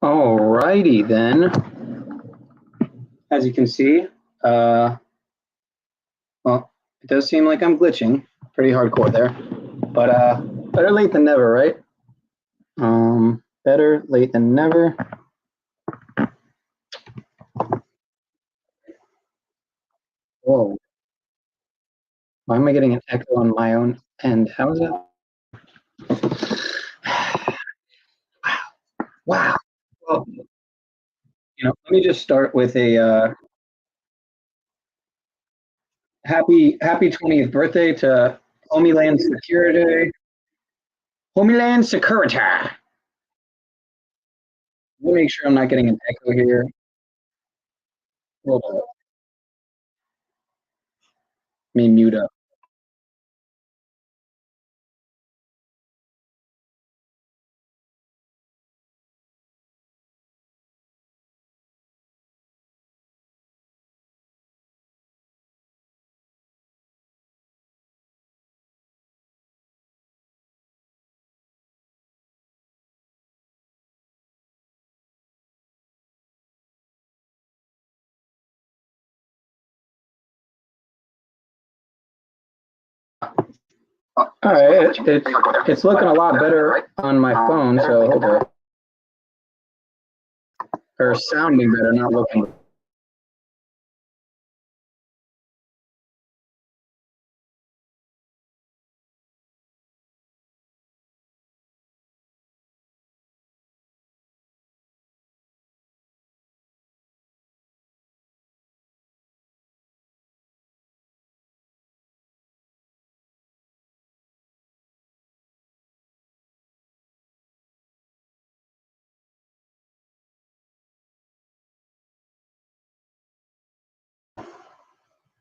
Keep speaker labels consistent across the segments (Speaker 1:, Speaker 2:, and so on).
Speaker 1: Alrighty then. As you can see, well, it does seem like I'm glitching pretty hardcore there, but better late than never, right? Better late than never. Whoa. Why am I getting an echo on my own end? How is that? Wow. Well, let me just start with a happy 20th birthday to Homeland Security. Homeland Security. Let me make sure I'm not getting an echo here. Hold on. Let me mute up. All right, it's looking a lot better on my phone, so hold on. Or sounding better, not looking.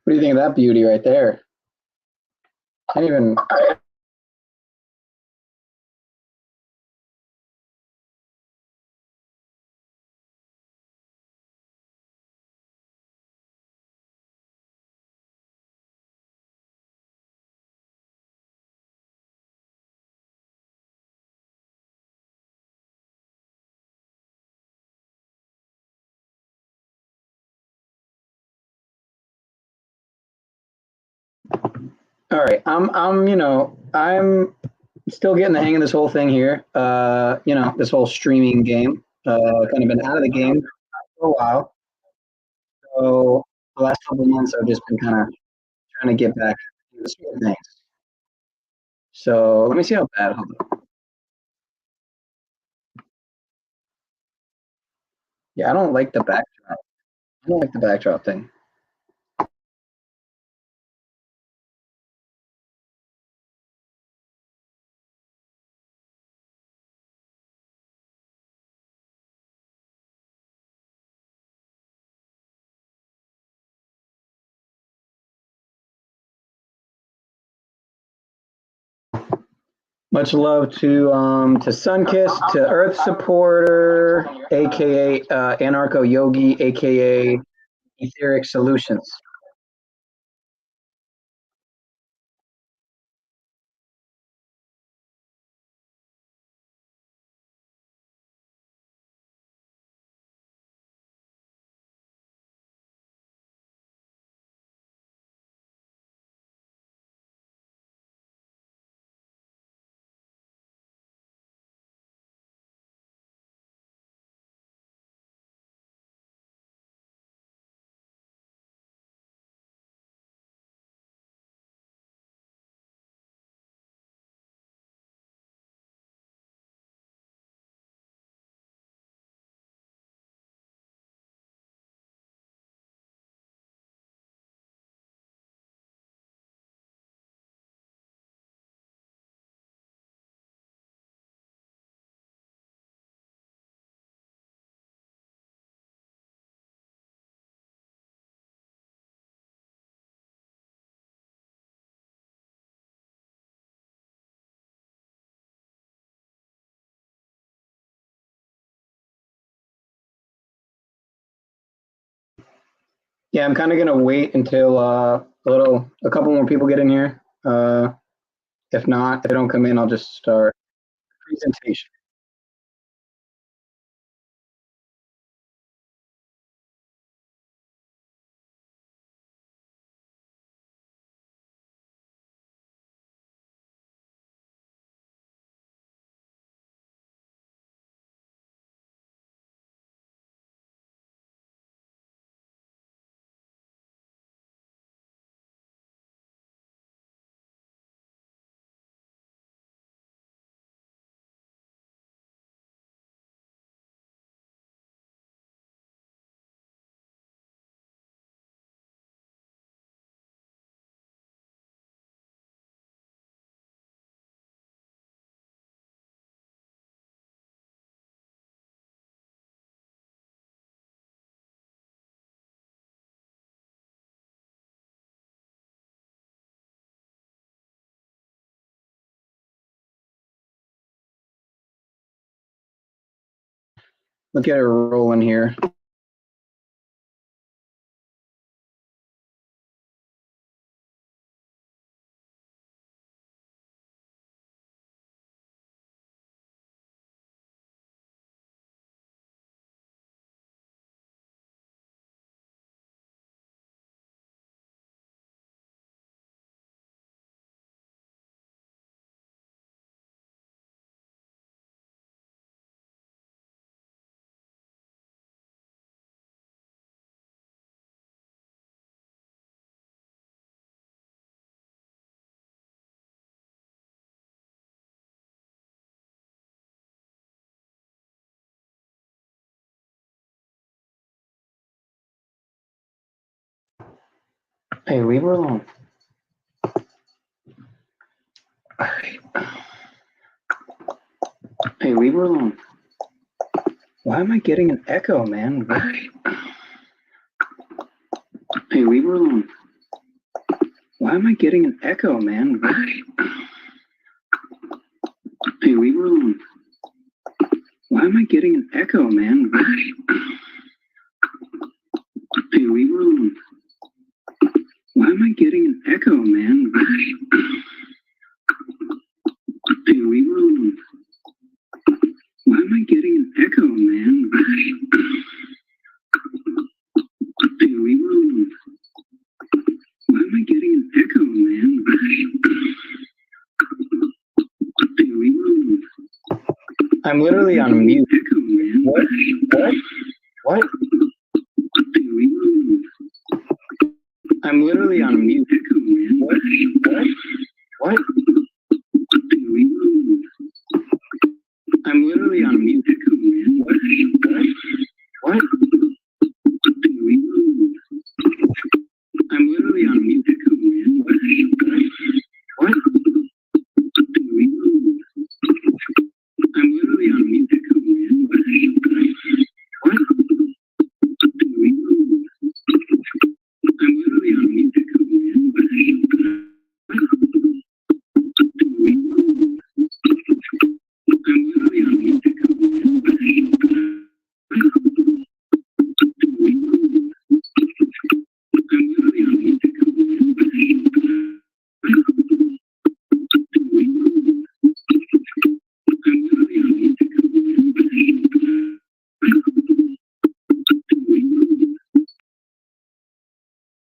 Speaker 1: What do you think of that beauty right there? Can't even. All right, I'm still getting the hang of this whole thing here. This whole streaming game. Kind of been out of the game for a while. So the last couple of months, I've just been kind of trying to get back into the swing of things. So let me see how bad. Hold on. Yeah, I don't like the backdrop. I don't like the backdrop thing. Much love to Sunkiss, to Earth Supporter, aka Anarcho Yogi, aka Etheric Solutions. Yeah, I'm kind of gonna wait until a couple more people get in here. If not, if they don't come in, I'll just start the presentation. Let's get it rolling here. Hey, leave her alone. All right. Hey, leave her alone. Why am I getting an echo, man? All right. Hey, leave her alone. Why am I getting an echo, man? All right. Hey, leave her alone. Why am I getting an echo, man? All right. Hey, leave her alone. Why am I getting an echo, man? All right. Hey, leave her alone. Why am I getting an echo, man? All right. Hey, leave her alone. Why am I getting an echo, man? All right. Hey, leave her alone. I'm literally on mute. Echo, man. What? What? Hey, leave her alone. I'm literally on mute. Echo, man. What? What? Hey, leave her alone. I'm literally on mute. Echo, man. What? What? Hey, leave her alone. I'm literally on mute. Echo, man. What? What? Hey, leave her alone. I'm literally on mute. Echo, man. What? What? Hey, leave her alone. I'm literally on mute. Echo, man. What? Hey, leave her alone. I'm literally on mute. Echo, man. What? Hey, leave her alone. I'm literally on mute. Echo, man. What? Hey, leave her alone. I'm literally on mute. Echo, man. What? Hey, leave her alone.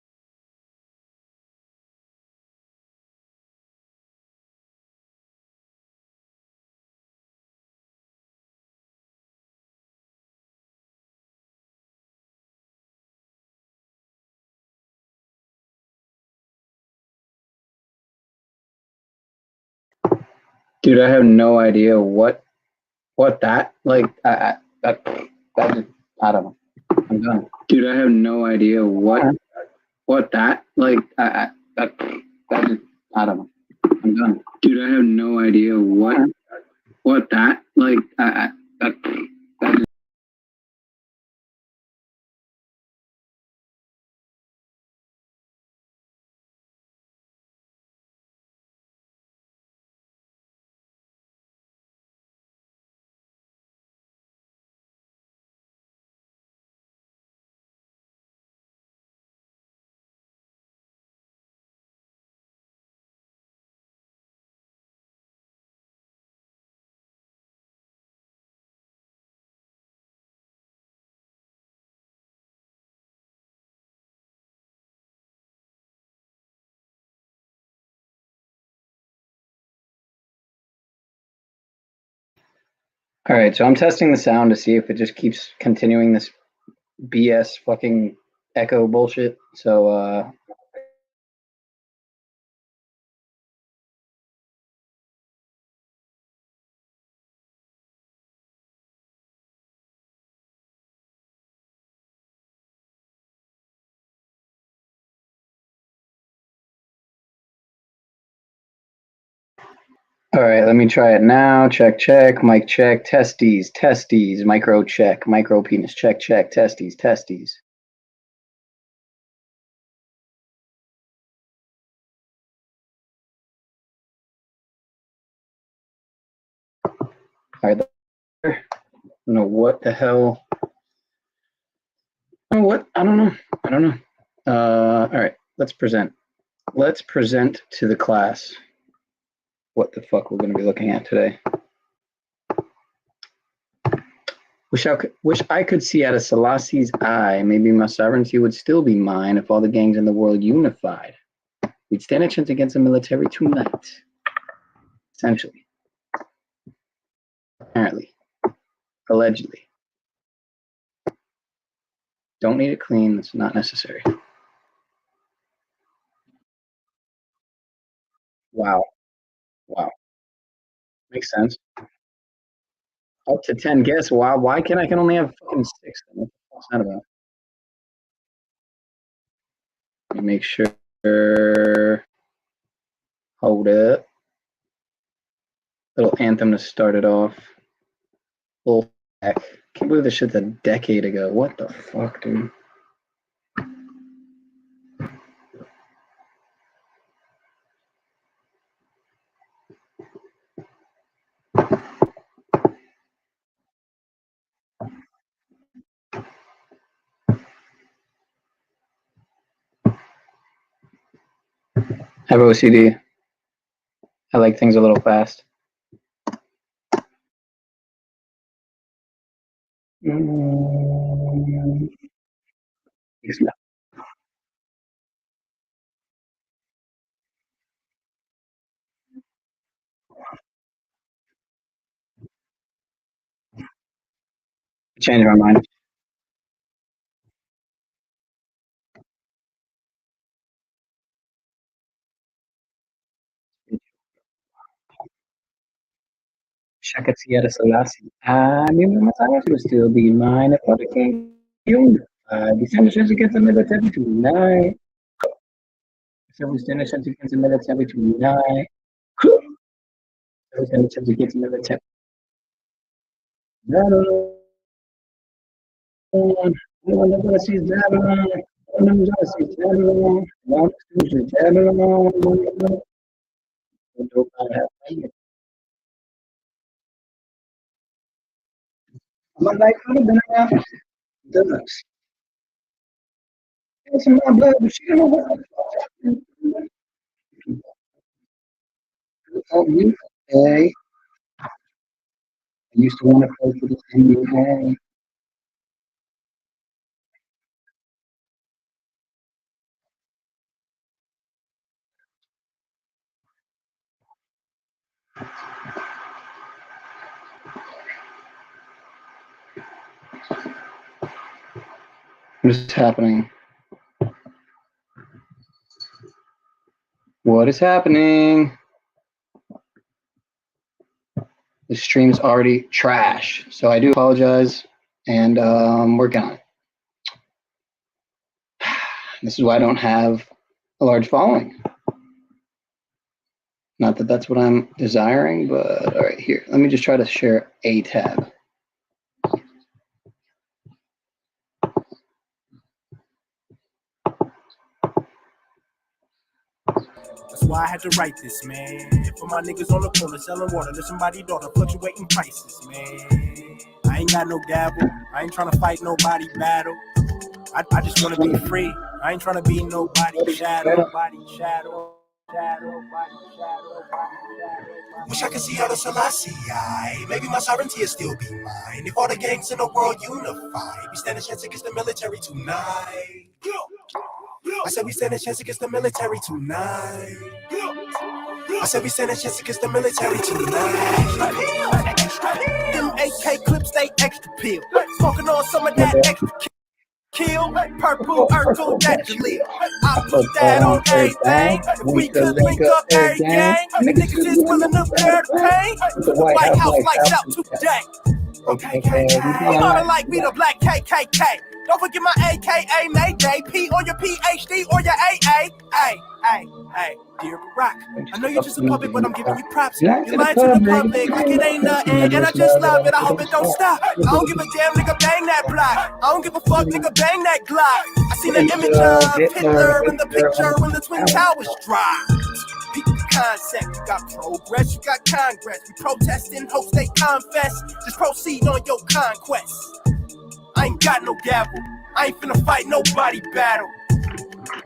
Speaker 1: Dude, I have no idea what that like. That just, I don't know. I'm done. Dude, I have no idea what that like. That just, I don't know. I'm done. Dude, I have no idea what that like. That just. All right, so I'm testing the sound to see if it just keeps continuing this BS fucking echo bullshit. So all right, let me try it now. Check, check, mic check, testes, testes, micro check, micro penis, check, check, testes, testes. All right. don't know what the hell. Oh, what? I don't know. All right, let's present. Let's present to the class what the fuck we're going to be looking at today. Wish I could see out of Selassie's eye. Maybe my sovereignty would still be mine if all the gangs in the world unified. We'd stand a chance against the military tonight. Essentially. Apparently. Allegedly. Don't need it clean. It's not necessary. Wow. Wow. Makes sense. Up to 10 guests. Wow. Why can't I can only have fucking 6? What the fuck's that about? Let me make sure. Hold up. Little anthem to start it off. Full back. Can't believe this shit's a decade ago. What the fuck, dude? I have OCD. I like things a little fast. Change my mind. Shakatiera Selassie. Maybe my sovereignty will still be mine if other king we stand a chance against the military tonight. So we stand a chance against the military tonight. We stand a chance against the military. Babylon. Anyone that wants to see Babylon. Anyone that wants to see Babylon. Wants to see Babylon. My life could have been around. Does. It's in my blood, but she don't know what the fuck. Hey, I used to want to play for the NBA. What is happening? What is happening? The stream's already trash, so I do apologize, and working on it. This is why I don't have a large following. Not that that's what I'm desiring, but all right, here. Let me just try to share a tab.
Speaker 2: That's why I had to write this, man. For my niggas on the corner selling water, there's somebody daughter fluctuating prices, man. I ain't got no gavel. I ain't trying to fight nobody battle. I just want to be free. I ain't trying to be nobody shadow. Wish I could see out of Selassie. Maybe my sovereignty will still be mine. If all the gangs in the world unified, we stand a chance against the military tonight. I said we stand a chance against the military tonight. I said we stand a chance against the military tonight. Them AK clips, they extra peel. Smoking on some of that extra kill. Purple, purple, that you live. I put that on everything. If we could link up every gang, niggas is willing to bear the pain. The White House lights out today. Okay, we mobbing like we the black KKK. Don't forget my AKA Mayday, P or your PhD or your AA. Hey, dear Barack, I know you're just a puppet, but I'm giving you props. You're lying to the public like it ain't nothing, and I just love it. I hope it don't stop. I don't give a damn, nigga, bang that block. I don't give a fuck, nigga, bang that Glock. I seen the image of Hitler in the picture when the Twin Towers dropped. Peep the concept. You got progress, you got congress. We protest in hopes they confess. Just proceed on your conquest. I ain't got no gavel. I ain't finna fight nobody battle.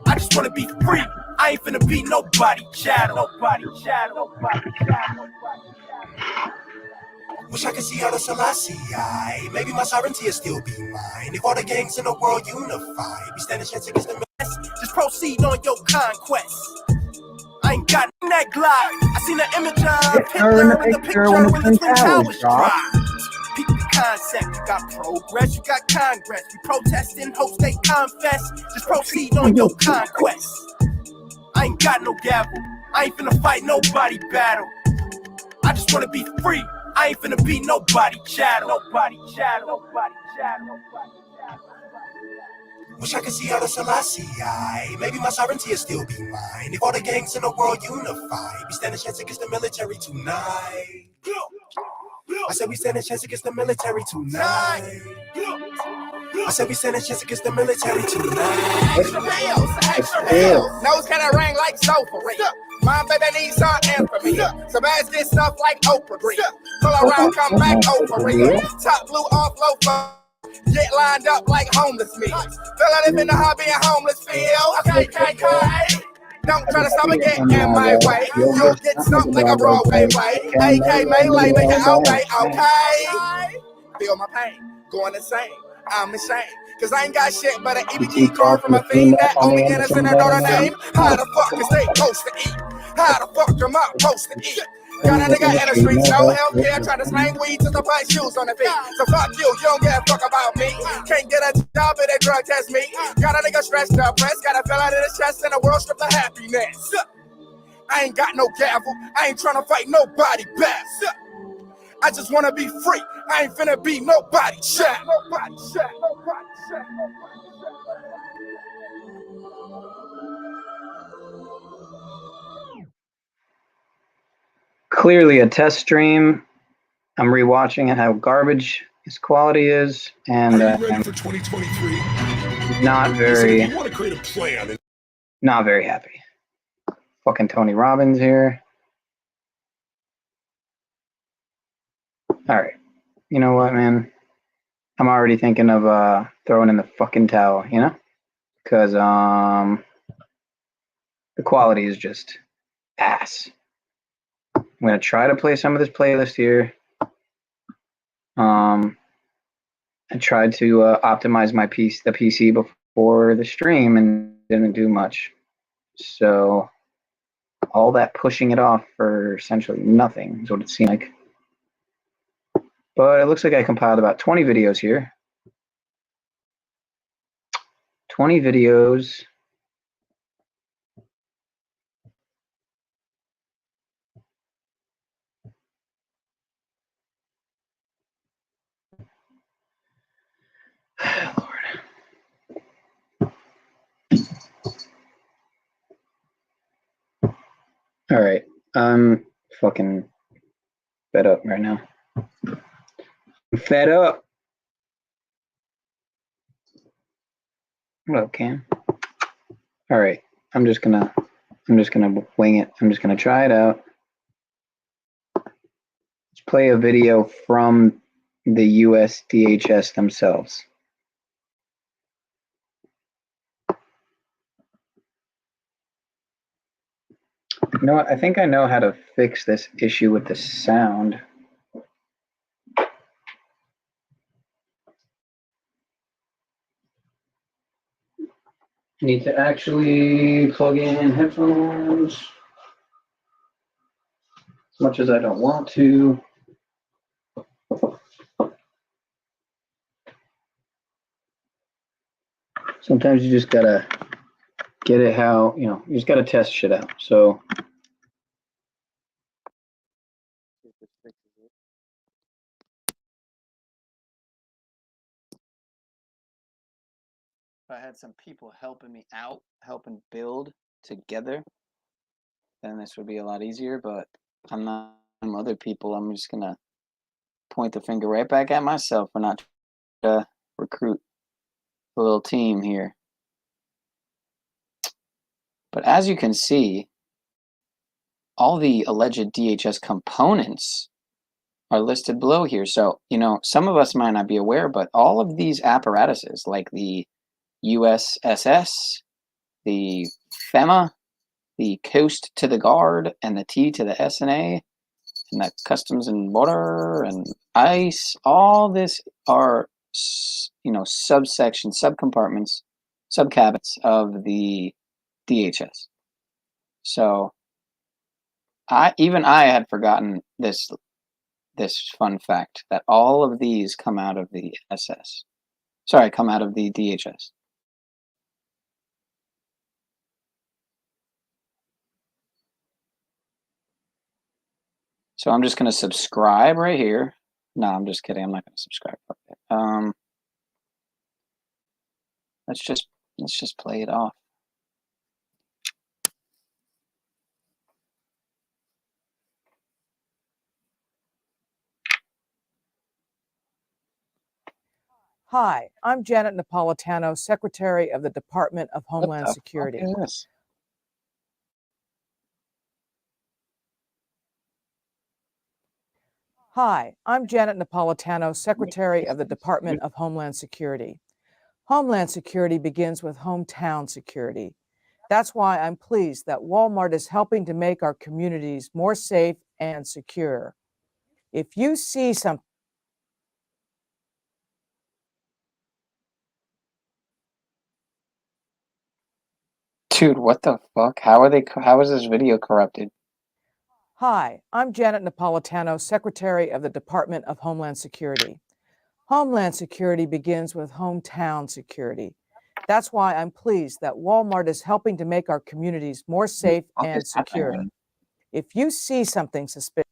Speaker 2: I just wanna be free. I ain't finna be nobody chattel. Nobody chattel. Nobody chattel. Wish I could see out of Selassie. Maybe my sovereignty will still be mine. If all the gangs in the world unify, we stand a chance against the mess. Just proceed on your conquest. I ain't got that glide. I seen the image of Hitler in the picture when the Twin Towers dropped. Peep the concept. You got progress, you got congress. We protest in hopes they confess. Just proceed on your conquest. I ain't got no gavel. I ain't finna fight nobody battle. I just wanna be free. I ain't finna be nobody chattel. Nobody chattel. Nobody chattel. Nobody chattel. Wish I could see out of Selassie. Maybe my sovereignty will still be mine. If all the gangs in the world unify, we stand a chance against the military tonight. I said we stand a chance against the military tonight. I said we stand a chance against the military tonight.
Speaker 3: Extra real. Nose kinda ring like sofa. My baby needs some infamy. Some ass get stuff like Oprah Green. Pull around, come back, Oprah. Top blue off low. Get lined up like homeless me. Feel I live in the hobby and homeless feel. Okay. Don't try to stop me, get in my way. You'll get stumped like a Broadway way. AK melee, make it obey, okay? Feel my pain, going insane. I'm ashamed. Cause I ain't got shit but an EBT card from a fiend that only innocent and know the name. How the fuck is they supposed to eat? How the fuck am I supposed to eat? Got a nigga in the streets, no healthcare, try to slang weed just to put shoes on the feet. So fuck you don't give a fuck about me. Can't get a job and they drug test me. Got a nigga stressed up, press, got a fell out of his chest in a world stripped of happiness. I ain't got no gavel, I ain't trying to fight nobody back. I just wanna be free, I ain't finna be nobody chat. Nobody chat, nobody chat, nobody chat.
Speaker 1: Clearly a test stream. I'm rewatching it, how garbage his quality is, and
Speaker 4: Are you ready for 2023?
Speaker 1: not
Speaker 4: Listen,
Speaker 1: very,
Speaker 4: if you want to create a plan.
Speaker 1: not very happy. Fucking Tony Robbins here. All right, you know what, man? I'm already thinking of throwing in the fucking towel, you know, because the quality is just ass. I'm gonna try to play some of this playlist here. I tried to optimize my the PC before the stream and didn't do much. So all that pushing it off for essentially nothing is what it seemed like. But it looks like I compiled about 20 videos here. 20 videos. Lord. All right, I'm fucking fed up right now. I'm fed up. What up, Cam? All right, I'm just gonna wing it. I'm just gonna try it out. Let's play a video from the USDHS themselves. You know what? I think I know how to fix this issue with the sound. Need to actually plug in headphones as much as I don't want to. Sometimes you just gotta get it how, you know, you just gotta test shit out. So if I had some people helping me out, helping build together, then this would be a lot easier, but I'm not other people. I'm just gonna point the finger right back at myself for not trying to recruit a little team here. But as you can see,
Speaker 5: all the alleged DHS components are listed below here. So, you know, some of us might not be aware, but all of these apparatuses, like the USSS, the FEMA, the Coast to the Guard, and the T to the SNA, and the Customs and Border, and ICE, all this are, you know, subsections, subcompartments, subcabinets of the DHS. So, I had forgotten this fun fact that all of these come out of the SS. Sorry, come out of the DHS. So I'm just going to subscribe right here. No, I'm just kidding. I'm not going to subscribe. Let's just play it off.
Speaker 6: Hi, I'm Janet Napolitano, Secretary of the Department of Homeland Security.
Speaker 5: What is this?
Speaker 6: Hi, I'm Janet Napolitano, Secretary of the Department of Homeland Security. Homeland security begins with hometown security. That's why I'm pleased that Walmart is helping to make our communities more safe and secure. If you see something,
Speaker 5: Dude, what the fuck? How is this video corrupted?
Speaker 6: Hi, I'm Janet Napolitano, Secretary of the Department of Homeland Security. Homeland security begins with hometown security. That's why I'm pleased that Walmart is helping to make our communities more safe and secure. If you see something suspicious,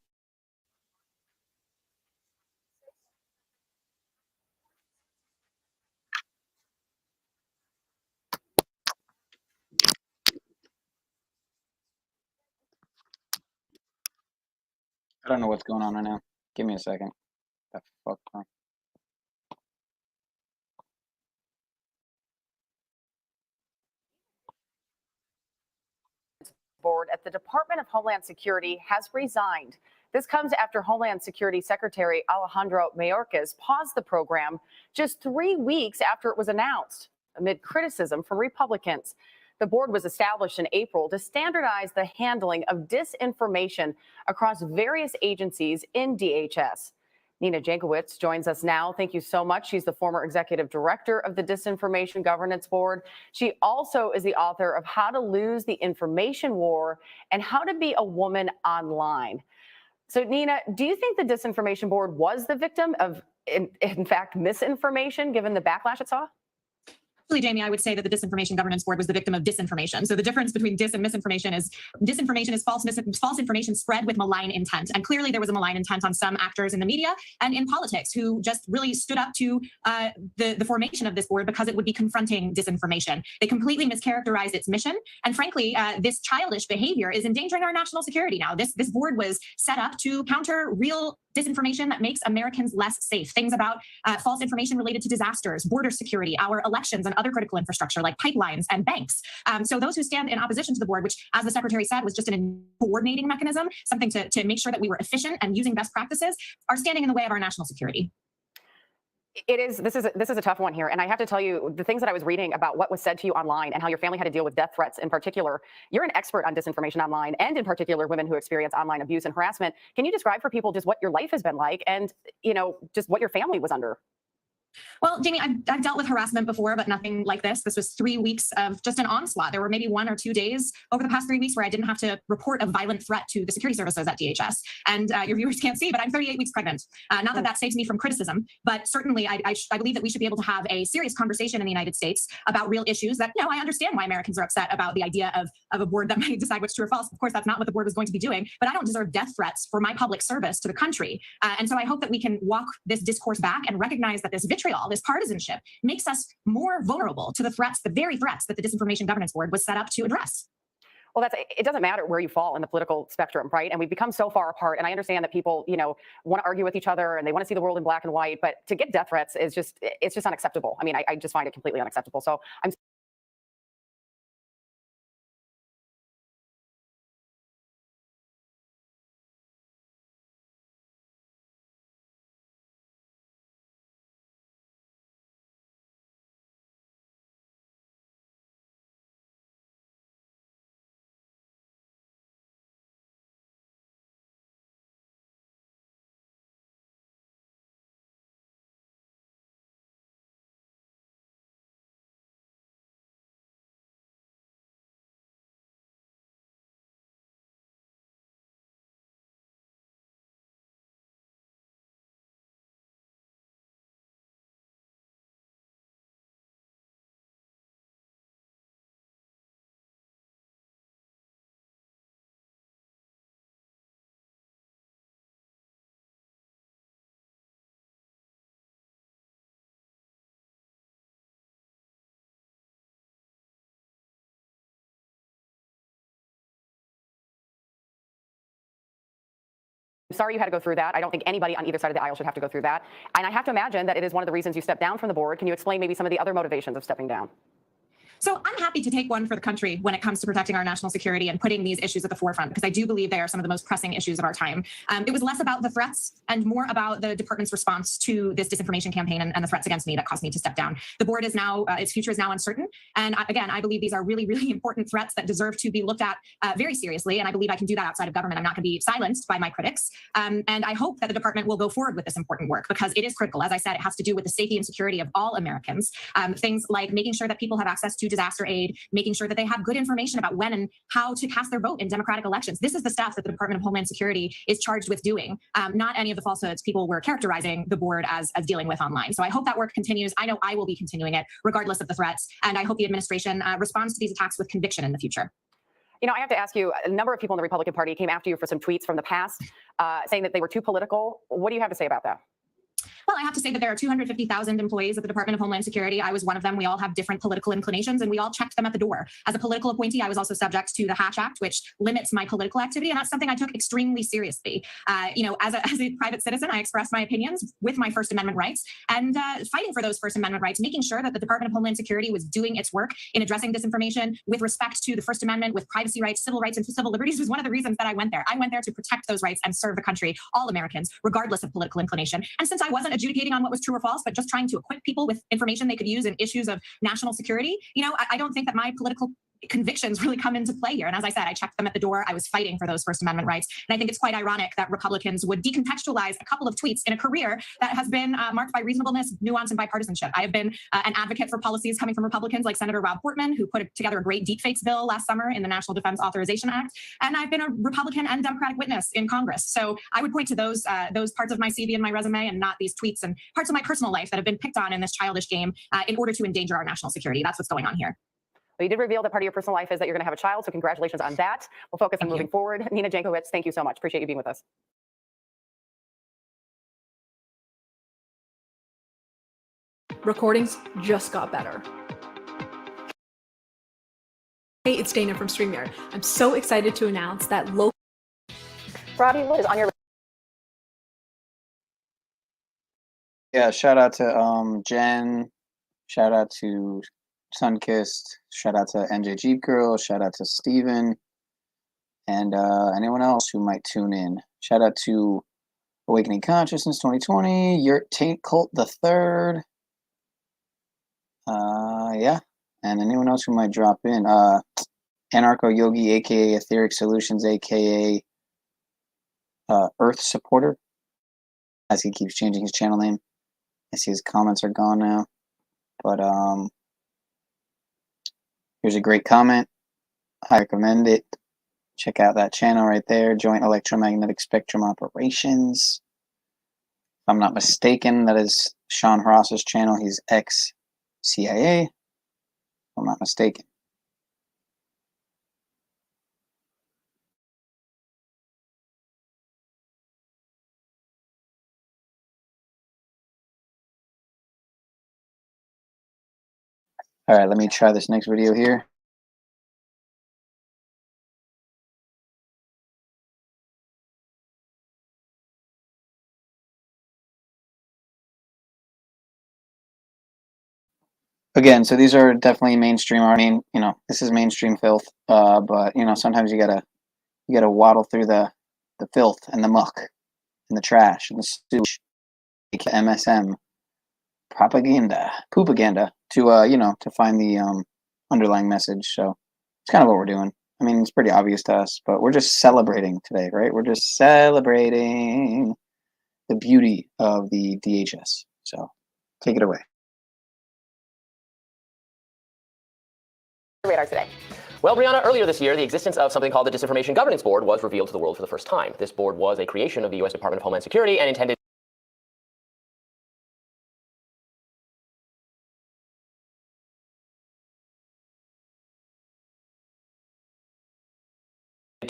Speaker 5: I don't know what's going on right now. Give me a second. The fuck, bro?
Speaker 7: Board at the Department of Homeland Security has resigned. This comes after Homeland Security Secretary Alejandro Mayorkas paused the program just 3 weeks after it was announced, amid criticism from Republicans. The board was established in April to standardize the handling of disinformation across various agencies in DHS. Nina Jankowicz joins us now. Thank you so much. She's the former executive director of the Disinformation Governance Board. She also is the author of How to Lose the Information War and How to Be a Woman Online. So, Nina, do you think the Disinformation Board was the victim of, in fact, misinformation, given the backlash it saw?
Speaker 8: Actually, Jamie, I would say that the Disinformation Governance Board was the victim of disinformation. So the difference between dis and misinformation is disinformation is false information spread with malign intent. And clearly there was a malign intent on some actors in the media and in politics who just really stood up to the formation of this board because it would be confronting disinformation. They completely mischaracterized its mission. And frankly, this childish behavior is endangering our national security now. This board was set up to counter real disinformation that makes Americans less safe. Things about false information related to disasters, border security, our elections, and other critical infrastructure like pipelines and banks. So those who stand in opposition to the board, which, as the secretary said, was just a coordinating mechanism, something to make sure that we were efficient and using best practices, are standing in the way of our national security.
Speaker 7: This is a tough one here. And I have to tell you, the things that I was reading about what was said to you online and how your family had to deal with death threats in particular, you're an expert on disinformation online and in particular women who experience online abuse and harassment. Can you describe for people just what your life has been like and, you know, just what your family was under?
Speaker 8: Well, Jamie, I've dealt with harassment before, but nothing like this. This was 3 weeks of just an onslaught. There were maybe 1 or 2 days over the past 3 weeks where I didn't have to report a violent threat to the security services at DHS. And your viewers can't see, but I'm 38 weeks pregnant. Not that that saves me from criticism, but certainly I believe that we should be able to have a serious conversation in the United States about real issues that, I understand why Americans are upset about the idea of a board that might decide what's true or false. Of course, that's not what the board was going to be doing, but I don't deserve death threats for my public service to the country. And so I hope that we can walk this discourse back and recognize that this vitriol, this partisanship, makes us more vulnerable to the threats, the very threats that the Disinformation Governance Board was set up to address.
Speaker 7: Well, it doesn't matter where you fall in the political spectrum, right? And we've become so far apart. And I understand that people, want to argue with each other and they want to see the world in black and white. But to get death threats is it's just unacceptable. I mean, I just find it completely unacceptable. So I'm sorry you had to go through that. I don't think anybody on either side of the aisle should have to go through that. And I have to imagine that it is one of the reasons you stepped down from the board. Can you explain maybe some of the other motivations of stepping down?
Speaker 8: So I'm happy to take one for the country when it comes to protecting our national security and putting these issues at the forefront, because I do believe they are some of the most pressing issues of our time. It was less about the threats and more about the department's response to this disinformation campaign and the threats against me that caused me to step down. The board is now, its future is now uncertain. And again, I believe these are really, really important threats that deserve to be looked at very seriously. And I believe I can do that outside of government. I'm not going to be silenced by my critics. And I hope that the department will go forward with this important work, because it is critical. As I said, it has to do with the safety and security of all Americans. Things like making sure that people have access to disaster aid, making sure that they have good information about when and how to cast their vote in democratic elections. This is the stuff that the Department of Homeland Security is charged with doing, not any of the falsehoods people were characterizing the board as dealing with online. So I hope that work continues. I know I will be continuing it regardless of the threats. And I hope the administration responds to these attacks with conviction in the future.
Speaker 7: You know, I have to ask you, a number of people in the Republican Party came after you for some tweets from the past saying that they were too political. What do you have to say about that?
Speaker 8: Well, I have to say that there are 250,000 employees at the Department of Homeland Security. I was one of them. We all have different political inclinations, and we all checked them at the door. As a political appointee, I was also subject to the Hatch Act, which limits my political activity, and that's something I took extremely seriously. You know, as a private citizen, I expressed my opinions with my First Amendment rights, and fighting for those First Amendment rights, making sure that the Department of Homeland Security was doing its work in addressing disinformation with respect to the First Amendment, with privacy rights, civil rights, and civil liberties was one of the reasons that I went there. I went there to protect those rights and serve the country, all Americans, regardless of political inclination. And since I wasn't adjudicating on what was true or false, but just trying to equip people with information they could use in issues of national security, you know, I don't think that my political convictions really come into play here. And as I said, I checked them at the door. I was fighting for those First Amendment rights. And I think it's quite ironic that Republicans would decontextualize a couple of tweets in a career that has been marked by reasonableness, nuance, and bipartisanship. I have been an advocate for policies coming from Republicans like Senator Rob Portman, who put together a great deepfakes bill last summer in the National Defense Authorization Act. And I've been a Republican and Democratic witness in Congress. So I would point to those parts of my CV and my resume, and not these tweets and parts of my personal life that have been picked on in this childish game in order to endanger our national security. That's what's going on here.
Speaker 7: Well, you did reveal that part of your personal life is that you're going to have a child, so congratulations on that. We'll focus on moving forward. Nina Jankowicz, thank you so much. Appreciate you being with us.
Speaker 9: Recordings just got better. Hey, it's Dana from StreamYard. I'm so excited to announce that local...
Speaker 7: Robbie, what is on your...
Speaker 5: Yeah, shout out to Jen, shout out to Sunkissed, shout out to NJ Jeep Girl, shout out to Steven, and anyone else who might tune in. Shout out to Awakening Consciousness 2020, Yurt Taint Cult the Third. Yeah, and anyone else who might drop in. Anarcho Yogi, aka Etheric Solutions, aka Earth Supporter, as he keeps changing his channel name. I see his comments are gone now, but here's a great comment. I recommend it. Check out that channel right there, Joint Electromagnetic Spectrum Operations. If I'm not mistaken, that is Sean Ross's channel. He's ex-CIA, if I'm not mistaken. All right, let me try this next video here. Again, so these are definitely mainstream. I mean, you know, this is mainstream filth. But you know, sometimes you gotta waddle through the filth and the muck and the trash and the sewage, MSM propaganda, poopaganda, to you know, to find the underlying message. So it's kind of what we're doing. I mean, it's pretty obvious to us, but we're just celebrating today, right? We're just celebrating the beauty of the DHS. So take it away.
Speaker 10: Radar today. Well, Brianna, earlier this year, the existence of something called the Disinformation Governance Board was revealed to the world for the first time. This board was a creation of the U.S. Department of Homeland Security and intended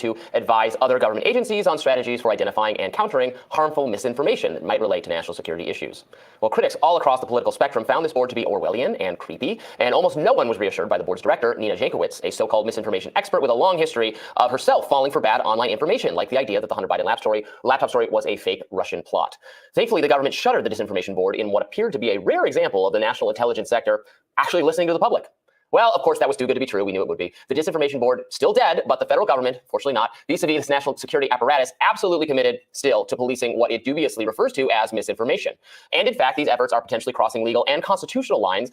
Speaker 10: to advise other government agencies on strategies for identifying and countering harmful misinformation that might relate to national security issues. Well, critics all across the political spectrum found this board to be Orwellian and creepy, and almost no one was reassured by the board's director, Nina Jankowicz, a so-called misinformation expert with a long history of herself falling for bad online information, like the idea that the Hunter Biden laptop story was a fake Russian plot. Thankfully, the government shuttered the disinformation board in what appeared to be a rare example of the national intelligence sector actually listening to the public. Well, of course, that was too good to be true. We knew it would be. The disinformation board still dead, but the federal government, fortunately not, vis-a-vis this national security apparatus, absolutely committed still to policing what it dubiously refers to as misinformation. And in fact, these efforts are potentially crossing legal and constitutional lines,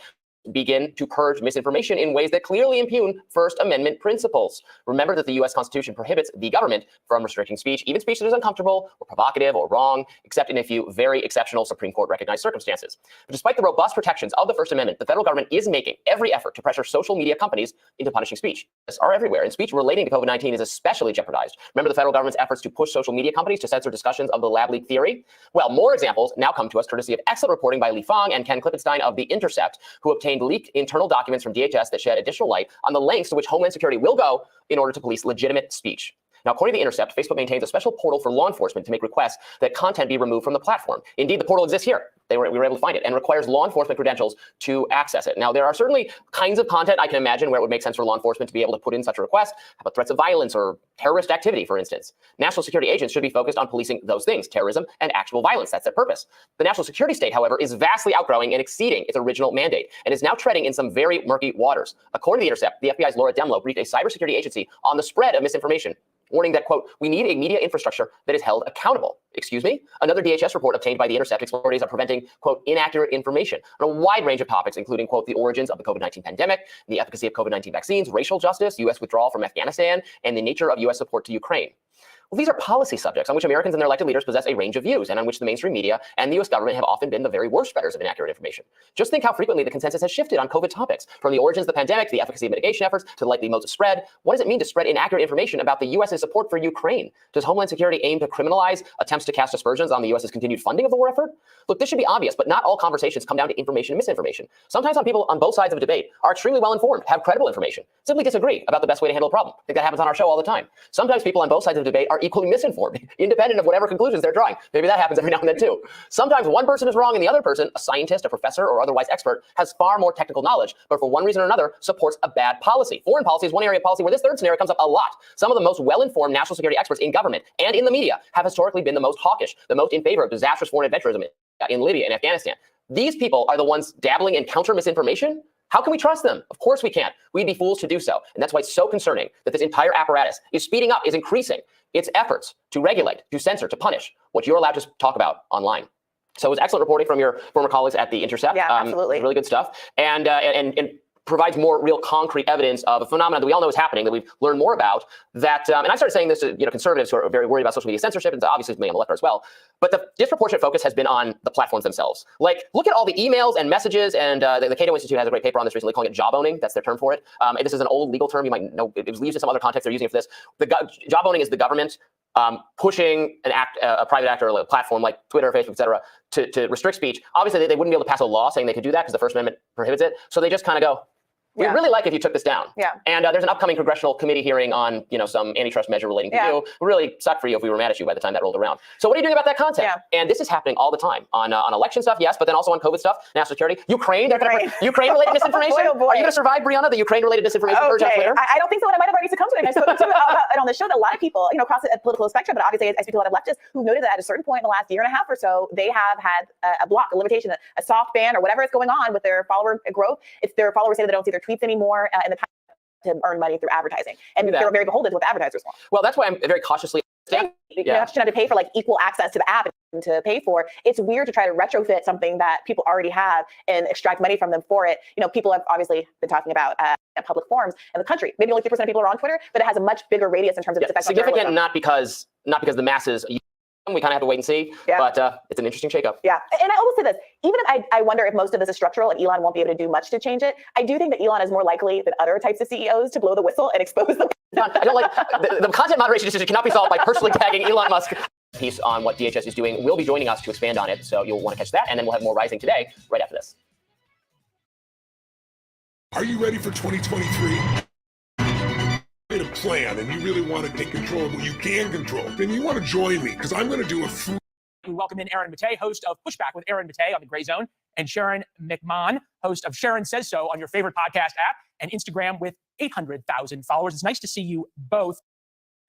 Speaker 10: begin to purge misinformation in ways that clearly impugn First Amendment principles. Remember that the U.S. Constitution prohibits the government from restricting speech, even speech that is uncomfortable or provocative or wrong, except in a few very exceptional Supreme Court recognized circumstances. But despite the robust protections of the First Amendment, the federal government is making every effort to pressure social media companies into punishing speech. These are everywhere, and speech relating to COVID-19 is especially jeopardized. Remember the federal government's efforts to push social media companies to censor discussions of the lab leak theory? Well, more examples now come to us courtesy of excellent reporting by Li Fang and Ken Klippenstein of The Intercept, who obtained leaked internal documents from DHS that shed additional light on the lengths to which Homeland Security will go in order to police legitimate speech. Now, according to The Intercept, Facebook maintains a special portal for law enforcement to make requests that content be removed from the platform. Indeed, the portal exists here. We were able to find it, and requires law enforcement credentials to access it. Now, there are certainly kinds of content I can imagine where it would make sense for law enforcement to be able to put in such a request. How about threats of violence or terrorist activity, for instance? National security agents should be focused on policing those things, terrorism and actual violence. That's their purpose. The national security state, however, is vastly outgrowing and exceeding its original mandate, and is now treading in some very murky waters. According to The Intercept, the FBI's Laura Demlow briefed a cybersecurity agency on the spread of misinformation, warning that, quote, we need a media infrastructure that is held accountable. Excuse me? Another DHS report obtained by The Intercept explored ways of preventing, quote, inaccurate information on a wide range of topics, including, quote, the origins of the COVID-19 pandemic, the efficacy of COVID-19 vaccines, racial justice, U.S. withdrawal from Afghanistan, and the nature of U.S. support to Ukraine. Well, these are policy subjects on which Americans and their elected leaders possess a range of views, and on which the mainstream media and the U.S. government have often been the very worst spreaders of inaccurate information. Just think how frequently the consensus has shifted on COVID topics, from the origins of the pandemic to the efficacy of mitigation efforts to the likely modes of spread. What does it mean to spread inaccurate information about the U.S.'s support for Ukraine? Does Homeland Security aim to criminalize attempts to cast aspersions on the U.S.'s continued funding of the war effort? Look, this should be obvious, but not all conversations come down to information and misinformation. Sometimes people on both sides of a debate are extremely well informed, have credible information, simply disagree about the best way to handle a problem. I think that happens on our show all the time. Sometimes people on both sides of the debate are equally misinformed, independent of whatever conclusions they're drawing. Maybe that happens every now and then too. Sometimes one person is wrong and the other person, a scientist, a professor, or otherwise expert, has far more technical knowledge, but for one reason or another supports a bad policy. Foreign policy is one area of policy where this third scenario comes up a lot. Some of the most well-informed national security experts in government and in the media have historically been the most hawkish, the most in favor of disastrous foreign adventurism in Libya and Afghanistan. These people are the ones dabbling in counter misinformation. How can we trust them? Of course we can't. We'd be fools to do so. And that's why it's so concerning that this entire apparatus is speeding up, is increasing its efforts to regulate, to censor, to punish what you're allowed to talk about online. So it was excellent reporting from your former colleagues at The Intercept.
Speaker 7: Yeah, absolutely.
Speaker 10: Really good stuff. And provides more real concrete evidence of a phenomenon that we all know is happening, that we've learned more about, that, and I started saying this to conservatives who are very worried about social media censorship, and obviously to me, I'm a lefter as well, but the disproportionate focus has been on the platforms themselves. Like, look at all the emails and messages, and the Cato Institute has a great paper on this recently calling it job owning. That's their term for it. And this is an old legal term. You might know, it was used in some other context. They're using it for this. Job owning is the government pushing a private actor or a platform like Twitter, Facebook, et cetera, to restrict speech. Obviously, they wouldn't be able to pass a law saying they could do that because the First Amendment prohibits it. So they just kind of go, we'd really like if you took this down. Yeah. And there's an upcoming congressional committee hearing on, some antitrust measure relating to you. It would really suck for you if we were mad at you by the time that rolled around. So what are you doing about that content? Yeah. And this is happening all the time on election stuff, yes, but then also on COVID stuff, national security, Ukraine. Ukraine-related misinformation. Boy. Are you going to survive, Brianna, the Ukraine-related disinformation purge on Twitter?
Speaker 11: I don't think so, and I might have already succumbed to it. And I spoke to it on the show that a lot of people, across the political spectrum, but obviously I speak to a lot of leftists who've noted that at a certain point in the last year and a half or so, they have had a block, a limitation, a soft ban, or whatever is going on with their follower growth. If their followers say they don't see their tweets anymore, in the past, to earn money through advertising, and they're very beholden to what the advertisers want.
Speaker 10: Well, that's why I'm very cautiously.
Speaker 11: You have to pay for equal access to the app and to pay for. It's weird to try to retrofit something that people already have and extract money from them for it. People have obviously been talking about at public forums in the country. Maybe only 3% of people are on Twitter, but it has a much bigger radius in terms of its effect.
Speaker 10: Significant, not because the masses. We kind of have to wait and see, but it's an interesting shakeup.
Speaker 11: Yeah, and I always say this, even if I wonder if most of this is structural and Elon won't be able to do much to change it, I do think that Elon is more likely than other types of CEOs to blow the whistle and expose them.
Speaker 10: I don't like, the content moderation decision cannot be solved by personally tagging Elon Musk. Piece on what DHS is doing will be joining us to expand on it, so you'll want to catch that, and then we'll have more Rising Today right after this.
Speaker 4: Are you ready for 2023? a plan and you really want to take control of what you can control, then you want to join me because I'm going to do a free.
Speaker 12: We welcome in Aaron Matei, host of Pushback with Aaron Matei on the Gray Zone, and Sharon McMahon, host of Sharon Says So on your favorite podcast app and Instagram with 800,000 followers. It's nice to see you both.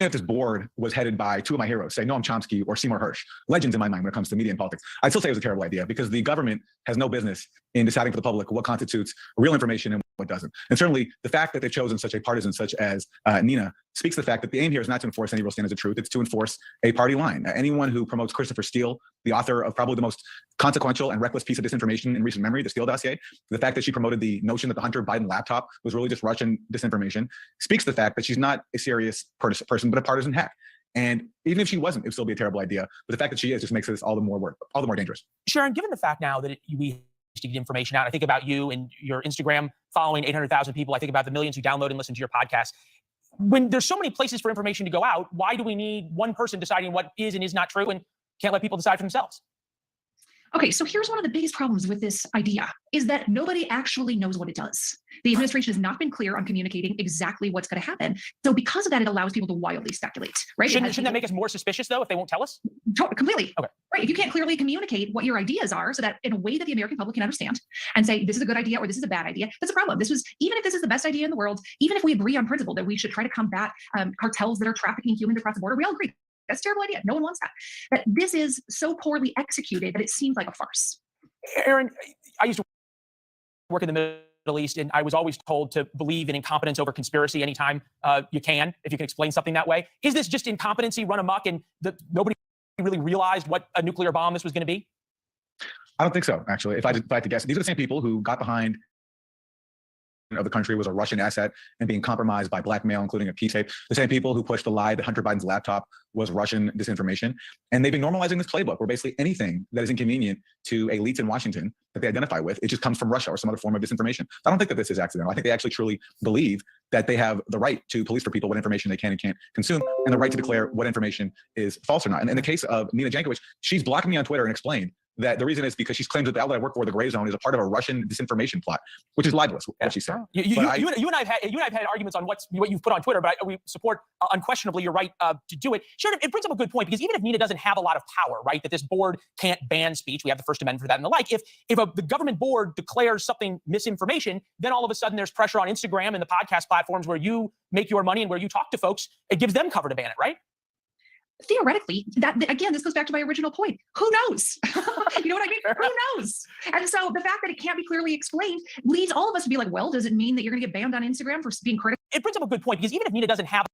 Speaker 13: If this board was headed by two of my heroes, say Noam Chomsky or Seymour Hersh, legends in my mind when it comes to media and politics, I'd still say it was a terrible idea because the government has no business in deciding for the public what constitutes real information and what doesn't. And certainly the fact that they've chosen such a partisan such as Nina speaks to the fact that the aim here is not to enforce any real standards of truth, it's to enforce a party line. Anyone who promotes Christopher Steele, the author of probably the most consequential and reckless piece of disinformation in recent memory, the Steele dossier, the fact that she promoted the notion that the Hunter Biden laptop was really just Russian disinformation speaks to the fact that she's not a serious person, but a partisan hack. And even if she wasn't, it would still be a terrible idea. But the fact that she is just makes this all the more dangerous.
Speaker 12: Sharon, given the fact now that we get information out, I think about you and your Instagram following 800,000 people. I think about the millions who download and listen to your podcast. When there's so many places for information to go out, why do we need one person deciding what is and is not true and can't let people decide for themselves?
Speaker 8: Okay, so here's one of the biggest problems with this idea is that nobody actually knows what it does. The administration has not been clear on communicating exactly what's going to happen. So because of that, it allows people to wildly speculate, right?
Speaker 12: Shouldn't that make us more suspicious, though, if they won't tell us?
Speaker 8: Completely.
Speaker 12: Okay.
Speaker 8: Right. If you can't clearly communicate what your ideas are so that in a way that the American public can understand and say, this is a good idea or this is a bad idea, that's a problem. Even if this is the best idea in the world, even if we agree on principle that we should try to combat cartels that are trafficking humans across the border, we all agree. That's a terrible idea. No one wants that. But this is so poorly executed that it seems like a farce.
Speaker 12: Aaron, I used to work in the Middle East, and I was always told to believe in incompetence over conspiracy anytime you can, if you can explain something that way. Is this just incompetency run amok and nobody really realized what a nuclear bomb this was going to be?
Speaker 13: I don't think so, actually. If I had to guess, these are the same people who got behind of the country was a Russian asset and being compromised by blackmail, including a peace tape. The same people who pushed the lie that Hunter Biden's laptop was Russian disinformation. And they've been normalizing this playbook where basically anything that is inconvenient to elites in Washington that they identify with, it just comes from Russia or some other form of disinformation. I don't think that this is accidental. I think they actually truly believe that they have the right to police for people what information they can and can't consume and the right to declare what information is false or not. And in the case of Nina Jankowicz, she's blocked me on Twitter and explained that the reason is because she's claimed that the outlet I work for, the Gray Zone, is a part of a Russian disinformation plot, which is libelous, what she said.
Speaker 12: You and I have had arguments on what you've put on Twitter, but we support unquestionably your right to do it. Sure, it brings up a good point, because even if Nina doesn't have a lot of power, right, that this board can't ban speech, we have the First Amendment for that and the like, if the government board declares something misinformation, then all of a sudden there's pressure on Instagram and the podcast platforms where you make your money and where you talk to folks, it gives them cover to ban it, right?
Speaker 8: Theoretically, again, this goes back to my original point. Who knows? You know what I mean? Who knows? And so the fact that it can't be clearly explained leads all of us to be like, well, does it mean that you're going to get banned on Instagram for being critical?
Speaker 12: It brings up a good point, because even if Nina doesn't have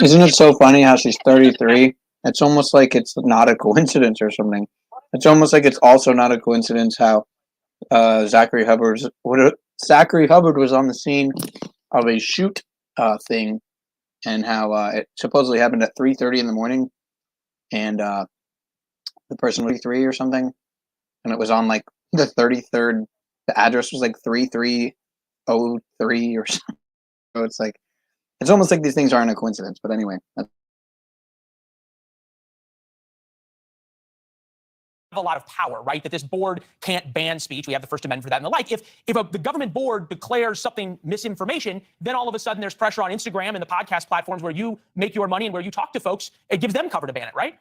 Speaker 5: Isn't it so funny how she's 33? It's almost like it's not a coincidence or something. It's almost like it's also not a coincidence how Zachary Hubbard was on the scene of a shoot thing, and how it supposedly happened at 3:30 in the morning, and the person was 33 or something, and it was on like the 33rd. The address was like 3303 or something. So it's almost like these things aren't a coincidence. But anyway.
Speaker 12: A lot of power, right? That this board can't ban speech. We have the First Amendment for that and the like. If the government board declares something misinformation, then all of a sudden there's pressure on Instagram and the podcast platforms where you make your money and where you talk to folks, it gives them cover to ban it, right?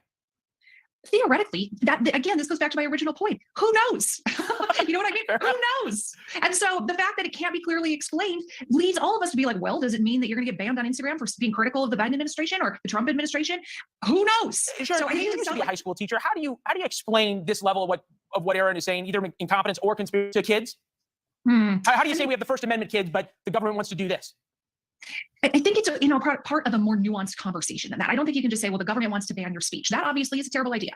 Speaker 8: Theoretically, again, this goes back to my original point. Who knows? You know what I mean? Who knows? And so the fact that it can't be clearly explained leads all of us to be like, well, does it mean that you're going to get banned on Instagram for being critical of the Biden administration or the Trump administration? Who knows?
Speaker 12: Sure. So I think you should be a high school teacher. How do you explain this level of what Aaron is saying, either incompetence or conspiracy, to kids? How do you say we have the First Amendment, kids, but the government wants to do this?
Speaker 8: I think it's part of a more nuanced conversation than that. I don't think you can just say, well, the government wants to ban your speech. That obviously is a terrible idea.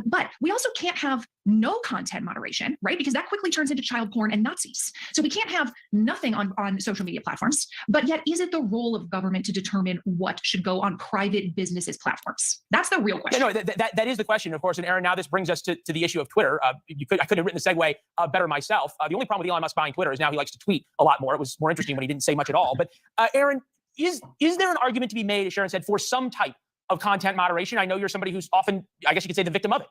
Speaker 8: But we also can't have no content moderation, right? Because that quickly turns into child porn and Nazis. So we can't have nothing on social media platforms. But yet, is it the role of government to determine what should go on private businesses' platforms? That's the real question.
Speaker 12: Yeah, no, that is the question, of course. And Aaron, now this brings us to the issue of Twitter. I could have written the segue better myself. The only problem with Elon Musk buying Twitter is now he likes to tweet a lot more. It was more interesting when he didn't say much at all. But Aaron, is there an argument to be made, as Sharon said, for some type of content moderation? I know you're somebody who's often, I guess you could say, the victim of it.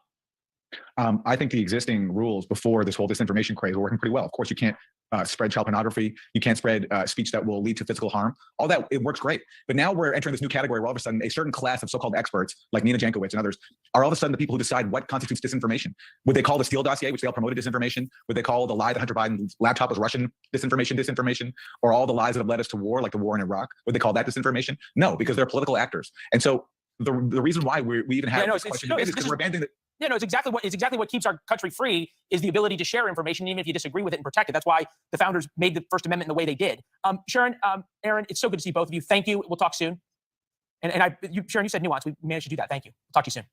Speaker 13: I think the existing rules before this whole disinformation craze were working pretty well. Of course, you can't spread child pornography. You can't spread speech that will lead to physical harm. All that, it works great. But now we're entering this new category where all of a sudden a certain class of so-called experts, like Nina Jankowicz and others, are all of a sudden the people who decide what constitutes disinformation. Would they call the Steele dossier, which they all promoted, disinformation? Would they call the lie that Hunter Biden's laptop was Russian disinformation? Or all the lies that have led us to war, like the war in Iraq? Would they call that disinformation? No, because they're political actors. And so the reason why we even have this question is because we're abandoning it.
Speaker 12: Yeah, no, it's exactly what keeps our country free is the ability to share information, even if you disagree with it, and protect it. That's why the founders made the First Amendment the way they did. Sharon, Aaron, it's so good to see both of you. Thank you. We'll talk soon. And Sharon, you said nuance. We managed to do that. Thank you. We'll talk to you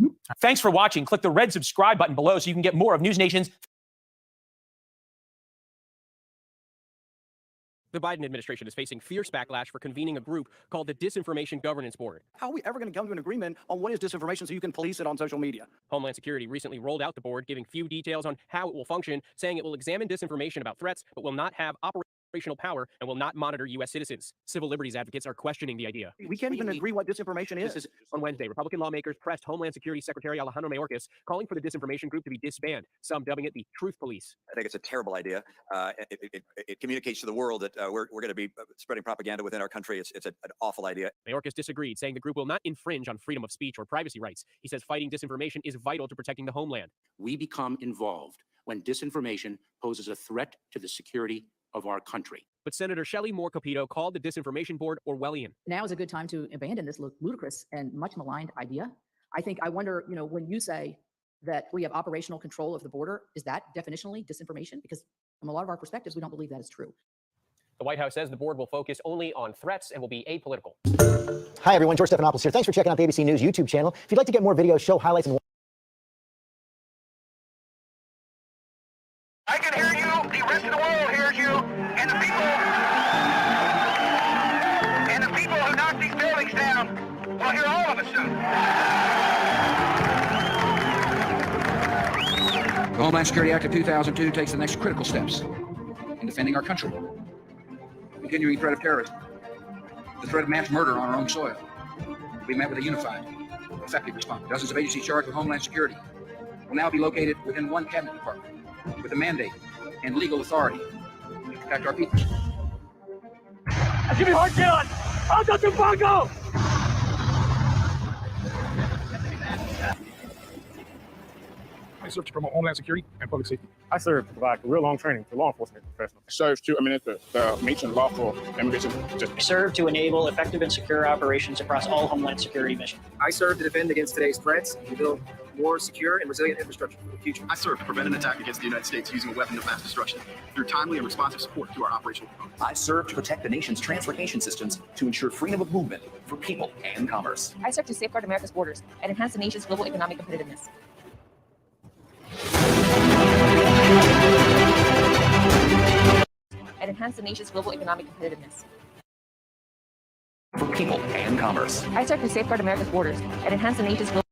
Speaker 12: soon. Thanks for watching. Click the red subscribe button below so you can get more of News Nation's.
Speaker 14: The Biden administration is facing fierce backlash for convening a group called the Disinformation Governance Board.
Speaker 15: How are we ever going to come to an agreement on what is disinformation so you can police it on social media?
Speaker 14: Homeland Security recently rolled out the board, giving few details on how it will function, saying it will examine disinformation about threats, but will not have operational power and will not monitor U.S. citizens. Civil liberties advocates are questioning the idea.
Speaker 15: We can't even agree what disinformation is.
Speaker 14: On Wednesday, Republican lawmakers pressed Homeland Security Secretary Alejandro Mayorkas, calling for the disinformation group to be disbanded, some dubbing it the Truth Police.
Speaker 16: I think it's a terrible idea. It communicates to the world that we're going to be spreading propaganda within our country. It's an awful idea.
Speaker 14: Mayorkas disagreed, saying the group will not infringe on freedom of speech or privacy rights. He says fighting disinformation is vital to protecting the homeland.
Speaker 17: We become involved when disinformation poses a threat to the security of our country.
Speaker 14: But Senator Shelley Moore Capito called the Disinformation Board Orwellian.
Speaker 18: Now is a good time to abandon this ludicrous and much maligned idea. I wonder, when you say that we have operational control of the border, is that definitionally disinformation? Because from a lot of our perspectives, we don't believe that is true.
Speaker 14: The White House says the board will focus only on threats and will be apolitical.
Speaker 19: Hi, everyone. George Stephanopoulos here. Thanks for checking out the ABC News YouTube channel. If you'd like to get more videos, show highlights, and
Speaker 3: I can hear you, the rest of the world hears you, and the people who knock these buildings down will hear all of us soon.
Speaker 20: The Homeland Security Act of 2002 takes the next critical steps in defending our country. Continuing threat of terrorism, the threat of mass murder on our own soil. We met with a unified, effective response. Dozens of agencies charged with Homeland Security will now be located within one cabinet department with a mandate and legal authority to protect our people.
Speaker 3: Give me hard John! I'll go to Bongo!
Speaker 21: I serve to promote Homeland Security and public safety.
Speaker 22: I serve to provide career-long training for law enforcement professionals.
Speaker 21: I serve to administer the nation lawful immigration justice.
Speaker 23: I serve to enable effective and secure operations across all Homeland Security missions.
Speaker 24: I serve to defend against today's threats and build more secure and resilient infrastructure for the future.
Speaker 25: I serve to prevent an attack against the United States using a weapon of mass destruction through timely and responsive support to our operational components.
Speaker 26: I serve to protect the nation's transportation systems to ensure freedom of movement for people and commerce.
Speaker 27: I serve to safeguard America's borders and enhance the nation's global economic competitiveness. And enhance the nation's global economic competitiveness.
Speaker 26: For people and commerce.
Speaker 27: I serve to safeguard America's borders and enhance the nation's global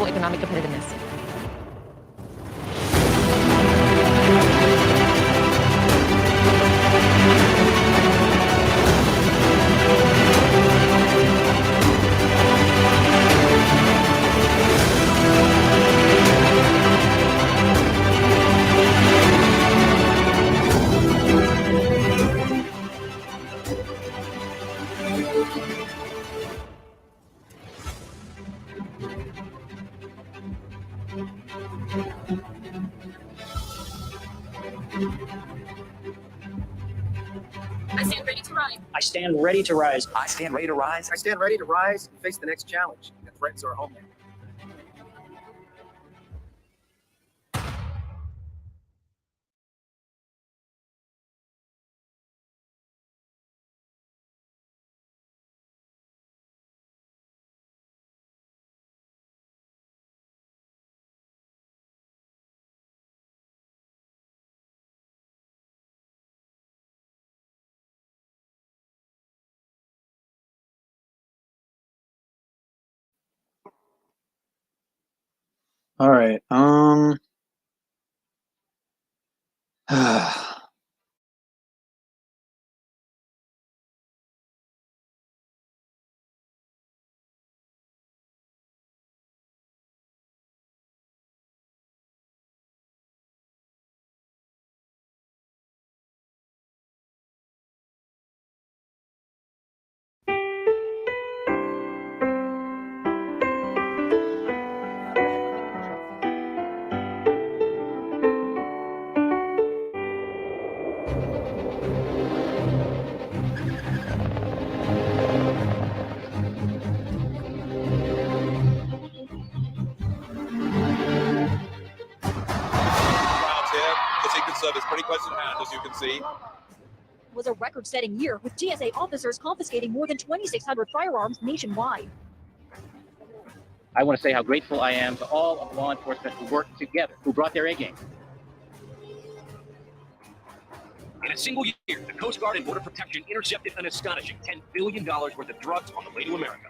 Speaker 27: economic competitiveness.
Speaker 18: I stand ready to rise.
Speaker 23: I stand ready to rise.
Speaker 26: I stand ready to rise.
Speaker 24: I stand ready to rise and face the next challenge that threatens our homeland.
Speaker 5: All right.
Speaker 1: The Secret Service pretty close in hand, as you can see.
Speaker 2: Was a record-setting year, with TSA officers confiscating more than 2,600 firearms nationwide.
Speaker 6: I want to say how grateful I am to all of law enforcement who worked together, who brought their A game.
Speaker 26: In a single year, the Coast Guard and Border Protection intercepted an astonishing $10 billion worth of drugs on the way to America.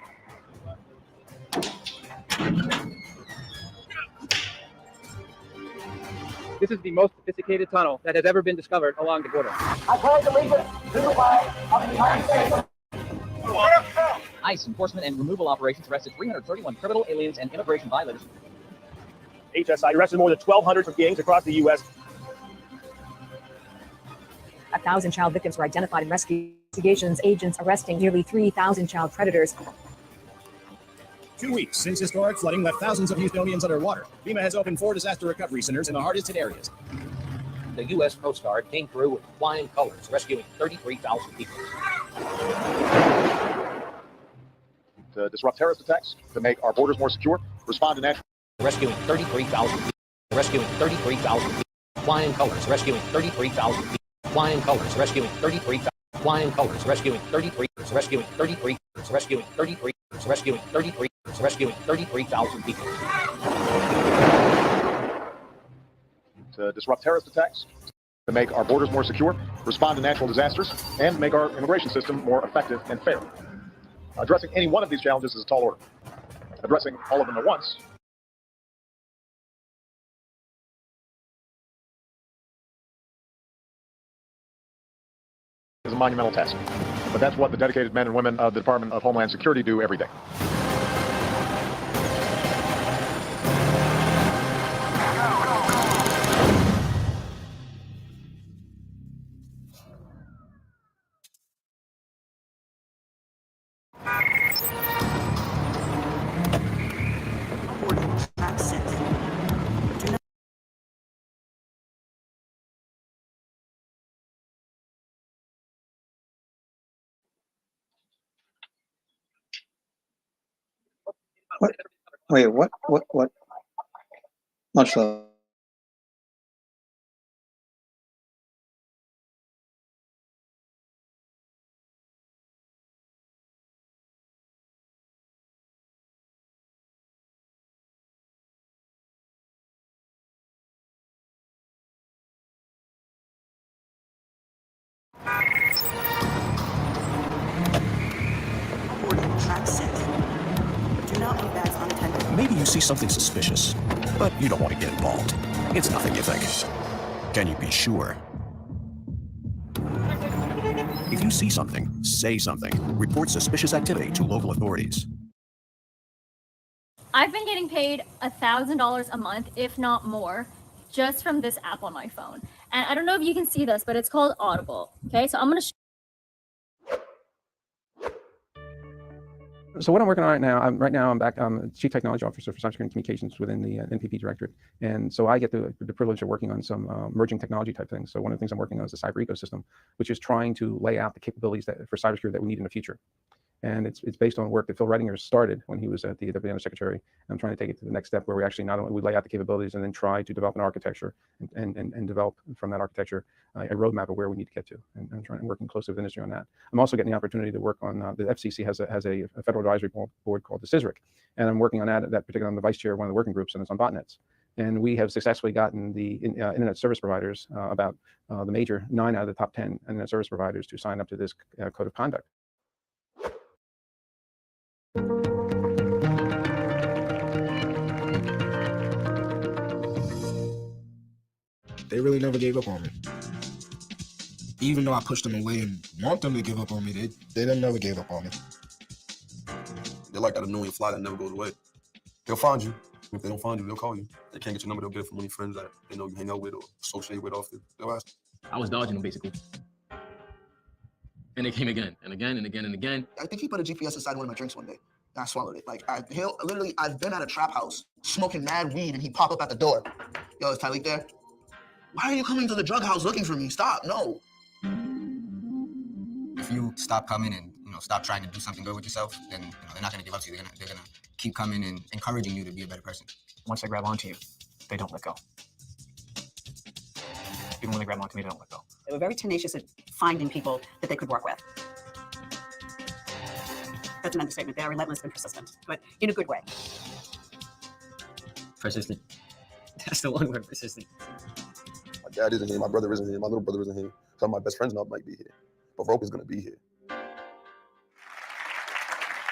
Speaker 7: This is the most sophisticated tunnel that has ever been discovered along the border.
Speaker 9: I pledge allegiance to the flag of the United States.
Speaker 6: ICE enforcement and removal operations arrested 331 criminal aliens and immigration violators.
Speaker 22: HSI arrested more than 1,200 from gangs across the U.S.
Speaker 18: 1,000 child victims were identified in rescue investigations. Agents arresting nearly 3,000 child predators.
Speaker 10: 2 weeks since historic flooding left thousands of Houstonians underwater, FEMA has opened 4 disaster recovery centers in the hardest hit areas.
Speaker 6: The U.S. Coast Guard came through with flying colors, rescuing 33,000 people.
Speaker 11: To disrupt terrorist attacks, to make our borders more secure, respond to natural...
Speaker 6: Rescuing 33,000 people. Rescuing 33,000 people. Flying colors, rescuing 33,000 people. Flying colors, rescuing 33,000. Flying colors, rescuing 33. Rescuing 33. Rescuing 33. Rescuing 33. Rescuing 33,000 people.
Speaker 11: To disrupt terrorist attacks, to make our borders more secure, respond to natural disasters, and make our immigration system more effective and fair. Addressing any one of these challenges is a tall order. Addressing all of them at once is a monumental task. But that's what the dedicated men and women of the Department of Homeland Security do every day.
Speaker 5: What? Wait, what? Much love.
Speaker 28: Maybe you see something suspicious, but you don't want to get involved. It's nothing, you think. Can you be sure? If you see something, say something. Report suspicious activity to local authorities.
Speaker 29: I've been getting paid $1,000 a month, if not more, just from this app on my phone. And I don't know if you can see this, but it's called Audible. Okay, so I'm going to
Speaker 7: So what I'm working on right now, I'm back. I'm Chief Technology Officer for Cybersecurity and Communications within the NPP Directorate. And so I get the privilege of working on some emerging technology type things. So one of the things I'm working on is the cyber ecosystem, which is trying to lay out the capabilities for cybersecurity that we need in the future. And it's based on work that Phil Reitinger started when he was at the Undersecretary. I'm trying to take it to the next step where we actually not only lay out the capabilities and then try to develop an architecture and develop from that architecture a roadmap of where we need to get to. And I'm trying to work closely with industry on that. I'm also getting the opportunity to work on the FCC has a federal advisory board called the CISRIC, and I'm working on that particularly. I'm the vice chair of one of the working groups, and it's on botnets. And we have successfully gotten the internet service providers, about the major 9 out of the top 10 internet service providers, to sign up to this code of conduct.
Speaker 4: they really never gave up on me. Even though I pushed them away and want them to give up on me, they never gave up on me.
Speaker 8: They're like that annoying fly that never goes away. They'll find you. If they don't find you, they'll call you. They can't get your number, they'll get it from any friends that they know you hang out with or associate with often. They'll ask.
Speaker 12: I was dodging them, basically. And they came again, and again, and again, and again.
Speaker 13: I think he put a GPS inside one of my drinks one day. And I swallowed it. Like, I've been at a trap house smoking mad weed, and he popped up at the door. Yo, is Tyleek there? Why are you coming to the drug house looking for me? Stop, no.
Speaker 14: If you stop coming and stop trying to do something good with yourself, then they're not gonna give up to you. They're gonna keep coming and encouraging you to be a better person.
Speaker 15: Once they grab onto you, they don't let go. Even when they grab onto me, they don't let go.
Speaker 16: They were very tenacious at finding people that they could work with. That's an understatement. They are relentless and persistent, but in a good way.
Speaker 14: Persistent. That's the one word, persistent.
Speaker 8: My dad isn't here, my brother isn't here, my little brother isn't here. Some of my best friends now might be here, but Rope is gonna be here.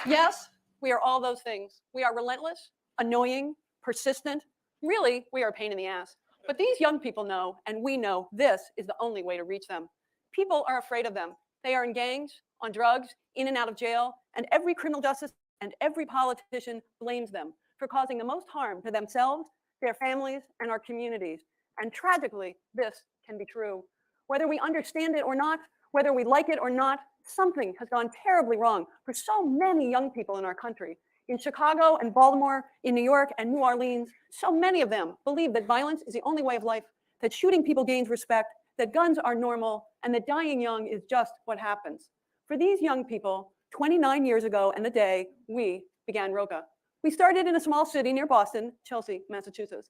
Speaker 17: Yes, we are all those things. We are relentless, annoying, persistent. Really, we are a pain in the ass. But these young people know, and we know, this is the only way to reach them. People are afraid of them. They are in gangs, on drugs, in and out of jail, and every criminal justice and every politician blames them for causing the most harm to themselves, their families, and our communities. And tragically, this can be true. Whether we understand it or not, whether we like it or not, something has gone terribly wrong for so many young people in our country. In Chicago and Baltimore, in New York and New Orleans, so many of them believe that violence is the only way of life, that shooting people gains respect, that guns are normal, and that dying young is just what happens. For these young people, 29 years ago and the day, we began ROCA. We started in a small city near Boston, Chelsea, Massachusetts.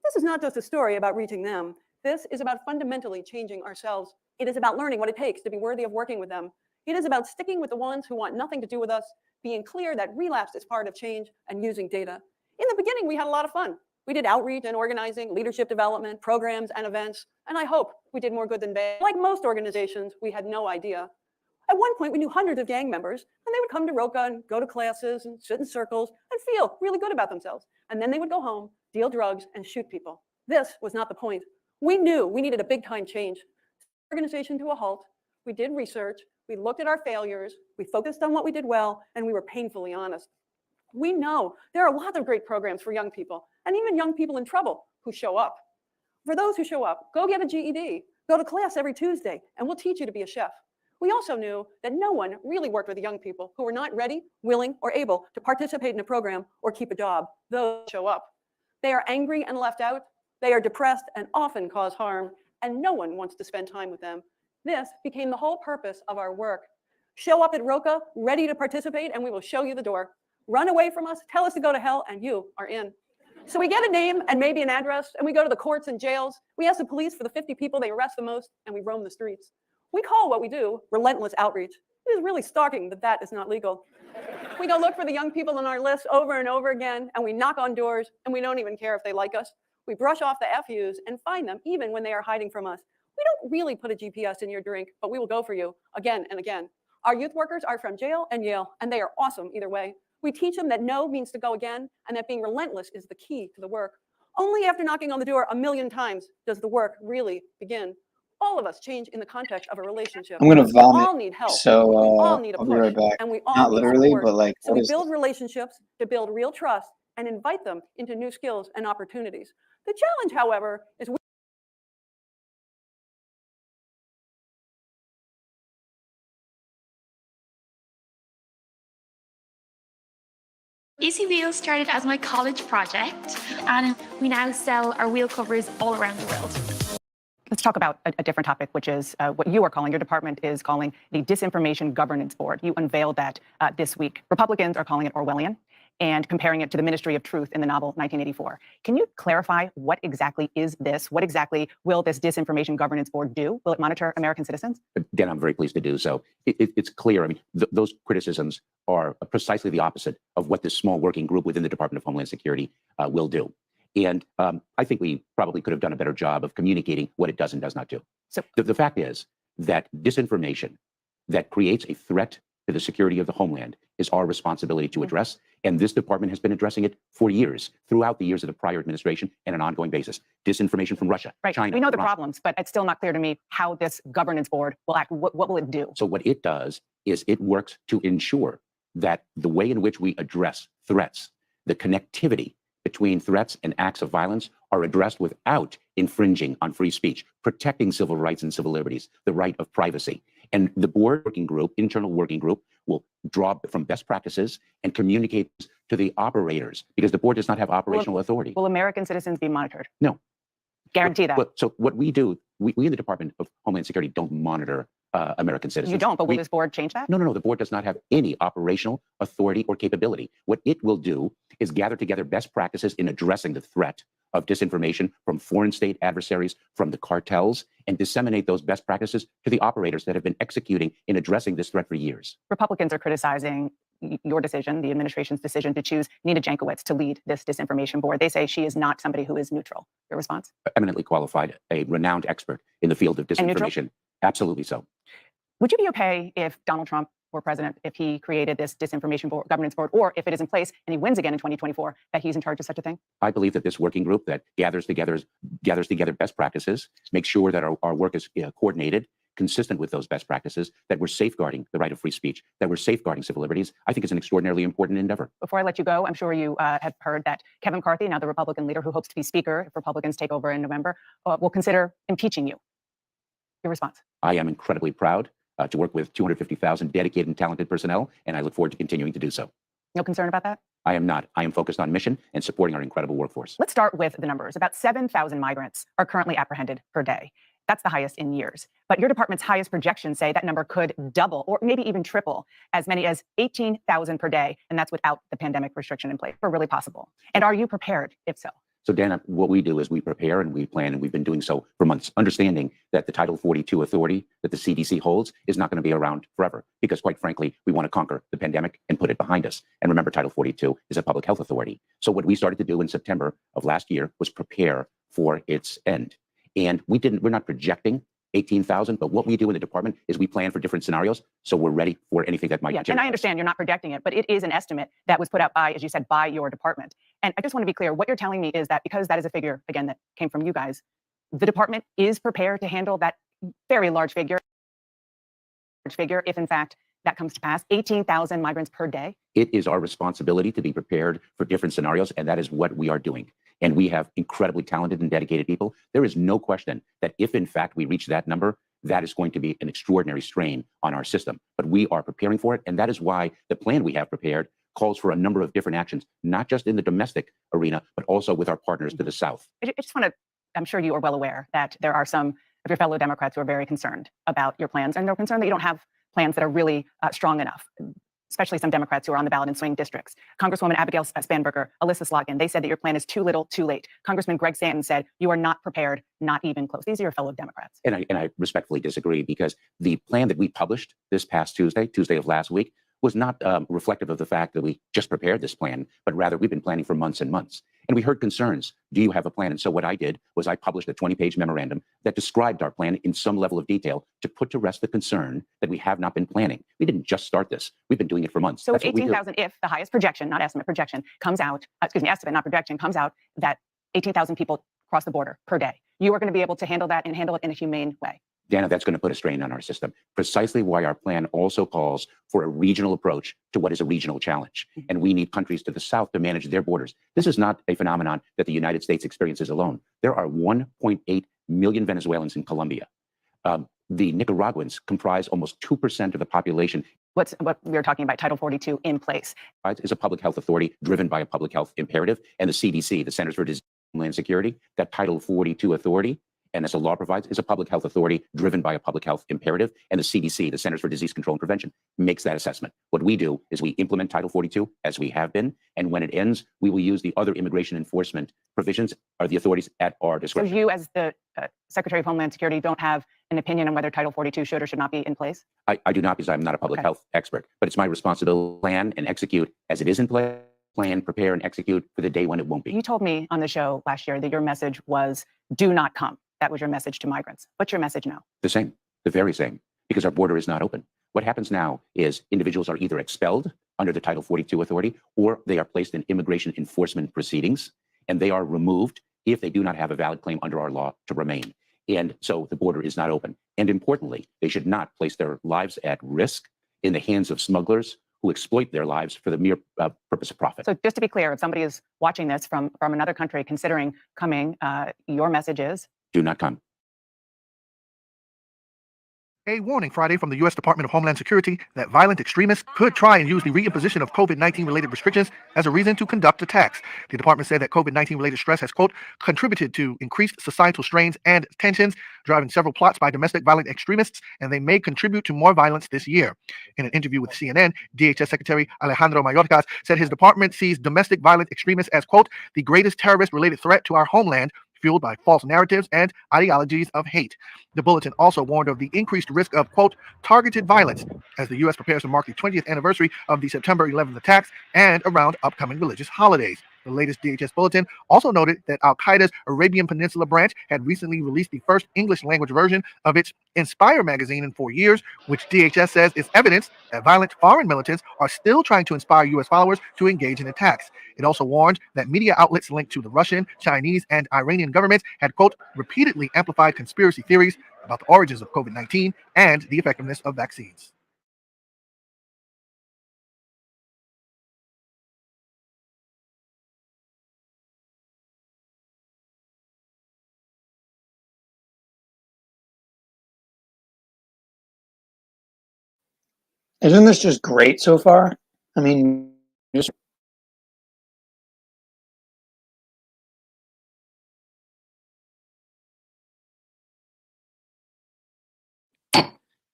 Speaker 17: This is not just a story about reaching them. This is about fundamentally changing ourselves. It is about learning what it takes to be worthy of working with them. It is about sticking with the ones who want nothing to do with us, being clear that relapse is part of change, and using data. In the beginning, we had a lot of fun. We did outreach and organizing, leadership development, programs and events, and I hope we did more good than bad. Like most organizations, we had no idea. At one point, we knew hundreds of gang members, and they would come to ROCA and go to classes and sit in circles and feel really good about themselves. And then they would go home, deal drugs, and shoot people. This was not the point. We knew we needed a big-time change. Organization to a halt. We did research. We looked at our failures. We focused on what we did well, and we were painfully honest. We know there are lots of great programs for young people, and even young people in trouble who show up. For those who show up, go get a GED. Go to class every Tuesday, and we'll teach you to be a chef. We also knew that no one really worked with young people who were not ready, willing, or able to participate in a program or keep a job. Those show up. They are angry and left out. They are depressed and often cause harm, and no one wants to spend time with them. This became the whole purpose of our work. Show up at ROCA, ready to participate, and we will show you the door. Run away from us, tell us to go to hell, and you are in. So we get a name and maybe an address, and we go to the courts and jails. We ask the police for the 50 people they arrest the most, and we roam the streets. We call what we do relentless outreach. It is really stalking that that is not legal. We go look for the young people on our list over and over again, and we knock on doors, and we don't even care if they like us. We brush off the FUs and find them even when they are hiding from us. We don't really put a GPS in your drink, but we will go for you again and again. Our youth workers are from jail and Yale, and they are awesome either way. We teach them that no means to go again, and that being relentless is the key to the work. Only after knocking on the door a million times does the work really begin. All of us change in the context of a relationship.
Speaker 5: I'm gonna vomit.
Speaker 17: We all need help.
Speaker 5: So
Speaker 17: we all need a
Speaker 5: I'll
Speaker 17: push,
Speaker 5: be right back.
Speaker 17: and we all
Speaker 5: Not
Speaker 17: need
Speaker 5: literally,
Speaker 17: support.
Speaker 5: but like,
Speaker 17: So
Speaker 5: what
Speaker 17: we
Speaker 5: is
Speaker 17: build relationships to build real trust and invite them into new skills and opportunities. The challenge, however, is
Speaker 19: Easy Wheels started as my college project, and we now sell our wheel covers all around the world.
Speaker 30: Let's talk about a different topic, which is what you are calling, your department is calling the Disinformation Governance Board. You unveiled that this week. Republicans are calling it Orwellian and comparing it to the Ministry of Truth in the novel 1984. Can you clarify what exactly is this? What exactly will this Disinformation Governance Board do? Will it monitor American citizens?
Speaker 31: Dan, I'm very pleased to do so. It's clear. I mean, those criticisms are precisely the opposite of what this small working group within the Department of Homeland Security will do. And I think we probably could have done a better job of communicating what it does and does not do. So the fact is that disinformation that creates a threat to the security of the homeland is our responsibility to address. And this department has been addressing it for years, throughout the years of the prior administration, and an ongoing basis. Disinformation from Russia,
Speaker 30: Right.
Speaker 31: China,
Speaker 30: We know the
Speaker 31: Iran.
Speaker 30: problems, but it's still not clear to me how this governance board will act. What will it do?
Speaker 31: So what it does is it works to ensure that the way in which we address threats, the connectivity between threats and acts of violence are addressed without infringing on free speech, protecting civil rights and civil liberties, the right of privacy. And the board working group, internal working group, will draw from best practices and communicate to the operators, because the board does not have operational authority.
Speaker 30: Will American citizens be monitored?
Speaker 31: No.
Speaker 30: Guarantee that.
Speaker 31: So what we do, we in the Department of Homeland Security don't monitor American citizens.
Speaker 30: You don't, but will this board change that?
Speaker 31: No, no, no. The board does not have any operational authority or capability. What it will do is gather together best practices in addressing the threat of disinformation from foreign state adversaries, from the cartels, and disseminate those best practices to the operators that have been executing in addressing this threat for years.
Speaker 30: Republicans are criticizing your decision, the administration's decision to choose Nina Jankowicz to lead this disinformation board. They say she is not somebody who is neutral. Your response?
Speaker 31: Eminently qualified, a renowned expert in the field of disinformation. Absolutely so.
Speaker 30: Would you be okay if Donald Trump were president, if he created this disinformation board, governance board, or if it is in place and he wins again in 2024, that he's in charge of such a thing?
Speaker 31: I believe that this working group that gathers together best practices, makes sure that our work is coordinated, consistent with those best practices, that we're safeguarding the right of free speech, that we're safeguarding civil liberties, I think is an extraordinarily important endeavor.
Speaker 30: Before I let you go, I'm sure you have heard that Kevin McCarthy, now the Republican leader who hopes to be Speaker if Republicans take over in November, will consider impeaching you. Your response?
Speaker 31: I am incredibly proud to work with 250,000 dedicated and talented personnel, and I look forward to continuing to do so.
Speaker 30: No concern about that?
Speaker 31: I am not. I am focused on mission and supporting our incredible workforce.
Speaker 30: Let's start with the numbers. About 7,000 migrants are currently apprehended per day. That's the highest in years. But your department's highest projections say that number could double or maybe even triple, as many as 18,000 per day. And that's without the pandemic restriction in place. For really possible. And are you prepared, if so?
Speaker 31: So, Dana, what we do is we prepare and we plan, and we've been doing so for months, understanding that the Title 42 authority that the CDC holds is not going to be around forever, because quite frankly, we want to conquer the pandemic and put it behind us. And remember, Title 42 is a public health authority. So what we started to do in September of last year was prepare for its end. And we're not projecting 18,000, but what we do in the department is we plan for different scenarios, so we're ready for anything that might.
Speaker 30: Yeah, and I understand you're not projecting it, but it is an estimate that was put out by, as you said, by your department. And I just want to be clear, what you're telling me is that because that is a figure, again, that came from you guys, the department is prepared to handle that very large figure if in fact that comes to pass, 18,000 migrants per day.
Speaker 31: It is our responsibility to be prepared for different scenarios, and that is what we are doing. And we have incredibly talented and dedicated people. There is no question that if in fact we reach that number, that is going to be an extraordinary strain on our system. But we are preparing for it, and that is why the plan we have prepared calls for a number of different actions, not just in the domestic arena, but also with our partners to the south.
Speaker 30: I just want to, I'm sure you are well aware that there are some of your fellow Democrats who are very concerned about your plans, and they're concerned that you don't have plans that are really strong enough, especially some Democrats who are on the ballot in swing districts. Congresswoman Abigail Spanberger, Alyssa Slotkin, they said that your plan is too little, too late. Congressman Greg Stanton said you are not prepared, not even close. These are your fellow Democrats.
Speaker 31: And I respectfully disagree, because the plan that we published this past Tuesday of last week, was not reflective of the fact that we just prepared this plan, but rather we've been planning for months and months. And we heard concerns. Do you have a plan? And so what I did was I published a 20-page memorandum that described our plan in some level of detail to put to rest the concern that we have not been planning. We didn't just start this. We've been doing it for months.
Speaker 30: So 18,000, if the highest projection, not estimate, projection comes out, estimate, not projection, comes out that 18,000 people cross the border per day, you are going to be able to handle that and handle it in a humane way.
Speaker 31: Dana, that's going to put a strain on our system. Precisely why our plan also calls for a regional approach to what is a regional challenge. And we need countries to the south to manage their borders. This is not a phenomenon that the United States experiences alone. There are 1.8 million Venezuelans in Colombia. The Nicaraguans comprise almost 2% of the population.
Speaker 30: What we were talking about, Title 42 in place.
Speaker 31: Is a public health authority driven by a public health imperative. And the CDC, the Centers for Disease and Homeland Security, that Title 42 authority, and as the law provides, is a public health authority driven by a public health imperative. And the CDC, the Centers for Disease Control and Prevention, makes that assessment. What we do is we implement Title 42 as we have been. And when it ends, we will use the other immigration enforcement provisions or the authorities at our discretion.
Speaker 30: So you, as the Secretary of Homeland Security, don't have an opinion on whether Title 42 should or should not be in place?
Speaker 31: I do not, because I'm not a public health expert, but it's my responsibility to plan and execute as it is in place. Plan, prepare, and execute for the day when it won't be.
Speaker 30: You told me on the show last year that your message was do not come. That was your message to migrants. What's your message now?
Speaker 31: The same, the very same, because our border is not open. What happens now is individuals are either expelled under the Title 42 authority, or they are placed in immigration enforcement proceedings, and they are removed if they do not have a valid claim under our law to remain. And so the border is not open. And importantly, they should not place their lives at risk in the hands of smugglers who exploit their lives for the mere purpose of profit.
Speaker 30: So just to be clear, if somebody is watching this from another country considering coming, your message is?
Speaker 31: Do not come.
Speaker 1: A warning Friday from the U.S. Department of Homeland Security that violent extremists could try and use the reimposition of COVID-19 related restrictions as a reason to conduct attacks. The department said that COVID-19 related stress has, quote, contributed to increased societal strains and tensions, driving several plots by domestic violent extremists, and they may contribute to more violence this year. In an interview with CNN, DHS Secretary Alejandro Mayorkas said his department sees domestic violent extremists as, quote, the greatest terrorist-related threat to our homeland, fueled by false narratives and ideologies of hate. The bulletin also warned of the increased risk of, quote, targeted violence as the U.S. prepares to mark the 20th anniversary of the September 11th attacks and around upcoming religious holidays. The latest DHS bulletin also noted that Al-Qaeda's Arabian Peninsula branch had recently released the first English-language version of its Inspire magazine in 4 years, which DHS says is evidence that violent foreign militants are still trying to inspire U.S. followers to engage in attacks. It also warned that media outlets linked to the Russian, Chinese, and Iranian governments had, quote, repeatedly amplified conspiracy theories about the origins of COVID-19 and the effectiveness of vaccines.
Speaker 5: Isn't this just great so far? I mean, just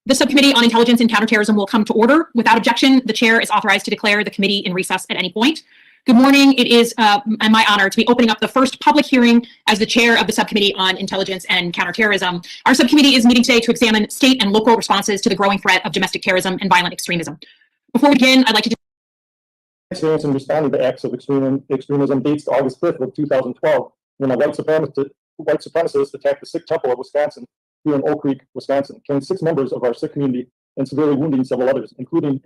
Speaker 2: The Subcommittee on Intelligence and Counterterrorism will come to order. Without objection, the chair is authorized to declare the committee in recess at any point. Good morning. It is my honor to be opening up the first public hearing as the chair of the Subcommittee on Intelligence and Counterterrorism. Our subcommittee is meeting today to examine state and local responses to the growing threat of domestic terrorism and violent extremism. Before we begin, I'd like to
Speaker 3: experience in responding to acts of extremism dates to August 5th of 2012, when a white supremacist attacked the Sikh temple of Wisconsin here in Oak Creek, Wisconsin, killing 6 members of our Sikh community and severely wounding several others, including.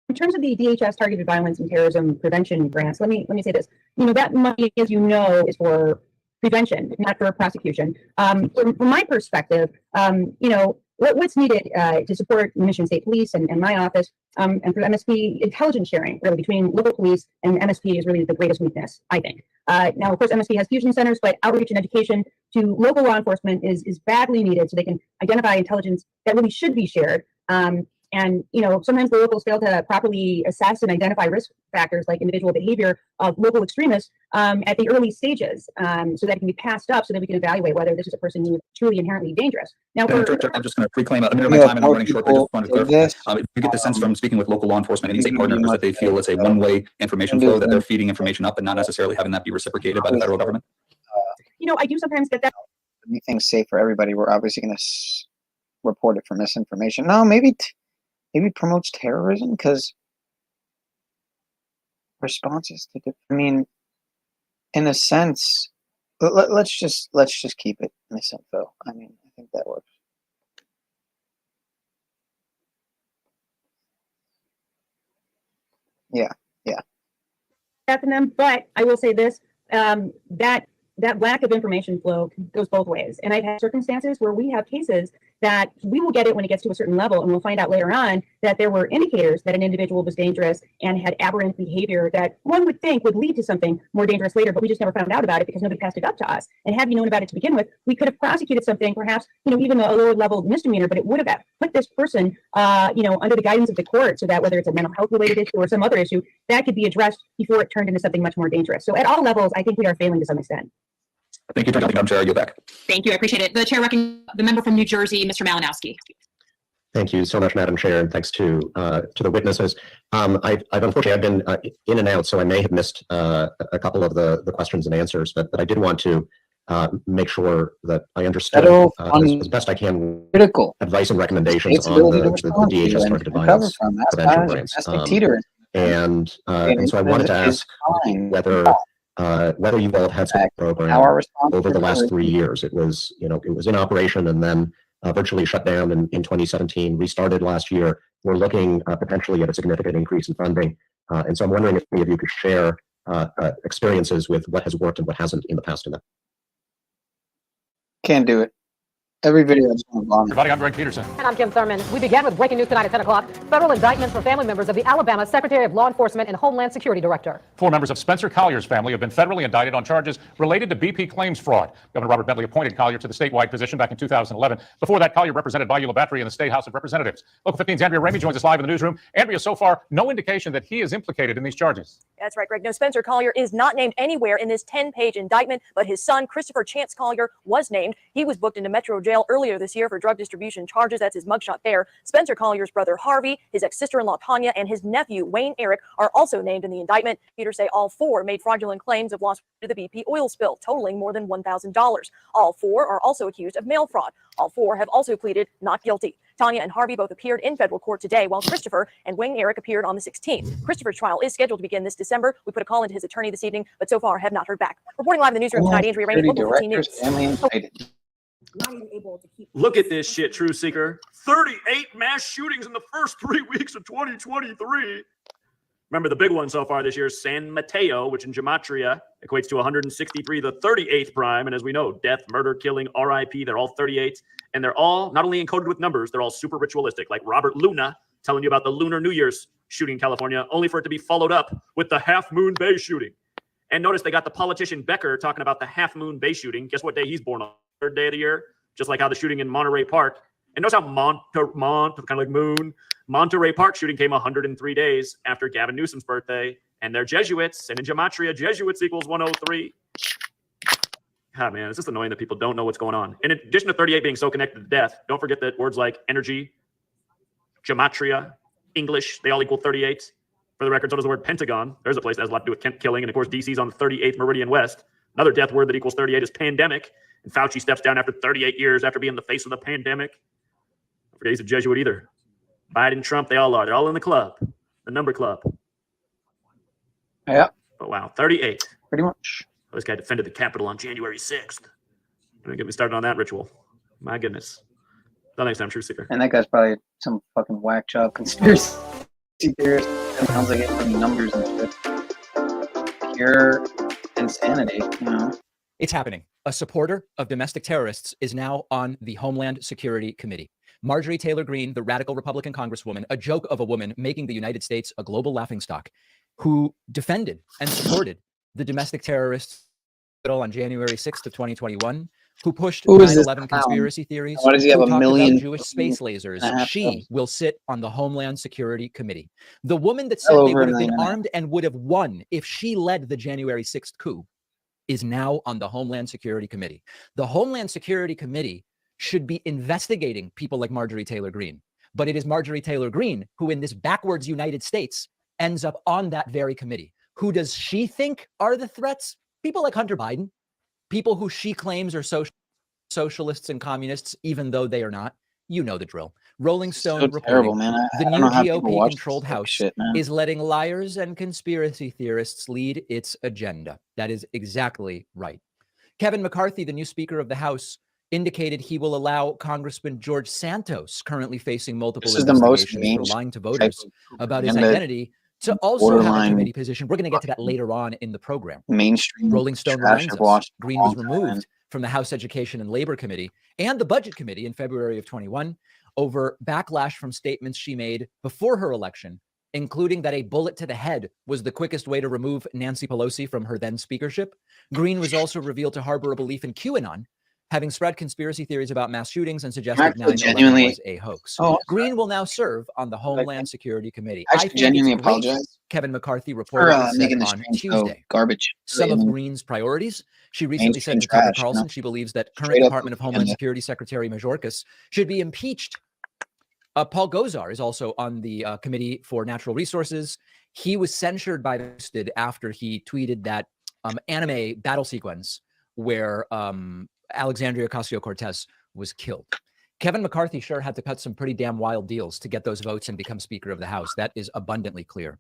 Speaker 18: In terms of the DHS targeted violence and terrorism prevention grants, let me say this. That money, as you know, is for prevention, not for prosecution. From my perspective, what's needed to support Mission State Police and my office, and for MSP, intelligence sharing really between local police and MSP is really the greatest weakness, I think. Now, of course, MSP has fusion centers, but outreach and education to local law enforcement is badly needed so they can identify intelligence that really should be shared. And sometimes the locals fail to properly assess and identify risk factors like individual behavior of local extremists at the early stages, so that it can be passed up so that we can evaluate whether this is a person who is truly inherently dangerous. Now,
Speaker 9: I'm just going to reclaim a minute of my time, and I'm running short. I just wanted to clarify. If you get the sense from speaking with local law enforcement and state partners that they feel it's a one-way information flow, that they're feeding information up and not necessarily having that be reciprocated by the federal government.
Speaker 18: I do sometimes get that.
Speaker 5: Make things safe for everybody. We're obviously going to report it for misinformation. No, maybe promotes terrorism because responses to in a sense, let's just keep it misinfo. I think that works. Yeah.
Speaker 18: From them, but I will say this: that lack of information flow goes both ways. And I've had circumstances where we have cases that we will get it when it gets to a certain level, and we'll find out later on that there were indicators that an individual was dangerous and had aberrant behavior that one would think would lead to something more dangerous later, but we just never found out about it because nobody passed it up to us. And had we known about it to begin with, we could have prosecuted something, perhaps, even a lower level misdemeanor, but it would have put this person, under the guidance of the court, so that whether it's a mental health related issue or some other issue, that could be addressed before it turned into something much more dangerous. So at all levels, I think we are failing to some extent.
Speaker 9: Thank you, Madam Chair. I yield back.
Speaker 2: Thank you. I appreciate it. The chair recognizes the member from New Jersey, Mr. Malinowski.
Speaker 20: Thank you so much, Madam Chair, and thanks to the witnesses. I've unfortunately been in and out, so I may have missed a couple of the questions and answers, but I did want to make sure that I understood as best I can
Speaker 5: critical
Speaker 20: advice and recommendations on the DHS targeted violence prevention grants. And so I wanted to ask whether you all have had some program over the last 3 years. It was in operation, and then virtually shut down in 2017, restarted last year. We're looking potentially at a significant increase in funding. And so I'm wondering if any of you could share experiences with what has worked and what hasn't in the past in that.
Speaker 5: Can't do it. Every video that's on the
Speaker 6: Everybody, I'm Greg Peterson.
Speaker 10: And I'm Kim Thurman. We began with breaking news tonight at 10 o'clock. Federal indictment for family members of the Alabama Secretary of Law Enforcement and Homeland Security Director. 4 members of Spencer Collier's family have been federally indicted on charges related to BP claims fraud. Governor Robert Bentley appointed Collier to the statewide position back in 2011. Before that, Collier represented Bayou Battery in the State House of Representatives. Local 15's Andrea Ramey joins us live in the newsroom. Andrea, so far, no indication that he is implicated in these charges.
Speaker 11: That's right, Greg. No, Spencer Collier is not named anywhere in this 10-page indictment, but his son, Christopher Chance Collier, was named. He was booked into Metro Jail earlier this year for drug distribution charges. That's his mugshot there. Spencer Collier's brother, Harvey, his ex-sister-in-law, Tanya, and his nephew, Wayne Eric, are also named in the indictment. Prosecutors say all 4 made fraudulent claims of loss to the BP oil spill, totaling more than $1,000. All 4 are also accused of mail fraud. All 4 have also pleaded not guilty. Tanya and Harvey both appeared in federal court today, while Christopher and Wayne Eric appeared on the 16th. Christopher's trial is scheduled to begin this December. We put a call into his attorney this evening, but so far have not heard back. Reporting live in the newsroom tonight, Andrea Ramey, Local 15 News.
Speaker 16: Not even able to keep.
Speaker 21: Look at this shit, True Seeker. 38 mass shootings in the first 3 weeks of 2023. Remember the big one so far this year, San Mateo, which in gematria equates to 163, the 38th prime. And as we know, death, murder, killing, RIP, they're all 38. And they're all not only encoded with numbers, they're all super ritualistic, like Robert Luna telling you about the Lunar New Year's shooting in California, only for it to be followed up with the Half Moon Bay shooting. And notice they got the politician Becker talking about the Half Moon Bay shooting. Guess what day he's born on? 3rd day of the year, just like how the shooting in Monterey Park. And notice how kind of like moon, Monterey Park shooting came 103 days after Gavin Newsom's birthday. And they're Jesuits. And in gematria, Jesuits equals 103. Ah, man, it's just annoying that people don't know what's going on. In addition to 38 being so connected to death, don't forget that words like energy, gematria, English, they all equal 38. For the record, so does the word Pentagon. There's a place that has a lot to do with killing. And of course, DC's on the 38th meridian west. Another death word that equals 38 is pandemic. And Fauci steps down after 38 years after being the face of the pandemic. Don't forget he's a Jesuit either. Biden, Trump, they all are. They're all in the club, the number club.
Speaker 5: Yeah.
Speaker 21: But wow, 38.
Speaker 5: Pretty much.
Speaker 21: This guy defended the Capitol on January 6th. Don't get me started on that ritual. My goodness. Until next time, True Seeker.
Speaker 5: And that guy's probably some fucking whack job conspiracy theorist. It sounds like it's from numbers and shit. Pure insanity, you know.
Speaker 22: It's happening. A supporter of domestic terrorists is now on the Homeland Security Committee. Marjorie Taylor Greene, the radical Republican congresswoman, a joke of a woman making the United States a global laughingstock, who defended and supported the domestic terrorists on January 6th of 2021, who pushed 9/11 conspiracy theories,
Speaker 5: why does he have
Speaker 22: who
Speaker 5: a
Speaker 22: talked
Speaker 5: million
Speaker 22: about Jewish space lasers. She will sit on the Homeland Security Committee. The woman that
Speaker 5: Well
Speaker 22: said they
Speaker 5: over
Speaker 22: would
Speaker 5: a
Speaker 22: have been
Speaker 5: million.
Speaker 22: armed and would have won if she led the January 6th coup is now on the Homeland Security Committee. The Homeland Security Committee should be investigating people like Marjorie Taylor Greene, but it is Marjorie Taylor Greene who in this backwards United States ends up on that very committee. Who does she think are the threats? People like Hunter Biden, people who she claims are socialists and communists, even though they are not. You know the drill. Rolling Stone reporting
Speaker 5: terrible, man.
Speaker 22: the
Speaker 5: I
Speaker 22: new
Speaker 5: don't know how people watch
Speaker 22: GOP-controlled
Speaker 5: this
Speaker 22: House
Speaker 5: shit, man.
Speaker 22: is letting liars and conspiracy theorists lead its agenda. That is exactly right. Kevin McCarthy, the new Speaker of the House, indicated he will allow Congressman George Santos, currently facing multiple
Speaker 5: This is the most
Speaker 22: investigations for lying to voters about his
Speaker 5: agenda,
Speaker 22: identity, to also have a
Speaker 5: borderline
Speaker 22: committee position. We're going to get to that later on in the program.
Speaker 5: Mainstream
Speaker 22: Rolling Stone
Speaker 5: trash
Speaker 22: reminds
Speaker 5: I've
Speaker 22: us
Speaker 5: watched
Speaker 22: Green
Speaker 5: for a
Speaker 22: was
Speaker 5: long time,
Speaker 22: removed from the House Education and Labor Committee and the Budget Committee in February of 21 over backlash from statements she made before her election, including that a bullet to the head was the quickest way to remove Nancy Pelosi from her then speakership. Green was also revealed to harbor a belief in QAnon, having spread conspiracy theories about mass shootings and suggested
Speaker 5: Actually,
Speaker 22: 9/11
Speaker 5: genuinely-
Speaker 22: was a hoax.
Speaker 5: Oh,
Speaker 22: Green will now serve on the Homeland Security Committee.
Speaker 5: I actually genuinely apologize
Speaker 22: Kevin McCarthy
Speaker 5: for
Speaker 22: reported said
Speaker 5: making this
Speaker 22: on
Speaker 5: stream so
Speaker 22: Tuesday.
Speaker 5: garbage.
Speaker 22: Some
Speaker 5: I
Speaker 22: of
Speaker 5: mean,
Speaker 22: Green's priorities. She recently said
Speaker 5: mainstream
Speaker 22: to Tucker
Speaker 5: trash, you
Speaker 22: Carlson
Speaker 5: know?
Speaker 22: she believes that current
Speaker 5: Straight up
Speaker 22: Department of Homeland
Speaker 5: propaganda.
Speaker 22: Security Secretary Mayorkas should be impeached. Paul Gosar is also on the Committee for Natural Resources. He was censured by the after he tweeted that anime battle sequence where Alexandria Ocasio-Cortez was killed. Kevin McCarthy sure had to cut some pretty damn wild deals to get those votes and become Speaker of the House. That is abundantly clear.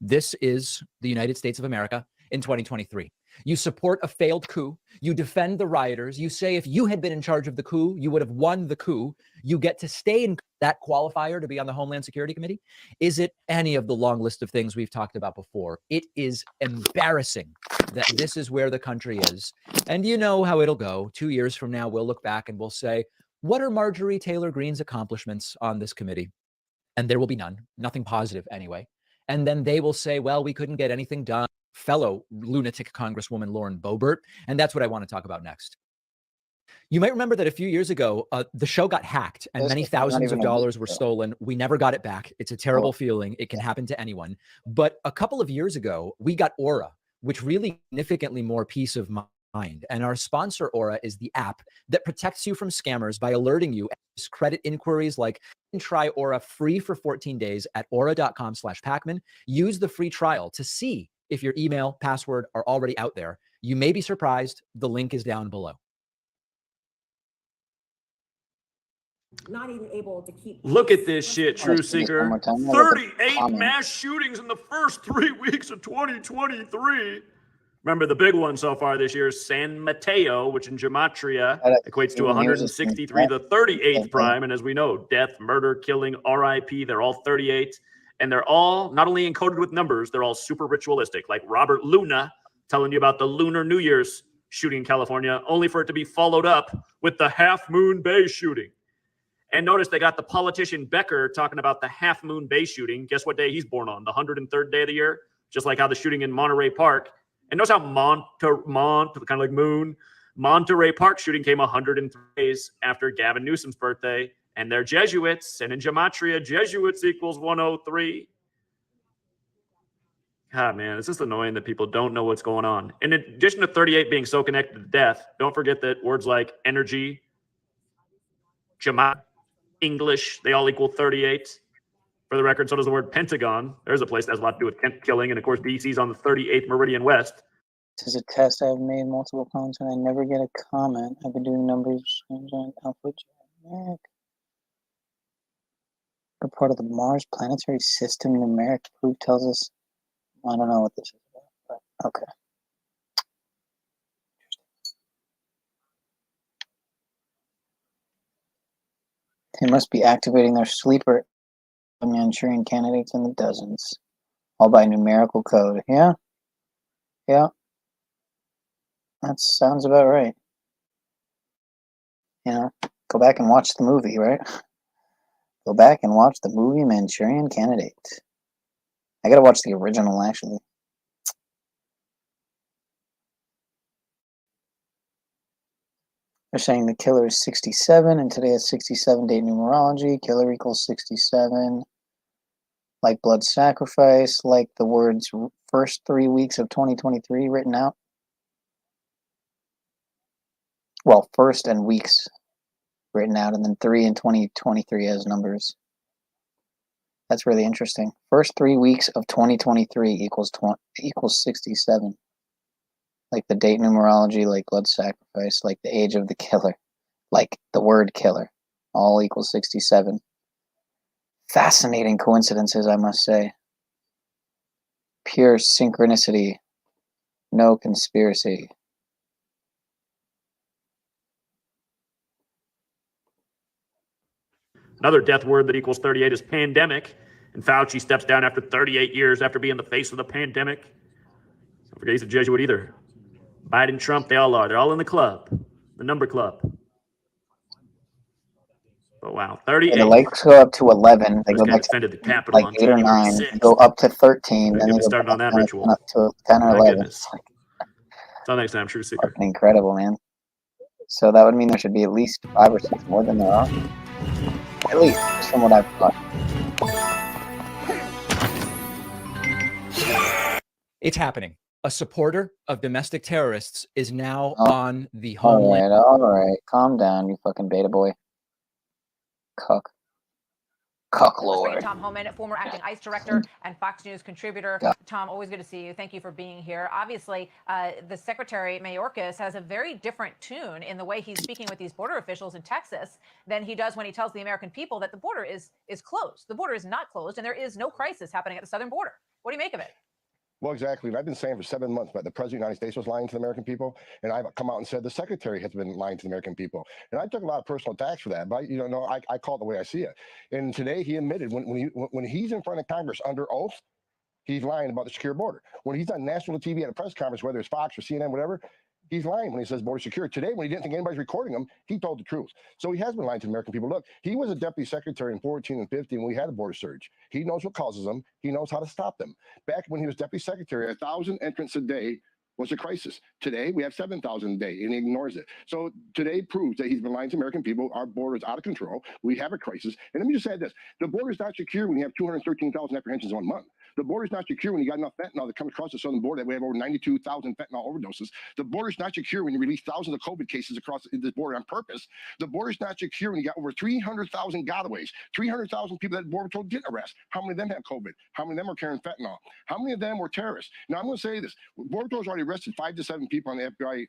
Speaker 22: This is the United States of America in 2023. You support a failed coup. You defend the rioters. You say if you had been in charge of the coup, you would have won the coup. You get to stay in that qualifier to be on the Homeland Security Committee. Is it any of the long list of things we've talked about before? It is embarrassing that this is where the country is. And you know how it'll go. 2 years from now, we'll look back and we'll say, what are Marjorie Taylor Greene's accomplishments on this committee? And there will be none, nothing positive anyway. And then they will say, well, we couldn't get anything done. Fellow lunatic Congresswoman Lauren Boebert. And that's what I want to talk about next. You might remember that a few years ago, the show got hacked and many thousands of dollars were stolen. We never got it back. It's a terrible feeling. It can happen to anyone. But a couple of years ago, we got Aura, which really significantly more peace of mind. And our sponsor, Aura, is the app that protects you from scammers by alerting you to credit inquiries like try Aura free for 14 days at aura.com/Pacman. Use the free trial to see if your email, password are already out there. You may be surprised. The link is down below.
Speaker 16: Not even able to keep.
Speaker 21: Look at this shit, True Seeker. 38
Speaker 5: Comment.
Speaker 21: mass shootings in the first 3 weeks of 2023. Remember, the big one so far this year is San Mateo, which in gematria equates to 163, the 38th prime. And as we know, death, murder, killing, RIP, they're all 38. And they're all not only encoded with numbers, they're all super ritualistic, like Robert Luna telling you about the Lunar New Year's shooting in California, only for it to be followed up with the Half Moon Bay shooting. And notice they got the politician Becker talking about the Half Moon Bay shooting. Guess what day he's born on? The 103rd day of the year, just like how the shooting in Monterey Park. And notice how kind of like moon, Monterey Park shooting came 103 days after Gavin Newsom's birthday. And they're Jesuits. And in gematria, Jesuits equals 103. God, man, it's just annoying that people don't know what's going on. In addition to 38 being so connected to death, don't forget that words like energy, gemat, English, they all equal 38. For the record, so does the word Pentagon. There's a place that has a lot to do with killing. And of course, DC's on the 38th Meridian West.
Speaker 5: This is a test I've made multiple times and I never get a comment. I've been doing numbers on Alpha Generic. We're part of the Mars planetary system. Numeric proof tells us. I don't know what this is about, but okay. They must be activating their sleeper Manchurian candidates in the dozens, all by numerical code. Yeah. That sounds about right. You know, go back and watch the movie, right? Go back and watch the movie Manchurian Candidate. I gotta watch the original, actually. They're saying the killer is 67, and today is 67 date numerology. Killer equals 67. Like blood sacrifice, like the words first 3 weeks of 2023 written out. Well, first and weeks written out, and then 3 in 2023 as numbers. That's really interesting. First 3 weeks of 2023 equals 67. Like the date numerology, like blood sacrifice, like the age of the killer, like the word killer, all equals 67. Fascinating coincidences, I must say. Pure synchronicity, no conspiracy.
Speaker 21: Another death word that equals 38 is pandemic. And Fauci steps down after 38 years after being the face of the pandemic. Don't forget he's a Jesuit either. Biden, Trump, they all are. They're all in the club, the number club. Oh, wow. 38.
Speaker 5: Yeah, the likes go up to 11. They go back to
Speaker 21: the Capitol
Speaker 5: like 8 or 9. They go up to 13. Then they go
Speaker 21: started on that ritual.
Speaker 5: Up to 10 or 11.
Speaker 21: Until next time, True Seeker.
Speaker 5: Fucking incredible, man. So that would mean there should be at least 5 or 6 more than there are. At least, just from what I've thought.
Speaker 22: It's happening. A supporter of domestic terrorists is now on the Homeland.
Speaker 5: All right. Calm down, you fucking beta boy. Cuck lord.
Speaker 4: Tom Homan, former acting ICE director and Fox News contributor.
Speaker 5: Yeah.
Speaker 4: Tom, always good to see you. Thank you for being here. Obviously, the Secretary Mayorkas has a very different tune in the way he's speaking with these border officials in Texas than he does when he tells the American people that the border is closed. The border is not closed, and there is no crisis happening at the southern border. What do you make of it?
Speaker 6: Well, exactly. And I've been saying for 7 months, but the President of the United States was lying to the American people. And I've come out and said the Secretary has been lying to the American people. And I took a lot of personal attacks for that. But, no, I call it the way I see it. And today he admitted when he's in front of Congress under oath, he's lying about the secure border. When he's on national TV at a press conference, whether it's Fox or CNN, whatever, he's lying when he says border secure. Today, when he didn't think anybody's recording him, he told the truth. So he has been lying to the American people. Look, he was a deputy secretary in 14 and 15 when we had a border surge. He knows what causes them. He knows how to stop them. Back when he was deputy secretary, 1,000 entrants a day was a crisis. Today, we have 7,000 a day, and he ignores it. So today proves that he's been lying to American people. Our border is out of control. We have a crisis. And let me just say this. The border is not secure when you have 213,000 apprehensions in 1 month. The border is not secure when you got enough fentanyl that comes across the southern border that we have over 92,000 fentanyl overdoses. The border is not secure when you release thousands of COVID cases across this border on purpose. The border is not secure when you got over 300,000 gotaways, 300,000 people that Border Patrol didn't arrest. How many of them have COVID? How many of them are carrying fentanyl? How many of them were terrorists? Now, I'm going to say this. Border Patrol's already arrested 5 to 7 people on the FBI.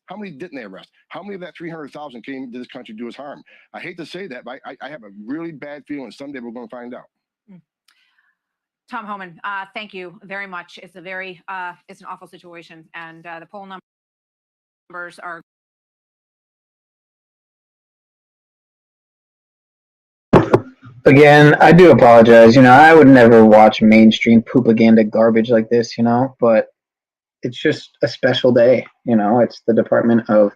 Speaker 6: How many didn't they arrest? How many of that 300,000 came to this country to do us harm? I hate to say that, but I have a really bad feeling someday we're going to find out.
Speaker 4: Tom Homan, thank you very much. It's it's an awful situation, and the poll numbers are.
Speaker 7: Again, I do apologize. I would never watch mainstream propaganda garbage like this, but it's just a special day. It's the Department of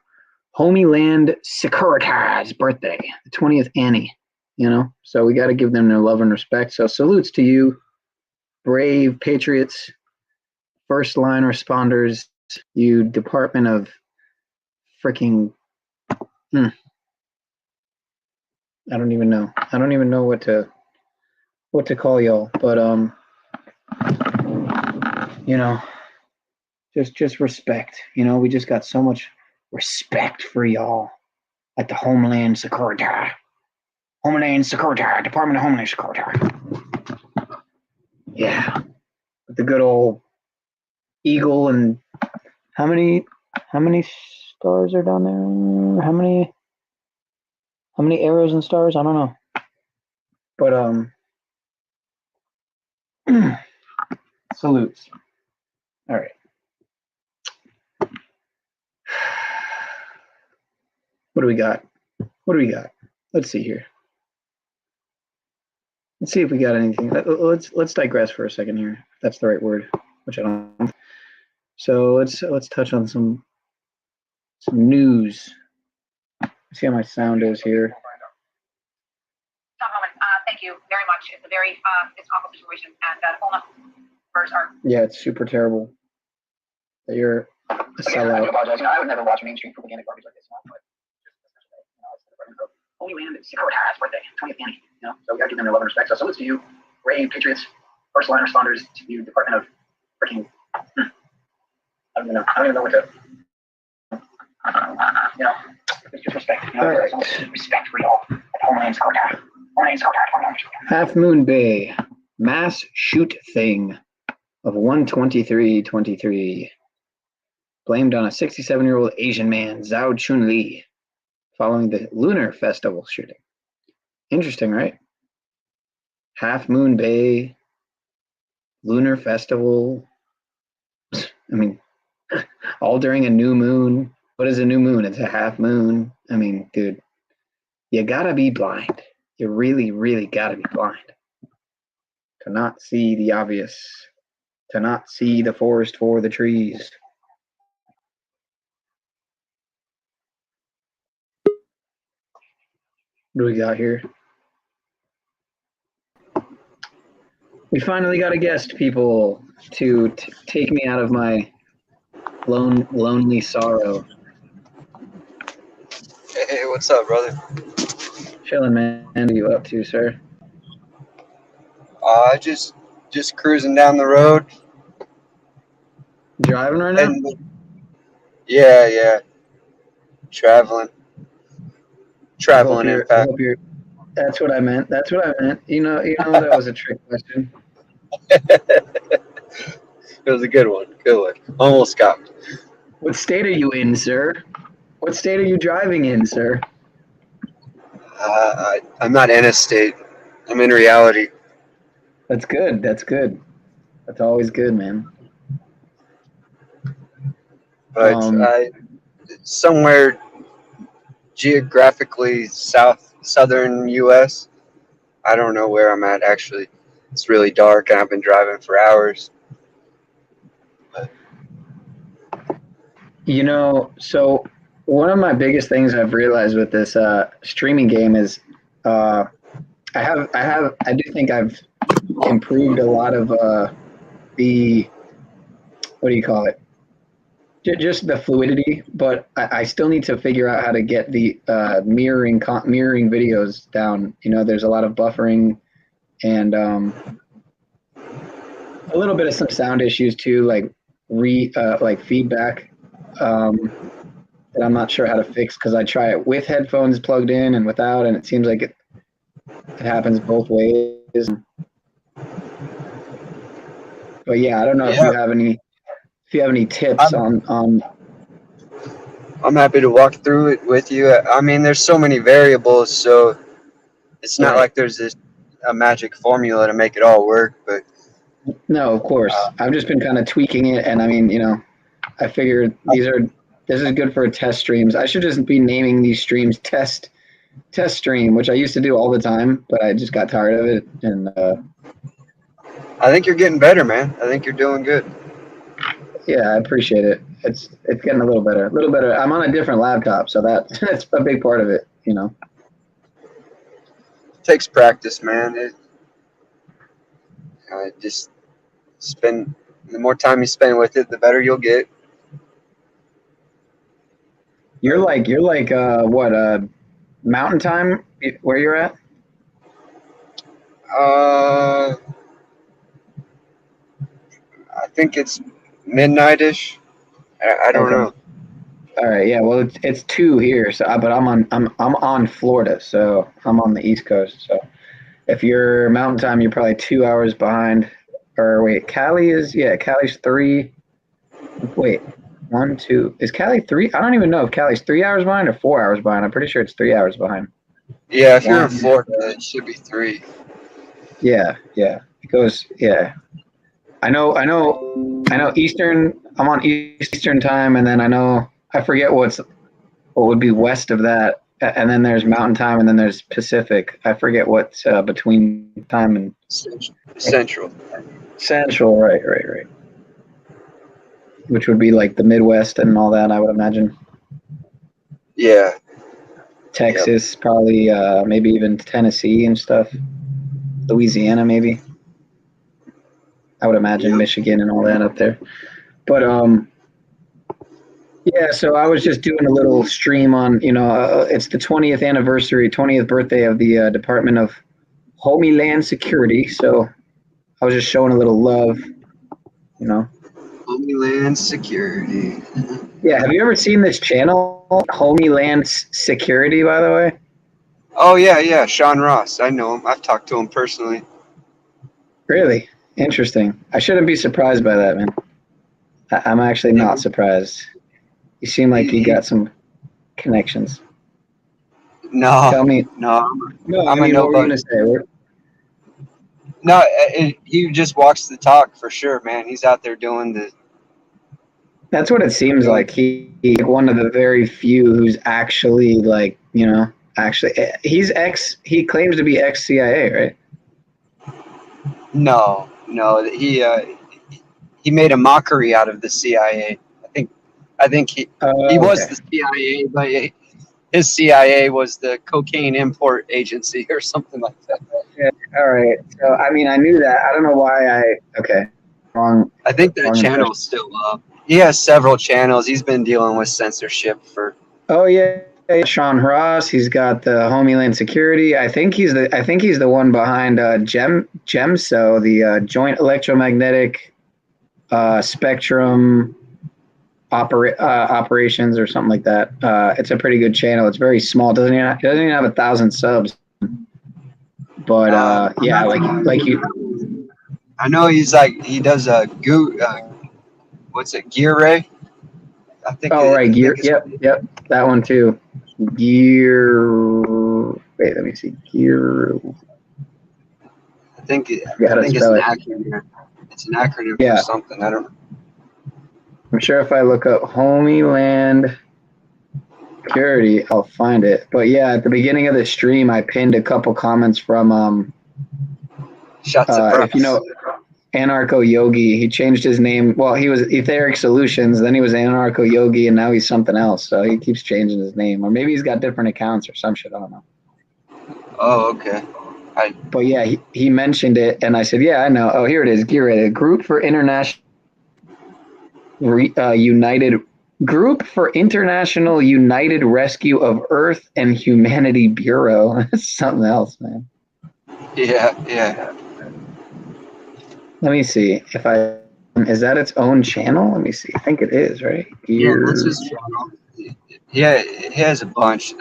Speaker 7: Homeland Security's birthday, the 20th Annie, so we got to give them their love and respect. So salutes to you, brave patriots, first line responders, you Department of freaking, I don't even know what to call y'all, but just respect. We just got so much respect for y'all at the Homeland Security, Department of Homeland Security. Yeah, the good old eagle. And how many stars are down there? How many arrows and stars? I don't know. But salutes. All right. What do we got? Let's see here. Let's see if we got anything. Let's digress for a second here. If that's the right word, which I don't. So let's touch on some news. Let's see how my sound is here.
Speaker 2: Tom Homan, thank you very much. It's it's an awful situation, and the poll numbers are.
Speaker 7: Yeah, it's super terrible. You're a sellout.
Speaker 18: I do apologize. I would never watch mainstream propaganda garbage like this, but it's the Department of Homeland Security's birthday, 20th Annie. So we gotta give them their love and respect. So salutes to you, brave patriots, first line responders, to you, Department of freaking. I don't even know what to. It's just respect. Right. Respect for y'all at Homeland Security.
Speaker 7: Half Moon Bay mass shoot thing of 1/23/23 blamed on a 67-year-old Asian man, Zhao Chun Li, following the Lunar Festival shooting. Interesting, right? Half Moon Bay, Lunar Festival. I mean, all during a new moon. What is a new moon? It's a half moon. I mean, dude, you gotta be blind. You really, really gotta be blind to not see the obvious, to not see the forest for the trees. What do we got here? We finally got a guest, people, to take me out of my lonely sorrow.
Speaker 12: Hey, what's up, brother?
Speaker 7: Chilling, man. What are you up to, sir?
Speaker 12: Just cruising down the road.
Speaker 7: Driving right now?
Speaker 12: Yeah. Traveling, in fact.
Speaker 7: That's what I meant. You know that was a trick question.
Speaker 12: It was a good one. Almost got me.
Speaker 7: What state are you in, sir? What state are you driving in, sir?
Speaker 12: I'm not in a state. I'm in reality.
Speaker 7: That's good. That's always good, man.
Speaker 12: but somewhere geographically southern U.S. I don't know where I'm at actually. It's really dark and I've been driving for hours.
Speaker 7: You know, so one of my biggest things I've realized with this streaming game is I do think I've improved a lot of the, what do you call it? Just the fluidity, but I still need to figure out how to get the mirroring videos down. You know, there's a lot of buffering and a little bit of some sound issues too, like feedback that I'm not sure how to fix because I try it with headphones plugged in and without, and it seems like it happens both ways. But yeah, I don't know if you have any tips on.
Speaker 12: I'm happy to walk through it with you. I mean, there's so many variables, so it's not like there's a magic formula to make it all work. But
Speaker 7: no, of course, I've just been kind of tweaking it, and I mean, you know, I figured this is good for test streams. I should just be naming these streams test stream, which I used to do all the time, but I just got tired of it. And
Speaker 12: I think you're getting better, man. I think you're doing good.
Speaker 7: Yeah, I appreciate it. It's getting a little better. I'm on a different laptop, so that's a big part of it, you know.
Speaker 12: It takes practice, man. Just the more time you spend with it, the better you'll get.
Speaker 7: You're like what Mountain Time where you're at?
Speaker 12: I think it's midnight-ish. I don't know.
Speaker 7: All right, yeah. Well, it's 2 here, so but I'm on Florida, so I'm on the East Coast. So if you're Mountain Time, you're probably 2 hours behind. Or wait, Cali's 3. Wait, 1, 2. Is Cali 3? I don't even know if Cali's 3 hours behind or 4 hours behind. I'm pretty sure it's 3 hours behind.
Speaker 12: Yeah, if you're in Florida, it should be 3.
Speaker 7: Yeah. It goes. Yeah. I know Eastern. I'm on Eastern time, and then I forget what would be west of that, and then there's Mountain Time, and then there's Pacific. I forget what's between time and
Speaker 12: Central.
Speaker 7: Central, right. Which would be like the Midwest and all that, I would imagine.
Speaker 12: Yeah.
Speaker 7: Texas, probably, maybe even Tennessee and stuff. Louisiana, maybe. I would imagine Michigan and all that up there. But yeah, so I was just doing a little stream on, it's the 20th birthday of the Department of Homeland Security. So I was just showing a little love,
Speaker 12: Homeland Security.
Speaker 7: Yeah, have you ever seen this channel, Homeland Security, by the way?
Speaker 12: Oh, yeah, Sean Ross. I know him. I've talked to him personally.
Speaker 7: Really? Interesting. I shouldn't be surprised by that, man. I'm actually not surprised. You seem like you got some connections.
Speaker 12: No.
Speaker 7: Tell me.
Speaker 12: No,
Speaker 7: I mean, what were you going to say?
Speaker 12: No, he just walks the talk for sure, man. He's out there doing the...
Speaker 7: That's what it seems like. He's one of the very few who's actually he claims to be ex-CIA, right?
Speaker 12: No, he made a mockery out of the CIA. I think he was the CIA, but his CIA was the cocaine import agency or something like that.
Speaker 7: Yeah, all right. So I mean, I knew that. I don't know why wrong.
Speaker 12: I think that channel's still up. He has several channels. He's been dealing with censorship for.
Speaker 7: Oh yeah, Sean Ross. He's got the Homeland Security. I think he's the one behind GEMSO, the Joint Electromagnetic Spectrum Operations or something like that. It's a pretty good channel. It's very small. It doesn't even have 1,000 subs. But yeah, like you.
Speaker 12: I know he does a what's it, Gear Ray? I think.
Speaker 7: Oh right, Gear. Yep, that one too. Gear. Wait, let me see. Gear.
Speaker 12: I think it's an acronym. It's an acronym for something. I don't know.
Speaker 7: I'm sure if I look up Homeland Security, I'll find it. But yeah, at the beginning of the stream, I pinned a couple comments from if you know Anarcho Yogi. He changed his name. Well, he was Etheric Solutions, then he was Anarcho Yogi, and now he's something else. So he keeps changing his name, or maybe he's got different accounts or some shit. I don't know.
Speaker 12: Oh, okay.
Speaker 7: But yeah, he mentioned it, and I said, yeah, I know. Oh, here it is. Get ready. Group for International United Rescue of Earth and Humanity Bureau. That's something else, man.
Speaker 12: Yeah.
Speaker 7: Let me see if is that its own channel? Let me see. I think it is, right?
Speaker 12: Yeah, that's his channel. Yeah, he has a bunch.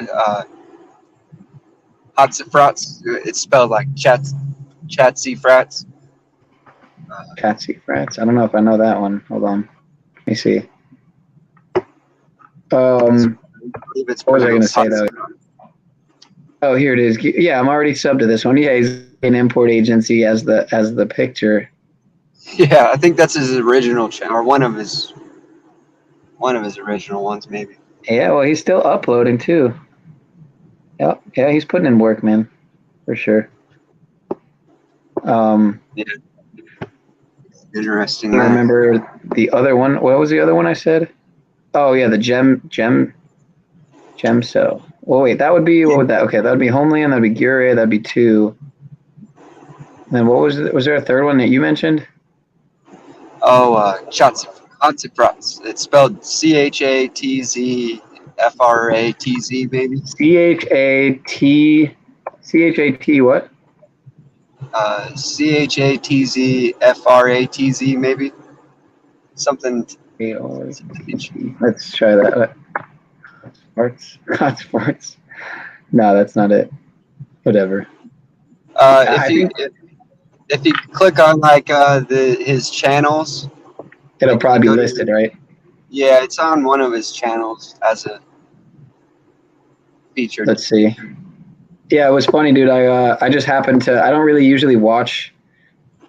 Speaker 12: Hotsifrats. It's spelled like Chatsy Frats.
Speaker 7: Chatsy Frats. I don't know if I know that one. Hold on. Let me see. What was I going to say though? Oh, here it is. Yeah, I'm already subbed to this one. Yeah, he's an import agency as the picture.
Speaker 12: Yeah, I think that's his original channel, or one of his original ones, maybe.
Speaker 7: Yeah, well, he's still uploading too. Yep. Yeah, he's putting in work, man, for sure.
Speaker 12: Yeah. Interesting.
Speaker 7: I remember the other one. What was the other one I said? Oh yeah, the Gemso. Well, wait, that would be, what would that? Okay, that would be Homeland. That'd be Gure. That'd be 2. And then what was it? Was there a third one that you mentioned?
Speaker 12: Oh, Chatsifrats. It's spelled CHATZFRATZ, maybe.
Speaker 7: CHAT what?
Speaker 12: CHATZFRATZ, maybe. Something.
Speaker 7: Let's try that. Sports. No, that's not it. Whatever.
Speaker 12: If you click on like his channels,
Speaker 7: it'll probably be listed, right?
Speaker 12: Yeah, it's on one of his channels as a featured.
Speaker 7: Let's see. Yeah, it was funny, dude. I just happened to. I don't really usually watch.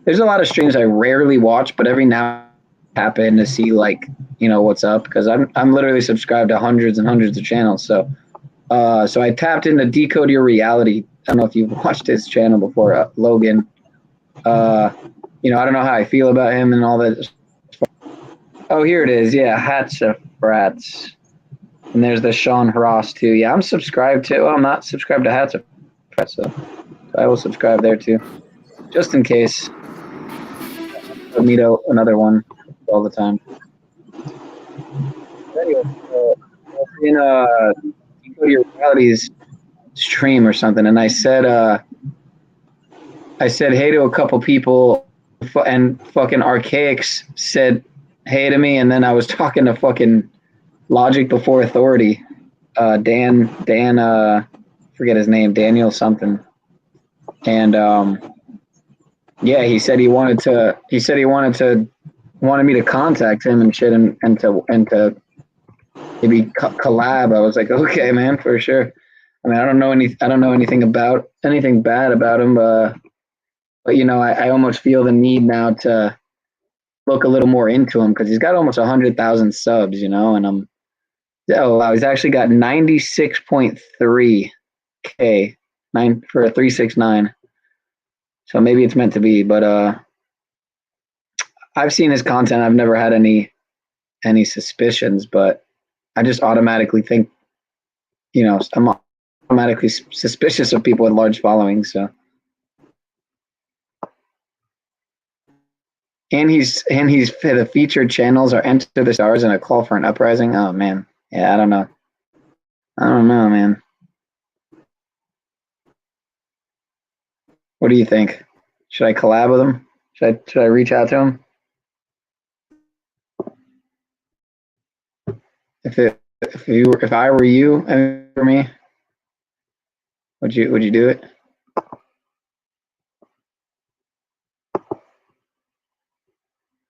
Speaker 7: There's a lot of streams I rarely watch, but every now and happen to see like what's up, because I'm literally subscribed to hundreds and hundreds of channels. So I tapped into Decode Your Reality. I don't know if you've watched his channel before, Logan. I don't know how I feel about him and all that. Oh, here it is. Yeah, Hatsifrats. And there's the Sean Ross too. Yeah, I'm subscribed to. Well, I'm not subscribed to Hatsifrats, so I will subscribe there too, just in case. I'll meet another one all the time. Anyway, in Decode Your Reality's stream or something, and I said hey to a couple people, and fucking Archaics said hey to me, and then I was talking to fucking Logic Before Authority, Dan, forget his name, Daniel something, and yeah, he said he wanted me to contact him and shit, and to maybe collab. I was like, okay, man, for sure. I mean, I don't know anything bad about him, but I almost feel the need now to look a little more into him, because he's got almost 100,000 subs, and wow, he's actually got 96.3K for a 369. So maybe it's meant to be, but I've seen his content. I've never had any suspicions, but I just automatically think, I'm automatically suspicious of people with large followings. So, and the featured channels are Enter the Stars and A Call for an Uprising. Oh man, yeah, I don't know, man. What do you think? Should I collab with him? Should I reach out to him? If I were you, and for me, would you do it? I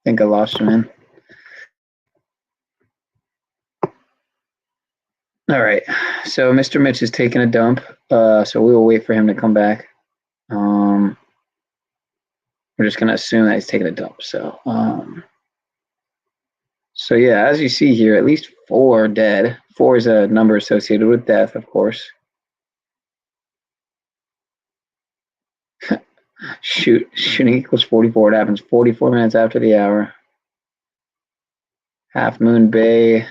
Speaker 7: think I lost you, man. All right, so Mr. Mitch is taking a dump, so we will wait for him to come back. We're just gonna assume that he's taking a dump. So So yeah, as you see here, at least 4 dead. 4 is a number associated with death, of course. Shooting equals 44. It happens 44 minutes after the hour. Half Moon Bay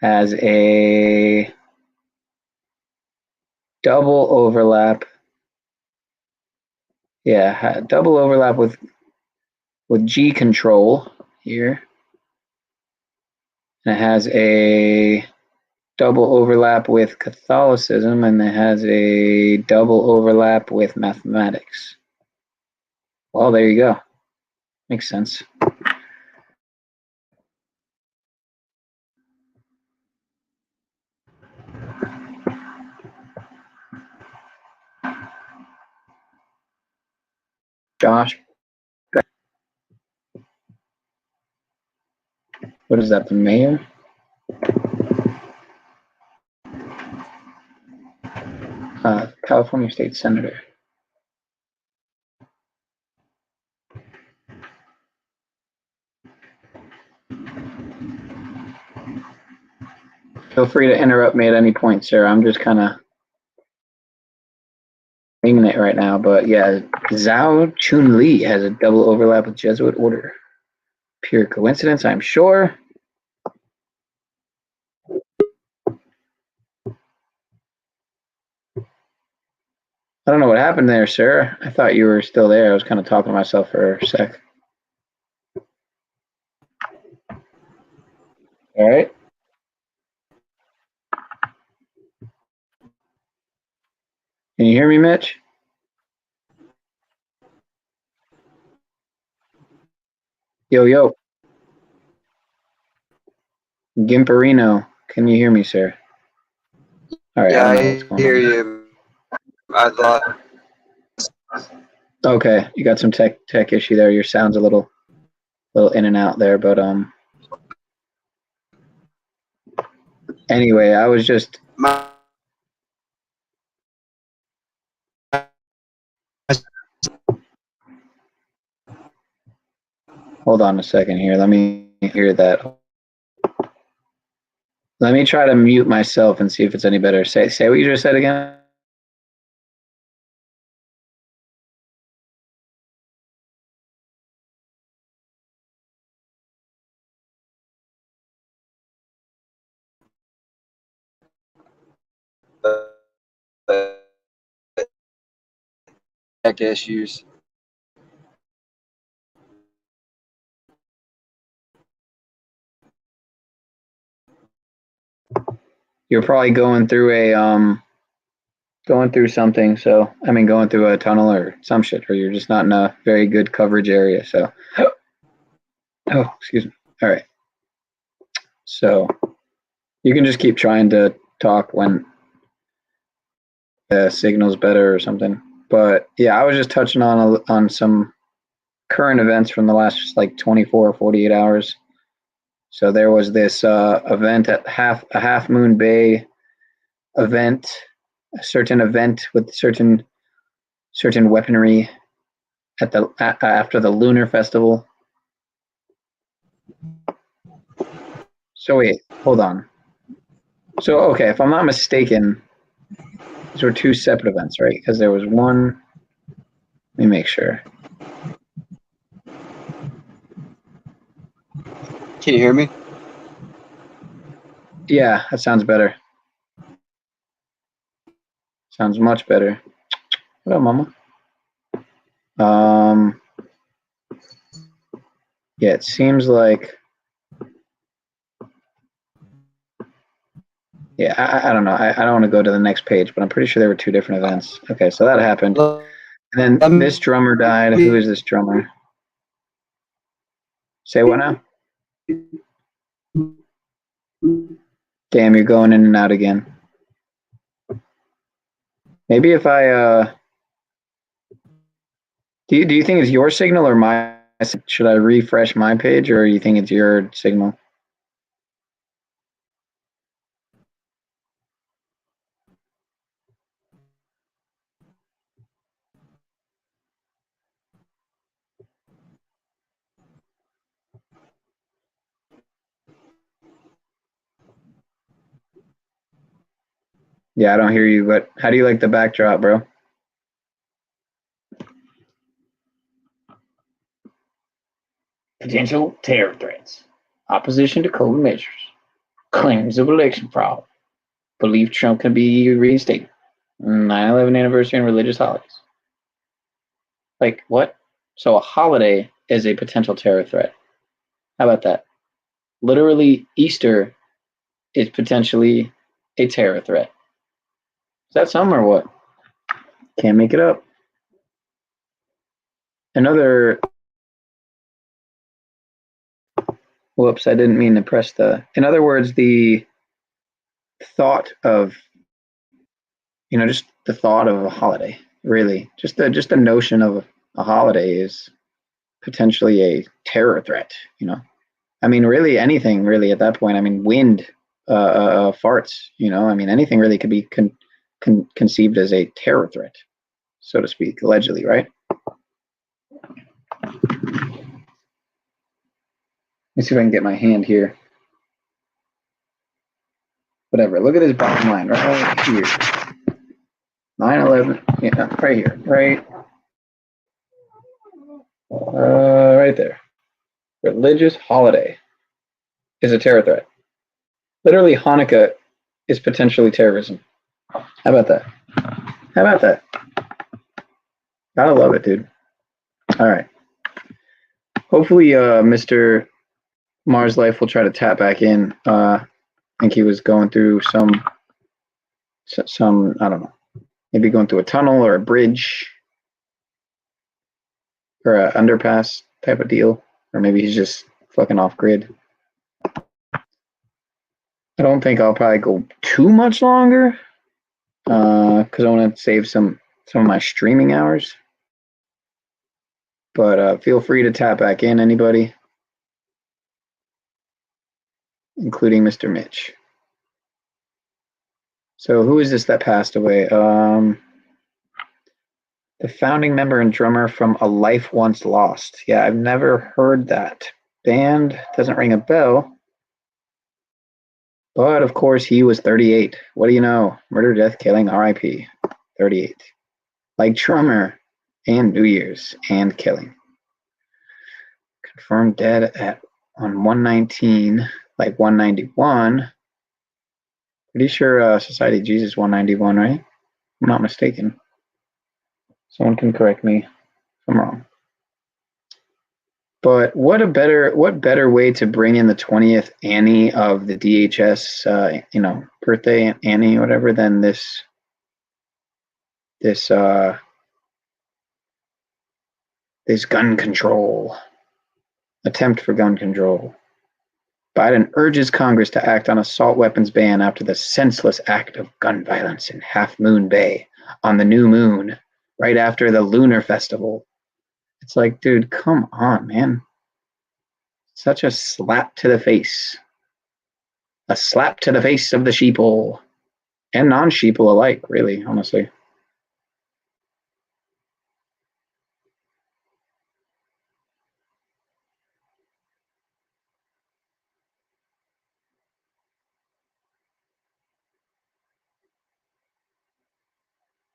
Speaker 7: has a double overlap. Yeah, double overlap with G control here. And it has a double overlap with Catholicism, and it has a double overlap with mathematics. Well, there you go. Makes sense. Josh, what is that, the mayor? California State Senator. Feel free to interrupt me at any point, sir. I'm just kind of winging it right now. But yeah, Zhao Chun-Li has a double overlap with Jesuit order. Pure coincidence, I'm sure. I don't know what happened there, sir. I thought you were still there. I was kind of talking to myself for a sec. All right. Can you hear me, Mitch? Yo, yo. Gimperino, can you hear me, sir? All right,
Speaker 12: Yeah,
Speaker 7: I don't know what's going
Speaker 12: hear
Speaker 7: on.
Speaker 12: you. I thought.
Speaker 7: Okay, you got some tech issue there. Your sound's a little in and out there, but anyway, I was just hold on a second here. Let me hear that. Let me try to mute myself and see if it's any better. Say what you just said again.
Speaker 12: Tech issues.
Speaker 7: You're probably going through something, so I mean going through a tunnel or some shit, or you're just not in a very good coverage area. So oh, excuse me. All right. So you can just keep trying to talk when the signal's better or something. But yeah, I was just touching on some current events from the last like 24 or 48 hours. So there was this event at Half Moon Bay event, a certain event with certain weaponry at the after the Lunar Festival. So wait, hold on. So okay, if I'm not mistaken, these were 2 separate events, right? Because there was one. Let me make sure.
Speaker 12: Can you hear me?
Speaker 7: Yeah, that sounds better. Sounds much better. What up, mama? Yeah, it seems like. Yeah, I don't know. I don't want to go to the next page, but I'm pretty sure there were 2 different events. Okay, so that happened. And then this drummer died. Who is this drummer? Say what now? Damn, you're going in and out again. Maybe if I do you think it's your signal or my? Should I refresh my page, or you think it's your signal? Yeah, I don't hear you, but how do you like the backdrop, bro? Potential terror threats, opposition to COVID measures, claims of election fraud, believe Trump can be reinstated, 9/11 anniversary and religious holidays. Like, what? So a holiday is a potential terror threat. How about that? Literally, Easter is potentially a terror threat. Is that some or what? Can't make it up. Another. Whoops, I didn't mean to press the. In other words, the thought of, just the thought of a holiday, really, just the notion of a holiday is potentially a terror threat. I mean, really anything really at that point. I mean, wind, farts. I mean, anything really could be conceived as a terror threat, so to speak, allegedly, right? Let me see if I can get my hand here. Whatever. Look at his bottom line right here. 9/11. Yeah, right here. Right. Right there. Religious holiday is a terror threat. Literally, Hanukkah is potentially terrorism. How about that? How about that? Gotta love it, dude. All right. Hopefully, Mr. Mars Life will try to tap back in. I think he was going through some, I don't know, maybe going through a tunnel or a bridge or an underpass type of deal, or maybe he's just fucking off grid. I don't think I'll probably go too much longer because I want to save some of my streaming hours. But feel free to tap back in, anybody, including Mr. Mitch. So who is this that passed away? The founding member and drummer from A Life Once Lost. Yeah, I've never heard that band. Doesn't ring a bell. But of course, he was 38. What do you know? Murder, death, killing, RIP. 38. Like drummer and New Year's and killing. Confirmed dead on 119, like 191. Pretty sure Society of Jesus 191, right? If I'm not mistaken. Someone can correct me if I'm wrong. But what better way to bring in the 20th Annie of the DHS, birthday Annie, whatever, than this gun control, attempt for gun control. Biden urges Congress to act on assault weapons ban after the senseless act of gun violence in Half Moon Bay on the new moon, right after the Lunar Festival. It's like, dude, come on, man. Such a slap to the face. A slap to the face of the sheeple. And non-sheeple alike, really, honestly.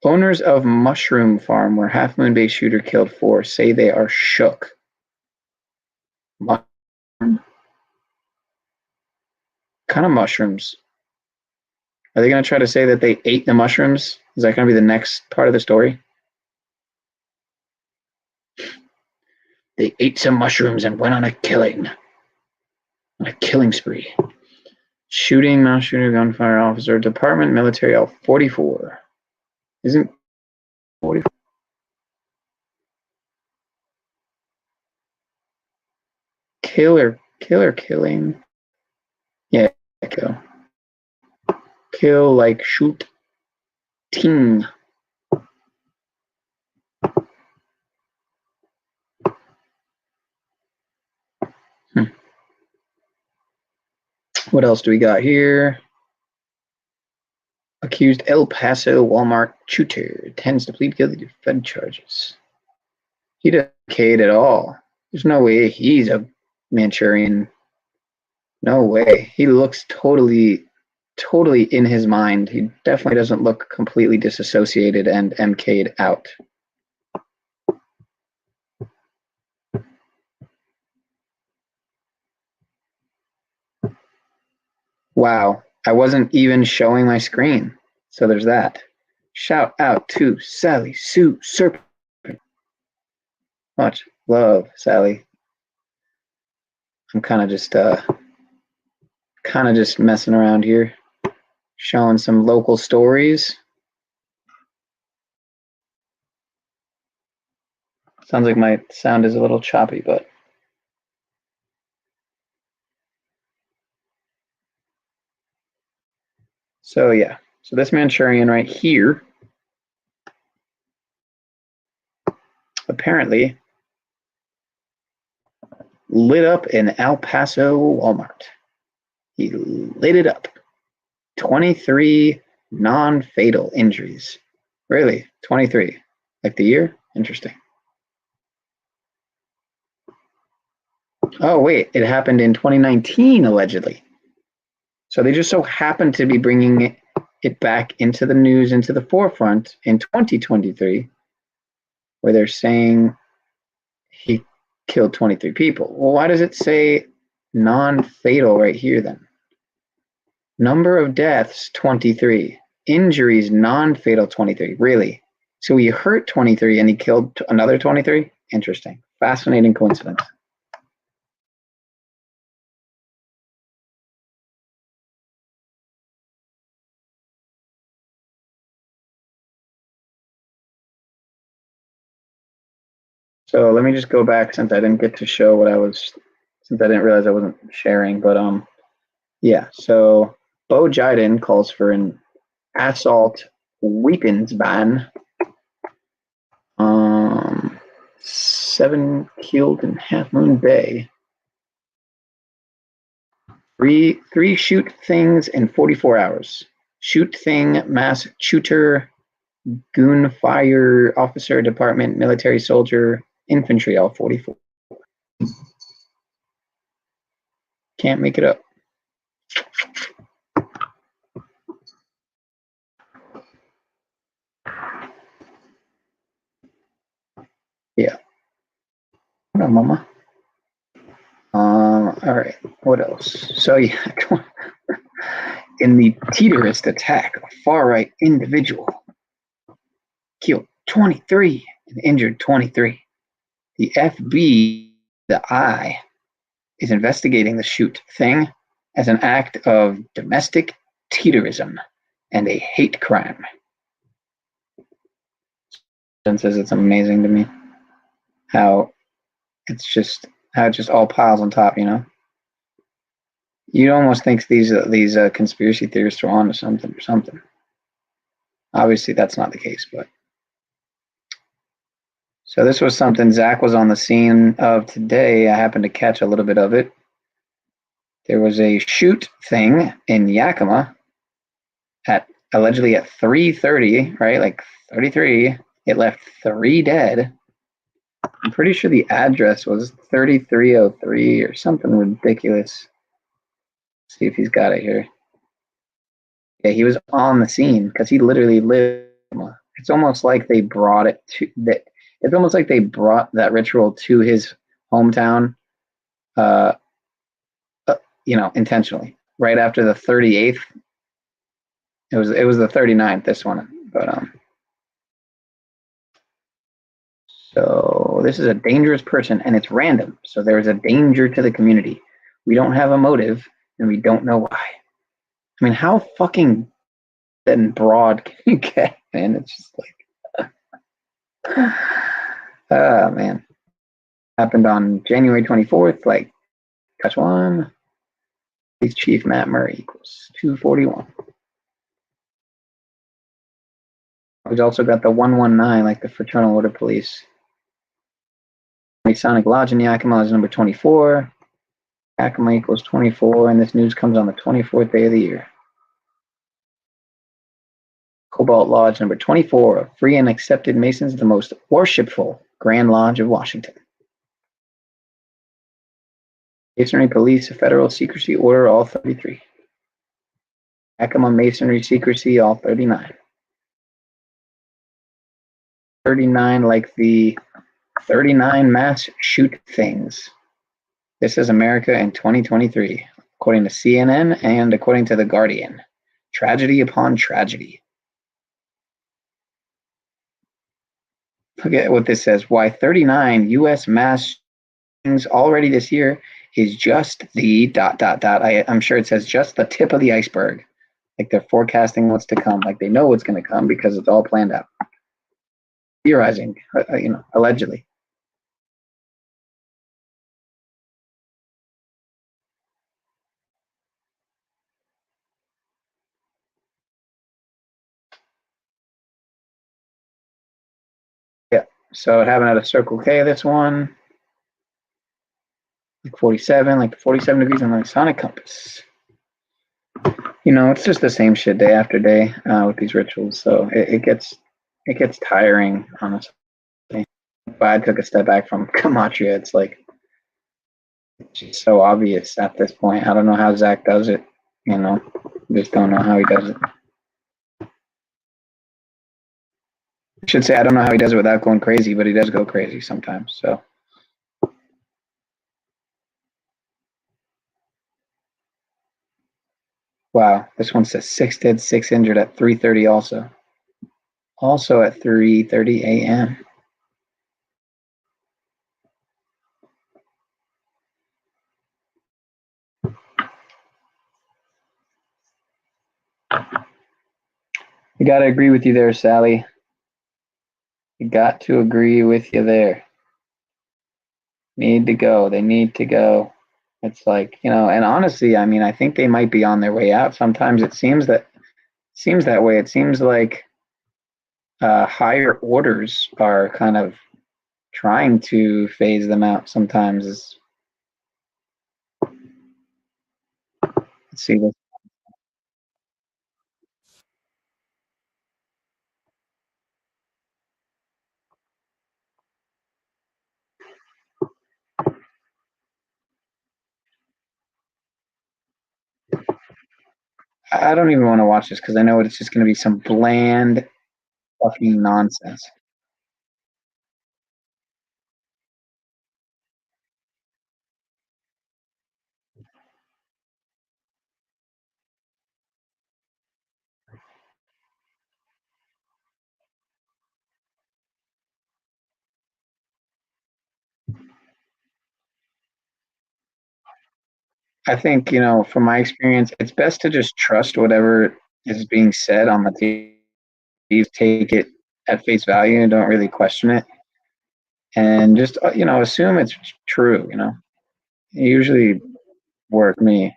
Speaker 7: Owners of mushroom farm where Half Moon Bay shooter killed 4 say they are shook. Mushroom? What kind of mushrooms? Are they going to try to say that they ate the mushrooms? Is that going to be the next part of the story? They ate some mushrooms and went on a killing spree. Shooting, mass shooter, gunfire officer, Department Military L44. Isn't 44? Killing. Yeah, kill. Kill like shoot. Ting. What else do we got here? Accused El Paso Walmart shooter tends to plead guilty to Fed charges. He doesn't Cade at all. There's no way he's a Manchurian. No way. He looks totally totally in his mind. He definitely doesn't look completely disassociated and MK'd out. Wow, I wasn't even showing my screen. So there's that. Shout out to Sally Sue Serpent. Much love, Sally. I'm kind of just messing around here, showing some local stories. Sounds like my sound is a little choppy, but so yeah. So this Manchurian right here apparently lit up an El Paso Walmart. He lit it up. 23 non-fatal injuries. Really? 23? Like the year? Interesting. Oh, wait. It happened in 2019, allegedly. So they just so happened to be bringing it back into the news, into the forefront in 2023, where they're saying he killed 23 people. Well, why does it say non-fatal right here then? Number of deaths, 23. Injuries, non-fatal, 23. Really? So he hurt 23 and he killed another 23? Interesting. Fascinating coincidence. So let me just go back since I didn't get to show what since I didn't realize I wasn't sharing, but yeah, so Bo Jiden calls for an assault weapons ban. 7 killed in Half Moon Bay. Three shoot things in 44 hours. Shoot thing, mass shooter, goon fire officer, department, military soldier, infantry, all 44. Can't make it up. Yeah. Hold on, mama. All right. What else? So yeah, in the terrorist attack, a far-right individual killed 23 and injured 23. The FBI is investigating the shoot thing as an act of domestic terrorism and a hate crime. And says it's amazing to me how it just all piles on top, you know. You'd almost think these conspiracy theorists are onto something or something. Obviously, that's not the case, but. So this was something Zach was on the scene of today. I happened to catch a little bit of it. There was a shoot thing in Yakima allegedly at 3:30, right? Like 33. It left 3 dead. I'm pretty sure the address was 3303 or something ridiculous. Let's see if he's got it here. Yeah, he was on the scene because he literally lived. It's almost like they brought it to that. It's almost like they brought that ritual to his hometown, you know, intentionally. Right after the 38th, it was the 39th. This one, but so this is a dangerous person, and it's random. So there is a danger to the community. We don't have a motive, and we don't know why. I mean, how fucking and broad can you get, man? It's just like, oh man. Happened on January 24th, like, catch one. Police Chief Matt Murray equals 241. We've also got the 119, like the Fraternal Order Police. Masonic Lodge in Yakima is number 24. Yakima equals 24, and this news comes on the 24th day of the year. Cobalt Lodge number 24, of free and accepted Masons, the most worshipful Grand Lodge of Washington. Masonry Police, Federal Secrecy Order, all 33. Yakima Masonry secrecy, all 39. 39 like the 39 mass shoot things. This is America in 2023, according to CNN and according to The Guardian. Tragedy upon tragedy. Look at what this says. Why 39 U.S. mass shootings already this year is just the ... I'm sure it says just the tip of the iceberg. Like they're forecasting what's to come. Like they know what's going to come because it's all planned out. Theorizing, allegedly. Yeah, so it happened at a Circle K, this one. Like 47, like the 47 degrees on the sonic compass. It's just the same shit day after day with these rituals. So it gets tiring, honestly. If I took a step back from Gematria, it's like it's just so obvious at this point. I don't know how Zach does it. Just don't know how he does it. I should say I don't know how he does it without going crazy, but he does go crazy sometimes. So. Wow, this one says 6 dead, 6 injured at 3:30 also. Also at 3:30 a.m. You got to agree with you there, Sally. You got to agree with you there. Need to go. They need to go. It's like, and honestly, I mean, I think they might be on their way out. Sometimes it seems that way. It seems like higher orders are kind of trying to phase them out sometimes. Let's see this. I don't even want to watch this because I know it's just going to be some bland fucking nonsense. I think, from my experience, it's best to just trust whatever is being said on the TV. Take it at face value and don't really question it. And just, assume it's true, It usually work me.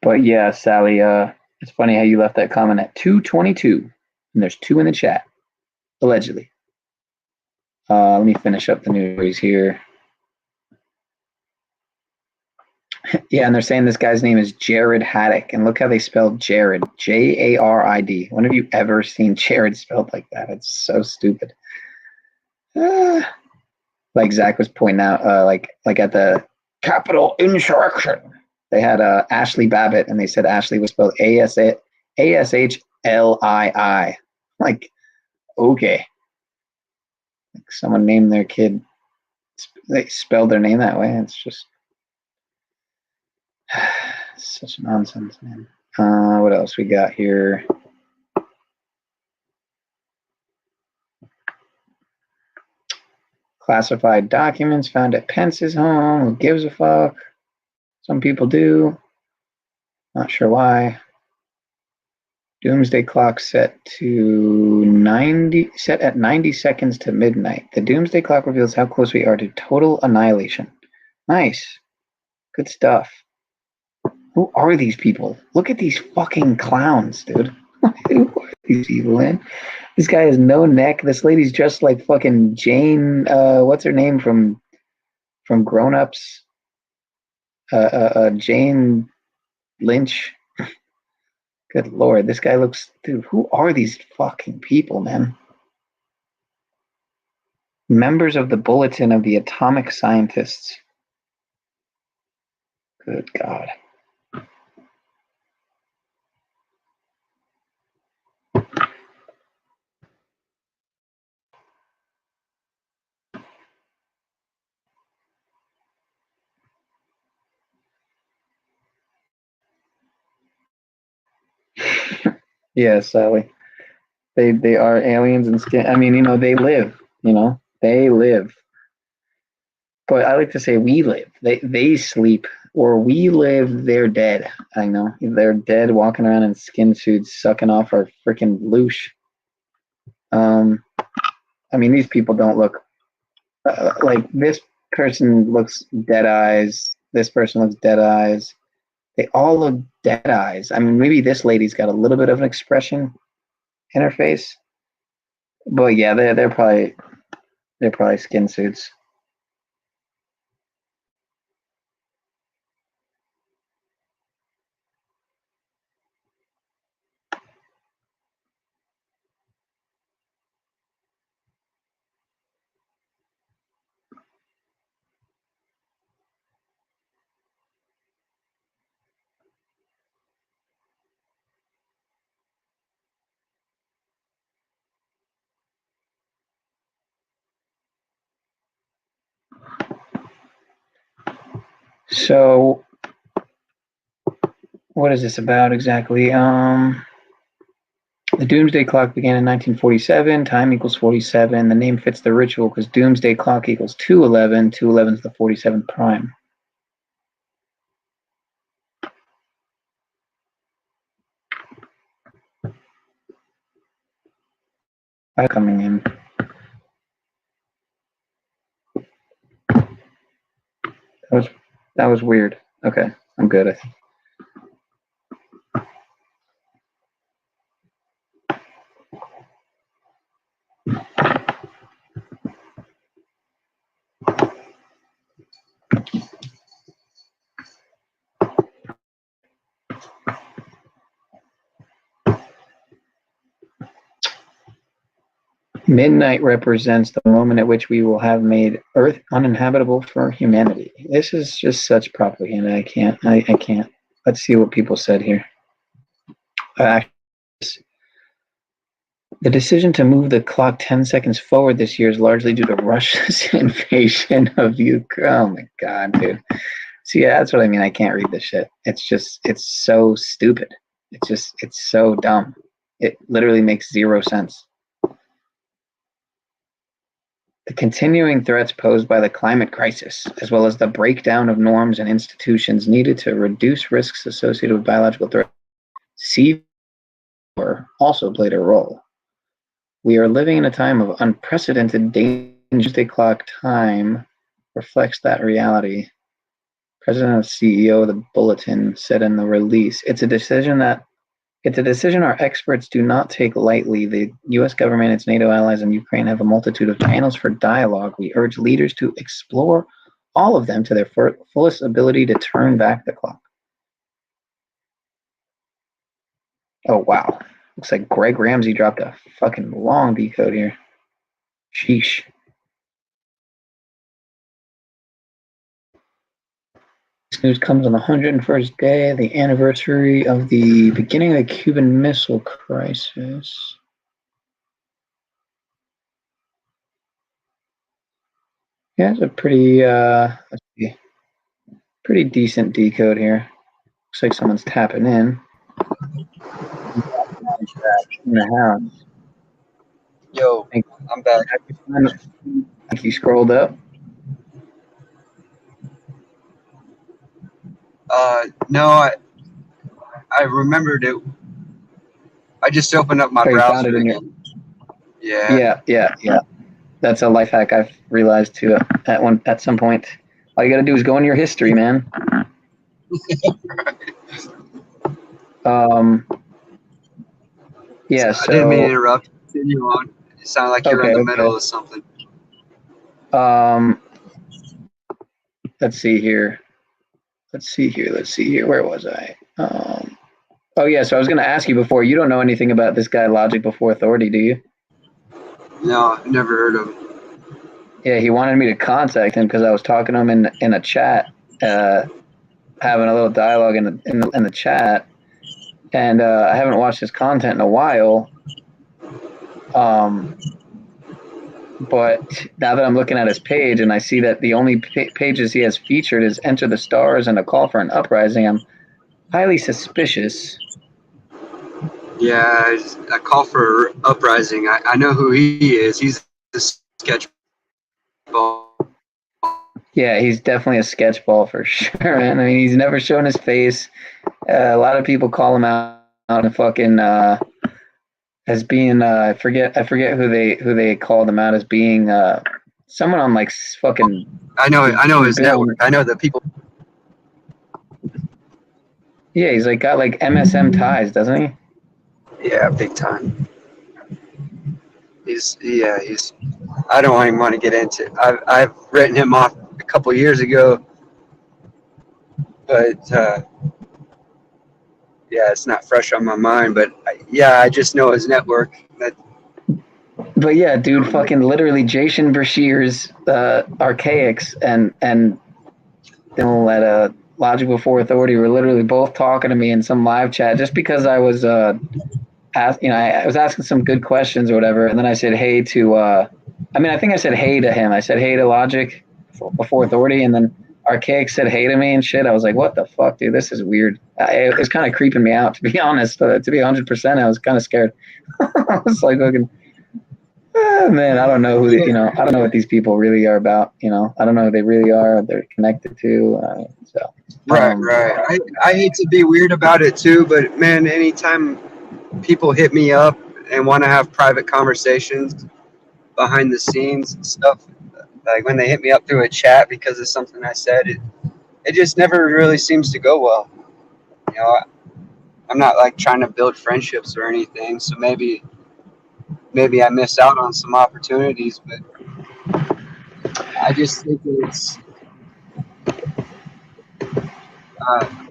Speaker 7: But yeah, Sally, it's funny how you left that comment at 2:22, and there's 2 in the chat, allegedly. Let me finish up the news here. Yeah, and they're saying this guy's name is Jared Haddock, and look how they spelled Jared, Jarid. When have you ever seen Jared spelled like that? It's so stupid. Like Zach was pointing out, like at the Capitol insurrection, they had Ashley Babbitt, and they said Ashley was spelled ASHLII. Like, okay. Like someone named their kid, they spelled their name that way. It's just such nonsense, man. What else we got here? Classified documents found at Pence's home. Who gives a fuck? Some people do. Not sure why. Doomsday clock set at 90 seconds to midnight. The doomsday clock reveals how close we are to total annihilation. Nice. Good stuff. Who are these people? Look at these fucking clowns, dude. Who are these people, man? This guy has no neck. This lady's dressed like fucking Jane, what's her name from Grown Ups? Jane Lynch. Good Lord, this guy looks, dude, who are these fucking people, man? Members of the Bulletin of the Atomic Scientists. Good God. Yeah, Sally. They are aliens and skin. I mean, you know, they live. You know, they live. But I like to say we live. They sleep, or we live. They're dead. I know they're dead, walking around in skin suits, sucking off our freaking loosh. I mean, these people don't look like this person looks dead eyes. This person looks dead eyes. They all look dead eyes. I mean, maybe this lady's got a little bit of an expression in her face, but yeah, they're probably skin suits. So, what is this about exactly? The Doomsday Clock began in 1947. Time equals 47. The name fits the ritual because Doomsday Clock equals 211. 211 is the 47th prime. Coming in. That was weird. Okay, I'm good. I think. Midnight represents the moment at which we will have made Earth uninhabitable for humanity. This is just such propaganda. I can't. Let's see what people said here. The decision to move the clock 10 seconds forward this year is largely due to Russia's invasion of Ukraine. Oh my God, dude. See, yeah, that's what I mean. I can't read this shit. It's so stupid. It's so dumb. It literally makes zero sense. The continuing threats posed by the climate crisis, as well as the breakdown of norms and institutions needed to reduce risks associated with biological threats, SECUR also played a role. We are living in a time of unprecedented danger. Doomsday Clock time reflects that reality. President and CEO of the Bulletin said in the release, It's a decision our experts do not take lightly. The U.S. government, its NATO allies, and Ukraine have a multitude of channels for dialogue. We urge leaders to explore all of them to their fullest ability to turn back the clock. Oh, wow. Looks like Greg Ramsey dropped a fucking long decode here. Sheesh. This news comes on the 101st day, the anniversary of the beginning of the Cuban Missile Crisis. Yeah, it's a pretty, let's see, pretty decent decode here. Looks like someone's tapping in the house.
Speaker 12: Yo, I'm back.
Speaker 7: I think you scrolled up.
Speaker 12: No, I remembered it. I just opened up my
Speaker 7: Oh, you
Speaker 12: browser
Speaker 7: found it in your...
Speaker 12: again. Yeah.
Speaker 7: Yeah. That's a life hack I've realized too at some point. All you gotta do is go in your history, man. Yeah, so
Speaker 12: I didn't mean to interrupt. Continue on. You sound like you're in the middle of something.
Speaker 7: Let's see here. Where was I? Oh yeah, so I was going to ask you before. You don't know anything about this guy, Logic Before Authority, do you?
Speaker 12: No, I've never heard of him.
Speaker 7: Yeah, he wanted me to contact him because I was talking to him in a chat, having a little dialogue in the chat, and I haven't watched his content in a while. But now that I'm looking at his page and I see that the only pages he has featured is Enter the Stars and A Call for an Uprising, I'm highly suspicious.
Speaker 12: Yeah, A Call for Uprising. I know who he is. He's the sketch ball.
Speaker 7: Yeah, he's definitely a sketchball for sure, man. I mean, he's never shown his face. A lot of people call him out and fucking as being I forget who they called him out as being someone on like fucking.
Speaker 12: I know his network. I know the people.
Speaker 7: Yeah, he's like got like MSM ties, doesn't he?
Speaker 12: Yeah, big time. He's. I don't even want to get into it. I've written him off a couple years ago, but yeah, it's not fresh on my mind. But yeah, I just know his network.
Speaker 7: But yeah, dude, fucking literally Jason Bashir's Archaics and at a Logic Before Authority were literally both talking to me in some live chat just because I was I was asking some good questions or whatever, and then I said hey to I think I said hey to him. I said hey to Logic Before Authority, and then Archaic said hey to me and shit. I was like, what the fuck, dude? This is weird. It was kind of creeping me out, to be honest. To be 100%, I was kind of scared. I was like, looking. Man, I don't know who I don't know what these people really are about. I don't know who they really are. They're connected to.
Speaker 12: Right. I hate to be weird about it too, but man, anytime people hit me up and want to have private conversations behind the scenes and stuff, like when they hit me up through a chat because of something I said, it just never really seems to go well. I'm not like trying to build friendships or anything, so maybe I miss out on some opportunities, but I just think it's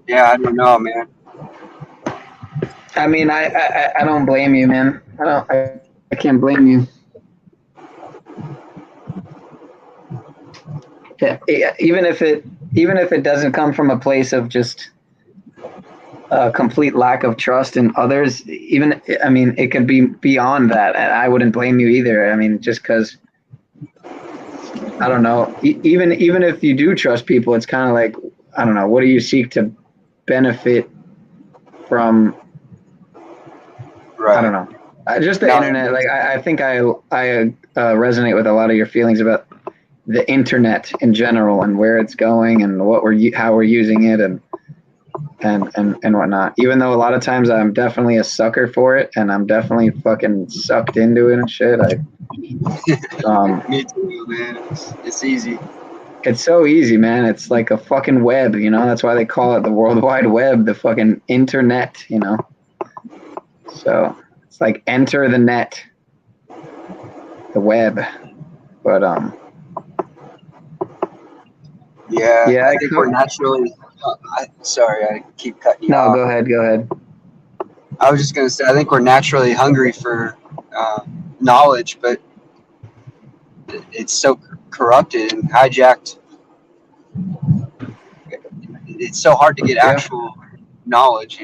Speaker 12: yeah, I don't know, man.
Speaker 7: I mean, I don't blame you, man. I can't blame you. Yeah, even if it doesn't come from a place of just a complete lack of trust in others, it could be beyond that. And I wouldn't blame you either. I mean, just because, I don't know, even if you do trust people, it's kind of like, I don't know, what do you seek to benefit from? Right. I don't know. Just the internet. Like, I think I resonate with a lot of your feelings about the internet in general and where it's going and how we're using it and whatnot. Even though a lot of times I'm definitely a sucker for it and I'm definitely fucking sucked into it and shit.
Speaker 12: Me too, man. It's easy.
Speaker 7: It's so easy, man. It's like a fucking web, That's why they call it the World Wide Web, the fucking internet, So it's like enter the net, the web. But
Speaker 12: yeah, I think we're naturally. Sorry, I keep cutting you off.
Speaker 7: No, go ahead.
Speaker 12: I was just gonna say, I think we're naturally hungry for knowledge, but it's so corrupted and hijacked. It's so hard to get actual knowledge,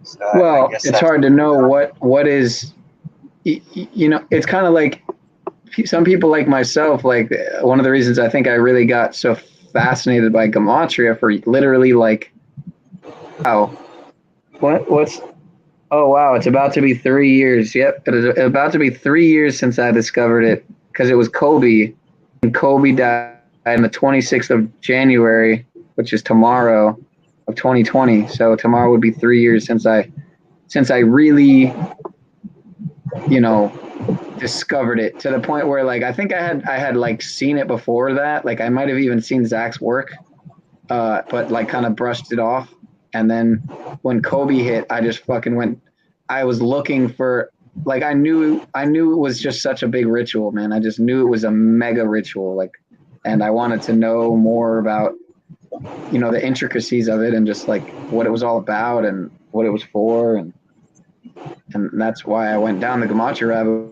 Speaker 12: So
Speaker 7: well, it's hard to know what is, it's kind of like some people like myself, like one of the reasons I think I really got so fascinated by Gematria for literally like, oh wow, it's about to be 3 years. Yep, it is about to be 3 years since I discovered it because it was Kobe, and Kobe died on the 26th of January, which is tomorrow of 2020. So tomorrow would be 3 years since I really, discovered it to the point where like I think I had like seen it before that. Like I might have even seen Zach's work, but like kind of brushed it off. And then when Kobe hit, I just fucking went. I was looking for, like, I knew it was just such a big ritual, man. I just knew it was a mega ritual, like, and I wanted to know more about you know, the intricacies of it and just like what it was all about and what it was for, and that's why I went down the Gematria rabbit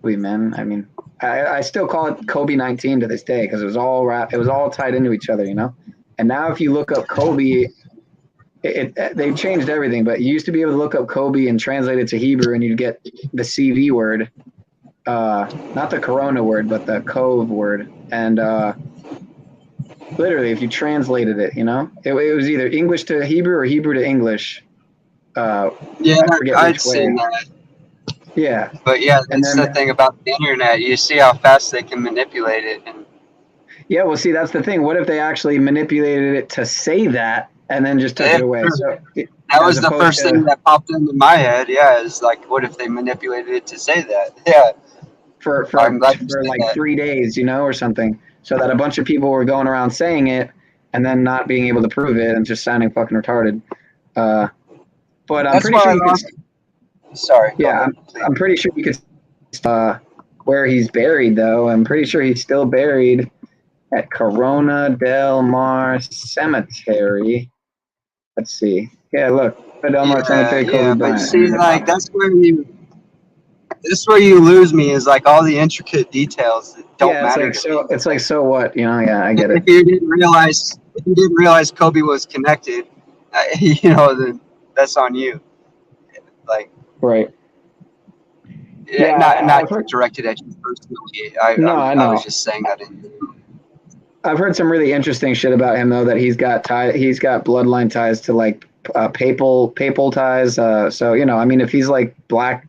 Speaker 7: hole, man. I mean, I still call it Kobe 19 to this day because it was all tied into each other, you know. And now if you look up Kobe, they've changed everything. But you used to be able to look up Kobe and translate it to Hebrew, and you'd get the CV word, not the Corona word, but the Cove word, and literally, if you translated it, you know, it was either English to Hebrew or Hebrew to English.
Speaker 12: Yeah, I'd seen that.
Speaker 7: Yeah,
Speaker 12: but yeah, that's the thing about the internet. You see how fast they can manipulate it. And
Speaker 7: yeah, well, see, that's the thing. What if they actually manipulated it to say that and then just took it away? So
Speaker 12: that was the first thing that popped into my head. Yeah, is like, what if they manipulated it to say that? Yeah,
Speaker 7: for like 3 days, you know, or something, so that a bunch of people were going around saying it and then not being able to prove it and just sounding fucking retarded. But I'm pretty sure you could.
Speaker 12: Sorry.
Speaker 7: Yeah, I'm pretty sure you could. Where he's buried, though, I'm pretty sure he's still buried at Corona del Mar Cemetery. Let's see. Yeah, look, Del Mar Cemetery, Kobe
Speaker 12: but
Speaker 7: Bryant.
Speaker 12: see, like that's where you lose me, is like all the intricate details that don't matter.
Speaker 7: It's like so what, you know? Yeah, I get it.
Speaker 12: If you didn't realize Kobe was connected, you know, then that's on you. Like,
Speaker 7: right.
Speaker 12: Yeah, not directed at you personally. I know. I was just saying that.
Speaker 7: I've heard some really interesting shit about him, though, that he's got bloodline ties to like papal ties. So, you know, I mean, if he's like black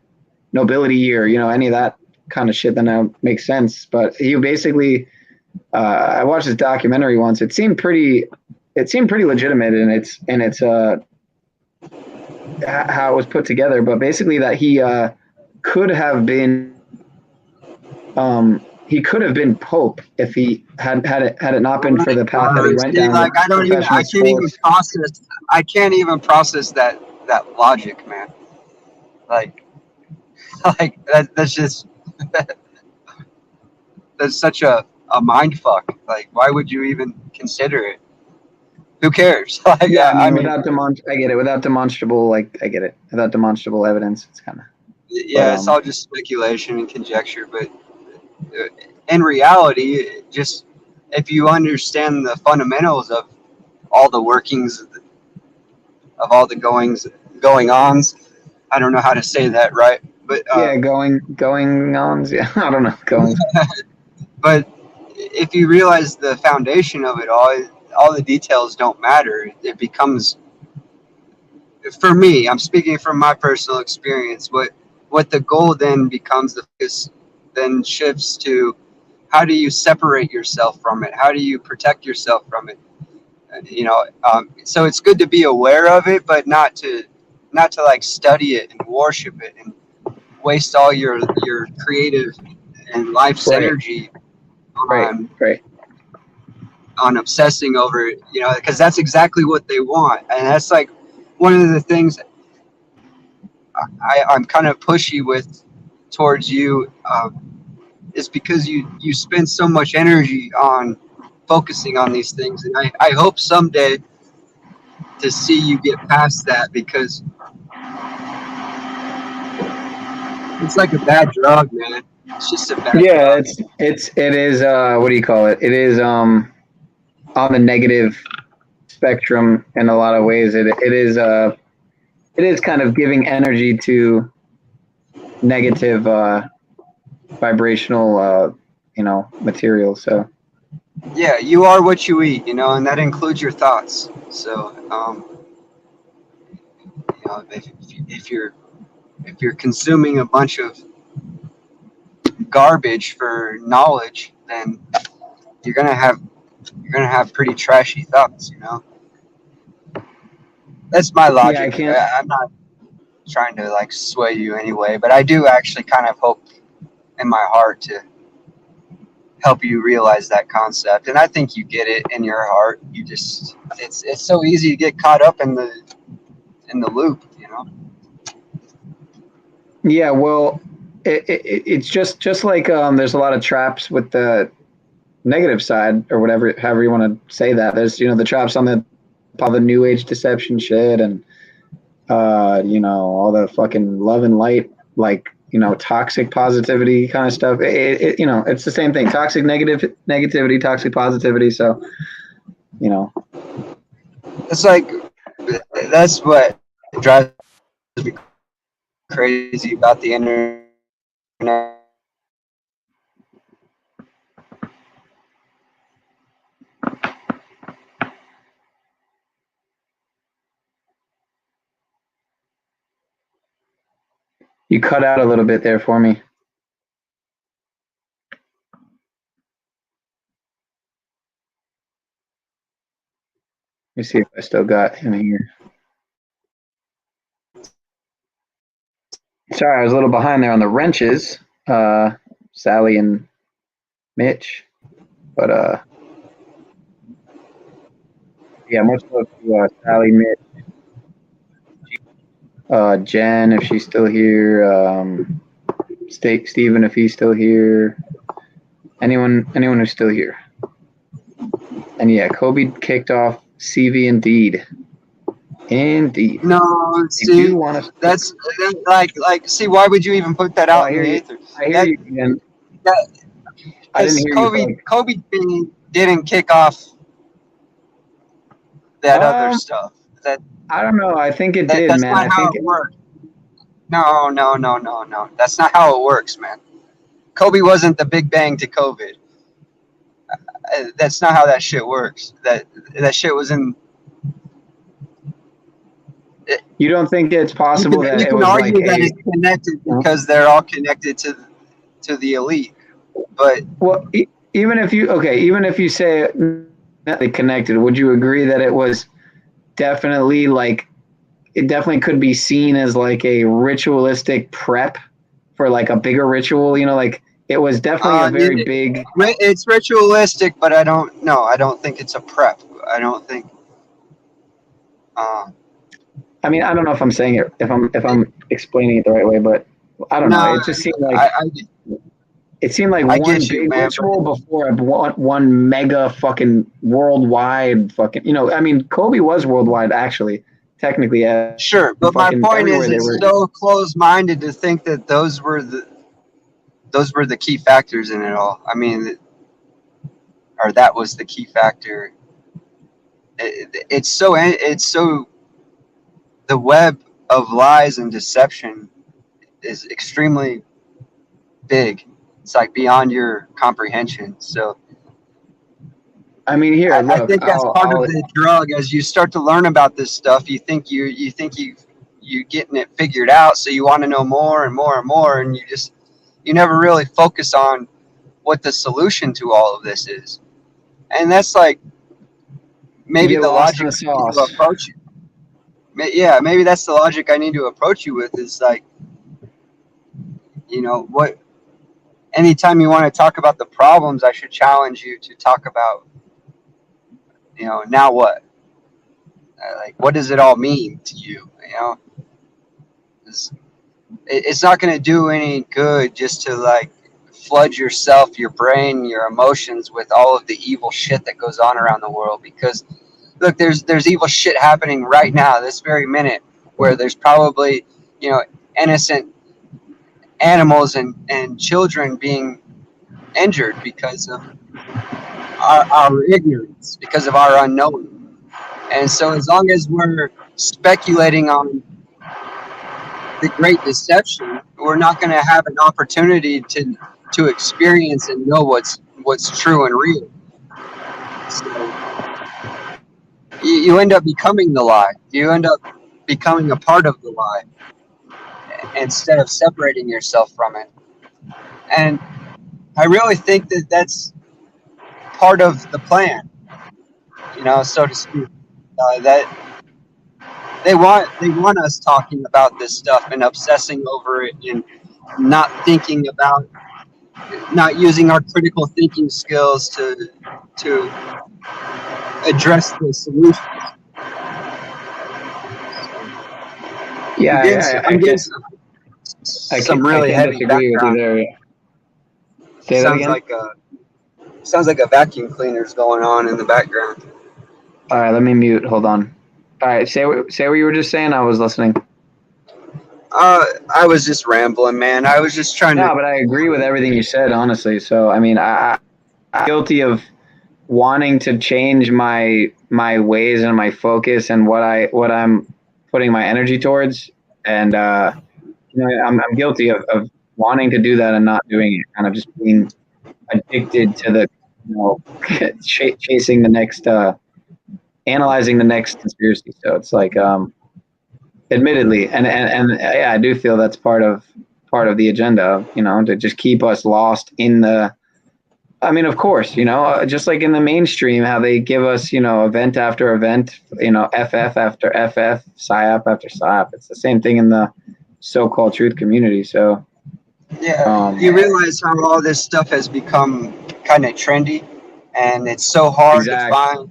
Speaker 7: nobility or, you know, any of that kind of shit, then that makes sense. But he basically, I watched his documentary once. It seemed pretty legitimate in its how it was put together. But basically that he could have been Pope if he had it not been for the path that he went down.
Speaker 12: Like, I can't even process that logic, man. Like that's just that's such a mind fuck. Like, why would you even consider it? Who cares? Like,
Speaker 7: yeah, I mean, I get it. Without demonstrable, I get it. Without demonstrable evidence, it's kind of.
Speaker 12: Yeah, it's all just speculation and conjecture. But in reality, just if you understand the fundamentals of all the workings of all the going-ons, I don't know how to say that right, but
Speaker 7: going-ons. Yeah, I don't know
Speaker 12: But if you realize the foundation of it all the details don't matter. It becomes, for me, I'm speaking from my personal experience, what the goal then becomes, the focus then shifts to, how do you separate yourself from it? How do you protect yourself from it? You know, so it's good to be aware of it, but not to like study it and worship it and waste all your creative and life's energy on obsessing over it, you know, because that's exactly what they want. And that's like one of the things I'm kind of pushy with towards you, is because you spend so much energy on focusing on these things. And I hope someday to see you get past that, because it's like a bad drug, man. It's just a bad drug.
Speaker 7: It is what do you call it? It is on the negative spectrum in a lot of ways. It is kind of giving energy to negative vibrational material. So
Speaker 12: yeah, you are what you eat, you know, and that includes your thoughts. So you know, if you're consuming a bunch of garbage for knowledge, then you're gonna have pretty trashy thoughts, you know. That's my logic. I'm not trying to like sway you anyway, but I do actually kind of hope in my heart to help you realize that concept. And I think you get it in your heart. You just, it's so easy to get caught up in the loop, you know.
Speaker 7: Yeah, well, it's just like there's a lot of traps with the negative side or whatever, however you want to say that. There's, the traps on all the new age deception shit and, all the fucking love and light, like, toxic positivity kind of stuff. It's the same thing. Toxic negativity, toxic positivity. So,
Speaker 12: it's like, that's what drives me crazy about the internet.
Speaker 7: You cut out a little bit there for me. Let me see if I still got him here. Sorry, I was a little behind there on the wrenches, Sally and Mitch, but yeah, much love to Sally, Mitch, Jen if she's still here, Steven if he's still here, anyone who's still here, and yeah, Kobe kicked off CV Indeed. Indeed.
Speaker 12: No, see, that's like. See, why would you even put that out in the ether?
Speaker 7: I hear you again. I didn't hear
Speaker 12: Kobe didn't kick off that other stuff.
Speaker 7: I don't know. I think it did,
Speaker 12: that's
Speaker 7: man.
Speaker 12: Not how it worked. No. That's not how it works, man. Kobe wasn't the Big Bang to COVID. That's not how that shit works. That shit was in.
Speaker 7: You don't think it's possible that it was like
Speaker 12: that it's connected because they're all connected to the elite, but
Speaker 7: even if you say they connected, would you agree that it was definitely it definitely could be seen as like a ritualistic prep for like a bigger ritual? Like it was definitely a very big.
Speaker 12: It's ritualistic, but I don't think it's a prep. I don't think.
Speaker 7: I mean, I don't know if I'm saying it, if I'm explaining it the right way, but I don't know. It just seemed like it seemed like one big ritual before one mega fucking worldwide fucking. I mean, Kobe was worldwide actually, technically.
Speaker 12: Sure, but my point is, it's so close-minded to think that those were the key factors in it all. I mean, or that was the key factor. It's so. The web of lies and deception is extremely big. It's like beyond your comprehension. So,
Speaker 7: I mean, here,
Speaker 12: I think that's part of the drug. As you start to learn about this stuff, you think you're getting it figured out. So you want to know more and more and more, and you never really focus on what the solution to all of this is. And that's like maybe the logic to approach it. Yeah, maybe that's the logic I need to approach you with is like, what, anytime you want to talk about the problems, I should challenge you to talk about, now what? Like, what does it all mean to you? It's not going to do any good just to like flood yourself, your brain, your emotions with all of the evil shit that goes on around the world, because look, there's evil shit happening right now, this very minute, where there's probably, innocent animals and children being injured because of our ignorance, because of our unknowing. And so as long as we're speculating on the great deception, we're not going to have an opportunity to experience and know what's true and real. So, you end up becoming the lie. You end up becoming a part of the lie instead of separating yourself from it. And I really think that that's part of the plan, so to speak. That they want us talking about this stuff and obsessing over it and not using our critical thinking skills to address the solutions.
Speaker 7: Yeah,
Speaker 12: I'm getting some really heavy
Speaker 7: disagree with you
Speaker 12: background.
Speaker 7: there. Say that
Speaker 12: Sounds
Speaker 7: again?
Speaker 12: like Sounds like a vacuum cleaner's going on in the background.
Speaker 7: All right, let me mute. Hold on. All right, say what you were just saying. I was listening.
Speaker 12: I was just rambling, man. I was just trying to.
Speaker 7: No, but I agree with everything you said, honestly. So, I mean, I'm guilty of wanting to change my ways and my focus and what I'm putting my energy towards, and I'm guilty of wanting to do that and not doing it. Kind of just being addicted to the chasing the next, analyzing the next conspiracy. So it's like, admittedly, and yeah, I do feel that's part of the agenda, to just keep us lost in the. I mean, of course, just like in the mainstream, how they give us, event after event, FF after FF, PSYOP after PSYOP. It's the same thing in the so-called truth community. So,
Speaker 12: yeah, you realize how all this stuff has become kind of trendy, and it's so hard to find.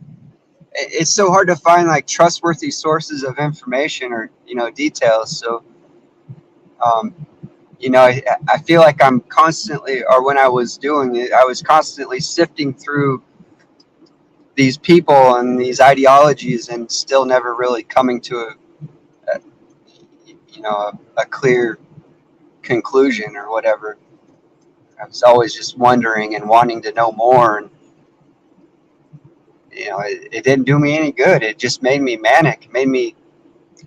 Speaker 12: It's so hard to find like trustworthy sources of information or details. So, I feel like I'm constantly, or when I was doing it, I was constantly sifting through these people and these ideologies, and still never really coming to a clear conclusion or whatever. I was always just wondering and wanting to know more, and it didn't do me any good. It just made me manic. It made me.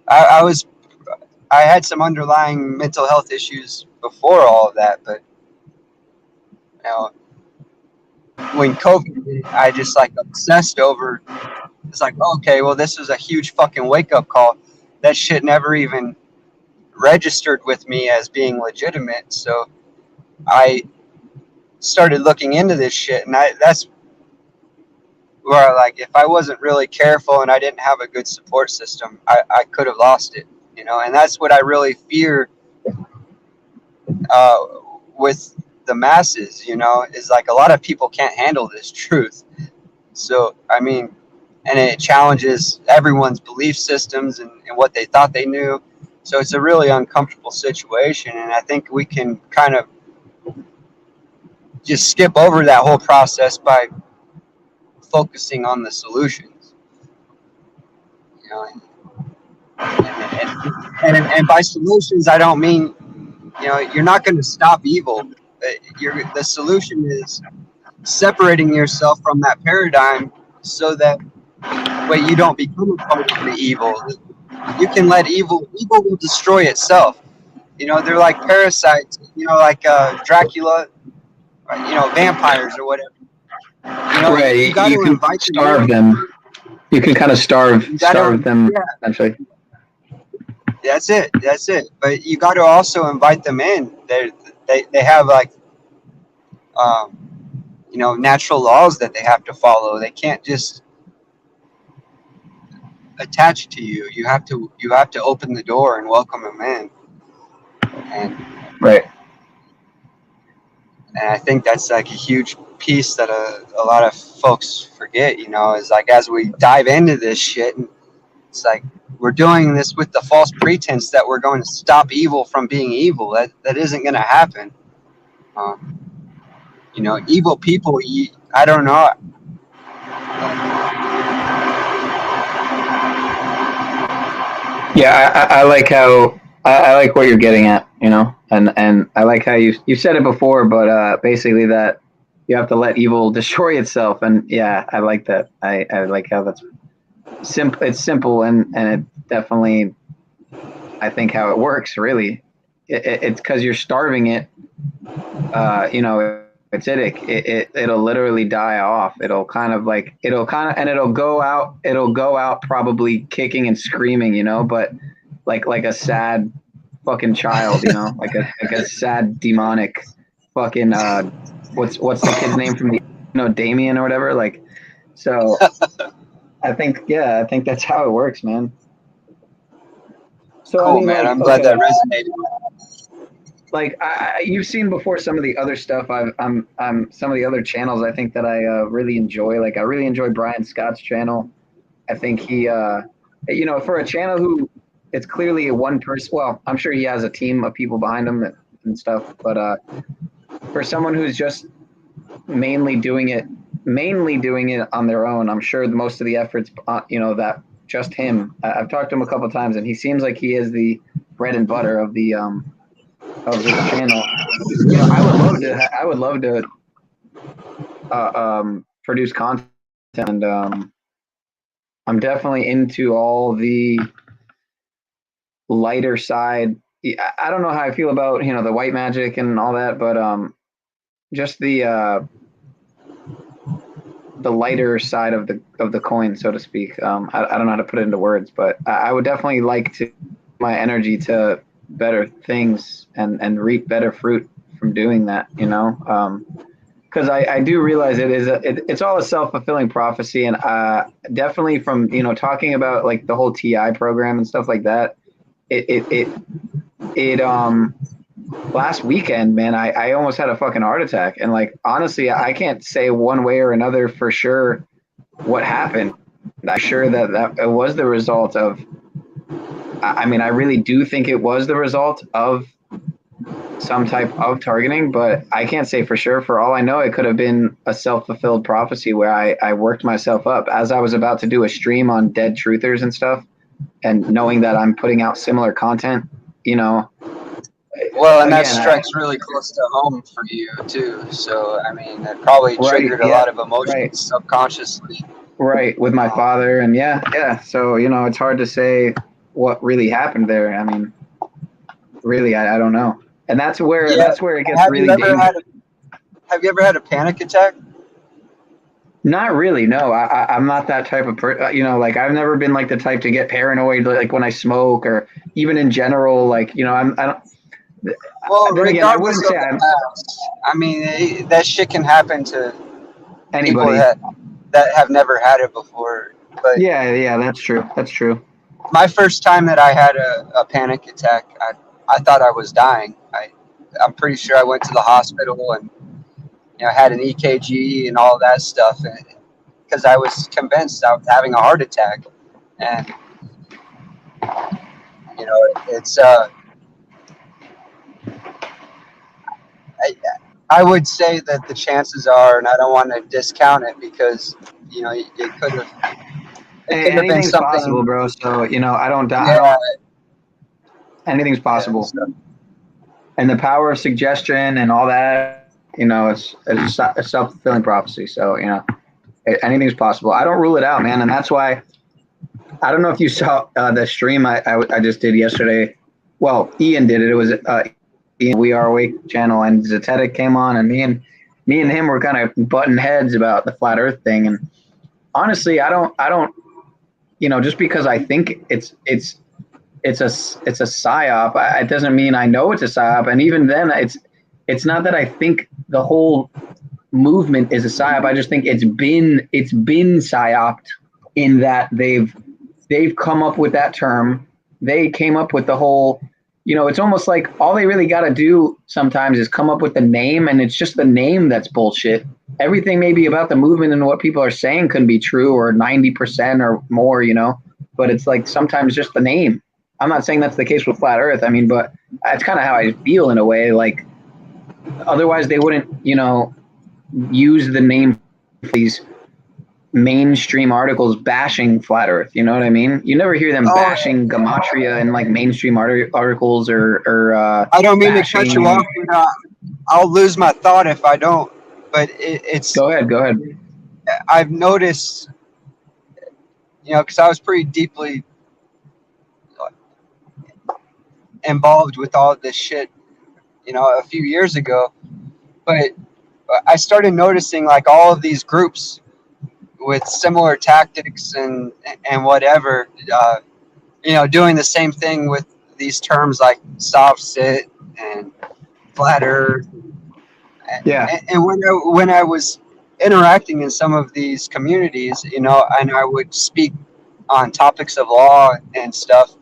Speaker 12: I had some underlying mental health issues before all of that, but when COVID hit, I just like obsessed over. It's like, okay, well, this is a huge fucking wake up call. That shit never even registered with me as being legitimate. So I started looking into this shit, and that's where, like, if I wasn't really careful and I didn't have a good support system, I could have lost it, and that's what I really fear with the masses, is like a lot of people can't handle this truth. So, I mean, and it challenges everyone's belief systems and what they thought they knew. So it's a really uncomfortable situation, and I think we can kind of just skip over that whole process by focusing on the solutions. And by solutions, I don't mean, you're not going to stop evil. The solution is separating yourself from that paradigm so that you don't become a part of the evil. You can let evil will destroy itself. They're like parasites, like Dracula, vampires or whatever.
Speaker 7: Right,
Speaker 12: you got to invite
Speaker 7: starve them. You can kind of starve them, essentially.
Speaker 12: That's it. But you got to also invite them in. They have like, natural laws that they have to follow. They can't just attach to you. You have to open the door and welcome them in. And
Speaker 7: right.
Speaker 12: And I think that's like a huge piece that a lot of folks forget. Is like, as we dive into this shit, and it's like we're doing this with the false pretense that we're going to stop evil from being evil. That isn't going to happen. Evil people. I don't know.
Speaker 7: Yeah, I like how I like what you're getting at, and I like how you said it before, but basically that you have to let evil destroy itself, and yeah, I like that. I like how that's simple. It's simple, and it definitely, I think, how it works really. It's because you're starving it. Acidic. It'll literally die off. It'll go out probably kicking and screaming, but like a sad fucking child, like a sad demonic fucking what's the kid's name from the Damien or whatever, like. So I think that's how it works, man. So
Speaker 12: cool,
Speaker 7: I mean,
Speaker 12: man.
Speaker 7: like,
Speaker 12: I'm glad that resonated.
Speaker 7: Like you've seen before some of the other stuff. I'm some of the other channels I think that I really enjoy. Like I really enjoy Brian Scott's channel. I think he, for a channel who it's clearly a one person. Well, I'm sure he has a team of people behind him and stuff. But for someone who's just mainly doing it on their own. I'm sure most of the efforts, that just him. I've talked to him a couple of times, and he seems like he is the bread and butter of the of this channel. I would love to produce content, and I'm definitely into all the lighter side. I don't know how I feel about the white magic and all that, but just the lighter side of the coin, so to speak. I don't know how to put it into words, but I would definitely like to my energy to better things and reap better fruit from doing that. Because I do realize it's all a self-fulfilling prophecy, and definitely from talking about like the whole TI program and stuff like that. It last weekend, man, I almost had a fucking heart attack, and like honestly, I can't say one way or another for sure what happened. I'm sure that it was the result of. I mean, I really do think it was the result of some type of targeting, but I can't say for sure. For all I know, it could have been a self-fulfilled prophecy where I worked myself up as I was about to do a stream on dead truthers and stuff, and knowing that I'm putting out similar content,
Speaker 12: Well, and that strikes really close to home for you too. So I mean, it probably triggered a lot of emotions subconsciously.
Speaker 7: Right, with my father, and yeah. So it's hard to say what really happened there. I mean, really, I don't know. And that's where it gets really dangerous.
Speaker 12: Have you ever had a panic attack?
Speaker 7: Not really, no. I'm not that type of person. Like I've never been like the type to get paranoid, like when I smoke or even in general. Like I don't.
Speaker 12: Well,
Speaker 7: then again, I wouldn't say
Speaker 12: I mean, that shit can happen to
Speaker 7: anybody
Speaker 12: people that have never had it before. But
Speaker 7: yeah, that's true. That's true.
Speaker 12: My first time that I had a panic attack, I thought I was dying. I'm pretty sure I went to the hospital and had an EKG and all that stuff, because I was convinced I was having a heart attack. And it's I would say that the chances are, and I don't want to discount it because it could have.
Speaker 7: Anything's possible, bro. So I don't doubt. Anything's possible. And the power of suggestion and all that, it's a self-fulfilling prophecy. So anything's possible. I don't rule it out, man. And that's why I don't know if you saw the stream I just did yesterday. Well, Ian did it. It was Ian We Are Awake channel, and Zetetic came on, and me and him were kind of butting heads about the flat Earth thing. And honestly, I don't. Just because I think it's a psyop, it doesn't mean I know it's a psyop. And even then, it's not that I think the whole movement is a psyop. I just think it's been psyoped in that they've come up with that term. They came up with the whole. It's almost like all they really got to do sometimes is come up with the name, and it's just the name that's bullshit. Everything maybe about the movement and what people are saying couldn't be true, or 90% or more, but it's like sometimes just the name. I'm not saying that's the case with flat Earth. I mean, but that's kind of how I feel in a way. Like otherwise they wouldn't, use the name for these mainstream articles bashing flat Earth. You know what I mean? You never hear them bashing gematria in like mainstream articles or
Speaker 12: I don't mean to cut you off, but I'll lose my thought if I don't. But it's.
Speaker 7: Go ahead.
Speaker 12: I've noticed, because I was pretty deeply involved with all of this shit, a few years ago. But I started noticing like all of these groups with similar tactics and whatever, doing the same thing with these terms like soft sit and flat Earth. And when I was interacting in some of these communities, and I would speak on topics of law and stuff,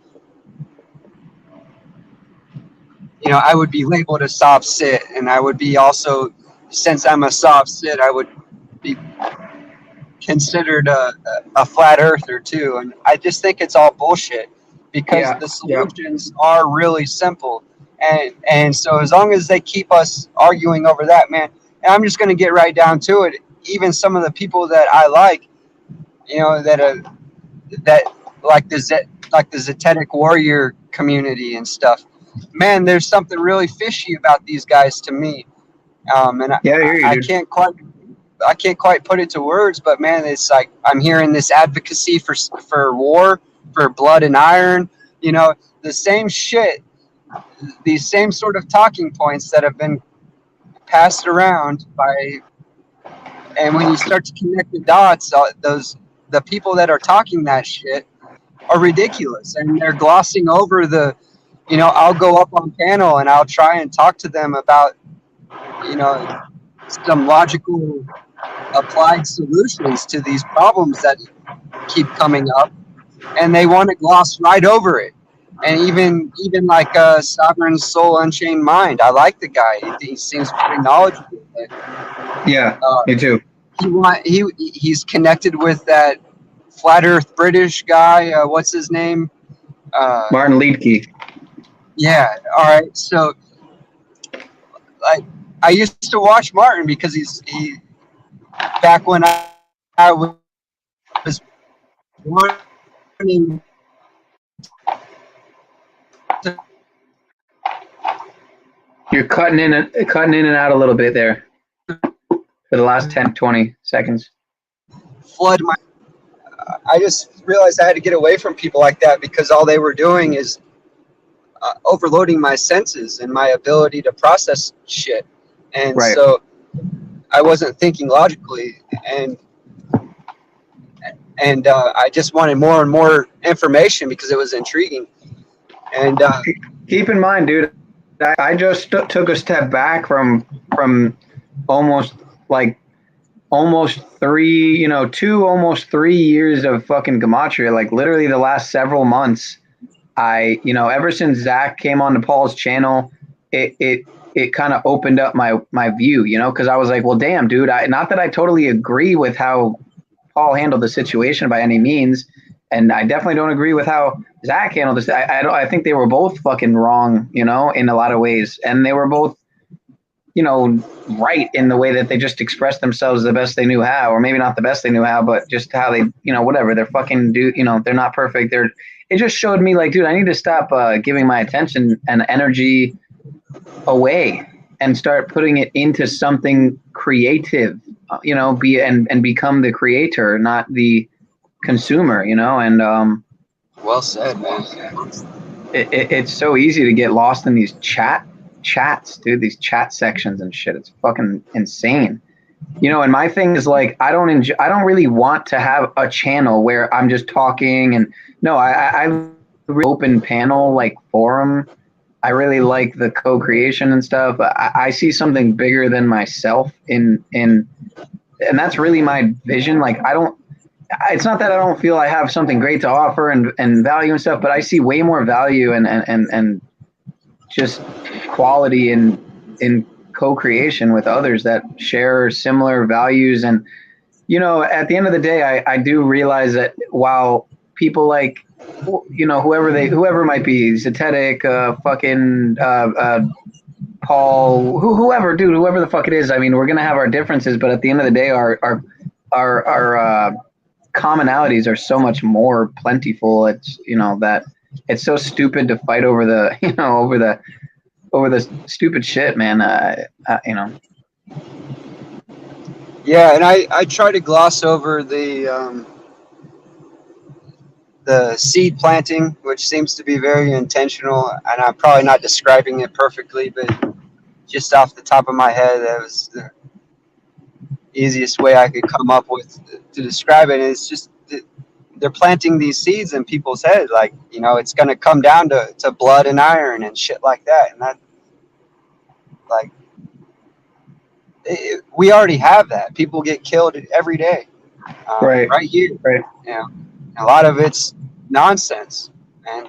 Speaker 12: I would be labeled a soft sit, and I would be also, since I'm a soft sit, I would be considered a flat earther too. And I just think it's all bullshit because the solutions are really simple. And so as long as they keep us arguing over that, man, And I'm just going to get right down to it. Even some of the people that I like, you know, that like the Zetetic warrior community and stuff. Man, there's something really fishy about these guys to me. And
Speaker 7: Yeah, I hear you,
Speaker 12: I
Speaker 7: dude.
Speaker 12: can't quite put it to words, but man, it's like I'm hearing this advocacy for war, for blood and iron. You know, the same shit, these same sort of talking points that have been passed around by. And when you start to connect the dots, the people that are talking that shit are ridiculous, and they're glossing over the. You know, I'll go up on panel and I'll try and talk to them about, you know, some logical applied solutions to these problems that keep coming up, and they want to gloss right over it. And even like Sovereign Soul Unchained Mind, I like the guy. He seems pretty knowledgeable.
Speaker 7: Yeah, me too.
Speaker 12: He's connected with that flat Earth British guy. What's his name?
Speaker 7: Martin Liedtke.
Speaker 12: Yeah. All right. So, like, I used to watch Martin because he back when I was wanting to.
Speaker 7: You're cutting in and out a little bit there for the last 10, 20 seconds.
Speaker 12: Flood my. I just realized I had to get away from people like that because all they were doing is overloading my senses and my ability to process shit. And
Speaker 7: Right.
Speaker 12: So I wasn't thinking logically, and I just wanted more and more information because it was intriguing. And
Speaker 7: keep in mind, dude, I just took a step back from almost 3 years of fucking gematria. Like literally the last several months, ever since Zach came on to Paul's channel, it kind of opened up my view, because I was like, well, damn, dude, not that I totally agree with how Paul handled the situation by any means, and I definitely don't agree with how Zach handled this. I think they were both fucking wrong, in a lot of ways, and they were both, right in the way that they just expressed themselves the best they knew how, or maybe not the best they knew how, but just how they, whatever, they're fucking they're not perfect. It just showed me like, dude, I need to stop giving my attention and energy away and start putting it into something creative, and become the creator, not the consumer, and
Speaker 12: well said, man.
Speaker 7: It's so easy to get lost in these chats, dude, these chat sections and shit. It's fucking insane. And my thing is like, I don't really want to have a channel where I'm just talking and I open panel like forum. I really like the co-creation and stuff. I see something bigger than myself and that's really my vision. Like it's not that I don't feel I have something great to offer and value and stuff, but I see way more value and just quality in co-creation with others that share similar values. And at the end of the day, I do realize that while people like whoever might be Zetetic, Paul, whoever the fuck it is, I mean, we're gonna have our differences, but at the end of the day, our commonalities are so much more plentiful. It's that it's so stupid to fight over the over the stupid shit, man.
Speaker 12: Yeah, and I try to gloss over the seed planting, which seems to be very intentional, and I'm probably not describing it perfectly, but just off the top of my head, that was the easiest way I could come up with to describe it. And it's just they're planting these seeds in people's head, like, it's going to come down to blood and iron and shit like that. And that, like, we already have that. People get killed every day, right here.
Speaker 7: Right.
Speaker 12: A lot of it's nonsense. And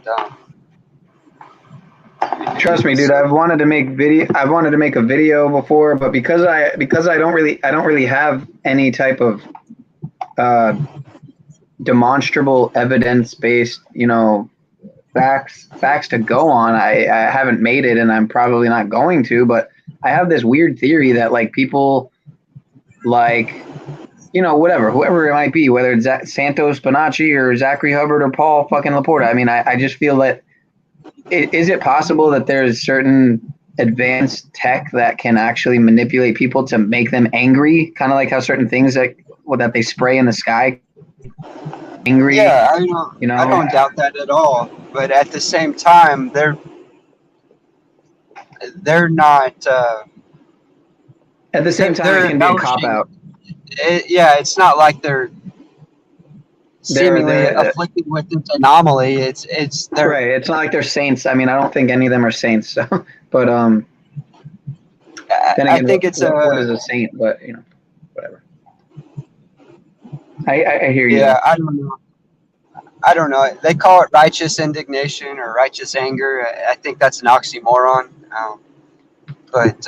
Speaker 7: trust me, dude, I've wanted to make a video before, but because I don't really have any type of demonstrable evidence-based, facts to go on, I haven't made it, and I'm probably not going to. But I have this weird theory that like people like, you know, whoever it might be, whether it's Santos Bonacci or Zachary Hubbard or Paul fucking Laporta. I mean, I just feel that is it possible that there's certain advanced tech that can actually manipulate people to make them angry, kind of like how certain things that they spray in the sky angry.
Speaker 12: Yeah, I don't doubt that at all. But at the same time, they're not.
Speaker 7: At the same time, it can be a cop out.
Speaker 12: Yeah, it's not like they're seemingly afflicted with this anomaly. It's
Speaker 7: right. It's not like they're saints. I mean, I don't think any of them are saints. So, but then again,
Speaker 12: I think it's
Speaker 7: a saint. But you know, whatever. I hear you.
Speaker 12: Yeah, I don't know. They call it righteous indignation or righteous anger. I think that's an oxymoron. But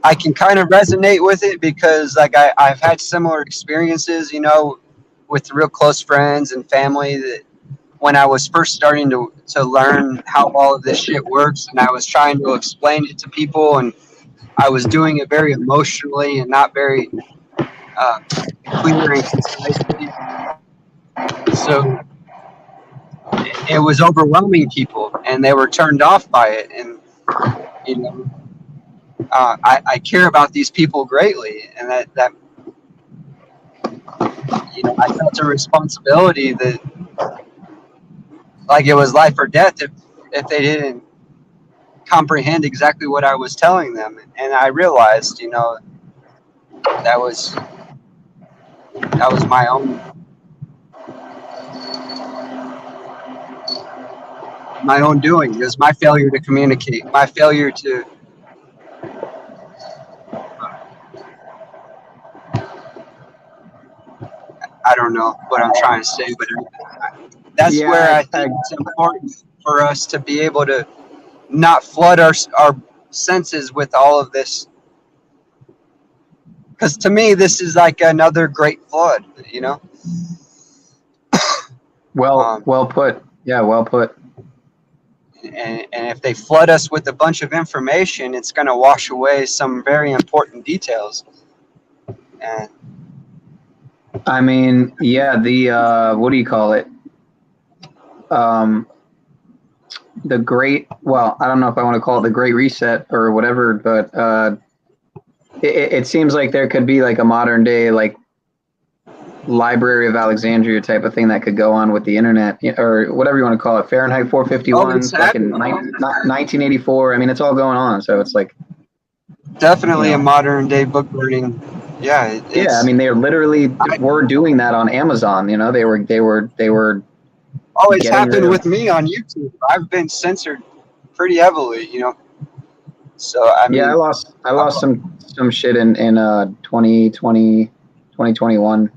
Speaker 12: I can kind of resonate with it because like I've had similar experiences, you know, with real close friends and family that when I was first starting to learn how all of this shit works, and I was trying to explain it to people, and I was doing it very emotionally and not very clear and concisely. So it was overwhelming people, and they were turned off by it. And you know, I care about these people greatly, and that you know, I felt a responsibility that, like, it was life or death if they didn't comprehend exactly what I was telling them. And I realized, you know, that was my own doing. It was my failure to communicate, my failure to I don't know what I'm trying to say, but that's where I think it's important for us to be able to not flood our senses with all of this. Because to me, this is like another great flood, you know?
Speaker 7: Well put. Yeah, well put.
Speaker 12: And if they flood us with a bunch of information, it's going to wash away some very important details. And
Speaker 7: I mean, yeah, the what do you call it? The great, well, I don't know if I want to call it the Great Reset or whatever, but it seems like there could be like a modern day like Library of Alexandria type of thing that could go on with the internet or whatever you want to call it. Fahrenheit 451, fucking 1984. I mean, it's all going on, so it's like
Speaker 12: definitely a modern day book burning. Yeah,
Speaker 7: yeah. I mean, they literally were doing that on Amazon. You know, they were.
Speaker 12: Oh, it's happened with me on YouTube. I've been censored pretty heavily, you know. So I mean,
Speaker 7: yeah, I lost some shit in 2021.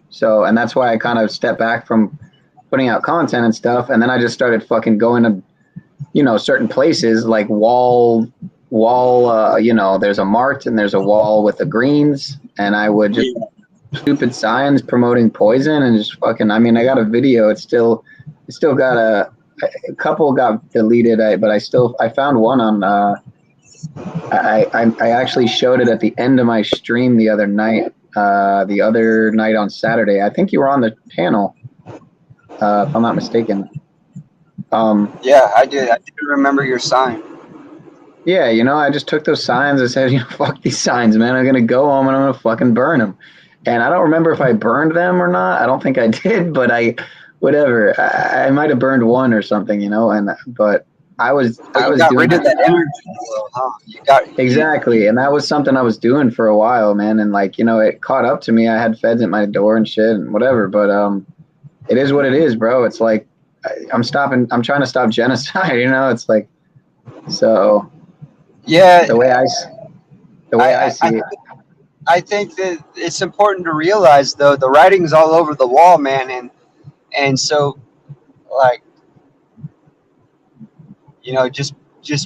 Speaker 7: So, and that's why I kind of stepped back from putting out content and stuff. And then I just started fucking going to, you know, certain places like wall, you know, there's a mart and there's a wall with the greens. And I would just stupid signs promoting poison and just fucking, I mean, I got a video. It's still got a couple got deleted, but I found one on, I actually showed it at the end of my stream the other night on Saturday. I think you were on the panel, if I'm not mistaken.
Speaker 12: Yeah, I did. I did remember your sign.
Speaker 7: Yeah, you know, I just took those signs and said, you know, fuck these signs, man. I'm going to go home and I'm going to fucking burn them. And I don't remember if I burned them or not. I don't think I did, but whatever. I might have burned one or something, you know, but I was
Speaker 12: got
Speaker 7: doing
Speaker 12: rid of that energy. Huh?
Speaker 7: Exactly. And that was something I was doing for a while, man. And like, you know, it caught up to me. I had feds at my door and shit and whatever, but it is what it is, bro. It's like, I'm trying to stop genocide, you know, it's like, so
Speaker 12: yeah,
Speaker 7: the way I see it.
Speaker 12: I think that it's important to realize though, the writing's all over the wall, man. And so like, you know, just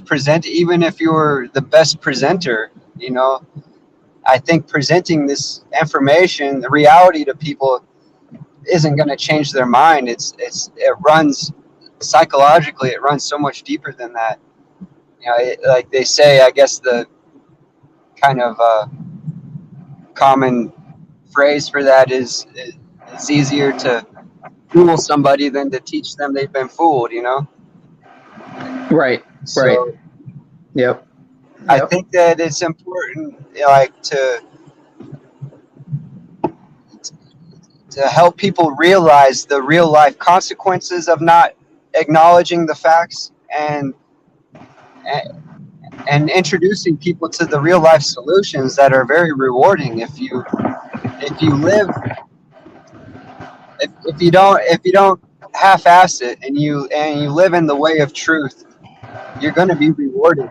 Speaker 12: present, even if you're the best presenter, you know, I think presenting this information, the reality to people isn't going to change their mind. It runs psychologically, it runs so much deeper than that. You know, like they say, I guess the kind of common phrase for that is it's easier to fool somebody than to teach them they've been fooled, you know?
Speaker 7: Right.
Speaker 12: So
Speaker 7: right. Yep.
Speaker 12: I think that it's important, like, to help people realize the real life consequences of not acknowledging the facts, and introducing people to the real life solutions that are very rewarding. If you live, if you don't half-ass it, and you live in the way of truth, you're going to be rewarded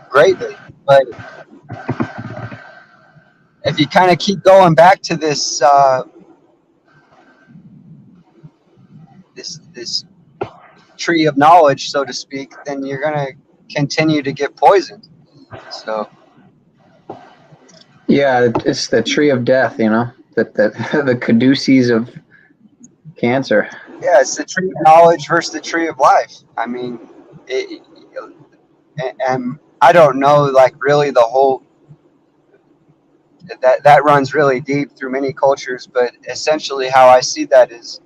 Speaker 12: greatly. But if you kind of keep going back to this this tree of knowledge, so to speak, then you're going to continue to get poisoned. So
Speaker 7: Yeah, it's the tree of death, you know, that the caduceus of cancer.
Speaker 12: yeah, it's the tree of knowledge versus the tree of life. I mean, and I don't know, like, really the whole, that runs really deep through many cultures, but essentially how I see that is,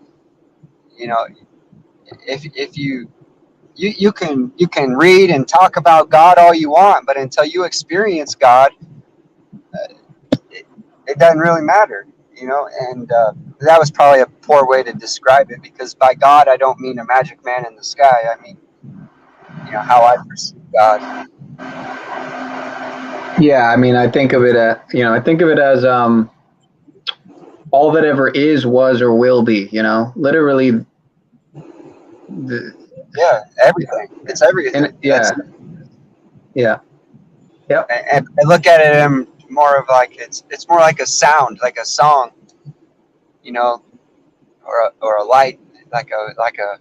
Speaker 12: you know, if you can read and talk about God all you want, but until you experience God, it doesn't really matter, you know. And that was probably a poor way to describe it, because by God I don't mean a magic man in the sky. I mean, you know, how I perceive God.
Speaker 7: Yeah, I mean, I think of it as all that ever is, was, or will be. You know, literally.
Speaker 12: Yeah, everything. It's everything.
Speaker 7: Yeah. Yeah. Yep.
Speaker 12: And I look at it more of like it's more like a sound, like a song, you know, or a light, like a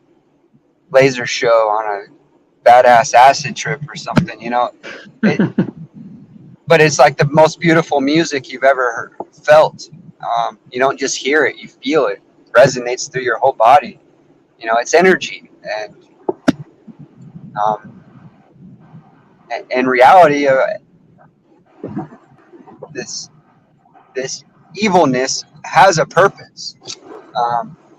Speaker 12: laser show on a badass acid trip or something, you know. But it's like the most beautiful music you've ever felt. You don't just hear it; you feel it. It resonates through your whole body. You know, it's energy, and in reality, this evilness has a purpose.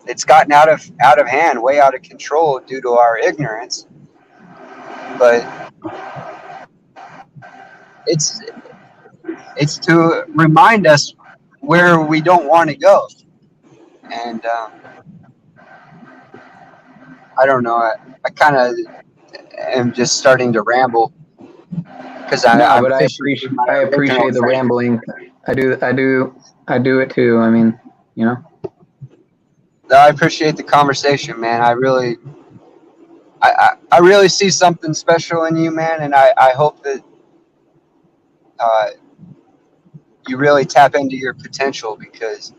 Speaker 12: It's gotten out of hand, way out of control due to our ignorance. But it's to remind us where we don't want to go. And I don't know. I kind of am just starting to ramble, because
Speaker 7: I appreciate the rambling. I do it too. I mean, you know.
Speaker 12: I appreciate the conversation, man. I really see something special in you, man, and I hope that you really tap into your potential, because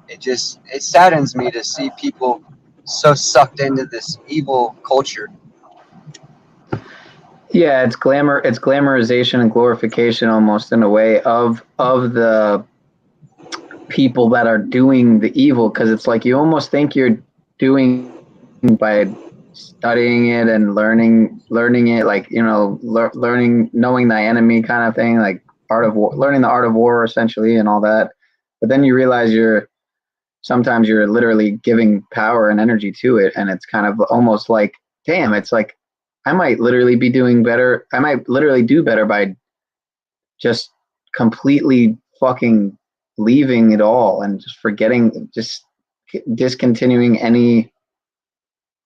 Speaker 12: it saddens me to see people so sucked into this evil culture.
Speaker 7: Yeah, it's glamorization and glorification, almost, in a way, of the people that are doing the evil, because it's like you almost think you're doing by studying it and learning it, like, you know, knowing thy enemy kind of thing, like learning the art of war, essentially, and all that. But then you realize sometimes you're literally giving power and energy to it, and it's kind of almost like, damn, it's like I might literally be doing better. I might literally do better by just completely fucking leaving it all and just forgetting, just discontinuing any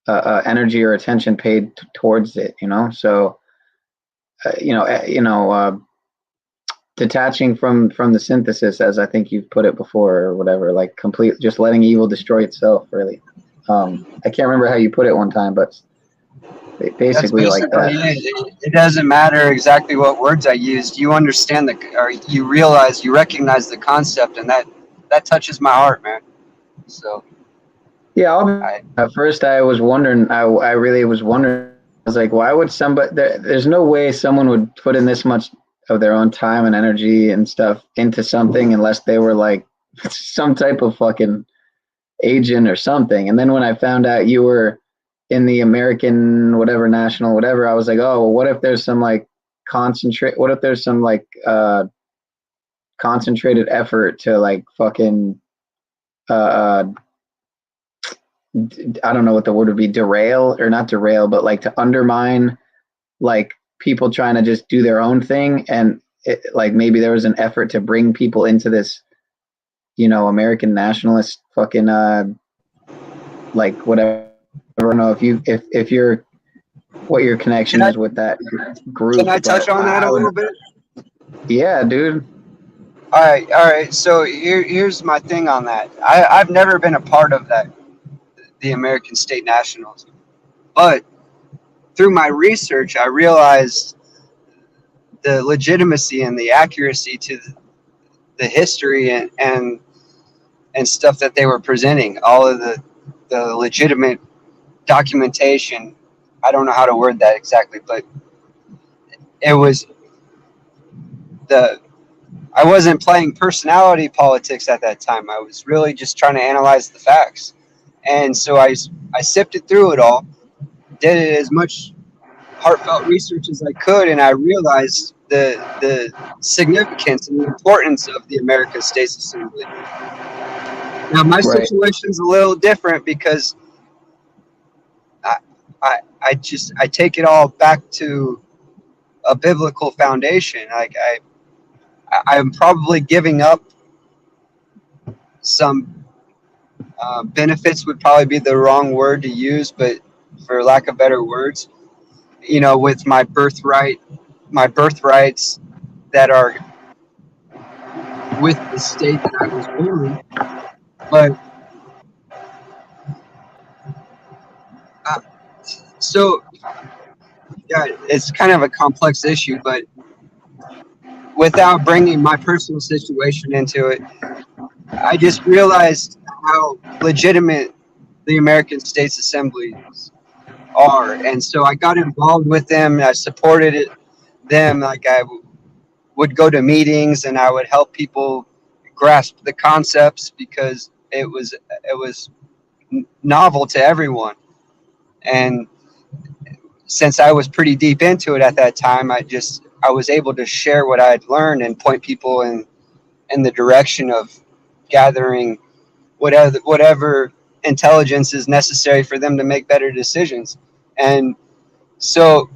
Speaker 7: energy or attention paid towards it, you know. So detaching from the synthesis, as I think you've put it before, or whatever, like just letting evil destroy itself, really. I can't remember how you put it one time, but basically like that.
Speaker 12: It doesn't matter exactly what words I used. You understand or you recognize the concept, and that touches my heart, man. So
Speaker 7: yeah, at first I was wondering. I really was wondering. I was like, why would somebody? There's no way someone would put in this much of their own time and energy and stuff into something unless they were like some type of fucking agent or something. And then when I found out you were in the American whatever national whatever, I was like, oh, well, what if there's some like what if there's some like concentrated effort to like fucking I don't know what the word would be, derail or not derail, but like to undermine like people trying to just do their own thing, and like maybe there was an effort to bring people into this, you know, American nationalist fucking like whatever. I don't know if you're what your connection is with that group.
Speaker 12: Can I touch on that a little bit?
Speaker 7: Yeah, dude.
Speaker 12: All right. So here's my thing on that. I've never been a part of that, the American State Nationals, but through my research, I realized the legitimacy and the accuracy to the history and stuff that they were presenting. All of the legitimate documentation. I don't know how to word that exactly, but it was I wasn't playing personality politics at that time. I was really just trying to analyze the facts. And so I sifted through it all, did it as much heartfelt research as I could, and I realized the significance and the importance of the American States Assembly. Now, my situation's a little different because I take it all back to a biblical foundation. Like I'm probably giving up some benefits would probably be the wrong word to use, but for lack of better words, you know, with my birthrights that are with the state that I was born in. But so yeah, it's kind of a complex issue, but without bringing my personal situation into it, I just realized how legitimate the American States Assemblies are, and so I got involved with them. I supported them. Like I would go to meetings and I would help people grasp the concepts because it was novel to everyone. And since I was pretty deep into it at that time, I was able to share what I had learned and point people in the direction of gathering whatever intelligence is necessary for them to make better decisions. And so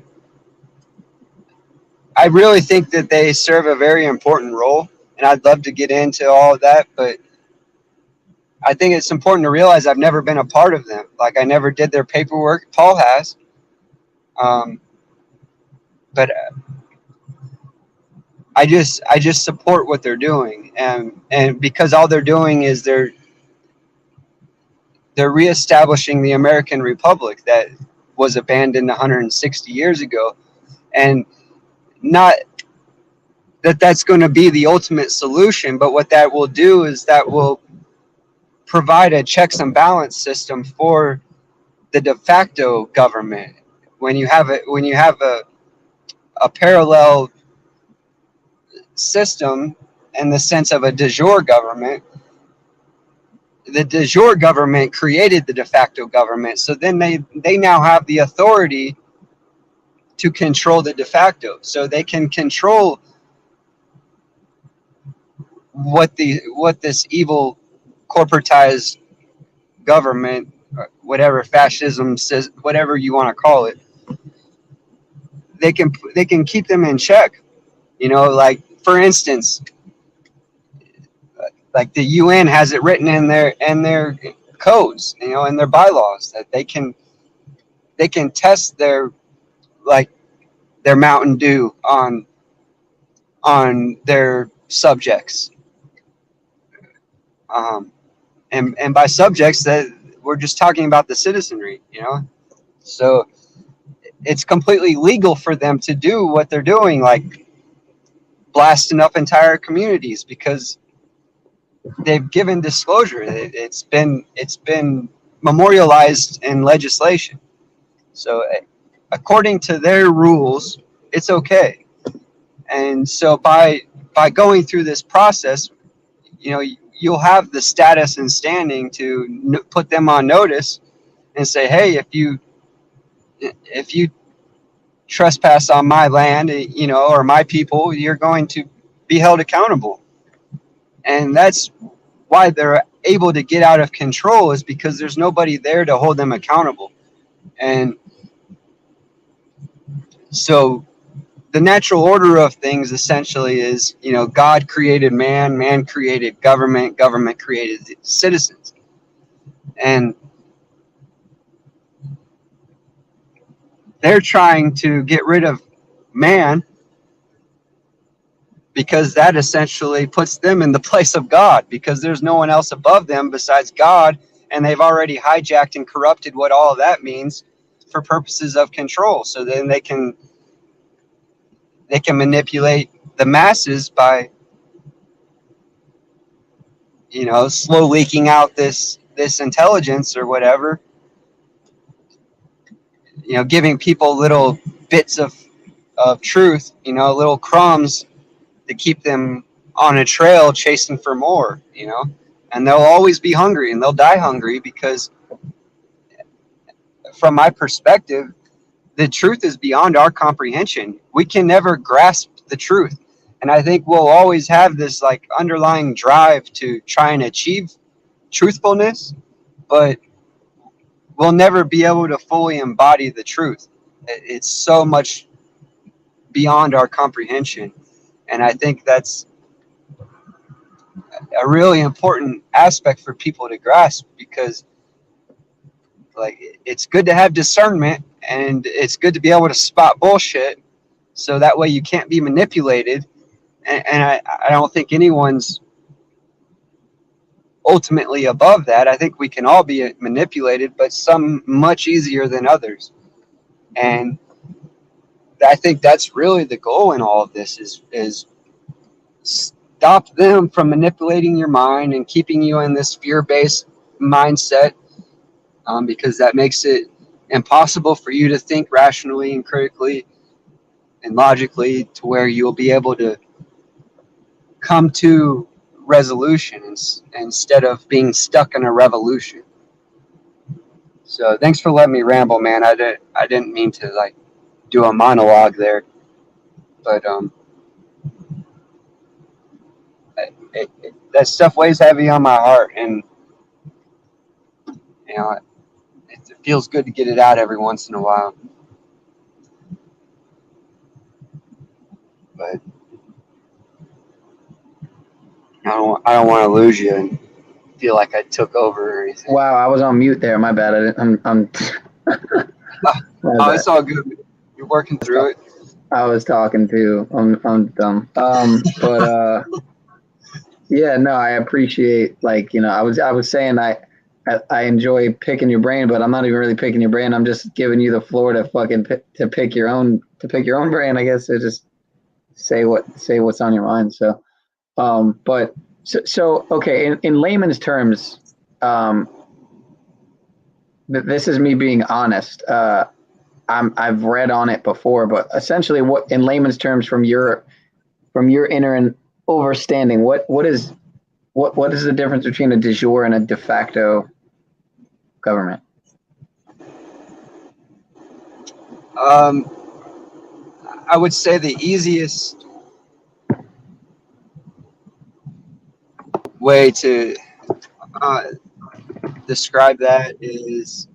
Speaker 12: I really think that they serve a very important role, and I'd love to get into all of that, but I think it's important to realize I've never been a part of them. Like I never did their paperwork. Paul has. But I just support what they're doing, and because all they're doing is they're reestablishing the American Republic that was abandoned 160 years ago, and not that that's going to be the ultimate solution, but what that will do is that will provide a checks and balance system for the de facto government. When you have a parallel system in the sense of a de jure government, the de jure government created the de facto government, so then they now have the authority to control the de facto, so they can control what this evil corporatized government, whatever fascism says, whatever you want to call it, they can keep them in check. You know, like for instance, like the UN has it written in their codes, you know, in their bylaws that they can test their Mountain Dew on their subjects. And by subjects, that we're just talking about the citizenry, you know. So it's completely legal for them to do what they're doing, like blasting up entire communities, because they've given disclosure. It's been memorialized in legislation. So according to their rules, it's okay. And so by going through this process, you know, you'll have the status and standing to put them on notice and say, hey, if you if you trespass on my land, you know, or my people, you're going to be held accountable. And that's why they're able to get out of control, is because there's nobody there to hold them accountable. And so the natural order of things essentially is, you know, God created man, man created government, government created citizens. And they're trying to get rid of man because that essentially puts them in the place of God, because there's no one else above them besides God, and they've already hijacked and corrupted what all of that means for purposes of control. So then they can manipulate the masses by, you know, slow leaking out this intelligence or whatever, you know, giving people little bits of truth, you know, little crumbs to keep them on a trail chasing for more, you know. And they'll always be hungry, and they'll die hungry, because from my perspective, the truth is beyond our comprehension. We can never grasp the truth. And I think we'll always have this like underlying drive to try and achieve truthfulness, but we'll never be able to fully embody the truth. It's so much beyond our comprehension. And I think that's a really important aspect for people to grasp, because like it's good to have discernment, and it's good to be able to spot bullshit, so that way you can't be manipulated. And I don't think anyone's ultimately above that. I think we can all be manipulated, but some much easier than others. And I think that's really the goal in all of this, is stop them from manipulating your mind and keeping you in this fear-based mindset, because that makes it impossible for you to think rationally and critically and logically, to where you'll be able to come to resolution instead of being stuck in a revolution. So thanks for letting me ramble, man. I didn't mean to like do a monologue there, but that stuff weighs heavy on my heart, and you know, it feels good to get it out every once in a while. But I don't want to lose you and feel like I took over or anything.
Speaker 7: Wow, I was on mute there. My bad. I'm
Speaker 12: Oh, it's all good. You're working through it.
Speaker 7: I was talking too. I'm dumb. But yeah, no, I appreciate, like, you know, I was saying I enjoy picking your brain, but I'm not even really picking your brain. I'm just giving you the floor to fucking pick your own brain, I guess, to just say what's on your mind. So, but so okay, in layman's terms, this is me being honest. I've read on it before, but essentially, what in layman's terms, from your inner and overstanding, what is the difference between a de jure and a de facto government?
Speaker 12: I would say the easiest way to describe that is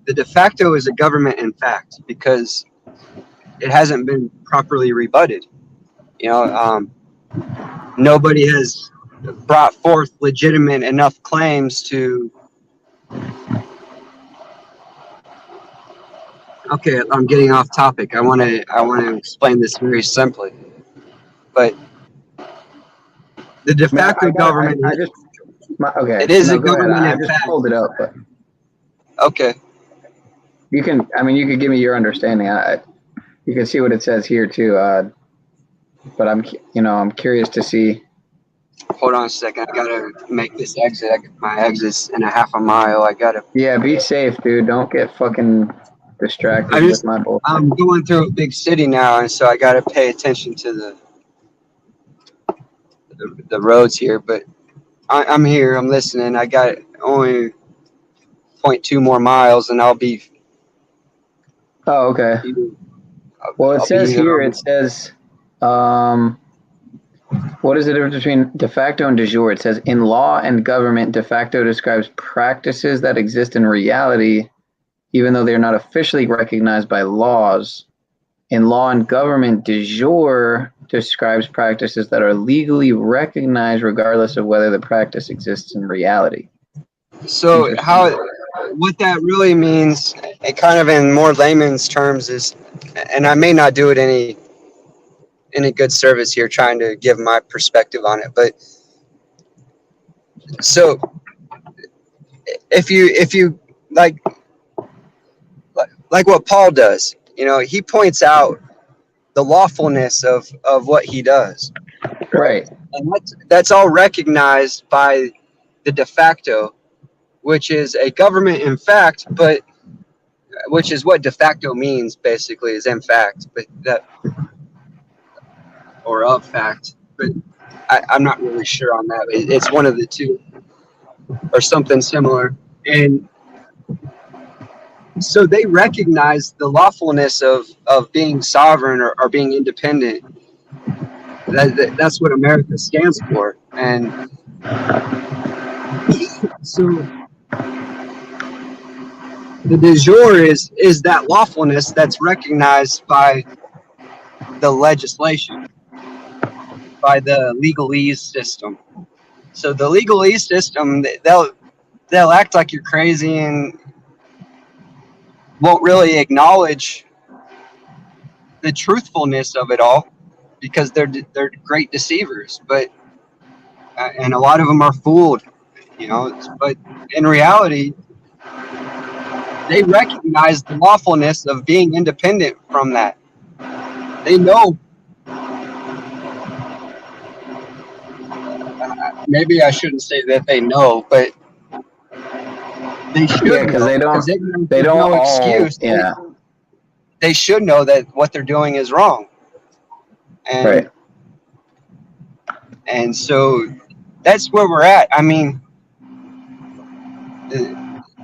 Speaker 12: the de facto is a government in fact, because it hasn't been properly rebutted. You know, nobody has brought forth legitimate enough claims to. Okay, I'm getting off topic. I want to explain this very simply, but the de facto government.
Speaker 7: Okay.
Speaker 12: It is a government.
Speaker 7: I just pulled it up. But
Speaker 12: okay.
Speaker 7: You can. I mean, you could give me your understanding. You can see what it says here too. But I'm curious to see.
Speaker 12: Hold on a second. I gotta make this exit. My exit's in a half a mile. I gotta.
Speaker 7: Yeah, be safe, dude. Don't get fucking distracted with my bullshit.
Speaker 12: I'm going through a big city now, and so I gotta pay attention to the roads here. But I'm here. I'm listening. I got only 0.2 more miles, and I'll be
Speaker 7: Oh, okay. Well, it says here, it says, what is the difference between de facto and de jure? It says, in law and government, de facto describes practices that exist in reality, even though they're not officially recognized by laws. In law and government, de jure describes practices that are legally recognized regardless of whether the practice exists in reality.
Speaker 12: So what that really means, it kind of in more layman's terms is, and I may not do it any good service here trying to give my perspective on it, but so if you like what Paul does, he points out the lawfulness of what he does,
Speaker 7: right?
Speaker 12: And that's all recognized by the de facto, which is a government in fact, but which is what de facto means basically, is in fact, but that, or of fact, but I'm not really sure on that. It's one of the two or something similar. And so they recognize the lawfulness of being sovereign or being independent. That's what America stands for. And so the de jure is that lawfulness that's recognized by the legislation, by the legalese system. So the legalese system, they'll act like you're crazy and won't really acknowledge the truthfulness of it all, because they're great deceivers. But and a lot of them are fooled, But in reality, they recognize the lawfulness of being independent from that. They know. Maybe I shouldn't say that they know, but they should.
Speaker 7: Yeah, because they don't
Speaker 12: no
Speaker 7: all,
Speaker 12: excuse.
Speaker 7: yeah.
Speaker 12: They should know that what they're doing is wrong. And,
Speaker 7: right.
Speaker 12: And so that's where we're at. I mean,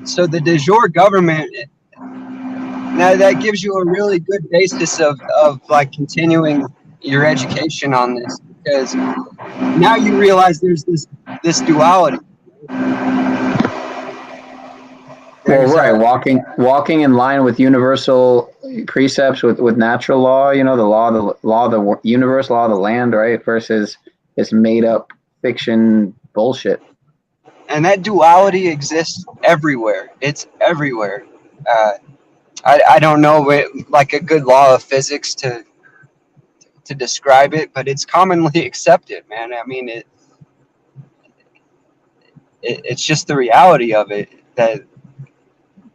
Speaker 12: so the de jure government, now that gives you a really good basis of like continuing your education on this, because now you realize there's this duality.
Speaker 7: Well, right, walking in line with universal precepts, with natural law, the law of the universe, law of the land, right, versus this made up fiction bullshit.
Speaker 12: And that duality exists everywhere. It's everywhere. I don't know like a good law of physics to describe it, but it's commonly accepted, man. I mean, it's just the reality of it, that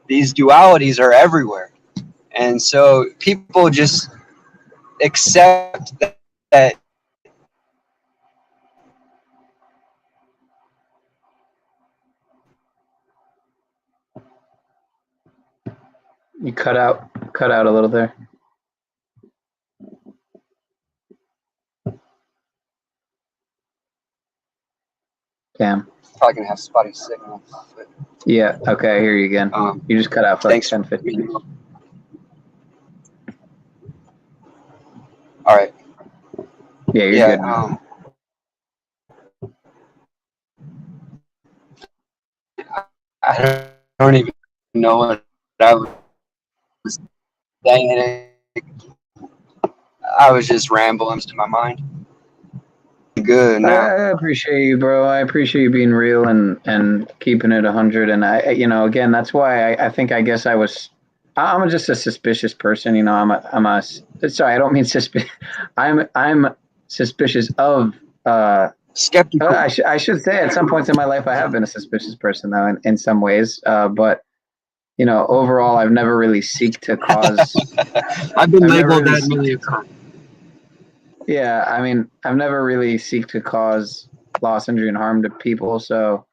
Speaker 12: these dualities are everywhere. And so people just accept that
Speaker 7: You cut out a little there. Damn.
Speaker 12: Probably gonna have spotty signal. But,
Speaker 7: yeah. Okay. I hear you again. You just cut out for like 10, 15.
Speaker 12: All right.
Speaker 7: Yeah, you're good. Man.
Speaker 12: I don't even know what I was saying. I was just rambling to my mind. Good. Now.
Speaker 7: I appreciate you, bro. I appreciate you being real and keeping it 100. And again, that's why I guess I'm just a suspicious person. Sorry, I don't mean suspicious. I'm suspicious of,
Speaker 12: skeptical.
Speaker 7: I should say at some points in my life, I have been a suspicious person though, in some ways. But overall, I've never really seeked to cause.
Speaker 12: I've been labeled that many times.
Speaker 7: Yeah, I mean, I've never really seeked to cause loss, injury, and harm to people. So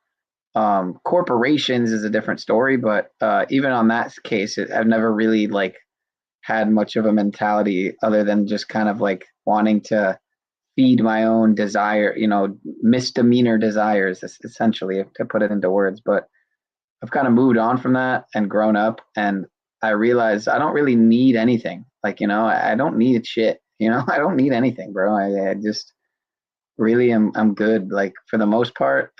Speaker 7: corporations is a different story. But even on that case, I've never really had much of a mentality other than just kind of wanting to feed my own desire, misdemeanor desires, essentially, to put it into words. But I've kind of moved on from that and grown up. And I realized I don't really need anything. Like, you know, I don't need shit. You know, I don't need anything, bro. I just really I'm good. Like for the most part.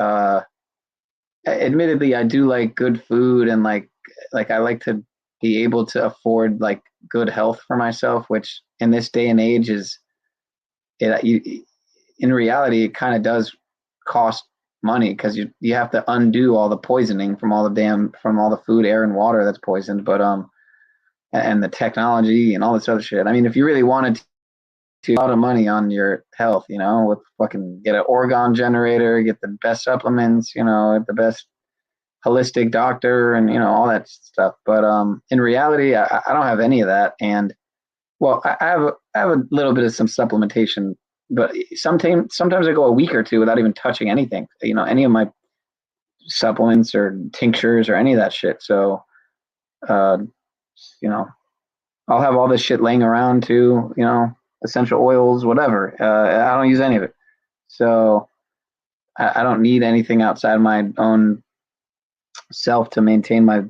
Speaker 7: Admittedly, I do like good food and like I like to be able to afford like good health for myself, which in this day and age is in reality it kind of does cost money because you have to undo all the poisoning from all the food, air, and water that's poisoned, but and the technology and all this other shit. I mean, if you really wanted to a lot of money on your health, you know, with fucking get an organ generator, get the best supplements, you know, the best holistic doctor and, you know, all that stuff. But in reality, I don't have any of that. And well, I have a little bit of some supplementation, but sometimes I go a week or two without even touching anything, you know, any of my supplements or tinctures or any of that shit. So, you know, I'll have all this shit laying around too, you know, essential oils, whatever. I don't use any of it. So I don't need anything outside my own self to maintain my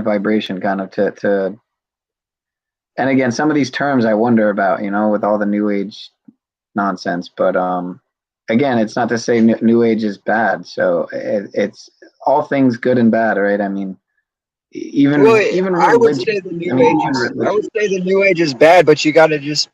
Speaker 7: vibration kind of to and again, some of these terms I wonder about, you know, with all the new age nonsense, but again, it's not to say new age is bad. So it's all things good and bad, right? I mean, even
Speaker 12: I would
Speaker 7: religion.
Speaker 12: say the new age is bad, but you got to just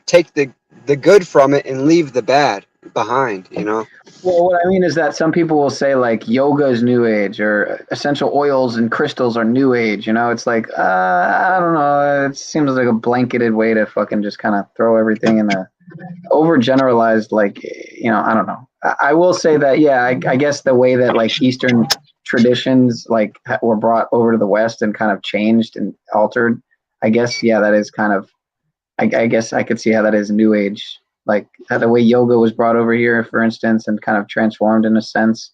Speaker 12: take the good from it and leave the bad behind, you know.
Speaker 7: Well, what I mean is that some people will say like yoga is new age or essential oils and crystals are new age. You know, it's like I don't know. It seems like a blanketed way to fucking just kind of throw everything in a overgeneralized, like, you know, I don't know. I will say that, yeah, I guess the way that like Eastern traditions like were brought over to the West and kind of changed and altered, I guess, yeah, that is kind of, I guess I could see how that is new age, like how the way yoga was brought over here, for instance, and kind of transformed in a sense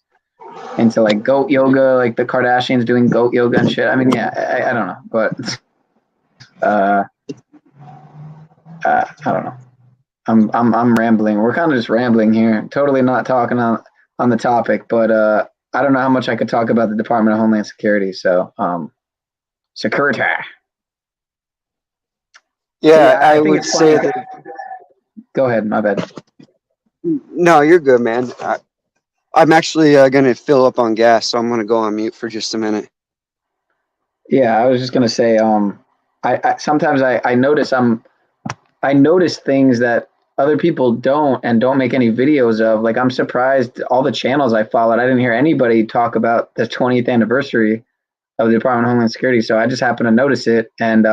Speaker 7: into like goat yoga, like the Kardashians doing goat yoga and shit. I mean, yeah, I don't know, but I don't know. I'm rambling. We're kind of just rambling here. Totally not talking on the topic, but I don't know how much I could talk about the Department of Homeland Security. So, Sicurity.
Speaker 12: Yeah, I would say that.
Speaker 7: Go ahead. My bad.
Speaker 12: No, you're good, man. I'm actually going to fill up on gas, so I'm going to go on mute for just a minute.
Speaker 7: Yeah, I was just gonna say, I sometimes I notice I notice things that other people don't make any videos of. Like, I'm surprised all the channels I followed, I didn't hear anybody talk about the 20th anniversary of the Department of Homeland Security. So I just happened to notice it, and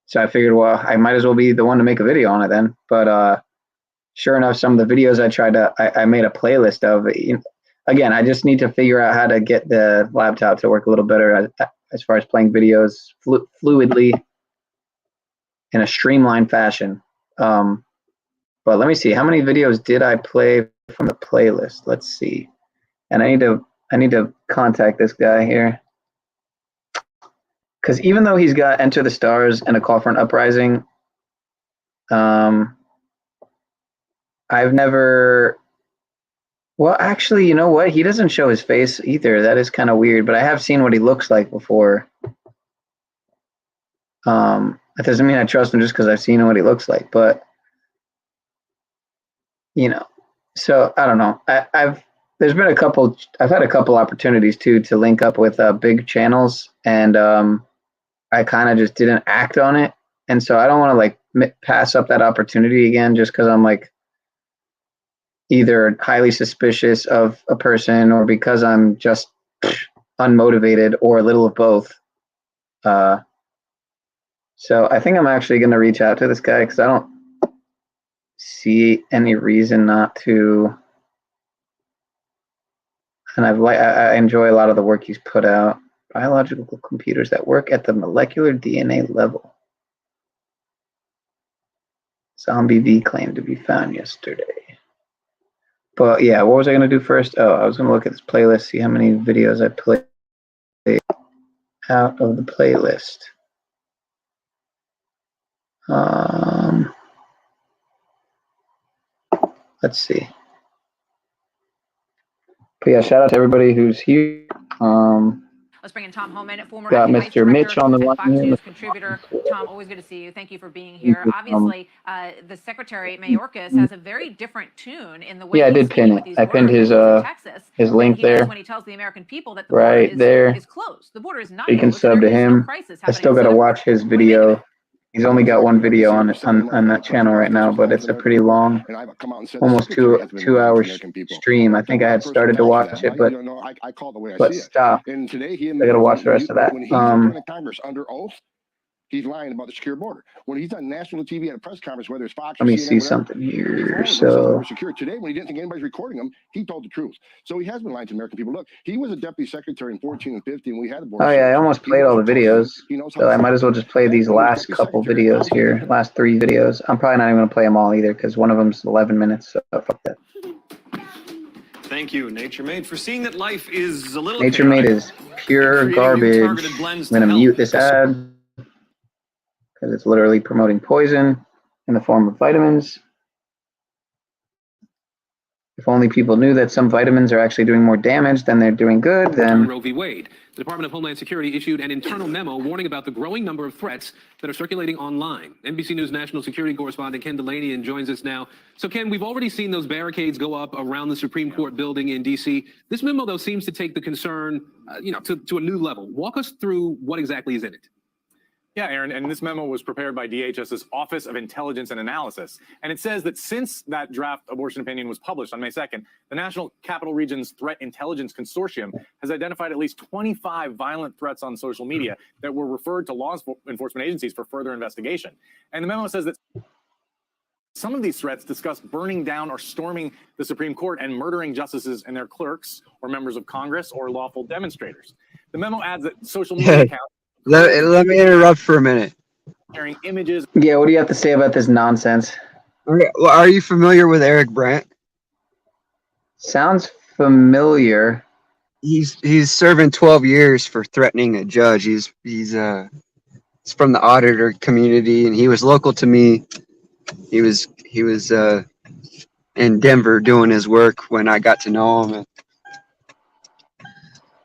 Speaker 7: so I figured, well, I might as well be the one to make a video on it then. But sure enough, some of the videos I made a playlist of. Again, I just need to figure out how to get the laptop to work a little better as far as playing videos fluidly in a streamlined fashion. But let me see, how many videos did I play from the playlist? Let's see. And I need to contact this guy here, because even though he's got Enter the Stars and A Call for an Uprising, I've never. Well, actually, you know what? He doesn't show his face either. That is kind of weird, but I have seen what he looks like before. That doesn't mean I trust him just because I've seen what he looks like, but you know. So I don't know. I've had a couple opportunities too to link up with big channels, and I kind of just didn't act on it, and so I don't want to like pass up that opportunity again just because I'm like either highly suspicious of a person or because I'm just unmotivated or a little of both. So I think I'm actually going to reach out to this guy because I don't see any reason not to. And I enjoy a lot of the work he's put out. Biological computers that work at the molecular DNA level. Zombie V claimed to be found yesterday. But yeah, what was I going to do first? Oh, I was going to look at this playlist, see how many videos I played out of the playlist. Let's see. But yeah, shout out to everybody who's here.
Speaker 4: Let's bring in Tom Homan, former
Speaker 7: Got
Speaker 4: Vice
Speaker 7: Mr. Mitch
Speaker 4: Director
Speaker 7: on the
Speaker 4: and
Speaker 7: line
Speaker 4: Fox
Speaker 7: here.
Speaker 4: News contributor. Tom, always good to see you. Thank you for being here. Obviously, the Secretary Mayorkas has a very different tune in the way
Speaker 7: Yeah, I
Speaker 4: he's
Speaker 7: did pin
Speaker 4: speaking
Speaker 7: it.
Speaker 4: with these
Speaker 7: I
Speaker 4: border
Speaker 7: pinned his
Speaker 4: officials in Texas
Speaker 7: his
Speaker 4: than
Speaker 7: link
Speaker 4: he does
Speaker 7: there.
Speaker 4: when he tells the American people that the border
Speaker 7: Right there.
Speaker 4: is closed. The border is not
Speaker 7: So you can
Speaker 4: closed.
Speaker 7: sub
Speaker 4: There
Speaker 7: to
Speaker 4: is no
Speaker 7: him.
Speaker 4: crisis
Speaker 7: I
Speaker 4: happening
Speaker 7: still
Speaker 4: at
Speaker 7: got to
Speaker 4: southern
Speaker 7: watch his video. He's only got one video on that channel right now, but it's a pretty long, almost two hour stream. I think I had started to watch it, but stopped.
Speaker 6: And today he
Speaker 7: I got to watch the rest of that.
Speaker 6: when he's in front of Congress under oath, he's lying about the secure border. When he's on national TV at a press conference, whether it's Fox or
Speaker 7: Let me
Speaker 6: CNN,
Speaker 7: see
Speaker 6: whatever,
Speaker 7: something
Speaker 6: he's
Speaker 7: here.
Speaker 6: always said
Speaker 7: So
Speaker 6: they were secure. Today, when he didn't think anybody's recording him, he told the truth. So he has been lying to the American people. Look, he was a deputy secretary in 14 and 15. We had a border.
Speaker 7: oh yeah, I almost played all the videos,
Speaker 6: how
Speaker 7: so I
Speaker 6: to
Speaker 7: might as well just play these last couple videos here, last 3 videos. I'm probably not even gonna play them all either because one of them's 11 minutes. So fuck that.
Speaker 8: Thank you, Nature Made, for seeing that life is a little
Speaker 7: Nature Made is pure garbage. I'm gonna mute this ad because it's literally promoting poison in the form of vitamins. If only people knew that some vitamins are actually doing more damage than they're doing good, then
Speaker 13: Roe v. Wade. The Department of Homeland Security issued an internal memo warning about the growing number of threats that are circulating online. NBC News national security correspondent Ken Delaney joins us now. So, Ken, we've already seen those barricades go up around the Supreme Court building in D.C. This memo, though, seems to take the concern, to a new level. Walk us through what exactly is in it.
Speaker 14: Yeah, Aaron, and this memo was prepared by DHS's Office of Intelligence and Analysis. And it says that since that draft abortion opinion was published on May 2nd, the National Capital Region's Threat Intelligence Consortium has identified at least 25 violent threats on social media that were referred to law enforcement agencies for further investigation. And the memo says that some of these threats discuss burning down or storming the Supreme Court and murdering justices and their clerks or members of Congress or lawful demonstrators. The memo adds that social media accounts
Speaker 12: Let me interrupt for a minute.
Speaker 14: sharing images.
Speaker 7: yeah, what do you have to say about this nonsense?
Speaker 12: Are you familiar with Eric Brandt?
Speaker 7: Sounds familiar.
Speaker 12: He's serving 12 years for threatening a judge. He's from the auditor community, and he was local to me. He was in Denver doing his work when I got to know him.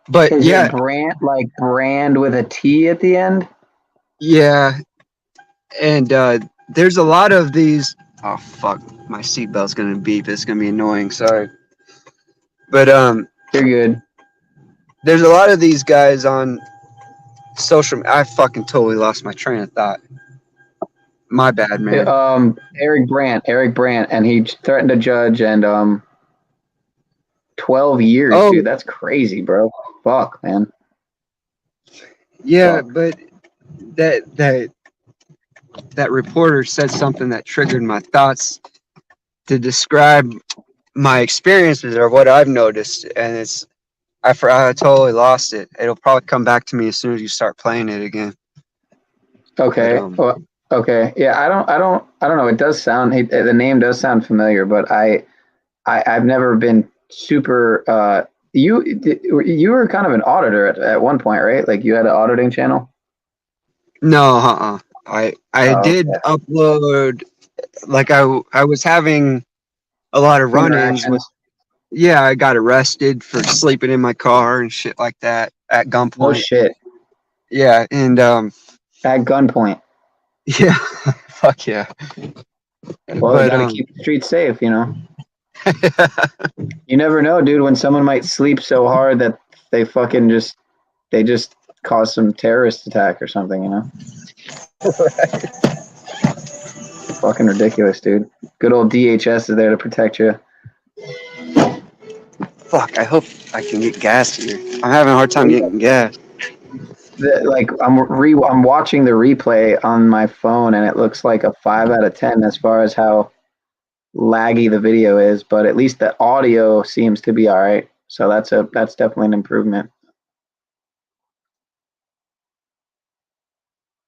Speaker 12: But
Speaker 7: Is
Speaker 12: yeah,
Speaker 7: it Brand, like brand with a T at the end?
Speaker 12: yeah, and there's a lot of these. Oh fuck, my seatbelt's gonna beep. It's gonna be annoying. Sorry, but
Speaker 7: you're good.
Speaker 12: There's a lot of these guys on social. I fucking totally lost my train of thought. My bad, man.
Speaker 7: Eric Brandt, and he threatened a judge and 12 years, dude. That's crazy, bro. Fuck, man.
Speaker 12: Yeah, but that reporter said something that triggered my thoughts to describe my experiences or what I've noticed, and I totally lost it. It'll probably come back to me as soon as you start playing it again.
Speaker 7: Okay. Well, okay. Yeah, I don't know. It does sound the name does sound familiar, but I've never been super you were kind of an auditor at one point, right? Like you had an auditing channel?
Speaker 12: No, I did upload, like I was having a lot of run-ins with. Yeah, I got arrested for sleeping in my car and shit like that at gunpoint.
Speaker 7: Oh shit.
Speaker 12: Yeah, and
Speaker 7: at gunpoint.
Speaker 12: Yeah, fuck yeah.
Speaker 7: Well, you gotta keep the streets safe, you know. You never know, dude, when someone might sleep so hard that they fucking just cause some terrorist attack or something, you know. Fucking ridiculous, dude. Good old DHS is there to protect you.
Speaker 12: Fuck, I hope I can get gas here. I'm having a hard time getting gas.
Speaker 7: I'm watching the replay on my phone and it looks like a 5 out of 10 as far as how laggy the video is, but at least the audio seems to be all right. So that's definitely an improvement.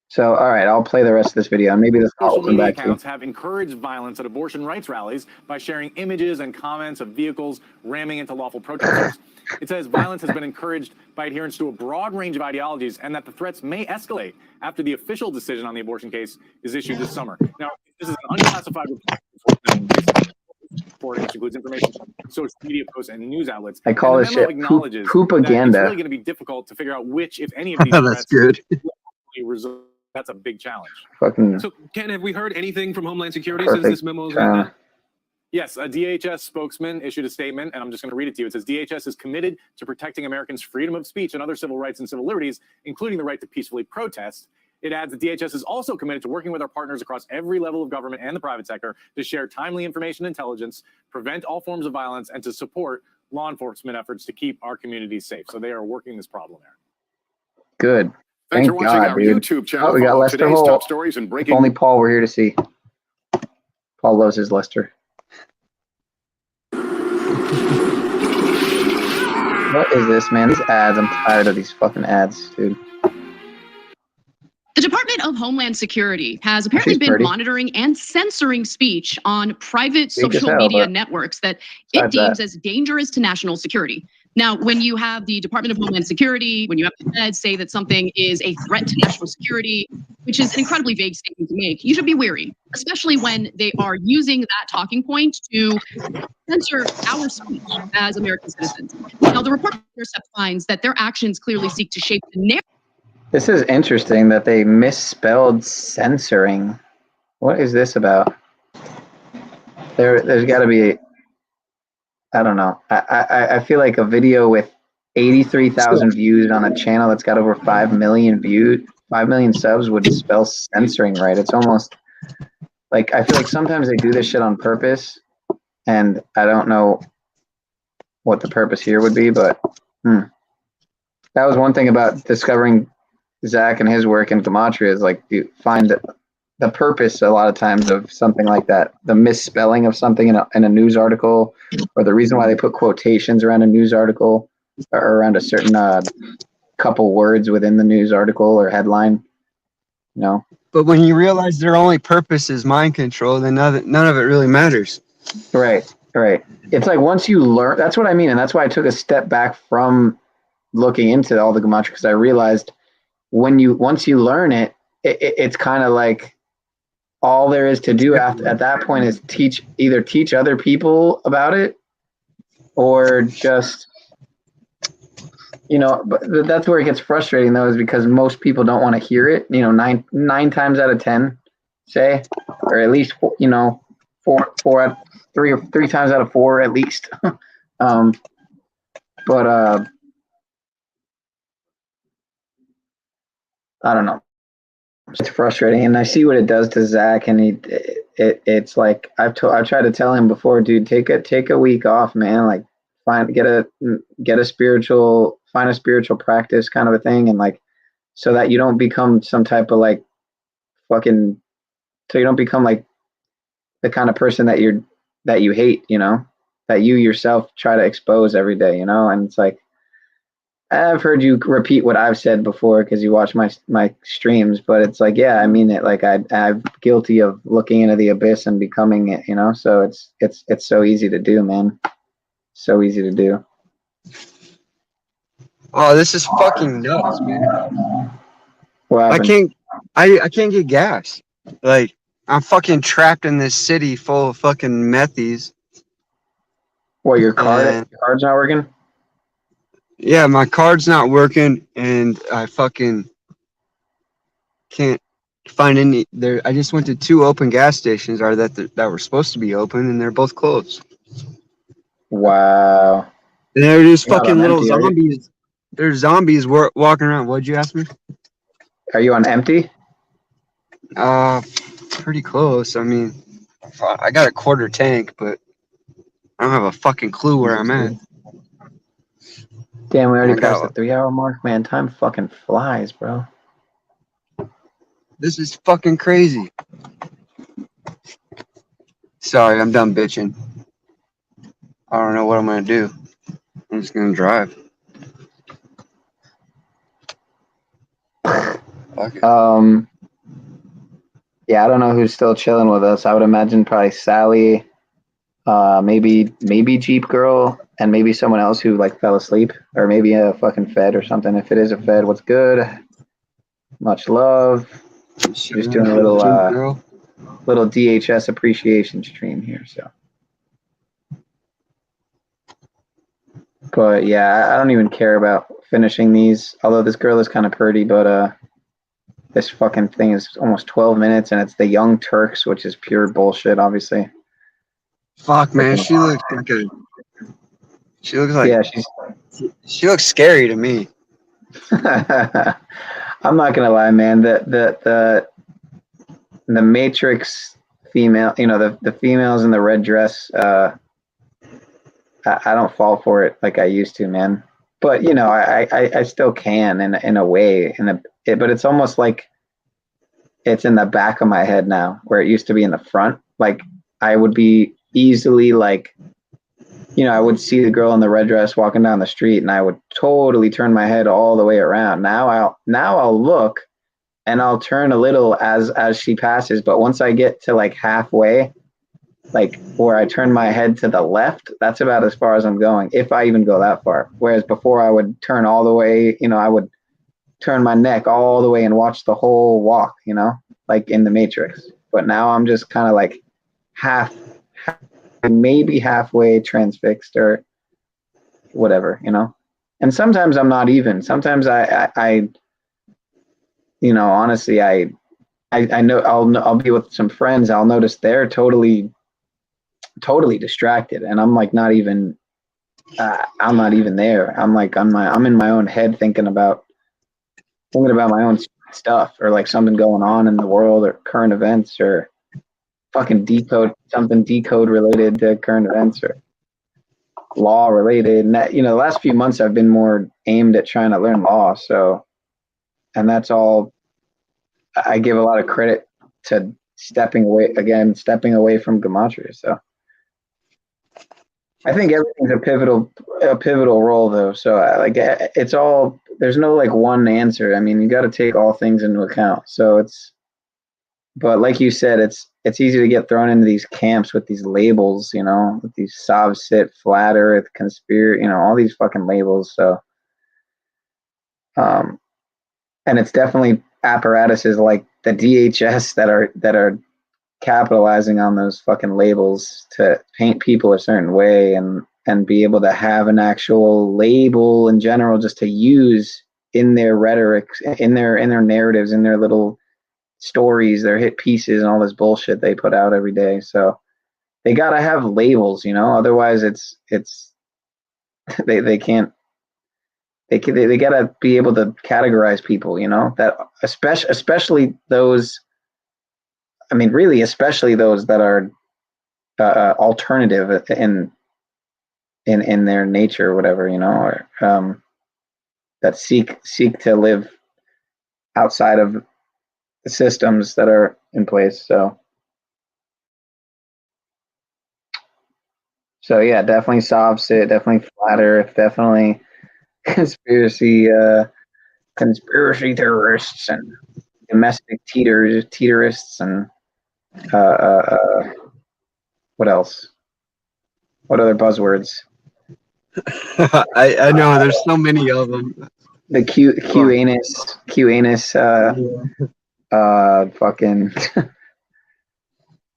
Speaker 7: So, all right, I'll play the rest of this video. Maybe this call will
Speaker 14: Social
Speaker 7: come
Speaker 14: media
Speaker 7: back to you.
Speaker 14: accounts have encouraged violence at abortion rights rallies by sharing images and comments of vehicles ramming into lawful protesters. It says violence has been encouraged by adherents to a broad range of ideologies and that the threats may escalate after the official decision on the abortion case is issued this summer. Now, this is an unclassified report reporting, which includes information from social media posts and news outlets.
Speaker 7: I call
Speaker 14: And
Speaker 7: this
Speaker 14: the memo
Speaker 7: shit
Speaker 14: acknowledges that it's
Speaker 7: poopaganda.
Speaker 14: really going to be difficult to figure out which, if any, of these
Speaker 12: That's
Speaker 14: threats
Speaker 12: good.
Speaker 14: will result. That's a big challenge.
Speaker 7: Fucking
Speaker 13: So, Ken, have we heard anything from Homeland Security
Speaker 7: perfect
Speaker 13: since this memo was written
Speaker 7: term.
Speaker 13: down?
Speaker 14: Yes, a DHS spokesman issued a statement, and I'm just going to read it to you. It says, DHS is committed to protecting Americans' freedom of speech and other civil rights and civil liberties, including the right to peacefully protest. It adds that DHS is also committed to working with our partners across every level of government and the private sector to share timely information and intelligence, prevent all forms of violence, and to support law enforcement efforts to keep our communities safe. So they are working this problem there.
Speaker 7: Good.
Speaker 8: Thanks
Speaker 7: Thank
Speaker 8: for watching
Speaker 7: God,
Speaker 8: our
Speaker 7: dude.
Speaker 8: YouTube channel.
Speaker 7: Oh, we got
Speaker 8: Follow
Speaker 7: Lester
Speaker 8: today's
Speaker 7: Holt.
Speaker 8: top stories and
Speaker 7: If
Speaker 8: breaking
Speaker 7: only Paul were here to see. Paul loves his Lester. What is this, man? These ads, I'm tired of these fucking ads, dude.
Speaker 15: The Department of Homeland Security has apparently
Speaker 7: She's
Speaker 15: been
Speaker 7: pretty.
Speaker 15: monitoring and censoring speech on private
Speaker 7: Weak as
Speaker 15: social
Speaker 7: hell,
Speaker 15: media
Speaker 7: but
Speaker 15: networks that it
Speaker 7: besides
Speaker 15: deems
Speaker 7: that.
Speaker 15: as dangerous to national security. Now, when you have the Department of Homeland Security, when you have the Fed say that something is a threat to national security, which is an incredibly vague statement to make, you should be wary, especially when they are using that talking point to censor our speech as American citizens. Now, the report Sept finds that their actions clearly seek to shape the narrative.
Speaker 7: This is interesting that they misspelled censoring. What is this about? There's got to be. I don't know. I feel like a video with 83,000 views on a channel that's got over 5 million views, 5 million subs would spell censoring right. It's almost like I feel like sometimes they do this shit on purpose, and I don't know what the purpose here would be, but that was one thing about discovering Zach and his work in Gematria is like you find the purpose a lot of times of something like that, the misspelling of something in a news article, or the reason why they put quotations around a news article or around a certain couple words within the news article or headline, you know.
Speaker 12: But when you realize their only purpose is mind control, then none of it really matters.
Speaker 7: Right. It's like once you learn, that's what I mean, and that's why I took a step back from looking into all the Gematria, because I realized once you learn it, it's kind of like all there is to do at that point is either teach other people about it or just, you know, but that's where it gets frustrating though, is because most people don't want to hear it, you know, nine times out of 10, say, or at least, you know, three times out of 4 at least. But I don't know. It's frustrating, and I see what it does to Zach, and it's like I've tried to tell him before, dude, take a week off, man. Like find a spiritual practice kind of a thing, and like so that you don't become some type of like fucking, so you don't become like the kind of person that you hate, you know, that you yourself try to expose every day, you know. And it's like I've heard you repeat what I've said before because you watch my streams, but it's like, yeah, I mean it. Like I'm guilty of looking into the abyss and becoming it, you know. So it's so easy to do, man. So easy to do.
Speaker 12: Oh, this is fucking nuts, man.
Speaker 7: What happened?
Speaker 12: I can't get gas. Like I'm fucking trapped in this city full of fucking methies.
Speaker 7: What, your card's not working?
Speaker 12: Yeah, my card's not working, and I fucking can't find any there. I just went to 2 open gas stations that were supposed to be open, and they're both closed.
Speaker 7: Wow.
Speaker 12: And they're just
Speaker 7: You're not
Speaker 12: fucking
Speaker 7: on
Speaker 12: little
Speaker 7: empty, are you?
Speaker 12: zombies. There's zombies walking around. What'd you ask me?
Speaker 7: Are you on empty?
Speaker 12: Pretty close. I mean, I got a quarter tank, but I don't have a fucking clue where I'm at.
Speaker 7: Damn, we already
Speaker 12: I got
Speaker 7: passed the 3-hour mark, man. Time fucking flies, bro.
Speaker 12: This is fucking crazy. Sorry, I'm done bitching. I don't know what I'm gonna do. I'm just gonna drive.
Speaker 7: Yeah, I don't know who's still chilling with us. I would imagine probably Sally, maybe Jeep Girl, and maybe someone else who like fell asleep, or maybe a fucking Fed or something. If it is a Fed, what's good? Much love. Just doing a little DHS appreciation stream here. So But yeah, I don't even care about finishing these. Although this girl is kind of pretty, but this fucking thing is almost 12 minutes, and it's the Young Turks, which is pure bullshit, obviously.
Speaker 12: Fuck, man, she looks like a. She looks like.
Speaker 7: Yeah,
Speaker 12: she looks scary to me.
Speaker 7: I'm not gonna lie, man. The Matrix female, you know, the females in the red dress. I don't fall for it like I used to, man. But you know, I still can in a way, but it's almost like it's in the back of my head now, where it used to be in the front. Like I would be easily like, you know, I would see the girl in the red dress walking down the street, and I would totally turn my head all the way around. Now I'll look, and I'll turn a little as she passes. But once I get to like halfway, like where I turn my head to the left, that's about as far as I'm going, if I even go that far. Whereas before I would turn all the way, you know, I would turn my neck all the way and watch the whole walk, you know, like in the Matrix. But now I'm just kind of like maybe halfway transfixed or whatever, you know. And sometimes I'm not even. Sometimes I you know, honestly, I know I'll be with some friends. I'll notice they're totally distracted, and I'm like not even I'm not even there. I'm like I'm in my own head thinking about my own stuff, or like something going on in the world, or current events, or fucking decode related to current events, or law related. And that, you know, the last few months I've been more aimed at trying to learn law. So, and that's all. I give a lot of credit to stepping away from gematria. So I think everything's a pivotal role, though. So like it's all, there's no like one answer. I mean, you got to take all things into account. So but like you said, it's easy to get thrown into these camps with these labels, you know, with these Sov Sit, Flat Earth, conspiracy, you know, all these fucking labels. So, and it's definitely apparatuses like the DHS that are capitalizing on those fucking labels to paint people a certain way, and be able to have an actual label in general just to use in their rhetoric, in their narratives, in their little stories, their hit pieces, and all this bullshit they put out every day. So they gotta have labels, you know, otherwise it's they can't. They gotta be able to categorize people, you know, that especially those. I mean, really, especially those that are alternative in their nature, or whatever, you know, or that seek to live outside of the systems that are in place. So yeah, definitely Sov Sit, definitely Flat Earth, definitely conspiracy theorists and domestic teeterists, and what else? What other buzzwords?
Speaker 12: I know there's so many of them.
Speaker 7: The Q-anus, fucking.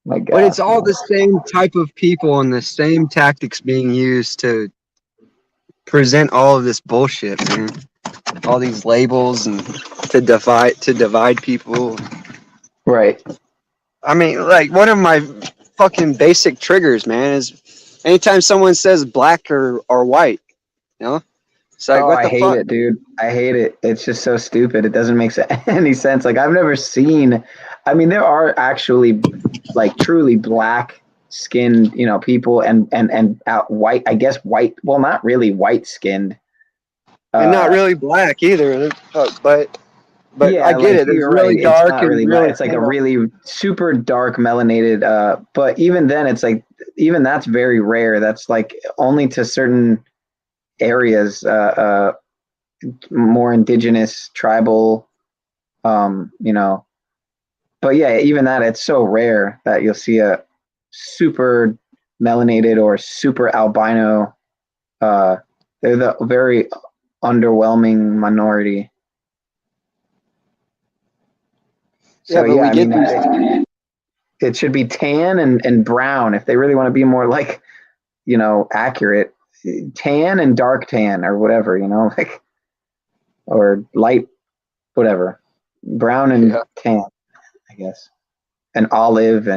Speaker 7: My God.
Speaker 12: But it's all the same type of people and the same tactics being used to present all of this bullshit, man. All these labels and to divide people.
Speaker 7: Right.
Speaker 12: I mean, like, one of my fucking basic triggers, man, is anytime someone says black or white, you know? It's like, what the
Speaker 7: I hate
Speaker 12: fuck?
Speaker 7: it, dude. I hate it. It's just so stupid. It doesn't make any sense. Like, I've never seen. I mean, there are actually like truly black skinned, you know, people and white. I guess white. Well, not really white skinned.
Speaker 12: And not really black either, but
Speaker 7: yeah,
Speaker 12: I get
Speaker 7: like,
Speaker 12: it. It's
Speaker 7: you're
Speaker 12: really
Speaker 7: right.
Speaker 12: dark
Speaker 7: It's not
Speaker 12: and
Speaker 7: really
Speaker 12: really
Speaker 7: black. It's like a really super dark melanated. But even then, it's like even that's very rare. That's like only to certain areas, more indigenous, tribal, you know. But yeah, even that, it's so rare that you'll see a super melanated or super albino. They're the very underwhelming minority. So
Speaker 12: yeah, but
Speaker 7: yeah,
Speaker 12: we get
Speaker 7: it should be tan and brown if they really want to be more like, you know, accurate. tan and dark tan or whatever, you know, like, or light, whatever, brown and tan, I guess, and olive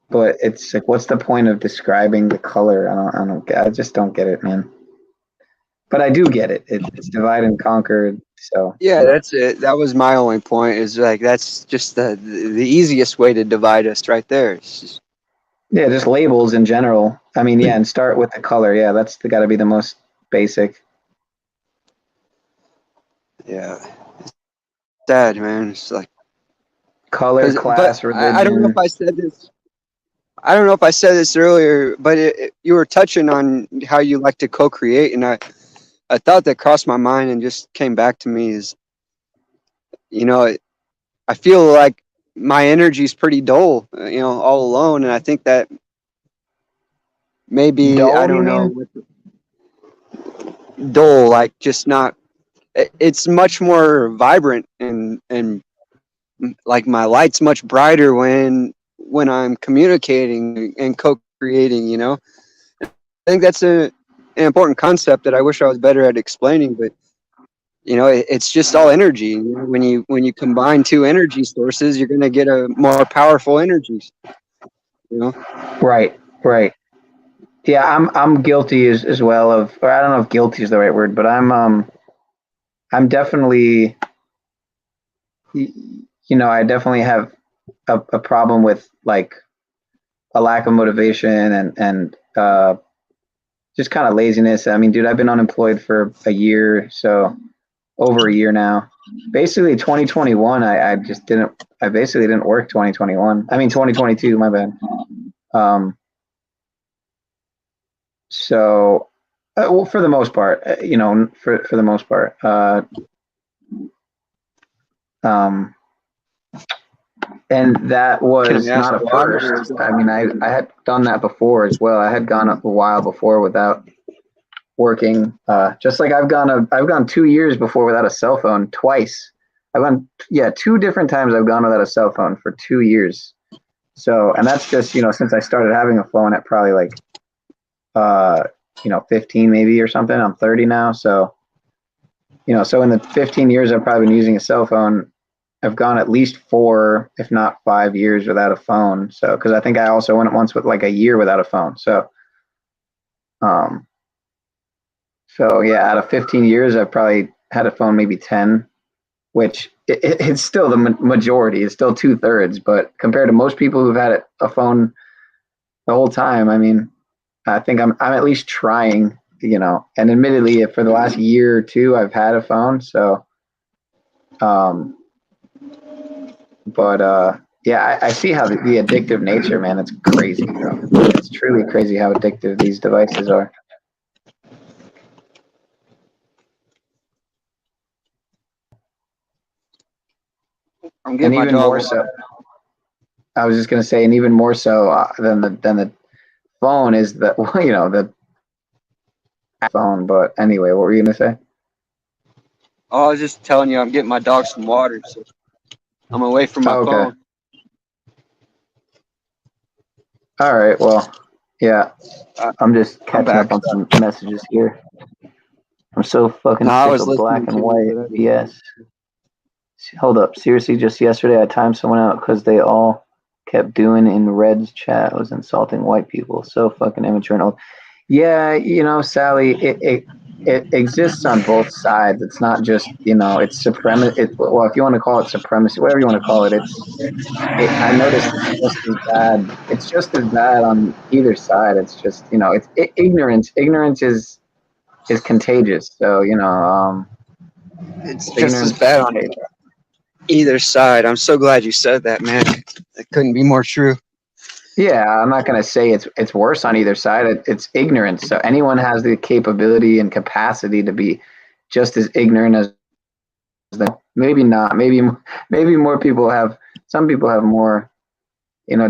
Speaker 7: but it's like, what's the point of describing the color? I just don't get it, man. But I do get it. It's divide and conquer. So
Speaker 12: yeah, that's it. That was my only point. Is like that's just the easiest way to divide us right there. It's just,
Speaker 7: yeah, just labels in general. I mean, yeah, and start with the color. Yeah, that's got to be the most basic.
Speaker 12: yeah, it's sad, man. It's like
Speaker 7: color, class, religion.
Speaker 12: I don't know if I said this. I don't know if I said this earlier, but you were touching on how you like to co-create, and I thought that crossed my mind and just came back to me is, you know, I feel like my energy is pretty dull, you know, all alone, and I think that maybe
Speaker 7: dull,
Speaker 12: I don't know, dull, like just not. It's much more vibrant and like my light's much brighter when I'm communicating and co-creating. You know, I think that's an important concept that I wish I was better at explaining, but. You know, it's just all energy. You know, when you combine two energy sources, you're going to get a more powerful energy. You know,
Speaker 7: right. Yeah, I'm guilty as well of, or I don't know if guilty is the right word, but I'm definitely, you know, I definitely have a problem with like a lack of motivation and just kind of laziness. I mean, dude, I've been unemployed for a year, so. Over a year now. Basically 2021, I basically didn't work 2021. I mean 2022, my bad. So well, for the most part, you know, for the most part. And that was not a first. I mean, I had done that before as well. I had gone a while before without working, just like I've gone 2 years before without a cell phone twice. I've gone, 2 different times I've gone without a cell phone for 2 years. So, and that's just, you know, since I started having a phone at probably like, 15 maybe or something. I'm 30 now. So, you know, so in the 15 years I've probably been using a cell phone, I've gone at least 4, if not 5 years without a phone. So, cause I think I also went once with like a year without a phone. So, so yeah, out of 15 years, I've probably had a phone maybe 10, which it's still the majority. It's still 2/3, but compared to most people who've had a phone the whole time, I mean, I think I'm at least trying, you know. And admittedly, for the last year or two, I've had a phone. So, yeah, I see how the addictive nature, man. It's crazy, bro. It's truly crazy how addictive these devices are.
Speaker 12: I'm getting
Speaker 7: and even more so. I was just gonna say, and even more so than the phone is the the phone. But anyway, what were you gonna say?
Speaker 12: Oh, I was just telling you, I'm getting my dog some water, so I'm away from my phone.
Speaker 7: All right. Well, yeah, I'm just catching up on some messages here. I'm so fucking sick of black and white BS. Hold up. Seriously, just yesterday I timed someone out because they all kept doing in Red's chat was insulting white people. So fucking immature and old. Yeah, you know, Sally, it exists on both sides. It's not just, you know, it's supremacy. Well, if you want to call it supremacy, whatever you want to call it, I noticed it's just as bad. It's just as bad on either side. It's just, you know, it's ignorance. Ignorance is contagious. So, you know,
Speaker 12: it's just as bad on either side. I'm so glad you said that, man. It couldn't be more true.
Speaker 7: Yeah, I'm not going to say it's worse on either side. It's ignorance. So anyone has the capability and capacity to be just as ignorant as them. Maybe not. Maybe more people have. Some people have more. You know,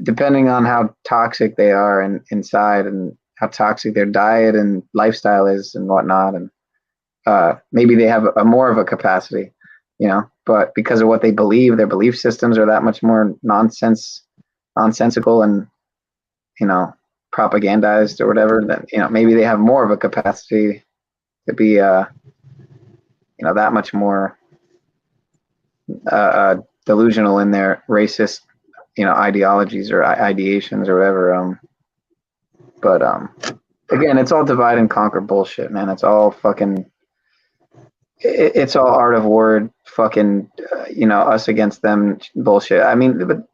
Speaker 7: depending on how toxic they are inside and how toxic their diet and lifestyle is and whatnot, and maybe they have a more of a capacity. You know, but because of what they believe, their belief systems are that much more nonsensical and, you know, propagandized or whatever, that, you know, maybe they have more of a capacity to be, you know, that much more delusional in their racist, you know, ideologies or ideations or whatever. But again, it's all divide and conquer bullshit, man. It's all fucking, it's all art of word, fucking, you know, us against them bullshit. I mean, but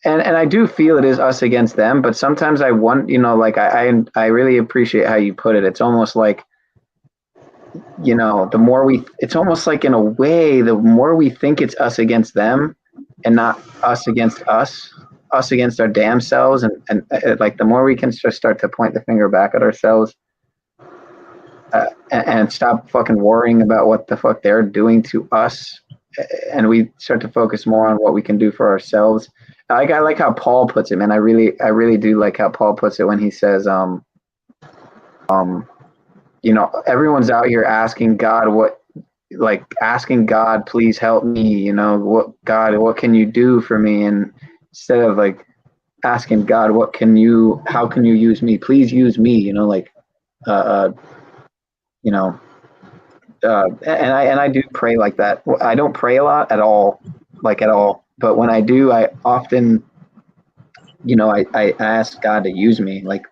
Speaker 7: and I do feel it is us against them, but sometimes I want, you know, like I really appreciate how you put it. It's almost like, you know, the more we, it's almost like in a way, the more we think it's us against them and not us against us against our damn selves. And like the more we can just start to point the finger back at ourselves and stop fucking worrying about what the fuck they're doing to us. And we start to focus more on what we can do for ourselves. I like how Paul puts it, man. I really do like how Paul puts it when he says, you know, everyone's out here asking God asking God, please help me, you know, what can you do for me? And instead of like asking God, how can you use me? Please use me, you know, like, you know, and I do pray like that. I don't pray a lot at all, but when I do, I often, you know, I ask God to use me, like,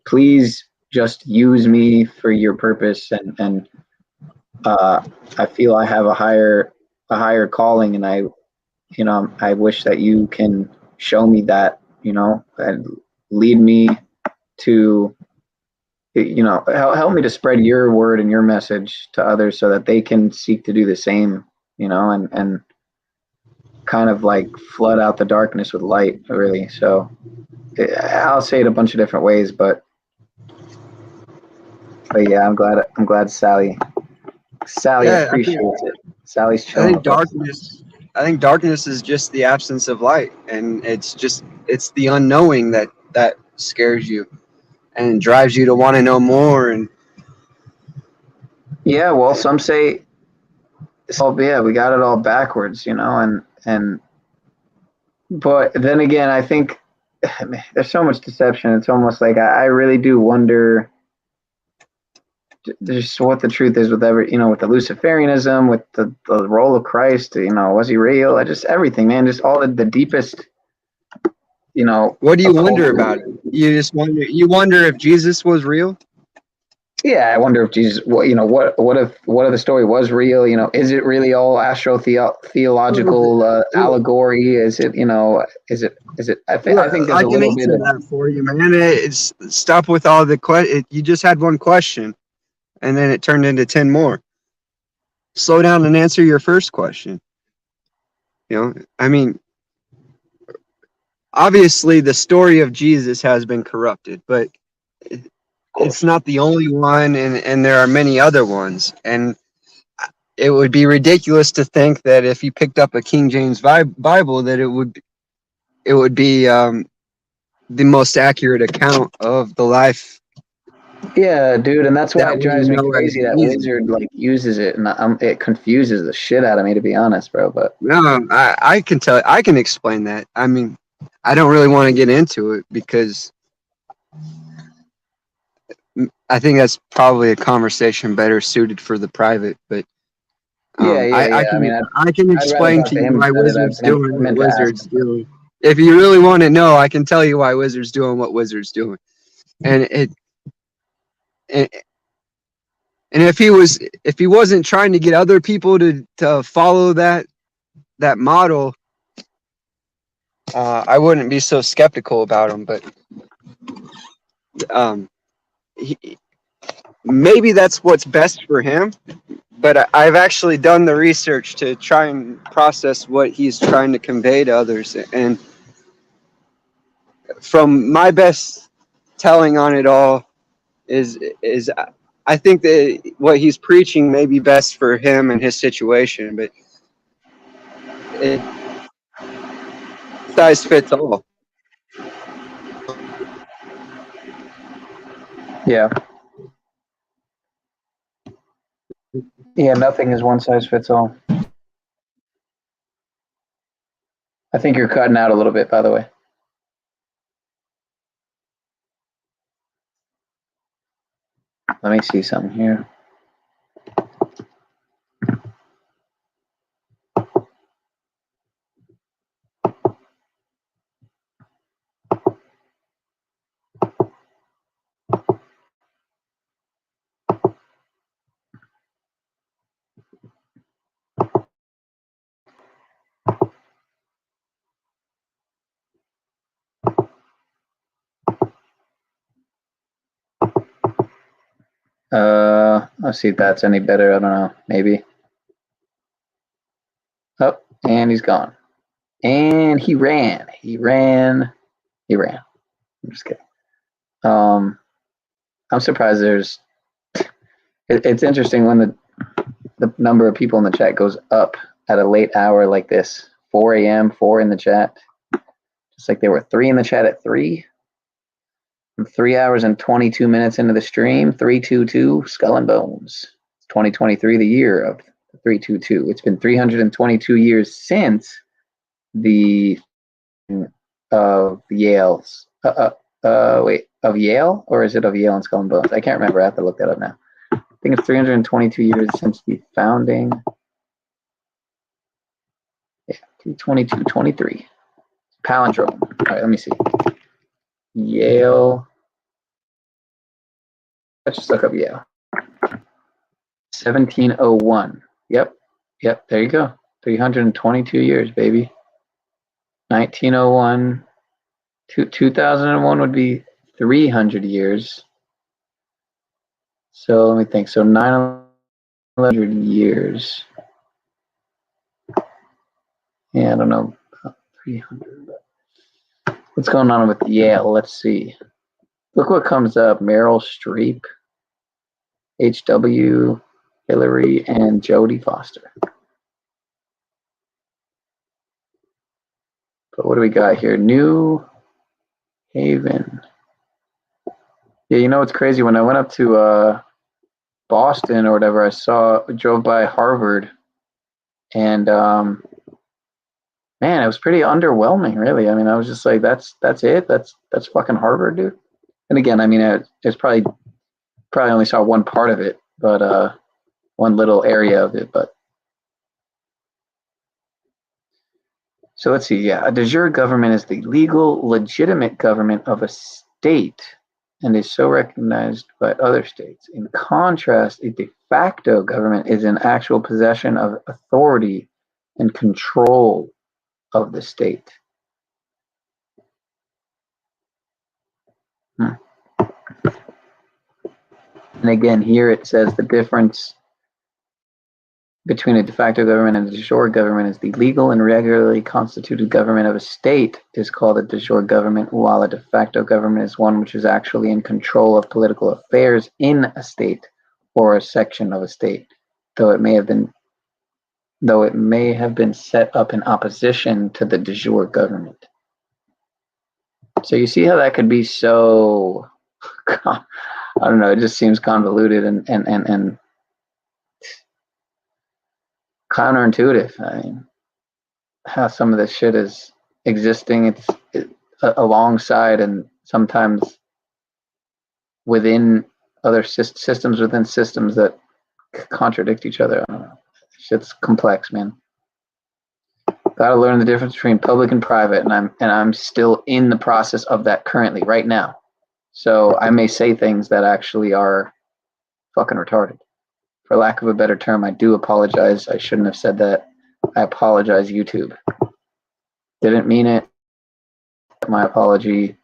Speaker 7: please just use me for your purpose. And I feel I have a higher calling, and I wish that you can show me that, you know, and lead me to, you know, help me to spread your word and your message to others so that they can seek to do the same, you know, and kind of like flood out the darkness with light, really. So I'll say it a bunch of different ways, but yeah, I'm glad Sally appreciates it. Sally's chilling.
Speaker 12: I think darkness is just the absence of light, and it's the unknowing that scares you and drives you to want to know more. And
Speaker 7: yeah, well, some say, yeah, we got it all backwards, you know, but then again, I think there's so much deception. It's almost like I really do wonder just what the truth is with you know, with the Luciferianism, with the role of Christ, you know, was he real? Just everything, man, just all the deepest, you know.
Speaker 12: What do you wonder about it? You wonder if Jesus was real?
Speaker 7: Yeah, I wonder if Jesus, you know, what if the story was real? You know, is it really all astrotheological allegory? Is it, you know, is it? I think there's a little bit of
Speaker 12: that for you, man. It's stop with all the you just had one question, and then it turned into 10 more. Slow down and answer your first question. You know, I mean, obviously the story of Jesus has been corrupted, but it's not the only one, and there are many other ones. And it would be ridiculous to think that if you picked up a King James Bible, that it would be the most accurate account of the life.
Speaker 7: Yeah, dude, and that's why it drives me crazy that Wizard like uses it, and it confuses the shit out of me, to be honest, bro. But
Speaker 12: no, I can explain that. I mean, I don't really want to get into it because I think that's probably a conversation better suited for the private. But I can explain to you why Wizard's doing what Wizard's doing. If you really want to know, I can tell you why Wizard's doing what Wizard's doing. And if he wasn't trying to get other people to follow that model, I wouldn't be so skeptical about him. But maybe that's what's best for him. But I've actually done the research to try and process what he's trying to convey to others. And from my best telling on it all is I think that what he's preaching may be best for him and his situation, but it size fits all.
Speaker 7: yeah. Yeah, nothing is one size fits all. I think you're cutting out a little bit, by the way.
Speaker 5: Let me see something here. Let's see if that's any better. I don't know. Maybe. Oh, and he's gone. And he ran. I'm just kidding. I'm surprised there's. It's interesting when the number of people in the chat goes up at a late hour like this. 4 a.m., 4 in the chat. Just like there were 3 in the chat at 3. 3 hours and 22 minutes into the stream, 322 Skull and Bones. 2023, the year of 322. It's been 322 years since the Yale's. Wait, of Yale, or is it of Yale and Skull and Bones? I can't remember. I have to look that up now. I think it's 322 years since the founding. Yeah, 322-23. Palindrome. All right, let me see. Yale. Let's just look up Yale. 1701. Yep. There you go. 322 years, baby. 1901. 2001 would be 300 years. So let me think. So 900 years. Yeah, I don't know. About 300. What's going on with Yale? Let's see. Look what comes up. Meryl Streep, H.W. Hillary, and Jodie Foster. But what do we got here? New Haven. Yeah, you know what's crazy? When I went up to Boston or whatever, I drove by Harvard, and man, it was pretty underwhelming, really. I mean, I was just like, that's it? That's fucking Harvard, dude? And again, I mean, it's probably only saw one part of it, but one little area of it, but. So let's see, yeah. A de jure government is the legal, legitimate government of a state and is so recognized by other states. In contrast, a de facto government is in actual possession of authority and control of the state. And again, here it says the difference between a de facto government and a de jure government is the legal and regularly constituted government of a state is called a de jure government, while a de facto government is one which is actually in control of political affairs in a state or a section of a state, though it may have been set up in opposition to the de jure government. So you see how that could be so, I don't know, it just seems convoluted and counterintuitive. I mean, how some of this shit is existing, it's alongside and sometimes within other systems within systems that contradict each other. I don't know. Shit's complex, man. Got to learn the difference between public and private, and I'm still in the process of that currently, right now. So I may say things that actually are fucking retarded. For lack of a better term, I do apologize. I shouldn't have said that. I apologize, YouTube. Didn't mean it. My apology.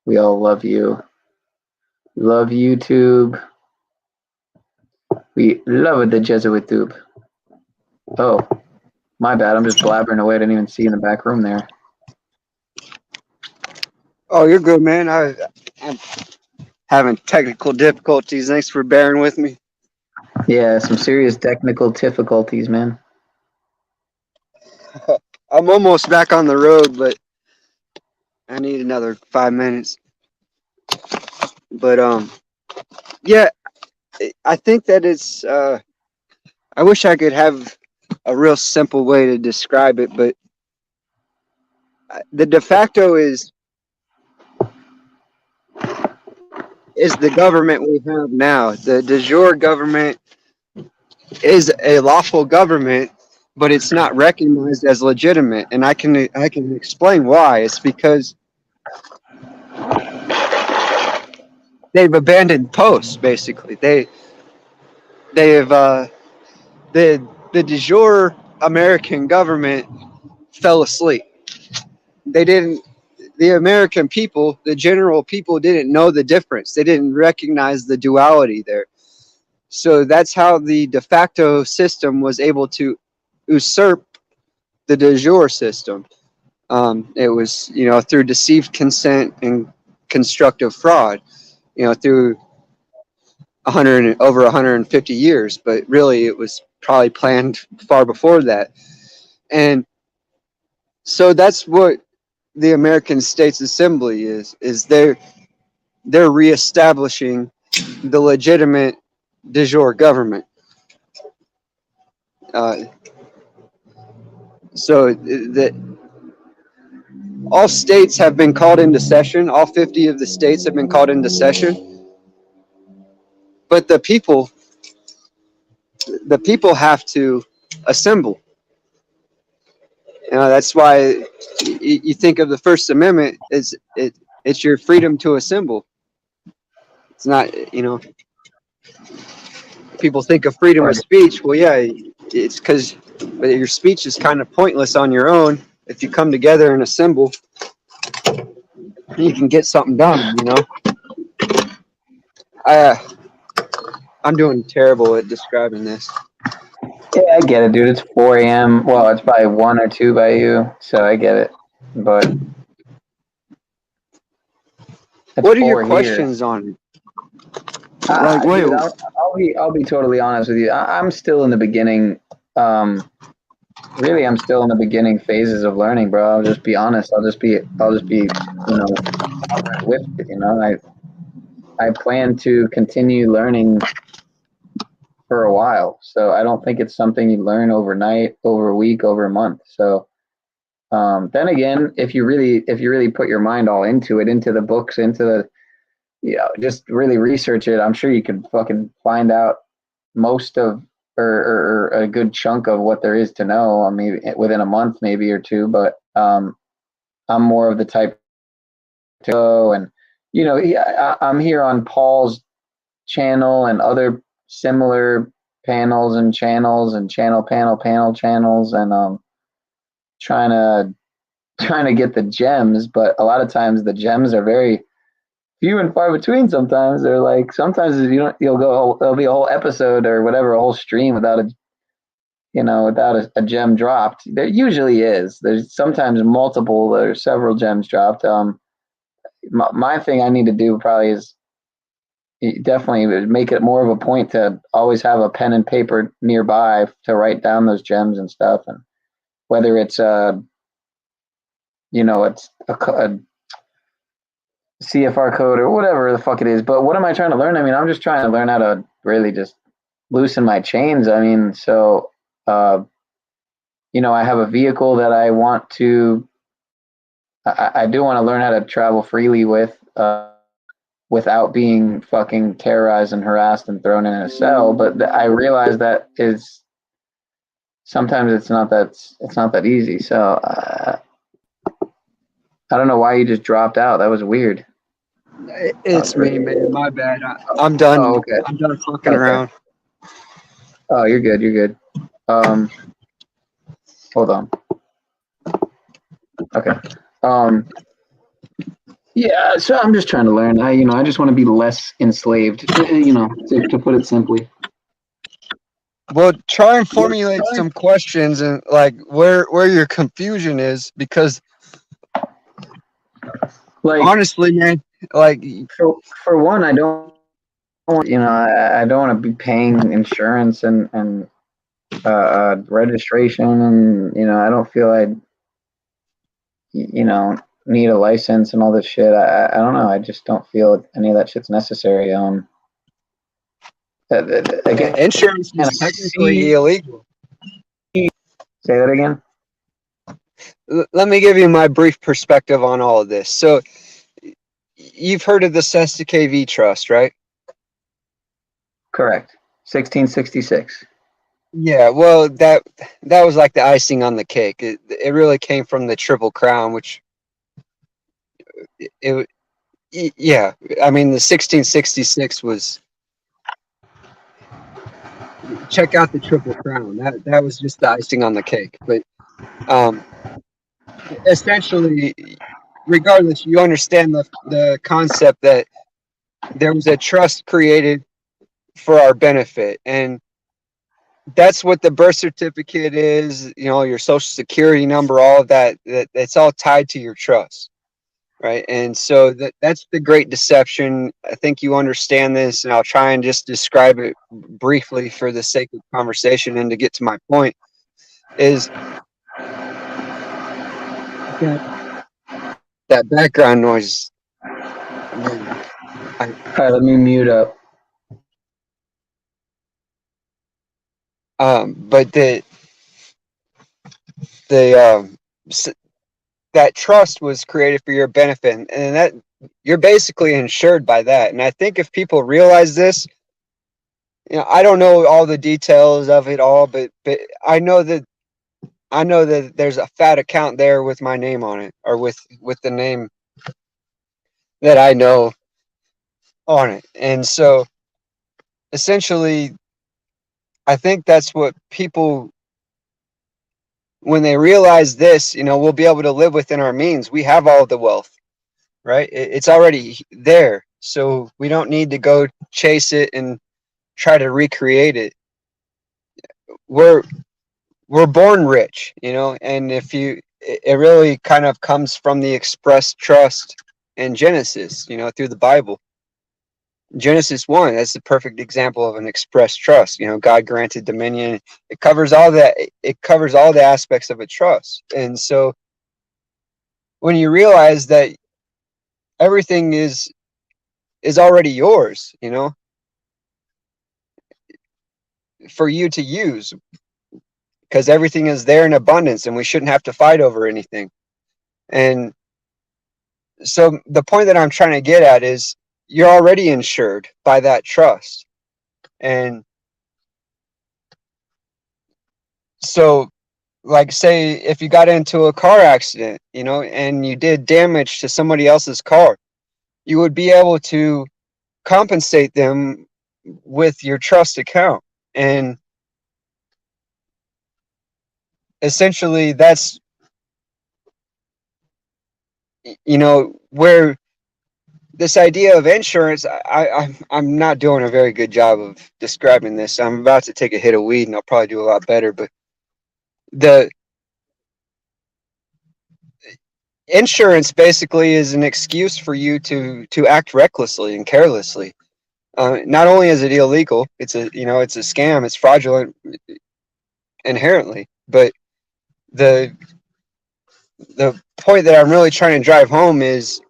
Speaker 5: We all love you. Love YouTube. We love the Jesuit tube. Oh, my bad. I'm just blabbering away. I didn't even see in the back room there.
Speaker 12: Oh, you're good, man. I'm having technical difficulties. Thanks for bearing with me.
Speaker 5: Yeah, some serious technical difficulties, man.
Speaker 12: I'm almost back on the road, but I need another 5 minutes. But yeah, I think that it's I wish I could have a real simple way to describe it, but the de facto is is the government we have now. The de jure government is a lawful government, but it's not recognized as legitimate. And I can explain why. It's because they've abandoned posts. Basically, they've the de jure American government fell asleep. They didn't. The American people, the general people, didn't know the difference. They didn't recognize the duality there. So that's how the de facto system was able to usurp the de jure system. It was, through deceived consent and constructive fraud, through over 150 years. But really, it was probably planned far before that. And so that's what the American States Assembly is they're reestablishing the legitimate de jure government. So that all states have been called into session. All 50 of the states have been called into session. But the people have to assemble. That's why you think of the First Amendment as it's your freedom to assemble. It's not, people think of freedom of speech. Well, yeah, it's because your speech is kind of pointless on your own. If you come together and assemble, you can get something done, I'm doing terrible at describing this.
Speaker 5: Yeah, I get it, dude. It's 4 a.m. Well, it's probably 1 or 2 by you, so I get it. But
Speaker 12: what are your questions on?
Speaker 5: Dude, I'll be totally honest with you. I'm still in the beginning. Really, I'm still in the beginning phases of learning, bro. I'll just be honest. I'll just be with it. I plan to continue learning for a while, so I don't think it's something you learn overnight, over a week, over a month. So then again, if you really put your mind all into it, into the books, into the just really research it, I'm sure you can fucking find out most of or a good chunk of what there is to know. Maybe within a month, maybe or two. But I'm more of the type to go, and I'm here on Paul's channel and other similar panels and channels and panel channels, and trying to get the gems. But a lot of times the gems are very few and far between. Sometimes they're like, sometimes there'll be a whole episode or whatever, a whole stream without a gem dropped. There usually is. There's sometimes multiple or several gems dropped. My thing I need to do probably is definitely make it more of a point to always have a pen and paper nearby to write down those gems and stuff. And whether it's it's a CFR code or whatever the fuck it is. But what am I trying to learn? I mean, I'm just trying to learn how to really just loosen my chains. I mean, so, I have a vehicle that I want to, I do want to learn how to travel freely with, without being fucking terrorized and harassed and thrown in a cell. But I realize that is sometimes it's not that easy. So, I don't know why you just dropped out. That was weird.
Speaker 12: It's me, man. My bad. I'm done.
Speaker 5: Oh, okay.
Speaker 12: I'm done fucking around.
Speaker 5: Oh, you're good. You're good. Hold on. Okay. Yeah. So I'm just trying to learn. I just want to be less enslaved. To put it simply.
Speaker 12: Well, try and formulate some questions and like where your confusion is, because honestly, man,
Speaker 5: for one, I don't want to be paying insurance and registration, and I don't feel I need a license and all this shit. I don't know. I just don't feel any of that shit's necessary. Again,
Speaker 12: insurance is technically illegal.
Speaker 5: Say that again.
Speaker 12: Let me give you my brief perspective on all of this. So you've heard of the Sesta KV Trust, right?
Speaker 7: Correct. 1666.
Speaker 12: Yeah, well, that was like the icing on the cake. It really came from the Triple Crown, which yeah, I mean the 1666 was. Check out the Triple Crown. That was just the icing on the cake. But essentially, regardless, you understand the concept that there was a trust created for our benefit, and that's what the birth certificate is, you know, your social security number, all of that's all tied to your trust, right? And so that's the great deception. I think you understand this, and I'll try and just describe it briefly for the sake of conversation and to get to my point, is that background noise.
Speaker 7: All right, let me mute up.
Speaker 12: But that trust was created for your benefit, and that you're basically insured by that. And I think if people realize this, you know, I don't know all the details of it all, but I know that there's a fat account there with my name on it, or with the name that I know on it. And so essentially, I think that's what people, when they realize this, you know, we'll be able to live within our means. We have all the wealth, right? It's already there. So we don't need to go chase it and try to recreate it. We're born rich, you know, and it really kind of comes from the express trust in Genesis, you know, through the Bible. Genesis 1, that's the perfect example of an express trust. You know, God granted dominion. It covers all that. It covers all the aspects of a trust. And so when you realize that everything is already yours, you know, for you to use, because everything is there in abundance and we shouldn't have to fight over anything. And so the point that I'm trying to get at is you're already insured by that trust. And so, like, say if you got into a car accident, you know, and you did damage to somebody else's car, you would be able to compensate them with your trust account. And essentially that's, you know, where this idea of insurance, I'm not doing a very good job of describing this. I'm about to take a hit of weed and I'll probably do a lot better. But the insurance basically is an excuse for you to act recklessly and carelessly. Not only is it illegal, it's a scam, it's fraudulent inherently. But the point that I'm really trying to drive home is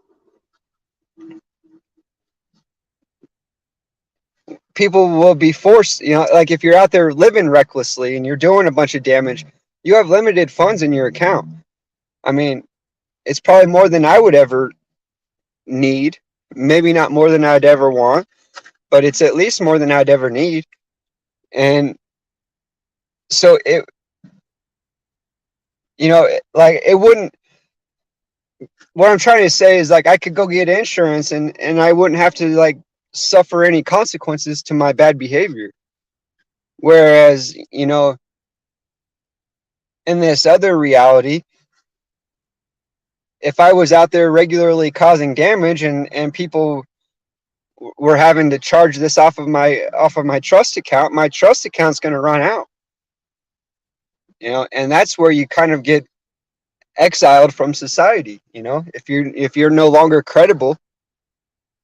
Speaker 12: people will be forced, you know, like if you're out there living recklessly and you're doing a bunch of damage, you have limited funds in your account. I mean, it's probably more than I would ever need, maybe not more than I'd ever want, but it's at least more than I'd ever need. And so it, you know, like it wouldn't, what I'm trying to say is like I could go get insurance and I wouldn't have to like suffer any consequences to my bad behavior. Whereas, you know, in this other reality, if I was out there regularly causing damage and people were having to charge this off of my trust account, my trust account's going to run out. You know, and that's where you kind of get exiled from society. You know, if you're no longer credible,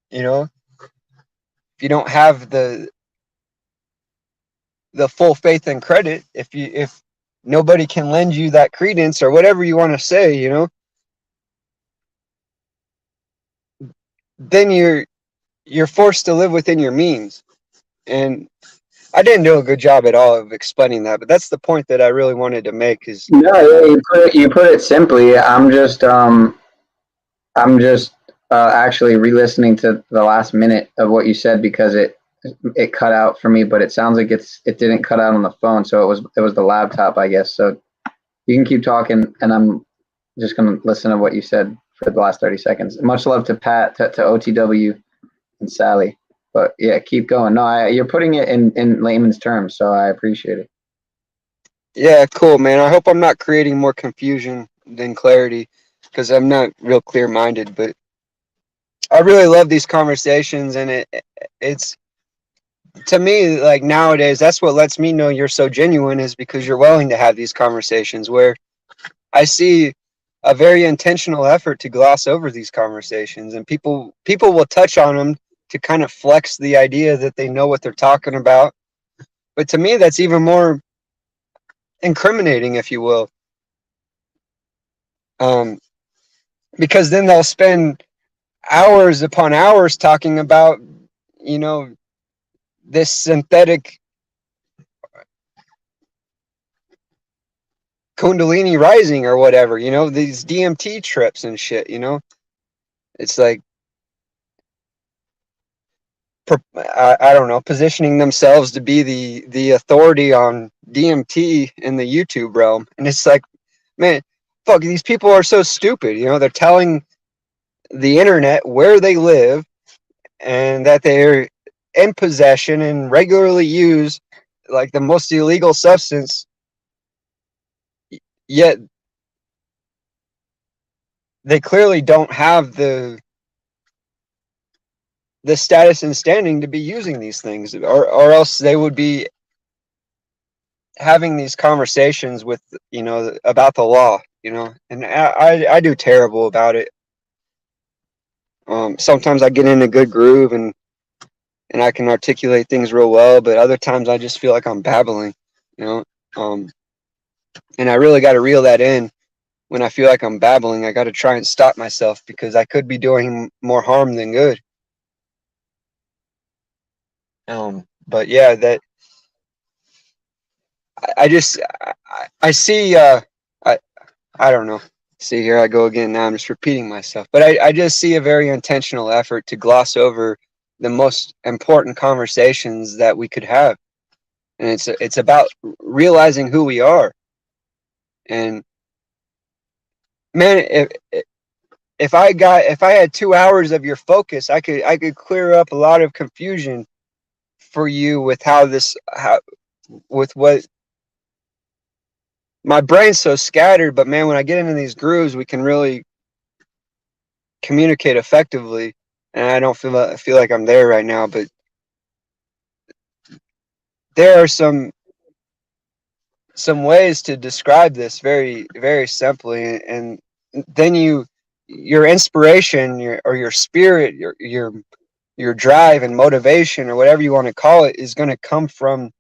Speaker 12: you know, if you don't have the full faith and credit, if nobody can lend you that credence or whatever you want to say, you know, then you're forced to live within your means. And I didn't do a good job at all of explaining that, but that's the point that I really wanted to make. Is
Speaker 7: no, you put it simply. I'm just actually re-listening to the last minute of what you said because it cut out for me, but it sounds like it didn't cut out on the phone, so it was the laptop, I guess. So you can keep talking, and I'm just gonna listen to what you said for the last 30 seconds. Much love to Pat, to OTW, and Sally. But yeah, keep going. No, you're putting it in layman's terms, so I appreciate it.
Speaker 12: Yeah, cool, man. I hope I'm not creating more confusion than clarity, because I'm not real clear-minded. But I really love these conversations, and it's to me, like, nowadays, that's what lets me know you're so genuine, is because you're willing to have these conversations, where I see a very intentional effort to gloss over these conversations, and people will touch on them to kind of flex the idea that they know what they're talking about. But to me, that's even more incriminating, if you will. Because then they'll spend hours upon hours talking about, you know, this synthetic Kundalini rising or whatever, you know, these DMT trips and shit, you know. It's like, I don't know, positioning themselves to be the authority on DMT in the YouTube realm. And it's like, man, fuck, these people are so stupid, you know. They're telling the internet where they live and that they're in possession and regularly use like the most illegal substance, yet they clearly don't have the status and standing to be using these things, or else they would be having these conversations with, you know, about the law, you know. And I do terrible about it. Sometimes I get in a good groove and I can articulate things real well, but other times I just feel like I'm babbling, you know. And I really got to reel that in. When I feel like I'm babbling, I got to try and stop myself, because I could be doing more harm than good. But yeah, that I see, I don't know. See, here I go again. Now I'm just repeating myself. But I just see a very intentional effort to gloss over the most important conversations that we could have. And it's about realizing who we are. And man, if I had 2 hours of your focus, I could clear up a lot of confusion for you with with what my brain's so scattered. But man, when I get into these grooves, we can really communicate effectively. And I don't feel like I'm there right now, but there are some ways to describe this very, very simply, and then your inspiration, your spirit, your drive and motivation, or whatever you want to call it, is going to come from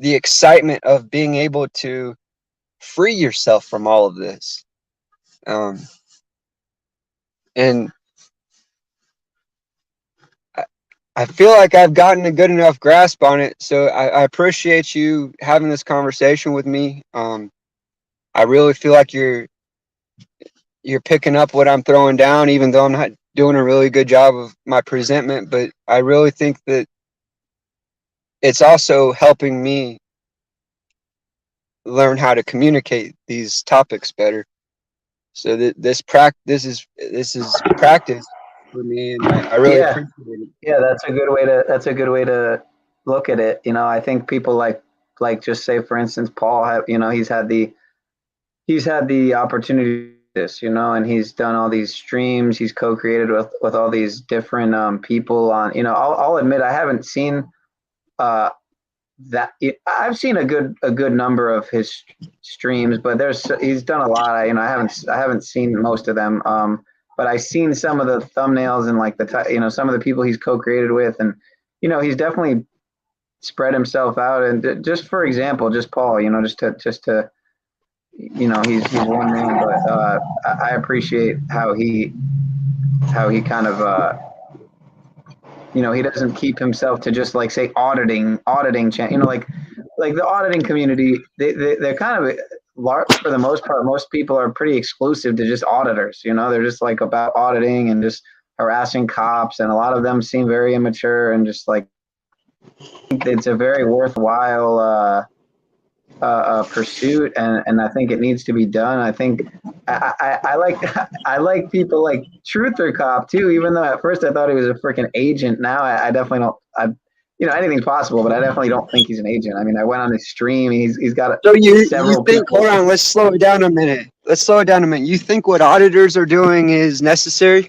Speaker 12: the excitement of being able to free yourself from all of this. And I feel like I've gotten a good enough grasp on it, so I appreciate you having this conversation with me. I really feel like you're picking up what I'm throwing down, even though I'm not doing a really good job of my presentment. But I really think that it's also helping me learn how to communicate these topics better. So that this is practice for me, and I really appreciate it.
Speaker 7: Yeah, that's a good way to look at it. You know, I think people like just say, for instance, Paul, you know, he's had the opportunity to do this, you know, and he's done all these streams. He's co-created with all these different people on, you know. I'll admit I haven't seen I've seen a good number of his streams, but he's done a lot. You know, I haven't seen most of them. But I've seen some of the thumbnails and like you know, some of the people he's co-created with, and you know, he's definitely spread himself out. And just for example, just Paul, you know, just to you know, he's one man, but I appreciate how he kind of you know, he doesn't keep himself to just like say auditing, you know, like the auditing community, they're kind of for the most part, most people are pretty exclusive to just auditors. You know, they're just like about auditing and just harassing cops, and a lot of them seem very immature and just like it's a very worthwhile pursuit, and I think it needs to be done. I think I like people like Truther Cop too, even though at first I thought he was a freaking agent. Now I definitely don't. You know, anything's possible, but I definitely don't think he's an agent. I mean, I went on his stream. He's got
Speaker 12: So you
Speaker 7: several
Speaker 12: think?
Speaker 7: people.
Speaker 12: Hold on, let's slow it down a minute. You think what auditors are doing is necessary?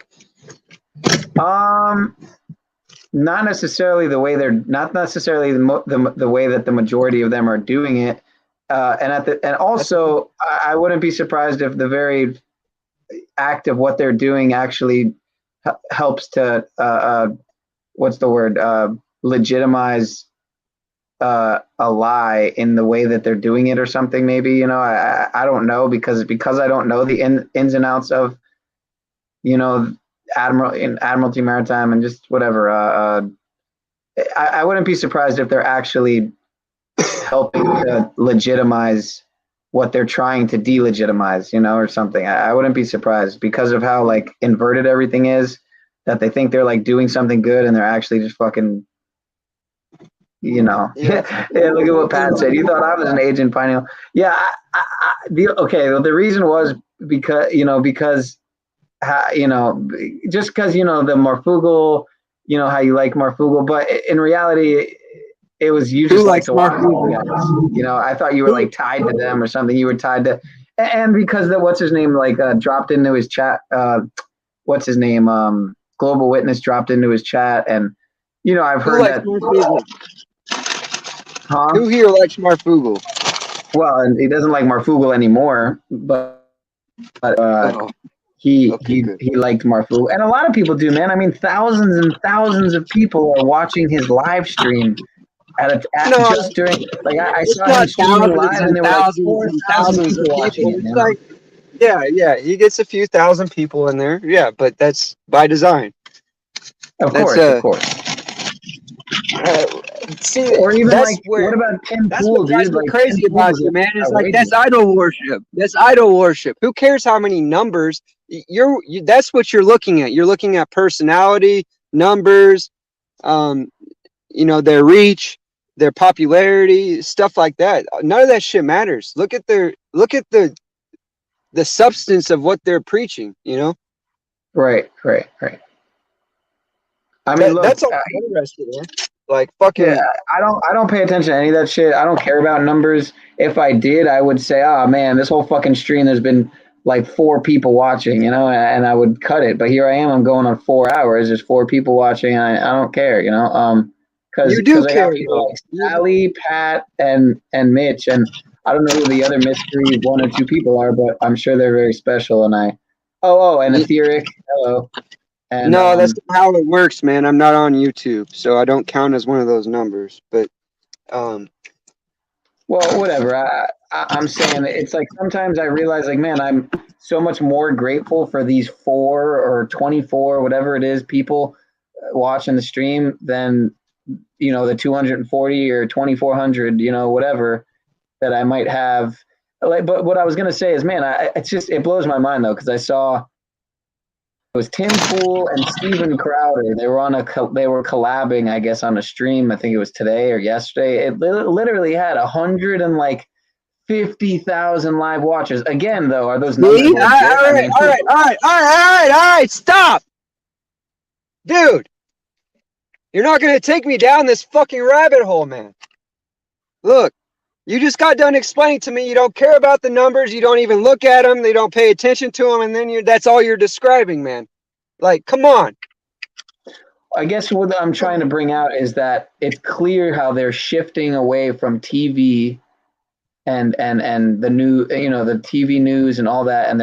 Speaker 7: Not necessarily the way not necessarily the way that the majority of them are doing it. And also I wouldn't be surprised if the very act of what they're doing actually helps to what's the word, legitimize a lie in the way that they're doing it or something. Maybe, you know, I don't know, because I don't know the ins and outs of, you know, Admiralty Maritime and just whatever. I wouldn't be surprised if they're actually helping to legitimize what they're trying to delegitimize, you know, or something. I wouldn't be surprised, because of how like inverted everything is, that they think they're like doing something good and they're actually just fucking, you know. Yeah, look at what Pat said. You thought I was an agent, Pineal. Yeah. The reason was because, you know, just because, you know, the Marfugal, you know, how you like Marfugal, but in reality, it was you just like to watch Marfugal. You know, I thought you were like tied to them or something. You were tied to, and because what's his name, like dropped into his chat. What's his name? Global Witness dropped into his chat, and you know, I've heard that. Huh?
Speaker 12: Who here likes Marfugal?
Speaker 7: Well, and he doesn't like Marfugal anymore, but he liked Marfugal, and a lot of people do, man. I mean, thousands and thousands of people are watching his live stream just during. Like I saw him streaming live, and there were like 4,000 people watching it.
Speaker 12: Like, yeah, he gets a few thousand people in there. Yeah, but that's by design.
Speaker 7: Of course.
Speaker 12: See,
Speaker 7: or even
Speaker 12: that's
Speaker 7: like,
Speaker 12: where,
Speaker 7: what about Tim
Speaker 12: that's
Speaker 7: Pool,
Speaker 12: what drives
Speaker 7: dude?
Speaker 12: me
Speaker 7: Like,
Speaker 12: crazy
Speaker 7: Tim
Speaker 12: about
Speaker 7: Pool's
Speaker 12: you, man. It's like,
Speaker 7: outrageous.
Speaker 12: that's idol worship. That's idol worship. Who cares how many numbers? That's what you're looking at. You're looking at personality, numbers, you know, their reach, their popularity, stuff like that. None of that shit matters. Look at the substance of what they're preaching, you know?
Speaker 7: Right. I mean, look,
Speaker 12: that's all I'm interested in. Like, fucking.
Speaker 7: Yeah, I don't pay attention to any of that shit. I don't care about numbers. If I did, I would say, oh man, this whole fucking stream, there's been like 4 people watching, you know, and I would cut it. But here I am, I'm going on 4 hours. There's 4 people watching. I don't care, you know. Because I got people like Sally, Pat, and Mitch, and I don't know who the other mystery 1 or 2 people are, but I'm sure they're very special. And and Etheric, hello. And,
Speaker 12: no, that's not how it works, man. I'm not on YouTube, so I don't count as one of those numbers. But,
Speaker 7: well, whatever. I'm saying it's like sometimes I realize, like, man, I'm so much more grateful for these 4 or 24, whatever it is, people watching the stream than, you know, the 240 or 2,400, you know, whatever that I might have. Like, but what I was gonna say is, man, it blows my mind though, because I saw. It was Tim Pool and Steven Crowder. They were collabing, I guess, on a stream. I think it was today or yesterday. It literally had 150,000 live watchers. Again, though, are those numbers?
Speaker 12: All right, stop, dude. You're not gonna take me down this fucking rabbit hole, man. Look, you just got done explaining to me you don't care about the numbers, you don't even look at them, they don't pay attention to them, and then that's all you're describing, man. Like, come on.
Speaker 7: I guess what I'm trying to bring out is that it's clear how they're shifting away from TV and the new, you know, the TV news and all that, and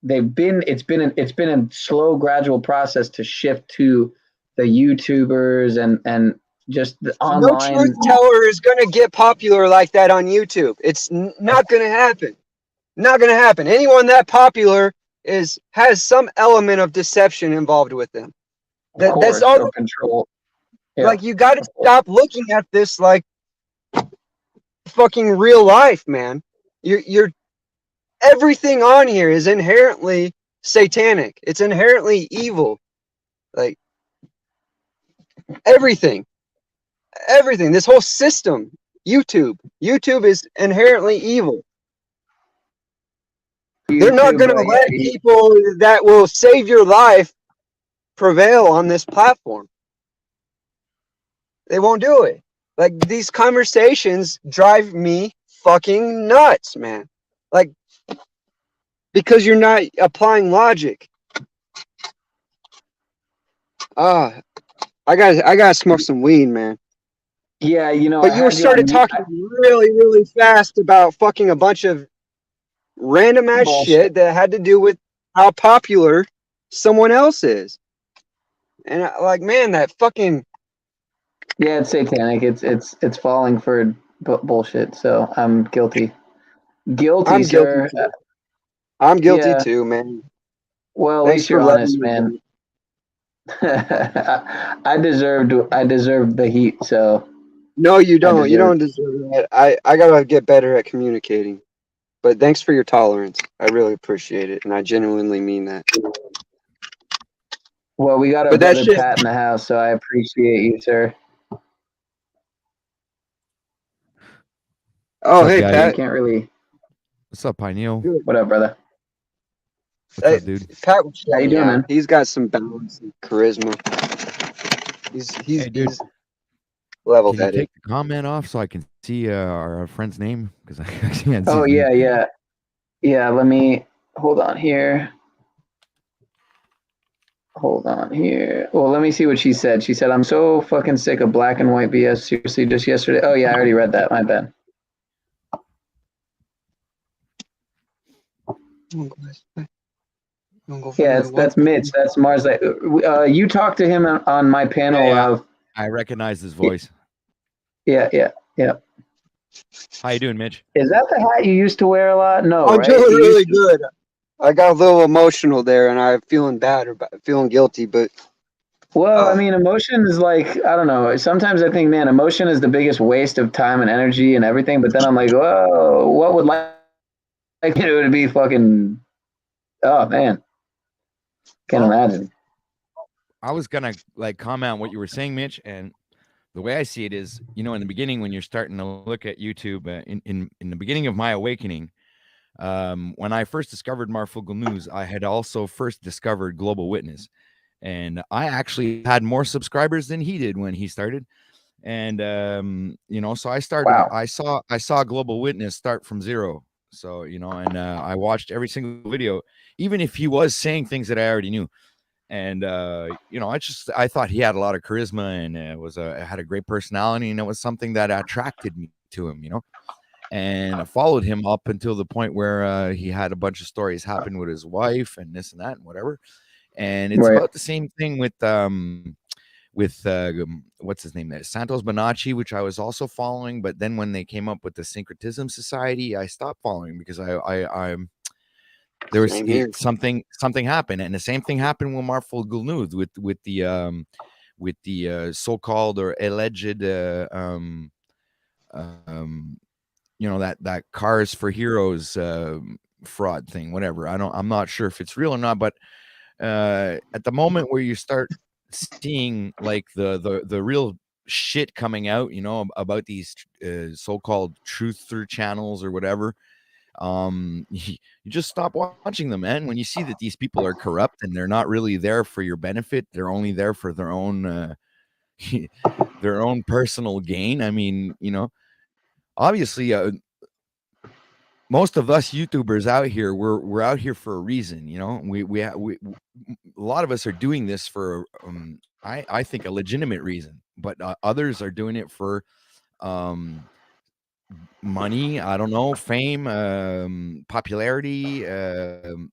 Speaker 7: it's been a slow, gradual process to shift to the YouTubers and just the online.
Speaker 12: No truth teller is going to get popular like that on YouTube. It's not going to happen. Not going to happen. Anyone that popular has some element of deception involved with them. That's all.
Speaker 7: Control. Yeah.
Speaker 12: Like, you got to stop looking at this like fucking real life, man. You're everything on here is inherently satanic. It's inherently evil. Like everything. This whole system. YouTube is inherently evil. They're not going to let people that will save your life prevail on this platform. They won't do it. Like, these conversations drive me fucking nuts, man. Like, because you're not applying logic. I gotta smoke some weed, man.
Speaker 5: Yeah, you know.
Speaker 12: But you started talking really, really fast about fucking a bunch of random ass shit that had to do with how popular someone else is. And like, man, that fucking
Speaker 5: Yeah, it's satanic. It's falling for bullshit. So I'm guilty.
Speaker 12: I'm
Speaker 5: Sir.
Speaker 12: guilty. I'm guilty
Speaker 5: Yeah.
Speaker 12: too, man.
Speaker 5: Well, at
Speaker 12: Thanks
Speaker 5: least you're
Speaker 12: for letting
Speaker 5: honest,
Speaker 12: me
Speaker 5: man. I deserved the heat. So
Speaker 12: No, you don't. You don't deserve that. I gotta get better at communicating. But thanks for your tolerance. I really appreciate it, and I genuinely mean that.
Speaker 5: Well, we got our
Speaker 12: But that
Speaker 5: brother
Speaker 12: shit-
Speaker 5: Pat in the house, so I appreciate you, sir.
Speaker 12: Oh,
Speaker 17: What's
Speaker 12: hey,
Speaker 17: up, guys?
Speaker 12: Pat.
Speaker 5: Can't really.
Speaker 17: What's up, Pineal?
Speaker 5: What up, brother?
Speaker 17: What's up, dude?
Speaker 12: Pat,
Speaker 5: How you doing, man?
Speaker 12: He's got some balance and charisma. He's level
Speaker 17: Can you
Speaker 12: headed.
Speaker 17: take the comment off so I can see our friend's name? Because I can't see
Speaker 5: Oh
Speaker 17: his name.
Speaker 5: yeah. Let me hold on here. Well, let me see what she said. She said, "I'm so fucking sick of black and white BS." Seriously, just yesterday. Oh yeah, I already read that. My bad. Yeah, that's Mitch. That's Mars. You talked to him on my panel of.
Speaker 17: I recognize his voice.
Speaker 5: Yeah.
Speaker 17: How you doing, Mitch?
Speaker 5: Is that the hat you used to wear a lot? No,
Speaker 12: I'm
Speaker 5: right?
Speaker 12: doing
Speaker 5: You
Speaker 12: really
Speaker 5: used to-
Speaker 12: good. I got a little emotional there, and I'm feeling bad or feeling guilty, but.
Speaker 5: Well, I mean, emotion is like, I don't know. Sometimes I think, man, emotion is the biggest waste of time and energy and everything. But then I'm like, whoa, what would like to be fucking? Oh man, can't imagine.
Speaker 17: I was gonna comment on what you were saying, Mitch, and the way I see it is, in the beginning when you're starting to look at YouTube, in the beginning of my awakening, when I first discovered Marfugal News, I had also first discovered Global Witness, and I actually had more subscribers than he did when he started, and so I started.
Speaker 5: Wow.
Speaker 17: I saw Global Witness start from zero, so and I watched every single video, even if he was saying things that I already knew. And I thought he had a lot of charisma and had a great personality, and it was something that attracted me to him, and I followed him up until the point where he had a bunch of stories happen with his wife and this and that and whatever. And it's
Speaker 5: Right.
Speaker 17: about the same thing with what's his name there, Santos Bonacci, which I was also following, but then when they came up with the Syncretism Society, I stopped following because I'm there was
Speaker 12: Same here.
Speaker 17: something happened, and the same thing happened with Marfugal News with the so-called or alleged that Cars for Heroes fraud thing, whatever. I'm not sure if it's real or not, but at the moment where you start seeing like the real shit coming out, about these so-called truth-through channels or whatever, you just stop watching them, man. When you see that these people are corrupt and they're not really there for your benefit, they're only there for their own their own personal gain. I mean, obviously most of us YouTubers out here, we're out here for a reason. We a lot of us are doing this for I think a legitimate reason, but others are doing it for money, I don't know, fame, popularity,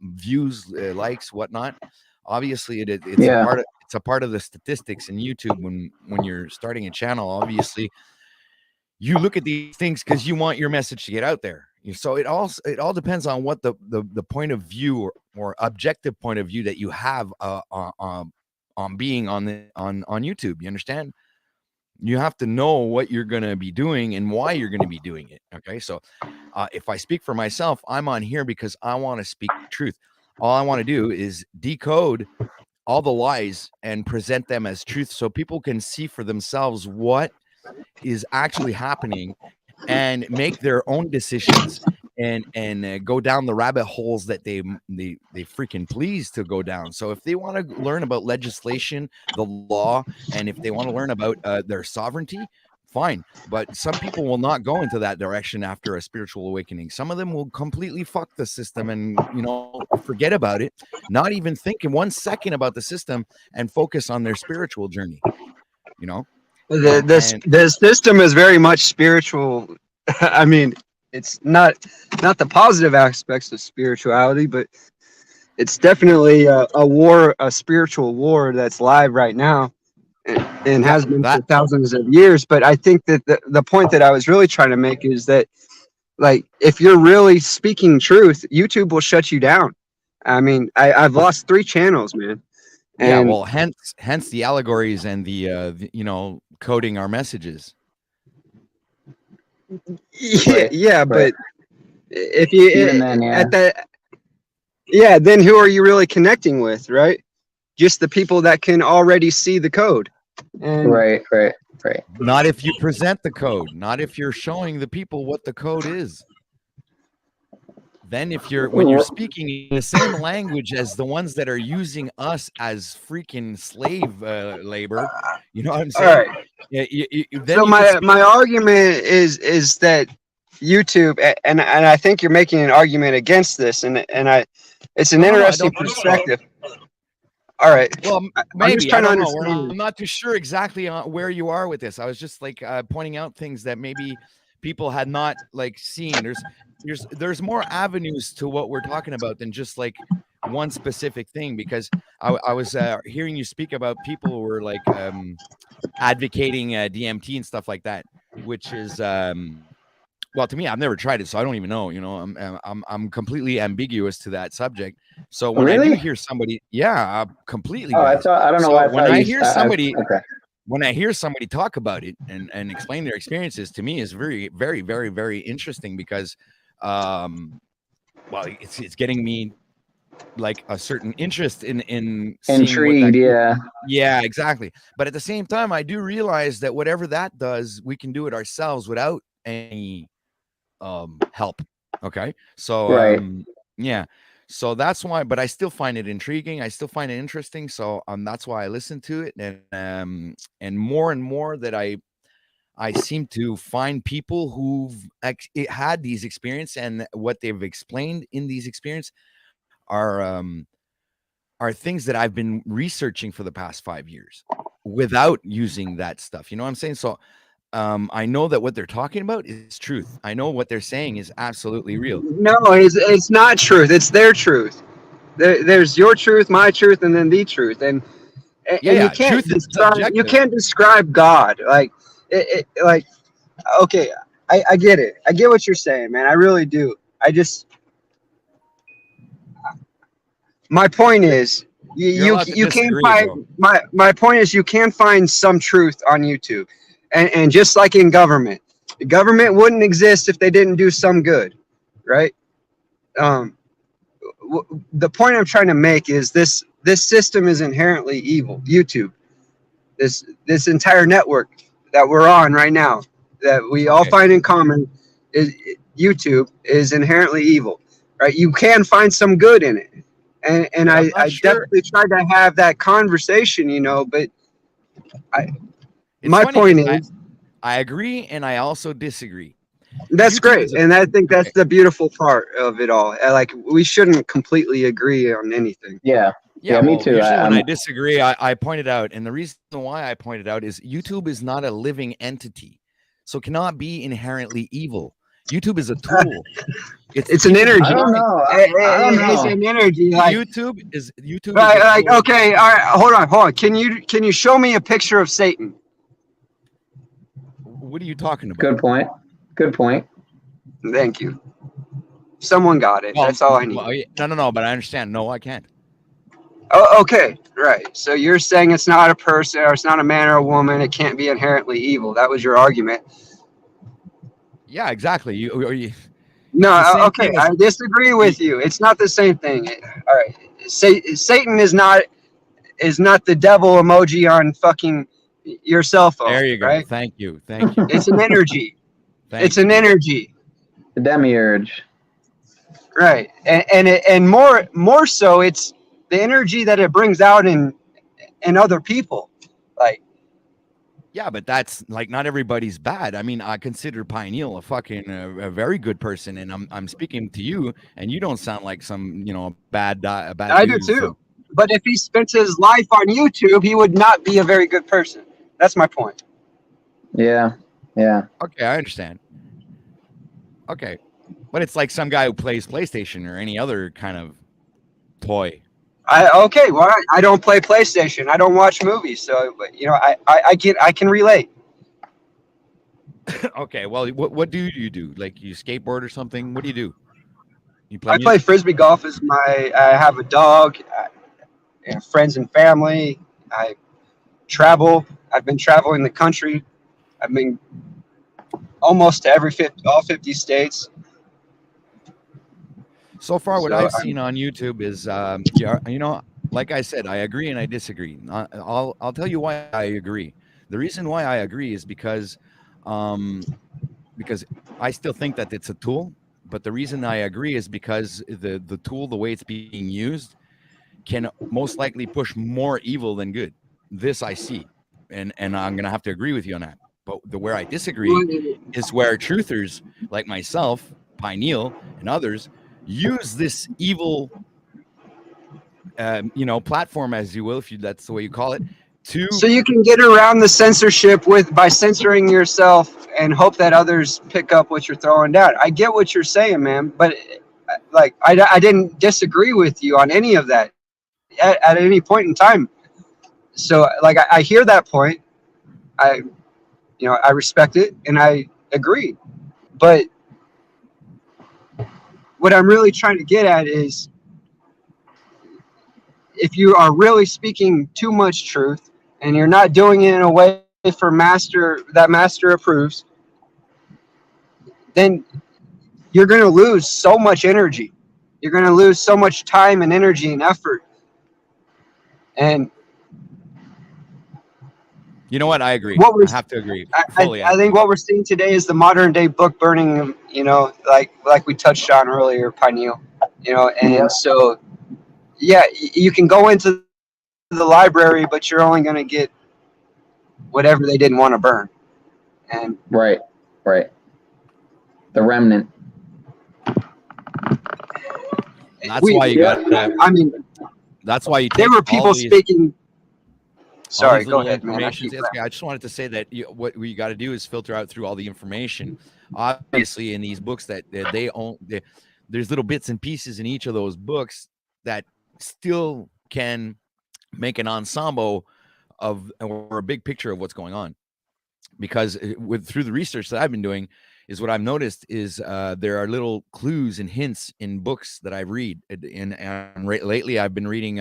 Speaker 17: views, likes, whatnot. Obviously it's
Speaker 5: Yeah.
Speaker 17: a part of the statistics in YouTube when you're starting a channel. Obviously you look at these things because you want your message to get out there. So it all depends on what the point of view or objective point of view that you have on being on YouTube. You understand? You have to know what you're going to be doing and why you're going to be doing it. Okay. So if I speak for myself, I'm on here because I want to speak truth. All I want to do is decode all the lies and present them as truth so people can see for themselves what is actually happening and make their own decisions and go down the rabbit holes that they freaking please to go down. So if they want to learn about legislation, the law, and if they want to learn about their sovereignty, fine. But some people will not go into that direction after a spiritual awakening. Some of them will completely fuck the system and, you know, forget about it, not even think in 1 second about the system and focus on their spiritual journey, you know?
Speaker 12: The system is very much spiritual. I mean, it's not the positive aspects of spirituality, but it's definitely a war, a spiritual war that's live right now, and has been for thousands of years. But I think that the point that I was really trying to make is that, like, if you're really speaking truth, YouTube will shut you down. I mean, I've lost 3 channels, man. And
Speaker 17: yeah, well, hence the allegories and the you know, coding our messages.
Speaker 12: Yeah, but if you
Speaker 5: Even then, yeah.
Speaker 12: at that, yeah, then who are you really connecting with, right? Just the people that can already see the code. And
Speaker 5: Right.
Speaker 17: Not if you present the code, not if you're showing the people what the code is. Then when you're speaking in the same language as the ones that are using us as freaking slave labor, you know what I'm saying?
Speaker 12: All right.
Speaker 17: Then
Speaker 12: So my argument is that YouTube, and I think you're making an argument against this, and it's an interesting perspective. All right.
Speaker 17: Well,
Speaker 12: I'm
Speaker 17: maybe
Speaker 12: just trying
Speaker 17: I
Speaker 12: to
Speaker 17: don't know.
Speaker 12: understand.
Speaker 17: I'm not too sure exactly where you are with this. I was just like pointing out things that maybe people had not like seen. There's more avenues to what we're talking about than just like one specific thing, because I was hearing you speak about people who were like advocating DMT and stuff like that, which is well, to me, I've never tried it, so I don't even know. You know, I'm completely ambiguous to that subject. So when I do hear somebody, yeah, completely.
Speaker 5: Oh, I don't know why.
Speaker 17: When I hear somebody, when I hear somebody talk about it and explain their experiences, to me is very, very, very, very interesting because, well, it's getting me like a certain interest in
Speaker 5: intrigued.
Speaker 17: Yeah, exactly. But at the same time, I do realize that whatever that does, we can do it ourselves without any help. Okay, so yeah, so that's why. But I still find it intriguing. I still find it interesting. So that's why I listen to it, and more that I seem to find people who've had these experiences, and what they've explained in these experiences are things that I've been researching for the past 5 years without using that stuff. You know what I'm saying? So I know that what they're talking about is truth. I know what they're saying is absolutely real.
Speaker 12: No, it's not truth. It's their truth. There's your truth, my truth, and then the truth. And you can't describe God like like. Okay, I get it. I get what you're saying, man. I really do. My point is, you can find my point is, you can find some truth on YouTube, and just like in government, the government wouldn't exist if they didn't do some good, right? The point I'm trying to make is this system is inherently evil. YouTube, this entire network that we're on right now, that we all find in common, is YouTube is inherently evil, right? You can find some good in it. And I definitely tried to have that conversation, you know, but my point is,
Speaker 17: I agree and I also disagree.
Speaker 12: That's great, and I think that's the beautiful part of it all. Like, we shouldn't completely agree on anything.
Speaker 5: Yeah,
Speaker 17: me too. Usually when I disagree, I point it out, and the reason why I point it out is YouTube is not a living entity, so it cannot be inherently evil. YouTube is a tool.
Speaker 12: It's an energy.
Speaker 5: I don't know.
Speaker 12: It's an energy. Like,
Speaker 17: YouTube is
Speaker 12: right, like, okay, all right, hold on. Can you show me a picture of Satan?
Speaker 17: What are you talking about?
Speaker 5: Good point.
Speaker 12: Thank you. Someone got it. That's all I need.
Speaker 17: No, but I understand. No, I can't.
Speaker 12: Oh, okay, right. So you're saying it's not a person, or it's not a man or a woman. It can't be inherently evil. That was your argument.
Speaker 17: Yeah, exactly. You
Speaker 12: No, okay, I disagree with you. It's not the same thing. All right, Satan is not the devil emoji on fucking your cell phone.
Speaker 17: There you go.
Speaker 12: Right?
Speaker 17: Thank you. Thank you.
Speaker 12: It's an energy.
Speaker 17: Thank
Speaker 12: an energy.
Speaker 7: The demiurge.
Speaker 12: Right, and more so, it's the energy that it brings out in other people. Like,
Speaker 17: Yeah, but that's like not everybody's bad. I mean, I consider Pioneer a fucking a very good person, and I'm speaking to you, and you don't sound like some bad
Speaker 12: I do
Speaker 17: dude,
Speaker 12: too.
Speaker 17: so-
Speaker 12: But if he spent his life on YouTube, he would not be a very good person. That's my point.
Speaker 7: Yeah. Yeah.
Speaker 17: Okay, I understand. Okay, but it's like some guy who plays PlayStation or any other kind of toy.
Speaker 12: Okay, well, I don't play PlayStation. I don't watch movies, so but, I can relate.
Speaker 17: Okay, well, what do you do? Like you skateboard or something? What do you do? You
Speaker 12: I play frisbee golf as I have a dog, friends and family. I travel. I've been traveling the country. I've been almost to all 50 states.
Speaker 17: So far, what
Speaker 12: So,
Speaker 17: I've seen on YouTube is, like I said, I agree and I disagree. I'll tell you why I agree. The reason why I agree is because I still think that it's a tool. But the reason I agree is because the tool, the way it's being used, can most likely push more evil than good. This I see, and I'm gonna have to agree with you on that. But where I disagree is where truthers like myself, Pioneer, and others use this evil, platform, as you will, if that's the way you call it,
Speaker 12: so you can get around the censorship by censoring yourself and hope that others pick up what you're throwing down. I get what you're saying, man, but like I didn't disagree with you on any of that at any point in time. So like I hear that point. I respect it and I agree. But what I'm really trying to get at is, if you are really speaking too much truth and you're not doing it in a way that master approves, then you're going to lose so much energy. You're going to lose so much time and energy and effort. And
Speaker 17: you know what? I agree. I have to agree.
Speaker 12: I think what we're seeing today is the modern day book burning, like we touched on earlier, Pioneer, so yeah, you can go into the library, but you're only going to get whatever they didn't want to burn. And
Speaker 7: right. The remnant.
Speaker 17: That's why you got.
Speaker 12: I mean,
Speaker 17: that's why you.
Speaker 12: There were people speaking. Sorry, go ahead, man.
Speaker 17: I just wanted to say that what we got to do is filter out through all the information. Obviously, in these books that they own, there's little bits and pieces in each of those books that still can make an ensemble of or a big picture of what's going on. Because through the research that I've been doing, is what I've noticed is there are little clues and hints in books that I read. And lately, I've been reading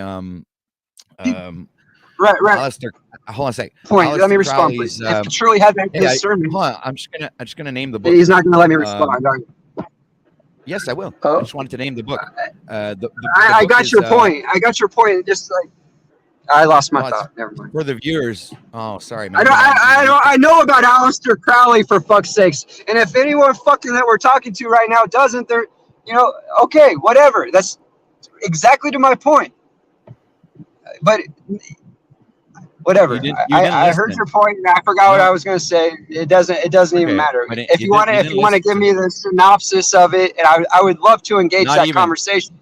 Speaker 12: Right.
Speaker 17: Alistair, hold on a sec.
Speaker 12: Point. Let me respond, please. If Shirley had that discernment,
Speaker 17: hold on. I'm just gonna name the book.
Speaker 12: He's not gonna let me respond.
Speaker 17: Yes, I will. I just wanted to name the book.
Speaker 12: I got your point. I got your point. Just like I lost my thought. Never mind.
Speaker 17: For the viewers. Oh, sorry, man.
Speaker 12: I know about Aleister Crowley, for fuck's sakes. And if anyone fucking that we're talking to right now doesn't, they're okay, whatever. That's exactly to my point. But whatever. I heard your point, and I forgot what I was going to say. It doesn't even matter. If you want to give me the synopsis of it, and I would love to engage that conversation.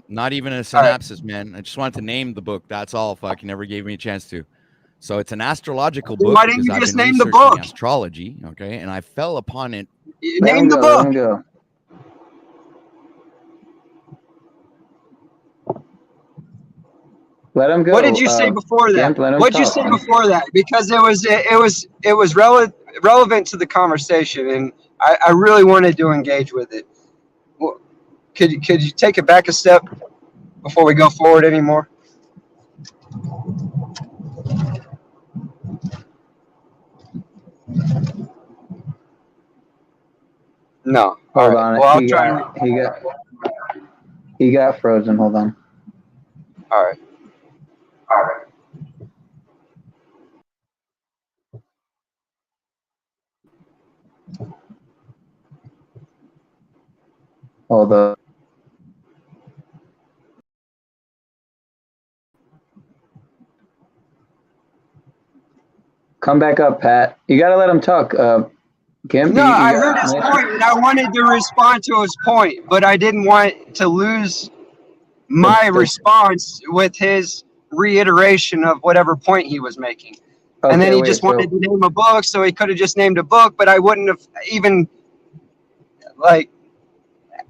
Speaker 17: Not even a synopsis, man. I just wanted to name the book. That's all. Fuck, you never gave me a chance to. So it's an astrological book.
Speaker 12: Why didn't you just name the book?
Speaker 17: Astrology, okay, and I fell upon it.
Speaker 12: Name the book.
Speaker 7: Let him go.
Speaker 12: What did you say before that? What did you say before that? Because it was relevant to the conversation, and I really wanted to engage with it. Well, could you take it back a step before we go forward anymore? No.
Speaker 7: Hold
Speaker 12: All right.
Speaker 7: on.
Speaker 12: Well, I'll try.
Speaker 7: He got frozen. Hold on.
Speaker 12: All right.
Speaker 7: Hold up. Come back up, Pat. You gotta let him talk. Kim,
Speaker 12: No, I heard his point, and I wanted to respond to his point, but I didn't want to lose my response with his reiteration of whatever point he was making. And then he just wanted to name a book, so he could have just named a book, but I wouldn't have even, like,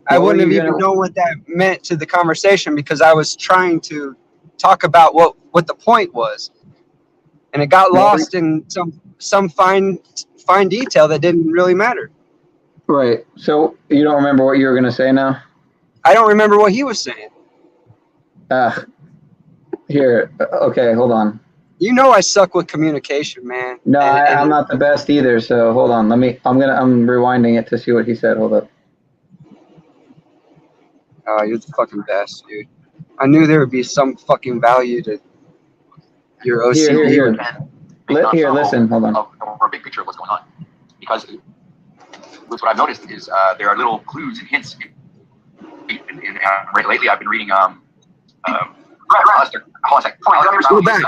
Speaker 12: I wouldn't have even known what that meant to the conversation, because I was trying to talk about what the point was. And it got lost in some fine detail that didn't really matter.
Speaker 7: Right. So you don't remember what you were gonna say now?
Speaker 12: I don't remember what he was saying.
Speaker 7: Here. Okay, hold on.
Speaker 12: You know I suck with communication, man.
Speaker 7: No, I'm not the best either. So hold on. I'm rewinding it to see what he said. Hold up.
Speaker 12: Oh, you're the fucking best, dude. I knew there would be some fucking value to your OCD.
Speaker 7: Here. Listen. Hold on.
Speaker 1: Or a big picture of what's going on. Because what I've noticed is there are little clues and hints. Lately, I've been reading. Hold on a second.
Speaker 12: Go back.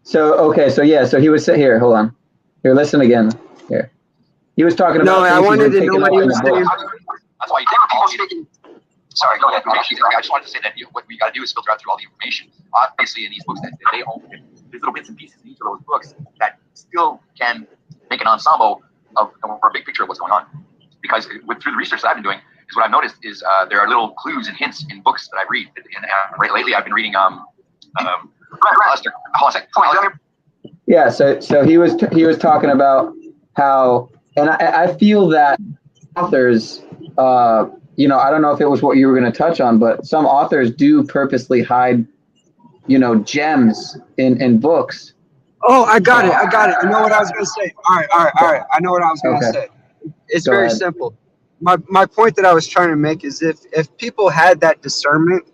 Speaker 7: So okay. So yeah. So he was here. Hold on. Here. Listen again. Here. He was talking about.
Speaker 12: No, I wanted to know what he was saying.
Speaker 1: That's why you sorry, go ahead. I just wanted to say that what we got to do is filter out through all the information. Obviously, in these books that they own, there's little bits and pieces in each of those books that still can make an ensemble of a big picture of what's going on. Because through the research that I've been doing, is what I've noticed is there are little clues and hints in books that I read. And lately, I've been reading. Hold on a second.
Speaker 7: Yeah. So he was talking about how, and I feel that authors. I don't know if it was what you were going to touch on, but some authors do purposely hide, gems in books.
Speaker 12: Oh, I got it. I know what I was going to say. All right. I know what I was going to say. It's very simple. My point that I was trying to make is if people had that discernment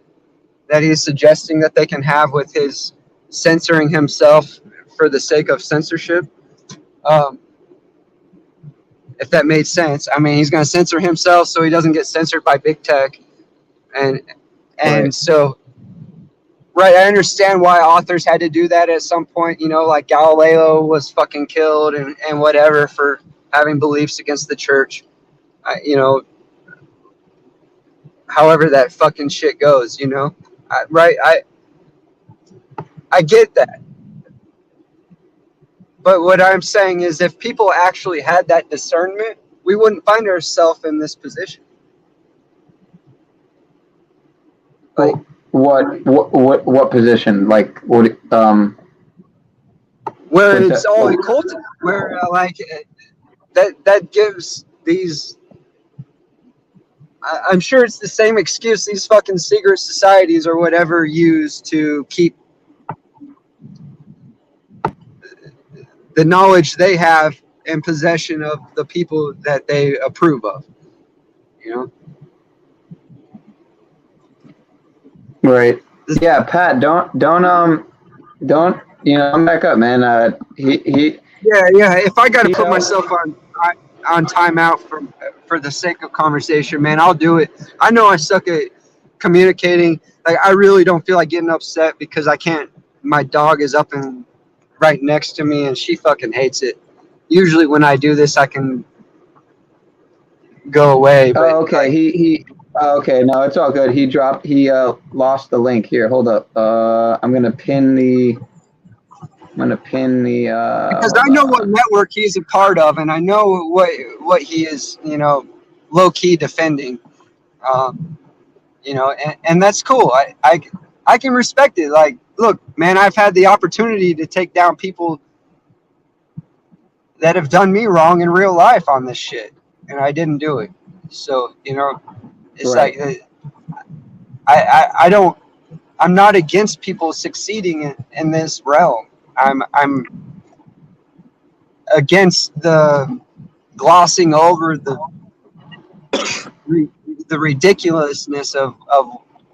Speaker 12: that he's suggesting that they can have with his censoring himself for the sake of censorship, if that made sense. I mean, he's going to censor himself so he doesn't get censored by big tech. And so, right, I understand why authors had to do that at some point, like Galileo was fucking killed and whatever for having beliefs against the church. However that fucking shit goes, right? I get that. But what I'm saying is if people actually had that discernment, we wouldn't find ourselves in this position.
Speaker 7: Like what position? Like what
Speaker 12: where it's all occulted, where that gives these I'm sure it's the same excuse these fucking secret societies or whatever use to keep the knowledge they have in possession of the people that they approve of,
Speaker 7: Right. Yeah, Pat, don't I'm back up, man. He
Speaker 12: Yeah. If I gotta put myself on timeout for the sake of conversation, man, I'll do it. I know I suck at communicating. Like, I really don't feel like getting upset because I can't. My dog is up and right next to me, and she fucking hates it. Usually, when I do this, I can go away. But
Speaker 7: okay. Okay. No, it's all good. He lost the link here. Hold up. I'm gonna pin the.
Speaker 12: Because I know what network he's a part of, and I know what he is, low key defending. And that's cool. I can respect it. Like, look, man, I've had the opportunity to take down people that have done me wrong in real life on this shit, and I didn't do it. So, it's right. Like I'm not against people succeeding in this realm. I'm against the glossing over the ridiculousness of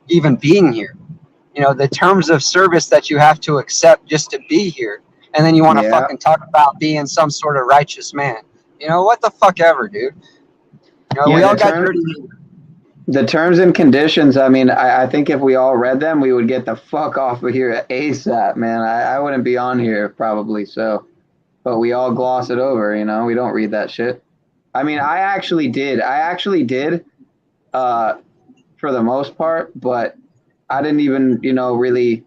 Speaker 12: even being here. You know, the terms of service that you have to accept just to be here. And then you want to fucking talk about being some sort of righteous man. You know, what the fuck ever, dude. You know, we all got dirty.
Speaker 7: The terms and conditions, I mean, I think if we all read them, we would get the fuck off of here ASAP, man. I wouldn't be on here probably, so. But we all gloss it over, you know? We don't read that shit. I mean, I actually did, for the most part, but I didn't even, you know, really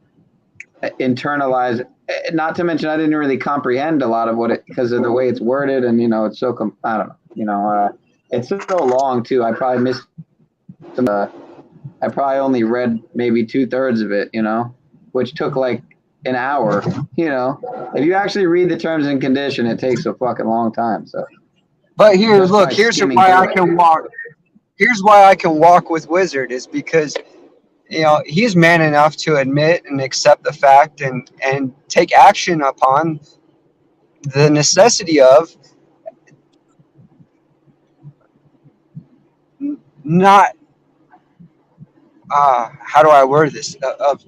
Speaker 7: internalize, not to mention I didn't really comprehend a lot of what it, because of the way it's worded and, you know, it's so, I don't know, you know, it's so long too. I probably missed I probably only read maybe 2/3 of it, you know, which took like an hour, you know. If you actually read the terms and condition, it takes a fucking long time. So,
Speaker 12: but here, look, here's why I can walk. Here's why I can walk with Wizard is because, you know, he's man enough to admit and accept the fact and take action upon the necessity of not. How do I word this? Of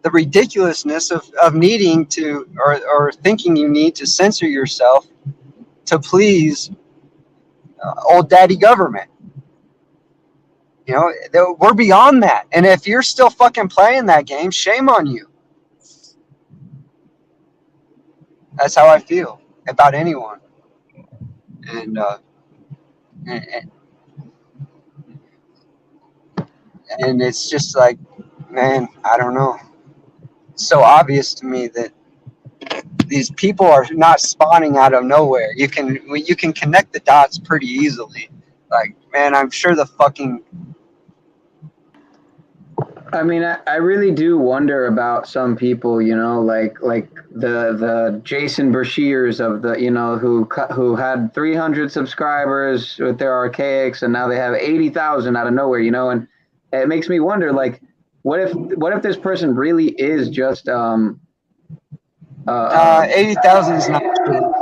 Speaker 12: the ridiculousness of needing to or thinking you need to censor yourself to please old daddy government. You know, we're beyond that. And if you're still fucking playing that game, shame on you. That's how I feel about anyone. And it's just like, man, I don't know. It's so obvious to me that these people are not spawning out of nowhere. You can connect the dots pretty easily. Like, man, I'm sure the fucking.
Speaker 7: I mean, I really do wonder about some people, you know, like the Jason Bershears of the, you know, who had 300 subscribers with their archaics and now they have 80,000 out of nowhere, you know, and it makes me wonder, like, what if this person really is just
Speaker 12: 80,000 is not true.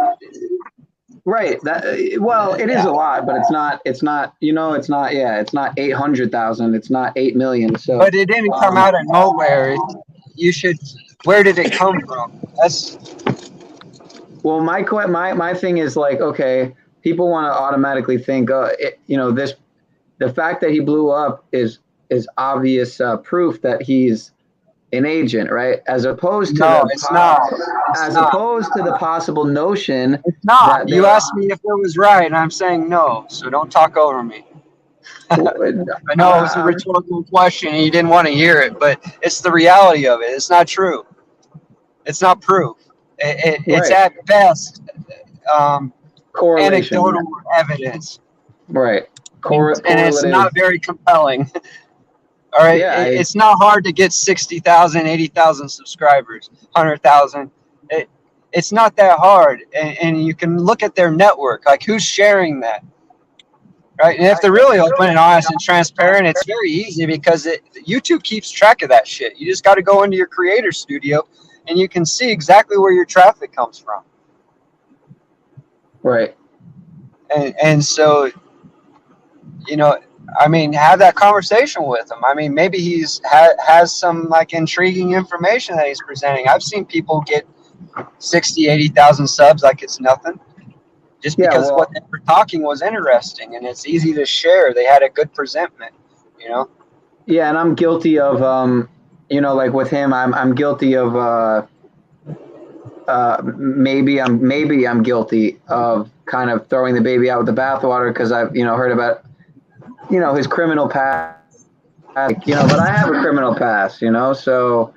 Speaker 7: Right. That, well, it is a lot, but it's not, you know, it's not 800,000. It's not 8 million. So,
Speaker 12: but it didn't come out of nowhere. Where did it come from?
Speaker 7: Well, my thing is like, okay, people want to automatically think, you know, the fact that he blew up is obvious proof that he's an agent, right? As opposed to opposed to the possible notion.
Speaker 12: It's not. You asked me if it was right, and I'm saying no. So don't talk over me. I know it was a rhetorical question, and you didn't want to hear it, but it's the reality of it. It's not true. It's not proof. It's at best anecdotal evidence.
Speaker 7: Right.
Speaker 12: And it's not very compelling. All right, yeah, it's not hard to get 60,000, 80,000 subscribers, 100,000. It's not that hard, and you can look at their network, like who's sharing that, right? And if they're really open and honest and transparent, it's very easy because YouTube keeps track of that shit. You just got to go into your creator studio, and you can see exactly where your traffic comes from.
Speaker 7: Right.
Speaker 12: And so, you know, I mean, have that conversation with him. I mean, maybe has some like intriguing information that he's presenting. I've seen people get 60, 80,000 subs like it's nothing, just because what they were talking was interesting and it's easy to share. They had a good presentment, you know.
Speaker 7: Yeah, and I'm guilty of, you know, like with him, I'm guilty of, maybe I'm guilty of kind of throwing the baby out with the bathwater because I've, you know, heard about, you know, his criminal past, you know, but I have a criminal past, you know, so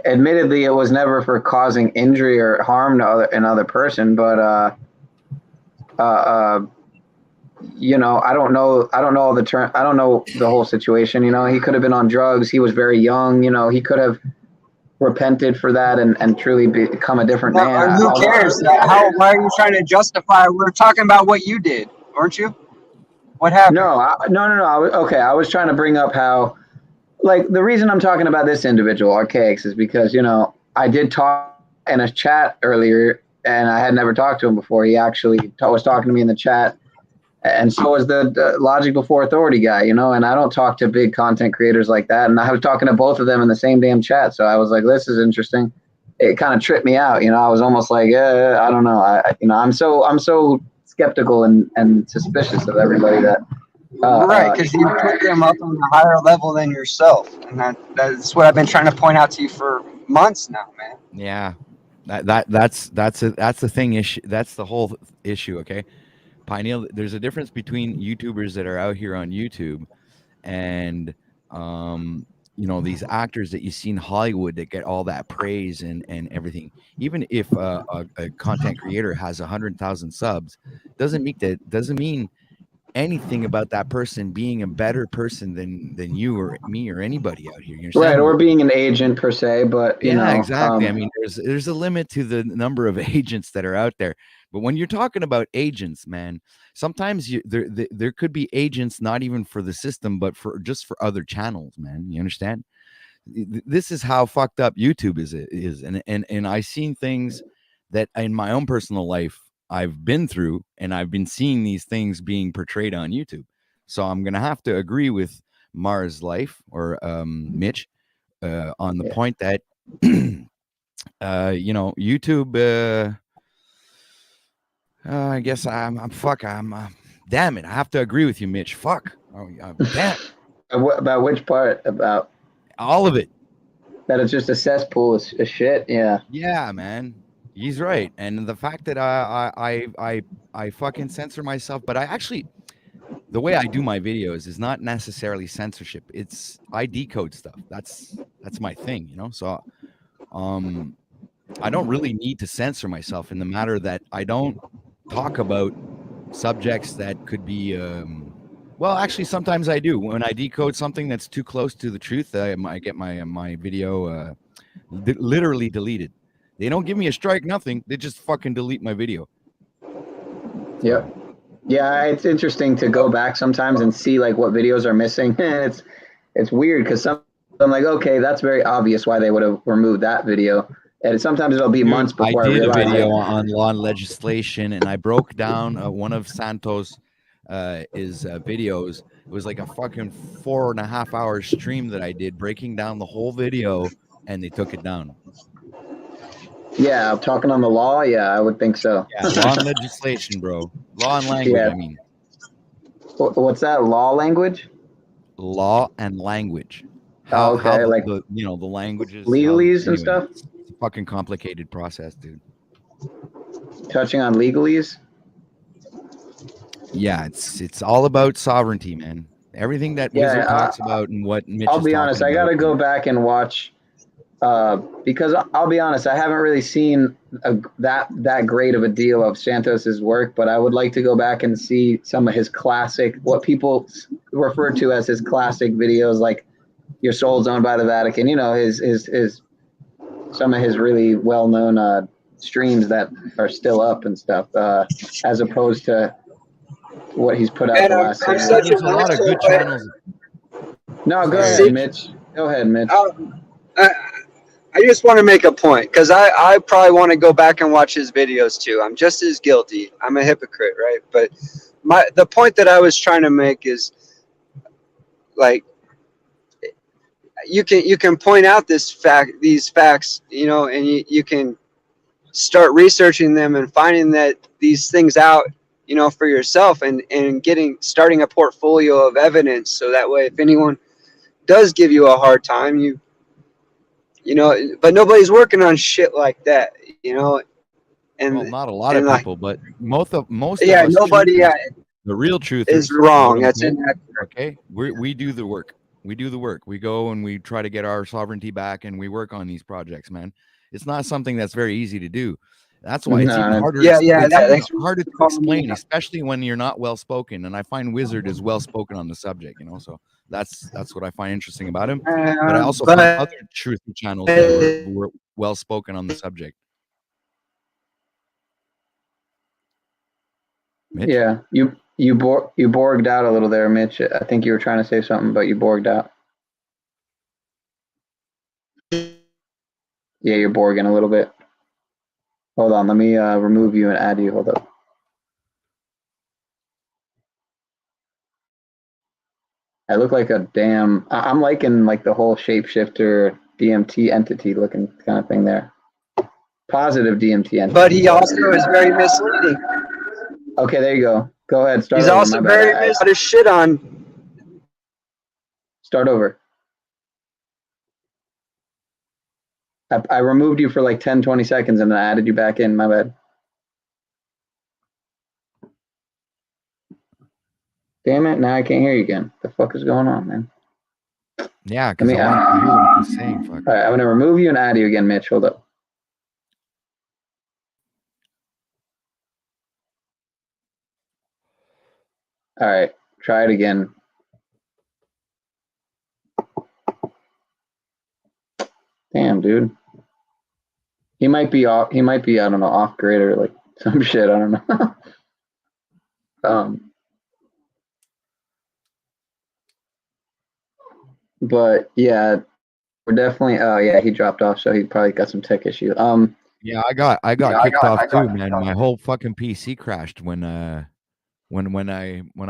Speaker 7: admittedly it was never for causing injury or harm to another person, but, you know, I don't know all the term. I don't know the whole situation. You know, he could have been on drugs. He was very young. You know, he could have repented for that and truly become a different man.
Speaker 12: Who cares? Why are you trying to justify? We're talking about what you did, weren't you? What happened?
Speaker 7: No. I was trying to bring up how, like, the reason I'm talking about this individual, Archaics, is because, you know, I did talk in a chat earlier and I had never talked to him before. He actually was talking to me in the chat, and so was the Logic Before Authority guy, you know. And I don't talk to big content creators like that. And I was talking to both of them in the same damn chat, so I was like, "This is interesting." It kind of tripped me out, you know. I was almost like, I don't know, I'm so skeptical and suspicious of everybody that.
Speaker 12: Right, because you put them up on a higher level than yourself, and that's what I've been trying to point out to you for months now, man.
Speaker 17: Yeah, that's the thing issue. That's the whole issue. Okay, Pineal. There's a difference between YouTubers that are out here on YouTube, and you know, these actors that you see in Hollywood that get all that praise and everything. Even if a content creator has 100,000 subs, doesn't mean anything about that person being a better person than you or me or anybody out here. You understand?
Speaker 7: Right, or being an agent per se, but you know,
Speaker 17: exactly. I mean, there's a limit to the number of agents that are out there. But when you're talking about agents, man, sometimes there could be agents not even for the system, but for just for other channels, man. You understand? This is how fucked up YouTube is, and I've seen things that in my own personal life I've been through, and I've been seeing these things being portrayed on YouTube. So I'm gonna have to agree with Mars Life or Mitch on the point that you know, YouTube. I guess I'm damn it, I have to agree with you, Mitch. Fuck. Oh, damn.
Speaker 7: About which part? About
Speaker 17: all of it.
Speaker 7: That it's just a cesspool of shit. Yeah.
Speaker 17: Yeah, man. He's right. And the fact that I fucking censor myself, but I actually, the way I do my videos is not necessarily censorship. It's I decode stuff. That's my thing, you know. So I don't really need to censor myself in the matter that I don't talk about subjects that could be well, actually sometimes I do. When I decode something that's too close to the truth, I get my video literally deleted. They don't give me a strike, nothing. They just fucking delete my video.
Speaker 7: Yep. Yeah, it's interesting to go back sometimes and see like what videos are missing. And it's weird because I'm like, okay, that's very obvious why they would have removed that video. And sometimes it'll be months before I
Speaker 17: did
Speaker 7: realize
Speaker 17: a video
Speaker 7: it.
Speaker 17: on law and legislation, and I broke down one of Santos' videos. It was like a fucking 4.5 hour stream that I did, breaking down the whole video, and they took it down.
Speaker 7: Yeah, talking on the law. Yeah, I would think so.
Speaker 17: Yeah, law and legislation, bro. Law and language.
Speaker 7: Yeah.
Speaker 17: I mean,
Speaker 7: what's that? Law language?
Speaker 17: Law and language.
Speaker 7: How
Speaker 17: like the you know, the languages,
Speaker 7: legalese and stuff.
Speaker 17: It's a fucking complicated process, dude.
Speaker 7: Touching on legalese.
Speaker 17: Yeah, it's all about sovereignty, man. Everything that Wizard talks about and what Mitch
Speaker 7: I'll be honest, I got to go back and watch because I'll be honest, I haven't really seen that great of a deal of Santos's work, but I would like to go back and see some of his classic, what people refer to as his classic videos, like Your Soul's Owned by the Vatican. You know, his some of his really well-known streams that are still up and stuff, as opposed to what he's put out the last 6 years.
Speaker 17: There's a lot of good channels.
Speaker 7: No, go ahead, Mitch. Go ahead, Mitch.
Speaker 12: I just want to make a point because I probably want to go back and watch his videos too. I'm just as guilty. I'm a hypocrite, right? But the point that I was trying to make is like you can point out these facts, you know, and you can start researching them and finding that these things out, you know, for yourself and starting a portfolio of evidence so that way if anyone does give you a hard time, you know, but nobody's working on shit like that, you know. And
Speaker 17: well, not a lot of people, but most of
Speaker 12: yeah,
Speaker 17: us
Speaker 12: nobody.
Speaker 17: The real truth
Speaker 12: is wrong. That's inaccurate.
Speaker 17: Okay, we do the work. We do the work. We go and we try to get our sovereignty back, and we work on these projects, man. It's not something that's very easy to do. That's why it's even harder. It's harder to explain, especially when you're not well spoken. And I find Wizard is well spoken on the subject, you know. So that's what I find interesting about him. But I also find other truth channels that were well spoken on the subject. Mitch?
Speaker 7: Yeah, you borged out a little there, Mitch. I think you were trying to say something, but you borged out. Yeah, you're borging a little bit. Hold on, let me remove you and add you. Hold up. I look like a damn. I'm liking like the whole shapeshifter DMT entity looking kind of thing there. Positive DMT entity.
Speaker 12: But he also is very misleading.
Speaker 7: Okay, there you go. Go ahead. Start
Speaker 12: He's
Speaker 7: over.
Speaker 12: also
Speaker 7: My
Speaker 12: very
Speaker 7: bad.
Speaker 12: mis his shit on.
Speaker 7: Start over. I removed you for like 10, 20 seconds and then I added you back in. My bad. Damn it. Now I can't hear you again. The fuck is going on, man?
Speaker 17: Yeah, because I wanted to hear what he was saying. Fuck.
Speaker 7: All right, I'm going to remove you and add you again, Mitch. Hold up. All right, try it again. Damn, dude. He might be off. He might be, I don't know, off grid or like some shit. I don't know. But yeah, we're definitely. Oh yeah, he dropped off, so he probably got some tech issue.
Speaker 17: Yeah, I got kicked off too, man. My whole fucking PC crashed when I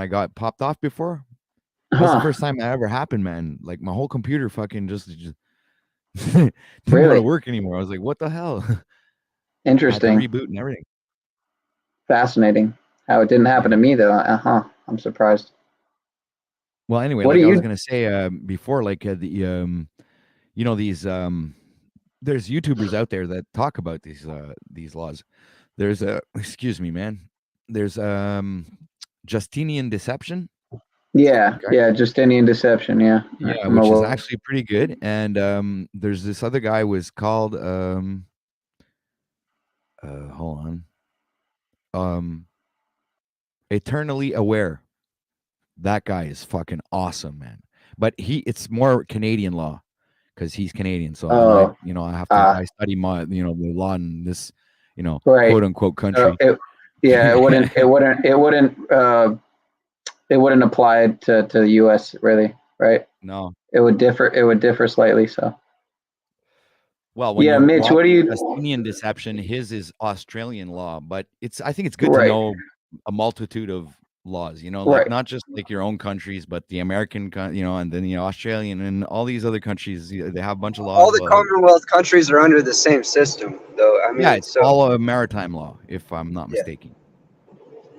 Speaker 17: got popped off before. That was the first time that ever happened, man. Like my whole computer fucking just didn't want to work anymore. I was like, what the hell?
Speaker 7: Interesting.
Speaker 17: I had to reboot and everything.
Speaker 7: Fascinating. How it didn't happen to me though. I'm surprised.
Speaker 17: Well, anyway,
Speaker 7: What
Speaker 17: like
Speaker 7: do
Speaker 17: I was
Speaker 7: you-
Speaker 17: gonna say before, like the you know, these there's YouTubers out there that talk about these laws. There's excuse me, man. There's Justinian deception.
Speaker 7: Yeah,
Speaker 17: Okay.
Speaker 7: yeah, Justinian deception. Yeah,
Speaker 17: Yeah, which is actually pretty good. And there's this other guy was called hold on. Eternally Aware. That guy is fucking awesome, man. But it's more Canadian law because he's Canadian. So and I have to I study the law in this,
Speaker 7: right.
Speaker 17: quote unquote country.
Speaker 7: It wouldn't apply to the U.S. really, right?
Speaker 17: No.
Speaker 7: It would differ slightly. So.
Speaker 17: Well, when
Speaker 7: Yeah,
Speaker 17: you
Speaker 7: Mitch, what do you?
Speaker 17: Justinian deception, his is Australian law, but I think it's good
Speaker 7: Right.
Speaker 17: to know a multitude of laws, like
Speaker 7: Right.
Speaker 17: not just like your own countries, but the American, and then Australian and all these other countries. They have a bunch of laws.
Speaker 12: All the Commonwealth countries are under the same system, though. I mean,
Speaker 17: yeah, it's all a maritime law, if I'm not mistaken.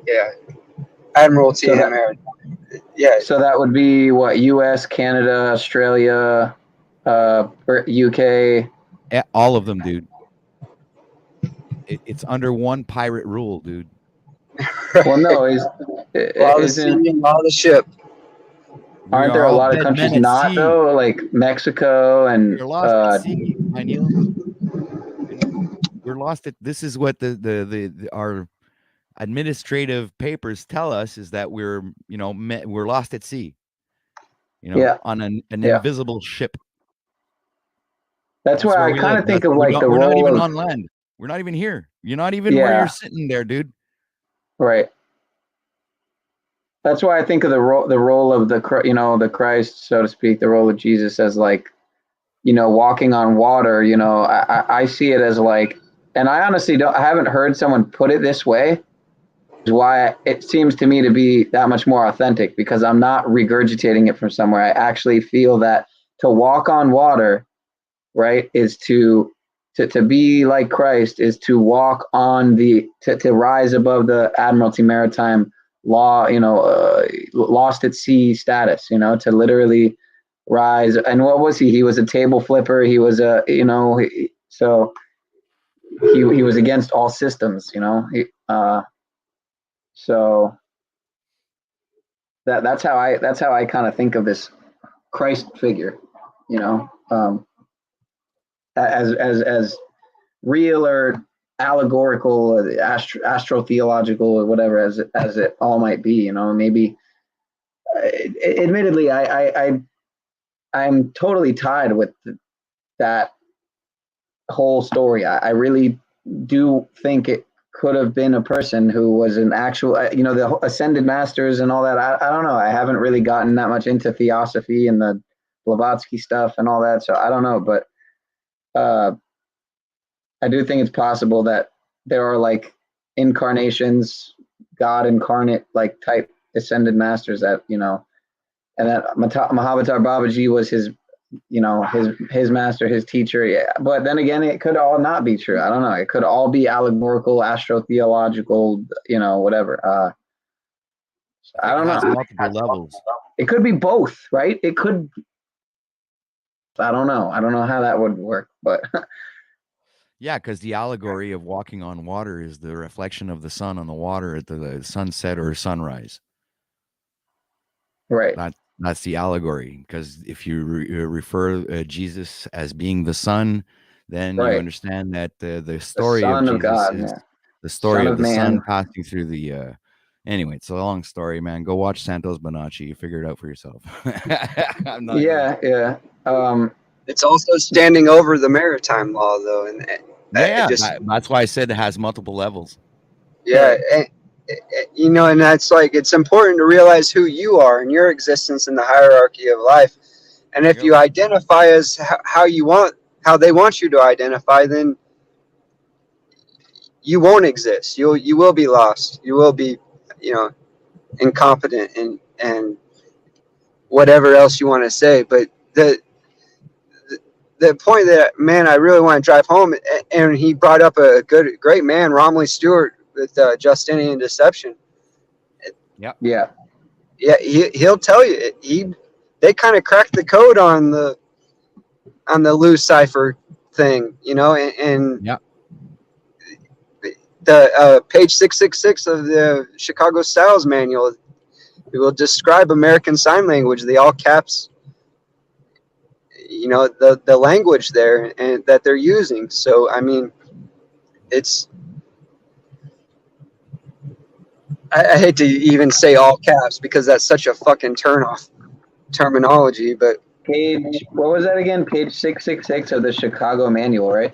Speaker 12: Yeah, Admiralty and Maritime. Yeah.
Speaker 7: So that would be what? U.S., Canada, Australia, UK.
Speaker 17: All of them, dude. It's under one pirate rule, dude.
Speaker 7: Well, no,
Speaker 12: Law of the sea and law of the ship.
Speaker 7: Aren't there a lot of countries not though, like Mexico and
Speaker 17: You're lost at sea, my Neil. We're lost at. This is what our administrative papers tell us is that we're lost at sea. On an invisible ship.
Speaker 7: That's why I kind of think of like the
Speaker 17: we're
Speaker 7: role
Speaker 17: not even
Speaker 7: of
Speaker 17: on land. We're not even here. You're not even where you're sitting there, dude.
Speaker 7: Right. That's why I think of the role of the Christ, so to speak, the role of Jesus as like, walking on water. I see it as like, and I honestly I haven't heard someone put it this way. Is why it seems to me to be that much more authentic because I'm not regurgitating it from somewhere. I actually feel that to walk on water, right, is to be like Christ, is to walk on to rise above the Admiralty Maritime law, lost at sea status, to literally rise. And what was he? He was a table flipper. He was so he was against all systems, so that's how I kind of think of this Christ figure, as real or allegorical, or astrotheological, or whatever as it all might be. Maybe. Admittedly, I'm totally tied with that whole story. I really do think it could have been a person who was an actual, the ascended masters and all that. I don't know. I haven't really gotten that much into theosophy and the Blavatsky stuff and all that. So I don't know, but I do think it's possible that there are like incarnations, God incarnate, like type ascended masters that, you know, and that Mahavatar Babaji was his, you know, his master, his teacher. Yeah. But then again, it could all not be true. I don't know. It could all be allegorical, astro-theological, you know, whatever. I don't know.
Speaker 17: Multiple levels.
Speaker 7: It could be both, right? It could. I don't know. I don't know how that would work, but
Speaker 17: Yeah, because the allegory of walking on water is the reflection of the sun on the water at the sunset or sunrise.
Speaker 7: Right.
Speaker 17: That's the allegory. Because if you refer Jesus as being the sun, then you understand that the story of Jesus is the story of the sun passing through the. Anyway, it's a long story, man. Go watch Santos Bonacci. You figure it out for yourself.
Speaker 7: Yeah.
Speaker 12: It's also standing over the maritime law, though, and
Speaker 17: that's why I said it has multiple levels.
Speaker 12: Yeah, you know, and that's like, it's important to realize who you are and your existence in the hierarchy of life. And if you identify as how they want you to identify, then you won't exist. You will be lost. You will be, you know, incompetent and whatever else you want to say. But the point that, man, I really want to drive home, and he brought up a great man, Romley Stewart, with Justinian deception.
Speaker 7: Yeah.
Speaker 12: He'll tell you they kind of cracked the code on the Lou cipher thing, you know, and the page 666 of the Chicago Styles Manual, it will describe American Sign Language, the all caps, you know, the language there and that they're using. So I mean, it's, I hate to even say all caps because that's such a fucking turnoff terminology, but
Speaker 7: what was that again? Page 666 of the Chicago Manual, right?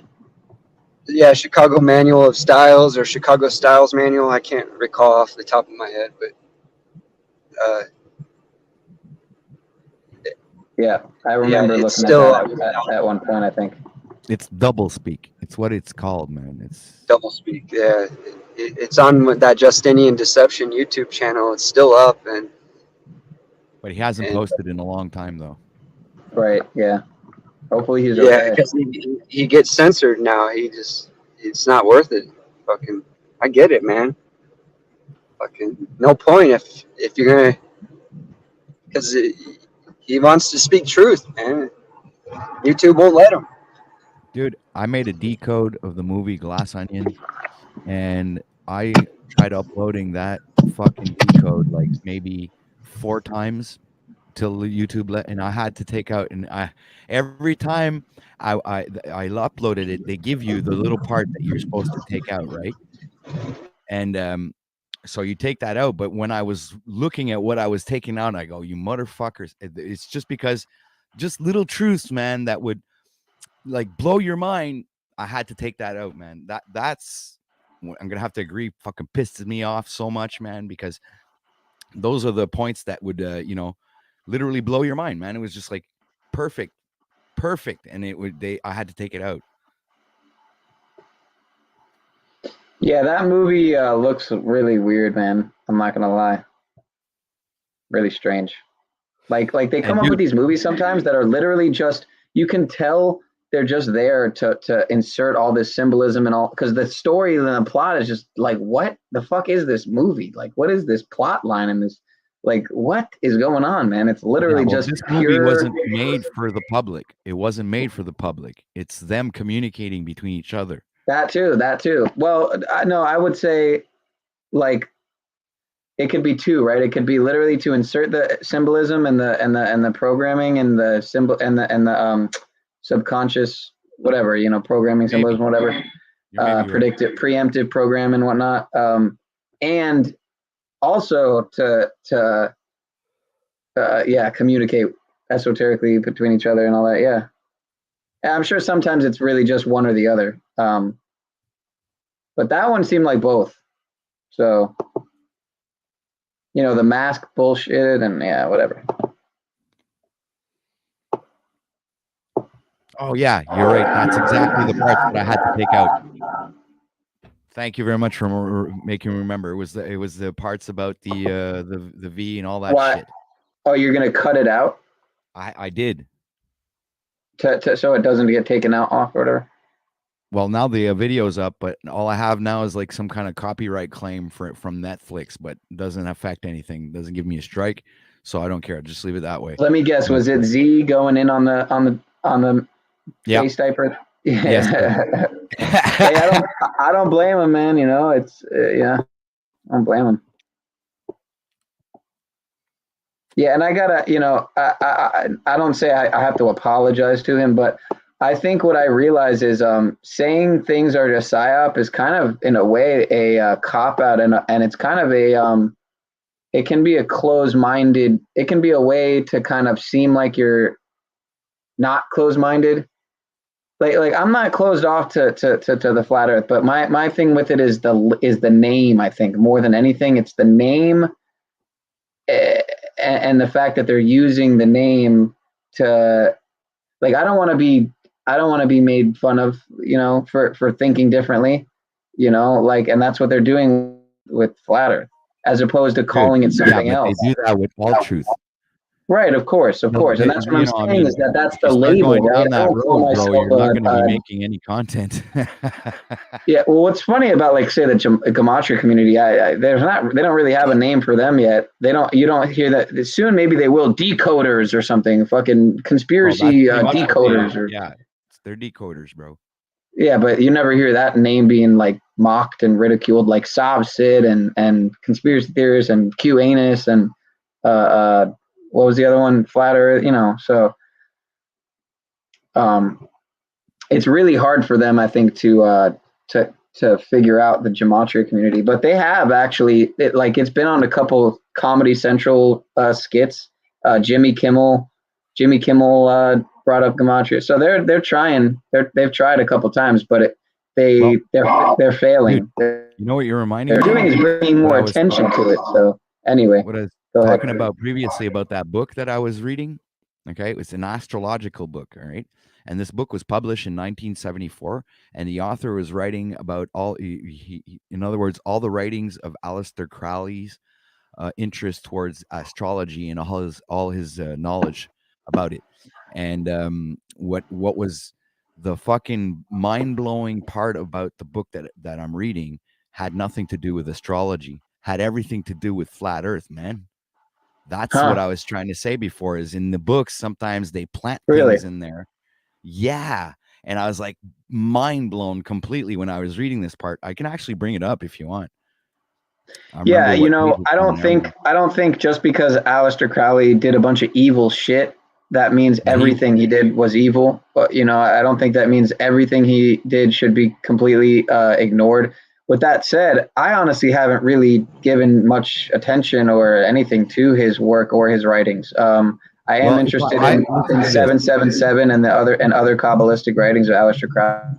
Speaker 12: Yeah, Chicago Manual of Styles or Chicago Styles Manual. I can't recall off the top of my head, but
Speaker 7: yeah, I remember looking at that at one point, I think.
Speaker 17: It's double speak. It's what it's called, man. It's
Speaker 12: double speak. Yeah, it's on that Justinian Deception YouTube channel. It's still up,
Speaker 17: but he hasn't posted in a long time, though.
Speaker 7: Right. Yeah. Hopefully he's
Speaker 12: okay.
Speaker 7: okay.
Speaker 12: Because he gets censored now. It's not worth it. Fucking, I get it, man. Fucking, no point if you're gonna, because he wants to speak truth, man. YouTube won't let him.
Speaker 17: Dude, I made a decode of the movie Glass Onion, and I tried uploading that fucking decode like maybe 4 times till YouTube and I had to take out, and every time I uploaded it, they give you the little part that you're supposed to take out, right? And so you take that out, but when I was looking at what I was taking out, I go, you motherfuckers. It's just because just little truths, man, that would like blow your mind. I had to take that out, man. That's I'm gonna have to agree, fucking pisses me off so much, man, because those are the points that would you know, literally blow your mind, man. It was just like perfect, and I had to take it out.
Speaker 7: Yeah, that movie looks really weird, man. I'm not gonna lie. Really strange. Like they come up with these movies sometimes that are literally just, you can tell they're just there to insert all this symbolism and all, because the story and the plot is just like, what the fuck is this movie? Like, what is this plot line in this? Like, what is going on, man? It's literally just
Speaker 17: this movie wasn't made for the public. It wasn't made for the public. It's them communicating between each other.
Speaker 7: That too. Well, I would say, like, it could be two, right? It could be literally to insert the symbolism and the programming and the symbol and the subconscious, whatever, you know, programming symbolism, whatever, predictive, preemptive program and whatnot, and also to communicate esoterically between each other and all that. Yeah. And I'm sure sometimes it's really just one or the other. But that one seemed like both. So, you know, the mask bullshit and yeah, whatever.
Speaker 17: Oh yeah, you're right. That's exactly the part that I had to take out. Thank you very much for making me remember. It was the parts about the V and all that
Speaker 7: Why?
Speaker 17: shit.
Speaker 7: Oh, you're gonna cut it out?
Speaker 17: I did.
Speaker 7: So it doesn't get taken out off or whatever.
Speaker 17: Well, now the video's up, but all I have now is like some kind of copyright claim from Netflix, but doesn't affect anything. Doesn't give me a strike, so I don't care. Just leave it that way.
Speaker 7: Let me guess. Was it Z going in on the
Speaker 17: Yep.
Speaker 7: face diaper? Yeah.
Speaker 17: Yes.
Speaker 7: Hey, I don't blame him, man. You know, it's yeah, I don't blame him. Yeah, and I gotta, you know, I don't say I have to apologize to him, but I think what I realize is saying things are just psyop is kind of in a way a cop out, and it's kind of a it can be a closed-minded. It can be a way to kind of seem like you're not closed-minded. Like I'm not closed off to the flat Earth, but my thing with it is the name. I think more than anything, it's the name. And the fact that they're using the name to, like, I don't want to be made fun of, you know, for thinking differently, you know, like, and that's what they're doing with flat Earth, as opposed to calling it something else.
Speaker 17: They do that with all truth.
Speaker 7: Right, of course, and that's what I'm saying, is that's the label,
Speaker 17: going
Speaker 7: right?
Speaker 17: down that road, bro, you're not going to be making any content.
Speaker 7: Yeah, well, what's funny about, like, say the gematria community, they don't really have a name for them yet. You don't hear that. Soon maybe they will. Decoders or something, fucking conspiracy decoders, or
Speaker 17: they're decoders, bro.
Speaker 7: Yeah, but you never hear that name being like mocked and ridiculed, like Sob Sid and conspiracy theorists and Q Anus and what was the other one? Flat Earth, you know. So it's really hard for them, I think, to figure out the gematria community. But they have actually, it's been on a couple Comedy Central skits. Jimmy Kimmel brought up gematria, so they're trying. They've tried a couple times, but they're failing.
Speaker 17: Dude, you know what you're reminding
Speaker 7: me?
Speaker 17: me?
Speaker 7: They're doing is bringing more attention to it. So anyway,
Speaker 17: what I was
Speaker 7: go ahead.
Speaker 17: talking about previously about that book that I was reading. Okay, it was an astrological book. All right. And this book was published in 1974, and the author was writing about in other words, all the writings of Aleister Crowley's interest towards astrology and all his knowledge about it. And what was the fucking mind-blowing part about the book that I'm reading had nothing to do with astrology, had everything to do with flat Earth, man. That's what I was trying to say before, is in the books, sometimes they plant things in there. Yeah. And I was like mind blown completely when I was reading this part. I can actually bring it up if you want.
Speaker 7: Yeah, you know, I don't think just because Aleister Crowley did a bunch of evil shit, that means everything he did was evil. But, you know, I don't think that means everything he did should be completely ignored. With that said, I honestly haven't really given much attention or anything to his work or his writings. I am interested in 777 and other Kabbalistic writings of Aleister Crowley.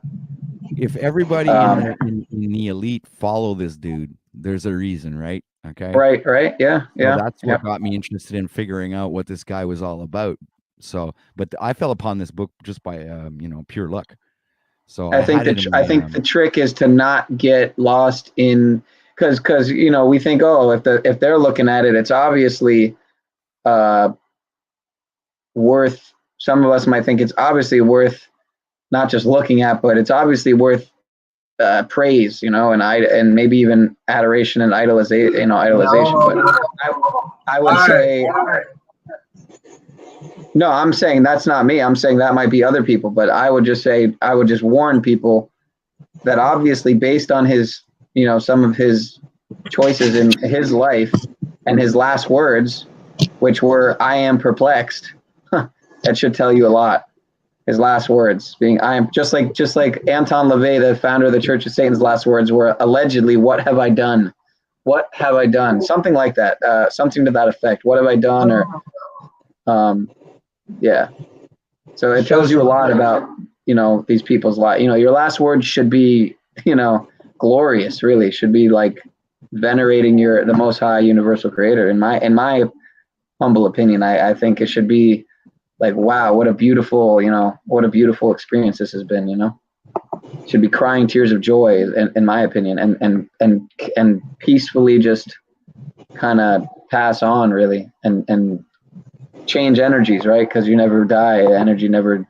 Speaker 17: If everybody in the elite follow this dude, there's a reason, right? Okay.
Speaker 7: Right. Yeah.
Speaker 17: So that's what got me interested in figuring out what this guy was all about. So, but I fell upon this book just by pure luck. So
Speaker 7: I think the trick is to not get lost in, because you know, we think, oh, if they're looking at it, it's obviously worth. Some of us might think it's obviously worth not just looking at, but it's obviously worth praise, you know, and maybe even adoration and idolization. But I would say, no, I'm saying that's not me. I'm saying that might be other people, but I would just warn people that obviously, based on his, you know, some of his choices in his life and his last words, which were, "I am perplexed." That should tell you a lot. His last words being, "I am," just like Anton LaVey, the founder of the Church of Satan's last words were allegedly, "What have I done? What have I done?" Something like that, something to that effect. What have I done? Or, yeah. So it tells you a lot about, you know, these people's life. You know, your last words should be, you know, glorious. Really, should be like venerating the Most High Universal Creator. In my humble opinion, I think it should be like, wow, what a beautiful experience this has been, you know? should be crying tears of joy, in my opinion, and peacefully just kind of pass on, really, and change energies, right? Because you never die. Energy never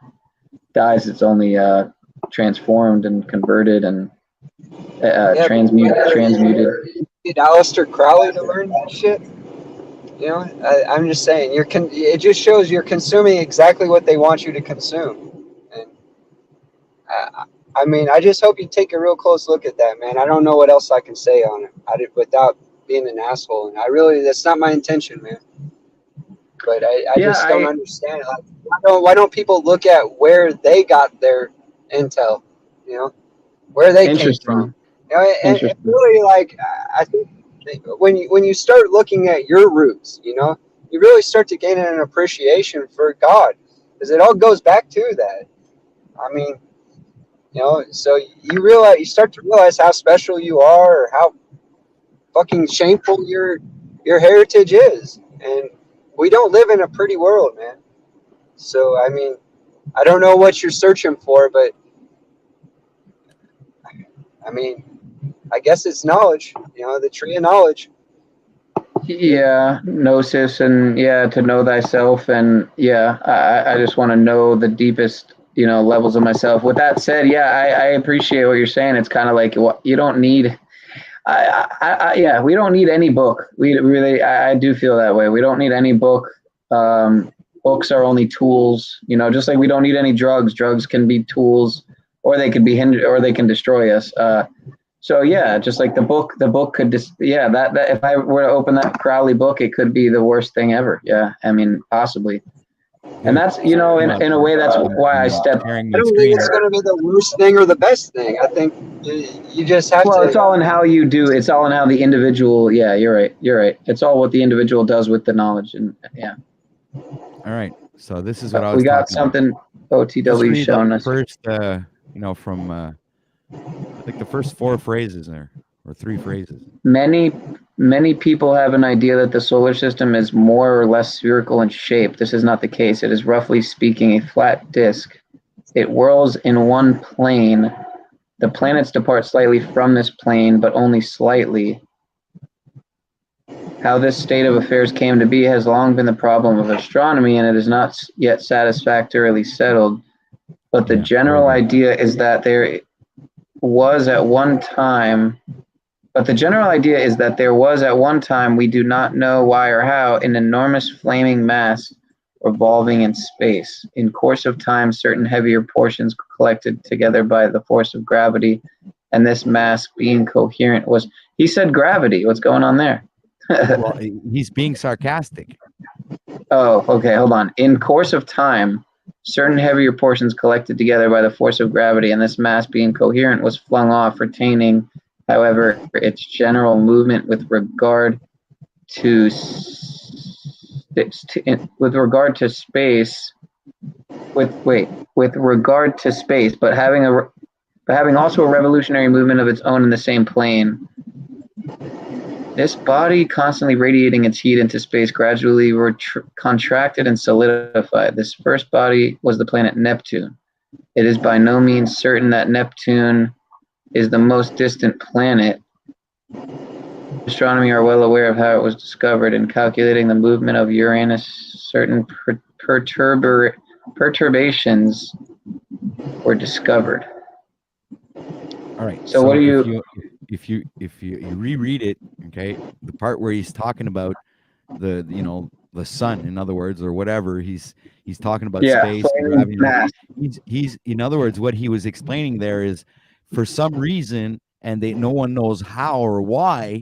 Speaker 7: dies. It's only transformed and converted and transmuted.
Speaker 12: Did Aleister Crowley to learn that shit? You know, I'm just saying, it just shows you're consuming exactly what they want you to consume. And I mean, I just hope you take a real close look at that, man. I don't know what else I can say on it without being an asshole. And that's not my intention, man. But I just don't understand. Like, why don't people look at where they got their intel? You know, where they came from. You know, and really, like, I think when you start looking at your roots, you know, you really start to gain an appreciation for God, because it all goes back to that. I mean, you know, so you start to realize how special you are, or how fucking shameful your heritage is, and we don't live in a pretty world, man. So I mean, I don't know what you're searching for, but I mean, I guess it's knowledge, you know, the tree of knowledge.
Speaker 7: Yeah, gnosis, and to know thyself, and I just want to know the deepest, you know, levels of myself. With that said, I appreciate what you're saying. It's kind of like you don't need. We don't need any book. We really, I do feel that way. We don't need any book. Books are only tools, you know, just like we don't need any drugs. Drugs can be tools, or they could be hindered, or they can destroy us. So just like the book could that if I were to open that Crowley book, it could be the worst thing ever. Yeah, I mean, possibly. And that's, you know, in a way, that's why I stepped.
Speaker 12: I don't think it's going to be the worst thing or the best thing. I think you just have to.
Speaker 7: Well, it's all in how you do. It's all in how the individual. Yeah, you're right. You're right. It's all what the individual does with the knowledge, and
Speaker 17: All right. So this is what I was.
Speaker 7: We got something OTW showing us.
Speaker 17: First, you know, from I think the first 4 phrases there, or 3 phrases.
Speaker 7: Many people have an idea that the solar system is more or less spherical in shape. This is not the case. It is, roughly speaking, a flat disk. It whirls in one plane. The planets depart slightly from this plane, but only slightly. How this state of affairs came to be has long been the problem of astronomy, and it is not yet satisfactorily settled. But the general idea is that there was at one time, we do not know why or how, an enormous flaming mass revolving in space. In course of time, certain heavier portions collected together by the force of gravity, and this mass being coherent was, he said gravity, what's going on there?
Speaker 17: Well, he's being sarcastic.
Speaker 7: Oh, okay, hold on. In course of time, certain heavier portions collected together by the force of gravity, and this mass being coherent was flung off, retaining, however, its general movement with regard to space, but having also a revolutionary movement of its own in the same plane. This body, constantly radiating its heat into space, gradually contracted and solidified. This first body was the planet Neptune. It is by no means certain that Neptune is the most distant planet. Astronomy are well aware of how it was discovered. In calculating the movement of Uranus, certain perturbations were discovered.
Speaker 17: All right.
Speaker 7: So what do you?
Speaker 17: If you reread it, okay, the part where he's talking about the sun, in other words, or whatever, he's talking about space, gravity. He's in other words, what he was explaining there is, for some reason, and no one knows how or why,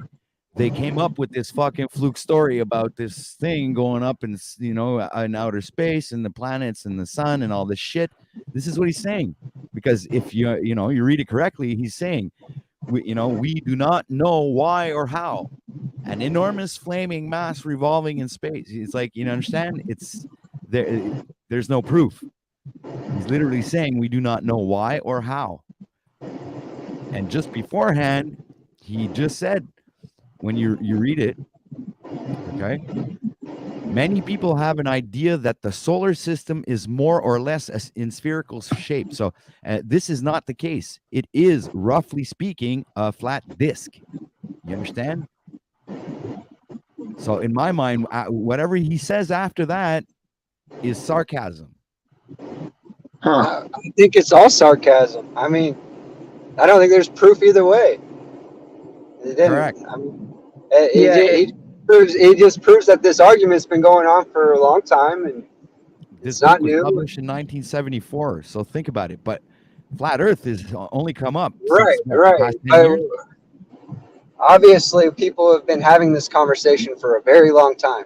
Speaker 17: they came up with this fucking fluke story about this thing going up in, in outer space and the planets and the sun and all this shit. This is what he's saying, because if you read it correctly, he's saying, we do not know why or how an enormous flaming mass revolving in space. It's like, you understand, it's there. There's no proof. He's literally saying we do not know why or how. And just beforehand, he just said, when you read it, okay, Many people have an idea that the solar system is more or less in spherical shape. So this is not the case. It is, roughly speaking, a flat disk. You understand? So in my mind, whatever he says after that is sarcasm.
Speaker 12: I think it's all sarcasm. I mean, I don't think there's proof either way.
Speaker 17: Correct.
Speaker 12: I mean, he just proves that this argument's been going on for a long time, and
Speaker 17: This
Speaker 12: it's not
Speaker 17: book was
Speaker 12: new.
Speaker 17: published in 1974. So think about it. But flat Earth has only come up
Speaker 12: Right,
Speaker 17: since, what, the
Speaker 12: right.
Speaker 17: past 10
Speaker 12: But
Speaker 17: years?
Speaker 12: obviously, people have been having this conversation for a very long time.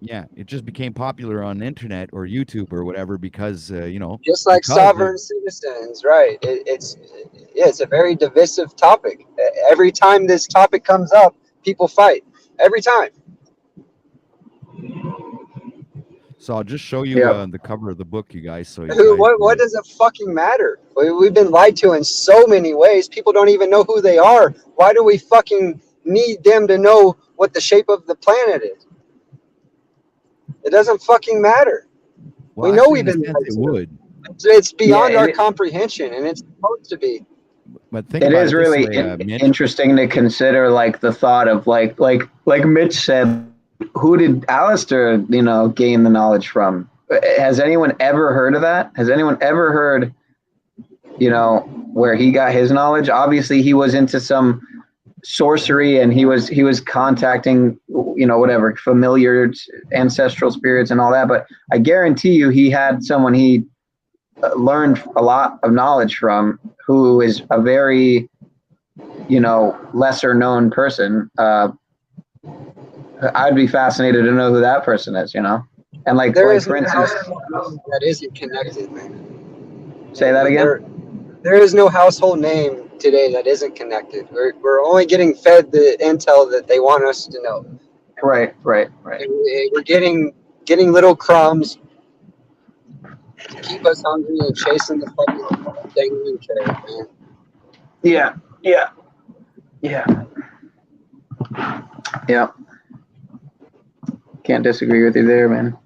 Speaker 17: Yeah, it just became popular on the internet or YouTube or whatever because you know,
Speaker 12: Just like
Speaker 17: because
Speaker 12: sovereign citizens, right? It's a very divisive topic. Every time this topic comes up, people fight. Every time.
Speaker 17: So I'll just show you the cover of the book, you guys. So you guys,
Speaker 12: What does it fucking matter? We've been lied to in so many ways. People don't even know who they are. Why do we fucking need them to know what the shape of the planet is? It doesn't fucking matter.
Speaker 17: well,
Speaker 12: We know
Speaker 17: actually,
Speaker 12: we've
Speaker 17: in a
Speaker 12: been
Speaker 17: sense,
Speaker 12: lied
Speaker 17: it
Speaker 12: to.
Speaker 17: would.
Speaker 12: It's beyond our comprehension, and it's supposed to be.
Speaker 17: But think
Speaker 7: It
Speaker 17: about
Speaker 7: is
Speaker 17: it this
Speaker 7: really
Speaker 17: way, Mitch.
Speaker 7: interesting to consider, like the thought of like Mitch said, who did Alistair, gain the knowledge from? Has anyone ever heard of that? Has anyone ever heard, where he got his knowledge? Obviously, he was into some sorcery, and he was contacting, whatever, familiar ancestral spirits and all that. But I guarantee you, he had someone he learned a lot of knowledge from, who is a very, lesser known person. I'd be fascinated to know who that person is, And like
Speaker 12: There is
Speaker 7: for
Speaker 12: no
Speaker 7: instance,
Speaker 12: household name that isn't connected, man.
Speaker 7: say that again.
Speaker 12: There is no household name today that isn't connected. We're only getting fed the intel that they want us to know.
Speaker 7: Right.
Speaker 12: And we're getting little crumbs to keep us hungry and chasing the fucking dangling carrot, man.
Speaker 7: Yeah. Can't disagree with you there, man.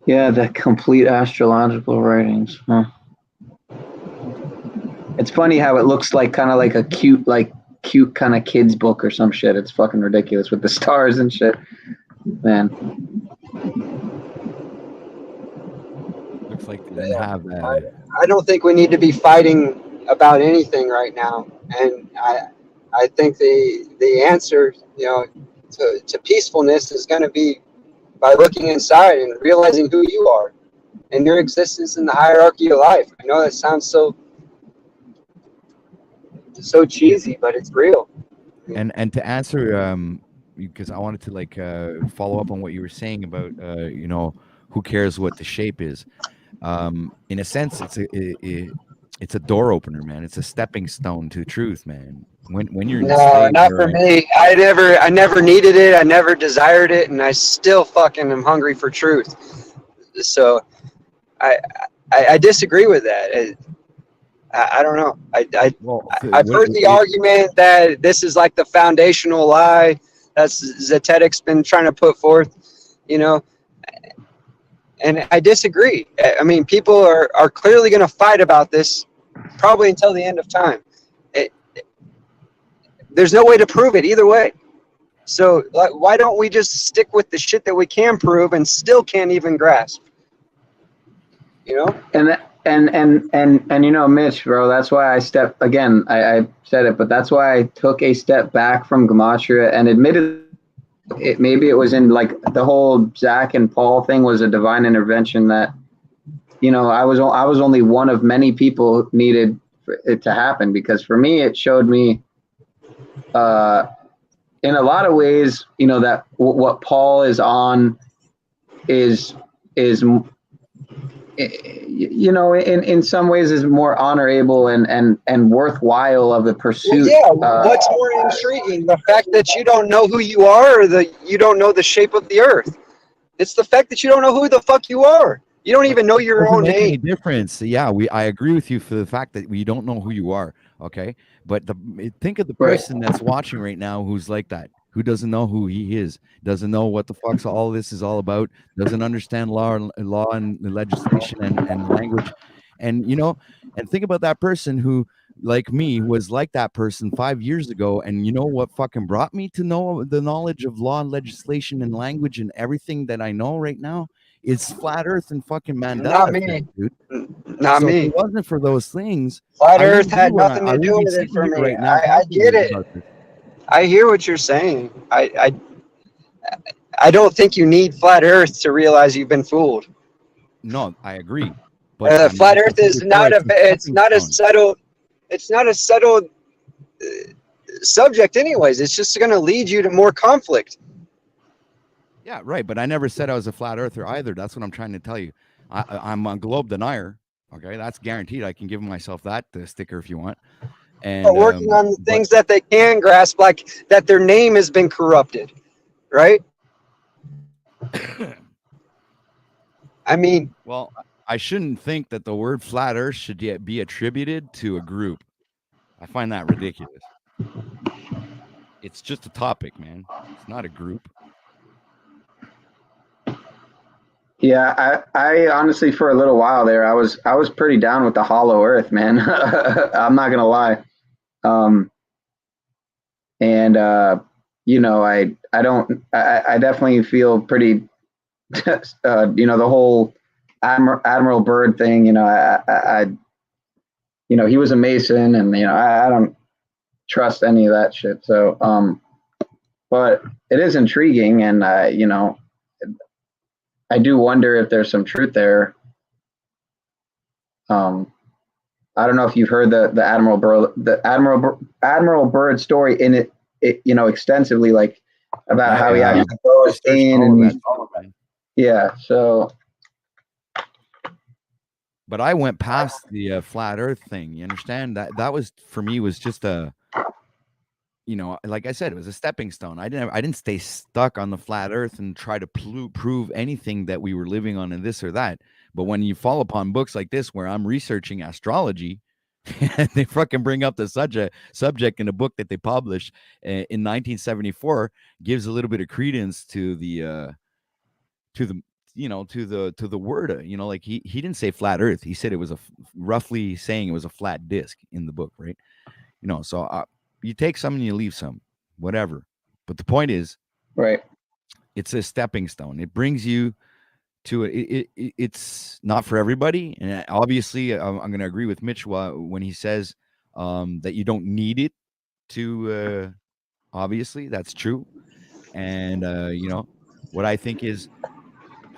Speaker 7: Yeah, the complete astrological writings. Huh. It's funny how it looks like kind of like a cute kind of kids book or some shit. It's fucking ridiculous with the stars and shit, man.
Speaker 17: Looks like they didn't have that.
Speaker 12: I don't think we need to be fighting about anything right now, and I think the answer, to peacefulness is going to be by looking inside and realizing who you are and your existence in the hierarchy of life. I know that sounds so cheesy, but it's real.
Speaker 17: And to answer, because I wanted to follow up on what you were saying about who cares what the shape is. In a sense, it's a door opener, man. It's a stepping stone to truth, man. When you're
Speaker 12: No, not for me. I never needed it. I never desired it, and I still fucking am hungry for truth. So, I disagree with that. I don't know. I've heard the argument that this is like the foundational lie that Zetetic's been trying to put forth, and I disagree. I mean, people are clearly going to fight about this probably until the end of time. There's no way to prove it either way. So why don't we just stick with the shit that we can prove and still can't even grasp?
Speaker 7: And Mitch, bro, that's why I stepped again. I said it, but that's why I took a step back from Gematria and admitted it. Maybe it was in like the whole Zach and Paul thing was a divine intervention that, I was only one of many people who needed for it to happen, because for me, it showed me, in a lot of ways, that what Paul is on is in some ways is more honorable and worthwhile of the pursuit.
Speaker 12: Well, what's more intriguing, the fact that you don't know who you are, or you don't know the shape of the earth? It's the fact that you don't know who the fuck you are. You don't even know your own
Speaker 17: make any
Speaker 12: name.
Speaker 17: difference. Yeah, I agree with you for the fact that we don't know who you are. Okay, but think of the person that's watching right now who's like that, who doesn't know who he is, doesn't know what the fuck's all this is all about, doesn't understand law and legislation and language. And, you know, and think about that person who, like me, was like that person 5 years ago. And you know what fucking brought me to know the knowledge of law and legislation and language and everything that I know right now? It's flat earth and fucking Mandela
Speaker 12: Not me.
Speaker 17: effect, dude.
Speaker 12: Not
Speaker 17: So
Speaker 12: me.
Speaker 17: if it wasn't for those things,
Speaker 12: Flat
Speaker 17: I
Speaker 12: Earth
Speaker 17: wouldn't
Speaker 12: had
Speaker 17: be where
Speaker 12: nothing
Speaker 17: I
Speaker 12: to do
Speaker 17: wouldn't be
Speaker 12: with it
Speaker 17: sitting
Speaker 12: for
Speaker 17: here
Speaker 12: me.
Speaker 17: right now
Speaker 12: I
Speaker 17: talking
Speaker 12: get it.
Speaker 17: about this.
Speaker 12: I hear what you're saying. I don't think you need flat Earth to realize you've been fooled.
Speaker 17: No, I agree. But
Speaker 12: Flat Earth is not it's not a settled subject anyways. It's just going to lead you to more conflict.
Speaker 17: Yeah, right. But I never said I was a flat earther either. That's what I'm trying to tell you. I'm a globe denier. Okay, that's guaranteed. I can give myself that sticker if you want. And
Speaker 12: But working on the things that they can grasp, like that their name has been corrupted, right? I mean,
Speaker 17: well, I shouldn't think that the word flat earth should yet be attributed to a group. I find that ridiculous. It's just a topic, man. It's not a group.
Speaker 7: Yeah, I honestly, for a little while there, I was pretty down with the hollow earth, man. I'm not gonna lie. You know, I definitely feel pretty, you know, the whole Admiral Byrd thing, you know, you know, he was a Mason, and, you know, I don't trust any of that shit. So, but it is intriguing, and, you know, I do wonder if there's some truth there. I don't know if you've heard the Admiral Byrd story in it, you know, extensively, like about how he actually goes in and yeah. So,
Speaker 17: but I went past the flat Earth thing. You understand that was for me was just a, you know, like I said, it was a stepping stone. I didn't stay stuck on the flat Earth and try to prove anything that we were living on in this or that. But when you fall upon books like this, where I'm researching astrology, and they fucking bring up the subject in a book that they published in 1974, gives a little bit of credence to the you know, to the word, you know, like he didn't say flat Earth. He said it was roughly saying it was a flat disc in the book, right? You know, so you take some and you leave some, whatever. But the point is,
Speaker 7: right,
Speaker 17: it's a stepping stone. It brings you to it's not for everybody, and obviously I'm going to agree with Mitch when he says that you don't need it to. Obviously, that's true, and you know what I think is,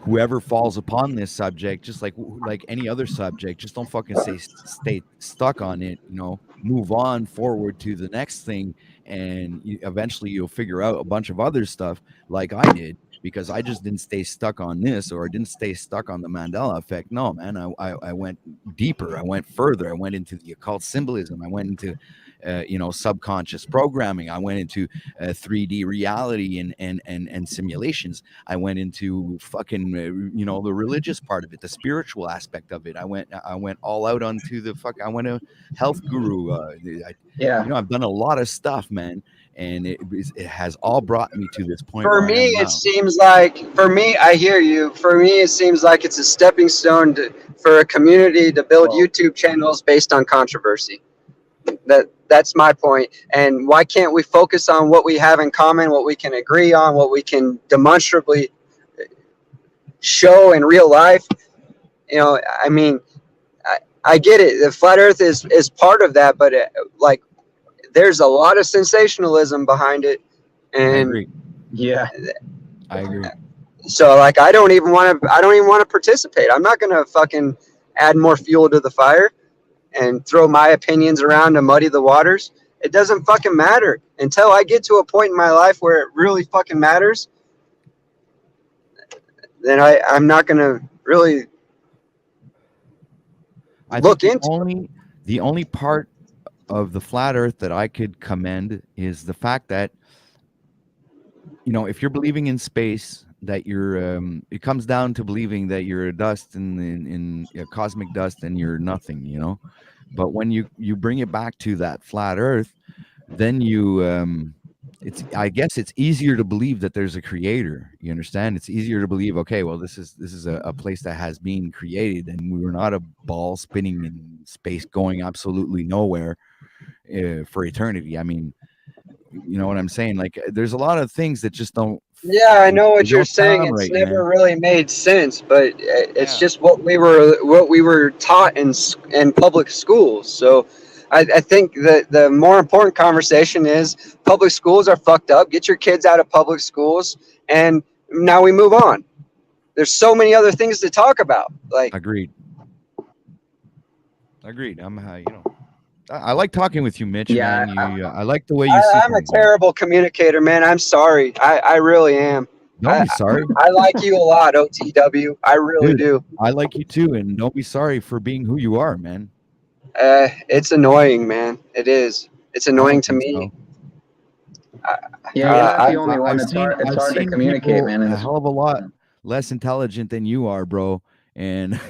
Speaker 17: whoever falls upon this subject, just like any other subject, just don't fucking stay stuck on it. You know, move on forward to the next thing, and eventually you'll figure out a bunch of other stuff, like I did, because I just didn't stay stuck on this, or I didn't stay stuck on the Mandela effect. No, man, I went deeper. I went further. I went into the occult symbolism. I went into you know, subconscious programming. I went into 3D reality and simulations. I went into fucking you know, the religious part of it, the spiritual aspect of it. I went all out onto the fuck. I went a health guru.
Speaker 7: Yeah,
Speaker 17: you know, I've done a lot of stuff, man, and it has all brought me to this point.
Speaker 12: For me, it seems like, for me, I hear you. For me, it seems like it's a stepping stone for a community to build YouTube channels based on controversy. That's my point. And why can't we focus on what we have in common, what we can agree on, what we can demonstrably show in real life? You know, I mean, I get it. The flat Earth is part of that, but like, there's a lot of sensationalism behind it. And
Speaker 17: I agree.
Speaker 7: Yeah,
Speaker 17: I agree.
Speaker 12: So, like, I don't even want to participate. I'm not gonna fucking add more fuel to the fire and throw my opinions around to muddy the waters. It doesn't fucking matter until I get to a point in my life where it really fucking matters. Then I'm not gonna really look into
Speaker 17: the only part of the flat Earth that I could commend is the fact that, you know, if you're believing in space, that you're it comes down to believing that you're a dust in a cosmic dust and you're nothing, you know. But when you bring it back to that flat Earth, then you I guess it's easier to believe that there's a creator. You understand? It's easier to believe, okay, well, this is a place that has been created, and we were not a ball spinning in space going absolutely nowhere for eternity. I mean, you know what I'm saying? Like, there's a lot of things that just don't.
Speaker 12: Yeah, I know what
Speaker 17: they
Speaker 12: you're
Speaker 17: don't
Speaker 12: saying.
Speaker 17: sound
Speaker 12: It's
Speaker 17: right,
Speaker 12: never
Speaker 17: man.
Speaker 12: really made sense, but it's just what we were taught in public schools. So I think that the more important conversation is public schools are fucked up. Get your kids out of public schools, and now we move on. There's so many other things to talk about. Like,
Speaker 17: Agreed. I'm I like talking with you, Mitch.
Speaker 12: Yeah,
Speaker 17: man. I like the way you see
Speaker 12: I'm a
Speaker 17: things, man.
Speaker 12: terrible communicator, man. I'm sorry. I really am.
Speaker 17: Don't be sorry.
Speaker 12: I like you a lot, OTW. I really
Speaker 17: Dude,
Speaker 12: do.
Speaker 17: I like you too, and don't be sorry for being who you are, man.
Speaker 12: It's annoying, man. It is. It's annoying to me.
Speaker 7: Yeah, you're not the only
Speaker 17: I've
Speaker 7: one. It's
Speaker 17: seen-
Speaker 7: hard. It's
Speaker 17: I've
Speaker 7: hard to
Speaker 17: seen
Speaker 7: communicate,
Speaker 17: people
Speaker 7: man. And
Speaker 17: a
Speaker 7: it's,
Speaker 17: hell of a lot less intelligent than you are, bro. And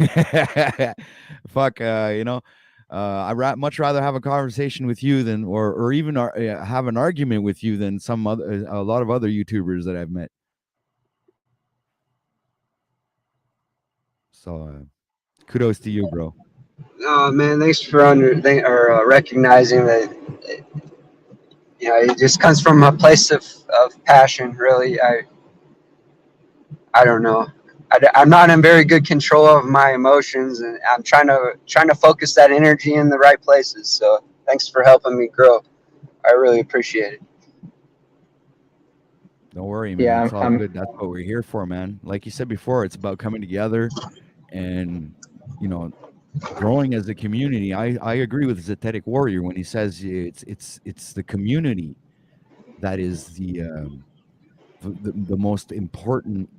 Speaker 17: fuck, much rather have a conversation with you than, or even have an argument with you than a lot of other YouTubers that I've met. So, kudos to you, bro.
Speaker 12: Oh man, thanks for recognizing that. It just comes from a place of passion. Really, I don't know. I'm not in very good control of my emotions, and I'm trying to focus that energy in the right places. So thanks for helping me grow. I really appreciate it.
Speaker 17: Don't worry, man.
Speaker 7: Yeah,
Speaker 17: It's all good. That's what we're here for, man. Like you said before, it's about coming together and, growing as a community. I agree with Zetetic Warrior when he says it's the community that is the most important.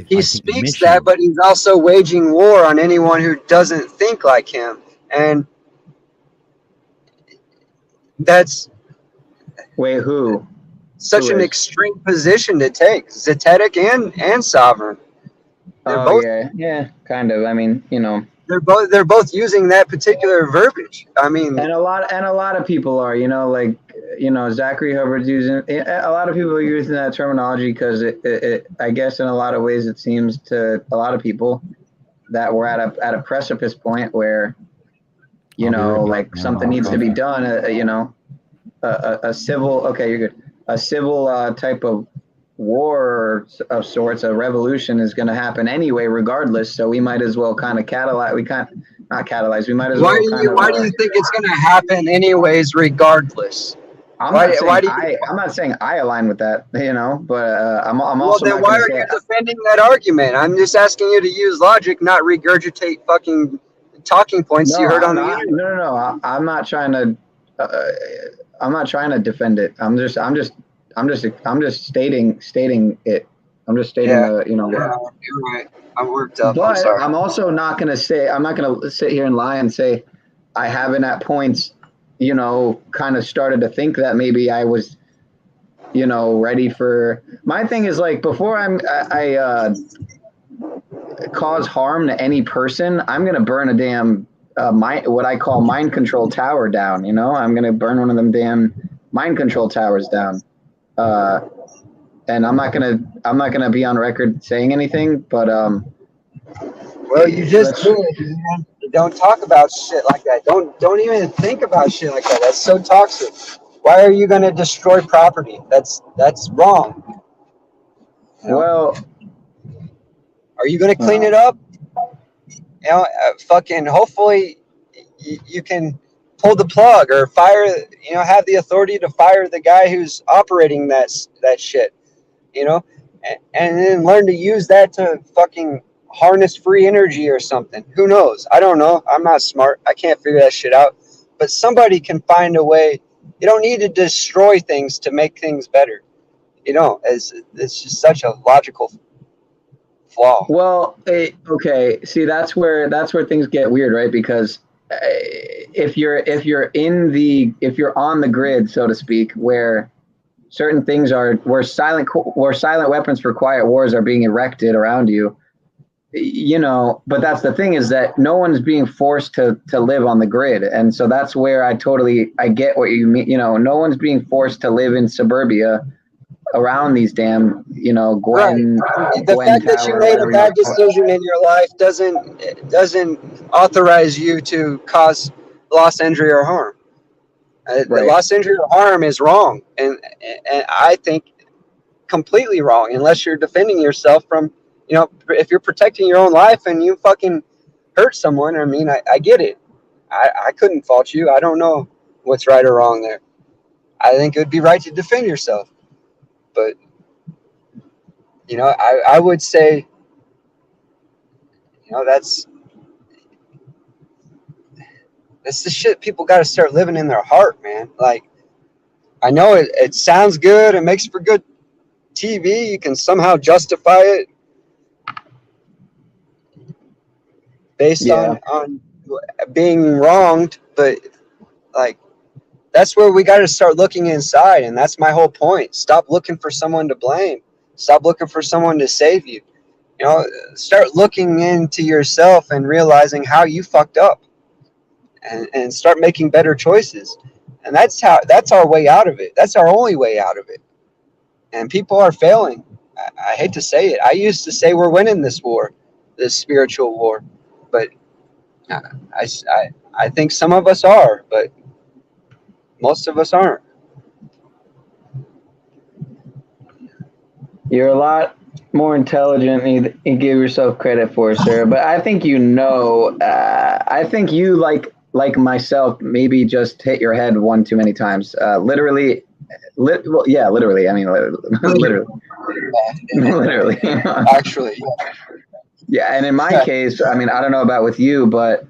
Speaker 12: He speaks that, but he's also waging war on anyone who doesn't think like him, and that's
Speaker 7: who?
Speaker 12: Such an extreme position to take. Zetetic and Sovereign. They're both,
Speaker 7: yeah, kind of. I mean,
Speaker 12: they're both using that particular verbiage. I mean,
Speaker 7: and a lot of people are, Zachary Hubbard's using. A lot of people are using that terminology because I guess in a lot of ways it seems to a lot of people that we're at a precipice point where, something needs to be done. A civil. Okay, you're good. A civil type of war of sorts, a revolution is going to happen anyway, regardless. So we might as well kind of catalyze. We can't not catalyze. We might as well.
Speaker 12: Why do you think it's going to happen anyways, regardless?
Speaker 7: I'm not saying I align with that, but I'm also.
Speaker 12: Well, then why are you defending that argument? I'm just asking you to use logic, not regurgitate fucking talking points you heard on the internet.
Speaker 7: No. I'm not trying to. I'm not trying to defend it. I'm just stating it. I'm just stating
Speaker 12: you're right. I'm worked up.
Speaker 7: But
Speaker 12: I'm sorry.
Speaker 7: I'm also not going to say. I'm not going to sit here and lie and say I haven't at points, kind of started to think that maybe I was, ready for. My thing is like before I cause harm to any person, I'm going to burn a damn. What I call mind control tower down, I'm going to burn one of them damn mind control towers down. And I'm not going to be on record saying anything, but,
Speaker 12: well, you just do it, man. Don't talk about shit like that. Don't even think about shit like that. That's so toxic. Why are you going to destroy property? That's wrong.
Speaker 7: Well,
Speaker 12: are you going to clean it up? Hopefully you can pull the plug or fire, have the authority to fire the guy who's operating that shit, and then learn to use that to fucking harness free energy or something. Who knows? I don't know. I'm not smart. I can't figure that shit out, but somebody can find a way. You don't need to destroy things to make things better. It's just such a logical flaw.
Speaker 7: Well, okay. See, that's where things get weird, right? Because if you're on the grid, so to speak, where certain things where silent weapons for quiet wars are being erected around you, you know, but that's the thing, is that no one's being forced to live on the grid. And so that's where I get what you mean. You know, no one's being forced to live in suburbia around these damn, you know, Gwen.
Speaker 12: The fact that you made a bad decision in your life doesn't authorize you to cause loss, injury, or harm. The loss, injury, or harm is wrong, and I think completely wrong, unless you're defending yourself from, you know, if you're protecting your own life and you fucking hurt someone. I mean, I get it. I couldn't fault you. I don't know what's right or wrong there. I think it would be right to defend yourself, but you know, I would say, you know, that's the shit people got to start living in their heart, man. Like, I know it sounds good, it makes for good TV, you can somehow justify it based on being wronged, but like, that's where we got to start looking inside, and that's my whole point. Stop looking for someone to blame. Stop looking for someone to save you. You know, start looking into yourself and realizing how you fucked up, and start making better choices. And that's our way out of it. That's our only way out of it. And people are failing. I hate to say it. I used to say we're winning this war, this spiritual war, but I think some of us are, but most of us aren't.
Speaker 7: You're a lot more intelligent than you give yourself credit for, sir. But I think I think you, like myself, maybe just hit your head one too many times. Literally. Literally. I mean, literally.
Speaker 12: Actually.
Speaker 7: Yeah, and in my case, I mean, I don't know about with you, but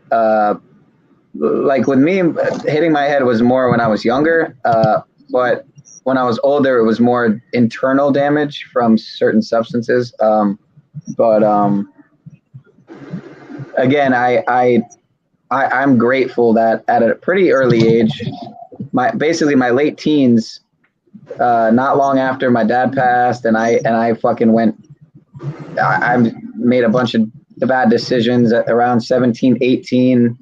Speaker 7: like with me, hitting my head was more when I was younger. But when I was older, it was more internal damage from certain substances. But again, I'm grateful that at a pretty early age, basically my late teens, not long after my dad passed, and I fucking I made a bunch of bad decisions at around 17, 18.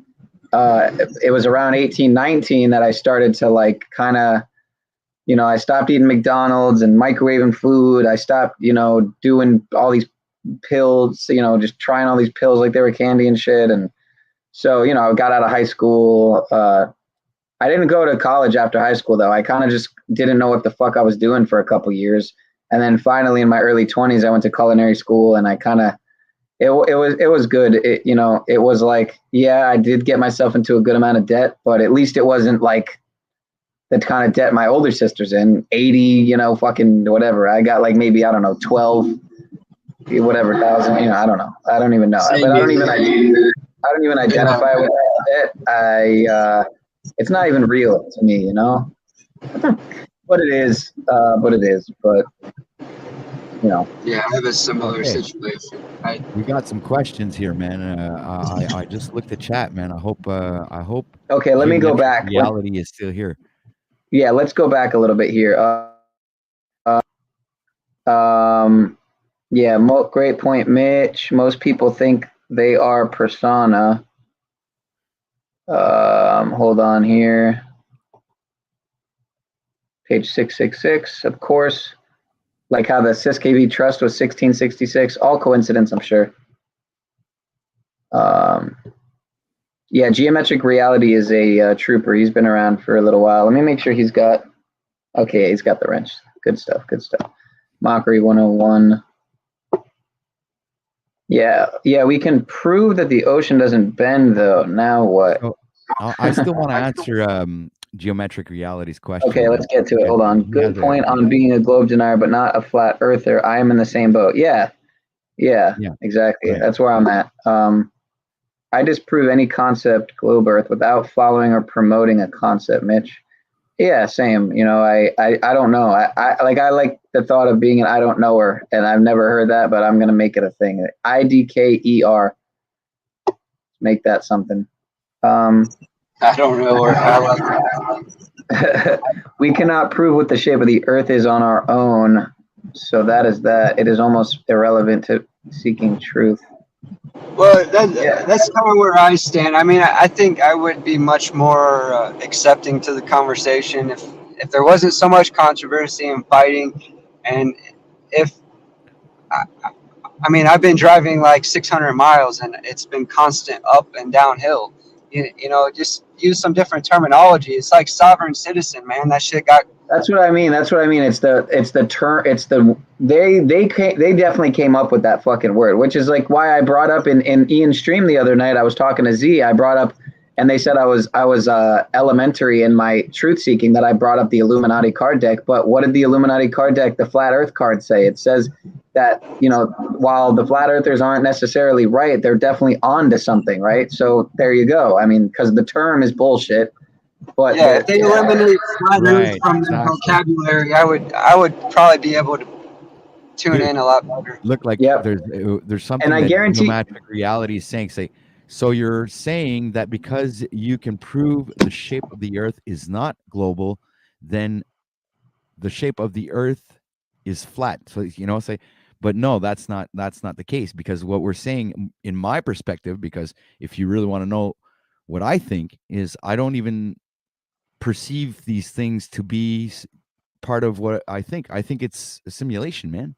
Speaker 7: It was around 18, 19 that I started to like kind of, you know, I stopped eating McDonald's and microwaving food. I stopped, you know, doing all these pills, you know, just trying all these pills like they were candy and shit. And so, you know, I got out of high school. I didn't go to college after high school, though. I kind of just didn't know what the fuck I was doing for a couple years. And then finally in my early 20s, I went to culinary school, and I kind of, it was good. You know, it was like, yeah, I did get myself into a good amount of debt, but at least it wasn't like the kind of debt my older sister's in, 80, you know, fucking whatever. I got like maybe, I don't know, 12, whatever thousand, you know, I don't know. I don't even know. But I don't even identify with that debt. It's not even real to me, you know. But it is, but you know.
Speaker 12: Yeah, I have a similar situation.
Speaker 17: We got some questions here, man. I just looked at chat, man. I hope.
Speaker 7: Okay, let me go back.
Speaker 17: Reality is still here.
Speaker 7: Yeah, let's go back a little bit here. Yeah, great point, Mitch. Most people think they are persona. Hold on here. Page 666, of course. Like how the SysKV trust was 1666. All coincidence, I'm sure. Yeah, Geometric Reality is a trooper. He's been around for a little while. Let me make sure he's got... Okay, he's got the wrench. Good stuff, good stuff. Mockery 101. Yeah, we can prove that the ocean doesn't bend, though. Now what?
Speaker 17: So, I still want to answer Geometric Reality's question.
Speaker 7: Okay, let's get to it. Hold on. Good point on being a globe denier, but not a flat earther. I am in the same boat. Yeah, exactly. Right. That's where I'm at. I disprove any concept globe earth without following or promoting a concept, Mitch. Yeah, same. You know, I don't know. I like the thought of being an I don't knower, and I've never heard that, but I'm gonna make it a thing. IDKER. Make that something.
Speaker 12: I don't know where I like
Speaker 7: We cannot prove what the shape of the earth is on our own, so that is that. It is almost irrelevant to seeking truth.
Speaker 12: Well, that's kind of where I stand. I mean, I think I would be much more accepting to the conversation if there wasn't so much controversy and fighting, and if I mean, I've been driving like 600 miles and it's been constant up and downhill. You know, just use some different terminology. It's like sovereign citizen, man. That shit got.
Speaker 7: That's what I mean. That's what I mean. They definitely came up with that fucking word, which is like why I brought up in Ian's stream the other night. I was talking to Z. I brought up, and they said I was elementary in my truth seeking, that I brought up the Illuminati card deck. But what did the Illuminati card deck, the flat Earth card, say? It says that, you know, while the flat earthers aren't necessarily right, they're definitely on to something, right? So there you go. I mean, because the term is bullshit. But
Speaker 12: yeah, if they eliminate flat Earth from their vocabulary, I would probably be able to tune in a lot better.
Speaker 17: Look like there's something
Speaker 7: And I
Speaker 17: that
Speaker 7: guarantee
Speaker 17: geometric reality is saying. So you're saying that because you can prove the shape of the Earth is not global, then the shape of the Earth is flat. So, you know, but no, that's not the case, because what we're saying, in my perspective, because if you really want to know what I think, is I don't even perceive these things to be part of what I think. I think it's a simulation, man.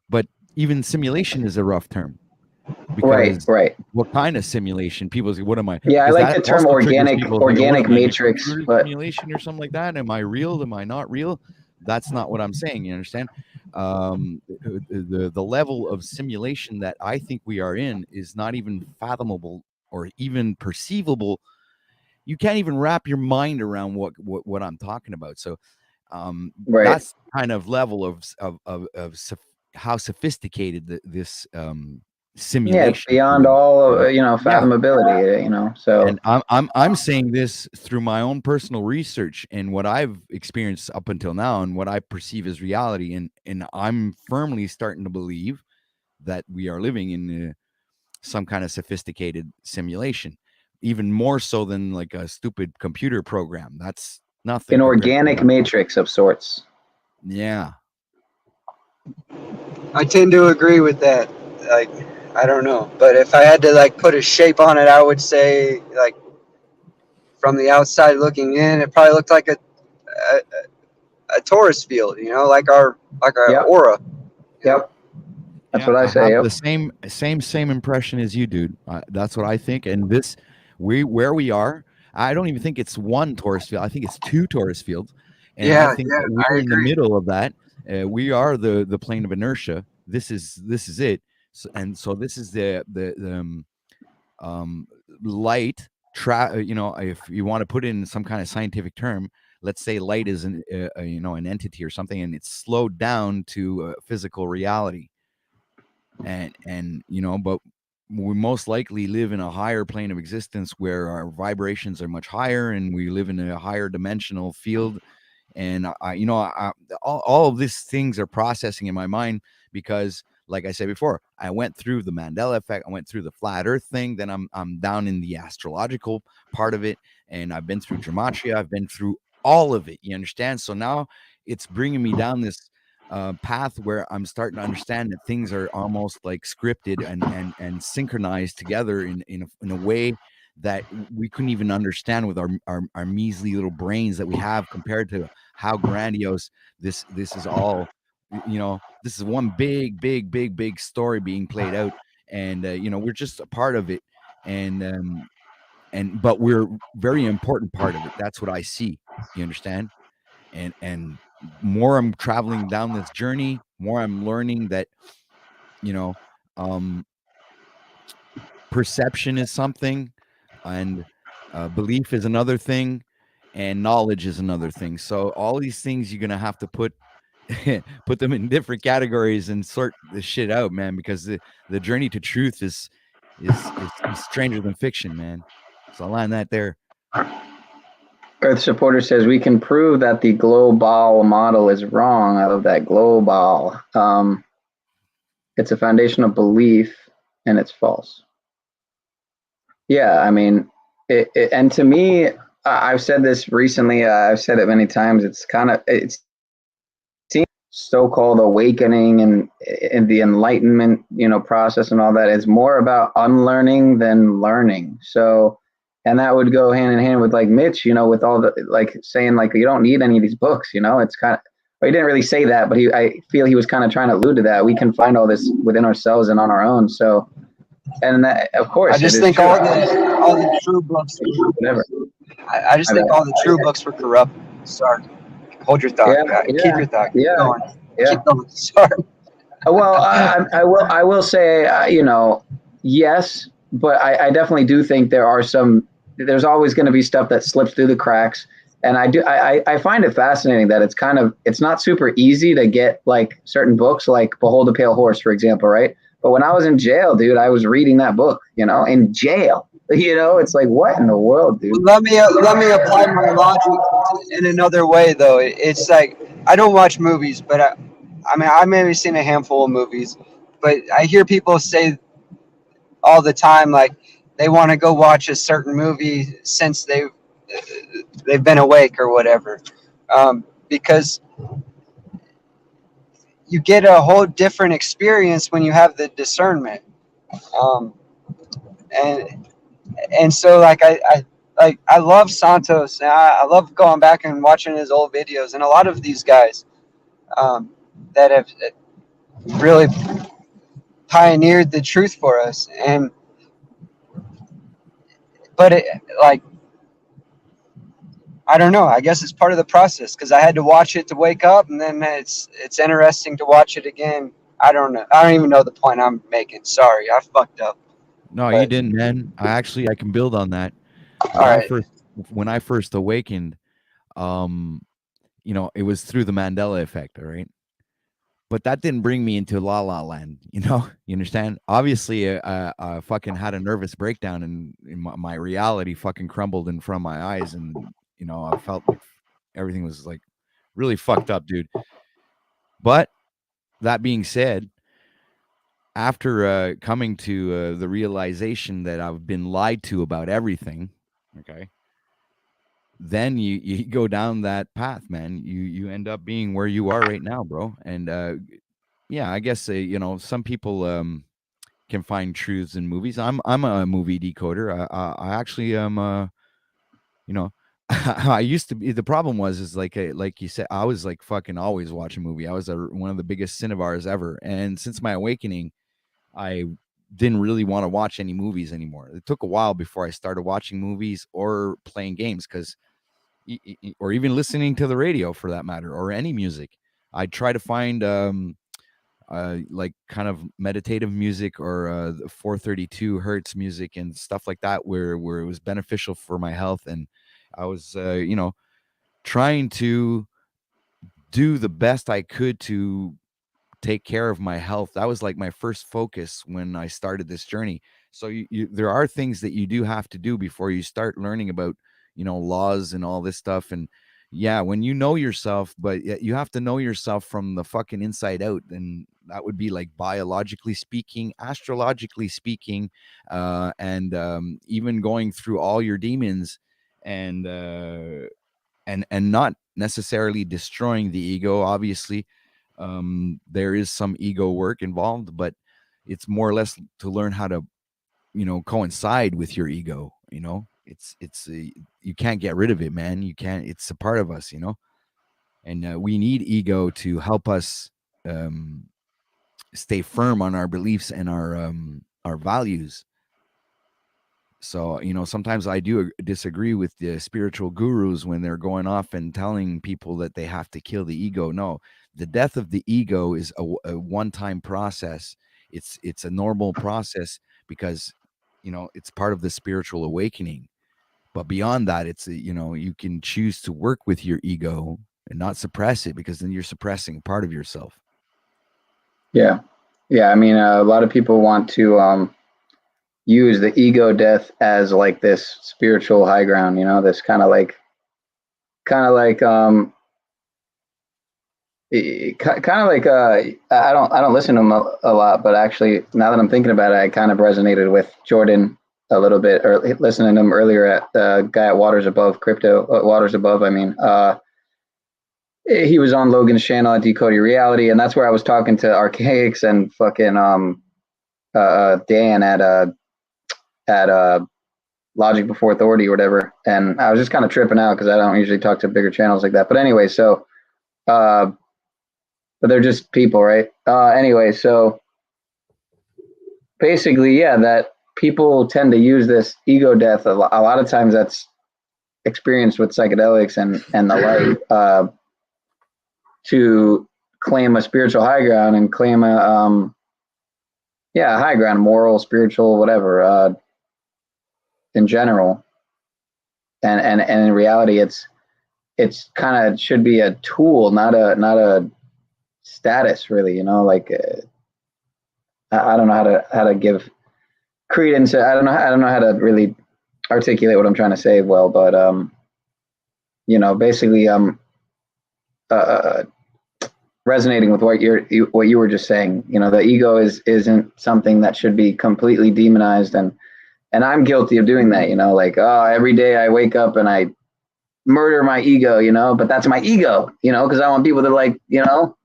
Speaker 17: But even simulation is a rough term. Because
Speaker 7: right.
Speaker 17: What kind of simulation? People say, "What am I?"
Speaker 7: Yeah, I like the term organic matrix, but
Speaker 17: simulation or something like that. Am I real? Am I not real? That's not what I'm saying. You understand? The level of simulation that I think we are in is not even fathomable or even perceivable. You can't even wrap your mind around what I'm talking about. So that's the kind of level of how sophisticated this simulation.
Speaker 7: Yeah, it's beyond all fathomability. You know, so.
Speaker 17: And I'm saying this through my own personal research and what I've experienced up until now and what I perceive as reality, and I'm firmly starting to believe that we are living in some kind of sophisticated simulation, even more so than like a stupid computer program. That's nothing.
Speaker 7: An organic matrix of sorts.
Speaker 17: Yeah.
Speaker 12: I tend to agree with that. Like, I don't know, but if I had to like put a shape on it, I would say, like, from the outside looking in, it probably looked like a torus field, you know, like our aura.
Speaker 7: Yep. That's what I say.
Speaker 17: Have the same impression as you, dude. That's what I think. And where we are, I don't even think it's one torus field. I think it's two torus fields. And I think that we're in the middle of that. We are the plane of inertia. This is it. So this is the light. You know, if you want to put in some kind of scientific term, let's say light is an entity or something, and it's slowed down to physical reality. And you know, but we most likely live in a higher plane of existence where our vibrations are much higher, and we live in a higher dimensional field. And all of these things are processing in my mind because, like I said before, I went through the Mandela effect, I went through the flat Earth thing, then I'm down in the astrological part of it, and I've been through gematria, I've been through all of it. You understand? So now it's bringing me down this path where I'm starting to understand that things are almost like scripted and synchronized together in a way that we couldn't even understand with our measly little brains that we have, compared to how grandiose this is all. You know, this is one big story being played out, and you know, we're just a part of it, but we're very important part of it. That's what I see. You understand? And more I'm traveling down this journey, more I'm learning that, you know, perception is something, and belief is another thing, and knowledge is another thing. So all these things you're gonna have to put them in different categories and sort this shit out, man, because the journey to truth is stranger than fiction, man. So I'll line that there.
Speaker 7: Earth Supporter says we can prove that the global model is wrong. I love that, global. It's a foundation of belief, and it's false. Yeah, I mean, and to me, I've said this recently. I've said it many times. It seems so-called awakening and the enlightenment, process and all that is more about unlearning than learning. So, and that would go hand in hand with like Mitch, with all the like saying like you don't need any of these books, it's kind of, well, he didn't really say that, but I feel he was kind of trying to allude to that. We can find all this within ourselves and on our own. So, and that, of course,
Speaker 12: I just think all the true books.
Speaker 7: Whatever.
Speaker 12: I just think all the true books were corrupt. Sorry. Hold your thought. Keep your thought. Keep going. Keep going. Sorry.
Speaker 7: Well, I will say, yes, but I definitely do think there's always going to be stuff that slips through the cracks. And I find it fascinating that it's not super easy to get like certain books like Behold the Pale Horse, for example, right? But when I was in jail, dude, I was reading that book, in jail. It's like, what in the world, dude?
Speaker 12: Let me apply my logic in another way, though. It's like, I don't watch movies, but I've maybe seen a handful of movies, but I hear people say all the time, like, they want to go watch a certain movie since they've been awake or whatever, because you get a whole different experience when you have the discernment, and so like I love Santos, and I love going back and watching his old videos, and a lot of these guys that have really pioneered the truth for us, but I don't know. I guess it's part of the process because I had to watch it to wake up, and then it's interesting to watch it again. I don't know. I don't even know the point I'm making. Sorry, I fucked up.
Speaker 17: No, you didn't, man. I can build on that. When I first awakened, it was through the Mandela effect, all right? But that didn't bring me into La La Land, you understand? Obviously, I fucking had a nervous breakdown, and my reality fucking crumbled in front of my eyes, and I felt like everything was like really fucked up, dude. But that being said, after coming to the realization that I've been lied to about everything, okay, then you go down that path, man. You end up being where you are right now, bro. And yeah, I guess some people can find truths in movies. I'm a movie decoder. I actually am. I used to be. The problem is like you said, I was like fucking always watching a movie. I was one of the biggest cinephars ever, and since my awakening, I didn't really want to watch any movies anymore. It took a while before I started watching movies or playing games, or even listening to the radio for that matter, or any music. I try to find like kind of meditative music or 432 hertz music and stuff like that, where it was beneficial for my health. And I was, trying to do the best I could to take care of my health. That was like my first focus when I started this journey. So there are things that you do have to do before you start learning about, laws and all this stuff. And yeah, when you know yourself, but you have to know yourself from the fucking inside out. And that would be like biologically speaking, astrologically speaking, and even going through all your demons and not necessarily destroying the ego. Obviously, there is some ego work involved, but it's more or less to learn how to, coincide with your ego. You can't get rid of it, man. You can't. It's a part of us, and we need ego to help us stay firm on our beliefs and our values. So, sometimes I do disagree with the spiritual gurus when they're going off and telling people that they have to kill the ego. No, the death of the ego is a one-time process. It's a normal process because, it's part of the spiritual awakening. But beyond that, it's, you can choose to work with your ego and not suppress it, because then you're suppressing part of yourself.
Speaker 7: Yeah. Yeah. I mean, a lot of people want to use the ego death as like this spiritual high ground, this kind of like I don't listen to him a lot, but actually now that I'm thinking about it, I kind of resonated with Jordan a little bit, or listening to him earlier at the guy at Waters Above, Waters Above. I mean, he was on Logan's channel at Decoding Reality, and that's where I was talking to Archaics and fucking Dan at Logic Before Authority or whatever, and I was just kind of tripping out because I don't usually talk to bigger channels like that. But anyway, so but they're just people, right? Anyway, so basically, yeah, that people tend to use this ego death a lot of times. That's experienced with psychedelics and the like, to claim a spiritual high ground and claim a high ground, moral, spiritual, whatever, in general. And in reality, it's kind of should be a tool, not a status, really. You know, like I don't know how to give credence. I don't know how to really articulate what I'm trying to say well, but you know, basically resonating with what you were just saying. You know, the ego isn't something that should be completely demonized, and I'm guilty of doing that. You know, like, oh, every day I wake up and I murder my ego. You know, but that's my ego. You know, because I want people to, like, you know,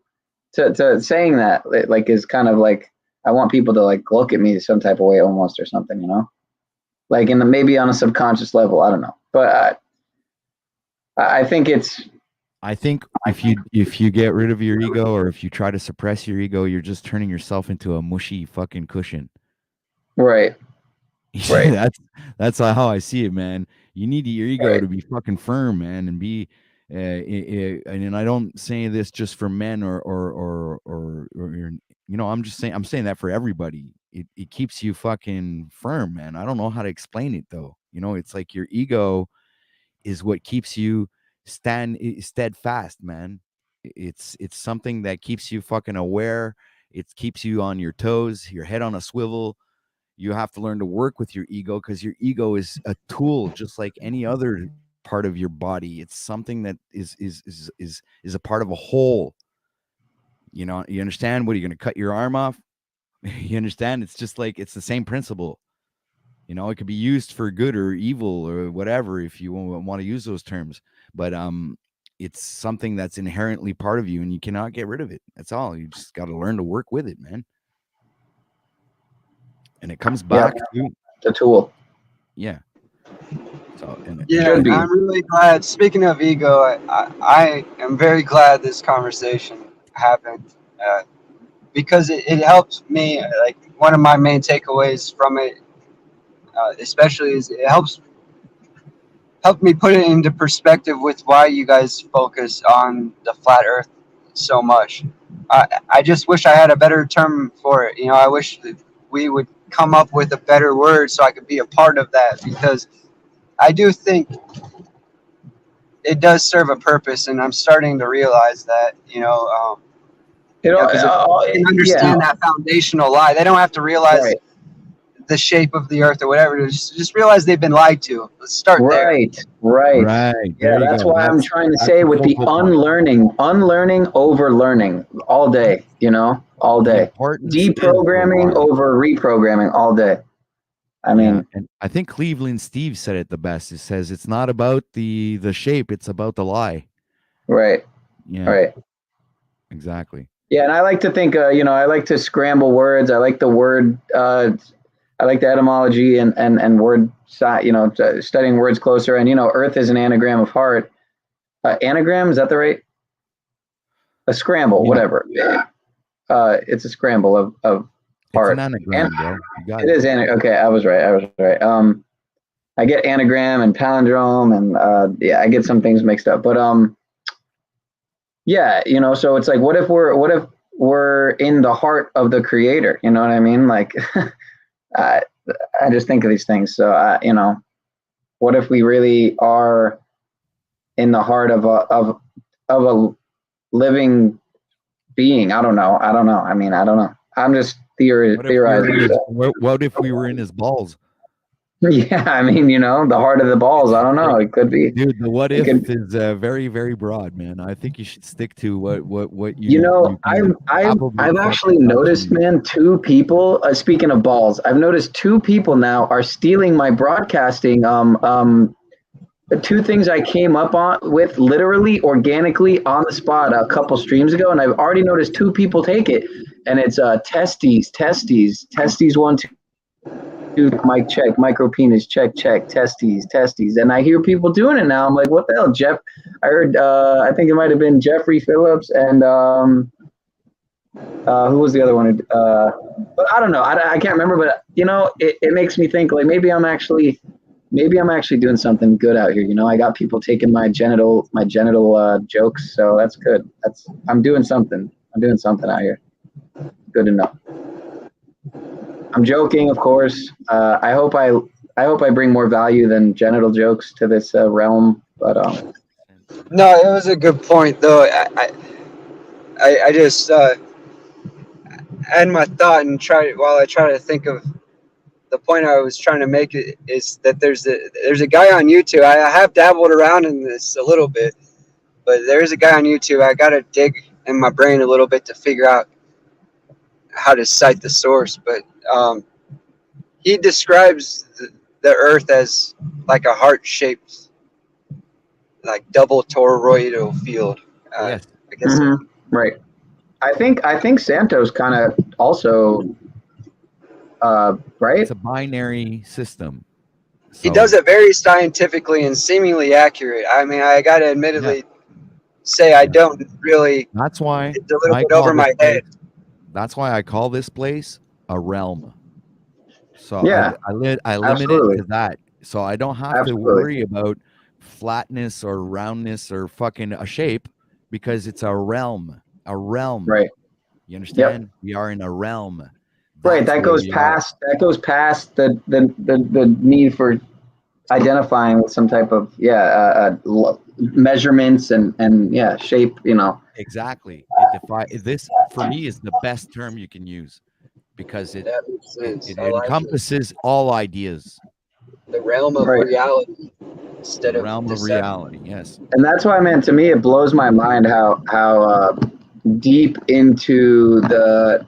Speaker 7: to saying that, like, is kind of like, I want people to, like, look at me some type of way almost, or something. You know, like maybe on a subconscious level. I don't know, but I think it's.
Speaker 17: I think if you get rid of your ego, or if you try to suppress your ego, you're just turning yourself into a mushy fucking cushion.
Speaker 7: Right. Right.
Speaker 17: That's how I see it, man. You need your ego to be fucking firm, man, and be. And I don't say this just for men or you know, I'm saying that for everybody. It keeps you fucking firm, man. I don't know how to explain it though. You know, it's like your ego is what keeps you steadfast, man. It's something that keeps you fucking aware. It keeps you on your toes, your head on a swivel. You have to learn to work with your ego, because your ego is a tool just like any other part of your body. It's something that is a part of a whole. You know, you understand? What, are you going to cut your arm off? You understand? It's just like, it's the same principle. You know, it could be used for good or evil or whatever, if you want to use those terms. But it's something that's inherently part of you, and you cannot get rid of it. That's all. You just got to learn to work with it, man. And it comes back to
Speaker 7: the tool.
Speaker 17: Yeah. So,
Speaker 12: I'm really glad. Speaking of ego, I am very glad this conversation happened, because it helped me. Like, one of my main takeaways from it, especially, is it helped me put it into perspective with why you guys focus on the flat Earth so much. I just wish I had a better term for it. You know, I wish that we would come up with a better word so I could be a part of that, because I do think it does serve a purpose, and I'm starting to realize that. You know, because if they can understand that foundational lie, they don't have to realize the shape of the Earth or whatever. Just realize they've been lied to. Let's start there.
Speaker 7: Right. Yeah, that's why I'm trying to say, with the unlearning, over learning all day. You know, all day. Deprogramming over reprogramming all day. I mean,
Speaker 17: and I think Cleveland Steve said it the best. It says it's not about the shape, it's about the lie.
Speaker 7: Right.
Speaker 17: Yeah.
Speaker 7: Right.
Speaker 17: Exactly.
Speaker 7: Yeah, and I like to think, you know, I like to scramble words. I like the word, I like the etymology and word, you know, studying words closer. And, you know, Earth is an anagram of heart. Anagram, is that the right? A scramble, whatever. It's a scramble of heart.
Speaker 17: It's an anagram, bro. You got
Speaker 7: it. It is okay. I was right. I get anagram and palindrome, and I get some things mixed up. But yeah, you know, so it's like, what if we're in the heart of the Creator? You know what I mean? Like, I just think of these things. So you know, what if we really are in the heart of a living being? I don't know. I mean, I don't know. I'm just theorizing.
Speaker 17: What if we were in his balls?
Speaker 7: Yeah, I mean, you know, the heart of the balls. I don't know. It could be.
Speaker 17: Dude, the what if is very, very broad, man. I think you should stick to what you.
Speaker 7: You know, I've actually noticed, man, two people. Speaking of balls, I've noticed two people now are stealing my broadcasting the two things I came up with literally organically on the spot a couple streams ago, and I've already noticed two people take it, and it's testes 1 2 mic check, micro penis check testes, and I hear people doing it now. I'm like, what the hell, Jeff? I heard I think it might have been Jeffrey Phillips and who was the other one? But I don't know. I can't remember. But it makes me think like maybe I'm actually doing something good out here. I got people taking my genital jokes, so that's good. I'm doing something. I'm doing something out here. Good to know. I'm joking, of course. I hope I bring more value than genital jokes to this realm. But
Speaker 12: no, it was a good point though. I just add my thought and try to think of the point I was trying to make. Is that there's a guy on YouTube. I have dabbled around in this a little bit, but there's a guy on YouTube. I gotta dig in my brain a little bit to figure out how to cite the source, but he describes the Earth as like a heart-shaped, like double toroidal field.
Speaker 17: Yes.
Speaker 12: I guess.
Speaker 7: Right. I think Santos kind of also, right?
Speaker 17: It's a binary system.
Speaker 12: He does it very scientifically and seemingly accurate. I mean, I gotta admittedly say I don't really.
Speaker 17: That's why
Speaker 12: it's a little bit over my head.
Speaker 17: That's why I call this place a realm. So
Speaker 7: yeah,
Speaker 17: I limit
Speaker 7: absolutely.
Speaker 17: it to that. So I don't have to worry about flatness or roundness or fucking a shape because it's a realm. A realm.
Speaker 7: Right.
Speaker 17: You understand? Yep. We are in a realm.
Speaker 7: Right. That goes past the need for identifying with some type of measurements and shape.
Speaker 17: Exactly. This for me is the best term you can use because it encompasses all ideas.
Speaker 12: The realm of reality instead of
Speaker 17: realm of reality. Yes.
Speaker 7: And that's why, man, to me, it blows my mind how deep into the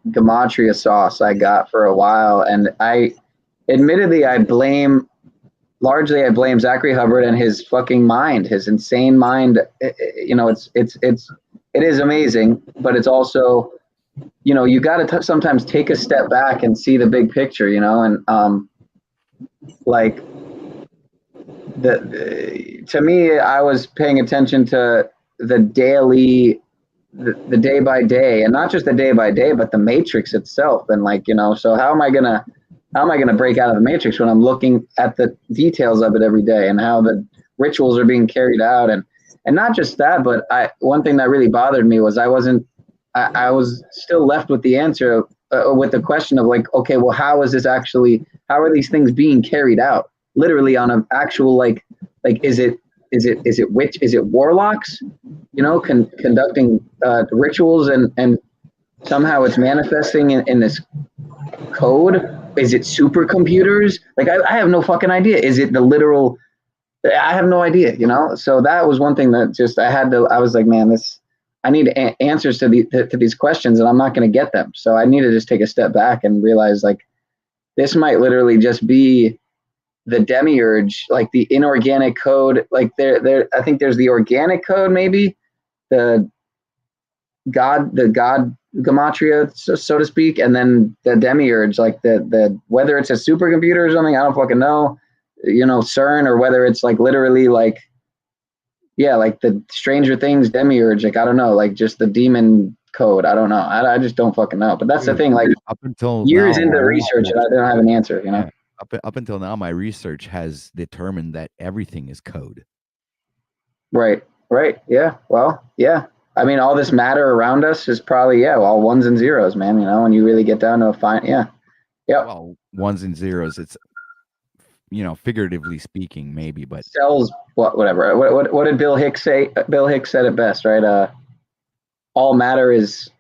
Speaker 7: gematria sauce I got for a while. And I blame Zachary Hubbard and his fucking mind, his insane mind. It is amazing, but it's also, you got to sometimes take a step back and see the big picture, and like to me, I was paying attention to the daily, the day by day, and not just the day by day, but the matrix itself. And so how am I gonna break out of the matrix when I'm looking at the details of it every day and how the rituals are being carried out, and not just that, but one thing that really bothered me was I was still left with the answer with the question of like, okay, well, how are these things being carried out literally on an actual is it warlocks, conducting rituals and somehow it's manifesting in this code? Is it supercomputers? Like I have no fucking idea. Is it the literal? I have no idea. So that was one thing that just I was like, man, I need answers to these questions, and I'm not going to get them. So I need to just take a step back and realize like this might literally just be the demiurge, like the inorganic code. Like I think there's the organic code, maybe the god gematria, so to speak, and then the demiurge, like the whether it's a supercomputer or something, I don't fucking know, CERN, or whether it's like literally like the Stranger Things demiurge, like I don't know, like just the demon code. I don't know. I just don't fucking know. But that's the thing. Like
Speaker 17: up until
Speaker 7: years
Speaker 17: now,
Speaker 7: into research, and I don't have an answer.
Speaker 17: Up until now, my research has determined that everything is code.
Speaker 7: Right. Yeah. Well, yeah. I mean, all this matter around us is probably all ones and zeros, man. When you really get down to a fine, yeah.
Speaker 17: Well, ones and zeros. It's figuratively speaking, maybe, but
Speaker 7: cells. Whatever. What did Bill Hicks say? Bill Hicks said it best, right? All matter is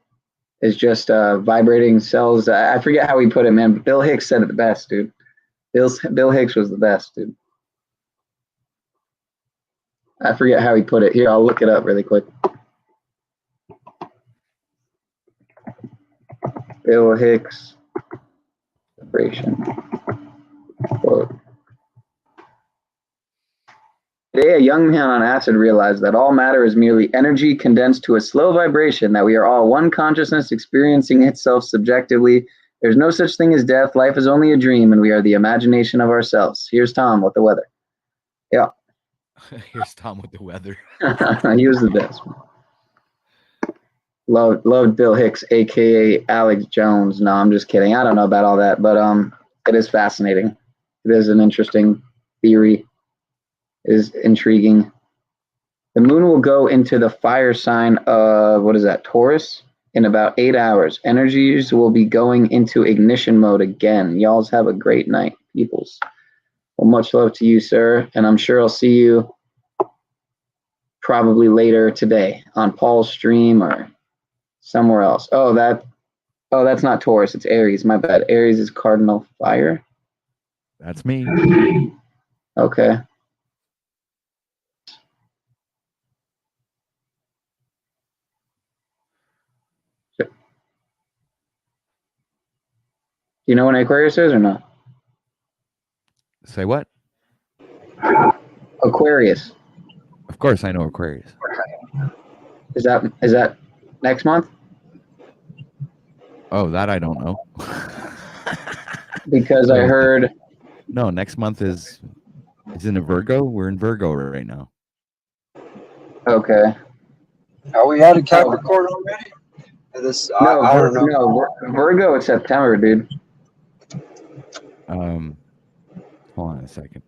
Speaker 7: just vibrating cells. I forget how he put it, man. But Bill Hicks said it the best, dude. Bill Hicks was the best, dude. I forget how he put it. Here, I'll look it up really quick. Bill Hicks vibration quote. Today, a young man on acid realized that all matter is merely energy condensed to a slow vibration, that we are all one consciousness experiencing itself subjectively. There's no such thing as death. Life is only a dream, and we are the imagination of ourselves. Here's Tom with the weather. Yeah.
Speaker 17: Here's Tom with the weather.
Speaker 7: He was the best. Loved Bill Hicks, aka Alex Jones. No, I'm just kidding. I don't know about all that, but it is fascinating. It is an interesting theory. It is intriguing. The moon will go into the fire sign of, what is that, Taurus, in about 8 hours. Energies will be going into ignition mode again. Y'all's have a great night, peoples. Well, much love to you, sir, and I'm sure I'll see you probably later today on Paul's stream or somewhere else. Oh, that's not Taurus. It's Aries. My bad. Aries is cardinal fire.
Speaker 17: That's me.
Speaker 7: Okay. Do you know when Aquarius is or no?
Speaker 17: Say what?
Speaker 7: Aquarius.
Speaker 17: Of course, I know Aquarius.
Speaker 7: Is that next month?
Speaker 17: Oh, that I don't know.
Speaker 7: Because I heard.
Speaker 17: No, next month is in a Virgo. We're in Virgo right now.
Speaker 7: Okay.
Speaker 12: Are we out of Capricorn already? This
Speaker 7: No,
Speaker 12: I don't know.
Speaker 7: No, Virgo is September, dude.
Speaker 17: Hold on a second.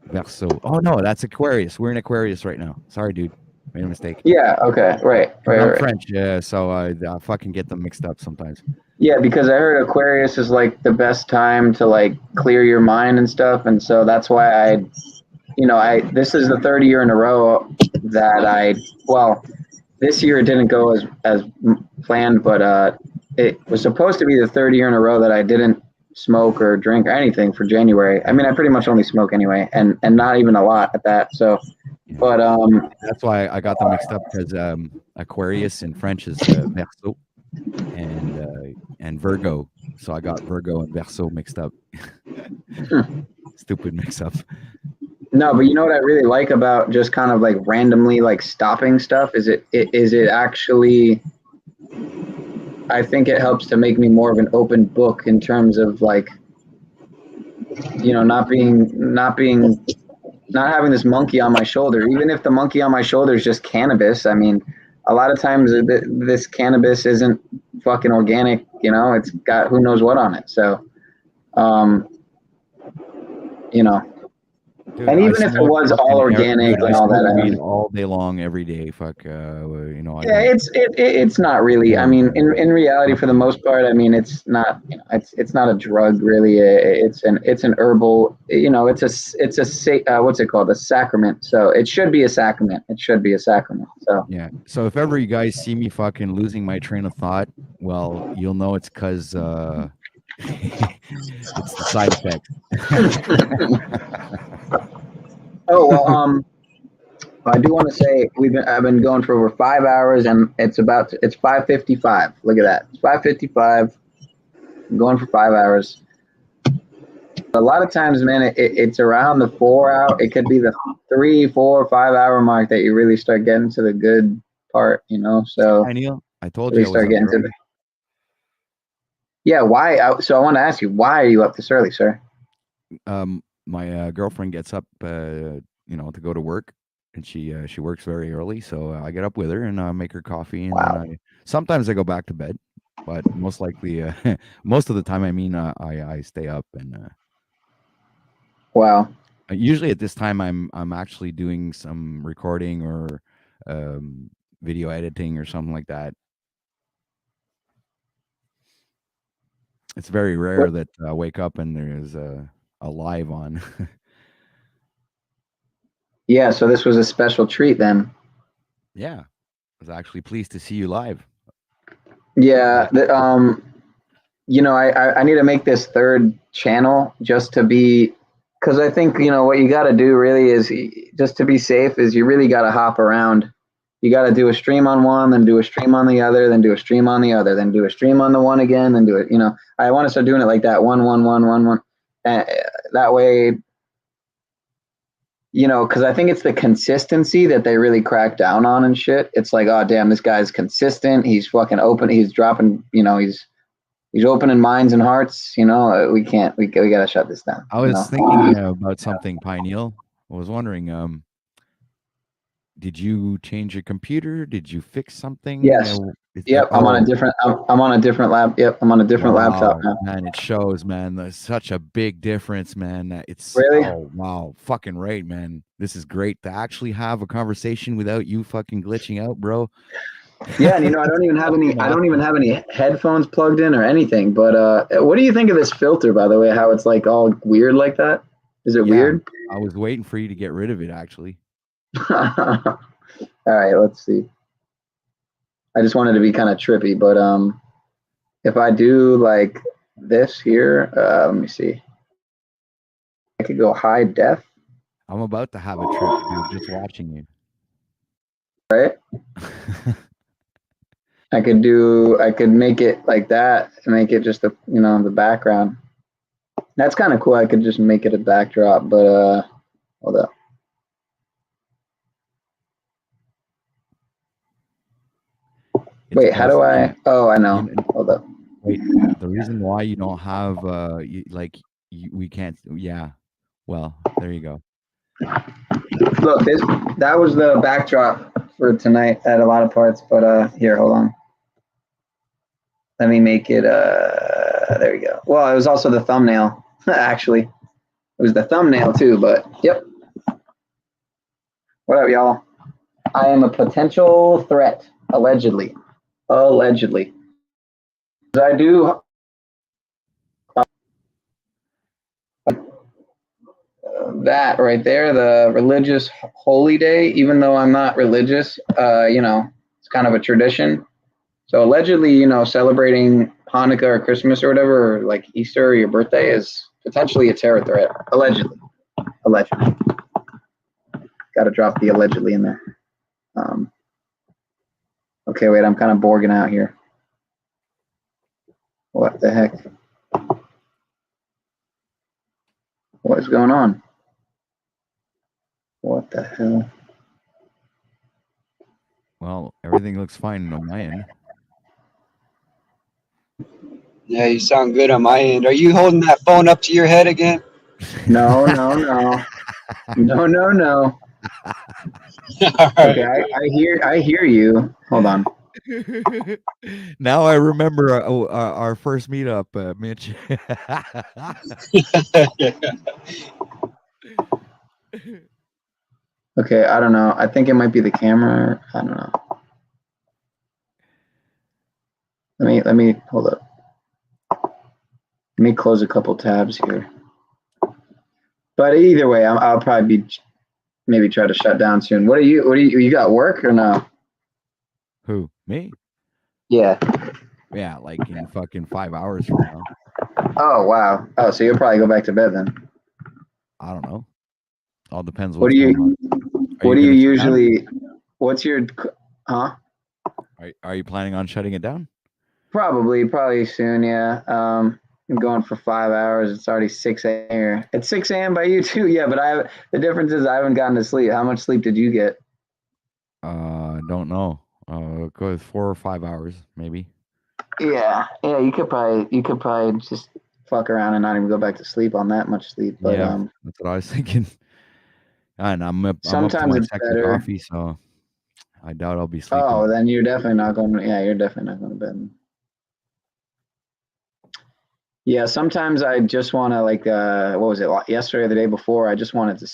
Speaker 17: Verso. Oh no, that's Aquarius. We're in Aquarius right now. Sorry, dude. Made a mistake.
Speaker 7: Yeah. Okay. Right.
Speaker 17: I'm French, yeah. So I fucking get them mixed up sometimes.
Speaker 7: Yeah, because I heard Aquarius is like the best time to like clear your mind and stuff, and so that's why this is the third year in a row that this year it didn't go as planned, but it was supposed to be the third year in a row that I didn't smoke or drink or anything for January. I mean, I pretty much only smoke anyway, and not even a lot at that. So, but
Speaker 17: that's why I got them mixed up, because Aquarius in French is Verseau and Virgo. So I got Virgo and Verseau mixed up. Stupid mix up.
Speaker 7: No, but you know what I really like about just kind of like randomly like stopping stuff is it actually, I think it helps to make me more of an open book in terms of like, not having this monkey on my shoulder. Even if the monkey on my shoulder is just cannabis, I mean, a lot of times this cannabis isn't fucking organic, it's got who knows what on it. So,
Speaker 17: Dude,
Speaker 7: and even if it was all organic and all that,
Speaker 17: I mean, all day long, every day. Fuck,
Speaker 7: it's not really. I mean, in reality, for the most part, I mean, it's not. It's not a drug really. It's an herbal. It's a what's it called? A sacrament. So it should be a sacrament. So
Speaker 17: yeah. So if ever you guys see me fucking losing my train of thought, well, you'll know it's because it's the side effect.
Speaker 7: Oh well, I do want to say I've been going for over 5 hours, and it's 5:55. Look at that, it's 5:55. I'm going for 5 hours. A lot of times, man, it's around the 4 hour. It could be the 3, 4, 5 hour mark that you really start getting to the good part. So
Speaker 17: I told you I
Speaker 7: start getting to the. Yeah, why? So I want to ask you, why are you up this early, sir?
Speaker 17: My girlfriend gets up, to go to work, and she works very early. So I get up with her and I make her coffee, and then sometimes I go back to bed, but most likely, most of the time, I stay up and.
Speaker 7: Wow.
Speaker 17: Usually at this time, I'm actually doing some recording or video editing or something like that. It's very rare that I wake up and there's a live on.
Speaker 7: Yeah, so this was a special treat then.
Speaker 17: Yeah, I was actually pleased to see you live.
Speaker 7: Yeah, I need to make this third channel just to be, because I think what you got to do really is, just to be safe, is you really got to hop around. You got to do a stream on one, then do a stream on the other, then do a stream on the other, then do a stream on the one again, then do it. I want to start doing it like that, one. That way, you know, because I think it's the consistency that they really crack down on and shit. It's like, oh damn, this guy's consistent. He's fucking open. He's dropping. You know, he's opening minds and hearts. You know, we can't. We gotta shut this down.
Speaker 17: I was thinking about something, Pineal. I was wondering, did you change your computer? Did you fix something?
Speaker 7: Yes. Yep. I'm on a different. I'm on a different lap. Yep. I'm on a different laptop now.
Speaker 17: Man, it shows, man. There's such a big difference, man. It's
Speaker 7: really.
Speaker 17: Oh wow, fucking right, man. This is great to actually have a conversation without you fucking glitching out, bro.
Speaker 7: Yeah, and you know, I don't even have any. I don't even have any headphones plugged in or anything. But what do you think of this filter, by the way? How it's like all weird like that? Is it weird?
Speaker 17: I was waiting for you to get rid of it, actually.
Speaker 7: All right, let's see. I just wanted to be kind of trippy, but if I do like this here, let me see. I could go high def.
Speaker 17: I'm about to have a trip, dude, just watching you.
Speaker 7: Right? I could make it like that and make it just the, you know, the background. That's kind of cool. I could just make it a backdrop, but hold up. Wait, how do I? Oh, I know. Hold up.
Speaker 17: Wait, the reason why you don't have we can't. Yeah. Well, there you go.
Speaker 7: Look, that was the backdrop for tonight at a lot of parts, but here, hold on. Let me make it. There we go. Well, it was also the thumbnail. Actually, it was the thumbnail too. But yep. What up, y'all? I am a potential threat, allegedly. Allegedly. I do that right there, the religious holy day, even though I'm not religious, you know, it's kind of a tradition. So allegedly, you know, celebrating Hanukkah or Christmas or whatever, or like Easter or your birthday is potentially a terror threat. Allegedly. Allegedly. Got to drop the allegedly in there. Okay, wait, I'm kind of borging out here. What the heck? What is going on? What the hell?
Speaker 17: Well, everything looks fine on my end.
Speaker 12: Yeah, you sound good on my end. Are you holding that phone up to your head again?
Speaker 7: No, no, no. No, no, no. Okay, I hear you. Hold on.
Speaker 17: Now I remember our first meetup, Mitch.
Speaker 7: Okay, I don't know. I think it might be the camera. I don't know. Let me hold up. Let me close a couple tabs here. But either way, I'll probably be maybe try to shut down soon. What do you got work or no?
Speaker 17: Who, me?
Speaker 7: Yeah.
Speaker 17: Yeah, like in fucking 5 hours from now.
Speaker 7: Oh wow. Oh, so you'll probably go back to bed then.
Speaker 17: I don't know. All depends.
Speaker 7: What do you? What do you usually? What's your? Huh?
Speaker 17: Are you planning on shutting it down?
Speaker 7: Probably soon. Yeah. I'm going for 5 hours. It's already 6 a.m. here. It's 6 a.m. by you too. Yeah, but the difference is I haven't gotten to sleep. How much sleep did you get?
Speaker 17: Don't know. Go 4 or 5 hours, maybe.
Speaker 7: Yeah. You could probably just fuck around and not even go back to sleep on that much sleep. But
Speaker 17: yeah, that's what I was thinking. And I'm up to my second coffee, so I doubt I'll be sleeping.
Speaker 7: Oh, then you're definitely not going. You're definitely not going to bed. Yeah, sometimes I just want to what was it, yesterday or the day before? I just wanted to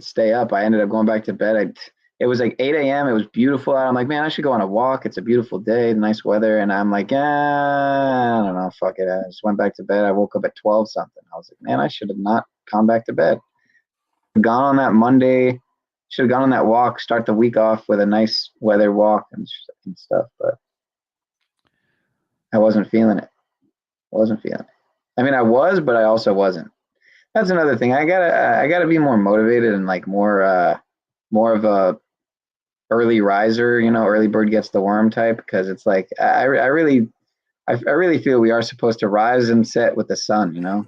Speaker 7: stay up. I ended up going back to bed. It was like 8 a.m. It was beautiful out. I'm like, man, I should go on a walk. It's a beautiful day, nice weather. And I'm like, I don't know, fuck it. I just went back to bed. I woke up at 12 something. I was like, man, I should have not gone back to bed. Gone on that Monday. Should have gone on that walk. Start the week off with a nice weather walk and stuff. But I wasn't feeling it. I mean, I was, but I also wasn't. That's another thing. I gotta be more motivated and like more of a early riser, you know, early bird gets the worm type. Because it's like I really feel we are supposed to rise and set with the sun, you know.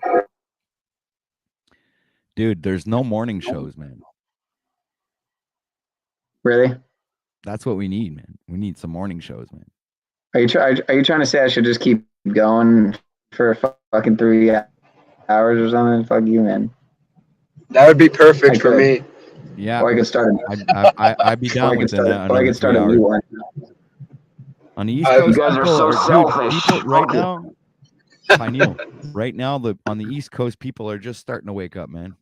Speaker 17: Dude, there's no morning shows, man.
Speaker 7: Really?
Speaker 17: That's what we need, man. We need some morning shows, man.
Speaker 7: Are you trying to say I should just keep going for fucking 3 hours or something? Fuck you, man.
Speaker 12: That would be perfect for me.
Speaker 17: Yeah.
Speaker 7: Or I could start.
Speaker 17: I'd be down with another 3
Speaker 7: a new
Speaker 17: hours.
Speaker 7: one.
Speaker 17: On the East
Speaker 12: You
Speaker 17: Coast,
Speaker 12: guys are
Speaker 17: people
Speaker 12: so selfish.
Speaker 17: people right
Speaker 12: Fuck it.
Speaker 17: now, Pineal, right now, on the East Coast, people are just starting to wake up, man.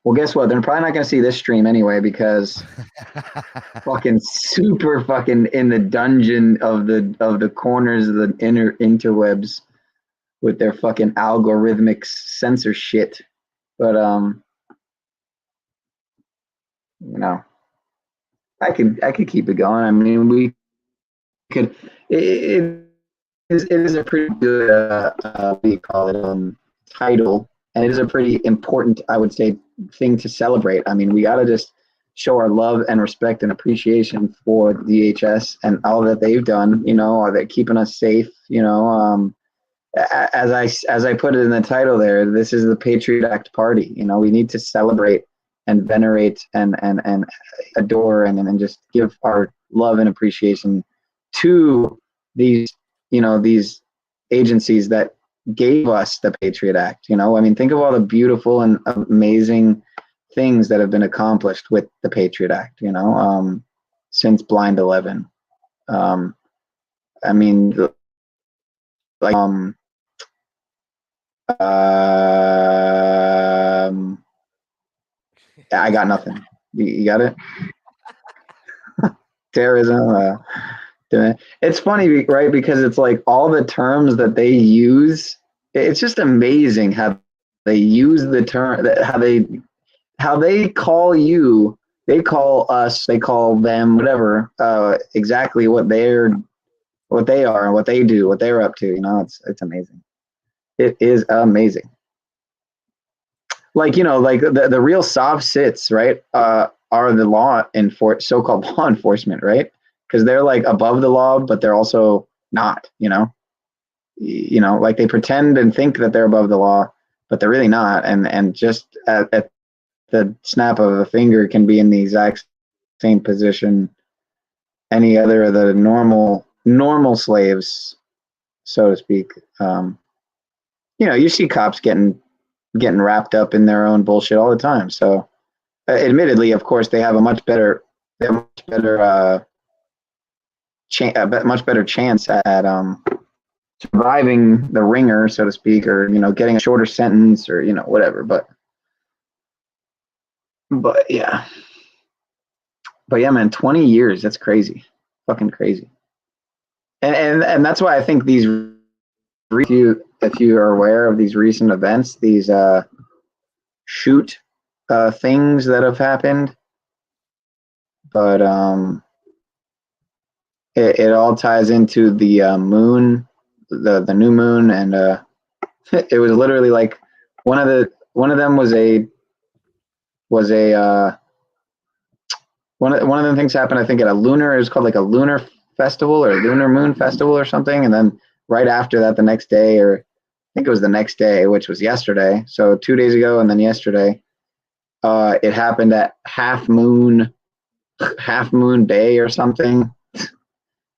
Speaker 7: Well, guess what? They're probably not going to see this stream anyway because fucking super fucking in the dungeon of the corners of the interwebs with their fucking algorithmic censor shit. But you know, I could keep it going. I mean, we could. It is a pretty good what do you call it title, and it is a pretty important, I would say, thing to celebrate. I mean, we got to just show our love and respect and appreciation for DHS and all that they've done. You know, they're keeping us safe. You know, as I put it in the title there, this is the Patriot Act party. You know, we need to celebrate and venerate and adore and just give our love and appreciation to these, you know, these agencies that gave us the Patriot Act. You know, I mean, think of all the beautiful and amazing things that have been accomplished with the Patriot Act, you know, since Blind 11. I mean, like, I got nothing. You got it? Terrorism. It's funny, right? Because it's like all the terms that they use. It's just amazing how they use the term, how they call you, they call us, they call them, whatever, exactly what they are, and what they do, what they're up to. You know, it's amazing. It is amazing. Like, you know, like the real soft sits, right, are the so-called law enforcement, right? Because they're like above the law, but they're also not, you know, like they pretend and think that they're above the law, but they're really not. And just at the snap of a finger can be in the exact same position any other of the normal slaves, so to speak. You know, you see cops getting wrapped up in their own bullshit all the time. So admittedly, of course, they have a much better chance at surviving the ringer, so to speak, or, you know, getting a shorter sentence, or, you know, whatever. But yeah, man, 20 years, that's crazy, fucking crazy. And that's why I think these, if you are aware of these recent events, these shoot things that have happened, but it all ties into the moon, the new moon, and it was literally like one of them was one of the things happened, I think, at it was called like a lunar festival or a lunar moon festival or something, and then right after that, the next day, or I think it was the next day, which was yesterday, so 2 days ago, and then yesterday, it happened at Half Moon Bay or something,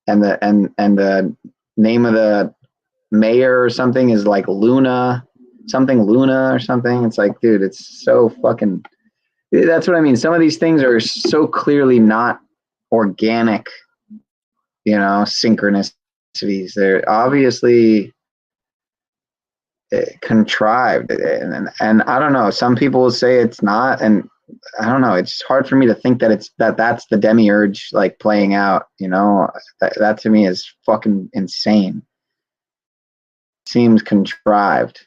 Speaker 7: and the name of the mayor or something is like Luna or something. It's like, dude, it's so fucking. That's what I mean. Some of these things are so clearly not organic, you know, synchronicities. They're obviously contrived, and I don't know. Some people will say it's not, and I don't know. It's hard for me to think that that's the demiurge like playing out. You know, that to me is fucking insane. Seems contrived,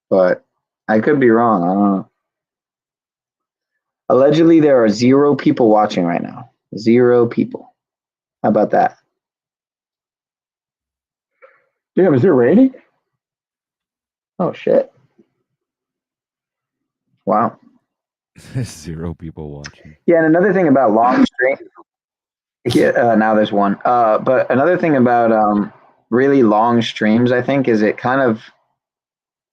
Speaker 7: but I could be wrong. I don't know. Allegedly, there are 0 people watching right now. 0 people. How about that? Damn, is it raining? Oh shit! Wow.
Speaker 17: 0 people watching.
Speaker 7: Yeah, and another thing about long streams. Yeah, now there's one. But another thing about really long streams, I think, is it kind of,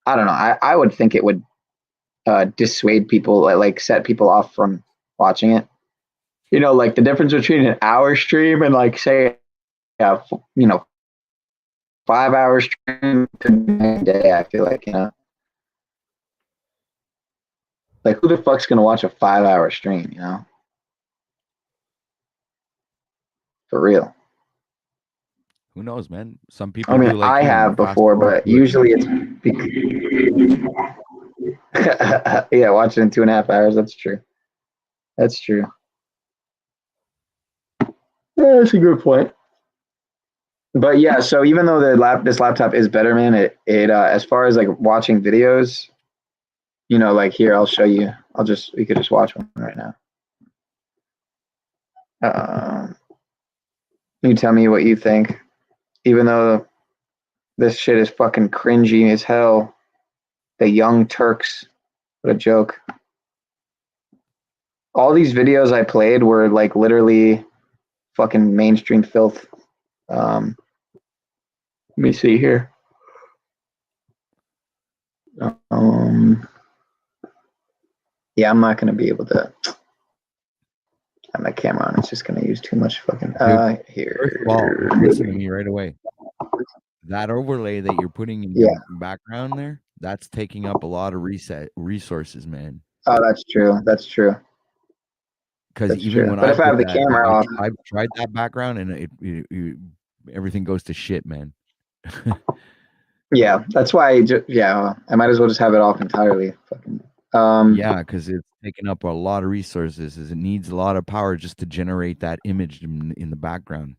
Speaker 7: I don't know. I would think it would dissuade people, like set people off from watching it. You know, like the difference between an hour stream and like say, 5 hour stream to a day. I feel like, like who the fuck's gonna watch a 5 hour stream? For real.
Speaker 17: Who knows, man? Some people
Speaker 7: I mean,
Speaker 17: do like
Speaker 7: I
Speaker 17: you and
Speaker 7: have
Speaker 17: fast
Speaker 7: before,
Speaker 17: forward
Speaker 7: but
Speaker 17: to it.
Speaker 7: usually it's yeah, watching in 2.5 hours. That's true. That's true. Yeah, that's a good point. But yeah, so even though this laptop is better, man, it as far as like watching videos, like here, I'll show you. We could just watch one right now. You tell me what you think. Even though this shit is fucking cringy as hell. The Young Turks. What a joke. All these videos I played were like literally fucking mainstream filth. Let me see here. Yeah, I'm not going to be able to have my camera on. It's just going to use too much fucking... here.
Speaker 17: First of all, listen to me right away. That overlay that you're putting in the background there, that's taking up a lot of resources, man.
Speaker 7: Oh, that's true. That's true.
Speaker 17: Because even when if I have the camera off, I've tried that background and it everything goes to shit, man.
Speaker 7: Yeah, that's why. I might as well just have it off entirely.
Speaker 17: Yeah, because it's taking up a lot of resources. It needs a lot of power just to generate that image in the background.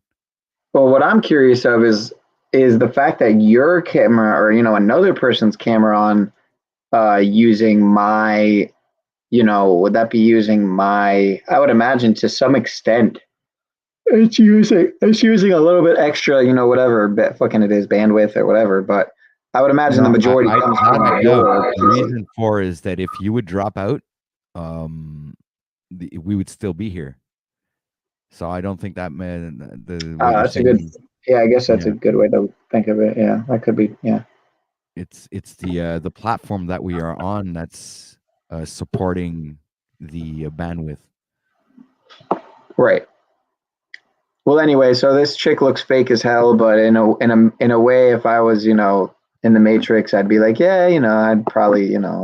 Speaker 17: Well,
Speaker 7: what I'm curious of is the fact that your camera or another person's camera on using my, would that be using my? I would imagine to some extent. It's using a little bit extra, whatever fucking it is, bandwidth or whatever. But I would imagine the majority comes from
Speaker 17: the reason for is that if you would drop out, we would still be here. So I don't think that
Speaker 7: that's a good. Yeah, I guess that's a good way to think of it. Yeah, that could be. Yeah.
Speaker 17: It's the platform that we are on that's supporting the bandwidth.
Speaker 7: Right. Well, anyway, so this chick looks fake as hell, but in a way, if I was, in the Matrix, I'd be like, yeah, I'd probably,
Speaker 15: on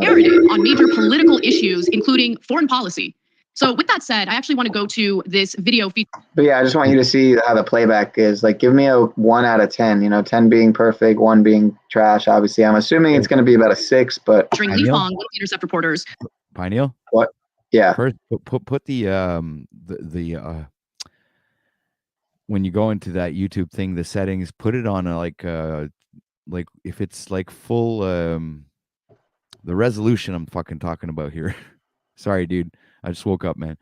Speaker 15: major political issues, including foreign policy. So with that said, I actually want to go to this video feature.
Speaker 7: But yeah, I just want you to see how the playback is. Like, give me a 1 out of 10, 10 being perfect, 1 being trash. Obviously, I'm assuming it's going to be about a 6, but.
Speaker 15: During Lee Fong, one of the Intercept reporters.
Speaker 17: Pineal?
Speaker 7: What? Yeah.
Speaker 17: First, put the when you go into that YouTube thing, the settings, put it on like if it's like full the resolution I'm fucking talking about here. Sorry, dude. I just woke up, man.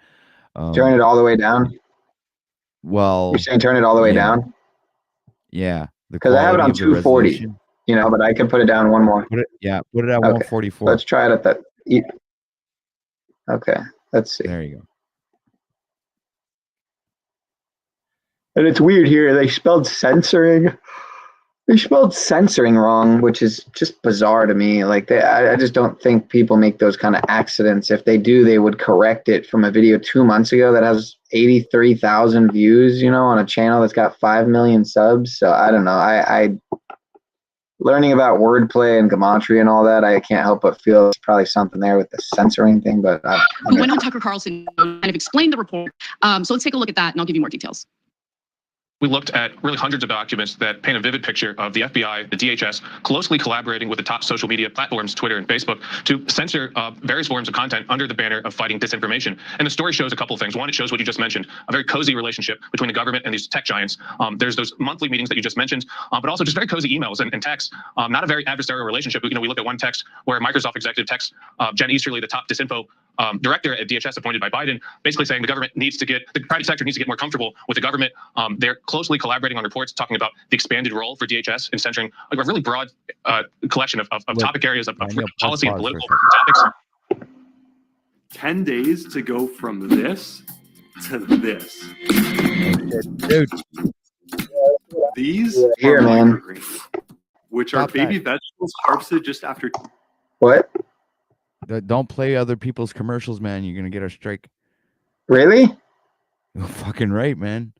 Speaker 7: Turn it all the way down.
Speaker 17: Well,
Speaker 7: you're saying turn it all the way down?
Speaker 17: Yeah.
Speaker 7: Because I have it on 240, but I can put it down 1 more.
Speaker 17: Put it at 144.
Speaker 7: Let's try it at that. Okay. Let's see.
Speaker 17: There you go.
Speaker 7: And it's weird here. They spelled censoring. They spelled censoring wrong, which is just bizarre to me. Like I just don't think people make those kind of accidents. If they do, they would correct it from a video 2 months ago that has 83,000 views, on a channel that's got 5 million subs. So I don't know. I learning about wordplay and gematria and all that, I can't help but feel there's probably something there with the censoring thing. But
Speaker 15: who went on Tucker Carlson and kind of explained the report. So let's take a look at that, and I'll give you more details.
Speaker 3: We looked at really hundreds of documents that paint a vivid picture of the FBI, the DHS, closely collaborating with the top social media platforms, Twitter and Facebook, to censor various forms of content under the banner of fighting disinformation. And the story shows a couple of things. One, it shows what you just mentioned, a very cozy relationship between the government and these tech giants. There's those monthly meetings that you just mentioned, but also just very cozy emails and texts. Not a very adversarial relationship. We look at one text where Microsoft executive texts Jen Easterly, the top disinfo director at DHS appointed by Biden, basically saying the private sector needs to get more comfortable with the government. They're closely collaborating on reports talking about the expanded role for DHS in censoring a really broad collection of topic areas of policy and political topics.
Speaker 19: 10 days to go from this to this.
Speaker 17: Dude.
Speaker 19: These
Speaker 7: here,
Speaker 19: are
Speaker 7: man.
Speaker 19: microgreens, which are baby vegetables harvested just after.
Speaker 7: What?
Speaker 17: Don't play other people's commercials, man. You're gonna get a strike.
Speaker 7: Really?
Speaker 17: You're fucking right, man.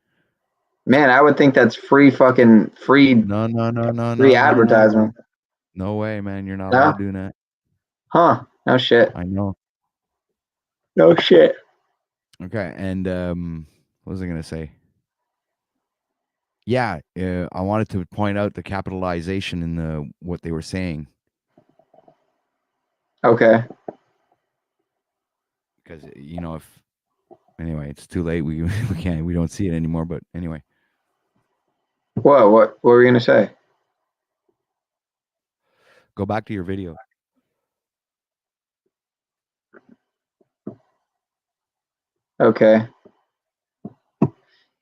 Speaker 7: Man, I would think that's free
Speaker 17: No.
Speaker 7: advertisement.
Speaker 17: No way, man. You're not
Speaker 7: No?
Speaker 17: allowed doing that.
Speaker 7: Huh. No shit.
Speaker 17: I know.
Speaker 7: No shit.
Speaker 17: Okay, and what was I gonna say? Yeah, I wanted to point out the capitalization in what they were saying.
Speaker 7: Okay.
Speaker 17: Because anyway, it's too late. We don't see it anymore. But anyway,
Speaker 7: What were you gonna say?
Speaker 17: go back to your video.
Speaker 7: Okay.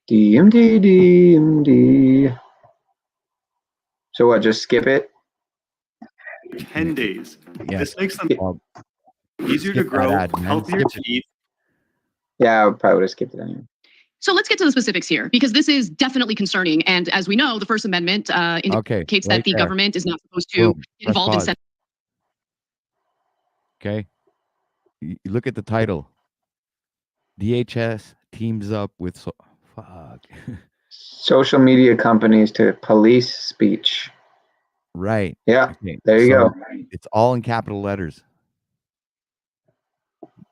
Speaker 7: DMD. So what? Just skip it.
Speaker 19: 10 days.
Speaker 17: Yeah.
Speaker 19: This makes them easier to
Speaker 17: Skip that
Speaker 19: grow,
Speaker 17: ad, man.
Speaker 19: healthier
Speaker 17: Skip
Speaker 19: to
Speaker 17: it.
Speaker 19: eat.
Speaker 7: Yeah, I probably would have skipped it anyway.
Speaker 15: So let's get to the specifics here, because this is definitely concerning. And as we know, the First Amendment indicates that
Speaker 17: right
Speaker 15: the
Speaker 17: there.
Speaker 15: government is not supposed to
Speaker 17: Boom.
Speaker 15: get
Speaker 17: Press
Speaker 15: involved in
Speaker 17: pause. Okay. You look at the title. DHS teams up with fuck.
Speaker 7: Social media companies to police speech.
Speaker 17: Right.
Speaker 7: Yeah.
Speaker 17: Okay.
Speaker 7: There you go.
Speaker 17: It's all in capital letters.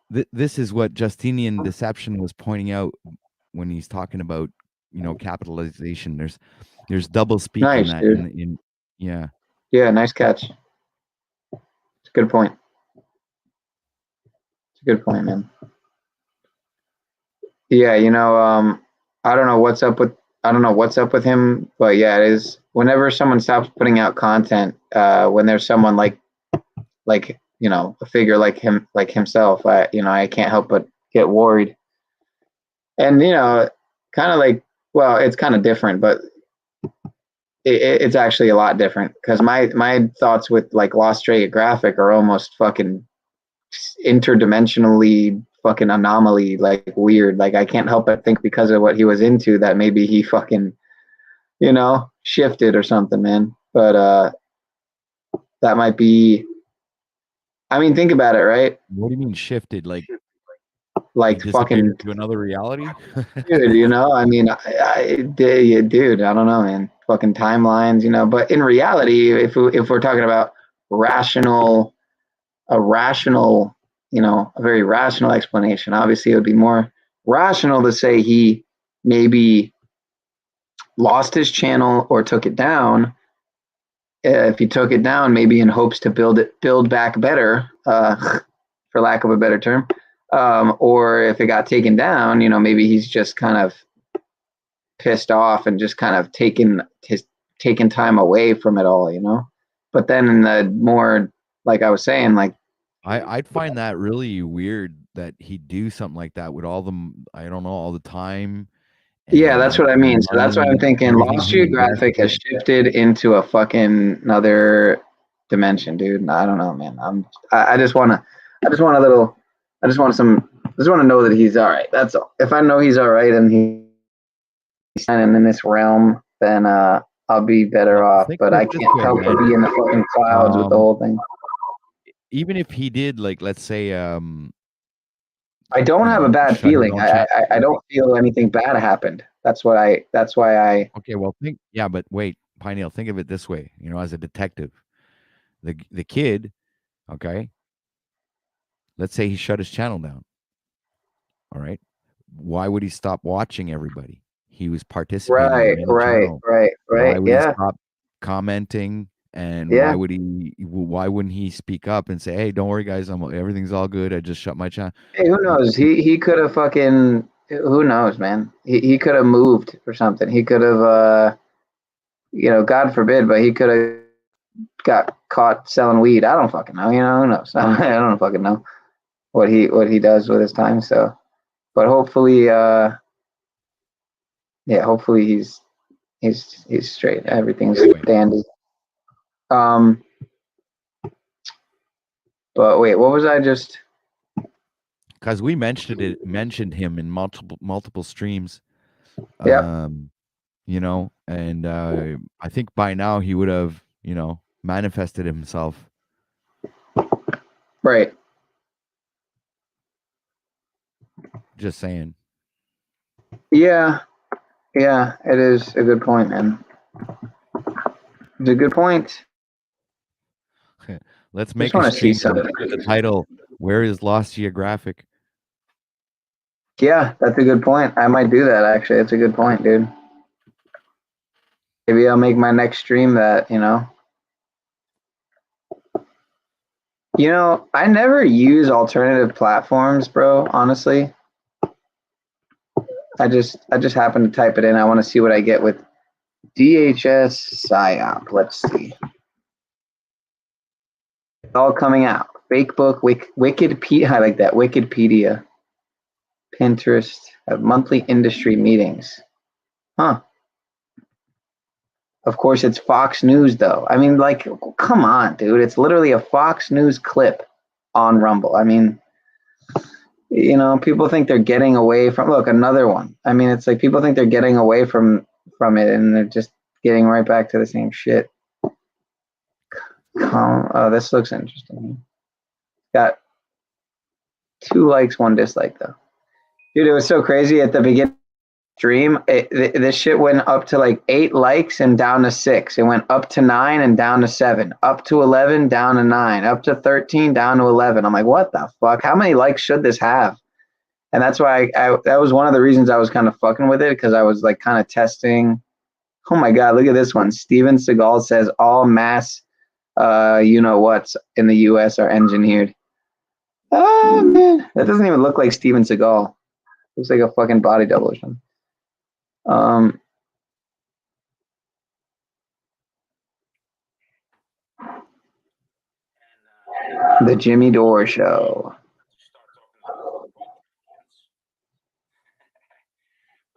Speaker 17: This is what Justinian Deception was pointing out when he's talking about, capitalization. There's double speak in
Speaker 7: Nice,
Speaker 17: that.
Speaker 7: dude.
Speaker 17: Yeah.
Speaker 7: Yeah, nice catch. It's a good point. It's a good point, man. Yeah, I don't know what's up with him, but yeah, it is whenever someone stops putting out content, when there's someone like a figure like himself, I can't help but get worried. And kind of like, well, it's kind of different, but it's actually a lot different, because my thoughts with like Lost Geographic are almost fucking interdimensionally fucking anomaly, like weird. Like I can't help but think, because of what he was into, that maybe he fucking shifted or something, man. But that might be, I mean, think about it, right?
Speaker 17: What do you mean shifted? Like
Speaker 7: Like fucking
Speaker 17: to another reality?
Speaker 7: dude, I mean, dude, I don't know, man. Fucking timelines, but in reality, if we're talking about a very rational explanation, obviously it would be more rational to say he maybe lost his channel or took it down. If he took it down, maybe in hopes to build back better, for lack of a better term. Or if it got taken down, maybe he's just kind of pissed off and just kind of taken time away from it all. But then in the more, like I was saying, like
Speaker 17: I'd find that really weird that he'd do something like that with all the time.
Speaker 7: Yeah, that's what I mean. So that's what I'm thinking. Lost Geographic has shifted into a fucking another dimension, dude. I don't know, man. I just want to know that he's all right. That's all. If I know he's all right and he's standing in this realm, then I'll be better off. But I can't help but be in the fucking clouds with the whole thing.
Speaker 17: Even if he did, like, let's say,
Speaker 7: I don't have a bad feeling. I don't feel anything bad happened. That's why I.
Speaker 17: Okay, well, but wait, Pineal, think of it this way. As a detective, the kid, okay. Let's say he shut his channel down. All right. Why would he stop watching everybody? He was participating.
Speaker 7: Right.
Speaker 17: Why would
Speaker 7: Yeah.
Speaker 17: he stop commenting? And
Speaker 7: Yeah.
Speaker 17: why wouldn't he speak up and say, "Hey, don't worry, guys, everything's all good. I just shut my channel."
Speaker 7: Hey, who knows? He could have fucking. Who knows, man? He could have moved or something. He could have, God forbid, but he could have got caught selling weed. I don't fucking know. Who knows? I don't fucking know what he does with his time. So, but hopefully, hopefully he's straight. Everything's dandy. But wait, what was I just?
Speaker 17: Because we mentioned him in multiple streams.
Speaker 7: Yeah.
Speaker 17: And I think by now he would have, manifested himself.
Speaker 7: Right.
Speaker 17: Just saying.
Speaker 7: Yeah, it is a good point, man. It's a good point.
Speaker 17: Let's
Speaker 7: Just
Speaker 17: make a
Speaker 7: wanna see
Speaker 17: stream
Speaker 7: something.
Speaker 17: with the title, Where is Lost Geographic?
Speaker 7: Yeah, that's a good point. I might do that, actually. It's a good point, dude. Maybe I'll make my next stream that, you know. You know, I never use alternative platforms, bro, honestly. I just happen to type it in. I want to see what I get with DHS PSYOP. Let's see. It's all coming out. Fakebook, Wikipedia. I like that. Wikipedia. Pinterest. Have monthly industry meetings. Huh. Of course, it's Fox News, though. I mean, like, come on, dude. It's literally a Fox News clip on Rumble. I mean, you know, people think they're getting away from. Look, another one. I mean, it's like people think they're getting away from it, and they're just getting right back to the same shit. Oh, this looks interesting. Got 2 likes, 1 dislike, though. Dude, it was so crazy at the beginning. Stream, this shit went up to like 8 likes and down to 6. It went up to 9 and down to 7, up to 11, down to 9, up to 13, down to 11. I'm like, what the fuck? How many likes should this have? And that's why that was one of the reasons I was kind of fucking with it, because I was like kind of testing. Oh my God, look at this one. Steven Seagal says all mass, you know what's in the U.S. are engineered. Oh man, that doesn't even look like Steven Seagal. Looks like a fucking body double or something. The Jimmy Dore Show.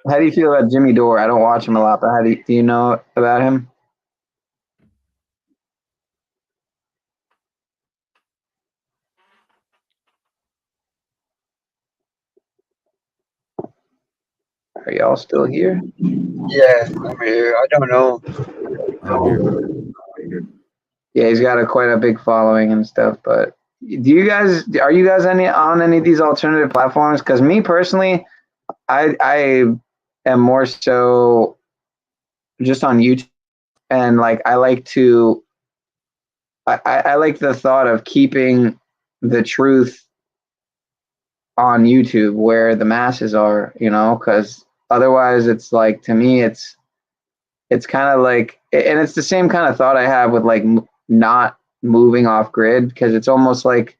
Speaker 7: How do you feel about Jimmy Dore? I don't watch him a lot, but how do you know about him? Are y'all still here?
Speaker 12: Yeah, I'm here. I don't know.
Speaker 17: I'm here.
Speaker 7: Yeah, he's got quite a big following and stuff. But are you guys on any of these alternative platforms? Because me personally, I am more so just on YouTube, and like I like the thought of keeping the truth on YouTube where the masses are, you know, because otherwise it's like, to me, it's kind of like, and it's the same kind of thought I have with like not moving off grid, because it's almost like,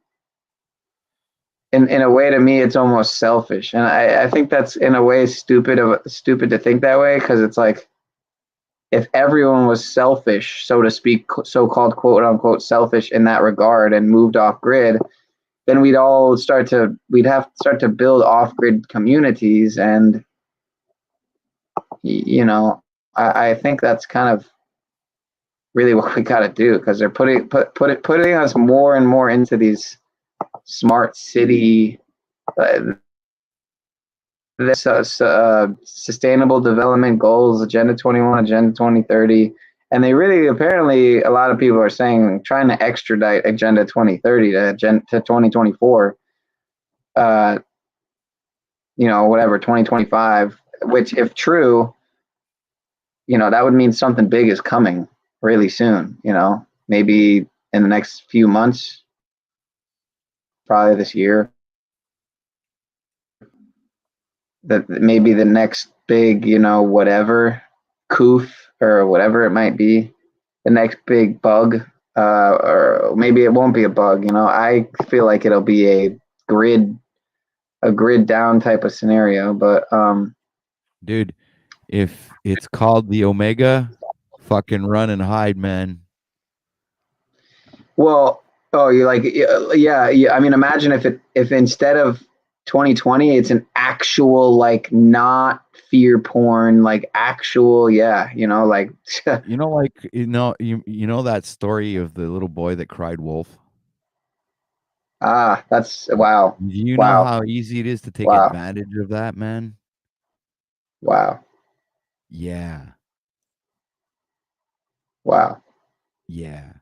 Speaker 7: in a way, to me, it's almost selfish. And I think that's in a way stupid to think that way, because it's like, if everyone was selfish, so to speak, so-called quote unquote selfish in that regard, and moved off grid, then we'd have to start to build off grid communities. And, you know, I think that's kind of really what we got to do, because they're putting us more and more into these smart city, sustainable development goals, Agenda 21, Agenda 2030. And they really, apparently, a lot of people are saying, trying to extradite Agenda 2030 to 2024, you know, whatever, 2025, which, if true, you know, that would mean something big is coming really soon, you know, maybe in the next few months, probably this year. That maybe the next big, you know, whatever, coof or whatever it might be, the next big bug, or maybe it won't be a bug, you know. I feel like it'll be a grid down type of scenario, but
Speaker 17: dude, if it's called the Omega, fucking run and hide, man.
Speaker 7: Well, oh, you're like, yeah. I mean, imagine if instead of 2020, it's an actual, like, not fear porn, like actual, yeah, you know, like
Speaker 17: you know, like, you know that story of the little boy that cried wolf?
Speaker 7: That's wow.
Speaker 17: Do you know how easy it is to take advantage of that, man?
Speaker 7: Wow.
Speaker 17: Yeah.
Speaker 7: Wow.
Speaker 17: Yeah.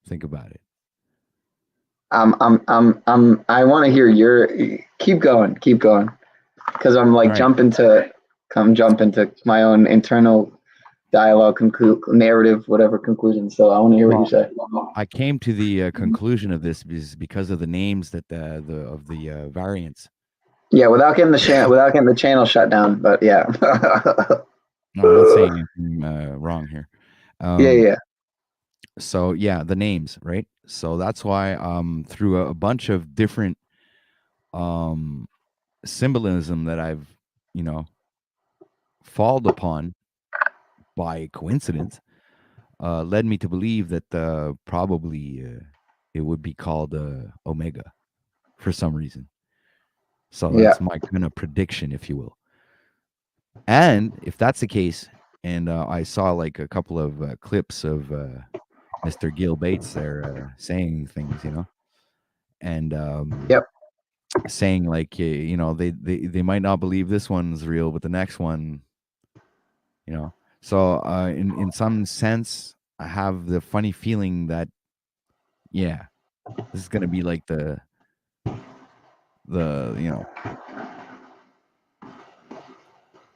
Speaker 17: Think about it.
Speaker 7: I want to hear keep going. because I'm like jump into my own internal dialogue, narrative, whatever conclusion. So I want to hear what you say.
Speaker 17: I came to the conclusion of this because of the names that of the variants.
Speaker 7: Yeah, without getting the channel shut down, but yeah.
Speaker 17: No, I'm not saying anything wrong here.
Speaker 7: Yeah.
Speaker 17: So yeah, the names, right? So that's why through a bunch of different symbolism that I've fallen upon by coincidence led me to believe that probably it would be called Omega for some reason. So that's my kind of prediction, if you will. And if that's the case, and I saw like a couple of clips of Mr. Gil Bates there saying things, and saying like, they might not believe this one's real, but the next one, So in some sense, I have the funny feeling that, this is gonna be like the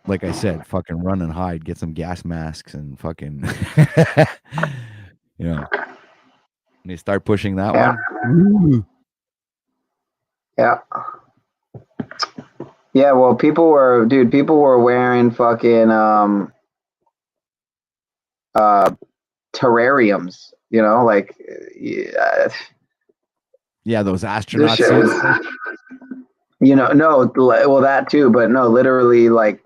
Speaker 17: like I said, fucking run and hide, get some gas masks, and fucking, when they start pushing that one. Ooh.
Speaker 7: Yeah. Yeah, well, people were wearing fucking terrariums, like
Speaker 17: those astronaut suits.
Speaker 7: No, well, that too, but no, literally like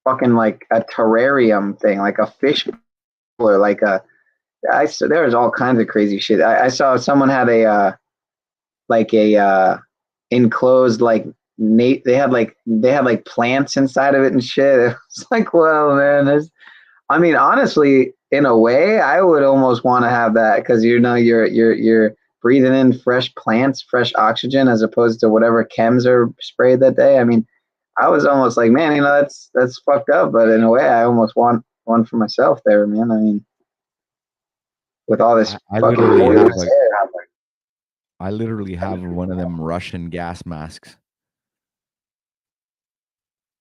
Speaker 7: fucking like a terrarium thing, like a fish or like there's all kinds of crazy shit. I saw someone had a enclosed like they had like plants inside of it and shit. It was like, well, man, I mean, honestly, in a way, I would almost want to have that because you're breathing in fresh plants, fresh oxygen, as opposed to whatever chems are sprayed that day. I mean, I was almost like, man, that's fucked up. But in a way, I almost want one for myself there, man. I mean, with all this
Speaker 17: I
Speaker 7: fucking
Speaker 17: literally have one of them Russian gas masks.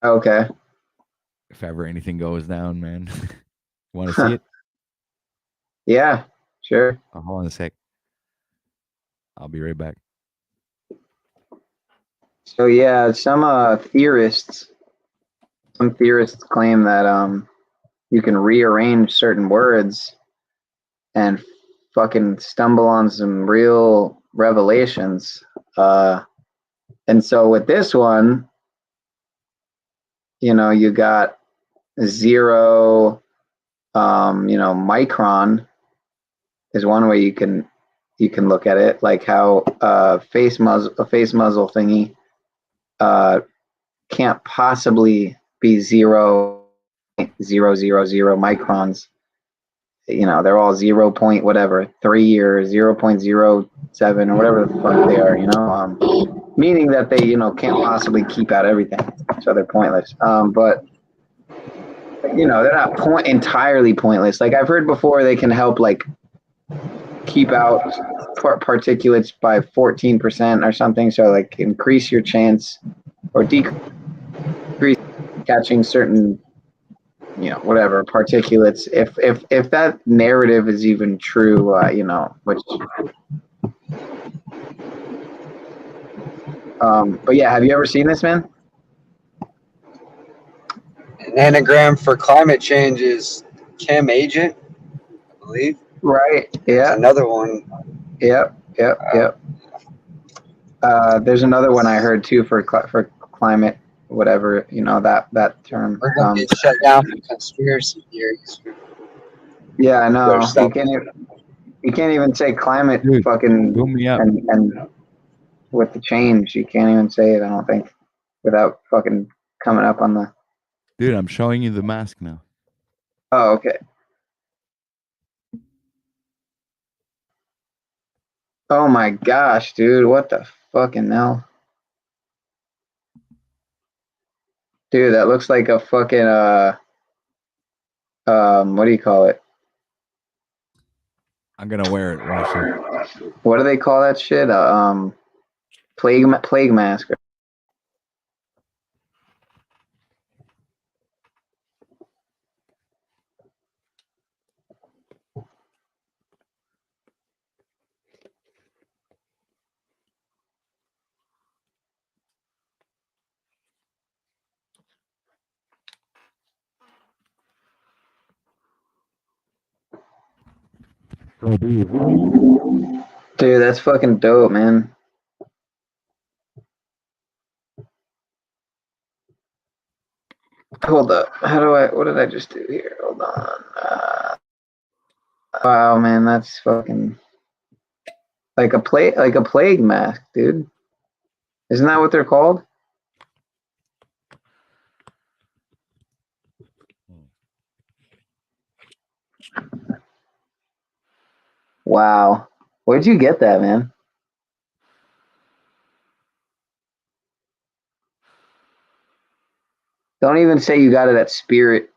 Speaker 7: Okay.
Speaker 17: If ever anything goes down, man. You want to see it?
Speaker 7: Yeah, sure.
Speaker 17: Hold on a sec. I'll be right back.
Speaker 7: So yeah, some theorists claim that you can rearrange certain words and fucking stumble on some real revelations. And so with this one, you got 0 micron is one way you can look at it, like how a face muzzle thingy can't possibly be 0.000 microns. They're all 0. Whatever 3 or 0.07 or whatever the fuck they are. Meaning that they can't possibly keep out everything, so they're pointless. But they're not entirely pointless. Like I've heard before, they can help like keep out particulates by 14% or something. So like increase your chance or decrease catching certain, whatever particulates. If that narrative is even true, which. But yeah, have you ever seen this, man?
Speaker 12: An anagram for climate change is chem agent, I believe.
Speaker 7: Right. Yeah.
Speaker 12: There's another one.
Speaker 7: Yep. There's another one I heard too for climate, whatever, that term.
Speaker 12: We're gonna get shut down for conspiracy theories.
Speaker 7: Yeah, I know. You can't even say climate. Dude, fucking
Speaker 17: boom me up.
Speaker 7: And with the change, you can't even say it. I don't think without fucking coming up on the.
Speaker 17: Dude, I'm showing you the mask now.
Speaker 7: Oh, okay. Oh my gosh, dude, what the fucking hell? Dude, that looks like a fucking what do you call it?
Speaker 17: I'm gonna wear it. Watch it.
Speaker 7: What do they call that shit? Plague mask.
Speaker 5: Dude, that's fucking dope, man. Hold up. What did I just do here? Hold on. Wow, man, that's fucking like a plague mask, dude. Isn't that what they're called? Wow. Where'd you get that, man? Don't even say you got it at Spirit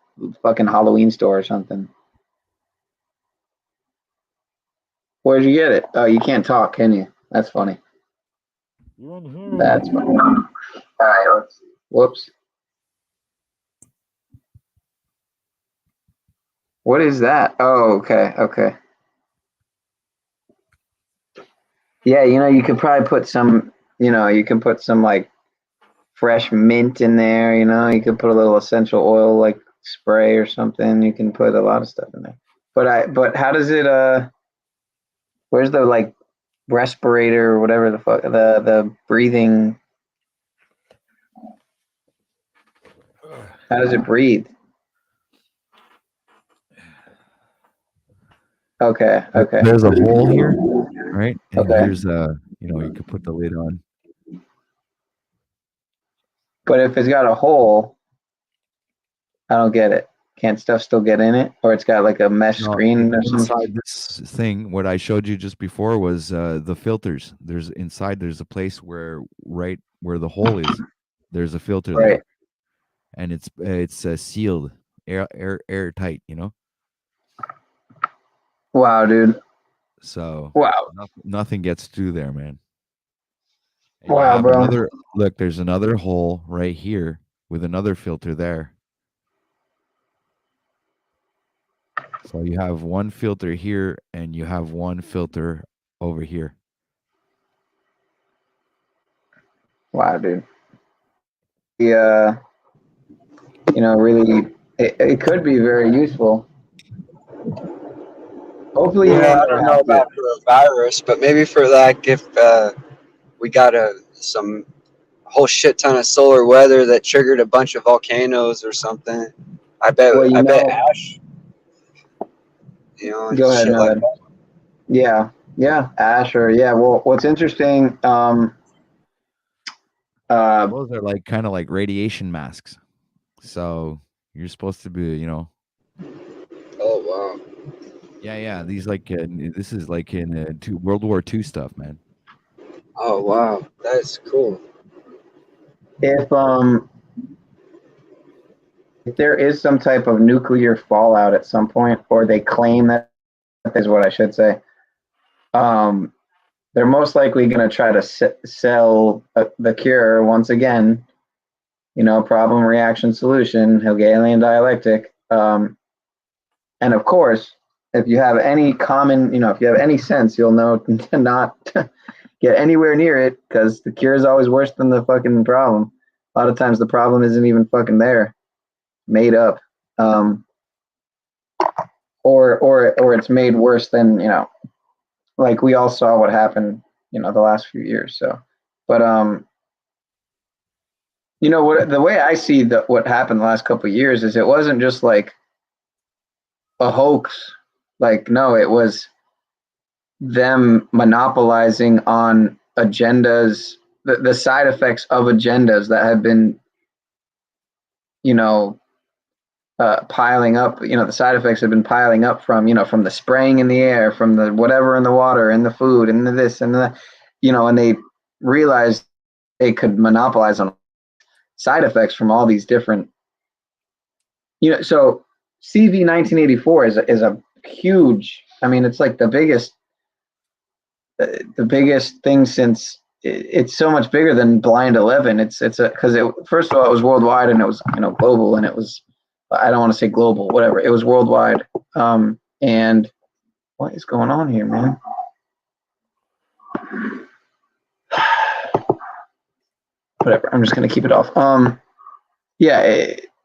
Speaker 5: fucking Halloween store or something. Where'd you get it? Oh, you can't talk, can you? That's funny. That's funny. All right, let's see. Whoops. What is that? Oh, okay, okay. Yeah, you could probably put some, you can put some like fresh mint in there, you could put a little essential oil like spray or something. You can put a lot of stuff in there. But how does it where's the like respirator or whatever the fuck, the breathing, how does it breathe? Okay, okay.
Speaker 17: There's a hole here, right? And
Speaker 5: Okay.
Speaker 17: here's you could put the lid on.
Speaker 5: But if it's got a hole, I don't get it. Can't stuff still get in it? Or it's got like a mesh screen or something?
Speaker 17: Inside this thing, what I showed you just before was the filters. There's a place where right where the hole is, there's a filter
Speaker 5: Right.
Speaker 17: there, and it's sealed, airtight.
Speaker 5: Wow, dude.
Speaker 17: So
Speaker 5: wow,
Speaker 17: nothing gets through there, man. And you
Speaker 5: Wow,
Speaker 17: have
Speaker 5: bro.
Speaker 17: look, there's another hole right here with another filter there. So you have one filter here and you have one filter over here.
Speaker 5: Wow, dude. Yeah, really, it could be very useful. Hopefully,
Speaker 12: Yeah, I don't know about for a virus, but maybe for like if we got some whole shit ton of solar weather that triggered a bunch of volcanoes or something. I bet ash.
Speaker 5: Go ahead,
Speaker 12: shit like
Speaker 5: Noah. Yeah, ash or yeah. Well, what's interesting,
Speaker 17: Those are like kind of like radiation masks. So you're supposed to be,
Speaker 12: Oh wow.
Speaker 17: Yeah. These like this is like in World War II stuff, man.
Speaker 12: Oh wow, that's cool.
Speaker 5: if there is some type of nuclear fallout at some point, or they claim that is what I should say, they're most likely going to try to sell the cure once again. Problem, reaction, solution, Hegelian dialectic. And of course, if you have any common, if you have any sense, you'll know to not get anywhere near it, because the cure is always worse than the fucking problem. A lot of times the problem isn't even fucking there, made up, or it's made worse than, like we all saw what happened, the last few years. So, but what the way I see what happened the last couple of years is it wasn't just like a hoax. Like, no, it was them monopolizing on agendas, the side effects of agendas that have been, piling up. The side effects have been piling up from the spraying in the air, from the whatever in the water, in the food, and this and that, and they realized they could monopolize on side effects from all these different, so CV 1984 is a huge, it's like the biggest thing since, it's so much bigger than Blind 11. It's because first of all, it was worldwide, and it was global, and it was, I don't want to say global, whatever, it was worldwide. And what is going on here, man? Whatever, I'm just gonna keep it off. Yeah,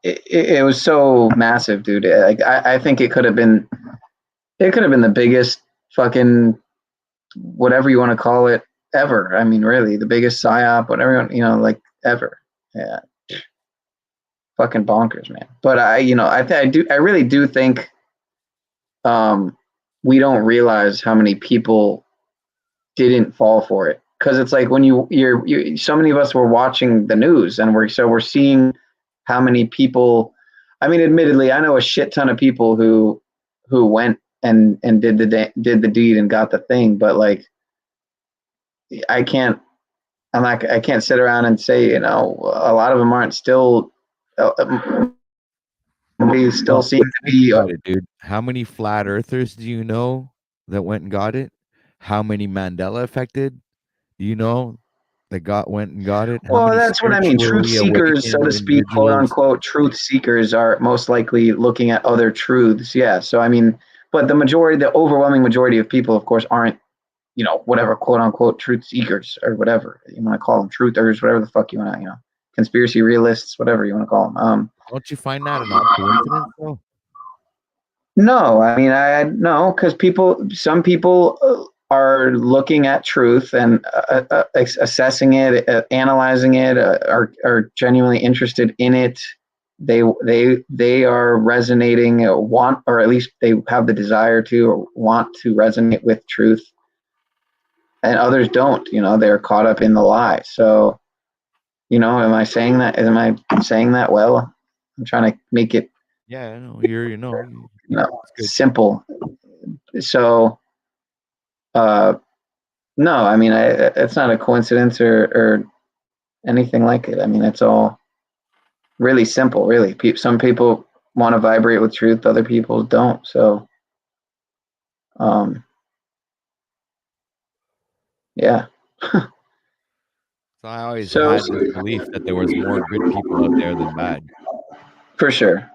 Speaker 5: it was so massive, dude. I think it could have been the biggest fucking whatever you want to call it ever. I mean, really, the biggest psyop, whatever, you know, like ever. Yeah. Fucking bonkers, man. But I really do think we don't realize how many people didn't fall for it. Because it's like when you're so many of us were watching the news, and we're seeing how many people. I mean, admittedly, I know a shit ton of people who went and did the deed and got the thing, but like I can't sit around and say, you know, a lot of them aren't still. We still seem to be.
Speaker 17: Dude, how many flat earthers do you know that went and got it? How many Mandela affected? Do you know that went and got it? How
Speaker 5: Well,
Speaker 17: many
Speaker 5: that's what I mean. Truth
Speaker 17: spiritually
Speaker 5: seekers, so to
Speaker 17: awakened
Speaker 5: speak, quote
Speaker 17: individuals?
Speaker 5: unquote, truth seekers are most likely looking at other truths. Yeah. So, I mean, but the overwhelming majority of people, of course, aren't, you know, whatever, quote unquote, truth seekers or whatever you want to call them, truthers, whatever the fuck you want to, you know, conspiracy realists, whatever you want to call them.
Speaker 17: Don't you find that an odd coincidence, though?
Speaker 5: No, I mean, no, because some people are looking at truth and assessing it, analyzing it, are genuinely interested in it. They are resonating, or at least they have the desire to or want to resonate with truth, and others don't. You know, they're caught up in the lie. So, you know, am I saying that well? I'm trying to make it.
Speaker 17: Yeah, I know
Speaker 5: Simple. So, no, I mean, it's not a coincidence or anything like it. I mean, it's all really simple, really. Some people want to vibrate with truth, other people don't. So, yeah.
Speaker 17: So I always had this belief that there was more good people out there than bad.
Speaker 5: For sure.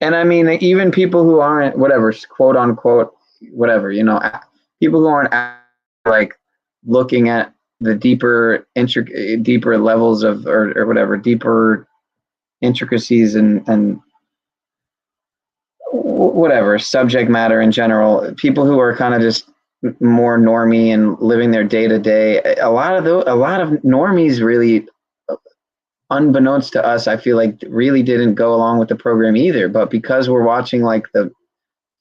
Speaker 5: And I mean, even people who aren't, whatever, quote unquote, whatever, you know, people who aren't like looking at the deeper levels of, or whatever, deeper intricacies and whatever subject matter in general, people who are kind of just more normie and living their day to day. A lot of normies really, unbeknownst to us, I feel like really didn't go along with the program either. But because we're watching like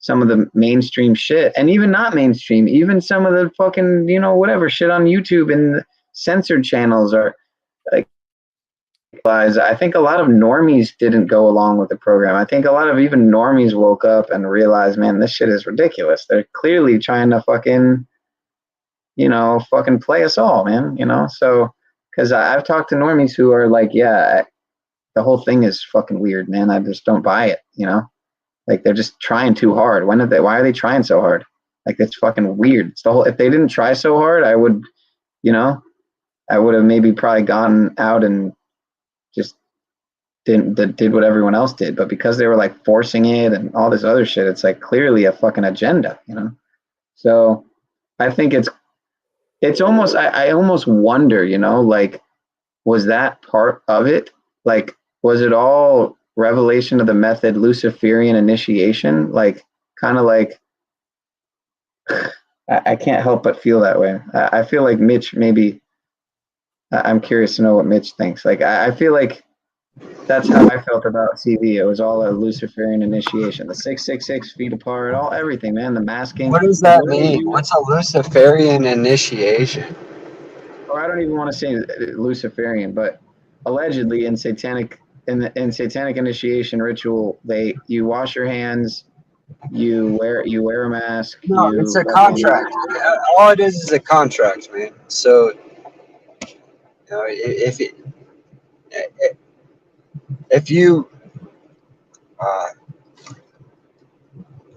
Speaker 5: some of the mainstream shit, and even not mainstream, even some of the fucking, you know, whatever shit on YouTube and censored channels are like, I think a lot of normies didn't go along with the program. I think a lot of even normies woke up and realized, man, this shit is ridiculous. They're clearly trying to fucking play us all, man, you know? So, because I've talked to normies who are like, yeah, the whole thing is fucking weird, man. I just don't buy it, you know? Like, they're just trying too hard. Why are they trying so hard? Like, it's fucking weird. It's if they didn't try so hard, I would have maybe probably gone out and just did what everyone else did. But because they were like forcing it and all this other shit, it's like clearly a fucking agenda, you know? So I think it's almost, I almost wonder, you know, like, was that part of it? Like, was it all revelation of the method, Luciferian initiation? Like, kind of like, I can't help but feel that way. I feel like Mitch, maybe, I'm curious to know what Mitch thinks. Like, I feel like that's how I felt about CV. It was all a Luciferian initiation. The 666 feet apart, everything, man. The masking.
Speaker 12: What does that mean? What's a Luciferian initiation?
Speaker 5: Or I don't even want to say Luciferian, but allegedly in satanic initiation ritual, you wash your hands, you wear a mask.
Speaker 12: No, it's a contract. All it is a contract, man. So, you know, if you,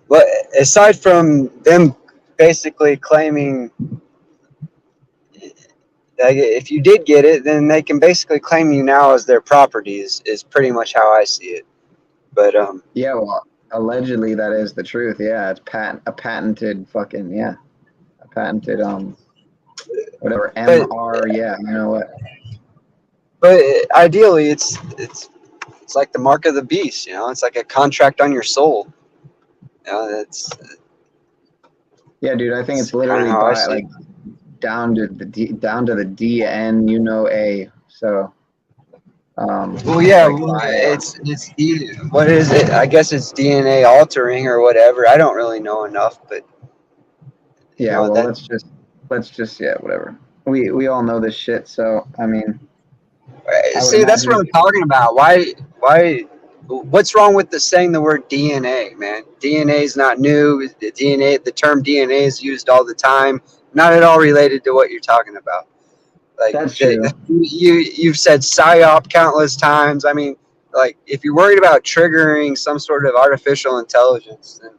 Speaker 12: well, aside from them basically claiming, like, if you did get it, then they can basically claim you now as their property. Is pretty much how I see it. But
Speaker 5: yeah, well, allegedly that is the truth. Yeah, it's patented whatever MR. Yeah, you know what?
Speaker 12: But ideally, it's like the mark of the beast. You know, it's like a contract on your soul. You know,
Speaker 7: Yeah, dude, I think it's literally
Speaker 12: Kinda how I
Speaker 7: by
Speaker 12: see
Speaker 7: like down to the DN, A. So,
Speaker 12: well, yeah,
Speaker 7: like
Speaker 12: well,
Speaker 7: by
Speaker 12: it's what is it? I guess it's DNA altering or whatever. I don't really know enough, but you
Speaker 7: yeah.
Speaker 12: know
Speaker 7: Well,
Speaker 12: that.
Speaker 7: let's just yeah, whatever. We all know this shit. So I mean, I would
Speaker 12: See, that's what
Speaker 7: imagine.
Speaker 12: I'm talking about. What's wrong with saying the word DNA, man? DNA is not new. The term DNA is used all the time. Not at all related to what you're talking about. Like
Speaker 7: That's true.
Speaker 12: you've said psyop countless times. I mean, like if you're worried about triggering some sort of artificial intelligence, then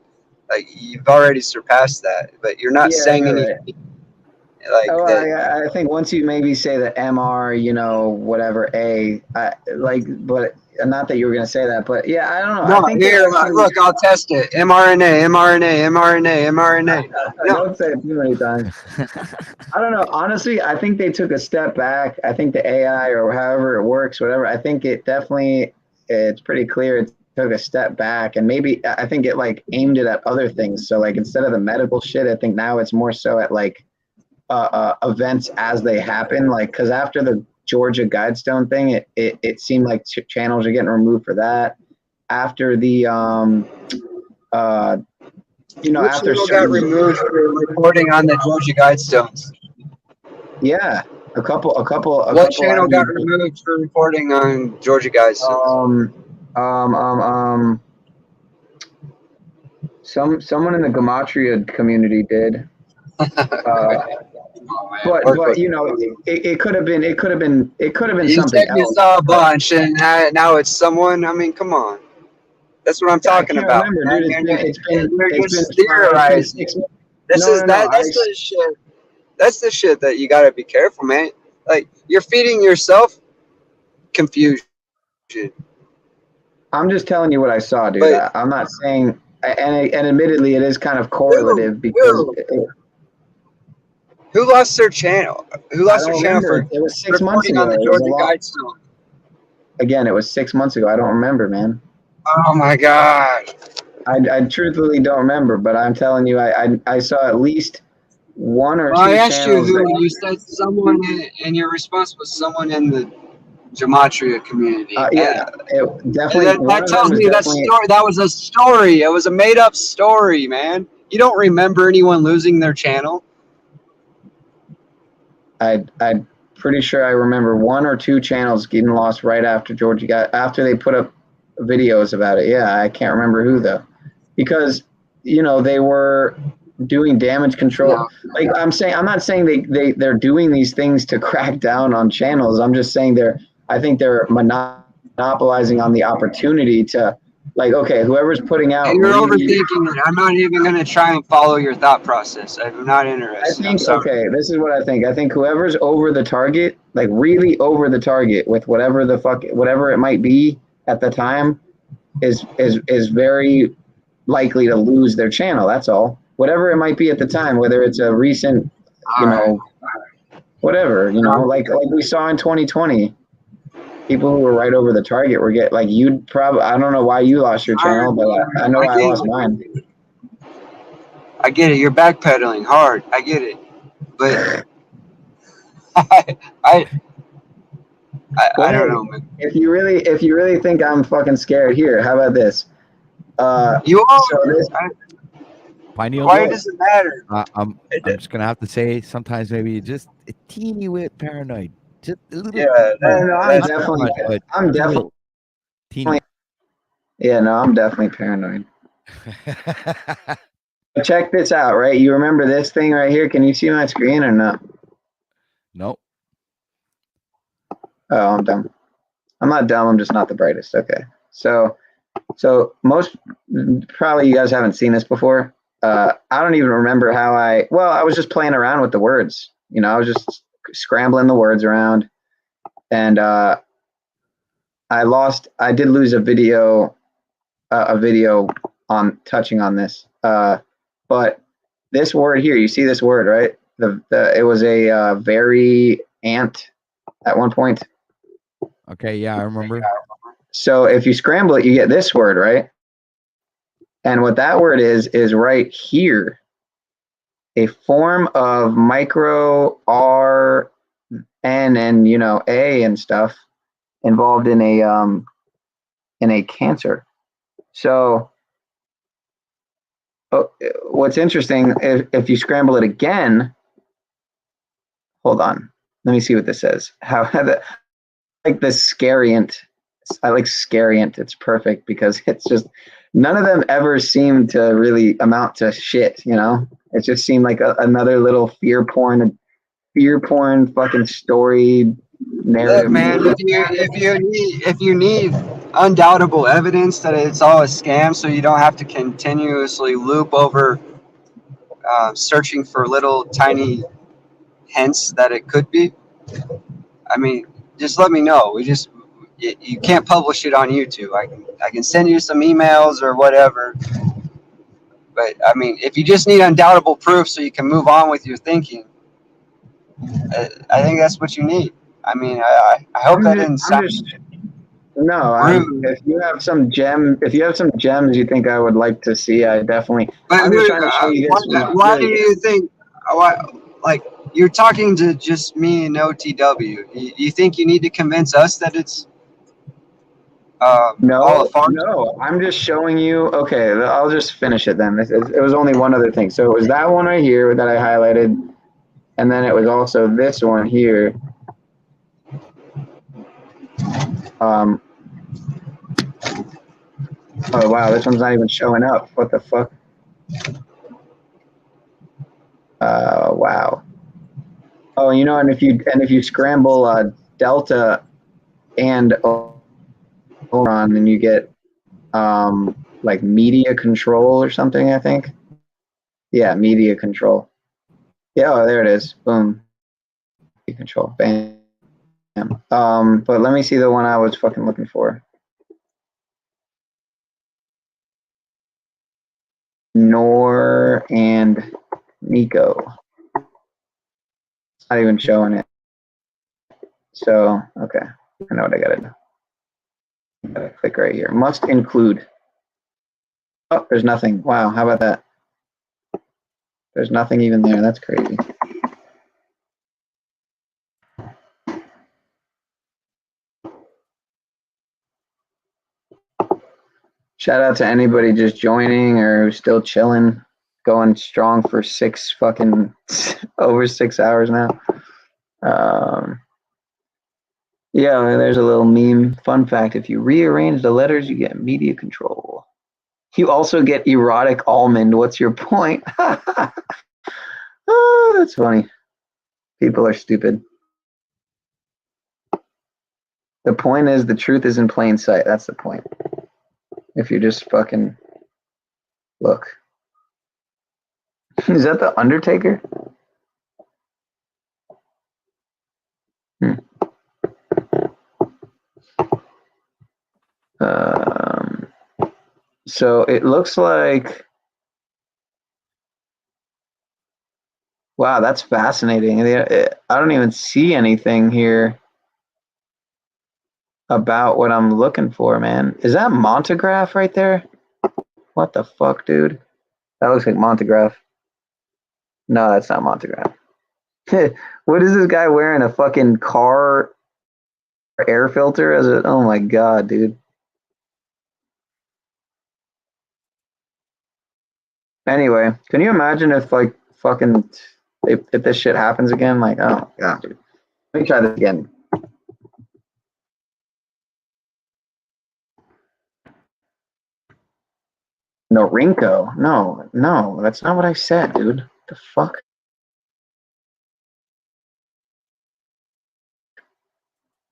Speaker 12: like you've already surpassed that. But you're not
Speaker 7: Yeah,
Speaker 12: saying
Speaker 7: right.
Speaker 12: anything like
Speaker 7: Oh,
Speaker 12: that.
Speaker 7: I think once you maybe say the MR, whatever A, but not that you were gonna say that, but yeah, I don't know. I
Speaker 12: No,
Speaker 7: think
Speaker 12: here,
Speaker 7: they're actually.
Speaker 12: look, I'll test it. mRNA. No.
Speaker 7: Don't say it too many times. I don't know. Honestly, I think they took a step back. I think the AI or however it works, whatever, I think it's pretty clear it took a step back, and maybe I think it like aimed it at other things. So like instead of the medical shit, I think now it's more so at like events as they happen. Like, because after the Georgia Guidestone thing, it seemed like channels are getting removed for that. After the
Speaker 12: Which
Speaker 7: after
Speaker 12: channel got removed for reporting on the Georgia Guidestones?
Speaker 7: Yeah, a couple.
Speaker 12: What channel got removed for reporting on Georgia Guidestones?
Speaker 7: Someone in the Gematria community did. But it could have been
Speaker 12: You
Speaker 7: something
Speaker 12: said you
Speaker 7: else.
Speaker 12: saw a bunch, and now it's someone. I mean, come on. That's what I'm talking about.
Speaker 7: Remember, dude.
Speaker 12: You're just theorizing. That's the shit that you gotta be careful, man. Like you're feeding yourself confusion.
Speaker 7: I'm just telling you what I saw, dude. I'm not saying, and admittedly, it is kind of correlative because.
Speaker 12: Who lost their channel? Who lost their channel for
Speaker 7: it was 6 months
Speaker 12: reporting
Speaker 7: ago.
Speaker 12: on the Georgia Guidestone?
Speaker 7: Again, it was 6 months ago. I don't remember, man.
Speaker 12: Oh my god.
Speaker 7: I truthfully don't remember, but I'm telling you, I saw at least one or two
Speaker 12: I asked you
Speaker 7: channels.
Speaker 12: who. You said someone, and your response was someone in the Gematria community.
Speaker 7: Yeah, it definitely.
Speaker 12: That tells me that story. That was a story. It was a made-up story, man. You don't remember anyone losing their channel.
Speaker 7: I'm pretty sure I remember one or two channels getting lost right after after they put up videos about it. Yeah, I can't remember who though, because they were doing damage control. No. Like I'm not saying they're doing these things to crack down on channels. I'm just saying I think they're monopolizing on the opportunity to, like, okay, whoever's putting out.
Speaker 12: You're overthinking it. I'm not even going to try and follow your thought process. I'm not interested.
Speaker 7: I think, okay, this is what I think. I think whoever's over the target, like really over the target with whatever it might be at the time, is very likely to lose their channel. That's all. Whatever it might be at the time, whether it's a recent, whatever, like we saw in 2020. People who were right over the target were you'd probably, I don't know why you lost your channel, but I know I lost mine.
Speaker 12: I get it. You're backpedaling hard. I get it. But I don't know, man.
Speaker 7: If you really think I'm fucking scared, here, how about this?
Speaker 12: You are.
Speaker 17: Pineal
Speaker 12: Why does it matter?
Speaker 17: I'm just gonna have to say sometimes maybe just a teeny bit paranoid. Just a little.
Speaker 7: I'm definitely. Yeah, no, I'm definitely paranoid. Check this out, right? You remember this thing right here? Can you see my screen or not?
Speaker 17: Nope.
Speaker 7: Oh, I'm dumb. I'm not dumb. I'm just not the brightest. Okay. So most probably you guys haven't seen this before. I don't even remember how I was just playing around with the words. I was just scrambling the words around, and I did lose a video on touching on this, but this word here, you see this word, right? It was a very ant at one point.
Speaker 17: Okay, yeah, I remember.
Speaker 7: So if you scramble it, you get this word, right? And what that word is right here.
Speaker 5: a form of micro RN and A and stuff involved in a cancer. So what's interesting, if you scramble it again, hold on, let me see what this says. Like the scariant. I like scariant. It's perfect because it's just none of them ever seem to really amount to shit. It just seemed like another little fear porn fucking story narrative.
Speaker 12: Look, man, if you need undoubtable evidence that it's all a scam, so you don't have to continuously loop over searching for little tiny hints that it could be. I mean, just let me know. You can't publish it on YouTube. I can send you some emails or whatever. But I mean, if you just need undoubtable proof so you can move on with your thinking, I think that's what you need. I mean, I hope that didn't sound rude.
Speaker 5: If you have some gems you think I would like to see, I definitely.
Speaker 12: But
Speaker 5: I'm just trying to show you guys.
Speaker 12: why do you think? Like you're talking to just me and OTW? You think you need to convince us that it's
Speaker 5: No, I'm just showing you. Okay, I'll just finish it then. It was only one other thing. So it was that one right here that I highlighted, and then it was also this one here. Oh wow, this one's not even showing up. What the fuck? Wow. Oh, and if you scramble Delta and Omicron, then you get like media control or something, I think. Yeah, media control. Yeah, oh, there it is. Boom. Media control. Bam. But let me see the one I was fucking looking for. Nor and Nico. It's not even showing it. So, okay. I know what I gotta do. I gotta click right here. Must include. Oh, there's nothing. Wow, how about that? There's nothing even there. That's crazy. Shout out to anybody just joining or still chilling, going strong for over 6 hours now. Yeah, there's a little meme. Fun fact, if you rearrange the letters, you get media control. You also get erotic almond. What's your point? Oh, that's funny. People are stupid. The point is the truth is in plain sight. That's the point. If you just fucking look. Is that the Undertaker? So it looks like, wow, that's fascinating. I don't even see anything here about what I'm looking for, man. Is that Montegraph right there? What the fuck, dude? That looks like Montegraph. No, that's not Montegraph. What is this guy wearing? A fucking car air filter as a? Oh my god, dude. Anyway, can you imagine if like fucking if this shit happens again? Like, oh god, dude. Let me try this again. Norinco? No, that's not what I said, dude. The fuck?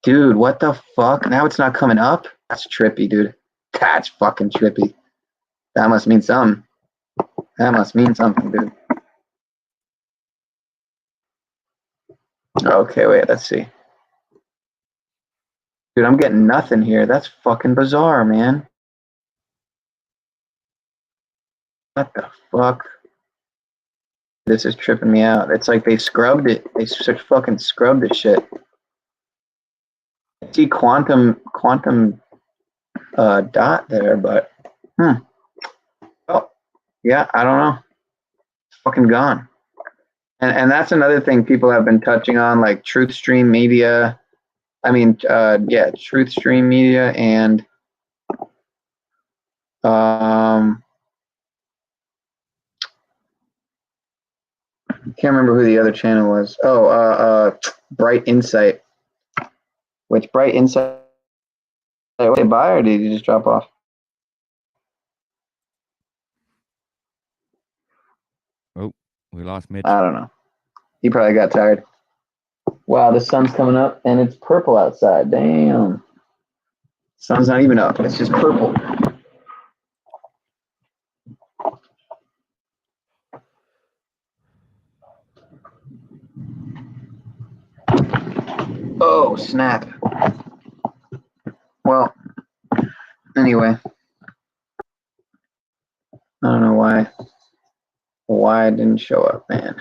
Speaker 5: Dude, what the fuck? Now it's not coming up? That's trippy, dude. That's fucking trippy. That must mean something. That must mean something, dude. Okay, wait, let's see. Dude, I'm getting nothing here. That's fucking bizarre, man. What the fuck? This is tripping me out. It's like they scrubbed it. They fucking scrubbed this shit. I see quantum dot there, but oh yeah, I don't know. It's fucking gone.
Speaker 7: And that's another thing people have been touching on, like Truth Stream Media. Truth Stream Media and can't remember who the other channel was. Bright Insight. Which Bright Insight, did they buy or did you just drop off?
Speaker 17: Oh, we lost Mitch.
Speaker 7: I don't know. He probably got tired. Wow, the sun's coming up and it's purple outside. Damn. Sun's not even up. It's just purple. Oh, snap. Well, anyway. I don't know why it didn't show up, man.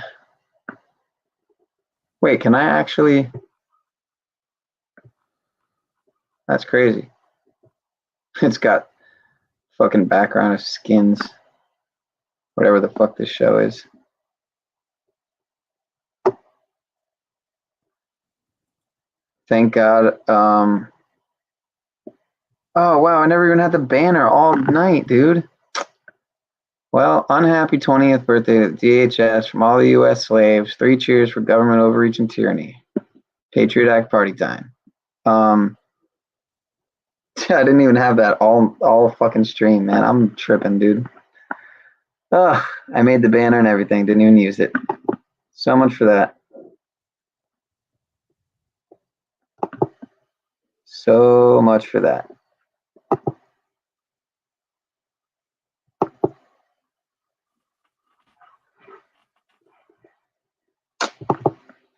Speaker 7: Wait, can I actually? That's crazy. It's got fucking background of skins. Whatever the fuck this show is. Thank God. Oh wow, I never even had the banner all night, dude. Well, unhappy 20th birthday to DHS from all the U.S. slaves. 3 cheers for government overreach and tyranny. Patriot Act party time. I didn't even have that all fucking stream, man. I'm tripping, dude. Ugh, I made the banner and everything. Didn't even use it. So much for that. So much for that.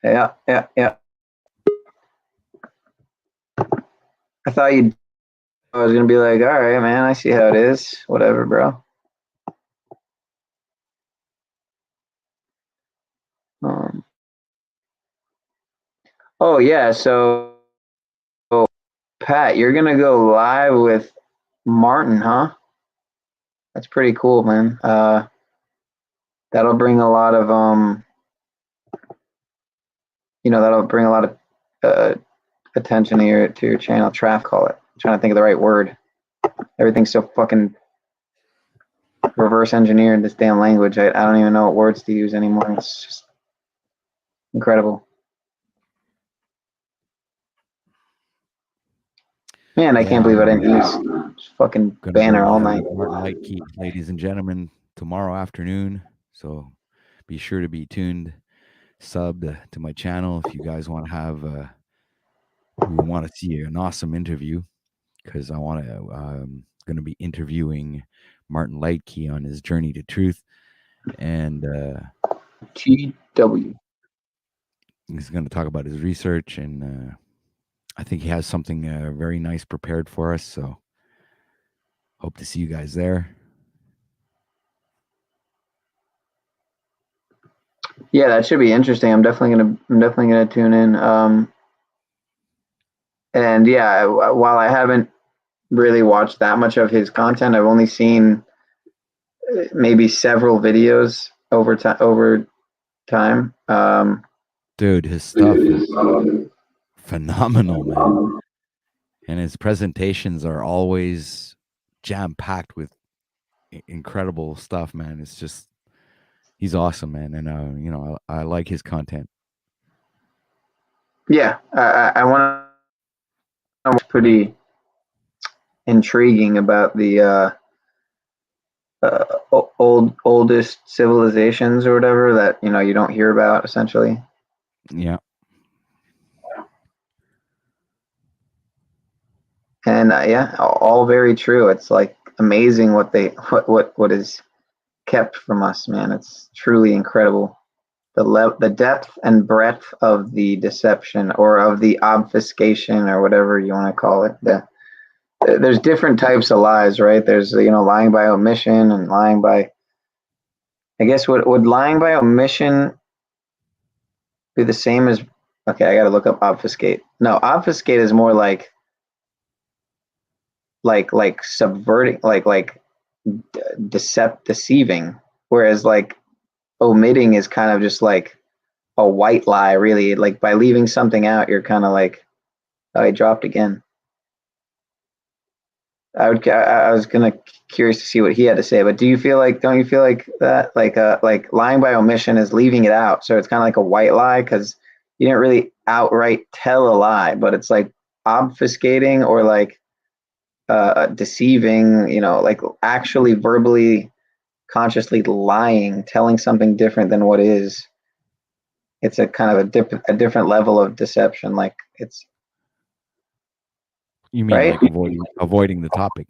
Speaker 7: Yeah. I thought I was gonna be like, all right, man, I see how it is. Whatever, bro. Oh yeah, so Pat, you're gonna go live with Martin, huh? That's pretty cool, man. That'll bring a lot of that'll bring a lot of attention to your channel. Traffic, call it. I'm trying to think of the right word. Everything's so fucking reverse engineered this damn language. I don't even know what words to use anymore. It's just incredible. Man, I can't believe I didn't use fucking banner all night.
Speaker 17: Martin Light Key, ladies and gentlemen, tomorrow afternoon. So be sure to be tuned, sub to my channel if you guys want to have we want to see an awesome interview, because I'm going to be interviewing Martin Lightkey on his journey to truth, and
Speaker 7: TW.
Speaker 17: He's going to talk about his research, and I think he has something very nice prepared for us. So hope to see you guys there.
Speaker 7: Yeah, that should be interesting. I'm definitely gonna tune in. And yeah, while I haven't really watched that much of his content, I've only seen maybe several videos over time.
Speaker 17: Dude, his stuff is phenomenal, man. And his presentations are always jam-packed with incredible stuff, man. It's just, he's awesome, man. And, I like his content.
Speaker 7: Yeah, I want to know what's pretty intriguing about the oldest civilizations or whatever that, you don't hear about, essentially.
Speaker 17: Yeah.
Speaker 7: And yeah, all very true. It's like amazing what is kept from us, man. It's truly incredible. The depth and breadth of the deception, or of the obfuscation, or whatever you want to call it. There's different types of lies, right? There's lying by omission and lying by. I guess would lying by omission be the same as? Okay, I got to look up obfuscate. No, obfuscate is more like subverting, like deceiving, whereas like omitting is kind of just like
Speaker 5: a white lie, really. Like by leaving something out, you're kind of like, oh, he dropped again. I was gonna curious to see what he had to say, but don't you feel like that like lying by omission is leaving it out? So it's kind of like a white lie because you didn't really outright tell a lie, but it's like obfuscating or like deceiving, like actually verbally, consciously lying, telling something different than what is. It's a kind of a different level of deception. Like it's.
Speaker 17: You mean
Speaker 5: right?
Speaker 17: like avoiding the topic?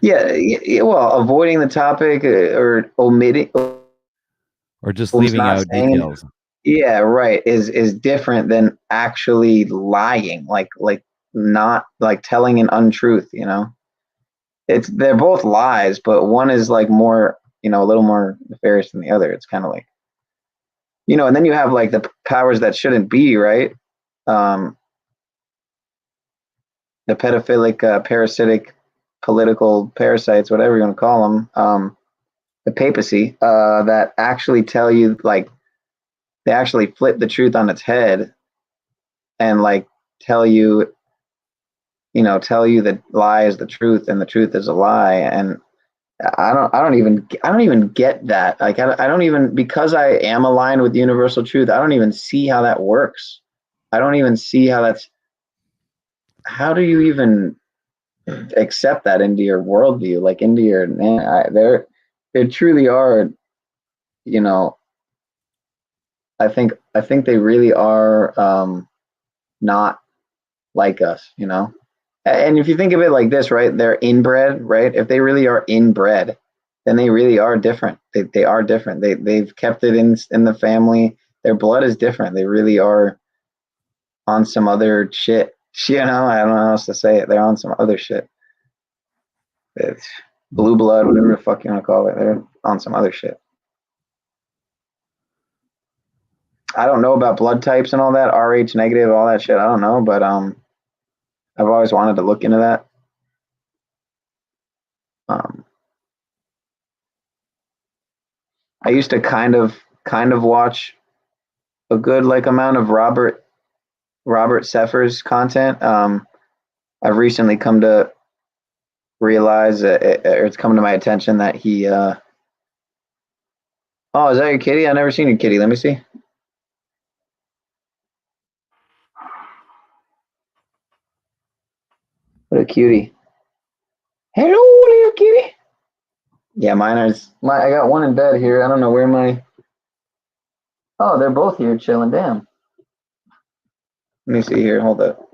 Speaker 5: Yeah, well, avoiding the topic or omitting
Speaker 17: or just leaving out details.
Speaker 5: Yeah, right. Is different than actually lying, like not like telling an untruth. They're both lies, but one is like more, a little more nefarious than the other. It's kind of like, and then you have like the powers that shouldn't be, right? The pedophilic, parasitic, political parasites, whatever you want to call them, the papacy, that actually tell you, like, they actually flip the truth on its head and like tell you that lie is the truth and the truth is a lie. And I don't even get that. Like, I don't even, because I am aligned with universal truth, I don't even see how that works. I don't even see how do you even accept that into your worldview, like into your, there truly are, I think they really are not like us, And if you think of it like this, right, they're inbred, right? If they really are inbred, then they really are different. They are different. They've kept it in the family. Their blood is different. They really are on some other shit. I don't know how else to say it. They're on some other shit. It's blue blood, whatever the fuck you want to call it. They're on some other shit. I don't know about blood types and all that, Rh negative, all that shit. I don't know, but I've always wanted to look into that. I used to kind of watch a good amount of Robert Seffer's content. I've recently come to realize it's come to my attention that he oh, is that your kitty? I've never seen your kitty. Let me see. What a cutie. Hello, little kitty. Yeah, I got one in bed here. I don't know where oh, they're both here chilling. Damn. Let me see here. Hold up.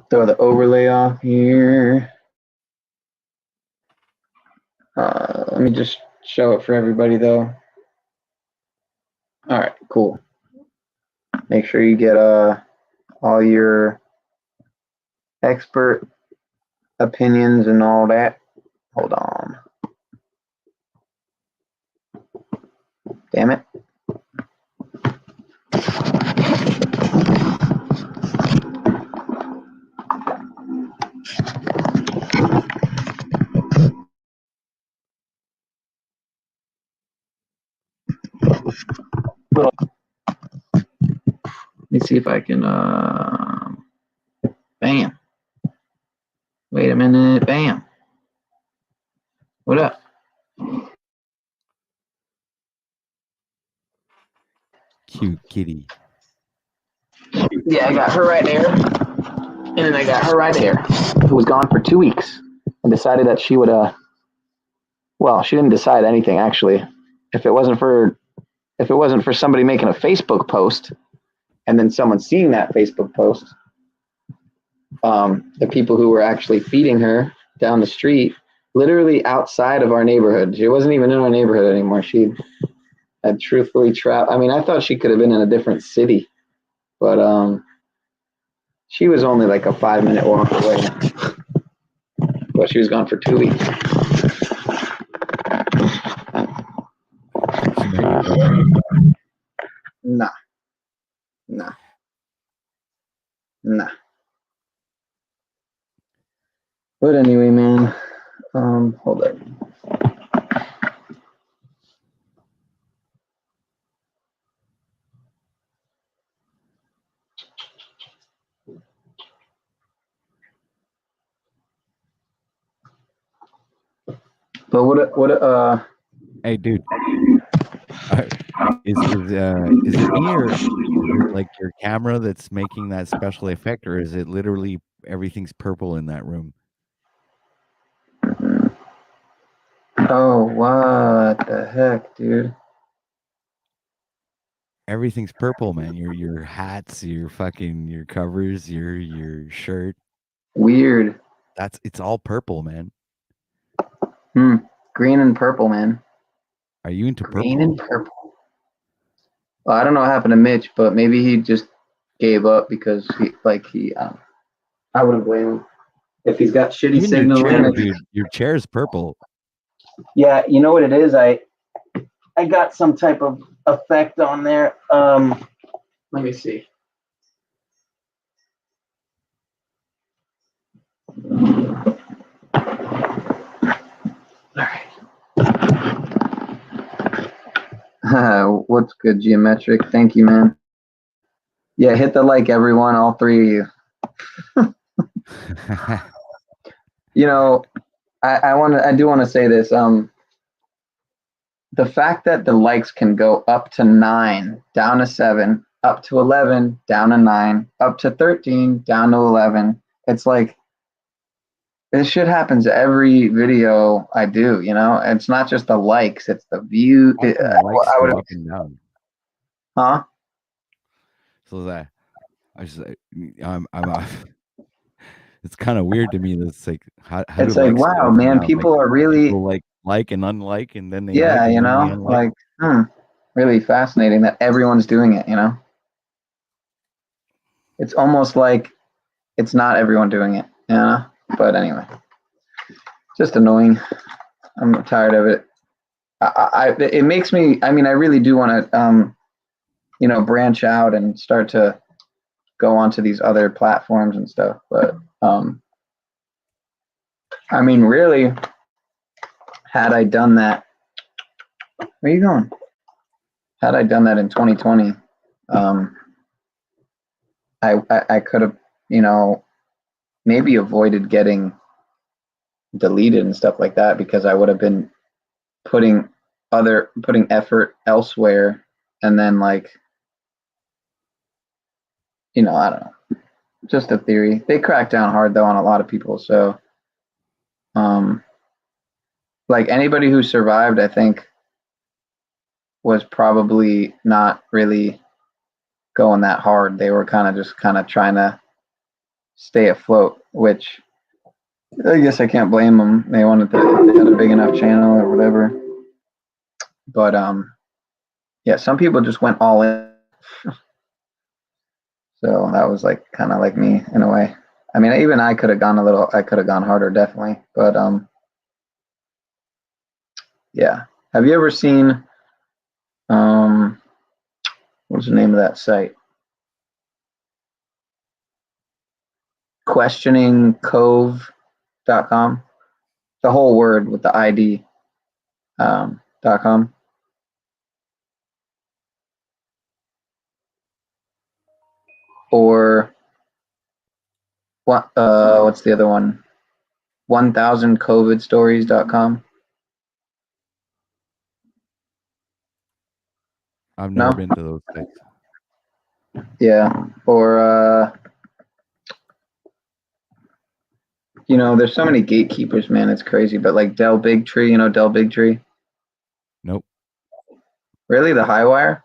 Speaker 5: Throw the overlay off here. Let me just show it for everybody though. All right, cool. Make sure you get all your expert opinions and all that. Hold on. Damn it. Let me see if I can bam. Wait a minute, bam. What up?
Speaker 17: Cute kitty.
Speaker 5: Yeah, I got her right there. And then I got her right there, who was gone for 2 weeks and decided that she would well, she didn't decide anything actually. If it wasn't for somebody making a Facebook post and then someone seeing that Facebook post, the people who were actually feeding her down the street, literally outside of our neighborhood. She wasn't even in our neighborhood anymore. She had truthfully traveled. I mean, I thought she could have been in a different city, but she was only like a 5-minute walk away. But she was gone for 2 weeks. Nah. But anyway, man, hold up.
Speaker 7: But
Speaker 17: Hey, dude. Is it me, or is it like your camera that's making that special effect, or is it literally everything's purple in that room?
Speaker 7: Oh, what the heck, dude?
Speaker 17: Everything's purple, man. Your hats, your covers, your shirt.
Speaker 7: Weird.
Speaker 17: It's all purple, man.
Speaker 7: Green and purple, man.
Speaker 17: Are you into
Speaker 7: Green
Speaker 17: purple?
Speaker 7: and purple. Well, I don't know what happened to Mitch, but maybe he just gave up because I wouldn't blame him if he's got shitty
Speaker 17: Even
Speaker 7: signal.
Speaker 17: your chair,
Speaker 7: and
Speaker 17: dude. Your chair's purple.
Speaker 7: Yeah, you know what it is? I got some type of effect on there. Let me see. What's good, Geometric? Thank you, man. Yeah, hit the like, everyone, all three of you. You know, I do want to say this. The fact that the likes can go up to 9, down to 7, up to 11, down to 9, up to 13, down to 11. It's like this shit happens every video I do. You know, it's not just the likes; it's the view.
Speaker 17: Likes go up and down.
Speaker 7: Huh?
Speaker 17: So that I'm it's kind of weird to me. That's like how
Speaker 7: It's
Speaker 17: do
Speaker 7: like,
Speaker 17: likes go
Speaker 7: wow,
Speaker 17: up and
Speaker 7: man,
Speaker 17: down?
Speaker 7: people
Speaker 17: Like,
Speaker 7: are really,
Speaker 17: people like and unlike, and then they
Speaker 7: yeah,
Speaker 17: like, and
Speaker 7: you
Speaker 17: then they
Speaker 7: know,
Speaker 17: unlike.
Speaker 7: like, really fascinating that everyone's doing it. You know, it's almost like it's not everyone doing it. You know, but anyway, just annoying. I'm tired of it. It makes me. I mean, I really do want to, branch out and start to go onto these other platforms and stuff. But I mean, really, had I done that, where are you going? Had I done that in 2020, I could have, maybe avoided getting deleted and stuff like that, because I would have been putting effort elsewhere, and then I don't know. Just a theory. They crack down hard though on a lot of people. So, anybody who survived, I think, was probably not really going that hard. They were kind of trying to stay afloat, which I guess I can't blame them. They wanted to, they had a big enough channel or whatever. But yeah, some people just went all in. So that was kind of like me in a way. I mean, even I could have gone harder, definitely. But yeah. Have you ever seen what's the name of that site? questioningcove.com. The whole word with the ID .com. Or what's the other one? 1000covidstories.com.
Speaker 17: I've never been to those sites.
Speaker 7: Yeah. Or there's so many gatekeepers, man. It's crazy. But Del Bigtree, Del Bigtree?
Speaker 17: Nope.
Speaker 7: Really? The Highwire?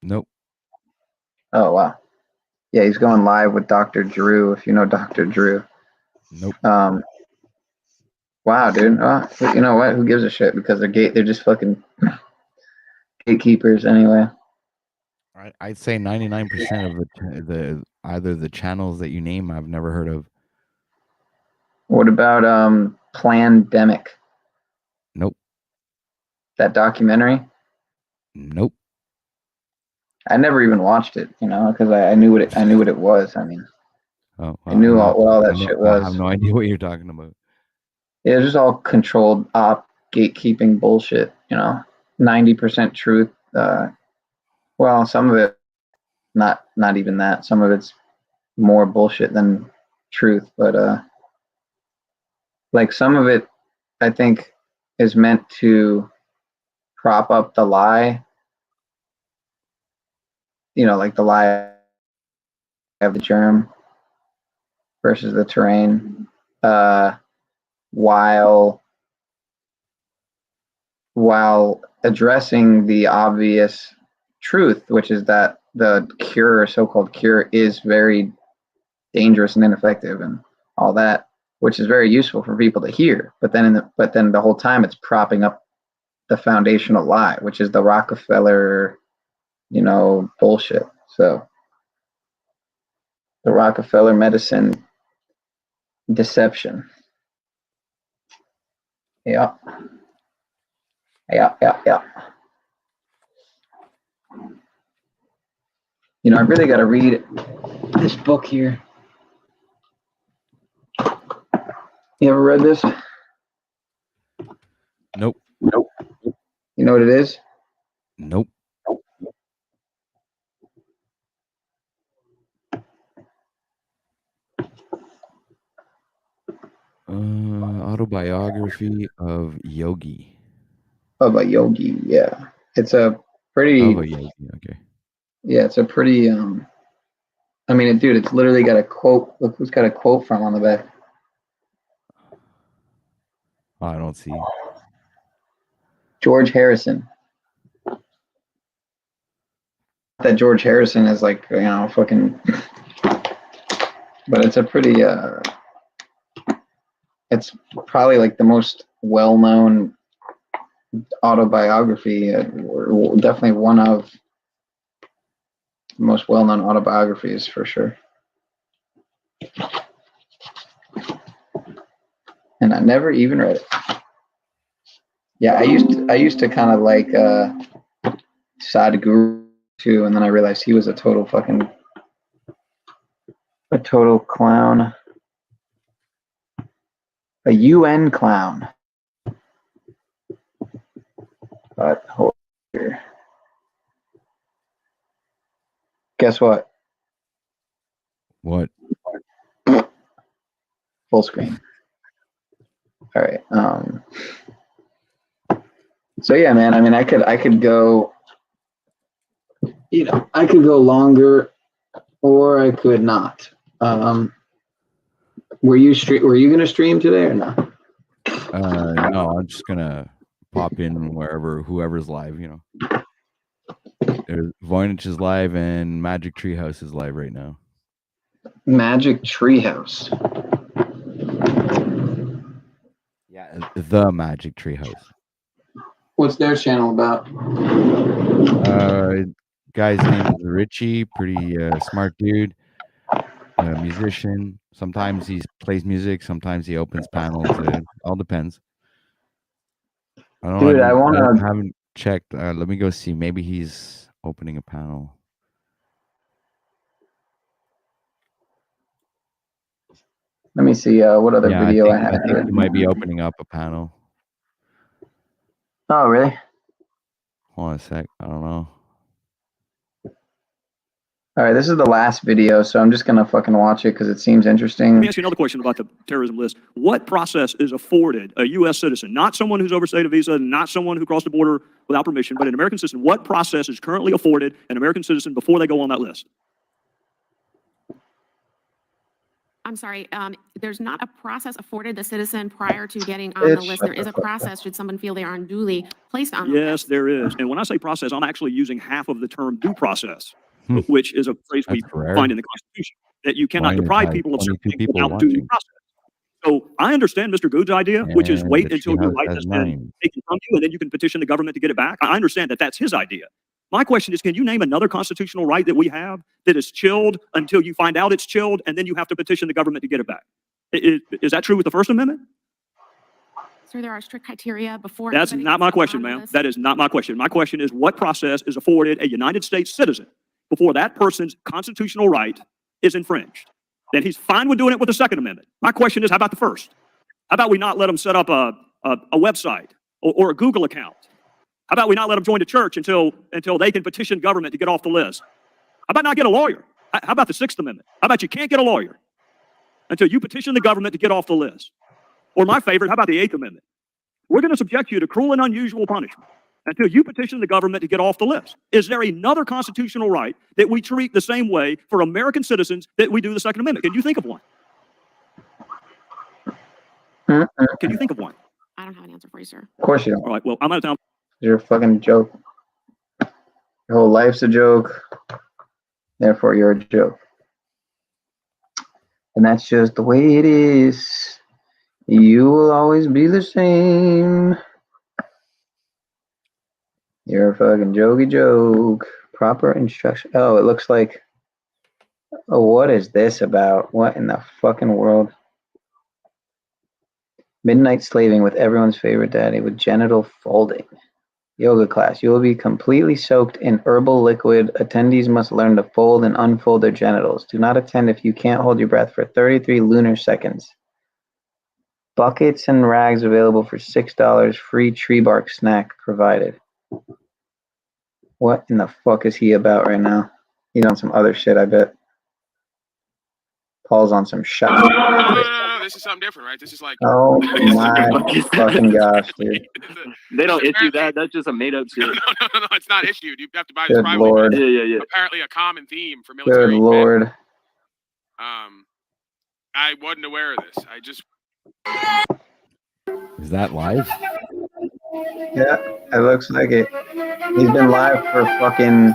Speaker 17: Nope.
Speaker 7: Oh, wow. Yeah, he's going live with Dr. Drew, if you know Dr. Drew.
Speaker 17: Nope.
Speaker 7: Wow, dude. You know what? Who gives a shit? Because they're just fucking gatekeepers anyway.
Speaker 17: I'd say 99% of the either the channels that you name I've never heard of.
Speaker 7: What about Plandemic?
Speaker 17: Nope.
Speaker 7: That documentary?
Speaker 17: Nope.
Speaker 7: I never even watched it, because I knew what it was. I mean, I knew what all that shit was.
Speaker 17: I have no idea what you're talking about.
Speaker 7: Yeah, it's just all controlled gatekeeping bullshit. 90% truth. Well, some of it, not even that. Some of it's more bullshit than truth, but some of it, I think, is meant to prop up the lie, you know, like the lie of the germ versus the terrain, while addressing the obvious truth, which is that the cure, so-called cure, is very dangerous and ineffective and all that, which is very useful for people to hear. But then the whole time it's propping up the foundational lie, which is the Rockefeller, you know, bullshit. So the Rockefeller medicine deception. Yeah. You know, I really got to read this book here. You ever read this?
Speaker 17: Nope.
Speaker 7: You know what it is?
Speaker 17: Nope. Autobiography of Yogi.
Speaker 7: Of a yogi, yeah. It's a pretty.
Speaker 17: Of a yogi, okay.
Speaker 7: Yeah, it's a pretty. I mean, dude, it's literally got a quote. Look who's got a quote from on the back.
Speaker 17: Oh, I don't see.
Speaker 7: George Harrison. That George Harrison is like, you know, fucking. But it's a pretty. It's probably like the most well-known autobiography, or definitely one of the most well-known autobiographies for sure. And I never even read it. Yeah, I used to kind of like Sadhguru too, and then I realized he was a total clown. A UN clown. But hold here. Guess what?
Speaker 17: What?
Speaker 7: Full screen. All right. So yeah, man. I mean, I could go. You know, I could go longer, or I could not. Were you gonna stream today or not?
Speaker 17: No, I'm just gonna pop in whoever's live, you know. There's Voynich is live and Magic Treehouse is live right now.
Speaker 7: Magic Treehouse.
Speaker 17: Yeah, the Magic Treehouse.
Speaker 7: What's their channel about?
Speaker 17: Guy's name is Richie, pretty smart dude, musician. Sometimes he plays music, sometimes he opens panels. All depends. I don't know.
Speaker 7: Dude,
Speaker 17: I haven't checked. Let me go see. Maybe he's opening a panel.
Speaker 7: Let me see what other video I have.
Speaker 17: I think he might be opening up a panel.
Speaker 7: Oh, really?
Speaker 17: Hold on a sec. I don't know.
Speaker 7: All right, this is the last video, so I'm just gonna fucking watch it because it seems interesting.
Speaker 21: Let me ask you another question about the terrorism list. What process is afforded a U.S. citizen, not someone who's overstayed a visa, not someone who crossed the border without permission, but an American citizen? What process is currently afforded an American citizen before they go on that list?
Speaker 9: I'm sorry, there's not a process afforded the citizen prior to getting on the list. There is a process should someone feel they are unduly placed on the list.
Speaker 21: Yes, there is. And when I say process, I'm actually using half of the term due process, which is a phrase we find in the Constitution, that you cannot deprive people of certain things without due process. So I understand Mr. Good's idea, which is wait until your right has been taken from you, and then you can petition the government to get it back. I understand that that's his idea. My question is, can you name another constitutional right that we have that is chilled until you find out it's chilled, and then you have to petition the government to get it back? Is that true with the First Amendment?
Speaker 9: Sir, there are strict criteria before.
Speaker 21: That's not my question, ma'am. That is not my question. My question is, what process is afforded a United States citizen before that person's constitutional right is infringed? Then he's fine with doing it with the Second Amendment. My question is, how about the first? How about we not let them set up a website or a Google account? How about we not let them join the church until they can petition government to get off the list? How about not get a lawyer? How about the Sixth Amendment? How about you can't get a lawyer until you petition the government to get off the list? Or my favorite, how about the Eighth Amendment?
Speaker 10: we're going to subject you to cruel and unusual punishment until you petition the government to get off the list. Is there another constitutional right that we treat the same way for American citizens that we do the Second Amendment? Can you think of one? Can you think of one?
Speaker 9: I don't have an answer for you, sir.
Speaker 7: Of course you don't.
Speaker 10: All right, well, I'm out of town.
Speaker 7: You're a fucking joke. Your whole life's a joke. Therefore, you're a joke. And that's just the way it is. You will always be the same. You're a fucking jokey joke. Proper instruction. Oh, it looks like. Oh, what is this about? What in the fucking world? Midnight slaving with everyone's favorite daddy with genital folding. Yoga class. You will be completely soaked in herbal liquid. Attendees must learn to fold and unfold their genitals. Do not attend if you can't hold your breath for 33 lunar seconds. Buckets and rags available for $6. Free tree bark snack provided. What in the fuck is he about right now? He's on some other shit, I bet. Paul's on some shit.
Speaker 3: No, this is something different, right? This is like.
Speaker 7: Oh my fucking gosh, dude.
Speaker 20: They don't issue that. That's just a made-up shit.
Speaker 3: No, it's not issued. You have to buy this
Speaker 7: Good
Speaker 3: privately.
Speaker 7: Lord.
Speaker 20: Yeah.
Speaker 3: Apparently a common theme for military.
Speaker 7: Good Lord.
Speaker 3: Men. I wasn't aware of this. I just.
Speaker 17: Is that live?
Speaker 7: Yeah, it looks like it. He's been live for fucking.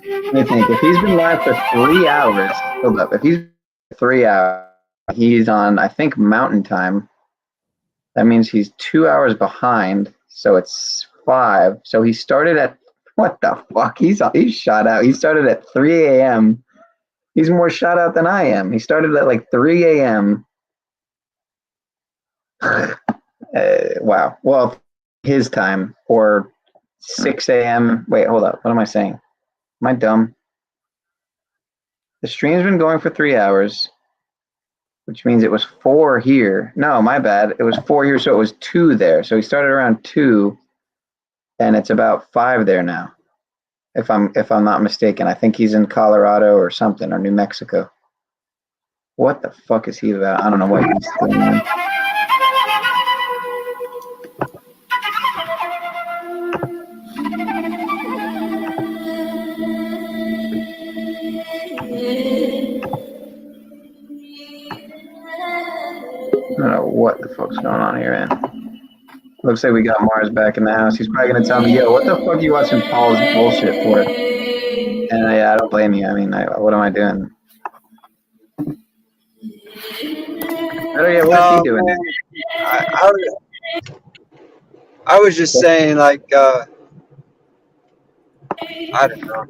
Speaker 7: Let me think. If he's been live for 3 hours, hold up. If he's 3 hours, he's on, I think, Mountain Time. That means he's 2 hours behind. So it's 5. So he started at what the fuck? He's shot out. He started at 3 a.m. He's more shot out than I am. He started at like 3 a.m. Wow. Well, his time or 6 a.m. Wait, hold up. What am I saying? Am I dumb? The stream's been going for 3 hours, which means it was 4 here. No, my bad. It was 4 here, so it was 2 there. So he started around 2, and it's about 5 there now. If I'm not mistaken, I think he's in Colorado or something, or New Mexico. What the fuck is he about? I don't know what he's doing, man. I don't know what the fuck's going on here, man. Looks like we got Mars back in the house. He's probably gonna tell me, yo, what the fuck are you watching Paul's bullshit for? And yeah, I don't blame you. I mean, what am I doing? Better yet, what's he doing?
Speaker 12: I was just saying, like, I don't know.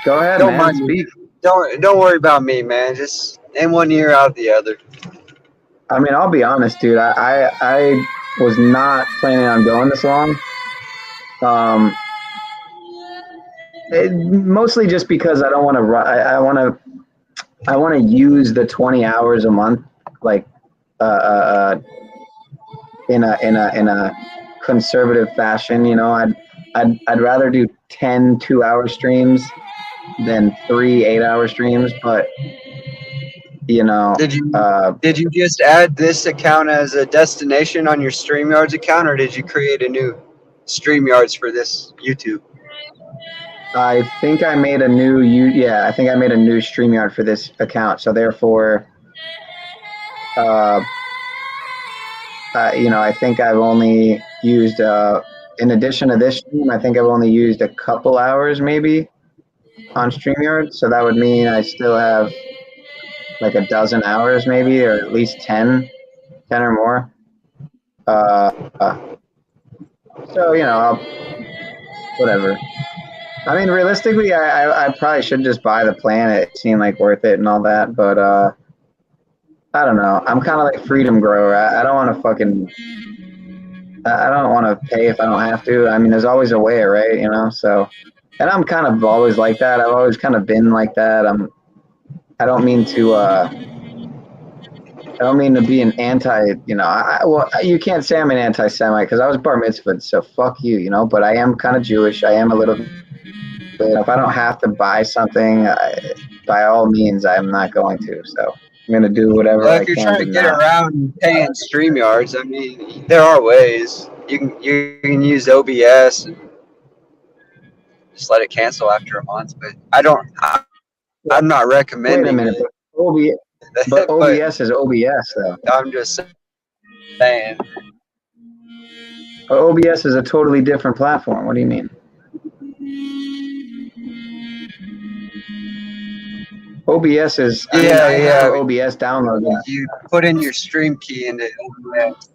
Speaker 7: Go ahead,
Speaker 12: Don't
Speaker 7: man.
Speaker 12: mind
Speaker 7: Speak.
Speaker 12: Don't worry about me, man. Just in one ear, out the other.
Speaker 7: I mean, I'll be honest, dude. I was not planning on going this long. Mostly just because I don't want to. I want to use the 20 hours a month, like, in a conservative fashion. You know, I'd rather do 10 2-hour streams than 3 8-hour streams, but. You know,
Speaker 12: did you just add this account as a destination on your StreamYards account, or did you create a new StreamYards for this YouTube?
Speaker 7: I think I made a new I think I made a new StreamYard for this account. So therefore, you know, I think I've only used in addition to this stream, I think I've only used a couple hours maybe on StreamYard. So that would mean I still have like a dozen hours maybe, or at least 10 or more. So, you know, whatever. I mean, realistically, I probably should just buy the plan. It seemed like worth it and all that, but I don't know. I'm kind of like Freedom Grower. I don't want to I don't want to pay if I don't have to. I mean, there's always a way, right? You know, so, and I'm kind of always like that. I've always kind of been like that. I don't mean to be an anti, you know, well, you can't say I'm an anti-Semite because I was bar mitzvahed, so fuck you, you know, but I am kind of Jewish. I am a little bit, if I don't have to buy something, by all means, I'm not going to. So I'm gonna do whatever
Speaker 12: Well,
Speaker 7: I
Speaker 12: if you're
Speaker 7: can
Speaker 12: trying
Speaker 7: to
Speaker 12: to get
Speaker 7: not.
Speaker 12: around paying StreamYards, I mean, there are ways. You can use OBS and just let it cancel after a month. But I'm not
Speaker 7: Wait a
Speaker 12: recommending
Speaker 7: minute,
Speaker 12: it.
Speaker 7: but
Speaker 12: But
Speaker 7: OBS is OBS though.
Speaker 12: I'm just saying.
Speaker 7: OBS is a totally different platform. What do you mean? OBS is. I mean, I have OBS downloaded.
Speaker 12: You put in your stream key into OBS.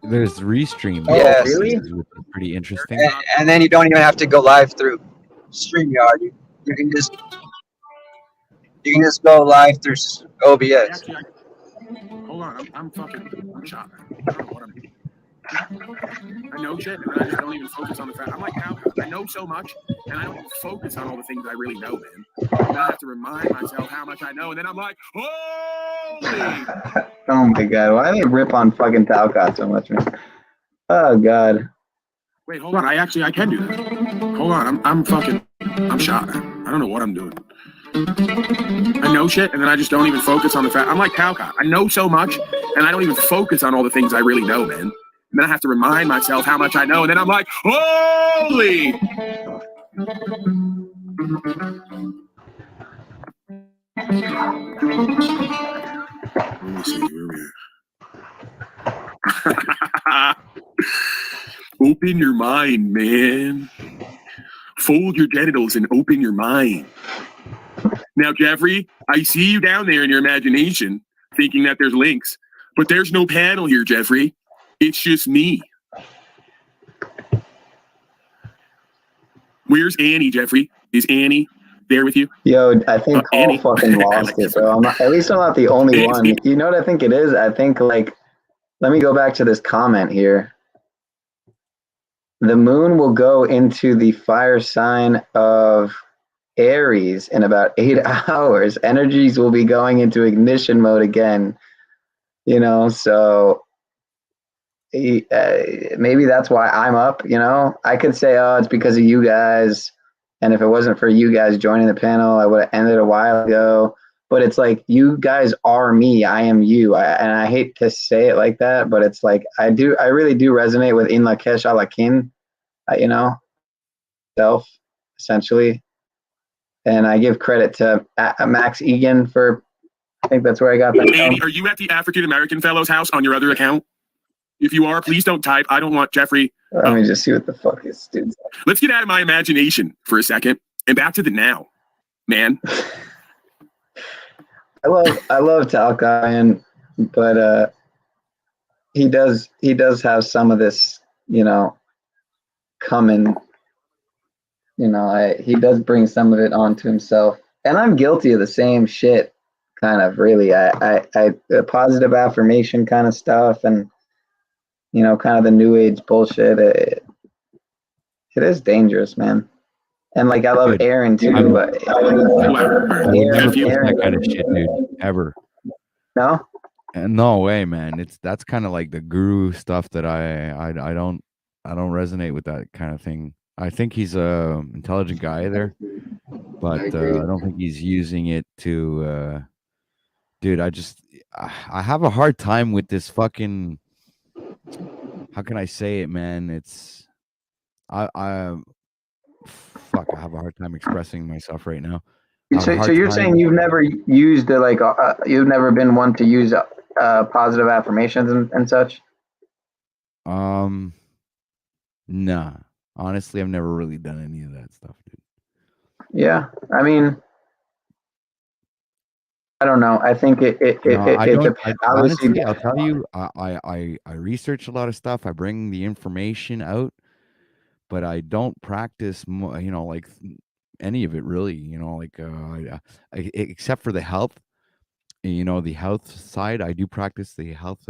Speaker 17: There's Restream.
Speaker 12: Yes.
Speaker 17: Which is pretty interesting.
Speaker 12: And then you don't even have to go live through StreamYard. You can just go live through OBS.
Speaker 3: Hold on, I'm shot. I don't know what I'm doing. I know shit, and I just don't even focus on the fact. I'm like, I know so much, and I don't even focus on all the things I really know, man. And I have to remind myself how much I know, and then I'm like, holy!
Speaker 7: Oh my god, why do they rip on fucking Talcott so much, man? Oh god.
Speaker 3: Wait, hold on. I can do that. Hold on, I'm shot. I don't know what I'm doing. I know shit, and then I just don't even focus on the fact. I'm like Talcott. I know so much, and I don't even focus on all the things I really know, man. And then I have to remind myself how much I know, and then I'm like, holy! Let me see where we are. Open your mind, man. Fold your genitals and open your mind. Now, Jeffrey, I see you down there in your imagination thinking that there's links, but there's no panel here, Jeffrey. It's just me. Where's Annie, Jeffrey? Is Annie there with you?
Speaker 7: Yo, I think Paul fucking lost it, bro. At least I'm not the only one. You know what I think it is? I think, like, let me go back to this comment here. The moon will go into the fire sign of Aries in about 8 hours. Energies will be going into ignition mode again. You know, so maybe that's why I'm up. You know, I could say, oh, it's because of you guys. And if it wasn't for you guys joining the panel, I would have ended a while ago. But it's like, you guys are me. I am you. And I hate to say it like that, but it's like, I really do resonate with In Lakesh Alakin, you know, self, essentially. And I give credit to Max Egan for, I think that's where I got that.
Speaker 3: Annie, are you at the African American Fellows house on your other account? If you are, please don't type. I don't want Jeffrey.
Speaker 7: Let me just see what the fuck this dude's.
Speaker 3: Let's get out of my imagination for a second and back to the now, man.
Speaker 7: I love Talcott, but he does have some of this, you know, coming. You know, he does bring some of it onto himself, and I'm guilty of the same shit. Kind of, really. The positive affirmation kind of stuff, and you know, kind of the new age bullshit. It is dangerous, man. And like, I love Aaron too, but
Speaker 17: I would never post that kind of shit, dude. Ever.
Speaker 7: No.
Speaker 17: No way, man. That's kind of like the guru stuff that I don't resonate with that kind of thing. I think he's a intelligent guy there, but I don't think he's using it to. Dude, I have a hard time with this fucking. How can I say it, man? It's I have a hard time expressing myself right now.
Speaker 7: So you're saying you've never used you've never been one to use positive affirmations and such?
Speaker 17: Nah. Honestly, I've never really done any of that stuff, dude.
Speaker 7: Yeah, I mean, I don't know. I think
Speaker 17: honestly, I'll tell you, I research a lot of stuff. I bring the information out, but I don't practice, you know, like any of it really. You know, like except for the health. You know, the health side, I do practice the health.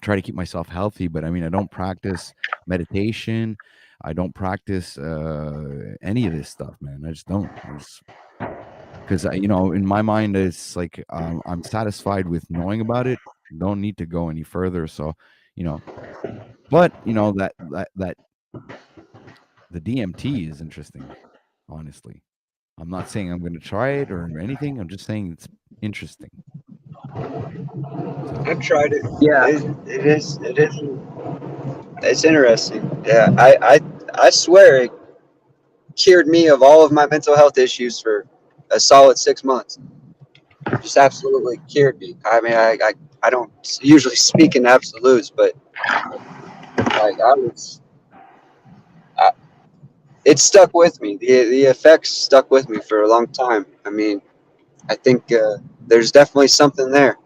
Speaker 17: Try to keep myself healthy, but I mean, I don't practice meditation. I don't practice any of this stuff, man. I just don't. Because you know, in my mind, it's like I'm satisfied with knowing about it. Don't need to go any further. So, you know, but you know that the DMT is interesting. Honestly, I'm not saying I'm going to try it or anything. I'm just saying it's interesting.
Speaker 12: I've tried it.
Speaker 7: Yeah.
Speaker 12: It is. It's interesting. Yeah, I swear it cured me of all of my mental health issues for a solid 6 months. Just absolutely cured me. I mean, I don't usually speak in absolutes, but like it stuck with me. The effects stuck with me for a long time. I mean, I think there's definitely something there.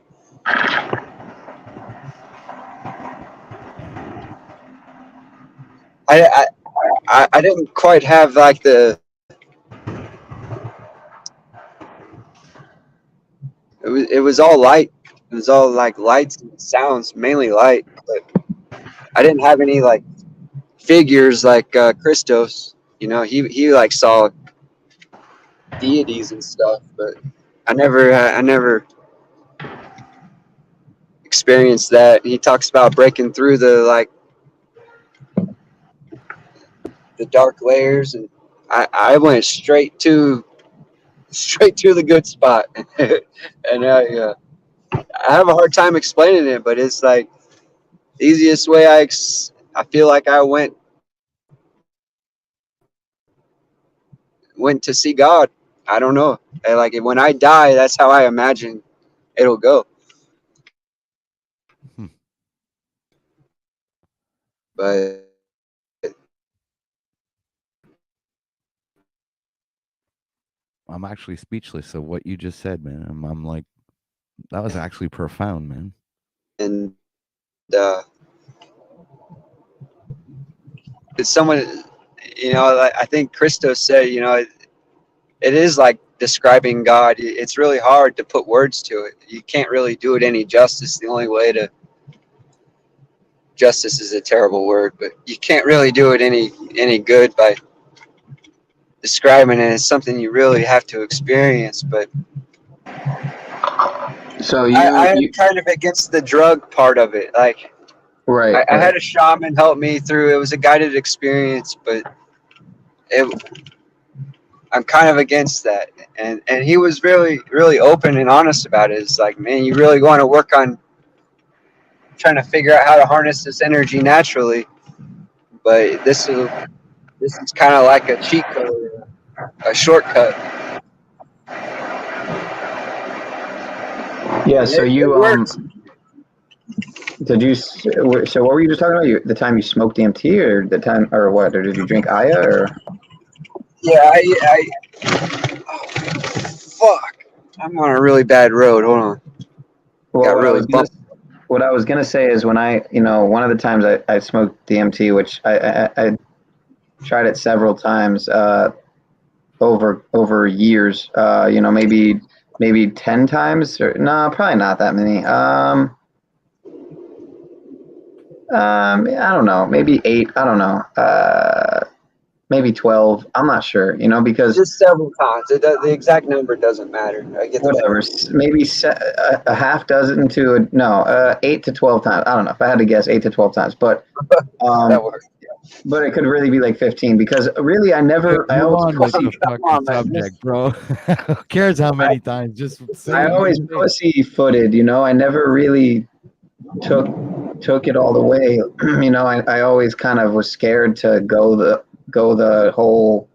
Speaker 12: I didn't quite have like it was all light. It was all like lights and sounds, mainly light. But I didn't have any like figures like Christos. You know, he like saw deities and stuff, but I never experienced that. He talks about breaking through the dark layers, and I went straight to the good spot. And I have a hard time explaining it, but it's like the easiest way I feel like I went to see God. I don't know. Like when I die, that's how I imagine it'll go. But
Speaker 17: I'm actually speechless of what you just said, man. I'm like, that was actually profound, man.
Speaker 12: And it's someone, you know, I think Christos said, you know, it is like describing God. It's really hard to put words to it. You can't really do it any justice. The only way to justice is a terrible word, but you can't really do it any good by describing it. It's something you really have to experience. But
Speaker 7: so
Speaker 12: I'm kind of against the drug part of it. Like,
Speaker 7: right,
Speaker 12: I had a shaman help me through. It was a guided experience, but I'm kind of against that. And he was really open and honest about it. It's like, man, you really want to work on trying to figure out how to harness this energy naturally. But this is kind of like a cheat code, a shortcut.
Speaker 7: Yeah. So did you? So what were you just talking about? The time you smoked DMT, or the time, or what? Or did you drink Aya, or?
Speaker 12: Yeah, oh, fuck. I'm on a really bad road. Hold on.
Speaker 7: Well, what I was gonna say is when one of the times I smoked DMT, which I tried it several times over years. Maybe 10 times, or no, probably not that many. I don't know, maybe 8. I don't know. Maybe 12. I'm not sure. Because
Speaker 12: just several times. The exact number doesn't matter. I get
Speaker 7: whatever. Maybe a half dozen to 8 to 12 times. I don't know if I had to guess 8 to 12 times, but
Speaker 12: that works.
Speaker 7: But it could really be like 15 because really I always
Speaker 17: with the fucking subject, bro. Who cares how many times? Just
Speaker 7: I always pussyfooted, I never really took it all the way. I always kind of was scared to go the whole,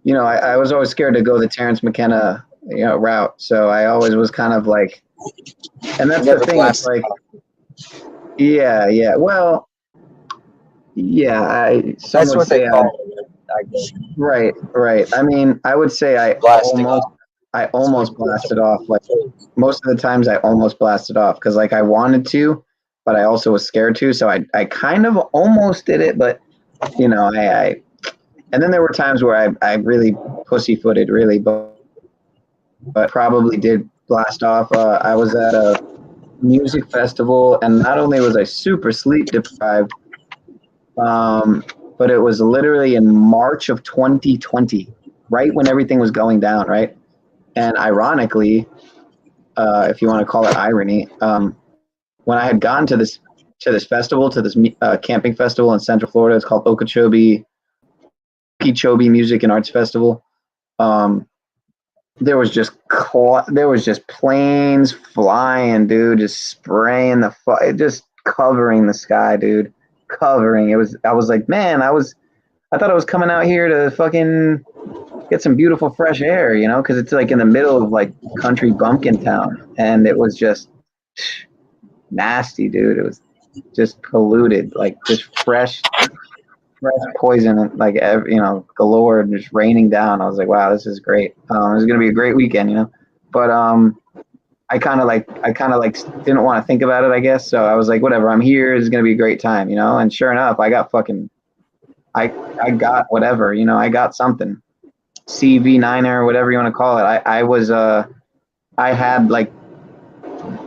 Speaker 7: I was always scared to go the Terrence McKenna, route. So I always was kind of like, and that's the thing. It's like, yeah. Well, yeah,
Speaker 12: that's what they call it.
Speaker 7: Right. I mean, I would say I almost blasted off. Like most of the times I almost blasted off because like I wanted to, but I also was scared to. So I kind of almost did it, but I and then there were times where I really pussyfooted really, but probably did blast off. I was at a music festival and not only was I super sleep deprived, but it was literally in March of 2020, right when everything was going down, right? And ironically, if you want to call it irony, when I had gone to this festival, to this camping festival in Central Florida, it's called Okeechobee Music and Arts Festival.
Speaker 5: there was just planes flying, dude, just spraying just covering the sky, dude, covering. I was like, man, I thought I was coming out here to fucking get some beautiful fresh air, you know, because it's like in the middle of like country bumpkin town, and it was just nasty, dude. It was just polluted, like just fresh poison, like galore, and just raining down. I was like, wow, this is great. This is gonna be a great weekend, you know. But I kind of like didn't want to think about it, I guess. So I was like, whatever, I'm here. It's gonna be a great time, you know. And sure enough, I got I got whatever, you know. I got something. CV9er, whatever you want to call it. I had like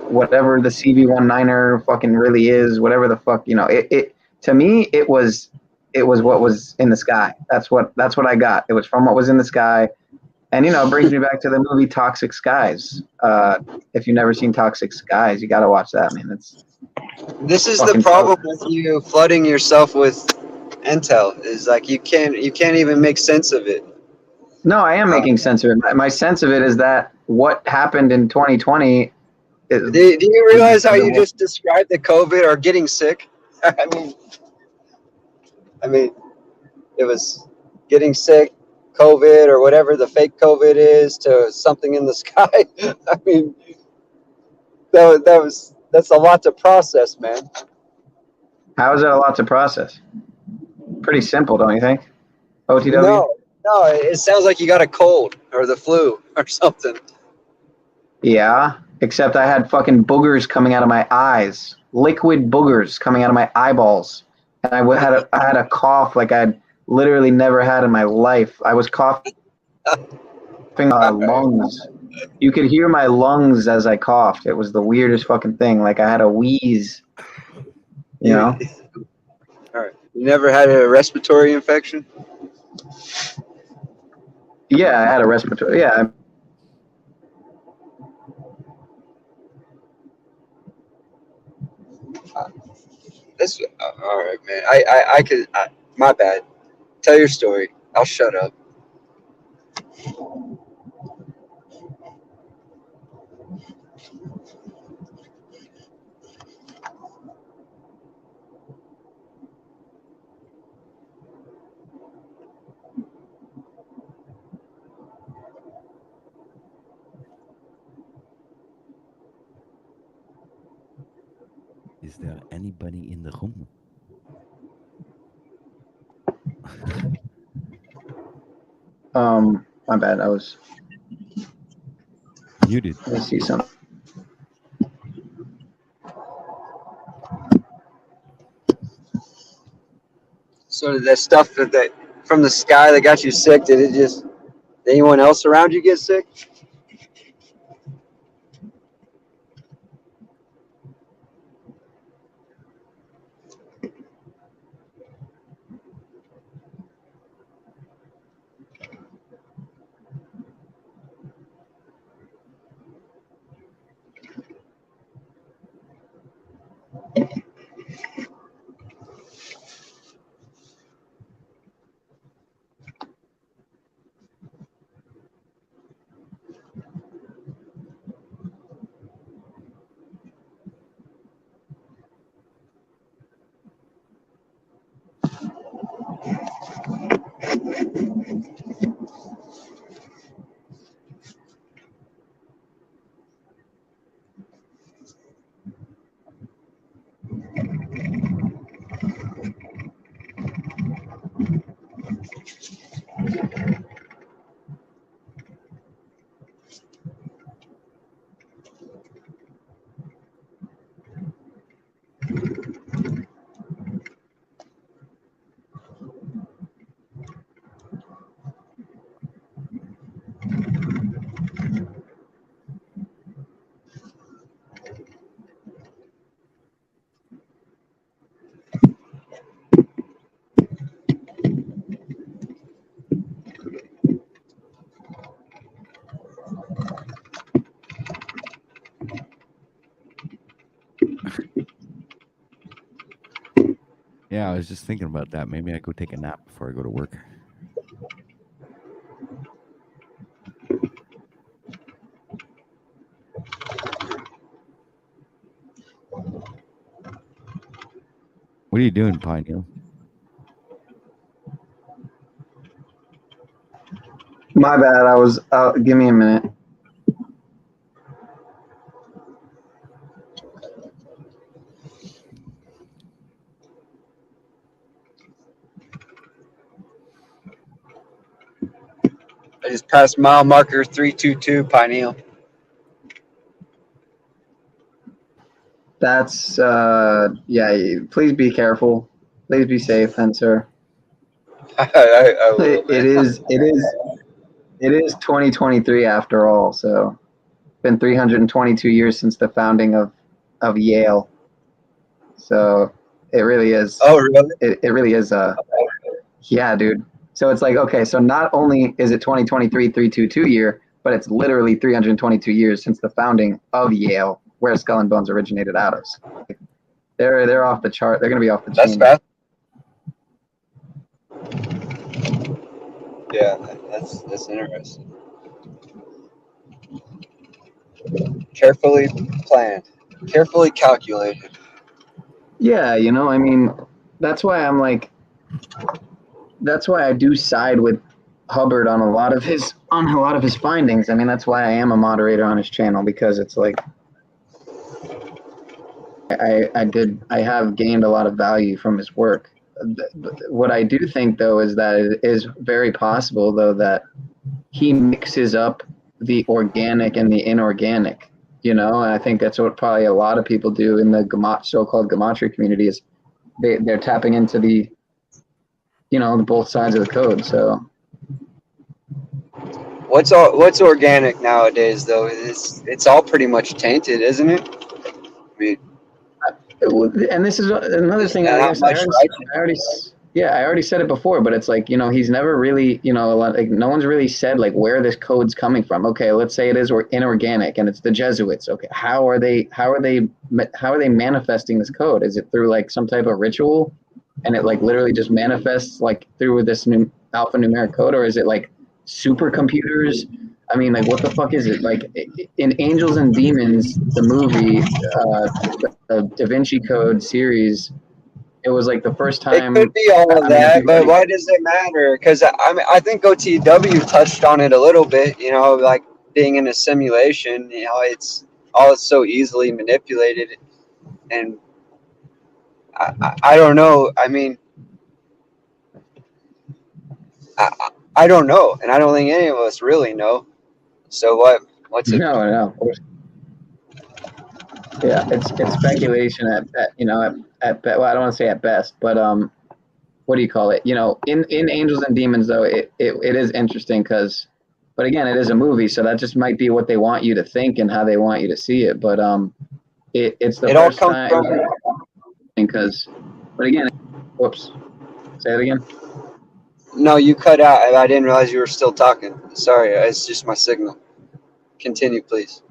Speaker 5: whatever the CV19er fucking really is, whatever the fuck, you know. It to me, it was what was in the sky. That's what I got. It was from what was in the sky. And, you know, it brings me back to the movie Toxic Skies. If you've never seen Toxic Skies, you got to watch that, man.
Speaker 12: This is the problem with you flooding yourself with intel, is like you can't even make sense of it.
Speaker 5: No, I am making sense of it. My sense of it is that what happened in 2020 is...
Speaker 12: Do you realize how you just described the COVID or getting sick? I mean, it was getting sick, COVID, or whatever the fake COVID is, to something in the sky. I mean, that's a lot to process, man.
Speaker 5: How is that a lot to process? Pretty simple, don't you think? OTW?
Speaker 12: No, it sounds like you got a cold or the flu or something.
Speaker 5: Yeah, except I had fucking boogers coming out of my eyes, liquid boogers coming out of my eyeballs, and I had a cough like I'd literally never had in my life. I was coughing my lungs. You could hear my lungs as I coughed. It was the weirdest fucking thing. Like I had a wheeze. You know?
Speaker 12: All right. You never had a respiratory infection?
Speaker 5: Yeah, I had a respiratory. Yeah.
Speaker 12: That's all right, man. I could. My bad. Tell your story. I'll shut up.
Speaker 11: Is there anybody in the room?
Speaker 5: My bad. I was
Speaker 11: muted.
Speaker 5: Let me see something.
Speaker 12: So that stuff that from the sky that got you sick, did anyone else around you get sick?
Speaker 11: Yeah, I was just thinking about that. Maybe I go take a nap before I go to work. What are you doing, Pineal?
Speaker 7: My bad. I was. Give me a minute.
Speaker 12: I just passed mile marker 322, Pineal.
Speaker 7: That's yeah. Please be careful. Please be safe, then, sir.
Speaker 12: I will,
Speaker 7: It is 2023 after all. So, it's been 322 years since the founding of Yale. So it really is.
Speaker 12: Oh, really?
Speaker 7: It really is. Yeah, dude. So it's like, okay, so not only is it 2023 322 year, but it's literally 322 years since the founding of Yale, where Skull and Bones originated out of. So they're off the chart. They're gonna be off the chain.
Speaker 12: That's fast. Yeah, that's interesting. Carefully planned, carefully calculated.
Speaker 7: Yeah, you know, I mean, that's why I'm like, that's why I do side with Hubbard on a lot of his findings. I mean, that's why I am a moderator on his channel, because it's like I have gained a lot of value from his work. What I do think, though, is that it is very possible, though, that he mixes up the organic and the inorganic. You know, and I think that's what probably a lot of people do in the so-called gematria community is they're tapping into the, you know, the both sides of the code. So
Speaker 12: What's organic nowadays, though? It's all pretty much tainted, isn't it? I mean,
Speaker 7: and this is another thing. I guess I already said it before, but it's like, you know, he's never really, you know, like no one's really said like where this code's coming from. Okay, let's say it is inorganic and it's the Jesuits. Okay, how are they manifesting this code? Is it through like some type of ritual, and it like literally just manifests like through this new alphanumeric code, or is it like supercomputers? I mean, like, what the fuck is it? Like, in Angels and Demons, the movie, the Da Vinci Code series, it was like the first time.
Speaker 12: it could be all of that, but why does it matter? Because I mean, I think OTW touched on it a little bit. You know, like being in a simulation. You know, it's so easily manipulated, and I don't know. I mean, I don't know, and I don't think any of us really know. So what's it?
Speaker 7: No. Yeah, it's speculation at you know, well, I don't want to say at best, but what do you call it? You know, in Angels and Demons, though, it is interesting because, but again, it is a movie, so that just might be what they want you to think and how they want you to see it. But it's the first time because, but again, whoops, say it again.
Speaker 12: No, you cut out. I didn't realize you were still talking. Sorry, it's just my signal. Continue, please.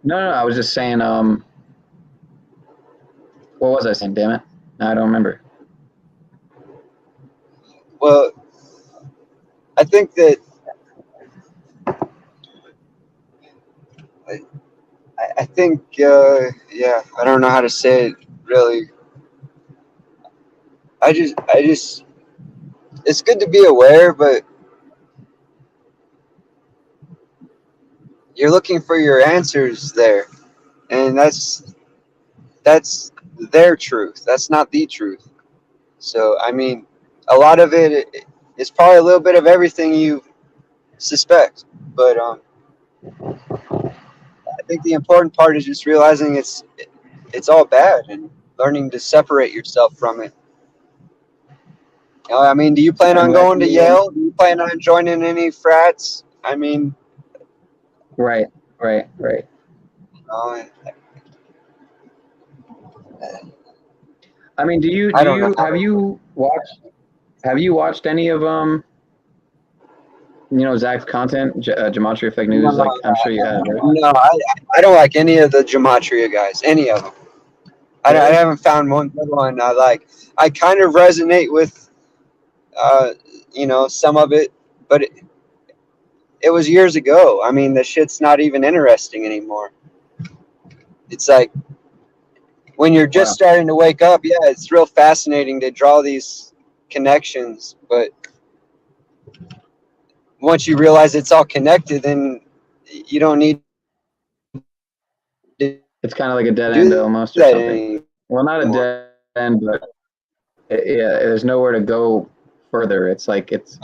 Speaker 7: No, I was just saying, what was I saying? Damn it. I don't remember.
Speaker 12: Well, I think that I think, yeah, I don't know how to say it really. I just, it's good to be aware, but you're looking for your answers there, and that's their truth. That's not the truth. So, I mean, a lot of it is probably a little bit of everything you suspect, but I think the important part is just realizing it's all bad and learning to separate yourself from it. You know, I mean, do you plan on going to Yale? Do you plan on joining any frats? I mean,
Speaker 7: right. I mean, have you watched any of you know, Zach's content, Gematria Fake News?
Speaker 12: No,
Speaker 7: like, I'm sure you have. Right?
Speaker 12: No, I don't like any of the Gematria guys, any of them. I haven't found one good one I like. I kind of resonate with, you know, some of it, but it was years ago. I mean, the shit's not even interesting anymore. It's like, when you're just starting to wake up, yeah, it's real fascinating to draw these connections. But once you realize it's all connected, then you don't need to
Speaker 7: It's kind of like a dead end almost, or something. Well, not a dead end, but yeah, there's nowhere to go further. It's like it's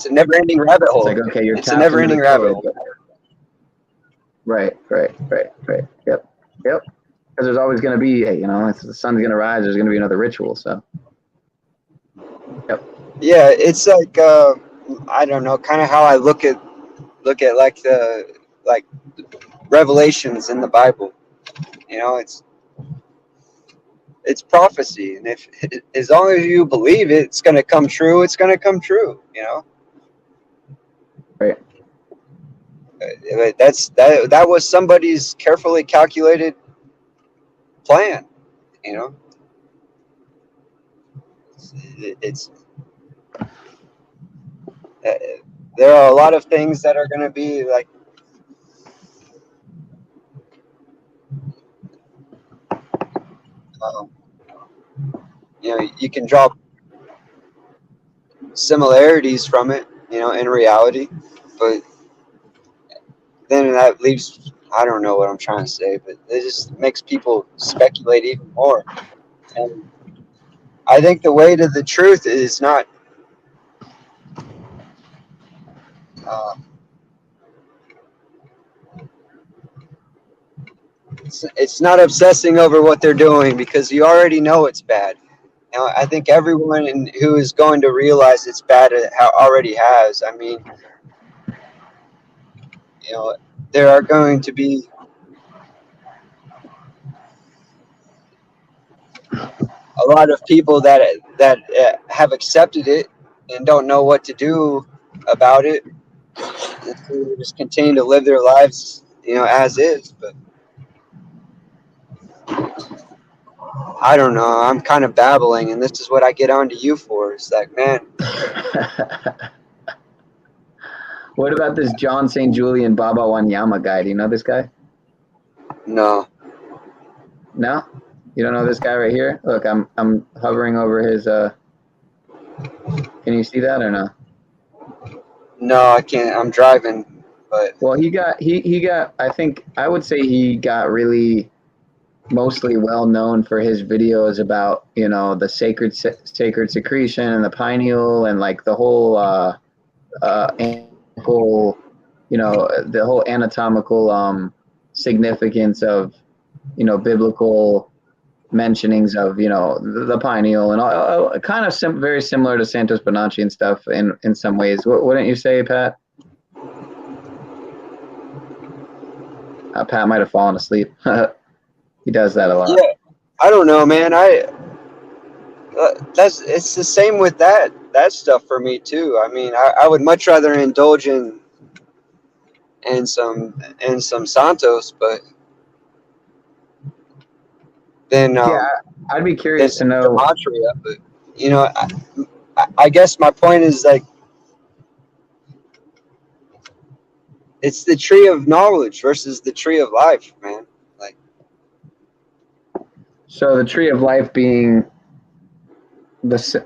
Speaker 12: a never-ending rabbit hole.
Speaker 7: It's like, okay, you're
Speaker 12: it's a
Speaker 7: tapped into the
Speaker 12: never-ending rabbit
Speaker 7: code,
Speaker 12: hole.
Speaker 7: but- Right. Yep. Because there's always going to be, hey, you know, if the sun's going to rise, there's going to be another ritual. So. Yep.
Speaker 12: Yeah, it's like I don't know, kind of how I look at like the revelations in the Bible. You know, it's prophecy, and if as long as you believe it, it's going to come true. It's going to come true. You know.
Speaker 7: Right.
Speaker 12: That was somebody's carefully calculated plan. You know. It's there are a lot of things that are going to be like. You know, you can draw similarities from it, you know, in reality, but then that leaves, I don't know what I'm trying to say, but it just makes people speculate even more. And I think the way to the truth is not it's not obsessing over what they're doing, because you already know it's bad. You know, I think everyone who is going to realize it's bad already has. I mean, you know, there are going to be a lot of people that have accepted it and don't know what to do about it. And so they just continue to live their lives, you know, as is. But I don't know. I'm kind of babbling, and this is what I get onto you for. It's like, man.
Speaker 7: What about this John St. Julian Baba Wanyama guy? Do you know this guy?
Speaker 12: No.
Speaker 7: No? You don't know this guy right here? Look, I'm hovering over his can you see that or no?
Speaker 12: No, I can't. I'm driving, but
Speaker 7: well, he got I think I would say he got really mostly well known for his videos about, you know, the sacred secretion and the pineal and like the whole you know, the whole anatomical significance of, you know, biblical mentionings of, you know, the pineal and all, kind of very similar to Santos Bonacci and stuff in some ways. Wouldn't you say, Pat? Pat might have fallen asleep. He does that a lot.
Speaker 12: Yeah, I don't know, man. It's the same with that stuff for me too. I mean, I would much rather indulge in some Santos, but then
Speaker 7: yeah, I'd be curious to know.
Speaker 12: Gematria, but you know, I guess my point is like, it's the tree of knowledge versus the tree of life, man. Like,
Speaker 7: so the tree of life being just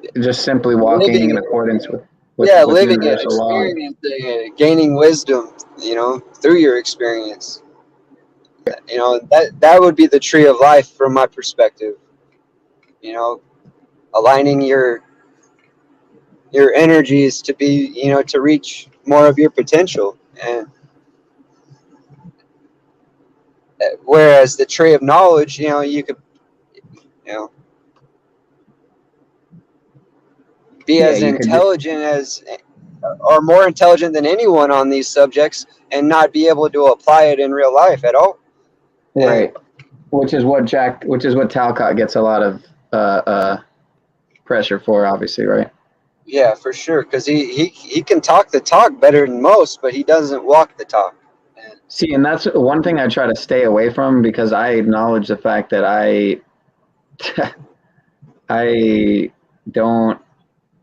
Speaker 7: simply walking in accordance with
Speaker 12: living it,
Speaker 7: universal law.
Speaker 12: experiencing it, gaining wisdom, you know, through your experience. You know, that would be the tree of life from my perspective. You know, aligning your energies to be, you know, to reach more of your potential. And whereas the tree of knowledge, you know, you could, you know, be as intelligent as or more intelligent than anyone on these subjects and not be able to apply it in real life at all.
Speaker 7: Right. Which is what Talcott gets a lot of pressure for, obviously, right?
Speaker 12: Yeah, for sure, because he can talk the talk better than most, but he doesn't walk the talk.
Speaker 7: See, and that's one thing I try to stay away from, because I acknowledge the fact that I don't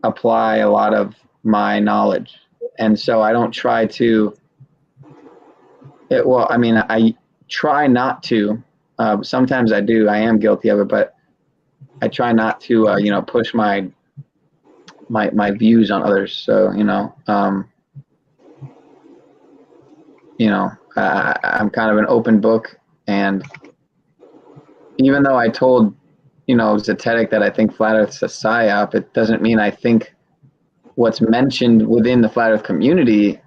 Speaker 7: apply a lot of my knowledge, and so I don't try to. I mean, I try not to Sometimes I do. I am guilty of it, but I try not to, push my views on others. So, I'm kind of an open book, and even though I told, Zetetic that I think Flat Earth's a psyop, it doesn't mean I think what's mentioned within the Flat Earth community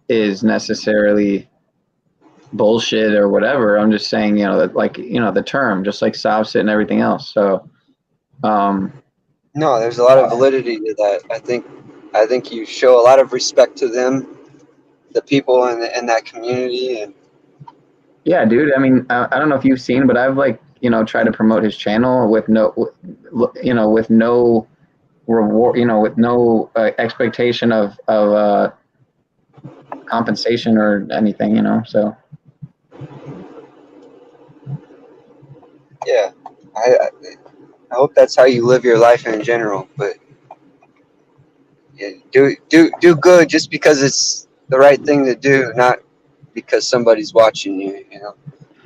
Speaker 7: is necessarily bullshit or whatever. I'm just saying, the term, just like Sopsit and everything else. So,
Speaker 12: no, there's a lot of validity to that. I think you show a lot of respect to them, the people in that community, and
Speaker 7: yeah, dude. I mean, I don't know if you've seen, but I've tried to promote his channel with no reward, with no expectation of compensation or anything, so.
Speaker 12: yeah, I hope that's how you live your life in general. But yeah, do good just because it's the right thing to do, not because somebody's watching you.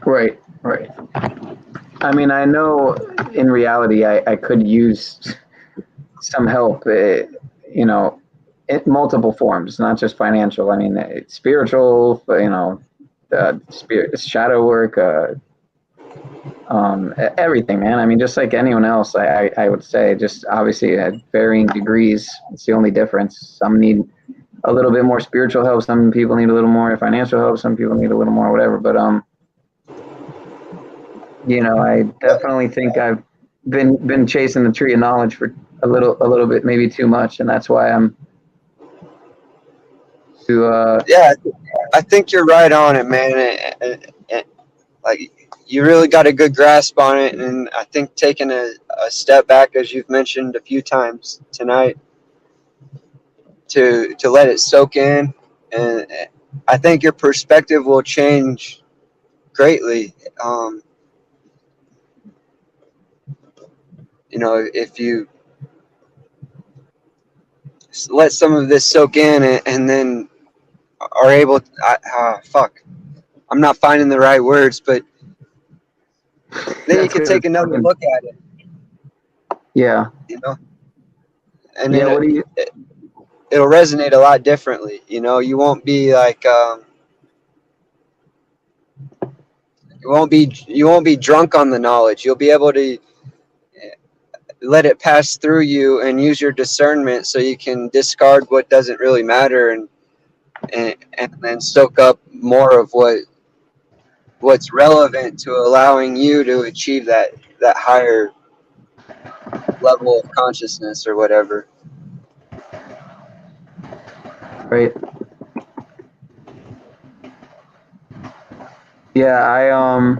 Speaker 7: Right. I mean, I know in reality I could use some help, in multiple forms, not just financial. I mean, it's spiritual, spirit, shadow work, everything, man. I mean, just like anyone else, I would say, just obviously at varying degrees. It's the only difference. Some need a little bit more spiritual help. Some people need a little more financial help. Some people need a little more whatever. But I definitely think I've been chasing the tree of knowledge for a little bit, maybe too much, and that's why I'm to.
Speaker 12: Yeah, I think you're right on it, man. And like, you really got a good grasp on it, and I think taking a step back, as you've mentioned a few times tonight, to let it soak in, and I think your perspective will change greatly. If you let some of this soak in, and then are able to, I'm not finding the right words, but then you can take another look at it.
Speaker 7: Yeah.
Speaker 12: And
Speaker 7: yeah.
Speaker 12: then it'll resonate a lot differently. You won't be like, you won't be drunk on the knowledge. You'll be able to let it pass through you and use your discernment so you can discard what doesn't really matter, and then soak up more of what's relevant to allowing you to achieve that higher level of consciousness or whatever.
Speaker 7: Right. Yeah,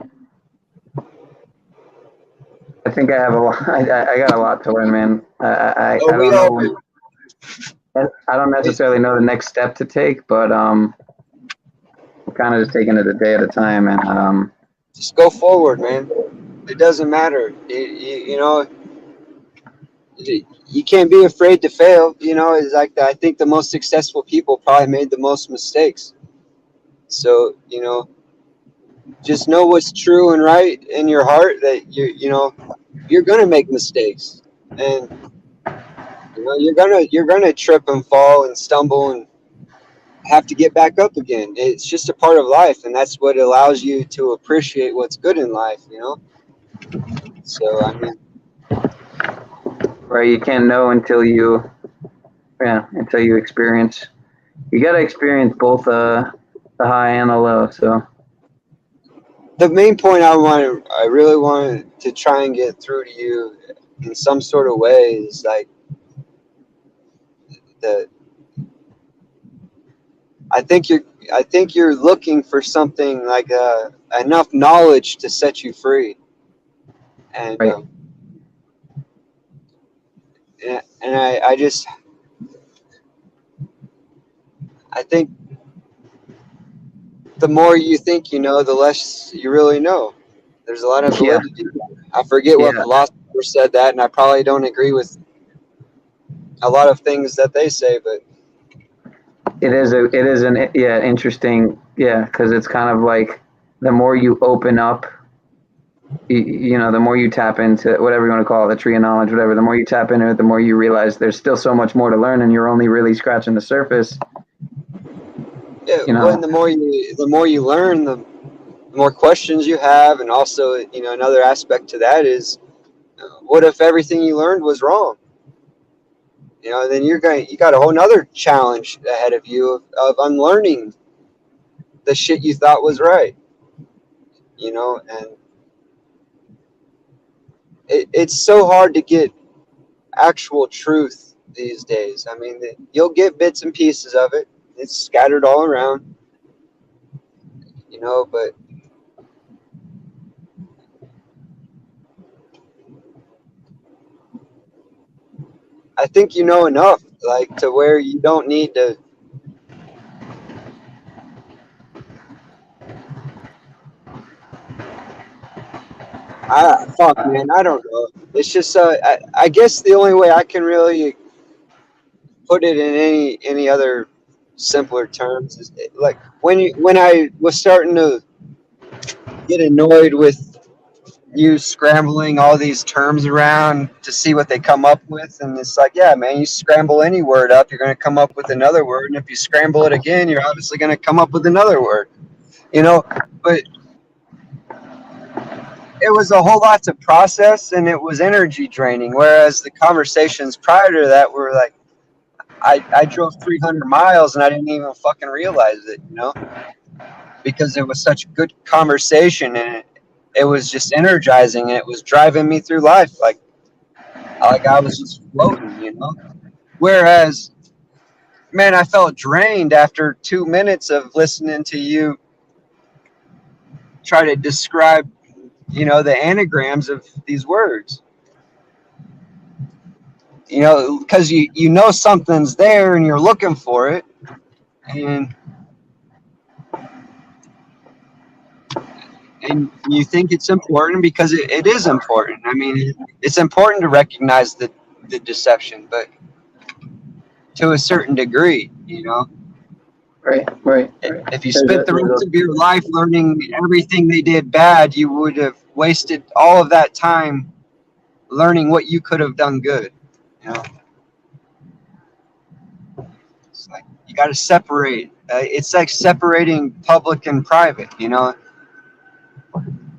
Speaker 7: I think I have a lot. I got a lot to learn, man. I don't know. I don't necessarily know the next step to take, but I'm kind of just taking it a day at a time, and
Speaker 12: just go forward, man. It doesn't matter. You can't be afraid to fail. It's like I think the most successful people probably made the most mistakes. So just know what's true and right in your heart, that you're gonna make mistakes, and you're gonna trip and fall and stumble and have to get back up again. It's just a part of life, and that's what allows you to appreciate what's good in life. So I mean,
Speaker 7: right, you can't know until you experience. You got to experience both the high and the low. So
Speaker 12: the main point I really wanted to try and get through to you in some sort of way is like I think you're looking for something like enough knowledge to set you free, and
Speaker 7: right.
Speaker 12: And I think the more you think you know, the less you really know. There's a lot of validity. I forget what philosopher said that, and I probably don't agree with a lot of things that they say, but
Speaker 7: it is an interesting, because it's kind of like the more you open up you know, the more you tap into whatever you want to call it, the tree of knowledge, whatever, the more you tap into it, the more you realize there's still so much more to learn, and you're only really scratching the surface.
Speaker 12: Yeah,
Speaker 7: You know,
Speaker 12: well, and the more you learn, the more questions you have, and also, you know, another aspect to that is, what if everything you learned was wrong? You know, then you got a whole nother challenge ahead of you of unlearning the shit you thought was right. You know, and it's so hard to get actual truth these days. I mean, you'll get bits and pieces of it. It's scattered all around. You know, but I think you know enough, like, to where you don't need to. Fuck, man, I don't know. It's just, I guess the only way I can really put it in any other simpler terms is like when I was starting to get annoyed with you scrambling all these terms around to see what they come up with, and it's like, yeah, man, you scramble any word up, you're going to come up with another word, and if you scramble it again, you're obviously going to come up with another word, you know. But it was a whole lot to process, and it was energy draining, whereas the conversations prior to that were like, I drove 300 miles and I didn't even fucking realize it, you know, because it was such a good conversation, and it was just energizing, and it was driving me through life like I was just floating, you know. Whereas, man, I felt drained after 2 minutes of listening to you try to describe, you know, the anagrams of these words. You know, because you know something's there and you're looking for it, and you think it's important because it is important. I mean, it's important to recognize the deception, but to a certain degree, you know.
Speaker 7: Right.
Speaker 12: If you spent the rest of your life learning everything they did bad, you would have wasted all of that time learning what you could have done good, you know. It's like you got to separate. It's like separating public and private, you know.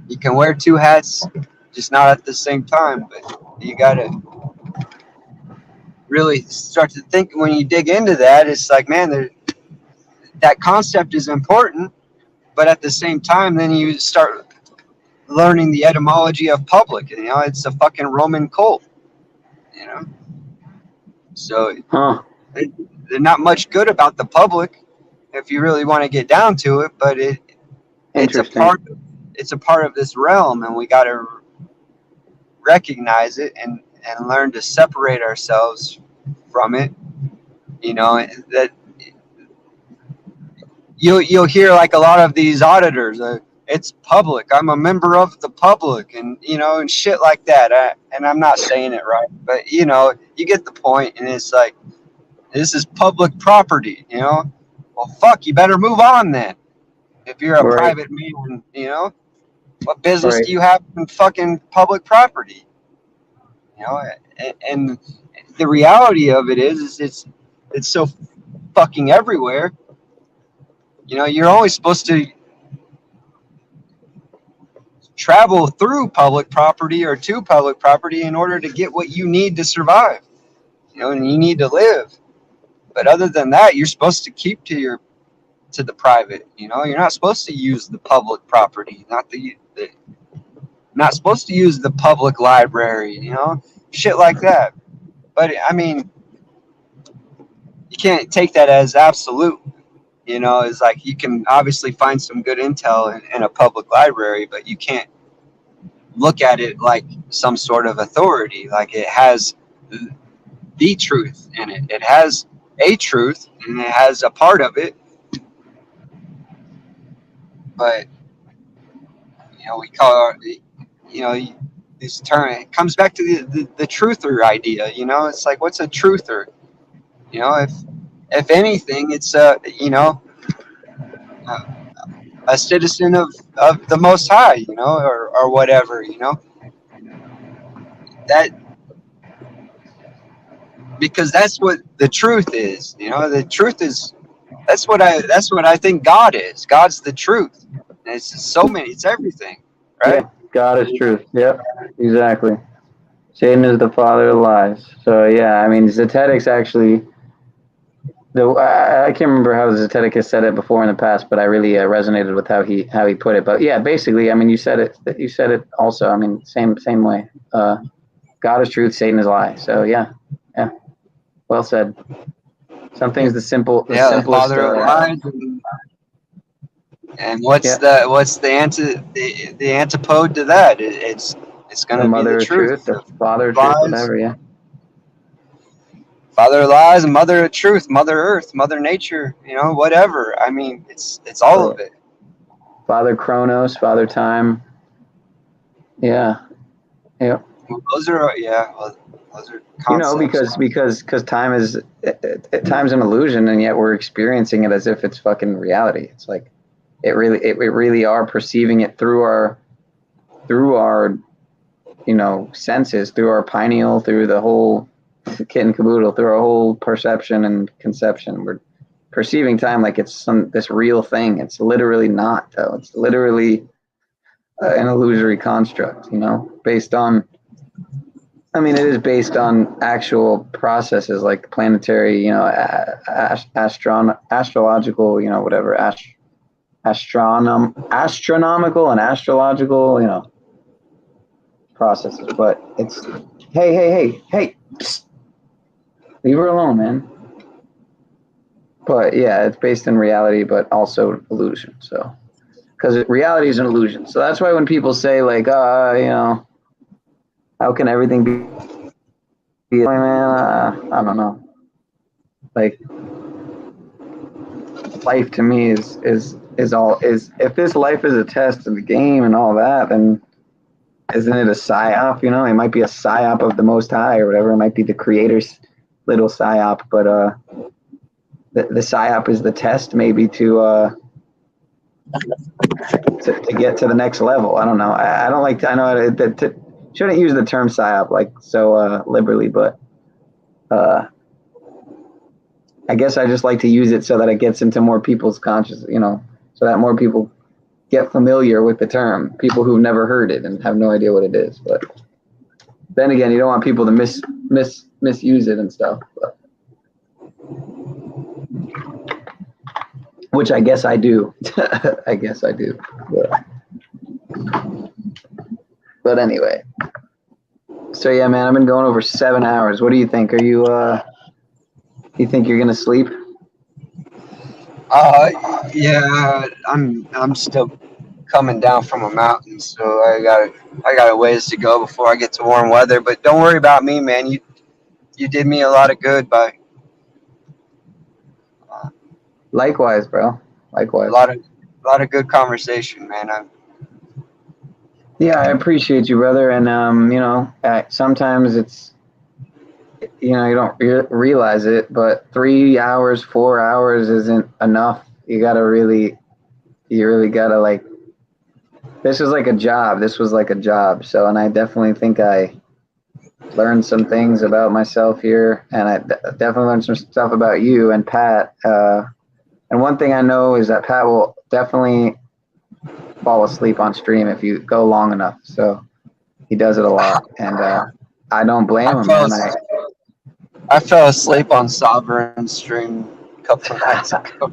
Speaker 12: You can wear two hats, just not at the same time, but you got to really start to think. When you dig into that, it's like, man, that concept is important, but at the same time, then you start learning the etymology of public. You know, it's a fucking Roman cult, you know. So they're not much good about the public if you really want to get down to it, but it's a part of this realm, and we got to recognize it and learn to separate ourselves from it. You know, that you'll hear like a lot of these auditors, it's public, I'm a member of the public, and you know, and shit like that. And I'm not saying it right, but you know, you get the point. And it's like, this is public property, you know. Well, fuck, you better move on then. If you're a private man, you know, what business do you have in fucking public property? You know, and the reality of it is it's so fucking everywhere. You know, you're only supposed to travel through public property or to public property in order to get what you need to survive. You know, and you need to live. But other than that, you're supposed to keep to the private. You know, you're not supposed to use the public property, not supposed to use the public library. You know, shit like that. But I mean, you can't take that as absolute. You know, it's like you can obviously find some good intel in a public library, but you can't look at it like some sort of authority. Like, it has the truth in it. It has a truth, and it has a part of it. But, you know, we call it, you know, this term, it comes back to the truther idea. You know, it's like, what's a truther? You know, if anything, it's you know, a citizen of the Most High, you know, or whatever, you know. That, because that's what the truth is, you know. The truth is, that's what I think God is. God's the truth. And it's so many. It's everything, right?
Speaker 7: Yeah, God is truth. Yep, exactly. Satan is the father of lies. So yeah, I mean, Zetetics actually. I can't remember how Zetetic has said it before in the past, but I really resonated with how he put it. But yeah, basically, I mean, you said it. You said it also. I mean, same way. God is truth, Satan is lie. So yeah, well said. Something's the simplest.
Speaker 12: The father of lies. And what's the antipode to that? It's going to be
Speaker 7: mother
Speaker 12: the
Speaker 7: of
Speaker 12: truth.
Speaker 7: the father of truth,
Speaker 12: lies,
Speaker 7: whatever. Yeah.
Speaker 12: Father of lies, mother of truth, Mother Earth, Mother Nature. You know, whatever. I mean, it's all of it.
Speaker 7: Father Chronos, Father Time. Yeah. Yeah.
Speaker 12: Well, those are those are concepts.
Speaker 7: You know, because time is time's an illusion, and yet we're experiencing it as if it's fucking reality. It's like we really are perceiving it through our you know, senses, through our pineal, through the whole kit and caboodle, through our whole perception and conception. We're perceiving time like it's this real thing. It's literally not, though. It's literally an illusory construct, you know, based on. I mean, it is based on actual processes like planetary, you know, astrological, you know, whatever, astronomical and astrological, you know, processes. But it's, hey, psst, leave her alone, man. But yeah, it's based in reality, but also illusion. So, because reality is an illusion. So that's why when people say like, you know, how can everything be man? I don't know. Like, life to me is if this life is a test of the game and all that, then isn't it a psyop? You know, it might be a psyop of the Most High or whatever. It might be the Creator's little psyop, but the psyop is the test, maybe to get to the next level. I don't know. I don't like. I know shouldn't use the term psyop like so liberally, but I guess I just like to use it so that it gets into more people's conscious, you know, so that more people get familiar with the term. People who've never heard it and have no idea what it is. But then again, you don't want people to misuse it and stuff. But, which I guess I do. I guess I do. But anyway. So yeah, man, I've been going over 7 hours. What do you think? Are you you think you're gonna sleep?
Speaker 12: Yeah, I'm still coming down from a mountain, so I got a ways to go before I get to warm weather. But don't worry about me, man. You did me a lot of good by.
Speaker 7: Likewise, bro. Likewise.
Speaker 12: A lot of good conversation, man.
Speaker 7: Yeah, I appreciate you, brother. And you know, sometimes it's, you know, you don't realize it, but 3 hours, 4 hours isn't enough. You really gotta like. This is like a job. This was like a job. So, and I definitely think I learned some things about myself here, and I definitely learned some stuff about you and Pat. And one thing I know is that Pat will definitely fall asleep on stream if you go long enough. So he does it a lot, and I don't blame him, man.
Speaker 12: I fell asleep on Sovereign stream a couple of nights ago.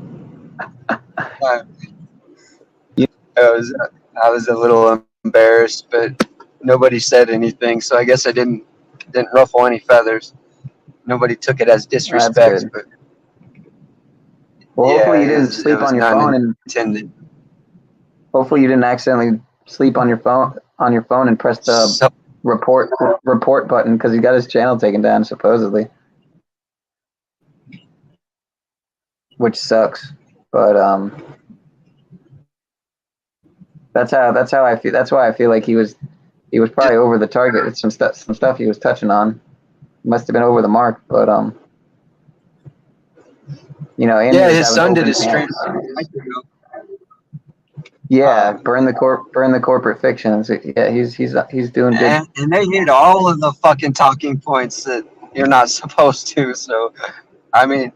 Speaker 12: I was a little embarrassed, but nobody said anything, so I guess I didn't ruffle any feathers. Nobody took it as disrespect, but
Speaker 7: well, hopefully you didn't sleep on your phone
Speaker 12: intended.
Speaker 7: Hopefully you didn't accidentally sleep on your phone and press the report button, because he got his channel taken down supposedly, which sucks. But that's how I feel. That's why I feel like he was probably over the target. It's some stuff he was touching on. Must have been over the mark, but you know.
Speaker 12: Yeah, his son did his stream.
Speaker 5: Yeah, burn the corporate fiction. Yeah, he's doing good.
Speaker 12: And they hit all of the fucking talking points that you're not supposed to. So, I mean,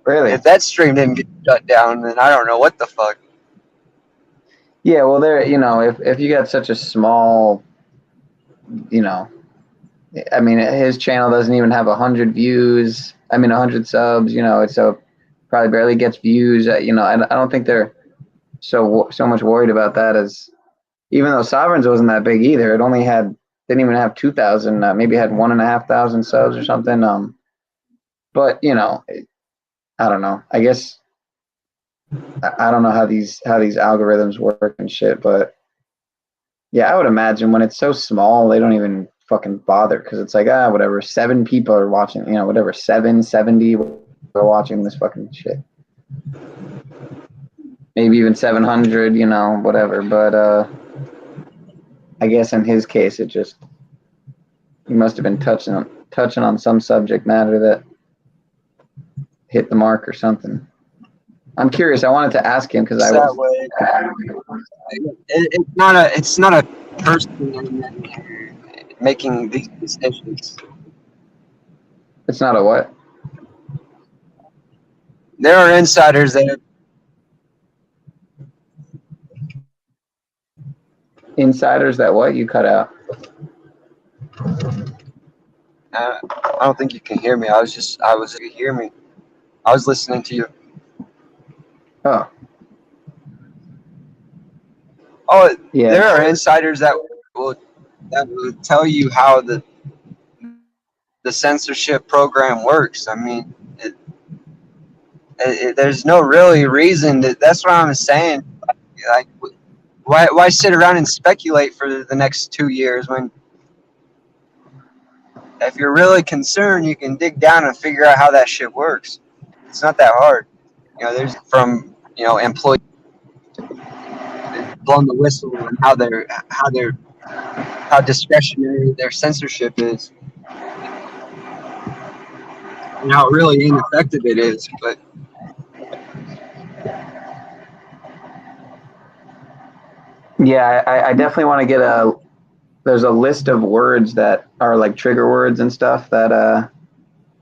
Speaker 5: really,
Speaker 12: if that stream didn't get shut down, then I don't know what the fuck.
Speaker 5: Yeah, well, if you got such a small, I mean, his channel doesn't even have 100 views. 100 subs. It's probably barely gets views. I don't think they're so much worried about that, as even though Sovereigns wasn't that big either. It only didn't even have 2,000. Maybe had 1,500 subs or something. But I don't know. I guess I don't know how these algorithms work and shit. But yeah, I would imagine when it's so small, they don't even fucking bother, because it's like, whatever, 7 people are watching. Whatever, 770 are watching this fucking shit. Maybe even 700, whatever. But I guess in his case, he must have been touching on some subject matter that hit the mark or something. I'm curious. I wanted to ask him because
Speaker 12: it's not a person making these decisions.
Speaker 5: It's not a what?
Speaker 12: There are insiders that
Speaker 5: what? You cut out.
Speaker 12: I don't think you can hear me. You hear me. I was listening to you.
Speaker 5: Oh.
Speaker 12: Oh,
Speaker 5: yeah.
Speaker 12: There are insiders that will tell you how the censorship program works. I mean, there's no really reason that's what I'm saying. Like, why sit around and speculate for the next 2 years when, if you're really concerned, you can dig down and figure out how that shit works. It's not that hard. There's from employees blowing the whistle on how discretionary their censorship is, and how really ineffective it is. But
Speaker 5: yeah, I definitely want to get there's a list of words that are like trigger words and stuff that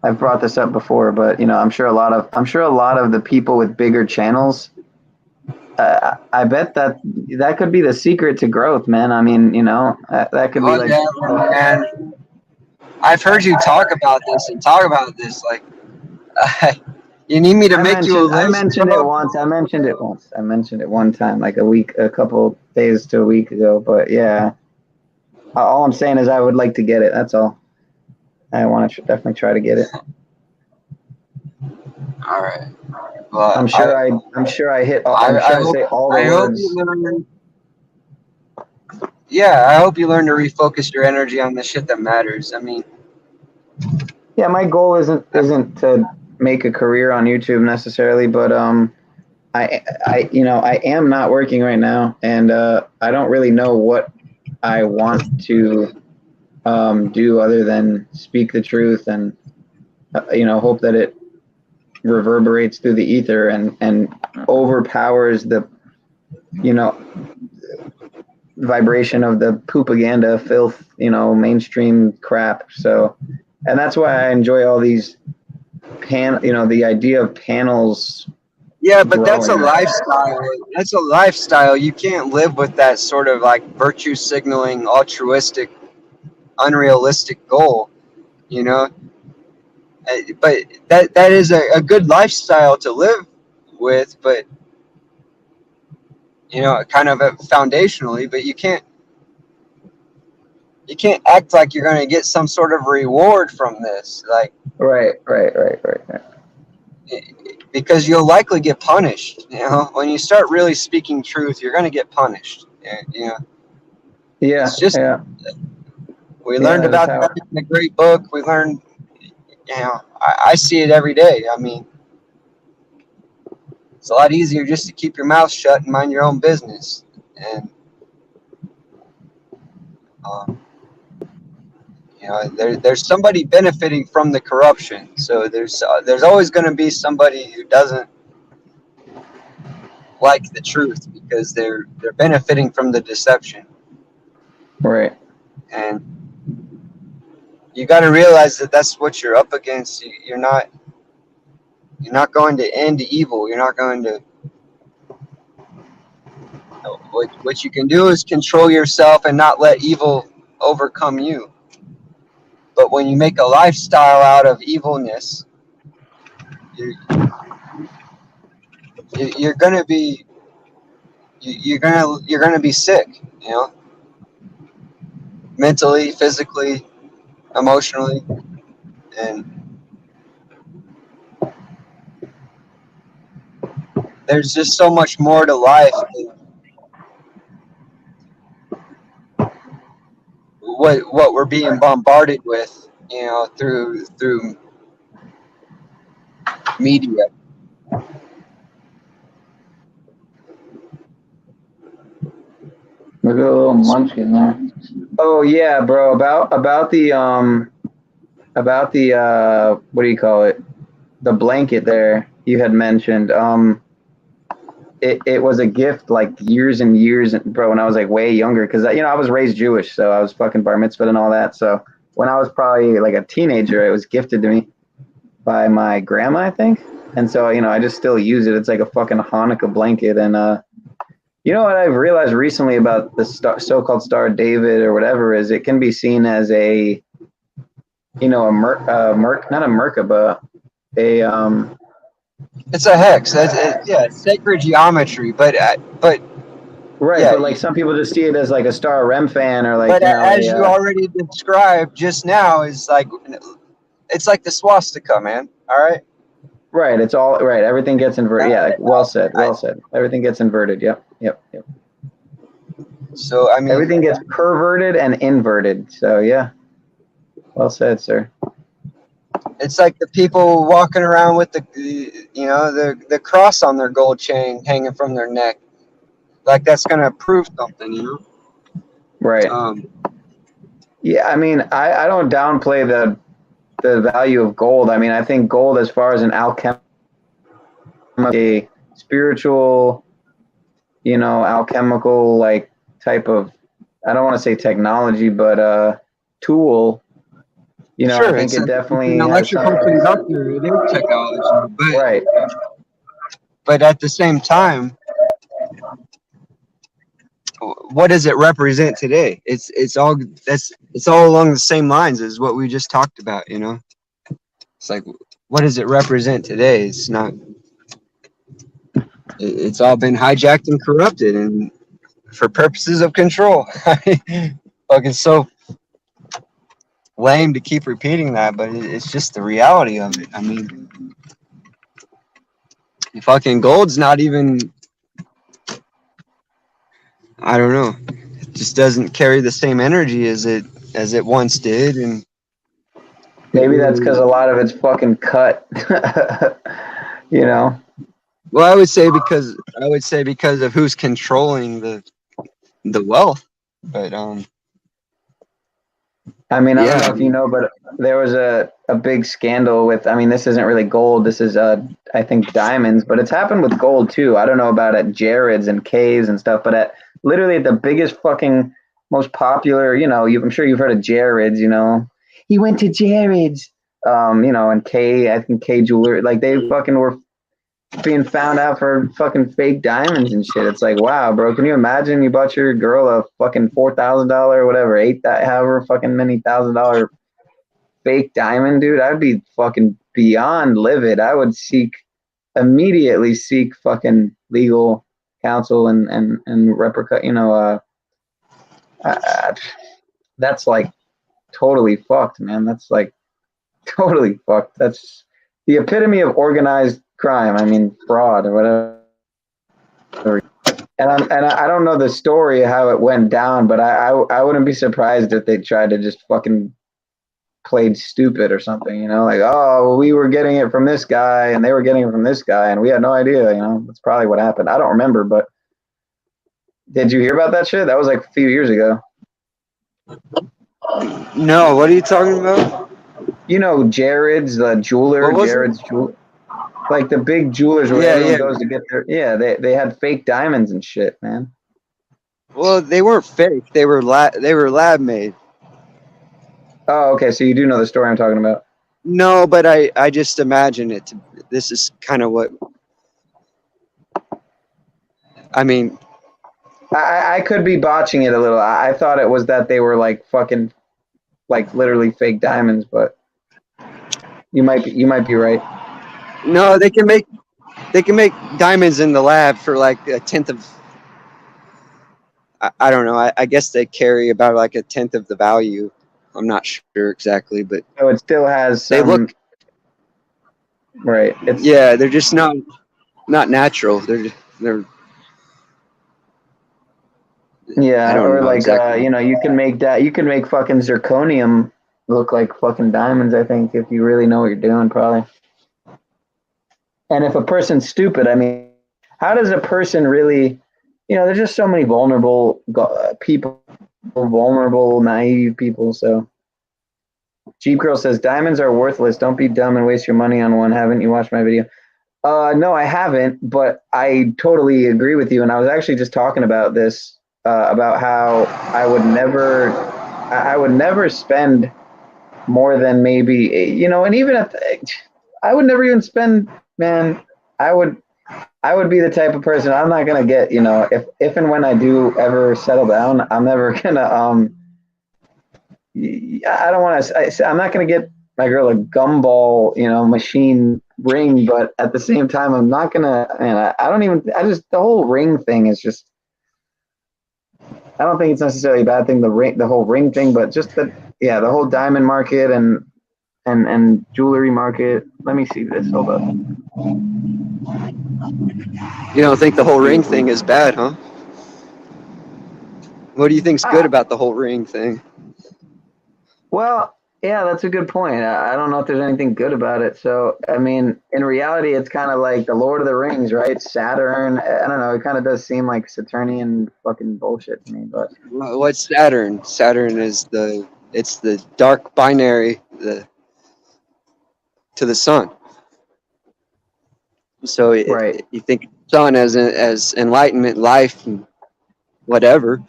Speaker 5: I've brought this up before, but I'm sure a lot of the people with bigger channels, I bet that could be the secret to growth, man. I mean, that could be
Speaker 12: and I've heard you talk about this. Like, you need me to make you a list?
Speaker 5: I mentioned it one time, like a couple days to a week ago. But yeah, all I'm saying is I would like to get it. That's all. I want to definitely try to get it.
Speaker 12: All right. Well,
Speaker 5: I'm sure I say all the words.
Speaker 12: Yeah, I hope you learn to refocus your energy on the shit that matters. I mean,
Speaker 5: yeah, my goal isn't to make a career on YouTube necessarily, but I am not working right now, and I don't really know what I want to do other than speak the truth and hope that it reverberates through the ether and overpowers the vibration of the propaganda filth, mainstream crap. So, and that's why I enjoy all these the idea of panels.
Speaker 12: Yeah, but that's a lifestyle. That's a lifestyle. You can't live with that sort of like virtue signaling, altruistic, unrealistic goal, But that is a good lifestyle to live with, but kind of foundationally. But you can't act like you're going to get some sort of reward from this, like
Speaker 5: right.
Speaker 12: Because you'll likely get punished. When you start really speaking truth, you're going to get punished.
Speaker 5: Yeah.
Speaker 12: It's just we learned about that in the great book. We learned. I see it every day. I mean, it's a lot easier just to keep your mouth shut and mind your own business. And there's somebody benefiting from the corruption. So there's always going to be somebody who doesn't like the truth because they're benefiting from the deception.
Speaker 7: Right.
Speaker 12: And you got to realize that that's what you're up against. You're not going to end evil. You're not going to. What you can do is control yourself and not let evil overcome you. But when you make a lifestyle out of evilness, you're gonna be sick. You know, mentally, physically, emotionally, and there's just so much more to life than what we're being bombarded with, you know, through media.
Speaker 7: Look at a little munchkin there. Oh yeah, bro. About the what do you call it? The blanket there you had mentioned. It was a gift like years and years, bro, when I was like way younger, because I was raised Jewish, so I was fucking bar mitzvah and all that. So when I was probably like a teenager, it was gifted to me by my grandma, I think. And so I just still use it. It's like a fucking Hanukkah blanket. And you know what I've realized recently about the so-called Star of David or whatever is it can be seen as a not a Merkaba,
Speaker 12: it's a hex. It's sacred geometry, but
Speaker 7: right.
Speaker 12: yeah,
Speaker 7: but like some people just see it as like a Star Remphan or like.
Speaker 12: But as you already described just now, it's like the swastika, man. All right.
Speaker 7: Right. It's all right. Everything gets inverted. Yeah. Well said. Well said. Everything gets inverted. Yep.
Speaker 12: So I mean,
Speaker 7: everything gets perverted and inverted. So yeah. Well said, sir.
Speaker 12: It's like the people walking around with the cross on their gold chain hanging from their neck, like that's gonna prove something, you know?
Speaker 7: Right. Yeah, I mean, I don't downplay the value of gold. I mean, I think gold, as far as an a spiritual, alchemical like type of, I don't want to say technology, but tool.
Speaker 12: Sure,
Speaker 7: I think it definitely
Speaker 12: an electrical conductor. It is technology, but But at the same time, what does it represent today? It's all along the same lines as what we just talked about. You know, it's like, what does it represent today? It's not. It's all been hijacked and corrupted, and for purposes of control. Fucking so lame to keep repeating that, but it's just the reality of it. I mean, fucking gold's not even. I don't know. It just doesn't carry the same energy as it once did, and
Speaker 7: maybe that's because a lot of it's fucking cut.
Speaker 12: Well, I would say because of who's controlling the wealth, but
Speaker 7: I mean, I don't know if you know, but there was a big scandal with, I mean, this isn't really gold. This is, I think, diamonds, but it's happened with gold too. I don't know about at Jared's and K's and stuff, but literally at the biggest fucking most popular, I'm sure you've heard of Jared's, he went to Jared's, and K, I think K Jewelry, like they fucking were being found out for fucking fake diamonds and shit. It's like, wow, bro, can you imagine you bought your girl a fucking $4,000 or whatever, however fucking many $1,000 fake diamond, dude? I'd be fucking beyond livid. I would immediately seek fucking legal counsel and that's like totally fucked, man. That's like totally fucked. That's the epitome of organized crime. I mean, fraud or whatever. And I don't know the story how it went down, but I wouldn't be surprised if they tried to just fucking played stupid or something, like, oh, we were getting it from this guy and they were getting it from this guy and we had no idea, That's probably what happened. I don't remember, but did you hear about that shit? That was like a few years ago.
Speaker 12: No, what are you talking about?
Speaker 7: Jared's, the jeweler, Jared's jeweler.
Speaker 5: Like the big jewelers where
Speaker 12: Yeah,
Speaker 5: everyone
Speaker 12: yeah.
Speaker 5: goes to get their, they had fake diamonds and shit, man.
Speaker 12: Well, they weren't fake. They were lab made.
Speaker 5: Oh, okay. So you do know the story I'm talking about.
Speaker 12: No, but I just imagine it. This is kind of what. I mean,
Speaker 5: I could be botching it a little. I thought it was that they were like fucking, like literally fake diamonds, but you might be right.
Speaker 12: no, they can make diamonds in the lab for like a tenth of. I don't know. I guess they carry about like a tenth of the value. I'm not sure exactly, but
Speaker 5: So it still has some.
Speaker 12: they look
Speaker 5: right.
Speaker 12: Yeah, they're just not natural. They're.
Speaker 5: Yeah,
Speaker 12: I don't
Speaker 5: or
Speaker 12: know
Speaker 5: like
Speaker 12: exactly.
Speaker 5: you can make that. You can make fucking zirconium look like fucking diamonds. I think if you really know what you're doing, probably. And if a person's stupid, I mean, how does a person really? There's just so many vulnerable people, vulnerable, naive people. So, Jeep Girl says diamonds are worthless. Don't be dumb and waste your money on one. Haven't you watched my video? No, I haven't, but I totally agree with you. And I was actually just talking about this, about how I would never spend more than maybe, and even I would never even spend, man, I would be the type of person, I'm not going to get, if and when I do ever settle down, I'm never going to, I don't want to, I'm not going to get my girl a gumball, machine ring, but at the same time, I'm not going to, man, the whole ring thing is just, I don't think it's necessarily a bad thing, the whole ring thing, but just the whole diamond market and jewelry market. Let me see this. Hold up.
Speaker 12: You don't think the whole ring thing is bad, huh? What do you think's good about the whole ring thing?
Speaker 5: Well, yeah, that's a good point. I don't know if there's anything good about it. So, I mean, in reality, it's kind of like the Lord of the Rings, right? Saturn. I don't know. It kind of does seem like Saturnian fucking bullshit to me. But
Speaker 12: What's Saturn? Saturn is the dark binary to the sun. So you think sun as enlightenment, life, and whatever.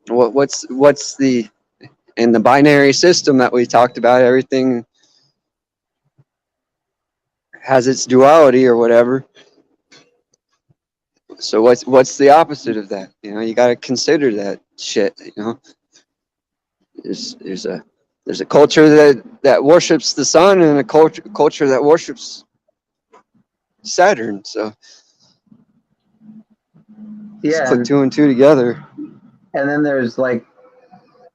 Speaker 12: What's the in the binary system that we talked about? Everything has its duality or whatever. So what's the opposite of that? You got to consider that shit. There's a culture that worships the sun and a culture that worships Saturn. So
Speaker 5: yeah,
Speaker 12: put two and two together.
Speaker 5: And then there's like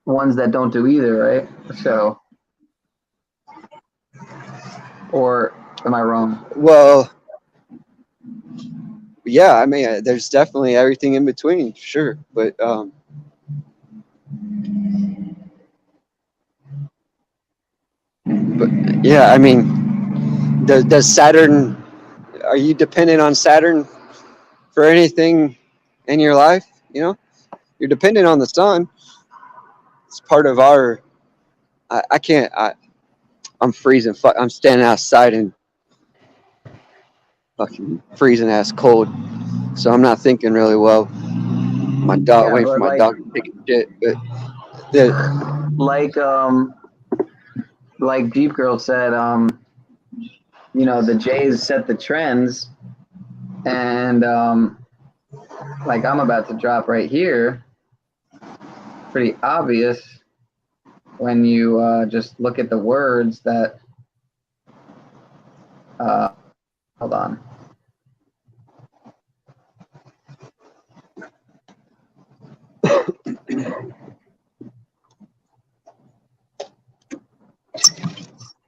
Speaker 5: ones that don't do either, right? So, or am I wrong?
Speaker 12: Well, yeah, I mean, there's definitely everything in between, sure, but yeah, I mean, does Saturn? Are you dependent on Saturn for anything in your life? You're dependent on the sun. It's part of our. I can't. I'm freezing. I'm standing outside and fucking freezing ass cold, so I'm not thinking really well. My dog, waiting for my dog to take a shit, but
Speaker 5: like Jeep Girl said, the Jays set the trends, and like I'm about to drop right here. Pretty obvious when you just look at the words that. Hold on.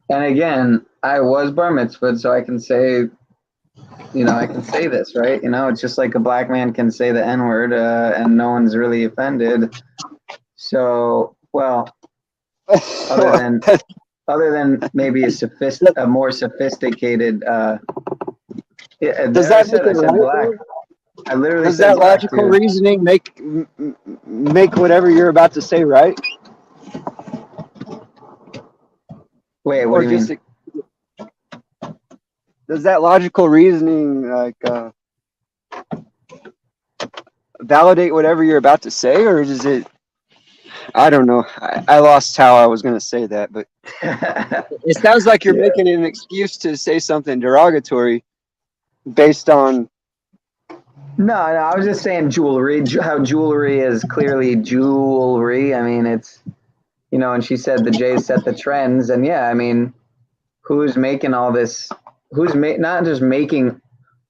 Speaker 5: And again, I was bar mitzvahed, so I can say, I can say this, right? It's just like a black man can say the N-word, and no one's really offended. So, well, other than maybe a more sophisticated.
Speaker 12: Does that make it right?
Speaker 5: Black. I literally
Speaker 12: does
Speaker 5: said
Speaker 12: that logical reasoning make whatever you're about to say right?
Speaker 5: Wait, what do you mean?
Speaker 12: does that logical reasoning like validate whatever you're about to say, or does it? I don't know. I lost how I was going to say that, but it sounds like you're making an excuse to say something derogatory based on.
Speaker 7: No, I was just saying jewelry. How jewelry is clearly jewelry. I mean, it's, you know, and she said the Jays set the trends, and yeah, I mean, who's making all this? Who's not just making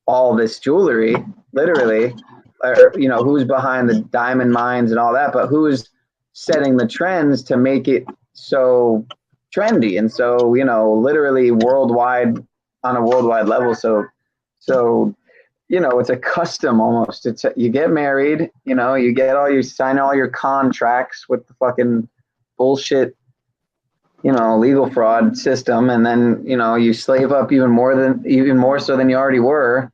Speaker 7: all this jewelry, literally, or you know, who's behind the diamond mines and all that, but who's setting the trends to make it so trendy and so, you know, literally worldwide, on a worldwide level. So you know, it's a custom almost. It's you get married, you know, you sign all your contracts with the fucking bullshit, you know, legal fraud system, and then, you know, you slave up even more so than you already were,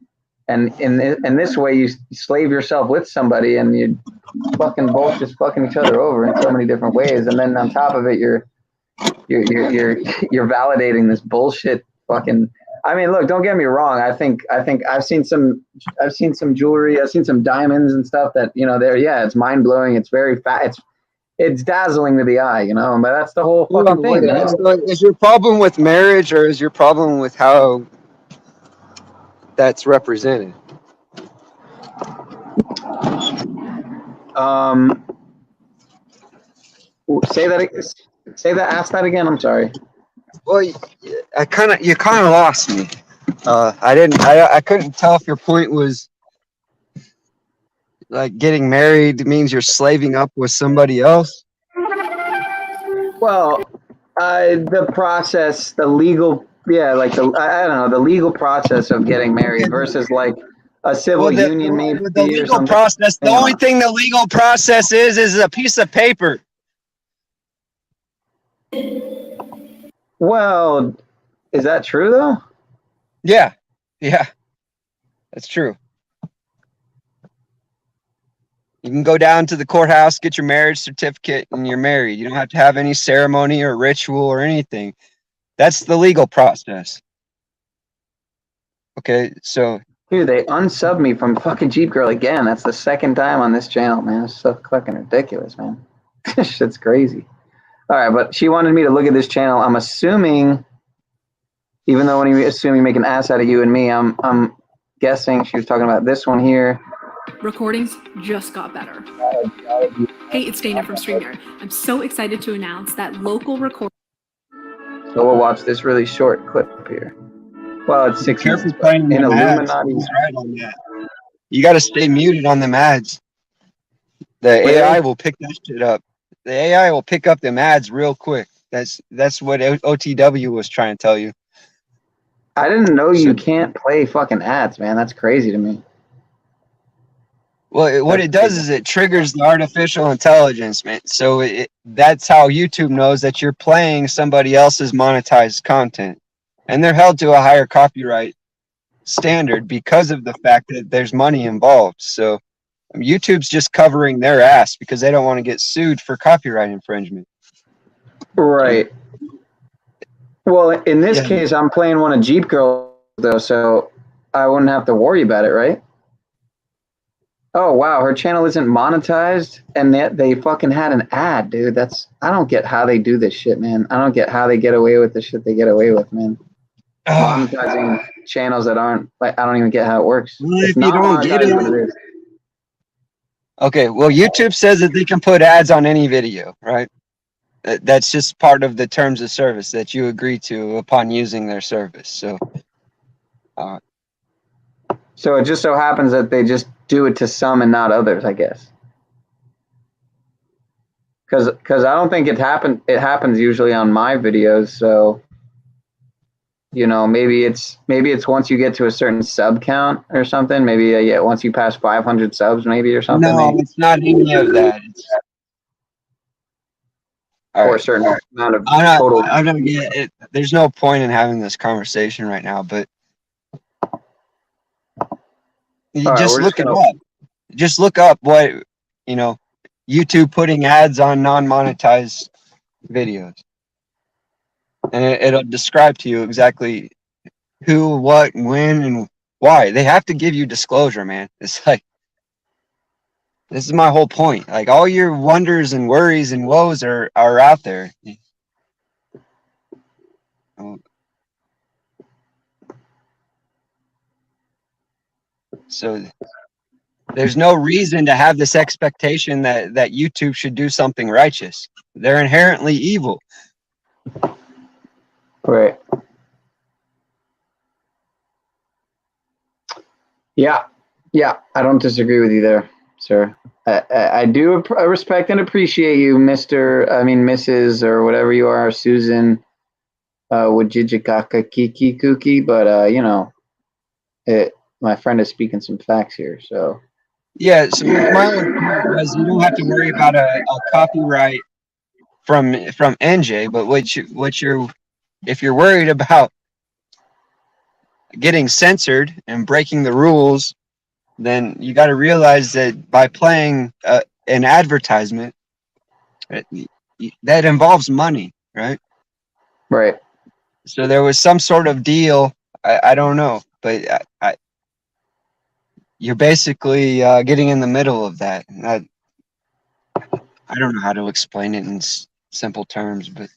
Speaker 7: and in this way you slave yourself with somebody, and you fucking both just fucking each other over in so many different ways, and then on top of it you're validating this bullshit fucking. I mean, look, don't get me wrong. I think I've seen some jewelry, I've seen some diamonds and stuff that, you know, it's mind blowing. It's very fat. It's dazzling to the eye, you know. But that's the whole fucking thing.
Speaker 12: Is your problem with marriage, or is your problem with how that's represented?
Speaker 7: Ask that again. I'm sorry.
Speaker 12: Well, you kind of lost me. I couldn't tell if your point was like getting married means you're slaving up with somebody else.
Speaker 7: Well, the process, the legal, like I don't know, the legal process of getting married versus like a civil union, maybe.
Speaker 12: The legal process, the only thing the legal process is a piece of paper.
Speaker 7: Well, is that true though?
Speaker 12: Yeah, that's true. You can go down to the courthouse, get your marriage certificate, and you're married. You don't have to have any ceremony or ritual or anything. That's the legal process. Okay, so.
Speaker 7: Dude, they unsubbed me from fucking Jeep Girl again. That's the second time on this channel, man. It's so fucking ridiculous, man. This shit's crazy. All right, but she wanted me to look at this channel. I'm assuming, even though when you assume you make an ass out of you and me, I'm guessing she was talking about this one here.
Speaker 16: Recordings just got better. Hey, it's Dana from StreamYard. I'm so excited to announce that local record.
Speaker 7: So we'll watch this really short clip here. Well, it's 6 minutes.
Speaker 12: In Illuminati. Right on that. You got to stay muted on them ads. The AI will pick that shit up. The AI will pick up them ads real quick. That's what OTW was trying to tell you.
Speaker 7: I didn't know you can't play fucking ads, man. That's crazy to me.
Speaker 12: Well, what it does is it triggers the artificial intelligence, man. So that's how YouTube knows that you're playing somebody else's monetized content. And they're held to a higher copyright standard because of the fact that there's money involved. So YouTube's just covering their ass because they don't want to get sued for copyright infringement.
Speaker 7: Right. Well, in this case, I'm playing one of Jeep Girl, though, so I wouldn't have to worry about it, right? Oh, wow, her channel isn't monetized, and they fucking had an ad, dude. I don't get how they do this shit, man. I don't get how they get away with the shit they get away with, man. Monetizing channels that aren't, like, I don't even get how it works.
Speaker 12: Well, if you don't get it. Okay, well, YouTube says that they can put ads on any video, right? That's just part of the terms of service that you agree to upon using their service. So
Speaker 7: it just so happens that they just do it to some and not others, I guess. Because I don't think it happens usually on my videos. So, you know, maybe it's once you get to a certain sub count or something. Maybe once you pass 500 subs, maybe or something.
Speaker 12: No, it's not any of that.
Speaker 7: Or a certain amount of total.
Speaker 12: There's no point in having this conversation right now, but just look it up. Just look up what, you know, YouTube putting ads on non-monetized videos. And it'll describe to you exactly who, what, when, and why. They have to give you disclosure, man. It's like, this is my whole point. Like, all your wonders and worries and woes are out there. So there's no reason to have this expectation that YouTube should do something righteous. They're inherently evil.
Speaker 7: Right. Yeah. Yeah. I don't disagree with you there, sir. I do respect and appreciate you, Mrs. or whatever you are, Susan, Wajijikaka Kiki Kuki, but you know, my friend is speaking some facts here, so.
Speaker 12: Yeah, so my only point was you don't have to worry about a copyright from NJ, but if you're worried about getting censored and breaking the rules, then you got to realize that by playing an advertisement, that involves money, right?
Speaker 7: Right.
Speaker 12: So there was some sort of deal. I don't know, but you're basically getting in the middle of that. I don't know how to explain it in simple terms, but.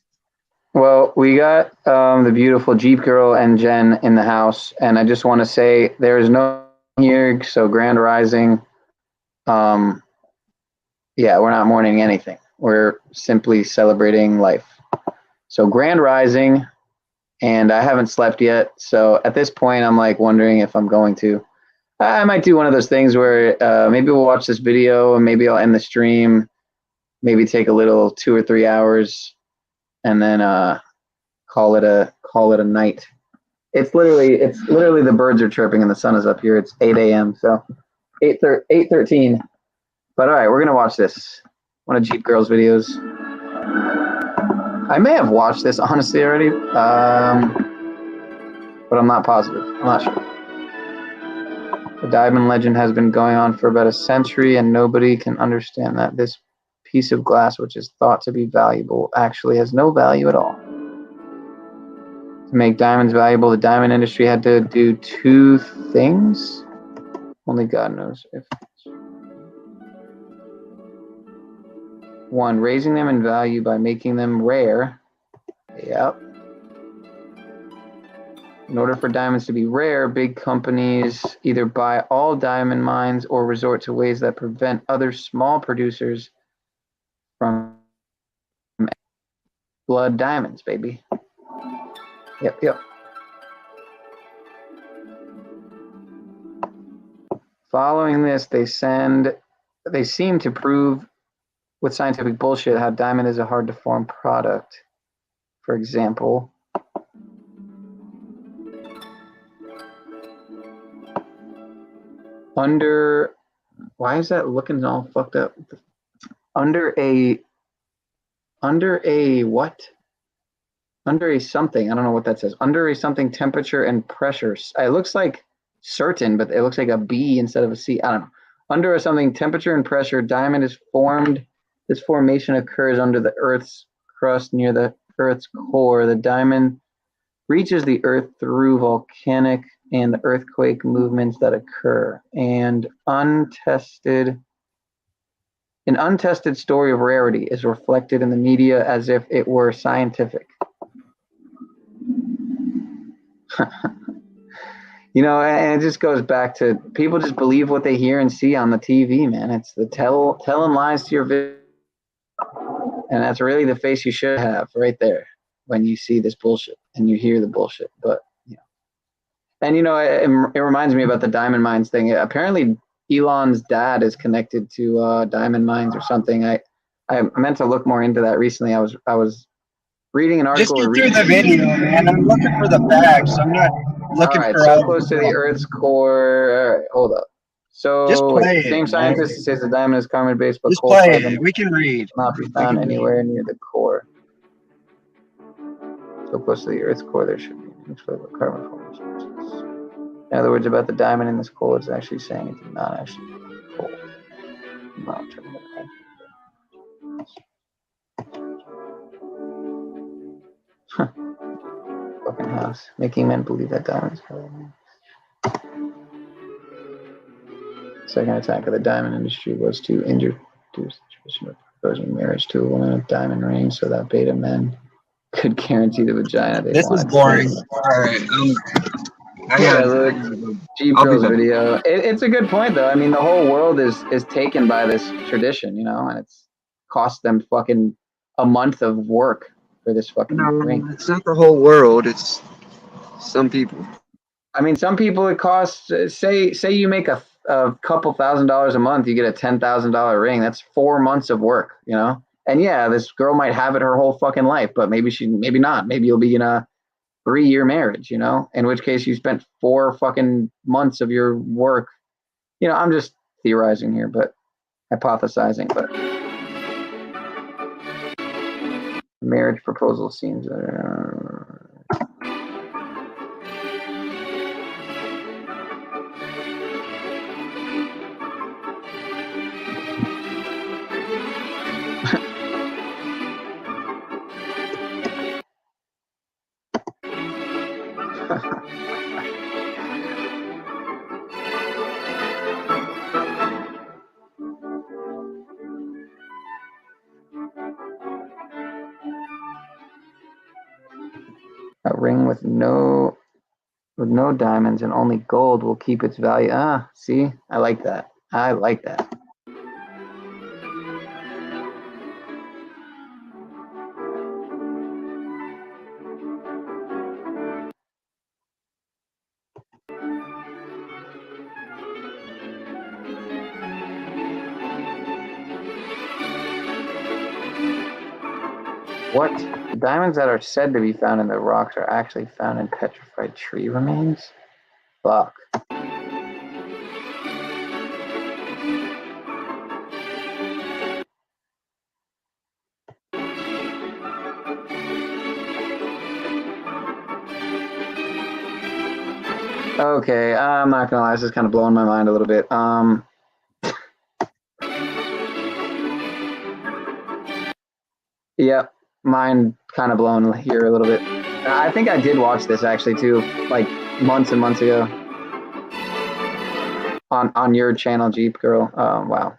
Speaker 7: Well, we got the beautiful Jeep Girl and Jen in the house, and I just want to say there is no here, so Grand Rising. Yeah, we're not mourning anything. We're simply celebrating life. So Grand Rising, and I haven't slept yet. So at this point, I'm like wondering if I'm going to. I might do one of those things where maybe we'll watch this video and maybe I'll end the stream, maybe take a little 2 or 3 hours, and then call it a night. It's literally the birds are chirping and the sun is up here. It's 8 a.m. So 8:13. But all right, we're gonna watch this. One of Jeep Girl's videos. I may have watched this honestly already, but I'm not positive. I'm not sure. The diamond legend has been going on for about a century, and nobody can understand that this piece of glass, which is thought to be valuable, actually has no value at all. To make diamonds valuable, the diamond industry had to do 2 things. Only God knows if. 1, raising them in value by making them rare. Yep. In order for diamonds to be rare, big companies either buy all diamond mines or resort to ways that prevent other small producers from blood diamonds, baby. Yep. Following this, they seem to prove with scientific bullshit how diamond is a hard to form product. For example, why is that looking all fucked up? Under a what? Under a something, I don't know what that says. Under a something temperature and pressure. It looks like certain, but it looks like a B instead of a C. I don't know. Under a something temperature and pressure, diamond is formed. This formation occurs under the Earth's crust near the Earth's core. The diamond reaches the Earth through volcanic and earthquake movements that occur. And an untested story of rarity is reflected in the media as if it were scientific. You know, and it just goes back to people just believe what they hear and see on the TV, man. It's the telling lies to your video. And that's really the face you should have right there when you see this bullshit and you hear the bullshit. But, you know. And, you know, it reminds me about the diamond mines thing. Apparently, Elon's dad is connected to diamond mines or something. I meant to look more into that recently. I was reading an article.
Speaker 12: Just get through the video, man. I'm looking for the facts. I'm not looking for
Speaker 7: so close to the Earth's core. All right, hold up. So
Speaker 12: just play
Speaker 7: the same scientist says the diamond is carbon-based, but
Speaker 12: just
Speaker 7: cold
Speaker 12: play
Speaker 7: carbon
Speaker 12: it. We can read.
Speaker 7: Not be found anywhere near the core. So close to the Earth's core, there should be an inexplicable carbon formation. In other words, about the diamond in this core, it's actually saying it's not actually cold. Fucking hell. chaos, making men believe that diamonds. Second attack of the diamond industry was to introduce the tradition of proposing marriage to a woman with diamond rings so that beta men could guarantee the vagina they
Speaker 12: This is
Speaker 7: wanted.
Speaker 12: boring. All right.
Speaker 7: Whatever. Jeep
Speaker 12: I'll be
Speaker 7: Girl's
Speaker 12: back.
Speaker 7: video. It's a good point though. I mean, the whole world is taken by this tradition, you know, and it's cost them fucking a month of work for this fucking ring.
Speaker 12: It's not the whole world. It's some people.
Speaker 7: I mean, some people it costs. Say you make a couple $1,000s a month, you get a $10,000 ring. That's 4 months of work, you know. And yeah, this girl might have it her whole fucking life, but maybe not. Maybe you'll be in a 3-year marriage, you know. In which case, you spent 4 fucking months of your work. You know, I'm just theorizing here, but hypothesizing. But marriage proposal scenes. A ring with no diamonds and only gold will keep its value. Ah, see, I like that. I like that. What? Diamonds that are said to be found in the rocks are actually found in petrified tree remains? Fuck. Okay, I'm not gonna lie, this is kind of blowing my mind a little bit. Yep, mine kind of blown here a little bit. I think I did watch this actually too, like months and months ago. On your channel, Jeep Girl. Wow.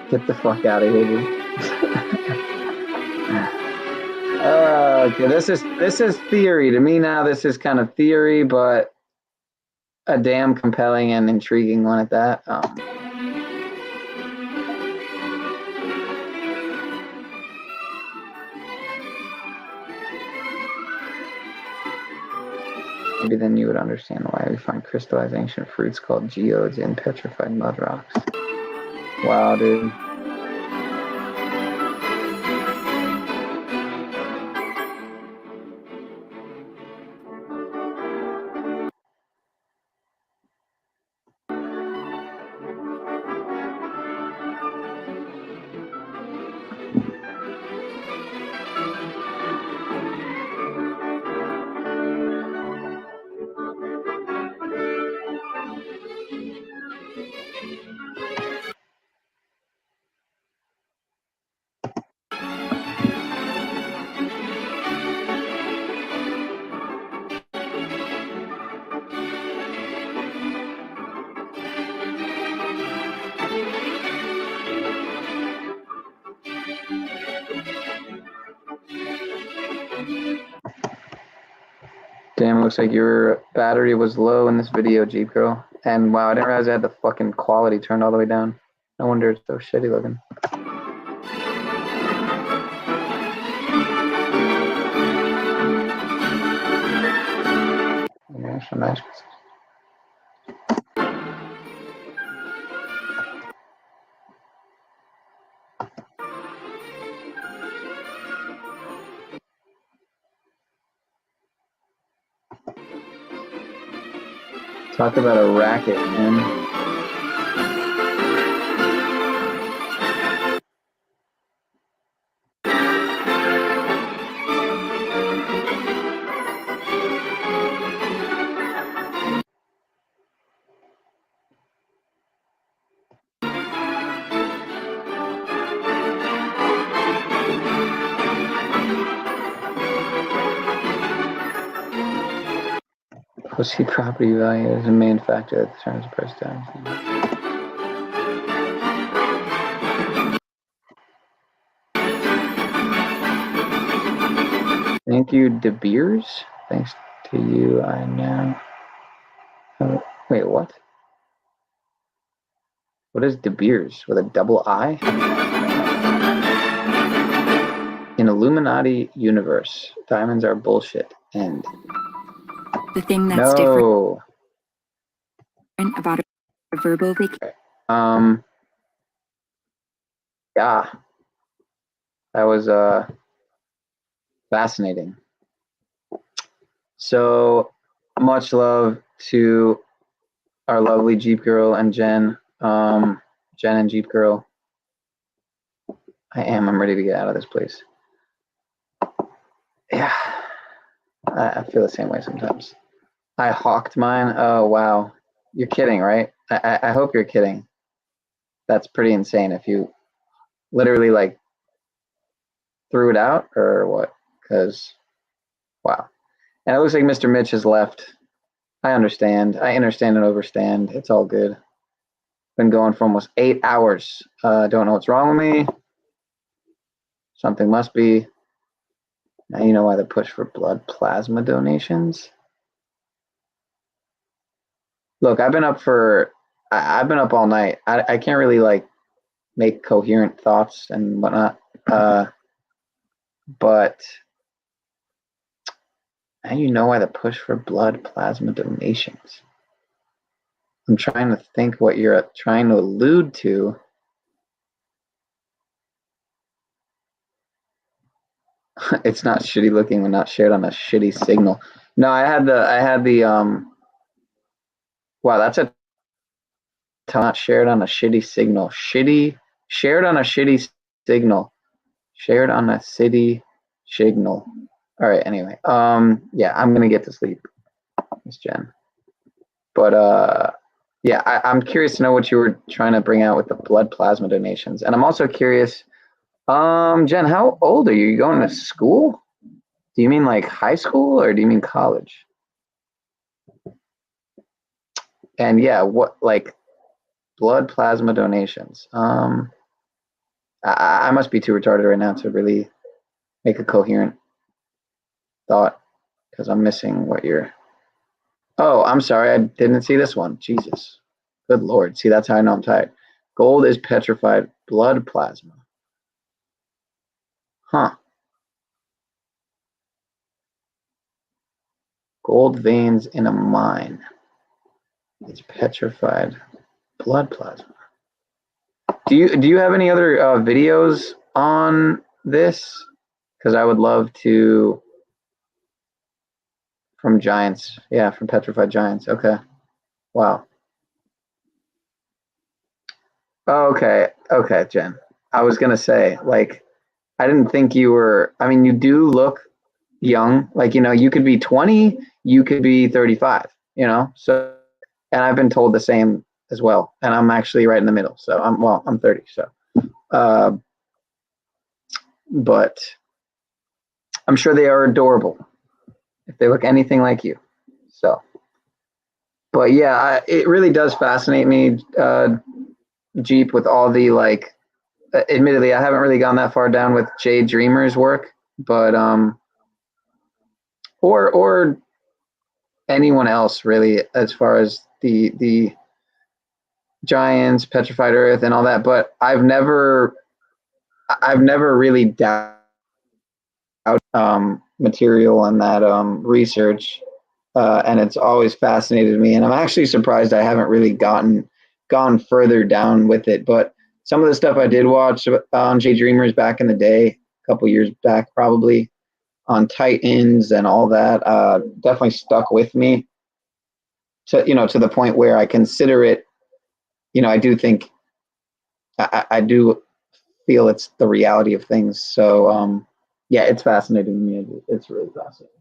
Speaker 7: Get the fuck out of here, dude. Okay, this is theory. To me now, this is kind of theory, but a damn compelling and intriguing one at that. Maybe then you would understand why we find crystallized ancient fruits called geodes in petrified mud rocks. Wow, dude. Damn, looks like your battery was low in this video, Jeep Girl. And wow, I didn't realize I had the fucking quality turned all the way down. No wonder it's so shitty looking. Yeah, some nice. Talk about a racket, man. Pussy property value is a main factor that determines the price down. Thank you, De Beers. Thanks to you, I now. Wait, what? What is De Beers with a double I? In Illuminati universe, diamonds are bullshit. And
Speaker 2: the thing that's different about a verbal vacation.
Speaker 7: Yeah, that was fascinating. So much love to our lovely Jeep Girl and Jen. Jen and Jeep Girl. I'm ready to get out of this place. Yeah, I feel the same way sometimes. I hawked mine. Oh, wow. You're kidding, right? I hope you're kidding. That's pretty insane if you literally like threw it out or what? Because, wow. And it looks like Mr. Mitch has left. I understand. I understand and overstand. It's all good. Been going for almost 8 hours. Don't know what's wrong with me. Something must be. Now you know why the push for blood plasma donations. Look, I've been up all night. I can't really like make coherent thoughts and whatnot. But now you know why the push for blood plasma donations. I'm trying to think what you're trying to allude to. It's not shitty looking when not shared on a shitty signal. No, I had the wow, that's a not shared on a shitty signal. Shared on a shitty signal. Shared on a city signal. All right, anyway. Yeah, I'm gonna get to sleep, Miss Jen. But yeah, I'm curious to know what you were trying to bring out with the blood plasma donations. And I'm also curious, Jen, how old are you? You going to school? Do you mean like high school or do you mean college? And yeah, what like blood plasma donations? I must be too retarded right now to really make a coherent thought because I'm missing what you're. Oh, I'm sorry, I didn't see this one. Jesus, good Lord. See, that's how I know I'm tired. Gold is petrified blood plasma. Huh. Gold veins in a mine. It's petrified blood plasma. Do you have any other videos on this? Because I would love to. From giants, yeah, from petrified giants. Okay, wow. Okay, Jen. I was gonna say, like, I didn't think you were. I mean, you do look young. Like, you know, you could be 20, you could be 35. You know, so, and I've been told the same as well. And I'm actually right in the middle. So I'm 30. So, but I'm sure they are adorable if they look anything like you. So, but yeah, it really does fascinate me, Jeep, with all the like. Admittedly, I haven't really gone that far down with Jay Dreamer's work, but or anyone else really, as far as the giants, petrified earth, and all that. But I've never really doubted material on that research, and it's always fascinated me. And I'm actually surprised I haven't really gone further down with it. But some of the stuff I did watch on Jay Dreamers back in the day, a couple years back probably, on Titans and all that, definitely stuck with me. to the point where I consider it, I do think, I do feel it's the reality of things. So, yeah, it's fascinating to me. It's really fascinating.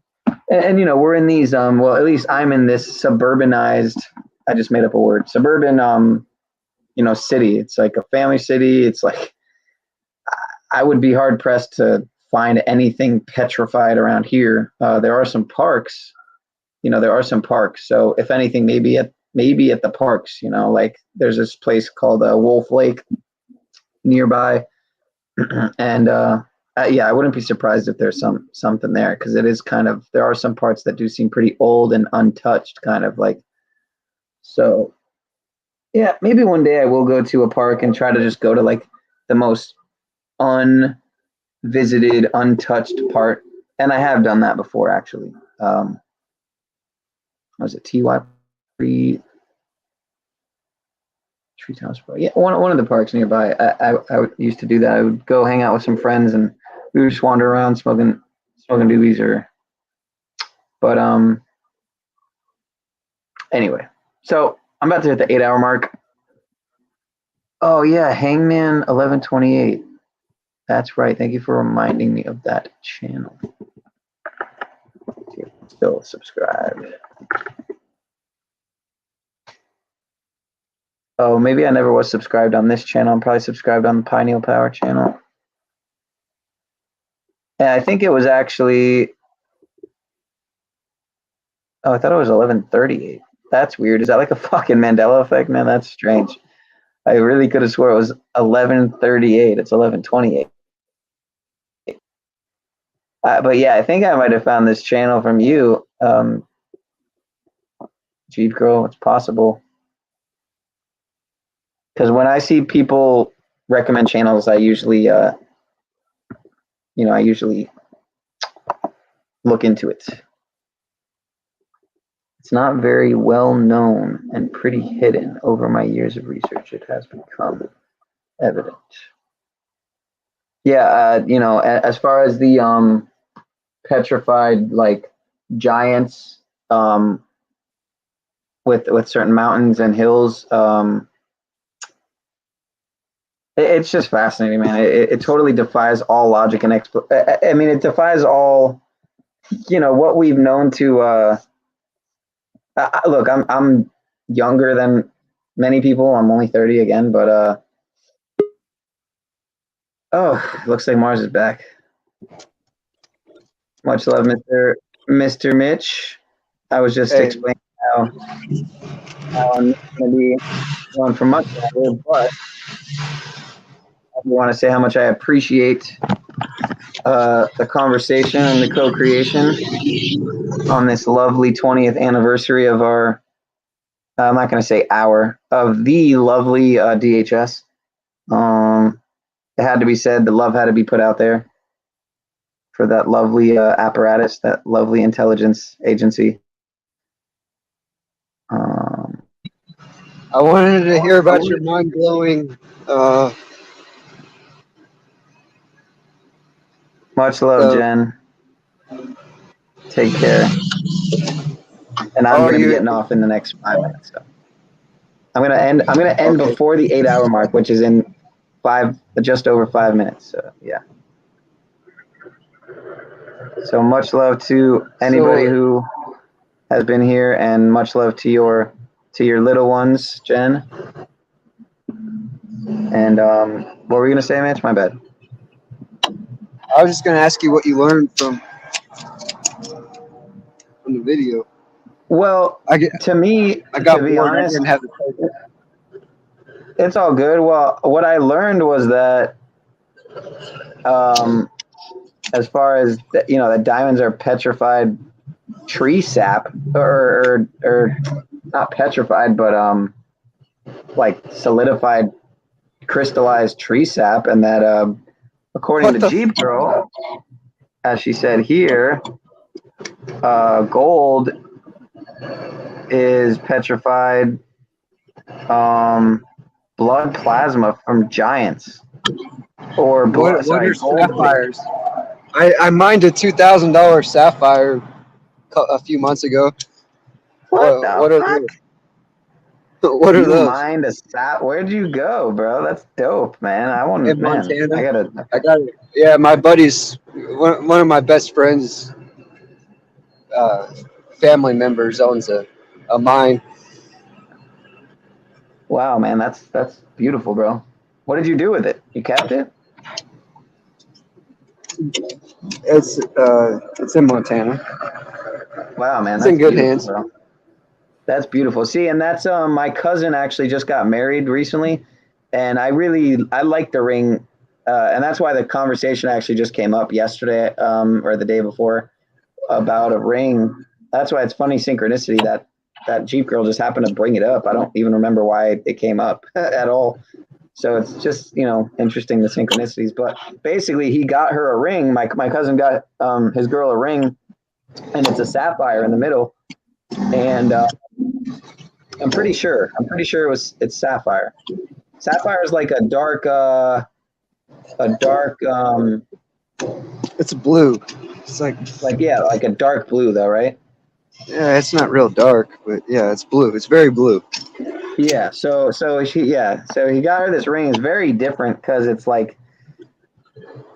Speaker 7: And we're in these, well, at least I'm in this suburbanized, I just made up a word, suburban, city. It's like a family city. It's like, I would be hard pressed to find anything petrified around here. There are some parks, So if anything, maybe at the parks, like there's this place called Wolf Lake nearby. And, yeah, I wouldn't be surprised if there's something there, because it is kind of, there are some parts that do seem pretty old and untouched, kind of like. So, yeah, maybe one day I will go to a park and try to just go to like the most unvisited, untouched part. And I have done that before, actually. Was it TY Tree Towns Park? Yeah, one of the parks nearby. I used to do that. I would go hang out with some friends and we would just wander around smoking doobies but anyway. So I'm about to hit the 8-hour mark. Oh yeah, Hangman 1128. That's right. Thank you for reminding me of that channel. Still subscribed. Oh, maybe I never was subscribed on this channel. I'm probably subscribed on the Pineal Power channel. And I think it was actually, oh, I thought it was 1138. That's weird. Is that like a fucking Mandela effect, man? That's strange. I really could have swore it was 1138. It's 1128. But yeah, I think I might have found this channel from you, Jeep Girl. It's possible. Because when I see people recommend channels, I usually, I usually look into it. It's not very well known and pretty hidden. Over my years of research, it has become evident. Yeah, as far as the petrified like giants with certain mountains and hills, it's just fascinating, man. It totally defies all logic and I mean, it defies all, what we've known to. Look, I'm younger than many people. I'm only 30 again, but oh, looks like Mars is back. Much love, Mr. Mitch. I was just explaining how I'm going to be going for much longer, but I want to say how much I appreciate the conversation and the co-creation on this lovely 20th anniversary of our, I'm not going to say of the lovely DHS. It had to be said, the love had to be put out there for that lovely apparatus, that lovely intelligence agency.
Speaker 12: I wanted to hear about your mind-blowing.
Speaker 7: Much love, Jen. Take care. And I'm going to be getting off in the next 5 minutes. So I'm going to end before the 8-hour mark, which is in just over 5 minutes. So yeah. So much love to anybody who has been here, and much love to your little ones, Jen. And what were you going to say, Mitch? My bad.
Speaker 12: I was just going to ask you what you learned from the video.
Speaker 7: Well, to me, to be honest, it's all good. Well, what I learned was that, as far as that diamonds are petrified tree sap, or not petrified, but like solidified, crystallized tree sap, and that according to Jeep Girl, as she said here, gold is petrified blood plasma from giants, or blood.
Speaker 12: What are sapphires? I mined a $2,000 sapphire a few months ago. What are those? What are
Speaker 5: You
Speaker 12: those?
Speaker 5: mind a sap? Where'd you go, bro? That's dope, man. I want,
Speaker 12: In
Speaker 5: man.
Speaker 12: Montana.
Speaker 5: I gotta.
Speaker 12: Yeah, my buddy's one of my best friends. Family members owns a mine.
Speaker 5: Wow, man, that's beautiful, bro. What did you do with it? You kept it?
Speaker 12: It's in Montana.
Speaker 5: Wow, man,
Speaker 12: It's
Speaker 5: that's
Speaker 12: in good
Speaker 5: beautiful,
Speaker 12: hands.
Speaker 5: bro. That's beautiful. See, and that's my cousin actually just got married recently, and I like the ring, and that's why the conversation actually just came up yesterday or the day before about a ring. That's why it's funny synchronicity that Jeep girl just happened to bring it up. I don't even remember why it came up at all. So it's just, interesting the synchronicities. But basically, he got her a ring. My cousin got his girl a ring, and it's a sapphire in the middle. And I'm pretty sure it's sapphire. Sapphire is like a dark.
Speaker 12: It's blue. It's like
Speaker 5: a dark blue though, right?
Speaker 12: Yeah, it's not real dark, but yeah, it's blue. It's very blue.
Speaker 5: Yeah. So he got her this ring. It's very different because it's like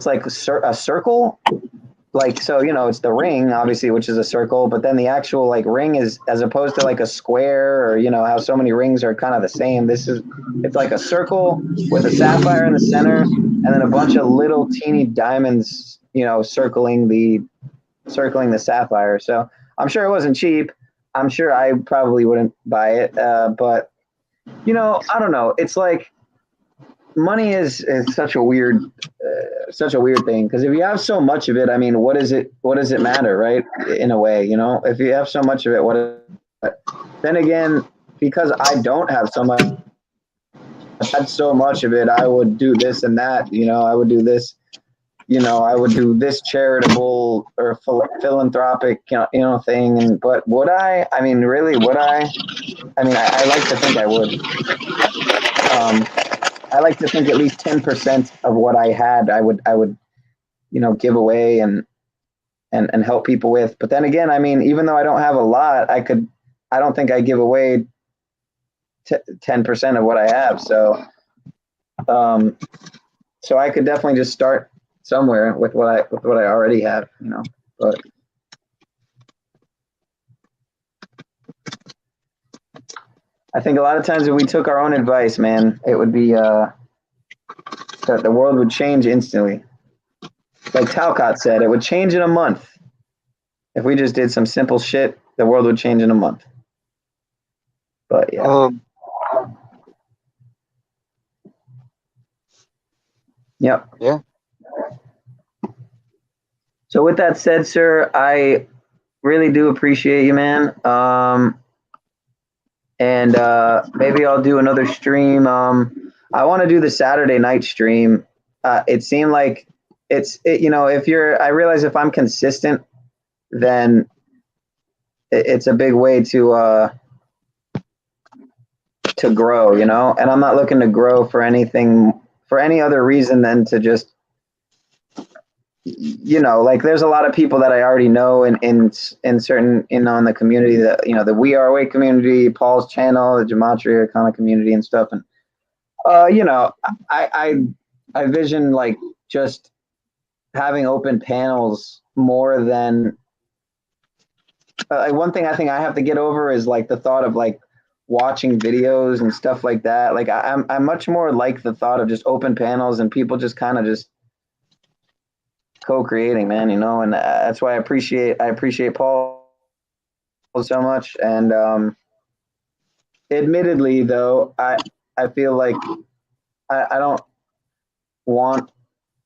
Speaker 5: a circle. Like, so, it's the ring, obviously, which is a circle, but then the actual like ring is, as opposed to like a square or, how so many rings are kind of the same. It's like a circle with a sapphire in the center and then a bunch of little teeny diamonds, circling the sapphire. So I'm sure it wasn't cheap. I'm sure I probably wouldn't buy it. But, I don't know. It's like money is such a weird thing, because if you have so much of it, I mean, what does it matter, right? In a way, if you have so much of it, then again, because I don't have so much, had so much of it, I would do this and that, I would do this, I would do this charitable or philanthropic, thing. But would I? I mean, really, would I? I mean, I like to think I would. I like to think at least 10% of what I had, I would, give away and help people with. But then again, I mean, even though I don't have a lot, I don't think I give away 10% of what I have. So, so I could definitely just start somewhere with what I already have, but. I think a lot of times if we took our own advice, man, it would be that the world would change instantly. Like Talcott said, it would change in a month. If we just did some simple shit, the world would change in a month. But yeah. Yep.
Speaker 12: Yeah.
Speaker 5: So with that said, sir, I really do appreciate you, man. And maybe I'll do another stream. I want to do the Saturday night stream. It seemed like I realize if I'm consistent, then it's a big way to grow, and I'm not looking to grow for any other reason than to just, like there's a lot of people that I already know in certain, in the community that, the We Are Awake community, Paul's channel, the Gematria kind of community and stuff. And, I vision like just having open panels more than one thing I think I have to get over is like the thought of like watching videos and stuff like that. Like I'm much more like the thought of just open panels and people just kind of just co-creating, man, and that's why I appreciate Paul so much. And admittedly though, I feel like I don't want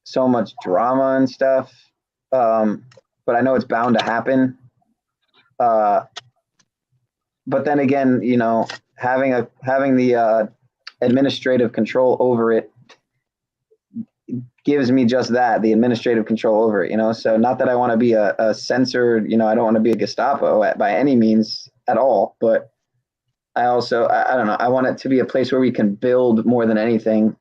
Speaker 5: so much drama and stuff, but I know it's bound to happen. But then again, having the administrative control over it gives me just that, the administrative control over it, so not that I want to be a censor, I don't want to be a Gestapo by any means at all, but I also, I don't know, I want it to be a place where we can build more than anything.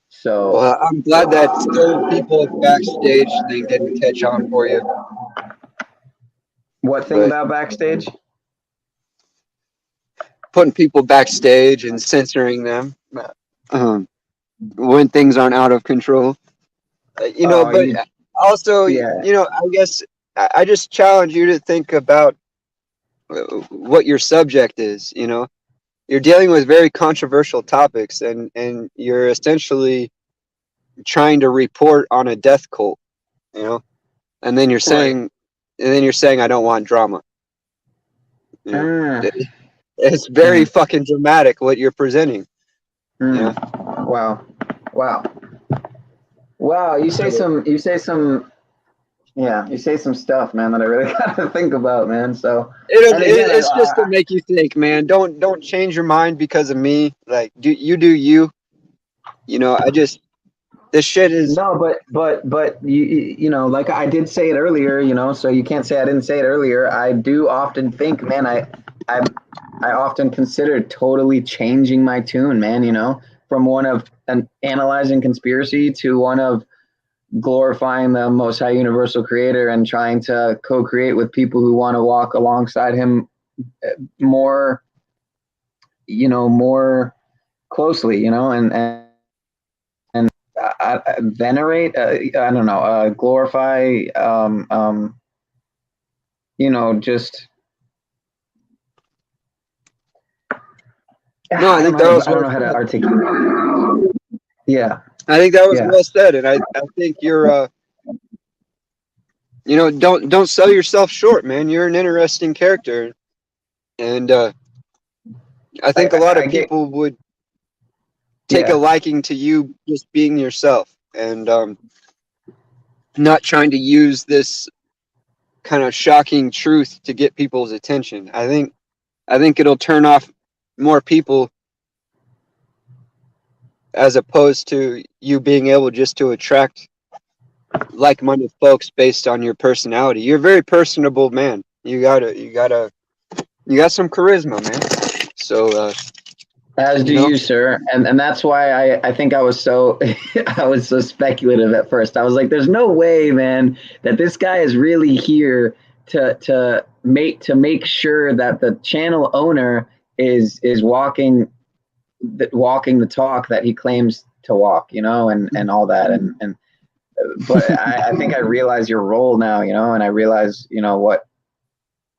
Speaker 5: So
Speaker 12: well, I'm glad that still people backstage thing didn't catch on for you.
Speaker 7: What thing about backstage?
Speaker 12: Putting people backstage and censoring them when things aren't out of control. You know, but also, you know, I guess I just challenge you to think about what your subject is. You know, you're dealing with very controversial topics, and you're essentially trying to report on a death cult. You know, and then you're saying, I don't want drama. You know? It's very fucking dramatic what you're presenting. Yeah.
Speaker 7: Wow. You say some stuff, man, that I really gotta think about, man. So
Speaker 12: it's just to make you think, man. Don't change your mind because of me. Like, do you. You know, this shit is
Speaker 7: but you know, like I did say it earlier, you know, so you can't say I didn't say it earlier. I do often think, man, I often consider totally changing my tune, man, you know, from one of analyzing conspiracy to one of glorifying the Most High Universal Creator and trying to co-create with people who want to walk alongside him more, you know, more closely, you know, and venerate, I don't know, glorify, you know, just.
Speaker 12: No, I think that was.
Speaker 7: I don't know how to articulate. Yeah.
Speaker 12: I think that was well said, and I think you're, you know, don't sell yourself short, man. You're an interesting character, and I think a lot of people would take a liking to you just being yourself and not trying to use this kind of shocking truth to get people's attention. I think it'll turn off more people as opposed to you being able just to attract like-minded folks based on your personality. You're a very personable man. You got some charisma, man. So
Speaker 7: as do you, sir. And that's why I think I was so I was so speculative at first. I was like, there's no way, man, that this guy is really here to make sure that the channel owner is walking the talk that he claims to walk, you know, and all that. And but I think I realize your role now, you know, and I realize, you know, what,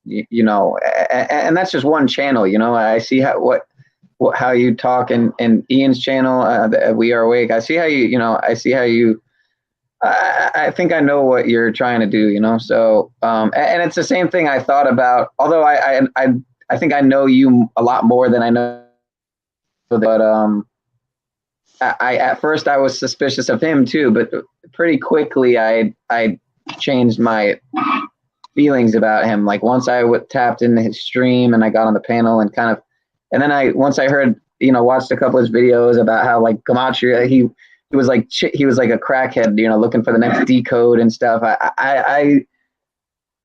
Speaker 7: you know, and that's just one channel, you know. I see how you talk in Ian's channel, We Are Awake. I see how I think I know what you're trying to do, you know. So and it's the same thing I thought about, although I think I know you a lot more than I know. But I at first I was suspicious of him too, but pretty quickly I changed my feelings about him. Like once I tapped into his stream and I got on the panel and kind of, and then once I heard, you know, watched a couple of his videos about how like Gematria, he was like a crackhead, you know, looking for the next decode and stuff.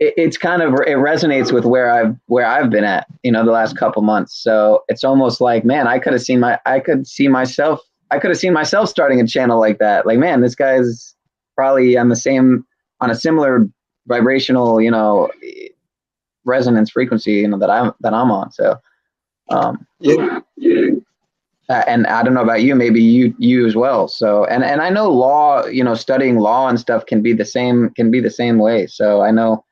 Speaker 7: It's kind of, it resonates with where I've been at, you know, the last couple months. So it's almost like, man, I could have seen myself starting a channel like that. Like, man, this guy's probably on a similar vibrational, you know, resonance frequency, you know, that I'm on. So, and I don't know about you, maybe you as well. So, and I know law, you know, studying law and stuff can be the same way. So I know,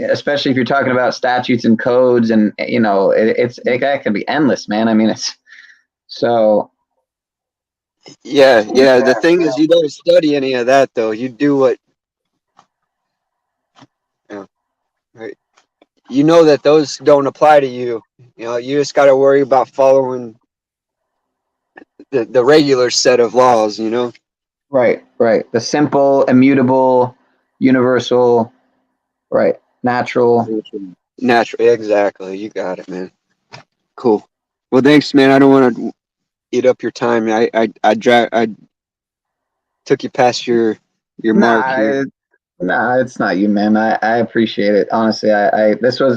Speaker 7: especially if you're talking about statutes and codes, and you know, it can be endless, man. I mean, it's so.
Speaker 12: Yeah. The thing is, you don't study any of that, though. You do what. Right. You know that those don't apply to you. You know, you just got to worry about following the regular set of laws. You know.
Speaker 7: Right. The simple, immutable, universal. Right. Natural.
Speaker 12: Exactly. You got it, man. Cool. Well, thanks, man. I don't want to eat up your time. I took you past your mark here.
Speaker 7: Nah, it's not you, man. I appreciate it. Honestly, this was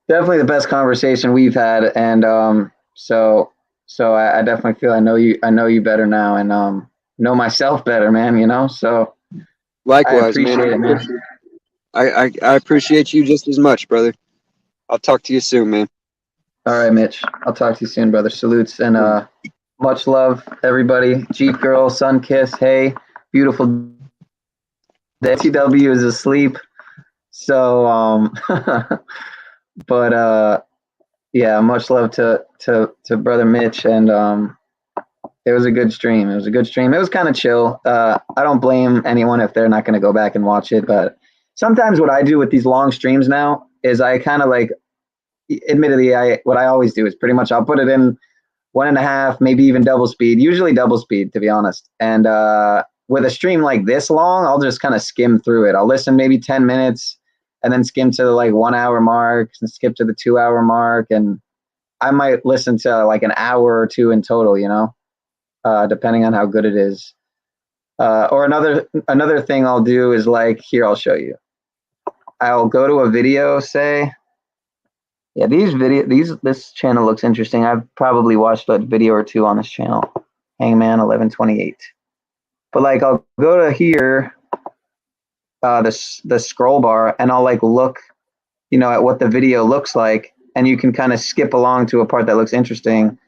Speaker 7: definitely the best conversation we've had, and so I definitely feel I know you better now, and know myself better, man. You know, so
Speaker 12: likewise,
Speaker 7: I appreciate
Speaker 12: man.
Speaker 7: it, man.
Speaker 12: I appreciate you just as much, brother. I'll talk to you soon, man.
Speaker 7: All right, Mitch. I'll talk to you soon, brother. Salutes and much love, everybody. Jeep Girl, Sun Kiss, hey, beautiful day. TW is asleep. So, but yeah, much love to brother Mitch, and it was a good stream. It was a good stream. It was kind of chill. I don't blame anyone if they're not going to go back and watch it, but sometimes what I do with these long streams now is I kind of like, admittedly, what I always do is pretty much I'll put it in 1.5, maybe even double speed, usually double speed, to be honest. And with a stream like this long, I'll just kind of skim through it. I'll listen maybe 10 minutes and then skim to the like 1 hour mark and skip to the 2 hour mark. And I might listen to like an hour or two in total, you know, depending on how good it is. Or another thing I'll do is like, here, I'll show you. I'll go to a video, say, yeah, this channel looks interesting. I've probably watched a video or two on this channel, Hangman 1128. But like, I'll go to here, the scroll bar, and I'll like look, you know, at what the video looks like, and you can kind of skip along to a part that looks interesting.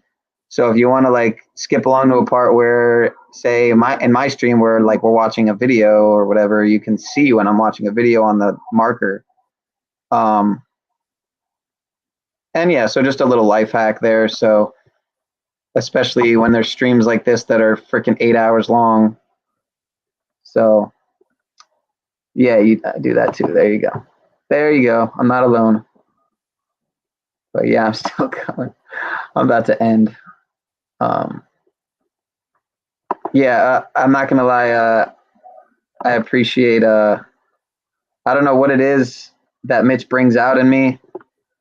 Speaker 7: So if you want to like skip along to a part where, say, in my stream where like we're watching a video or whatever, you can see when I'm watching a video on the marker. And yeah, so just a little life hack there. So especially when there's streams like this that are freaking 8 hours long. So yeah, you do that too. There you go. There you go. I'm not alone. But yeah, I'm still going. I'm about to end. Yeah, I'm not gonna lie. I appreciate. I don't know what it is that Mitch brings out in me,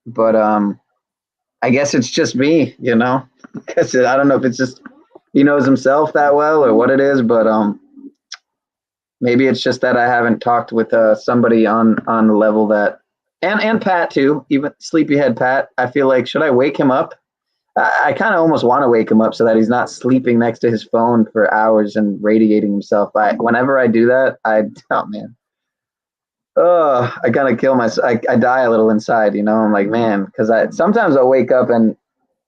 Speaker 7: but I guess it's just me, you know. Because I don't know if it's just he knows himself that well or what it is, but maybe it's just that I haven't talked with somebody on the level that, and Pat too, even sleepyhead Pat. I feel like, should I wake him up? I kind of almost want to wake him up so that he's not sleeping next to his phone for hours and radiating himself. Whenever I do that, oh man, I gotta kill myself. I die a little inside, you know. I'm like, man, because sometimes I'll wake up and,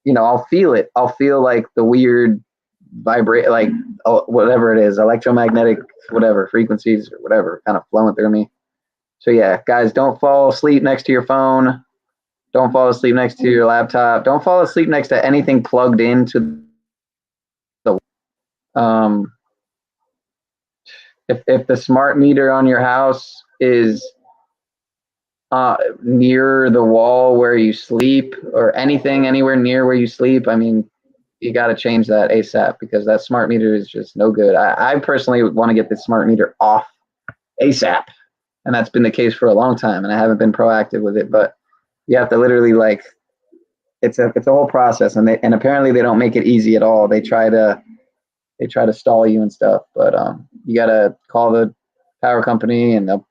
Speaker 7: you know, I'll feel it. I'll feel like the weird vibrate, like whatever it is, electromagnetic, whatever frequencies or whatever, kind of flowing through me. So yeah, guys, don't fall asleep next to your phone. Don't fall asleep next to your laptop. Don't fall asleep next to anything plugged into the. If the smart meter on your house is near the wall where you sleep, or anything anywhere near where you sleep, I mean, you got to change that ASAP, because that smart meter is just no good. I personally want to get this smart meter off ASAP, and that's been the case for a long time, and I haven't been proactive with it, but you have to literally, like, it's a whole process, and apparently they don't make it easy at all. They try to stall you and stuff, but you gotta call the power company, and they'll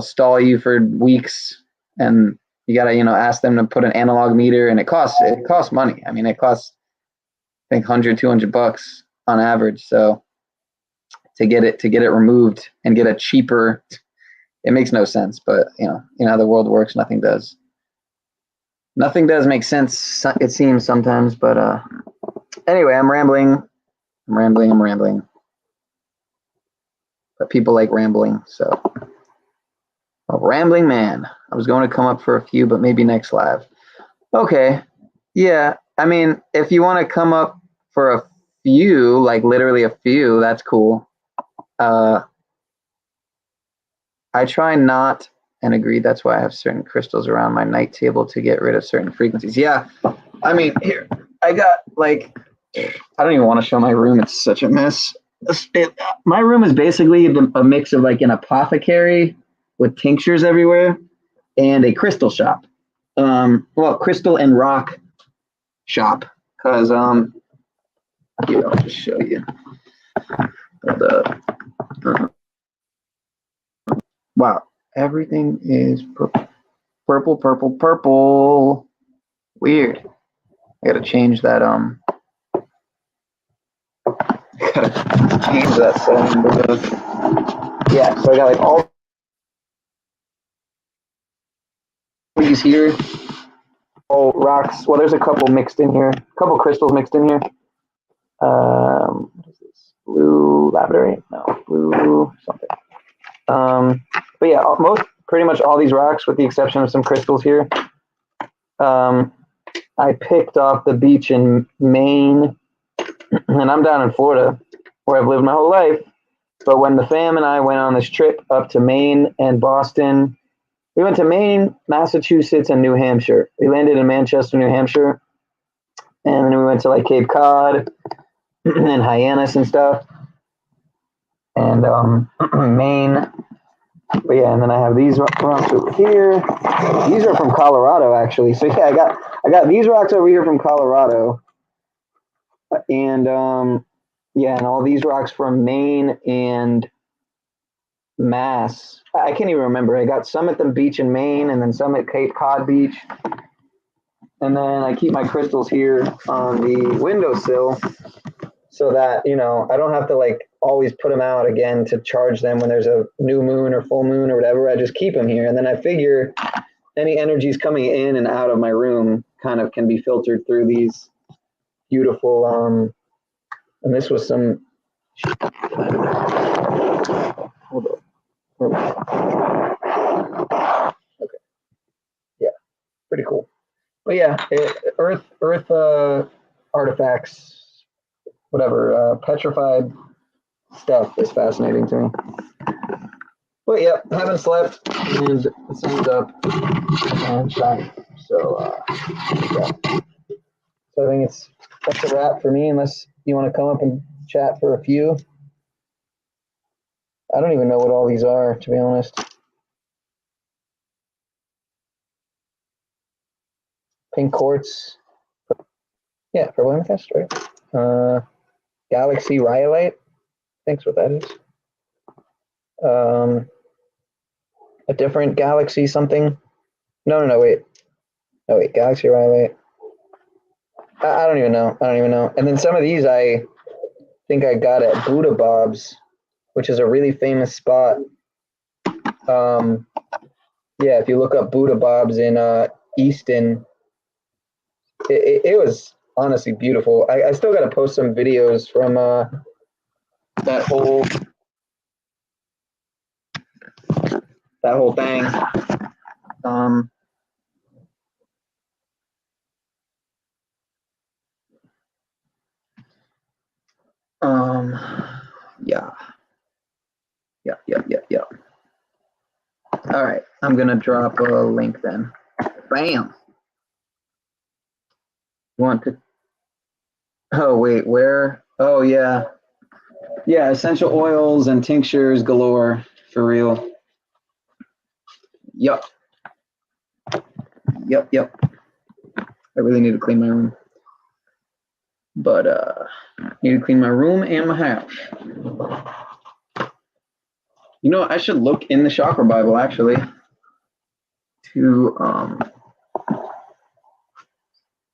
Speaker 7: stall you for weeks, and you gotta, you know, ask them to put an analog meter, and it costs money. I mean, it costs, I think, $100-200 on average. So to get it removed and get a cheaper, it makes no sense. But you know how the world works. Nothing does make sense, it seems sometimes. But anyway, I'm rambling. But people like rambling, so a rambling man. I was going to come up for a few, but maybe next live. Okay, yeah. I mean, if you want to come up for a few, like literally a few, that's cool. I try not. And agreed. That's why I have certain crystals around my night table to get rid of certain frequencies. Yeah, I mean, here I got, like, I don't even want to show my room. It's such a mess. My room is basically a mix of like an apothecary with tinctures everywhere and a crystal shop. Well, crystal and rock shop. Cause here, I'll just show you. Hold up. Wow. Everything is purple. Weird. I gotta change that. I gotta change that setting. Yeah, so I got like all these here. Oh, rocks. Well, there's a couple mixed in here. A couple crystals mixed in here. What is this? Blue labradorite? No, blue something. But yeah, pretty much all these rocks, with the exception of some crystals here, I picked off the beach in Maine, and I'm down in Florida, where I've lived my whole life. But when the fam and I went on this trip up to Maine and Boston, we went to Maine, Massachusetts, and New Hampshire. We landed in Manchester, New Hampshire, and then we went to like Cape Cod and Hyannis and stuff, and Maine. But yeah, and then I have these rocks over here. These are from Colorado, actually. So yeah, I got these rocks over here from Colorado, and yeah, and all these rocks from Maine and Mass. I can't even remember. I got some at the beach in Maine, and then some at Cape Cod Beach, and then I keep my crystals here on the windowsill, so that, you know, I don't have to like always put them out again to charge them when there's a new moon or full moon or whatever. I just keep them here, and then I figure any energies coming in and out of my room kind of can be filtered through these beautiful. And this was some. Hold on. Okay. Yeah, pretty cool. But yeah, Earth artifacts, whatever, petrified stuff is fascinating to me. But yeah, haven't slept, and the sun's up and shining. So yeah. So I think that's a wrap for me, unless you want to come up and chat for a few. I don't even know what all these are, to be honest. Pink quartz. Yeah, for amethyst, right? Galaxy rhyolite. Thanks, what that is. A different galaxy something. No, wait. No, wait, galaxy rhyolite. I don't even know. And then some of these I think I got at Buddha Bob's, which is a really famous spot. Yeah, if you look up Buddha Bob's in Easton, it was honestly beautiful. I still got to post some videos from that whole thing. Yeah. All right, I'm gonna drop a link then. Bam. Want to? Oh wait, where? Oh yeah, essential oils and tinctures galore, for real. Yup. I really need to clean my room, but need to clean my room and my house. You know, I should look in the Chakra Bible actually to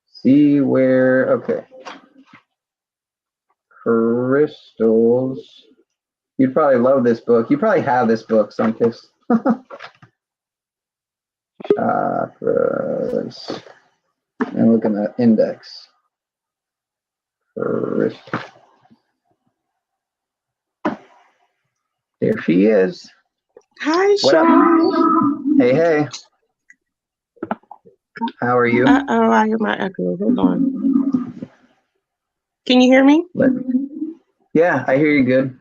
Speaker 7: see where. Okay, crystals. You'd probably love this book. You probably have this book, Sunkist. Chakras. And look at that index. Crystal. There she is.
Speaker 18: Hi,
Speaker 7: What up?
Speaker 18: Sean.
Speaker 7: Hey. How are you?
Speaker 18: Uh-oh, I hear my echo. Hold on. Can you hear me?
Speaker 7: Yeah, I hear you good.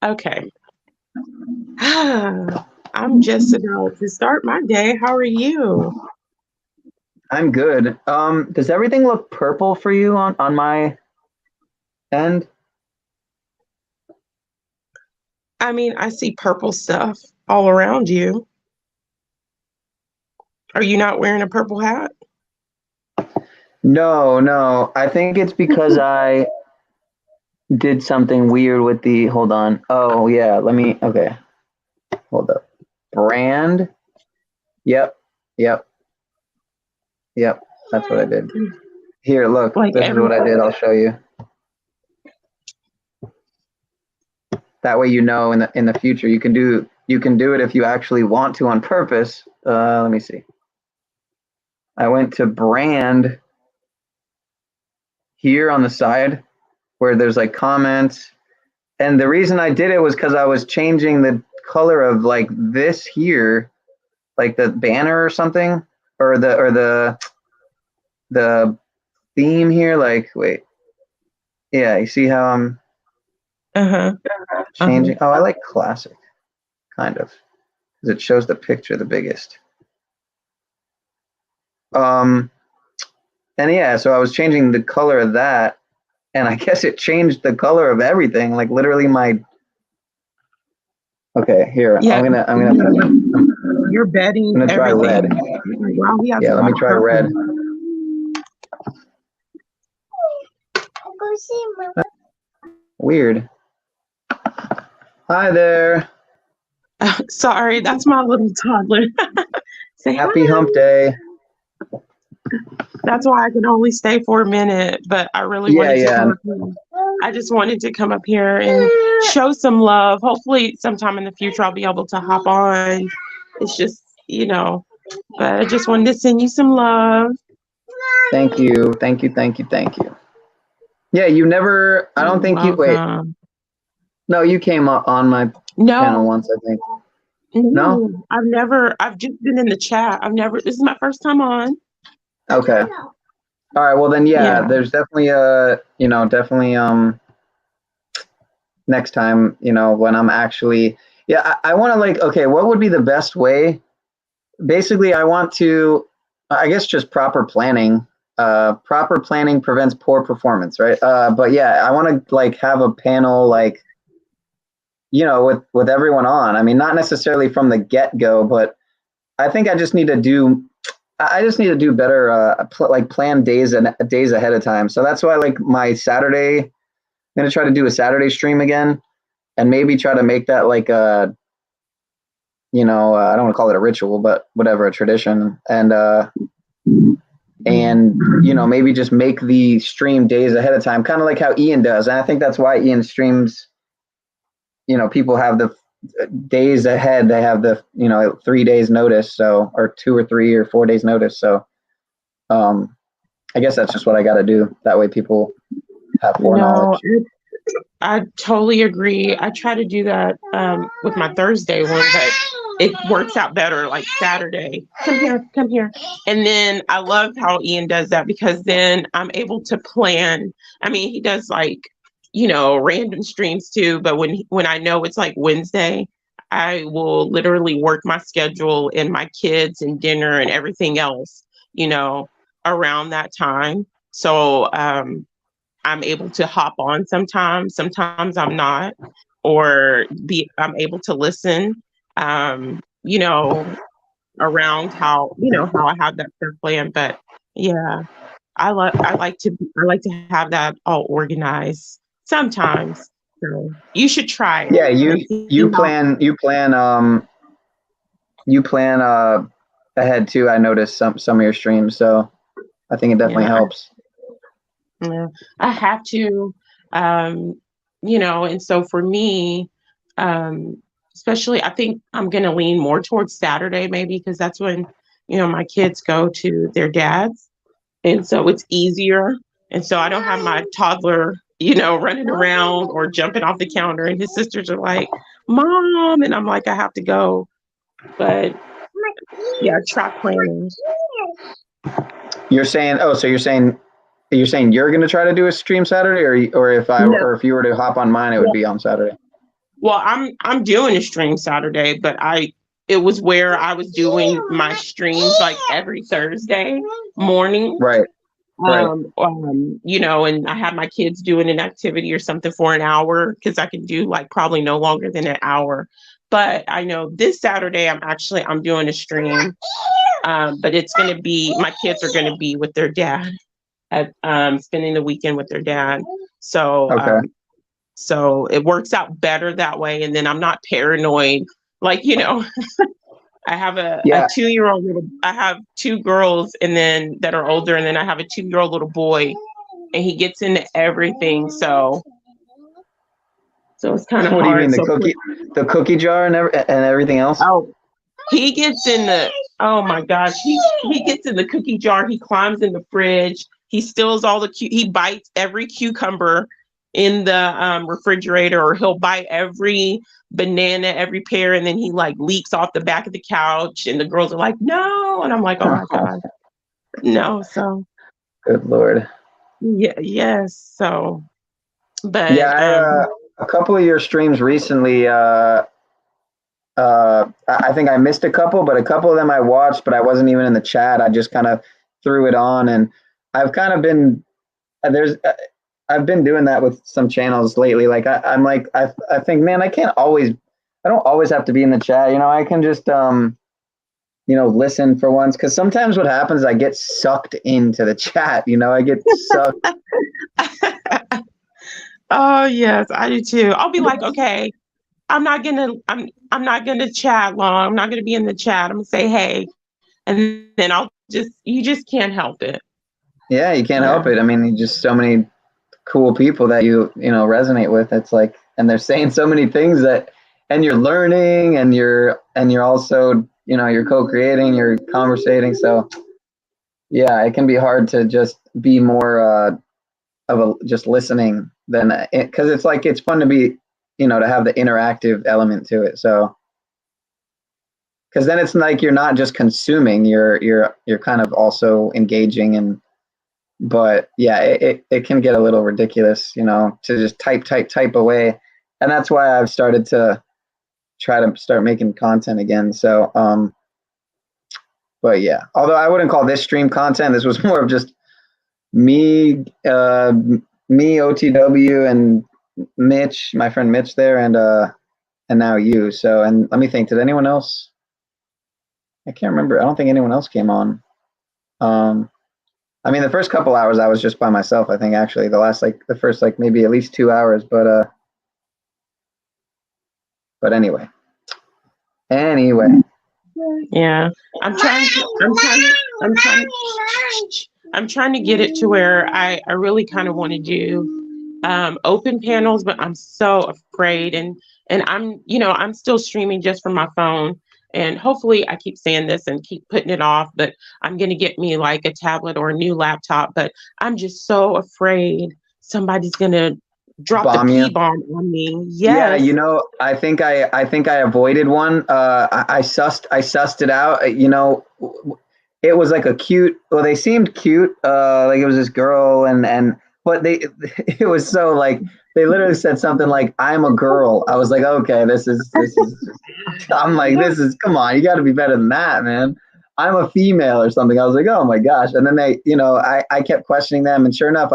Speaker 18: Okay. I'm just about to start my day. How are you?
Speaker 7: I'm good. Does everything look purple for you on my end?
Speaker 18: I mean, I see purple stuff all around you. Are you not wearing a purple hat?
Speaker 7: No. I think it's because I did something weird with the, hold on. Oh yeah, okay. Hold up. Brand. Yep. That's what I did. Here, look, this is what I did. I'll show you. That way, you know, in the future, you can do it if you actually want to on purpose. Let me see. I went to brand here on the side where there's like comments. And the reason I did it was because I was changing the color of like this here, like the banner or something, or the theme here. Like, wait, yeah, you see how I'm changing? Oh, I like classic, kind of, because it shows the picture the biggest. And yeah, so I was changing the color of that, and I guess it changed the color of everything. Like literally my. Okay, here
Speaker 18: Yeah,
Speaker 7: I'm gonna.
Speaker 18: You're betting.
Speaker 7: I'm gonna try red.
Speaker 18: Wow, we have
Speaker 7: Yeah,
Speaker 18: a
Speaker 7: let
Speaker 18: lot
Speaker 7: me
Speaker 18: of
Speaker 7: try red. Weird. Hi there.
Speaker 18: Sorry, that's my little toddler. Say
Speaker 7: Happy
Speaker 18: hi.
Speaker 7: hump day.
Speaker 18: That's why I can only stay for a minute, but I really
Speaker 7: Yeah,
Speaker 18: wanted to
Speaker 7: yeah.
Speaker 18: come up here. I just wanted to come up here and show some love. Hopefully sometime in the future I'll be able to hop on. It's just, but I just wanted to send you some love.
Speaker 7: Thank you. Thank you. Thank you. Thank you. Yeah, you never, I don't think you, wait. No, you came up on my channel once, I think. No?
Speaker 18: I've just been in the chat. This is my first time on.
Speaker 7: Okay. All right, well then, yeah. There's definitely next time, when I'm actually, I want to like, okay, what would be the best way? Basically, I want to, I guess just proper planning. Proper planning prevents poor performance, right? But yeah, I want to like have a panel like, with everyone on. I mean, not necessarily from the get-go, but I think I just need to do better, like plan days ahead of time. So that's why like my Saturday, I'm going to try to do a Saturday stream again and maybe try to make that like a, I don't want to call it a ritual, but whatever, a tradition. And maybe just make the stream days ahead of time, kind of like how Ian does. And I think that's why Ian streams, people have the days ahead, they have the 3 days notice, so, or 2 or 3 or 4 days notice. So I guess that's just what I got to do, that way people have foreknowledge.
Speaker 18: I totally agree. I try to do that with my Thursday one, but it works out better like Saturday. Come here. And then I love how Ian does that, because then I'm able to plan. I mean, he does like, random streams too, but when I know it's like Wednesday, I will literally work my schedule and my kids and dinner and everything else, around that time. So I'm able to hop on sometimes I'm not, or I'm able to listen, around how, how I have that stuff planned. But yeah, I like to have that all organized sometimes. So you should try it.
Speaker 7: Yeah, you plan ahead too. I noticed some of your streams, so I think it definitely helps.
Speaker 18: Yeah, I have to, and so for me, especially, I think I'm going to lean more towards Saturday, maybe, because that's when, my kids go to their dads. And so it's easier. And so I don't have my toddler, running around or jumping off the counter, and his sisters are like, Mom. And I'm like, I have to go. But yeah, track planning.
Speaker 7: You're saying you're going to try to do a stream Saturday, or if you were to hop on mine, it would be on Saturday.
Speaker 18: Well, I'm doing a stream Saturday, but it was where I was doing my streams like every Thursday morning.
Speaker 7: Right.
Speaker 18: And I have my kids doing an activity or something for an hour, because I can do like probably no longer than an hour. But I know this Saturday I'm doing a stream, but it's going to be, my kids are going to be with their dad at spending the weekend with their dad. So so it works out better that way, and then I'm not paranoid. Like, I have a 2-year-old I have 2 girls and then that are older, and then I have a 2-year-old little boy, and he gets into everything. So it's kind of hard.
Speaker 7: What do you mean, the cookie jar and everything else?
Speaker 18: Oh, he gets in Oh my gosh, he gets in the cookie jar, he climbs in the fridge, he steals all the he bites every cucumber in the refrigerator, or he'll bite every banana, every pear, and then he like leaks off the back of the couch, and the girls are like, no, and I'm like, oh my god, no. So
Speaker 7: Good Lord.
Speaker 18: yeah, yes. So, but
Speaker 7: Yeah, a couple of your streams recently, I think I missed a couple, but a couple of them I watched, but I wasn't even in the chat. I just kind of threw it on, and I've kind of been I've been doing that with some channels lately. Like I'm like I think, man, I don't always have to be in the chat. You know, I can just listen for once, because sometimes what happens, I get sucked into the chat. You know, I get sucked.
Speaker 18: oh yes, I do too. I'll be like, okay, I'm not gonna chat long. I'm not gonna be in the chat. I'm gonna say hey, and then you just can't help it.
Speaker 7: Yeah, you can't help it. I mean, just so many cool people that you resonate with. It's like, and they're saying so many things and you're learning, and you're also you're co-creating, you're conversating. So yeah, it can be hard to just be more just listening than because it's like, it's fun to be to have the interactive element to it. So because then it's like you're not just consuming, you're kind of also engaging. But yeah, it can get a little ridiculous, to just type away. And that's why I've started to try to start making content again. So but yeah, although I wouldn't call this stream content, this was more of just me, OTW, and Mitch, my friend Mitch there, and now you. So, and let me think, did anyone else? I can't remember. I don't think anyone else came on. I mean, the first couple hours I was just by myself, I think, actually. The first maybe at least 2 hours, but anyway.
Speaker 18: Yeah. I'm trying to get it to where I really kind of want to do open panels, but I'm so afraid, and I'm still streaming just from my phone. And hopefully, I keep saying this and keep putting it off, but I'm going to get me like a tablet or a new laptop. But I'm just so afraid somebody's going to drop the P-bomb on me. Yes.
Speaker 7: Yeah, I think I avoided one. I sussed it out. It was like a cute. Well, they seemed cute. Like it was this girl, but it was so like, they literally said something like, "I'm a girl." I was like, okay, this is. I'm like, this is, come on, you got to be better than that, man. I'm a female or something. I was like, oh my gosh. And then they, I kept questioning them, and sure enough,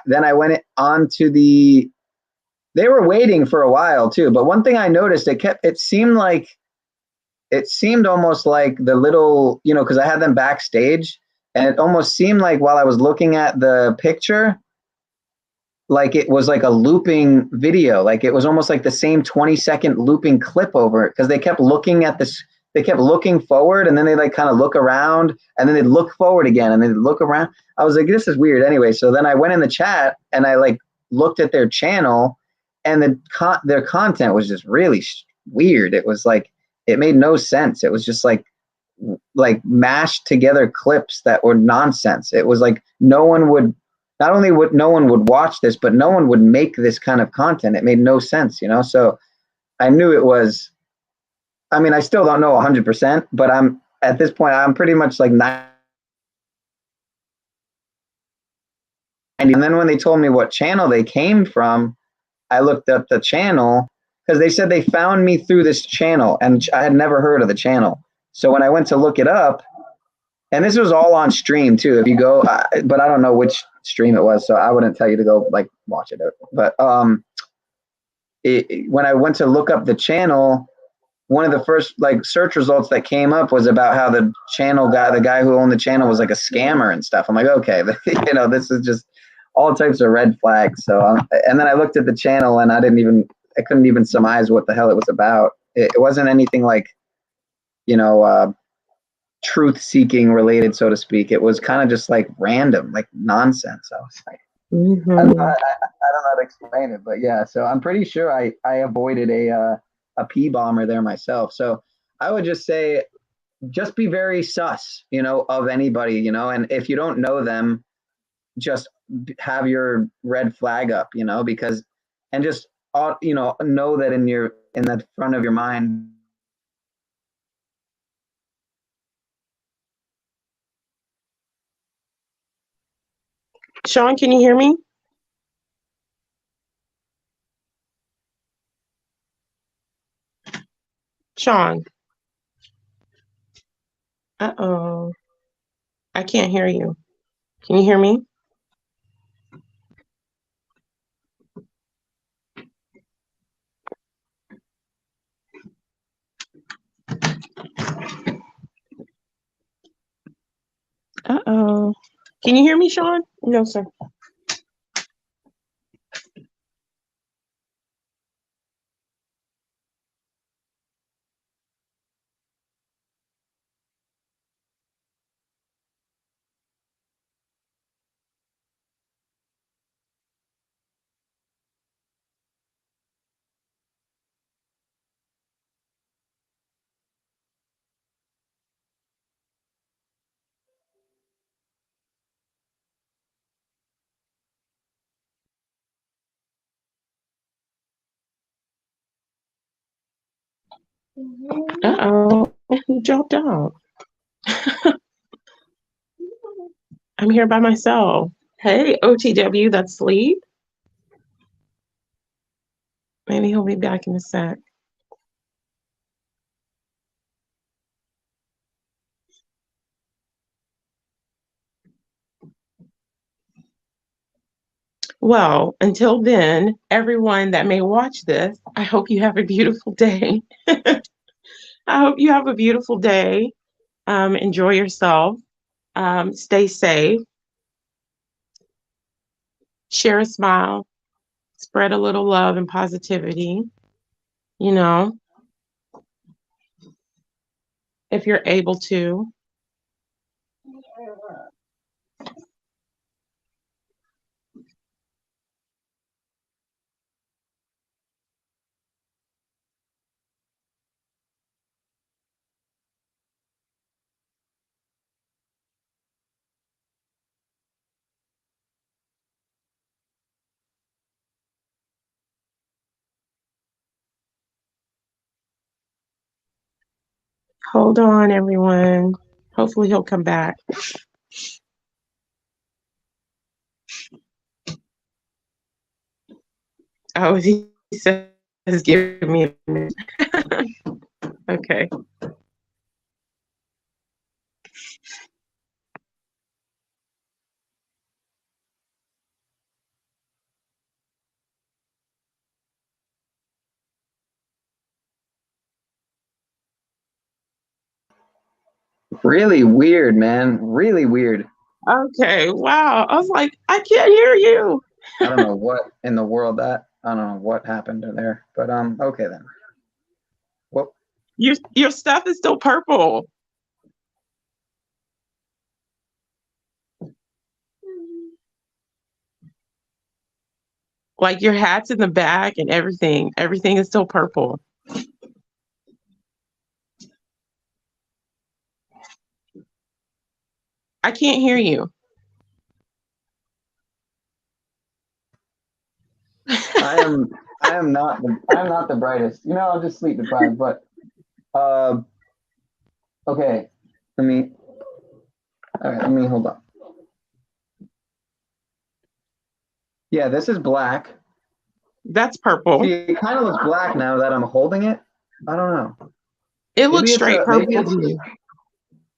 Speaker 7: then I went on to they were waiting for a while too. But one thing I noticed, it seemed almost like the little, because I had them backstage, and it almost seemed like while I was looking at the picture, like it was like a looping video. Like it was almost like the same 20-second looping clip over it, because they kept looking at this. They kept looking forward, and then they like kind of look around, and then they'd look forward again, and they'd look around. I was like, this is weird. Anyway, so then I went in the chat and I like looked at their channel, and their content was just really weird. It was like, it made no sense. It was just like mashed together clips that were nonsense. It was like not only would no one would watch this, but no one would make this kind of content. It made no sense, So I knew it was. I mean, I still don't know 100%, but at this point, I'm pretty much like 90. And then when they told me what channel they came from, I looked up the channel, because they said they found me through this channel, and I had never heard of the channel. So when I went to look it up, and this was all on stream too, if you go, but I don't know which stream it was, so I wouldn't tell you to go like watch it. But when I went to look up the channel, one of the first like search results that came up was about how the guy who owned the channel was like a scammer and stuff. I'm like, okay, this is just all types of red flags. So, and then I looked at the channel, and I couldn't even surmise what the hell it was about. It wasn't anything like, truth seeking related, so to speak. It was kind of just like random, like nonsense. I was like, I don't know how to explain it, but yeah. So I'm pretty sure I avoided a P-bomber there myself. So I would just say, just be very sus, you know, of anybody, you know, and if you don't know them, just have your red flag up, you know, because, and just, you know that in the front of your mind.
Speaker 18: Sean, can you hear me? Sean. Uh-oh. I can't hear you. Can you hear me? Uh-oh. Can you hear me, Sean? No, sir. Uh-oh. Who dropped out? I'm here by myself. Hey, OTW, that's Sleep. Maybe he'll be back in a sec. Well, until then, everyone that may watch this, I hope you have a beautiful day. I hope you have a beautiful day. Enjoy yourself. Stay safe. Share a smile. Spread a little love and positivity. You know, if you're able to. Hold on, everyone. Hopefully he'll come back. Oh, he says, give me a minute. Okay.
Speaker 7: Really weird, man. Really weird.
Speaker 18: Okay. Wow. I was like, I can't hear you.
Speaker 7: I don't know what in the world I don't know what happened there, but okay then. Well,
Speaker 18: your stuff is still purple. Like your hat's in the back and everything. Everything is still purple. I can't hear you.
Speaker 7: I am not the brightest. You know, I'll just sleep deprived, but okay. Let me hold on. Yeah, this is black.
Speaker 18: That's purple.
Speaker 7: See, it kind of looks black now that I'm holding it. I don't know.
Speaker 18: It looks straight purple to me.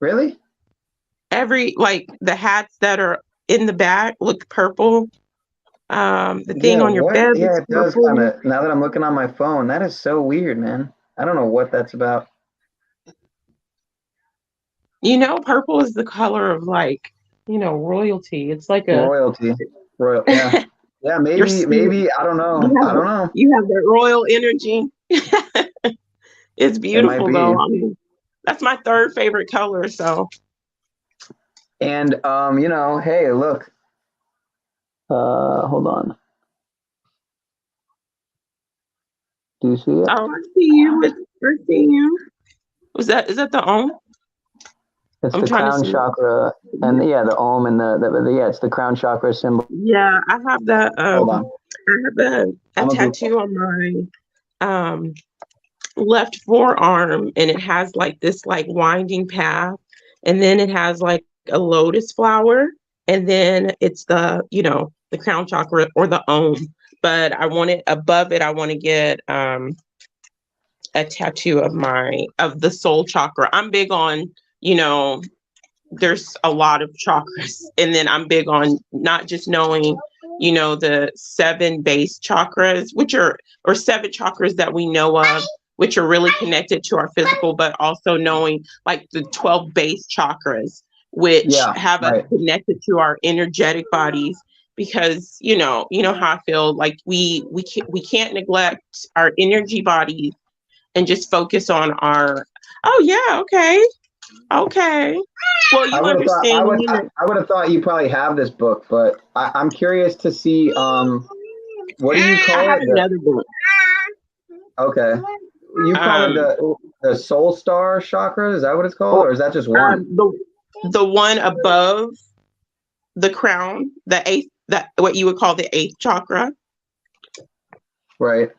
Speaker 7: Really?
Speaker 18: Like the hats that are in the back look purple. The thing on your bed.
Speaker 7: Yeah, it does kind of. Now that I'm looking on my phone, that is so weird, man. I don't know what that's about.
Speaker 18: You know, purple is the color of like, you know, royalty. It's like a
Speaker 7: royalty. Yeah. Yeah, maybe I don't know. I don't know.
Speaker 18: You have that royal energy. It's beautiful though. I mean, that's my third favorite color. So.
Speaker 7: And you know, hey, look. Hold on. Do you see it?
Speaker 18: Oh, I see you. I see you. Is that the own?
Speaker 5: It's
Speaker 15: I'm
Speaker 5: the
Speaker 15: trying to
Speaker 5: crown
Speaker 15: see.
Speaker 5: chakra, and yeah, the Om and the yeah, it's the crown chakra symbol.
Speaker 15: Yeah, I have the
Speaker 5: Hold on.
Speaker 15: I have a tattoo on my left forearm, and it has like this like winding path, and then it has like a lotus flower, and then it's the, you know, the crown chakra or the Om. But I want it above it, I want to get a tattoo of the soul chakra. I'm big on, you know, there's a lot of chakras, and then I'm big on not just knowing, you know, the 7 base chakras, which are, or 7 chakras that we know of, which are really connected to our physical, but also knowing like the 12 base chakras, which have us connected to our energetic bodies. Because you know how I feel, like we can't neglect our energy bodies and just focus on our, oh yeah, okay. Well, you understand.
Speaker 5: I would have thought you probably have this book, but I'm curious to see. What do you call
Speaker 15: I have
Speaker 5: it?
Speaker 15: another book.
Speaker 5: Okay, you call it the Soul Star chakra? Is that what it's called, or is that just one?
Speaker 15: The one above the crown, the 8th, that what you would call the 8th chakra.
Speaker 5: Right.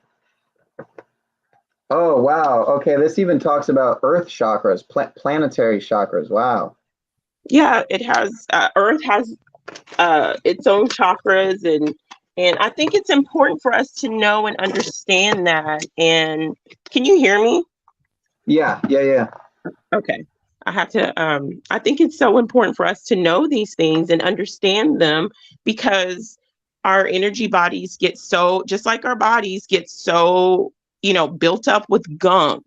Speaker 5: Oh wow. Okay, this even talks about Earth chakras, planetary chakras. Wow.
Speaker 15: Yeah, it has. Earth has its own chakras, and I think it's important for us to know and understand that. And can you hear me?
Speaker 5: Yeah.
Speaker 15: Okay. I have to. I think it's so important for us to know these things and understand them, because our energy bodies get so, just like our bodies get so, you know, built up with gunk.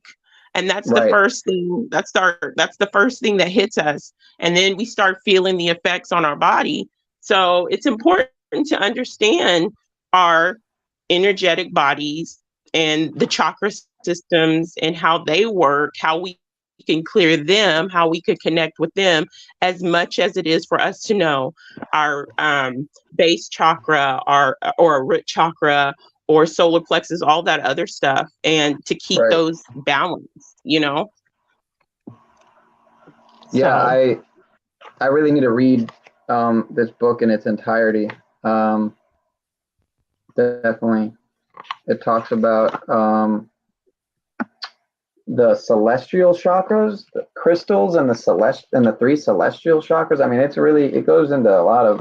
Speaker 15: And that's the first thing, that's the first thing that hits us. And then we start feeling the effects on our body. So it's important to understand our energetic bodies and the chakra systems and how they work, how we can clear them, how we could connect with them, as much as it is for us to know our base chakra, or root chakra, or solar plexus, all that other stuff, and to keep those balanced, you know?
Speaker 5: Yeah, I really need to read this book in its entirety. Definitely. It talks about the celestial chakras, the crystals, and the 3 celestial chakras. I mean, it goes into a lot of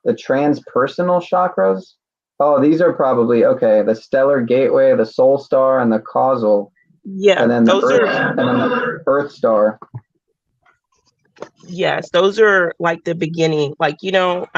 Speaker 5: the transpersonal chakras. Oh, these are probably the stellar gateway, the soul star, and the causal.
Speaker 15: Yeah,
Speaker 5: and then the Earth star.
Speaker 15: Yes, those are like the beginning. Like, you know,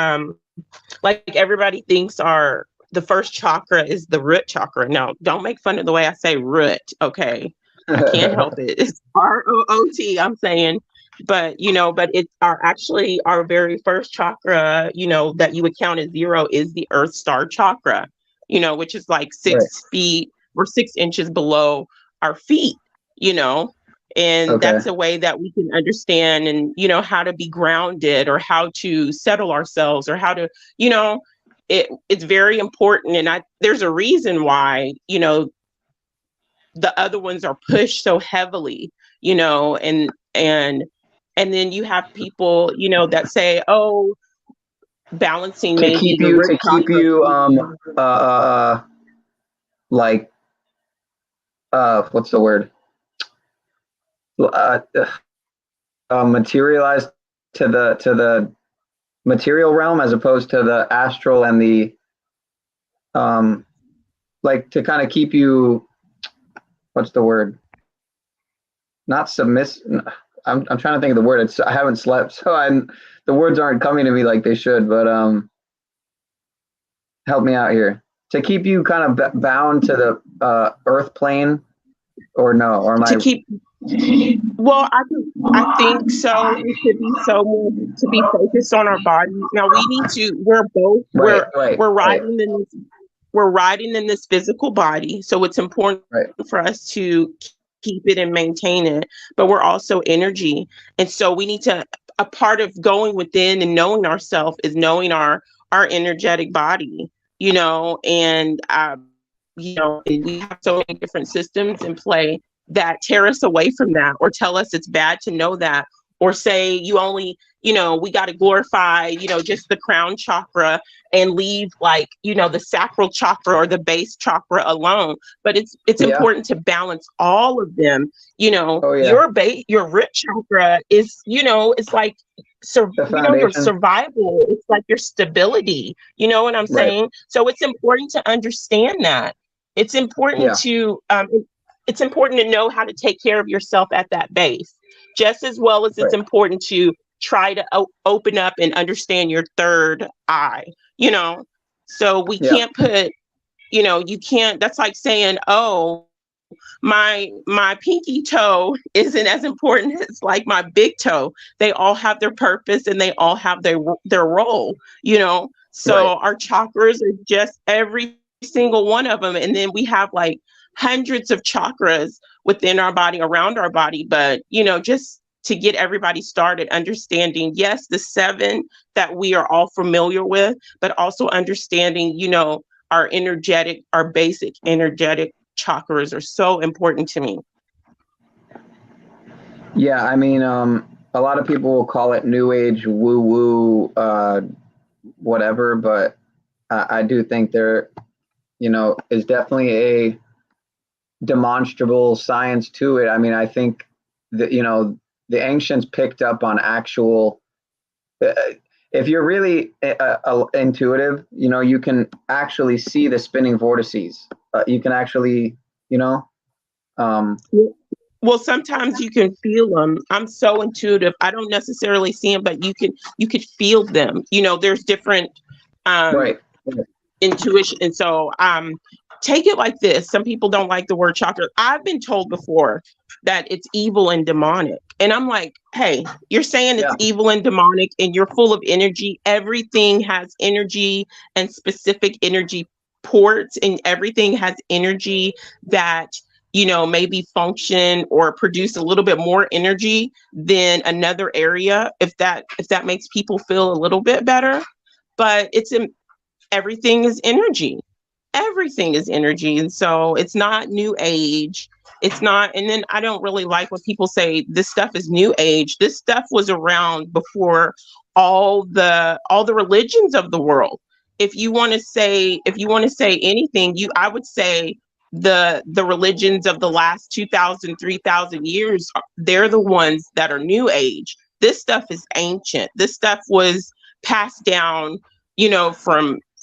Speaker 15: like everybody thinks the first chakra is the root chakra. Now, don't make fun of the way I say root, okay? I can't help it. It's ROOT, I'm saying. But, you know, it's our very first chakra, you know, that you would count as 0 is the Earth star chakra, you know, which is like 6 feet or 6 inches below our feet, you know. And that's a way that we can understand and, you know, how to be grounded, or how to settle ourselves, or how to, you know, it's very important. And there's a reason why, you know, the other ones are pushed so heavily, you know, and then you have people, you know, that say, oh, balancing
Speaker 5: to keep you like what's the word? Materialized to the material realm, as opposed to the astral and the like, to kind of keep you, what's the word? Not submissive. I'm trying to think of the word. I haven't slept, so the words aren't coming to me like they should. But help me out here. To keep you kind of bound to the earth plane, or no? Or am I?
Speaker 15: Well, I think so. We should be to be focused on our bodies. Now we need to. We're riding in this physical body, so it's important for us to keep it and maintain it. But we're also energy, and so we need to. A part of going within and knowing ourselves is knowing our energetic body. You know, and you know, we have so many different systems in play that tear us away from that, or tell us it's bad to know that,
Speaker 18: or say you only, we got to glorify, just the crown chakra and leave like, the sacral chakra or the base chakra alone. But it's important to balance all of them. Your root chakra is, it's like, your survival. It's like your stability. You know what I'm saying? So it's important to understand that. It's important to, it's important to know how to take care of yourself at that base, just as well as it's important to try to open up and understand your third eye, so we can't put, you can't, that's like saying, oh, my pinky toe isn't as important as like my big toe. They all have their purpose and they all have their role, so our chakras are just every single one of them. And then we have like hundreds of chakras within our body, around our body. But, just to get everybody started understanding, yes, the 7 that we are all familiar with, but also understanding, our basic energetic chakras are so important to me.
Speaker 7: Yeah, I mean, a lot of people will call it new age, woo woo, whatever, but I do think there, is definitely a demonstrable science to it. I mean, I think that, the ancients picked up on actual, if you're really intuitive, you can actually see the spinning vortices. You can actually,
Speaker 18: well, sometimes you can feel them. I'm so intuitive. I don't necessarily see them, but you could feel them. There's different intuition. And so take it like this. Some people don't like the word chakra. I've been told before that it's evil and demonic. And I'm like, hey, you're saying it's evil and demonic and you're full of energy. Everything has energy and specific energy ports, and everything has energy that, maybe function or produce a little bit more energy than another area, if that makes people feel a little bit better. But everything is energy. Everything is energy. And so it's not new age. It's not. And then I don't really like when people say this stuff is new age. This stuff was around before all the religions of the world. If you want to say anything, I would say the religions of the last 2,000, 3,000 years, they're the ones that are new age. This stuff is ancient. This stuff was passed down,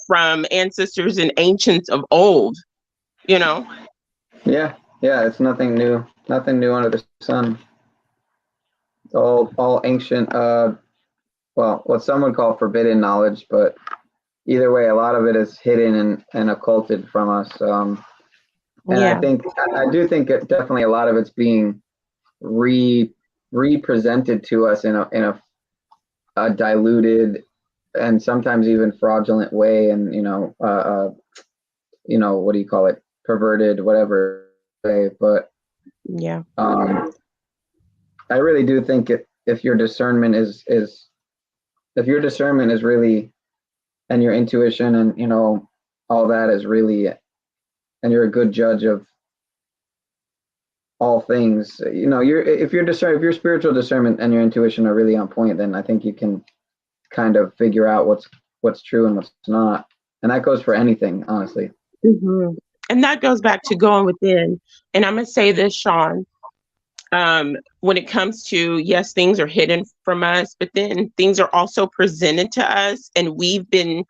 Speaker 18: from ancestors and ancients of old, Yeah,
Speaker 7: it's nothing new under the sun. It's all ancient, what some would call forbidden knowledge, but either way, a lot of it is hidden and occulted from us. I do think definitely a lot of it's being represented to us in a diluted and sometimes even fraudulent way, and what do you call it, perverted, whatever way. But I really do think if your discernment is really, and your intuition and all that is really, and you're a good judge of all things, if your spiritual discernment and your intuition are really on point, then I think you can kind of figure out what's true and what's not. And that goes for anything, honestly.
Speaker 18: Mm-hmm. And that goes back to going within. And I'm going to say this, Sean, when it comes to, yes, things are hidden from us, but then things are also presented to us. And we've been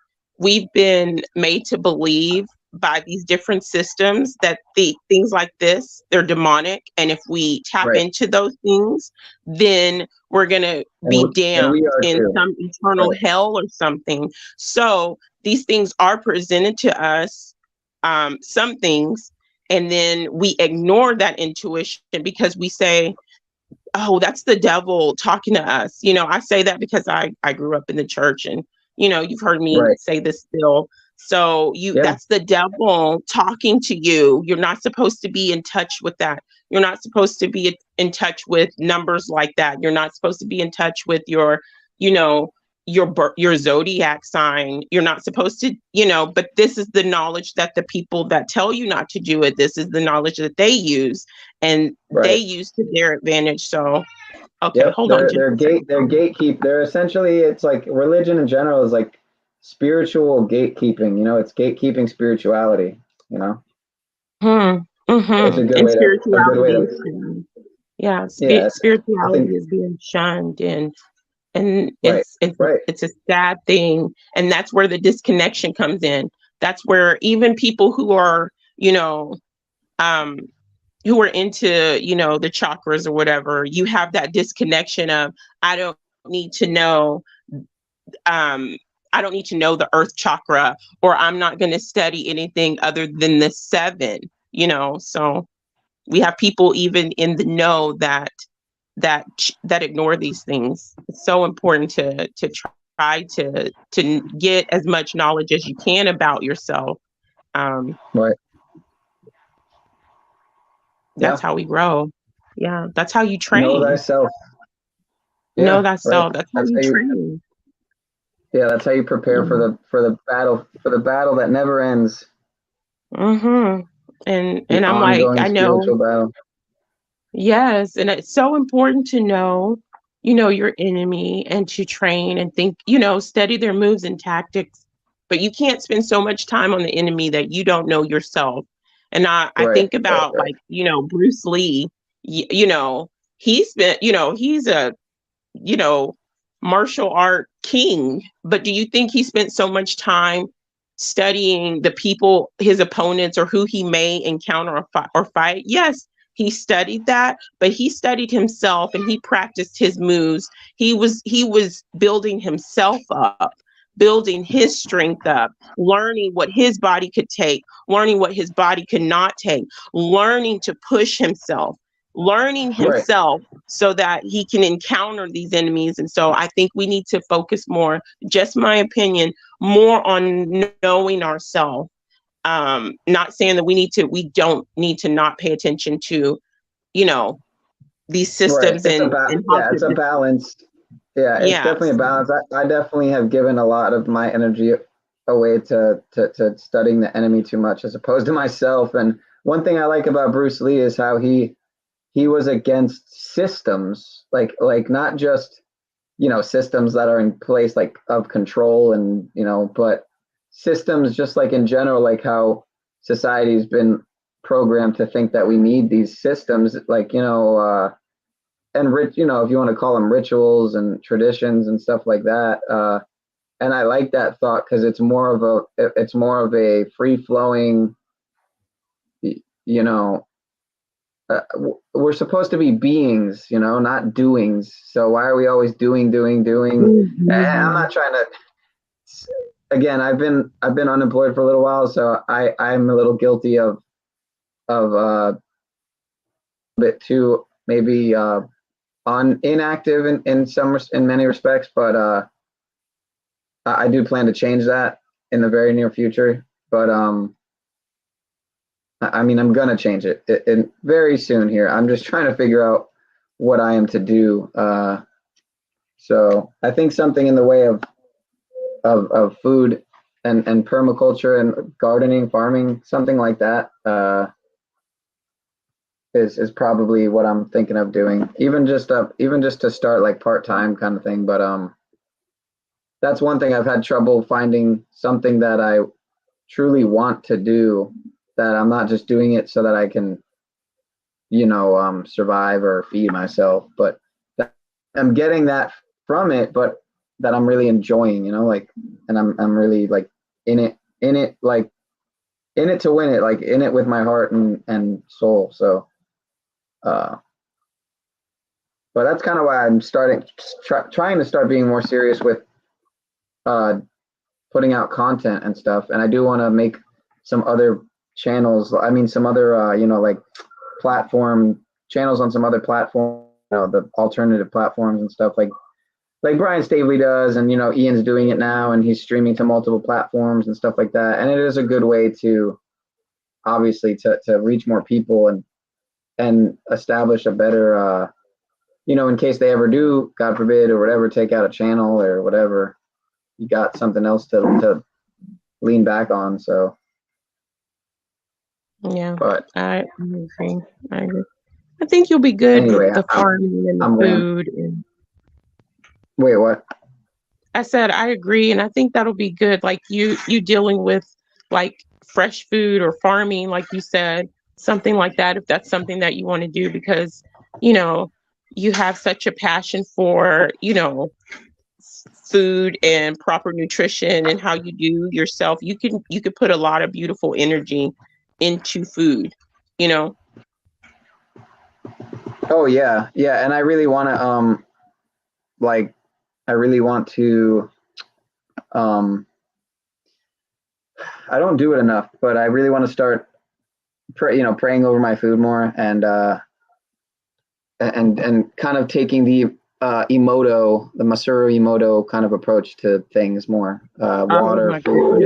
Speaker 18: made to believe by these different systems that things like this, they're demonic. And if we tap into those things, then we're going to be damned in some eternal hell or something. So these things are presented to us, some things, and then we ignore that intuition because we say, oh, that's the devil talking to us. I say that because I grew up in the church, and, you've heard me say this still. So that's the devil talking to you. You're not supposed to be in touch with that. You're not supposed to be in touch with numbers like that. You're not supposed to be in touch with your zodiac sign. You're not supposed to, but this is the knowledge that the people that tell you not to do it, this is the knowledge that they use, and they use to their advantage. So Okay,
Speaker 7: Yep,
Speaker 18: hold on.
Speaker 7: they're gatekeep. They're essentially, it's like religion in general is like spiritual gatekeeping. You know, it's gatekeeping spirituality. You know, it's a good
Speaker 18: And
Speaker 7: way to
Speaker 18: spirituality is shunned. Yeah,
Speaker 7: yeah. I
Speaker 18: spirituality
Speaker 7: think
Speaker 18: is being shunned, and
Speaker 7: right,
Speaker 18: it's a sad thing, and that's where the disconnection comes in. That's where even people who are, who are into, the chakras or whatever, you have that disconnection of, I don't need to know, I don't need to know the earth chakra, or I'm not going to study anything other than the 7, so we have people even in the know that ignore these things. It's so important to try to get as much knowledge as you can about yourself.
Speaker 7: right.
Speaker 18: That's how we grow. Yeah, that's how you train.
Speaker 7: Know thyself.
Speaker 18: Know
Speaker 7: Yeah,
Speaker 18: thyself.
Speaker 7: right.
Speaker 18: That's how you train.
Speaker 7: Yeah, that's how you prepare for the battle that never ends.
Speaker 18: And
Speaker 7: The
Speaker 18: I'm like,
Speaker 7: ongoing
Speaker 18: I know.
Speaker 7: spiritual battle.
Speaker 18: Yes, and it's so important to know, your enemy, and to train and think, study their moves and tactics. But you can't spend so much time on the enemy that you don't know yourself. And I think about like, Bruce Lee, he's been, he's a, martial art king. But do you think he spent so much time studying the people, his opponents, or who he may encounter or fight? Yes, he studied that, but he studied himself and he practiced his moves. He was building himself up, building his strength up, learning what his body could take, learning what his body could not take, learning to push himself, learning himself so that he can encounter these enemies. And so I think we need to focus more, just my opinion, more on knowing ourselves. Not saying that we don't need to not pay attention to, these systems
Speaker 7: It's
Speaker 18: and
Speaker 7: it's a balance. Yeah, it's definitely a balance. I definitely have given a lot of my energy away to studying the enemy too much as opposed to myself. And one thing I like about Bruce Lee is how he was against systems, like not just, systems that are in place, like of control and, but systems just like in general, like how society's been programmed to think that we need these systems, like, and if you want to call them rituals and traditions and stuff like that. And I like that thought because it's more of a free flowing, we're supposed to be beings, not doings. So why are we always doing? And I'm not trying to. Again, I've been unemployed for a little while, so I'm a little guilty of a bit too maybe inactive in many respects, but I do plan to change that in the very near future. But I'm gonna change it very soon here. I'm just trying to figure out what I am to do. So I think something in the way of food and permaculture and gardening, farming, something like that, is probably what I'm thinking of doing. Even just to start like part-time kind of thing. But that's one thing I've had trouble finding, something that I truly want to do, that I'm not just doing it so that I can, survive or feed myself, but that I'm getting that from it, but that I'm really enjoying, and I'm really like in it, like in it to win it, like in it with my heart and soul. So, but that's kind of why I'm trying to start being more serious with putting out content and stuff. And I do want to make some other channels. I mean, some other, like platform channels on some other platform, the alternative platforms and stuff like Brian Stavely does. And, Ian's doing it now and he's streaming to multiple platforms and stuff like that. And it is a good way to obviously to reach more people and establish a better, in case they ever do, God forbid, or whatever, take out a channel or whatever, you got something else to lean back on. So
Speaker 18: yeah,
Speaker 7: but
Speaker 18: I agree. I think you'll be good
Speaker 7: Anyway,
Speaker 18: with the farming and the
Speaker 7: I'm going.
Speaker 18: food. And
Speaker 7: Wait, what?
Speaker 18: I said I agree, and I think that'll be good. Like you dealing with like fresh food or farming, like you said, something like that. If that's something that you want to do, because you know you have such a passion for food and proper nutrition and how you do yourself. You could put a lot of beautiful energy into food. You know.
Speaker 7: Oh yeah, yeah, and I really want to like I really want to I don't do it enough, but I really want to start praying over my food more and kind of taking the the Masaru Emoto kind of approach to things more. Water, food.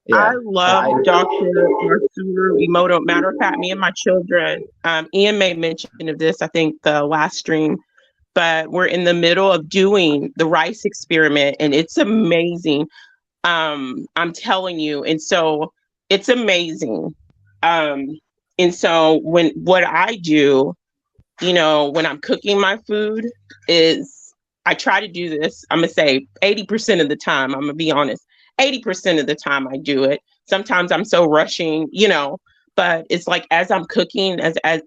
Speaker 7: Yeah.
Speaker 18: I love Dr. Masaru Emoto. Matter of fact, me and my children, Ian made mention of this, I think the last stream, but we're in the middle of doing the rice experiment and it's amazing. I'm telling you. And so it's amazing. And so what I do, when I'm cooking my food is I try to do this. I'm going to say 80% of the time, I'm going to be honest, 80% of the time I do it. Sometimes I'm so rushing, but it's like as I'm cooking, as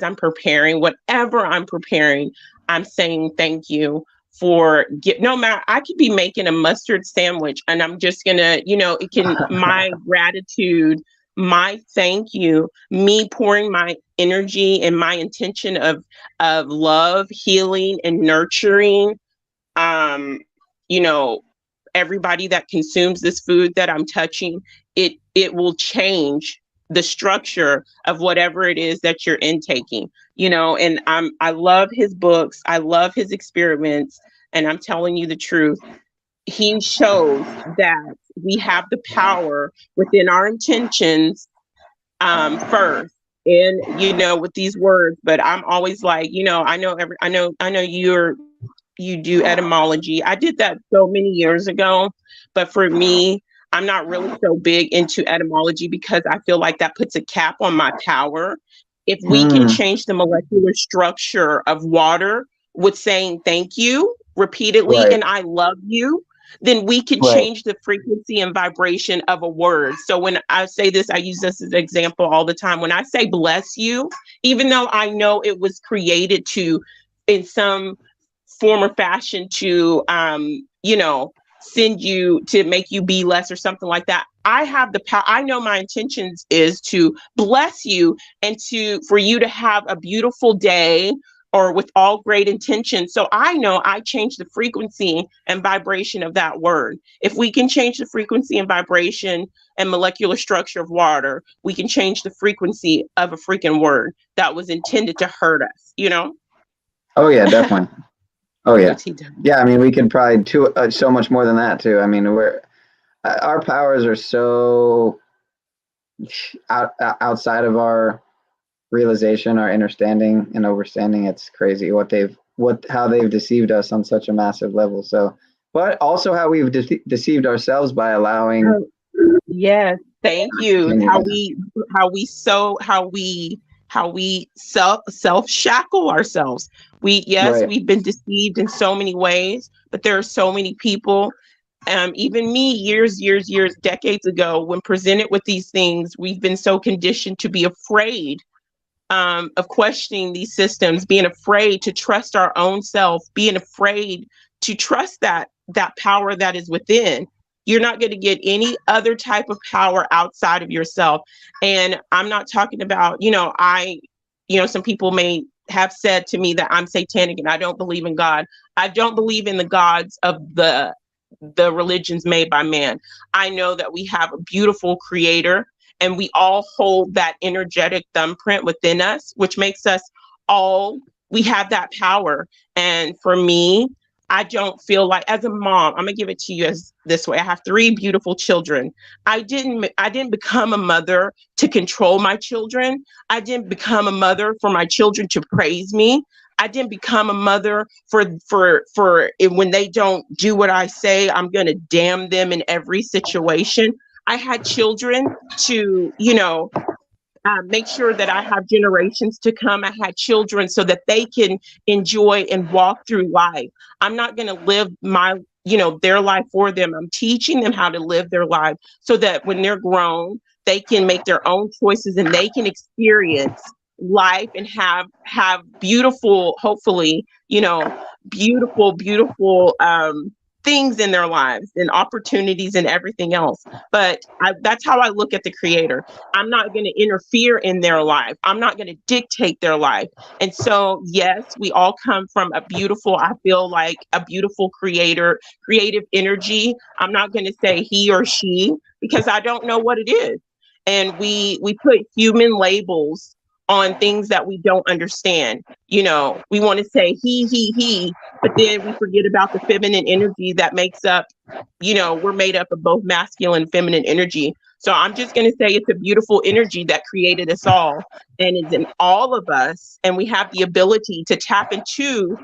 Speaker 18: I'm preparing, whatever I'm preparing, I'm saying thank you for no matter, I could be making a mustard sandwich and I'm just gonna, it can, my gratitude, my thank you, me pouring my energy and my intention of love, healing, and nurturing, everybody that consumes this food that I'm touching, it will change the structure of whatever it is that you're intaking, and I love his books. I love his experiments. And I'm telling you the truth. He shows that we have the power within our intentions first. And, with these words, but I'm always like, I know you do etymology. I did that so many years ago, but for me, I'm not really so big into etymology because I feel like that puts a cap on my power. If we can change the molecular structure of water with saying thank you repeatedly,
Speaker 7: Right.
Speaker 18: and I love you, then we can
Speaker 7: Right.
Speaker 18: change the frequency and vibration of a word. So when I say this, I use this as an example all the time. When I say bless you, even though I know it was created in some form or fashion to, send you to make you be less or something like that. I have the power. I know my intentions is to bless you and for you to have a beautiful day or with all great intentions. So I know I change the frequency and vibration of that word. If we can change the frequency and vibration and molecular structure of water, we can change the frequency of a freaking word that was intended to hurt us,
Speaker 7: Oh yeah, definitely. Oh yeah. Yeah, I mean, we could probably do so much more than that too. I mean, our powers are so outside of our realization, our understanding and overstanding. It's crazy how they've deceived us on such a massive level. So, but also how we've deceived ourselves by allowing.
Speaker 18: Yes, thank you. How we self shackle ourselves.
Speaker 7: Right.
Speaker 18: We've been deceived in so many ways, but there are so many people, even me years, decades ago, when presented with these things, we've been so conditioned to be afraid of questioning these systems, being afraid to trust our own self, being afraid to trust that power that is within. You're not going to get any other type of power outside of yourself. And I'm not talking about, some people may have said to me that I'm satanic and I don't believe in God. I don't believe in the gods of the religions made by man. I know that we have a beautiful creator and we all hold that energetic thumbprint within us, which makes us we have that power. And for me, I don't feel like, as a mom, I'm gonna give it to you as this way. I have 3 beautiful children. I didn't become a mother to control my children. I didn't become a mother for my children to praise me. I didn't become a mother for when they don't do what I say, I'm gonna damn them in every situation. I had children to, make sure that I have generations to come. I had children so that they can enjoy and walk through life. I'm not going to live their life for them. I'm teaching them how to live their life so that when they're grown, they can make their own choices and they can experience life and have beautiful, hopefully, beautiful things in their lives and opportunities and everything else. But that's how I look at the creator. I'm not going to interfere in their life. I'm not going to dictate their life. And so, yes, we all come from I feel like a beautiful creative energy. I'm not going to say he or she because I don't know what it is. And we put human labels on things that we don't understand. We want to say he, but then we forget about the feminine energy that makes up, we're made up of both masculine and feminine energy. So I'm just going to say it's a beautiful energy that created us all and is in all of us. And we have the ability to tap into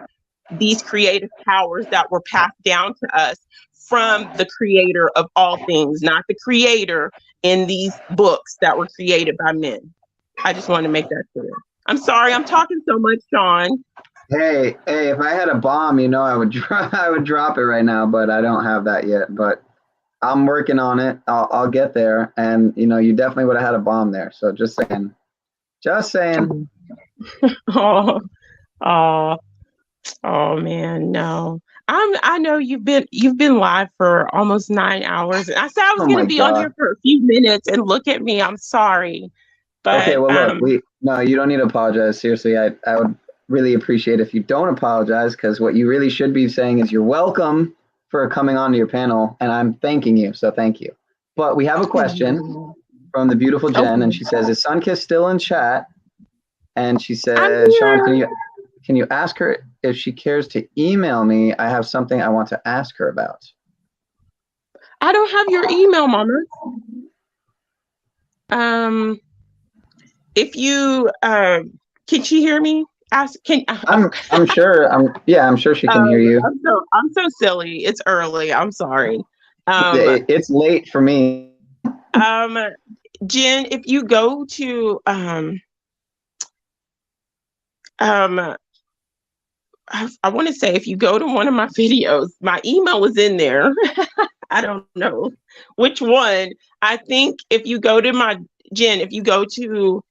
Speaker 18: these creative powers that were passed down to us from the creator of all things, not the creator in these books that were created by men. I just want to make that clear. I'm sorry, I'm talking so much, Sean.
Speaker 7: Hey, if I had a bomb, I would drop it right now, but I don't have that yet. But I'm working on it. I'll get there. And you definitely would have had a bomb there. So just saying.
Speaker 18: Oh man, no. I know you've been live for almost 9 hours. I said I was going to be on here for a few minutes, and look at me. I'm sorry. But,
Speaker 7: okay, well, look, no, you don't need to apologize. Seriously, I would really appreciate if you don't apologize, because what you really should be saying is you're welcome for coming on to your panel, and I'm thanking you, so thank you. But we have a question from the beautiful Jen, and she says, is Sunkiss still in chat? And she said, Sean, can you ask her if she cares to email me? I have something I want to ask her about.
Speaker 18: I don't have your email, Mama. If you can she hear me? I'm
Speaker 7: sure. I'm sure she can hear you.
Speaker 18: I'm so silly. It's early. I'm sorry.
Speaker 7: It's late for me.
Speaker 18: Jen, if you go to I want to say if you go to one of my videos, my email is in there. I don't know which one. I think if you go to if you go to,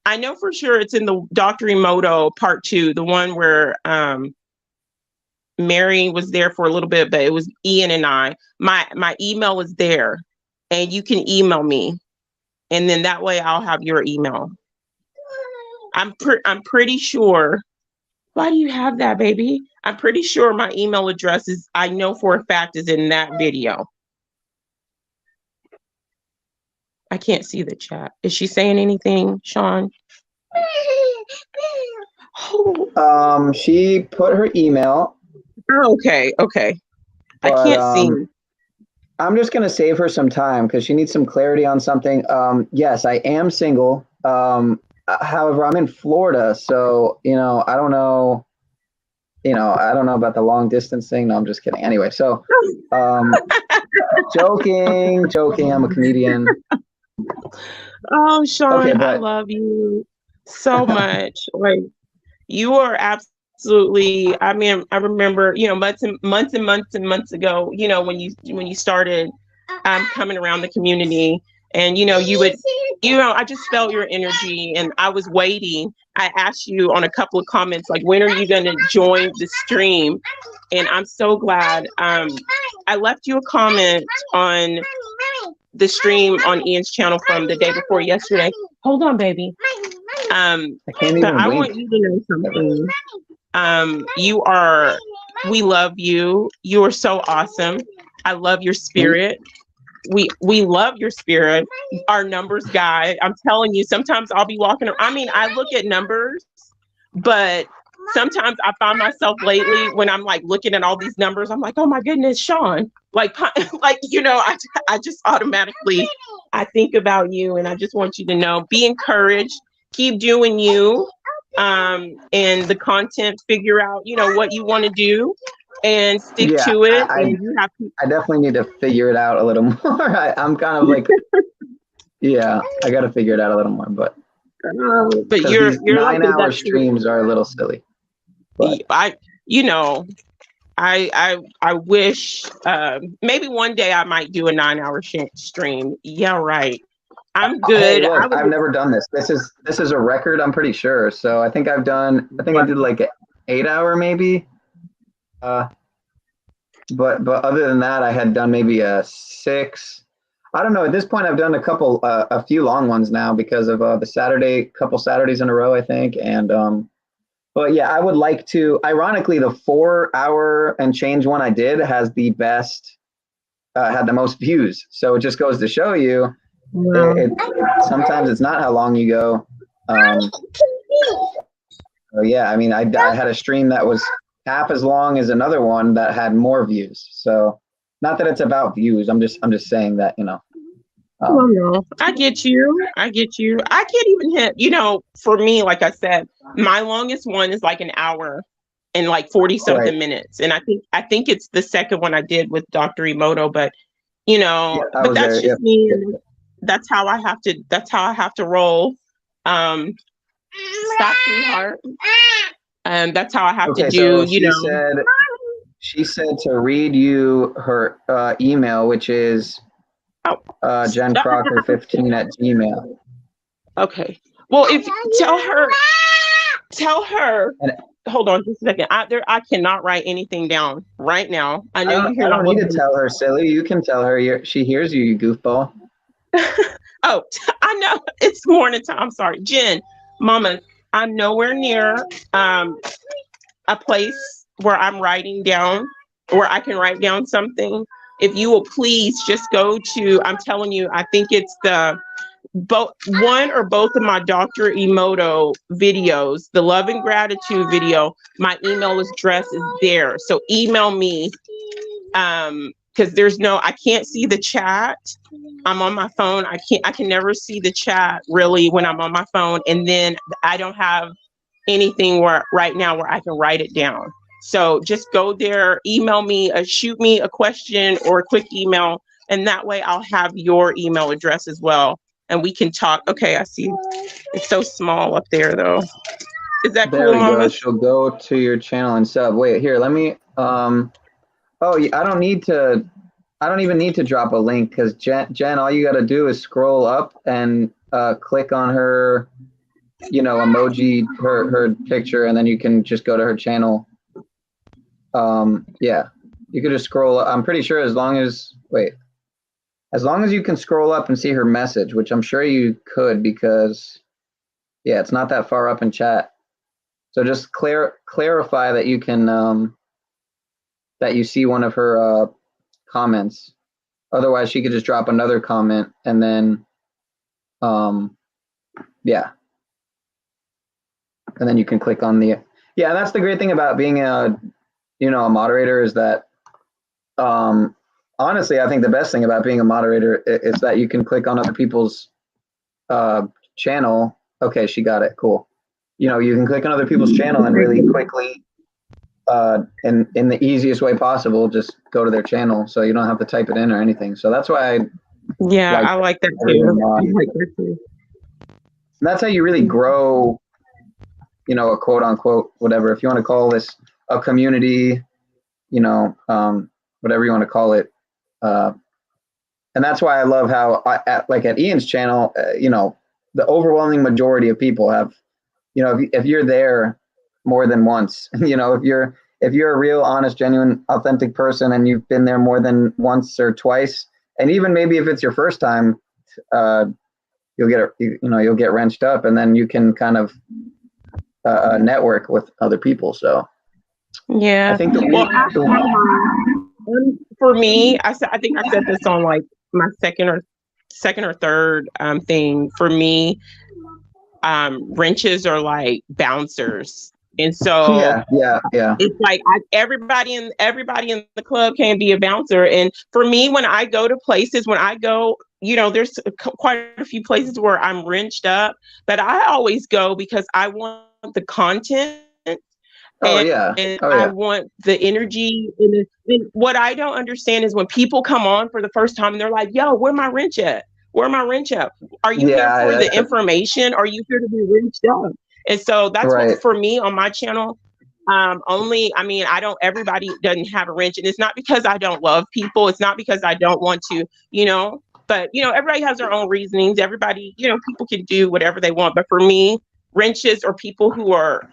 Speaker 18: I know for sure it's in the Dr. Emoto part 2, the one where Mary was there for a little bit, but it was Ian and I. My email is there, and you can email me, and then that way I'll have your email. I'm pretty sure. Why do you have that, baby? I'm pretty sure my email address I know for a fact is in that video. I can't see the chat. Is she saying anything, Sean?
Speaker 7: She put her email.
Speaker 18: Oh, okay. I can't see.
Speaker 7: I'm just gonna save her some time because she needs some clarity on something. Yes, I am single. However, I'm in Florida, so I don't know. I don't know about the long distance thing. No, I'm just kidding. Anyway, so joking. I'm a comedian.
Speaker 18: Oh, Sean, I love you so much. Like, you are absolutely. I mean, I remember, months ago, when you started coming around the community. And, you would, I just felt your energy, and I was waiting. I asked you on a couple of comments, like, when are you going to join the stream? And I'm so glad. I left you a comment on the stream on Ian's channel from the day before yesterday. Hold on, baby. I want you to know something. We love you. You are so awesome. I love your spirit. We love your spirit. Our numbers guy. I'm telling you, sometimes I'll be walking around. I mean, I look at numbers, but sometimes I find myself lately when I'm like looking at all these numbers, I'm like, oh my goodness, Sean. I just automatically I think about you, and I just want you to know, be encouraged, keep doing you, and the content, figure out, what you want to do. And stick to it.
Speaker 7: I definitely need to figure it out a little more. I'm kind of like, Yeah, I got to figure it out a little more, but
Speaker 18: you're
Speaker 7: these
Speaker 18: like
Speaker 7: 9-hour
Speaker 18: that.
Speaker 7: streams are a little silly. But
Speaker 18: I wish maybe one day I might do a 9-hour stream. Yeah, right. I'm good.
Speaker 7: Hey, look, I've never done this. This is a record, I'm pretty sure. So I think I did like an 8-hour maybe. But other than that, I had done maybe a 6. I don't know. At this point, I've done a few long ones now because of the couple Saturdays in a row, I think. And but yeah, I would like to. Ironically, the 4-hour and change one I did has the best, had the most views. So it just goes to show you, sometimes it's not how long you go. So yeah, I mean, I had a stream that was half as long as another one that had more views. So not that it's about views. I'm just saying that, you know.
Speaker 18: No, I get you. I can't even hit, for me, like I said, my longest one is like an hour and like 40 something minutes. And I think it's the second one I did with Dr. Emoto, but but that's just me. And that's how I have to roll. Stop, sweetheart. And that's how I have to do,
Speaker 7: so she said to read you her email, which is JenCrocker15@gmail.
Speaker 18: Okay. Well, if tell her. Hold on just a second. I cannot write anything down right now. I know you hear.
Speaker 7: I don't need to tell her, silly. You can tell her. She hears you, you goofball.
Speaker 18: Oh, I know. It's morning time. I'm sorry, Jen, Mama. I'm nowhere near a place where I'm writing down, where I can write down something. If you will please just go to, I'm telling you, I think it's one or both of my Dr. Emoto videos, the love and gratitude video, my email address is there. So email me, because I can't see the chat. I'm on my phone. I can never see the chat really when I'm on my phone. And then I don't have anything right now where I can write it down. So just go there, email me, shoot me a question or a quick email, and that way I'll have your email address as well, and we can talk. Okay, I see. It's so small up there, though. Is that
Speaker 7: there
Speaker 18: cool,
Speaker 7: we
Speaker 18: Mama?
Speaker 7: Go. She'll go to your channel and sub. Wait, here, let me. Oh, I don't even need to drop a link because Jen, all you got to do is scroll up and click on her, emoji, her picture, and then you can just go to her channel. Yeah, you could just scroll up. I'm pretty sure as long as you can scroll up and see her message, which I'm sure you could because, yeah, it's not that far up in chat. So just clarify that you can, that you see one of her comments. Otherwise, she could just drop another comment and then, yeah. And then you can click on the, yeah, and that's the great thing about being a moderator is that, honestly, I think the best thing about being a moderator is that you can click on other people's channel. Okay, she got it. Cool. You can click on other people's channel and really quickly, in the easiest way possible, just go to their channel. So you don't have to type it in or anything. So that's why
Speaker 18: I like that too.
Speaker 7: And that's how you really grow, a quote unquote, whatever, if you want to call this a community, whatever you want to call it. And that's why I love how at Ian's channel, the overwhelming majority of people have, if you're there more than once, if you're a real, honest, genuine, authentic person and you've been there more than once or twice, and even maybe if it's your first time, you'll get wrenched up, and then you can kind of network with other people. So
Speaker 18: yeah,
Speaker 7: I think
Speaker 18: for me, I think I said this on like my second or third thing. For me, wrenches are like bouncers. And so
Speaker 7: yeah.
Speaker 18: It's like everybody in the club can be a bouncer. And for me, when I go to places, there's quite a few places where I'm wrenched up, but I always go because I want the content. I want the energy. And what I don't understand is when people come on for the first time and they're like, yo, where my wrench at? Where my wrench up? Are you here for the information? Or are you here to be wrenched up? And so that's what for me on my channel. Everybody doesn't have a wrench, and it's not because I don't love people. It's not because I don't want to, but everybody has their own reasonings. Everybody, people can do whatever they want. But for me, wrenches or people who are,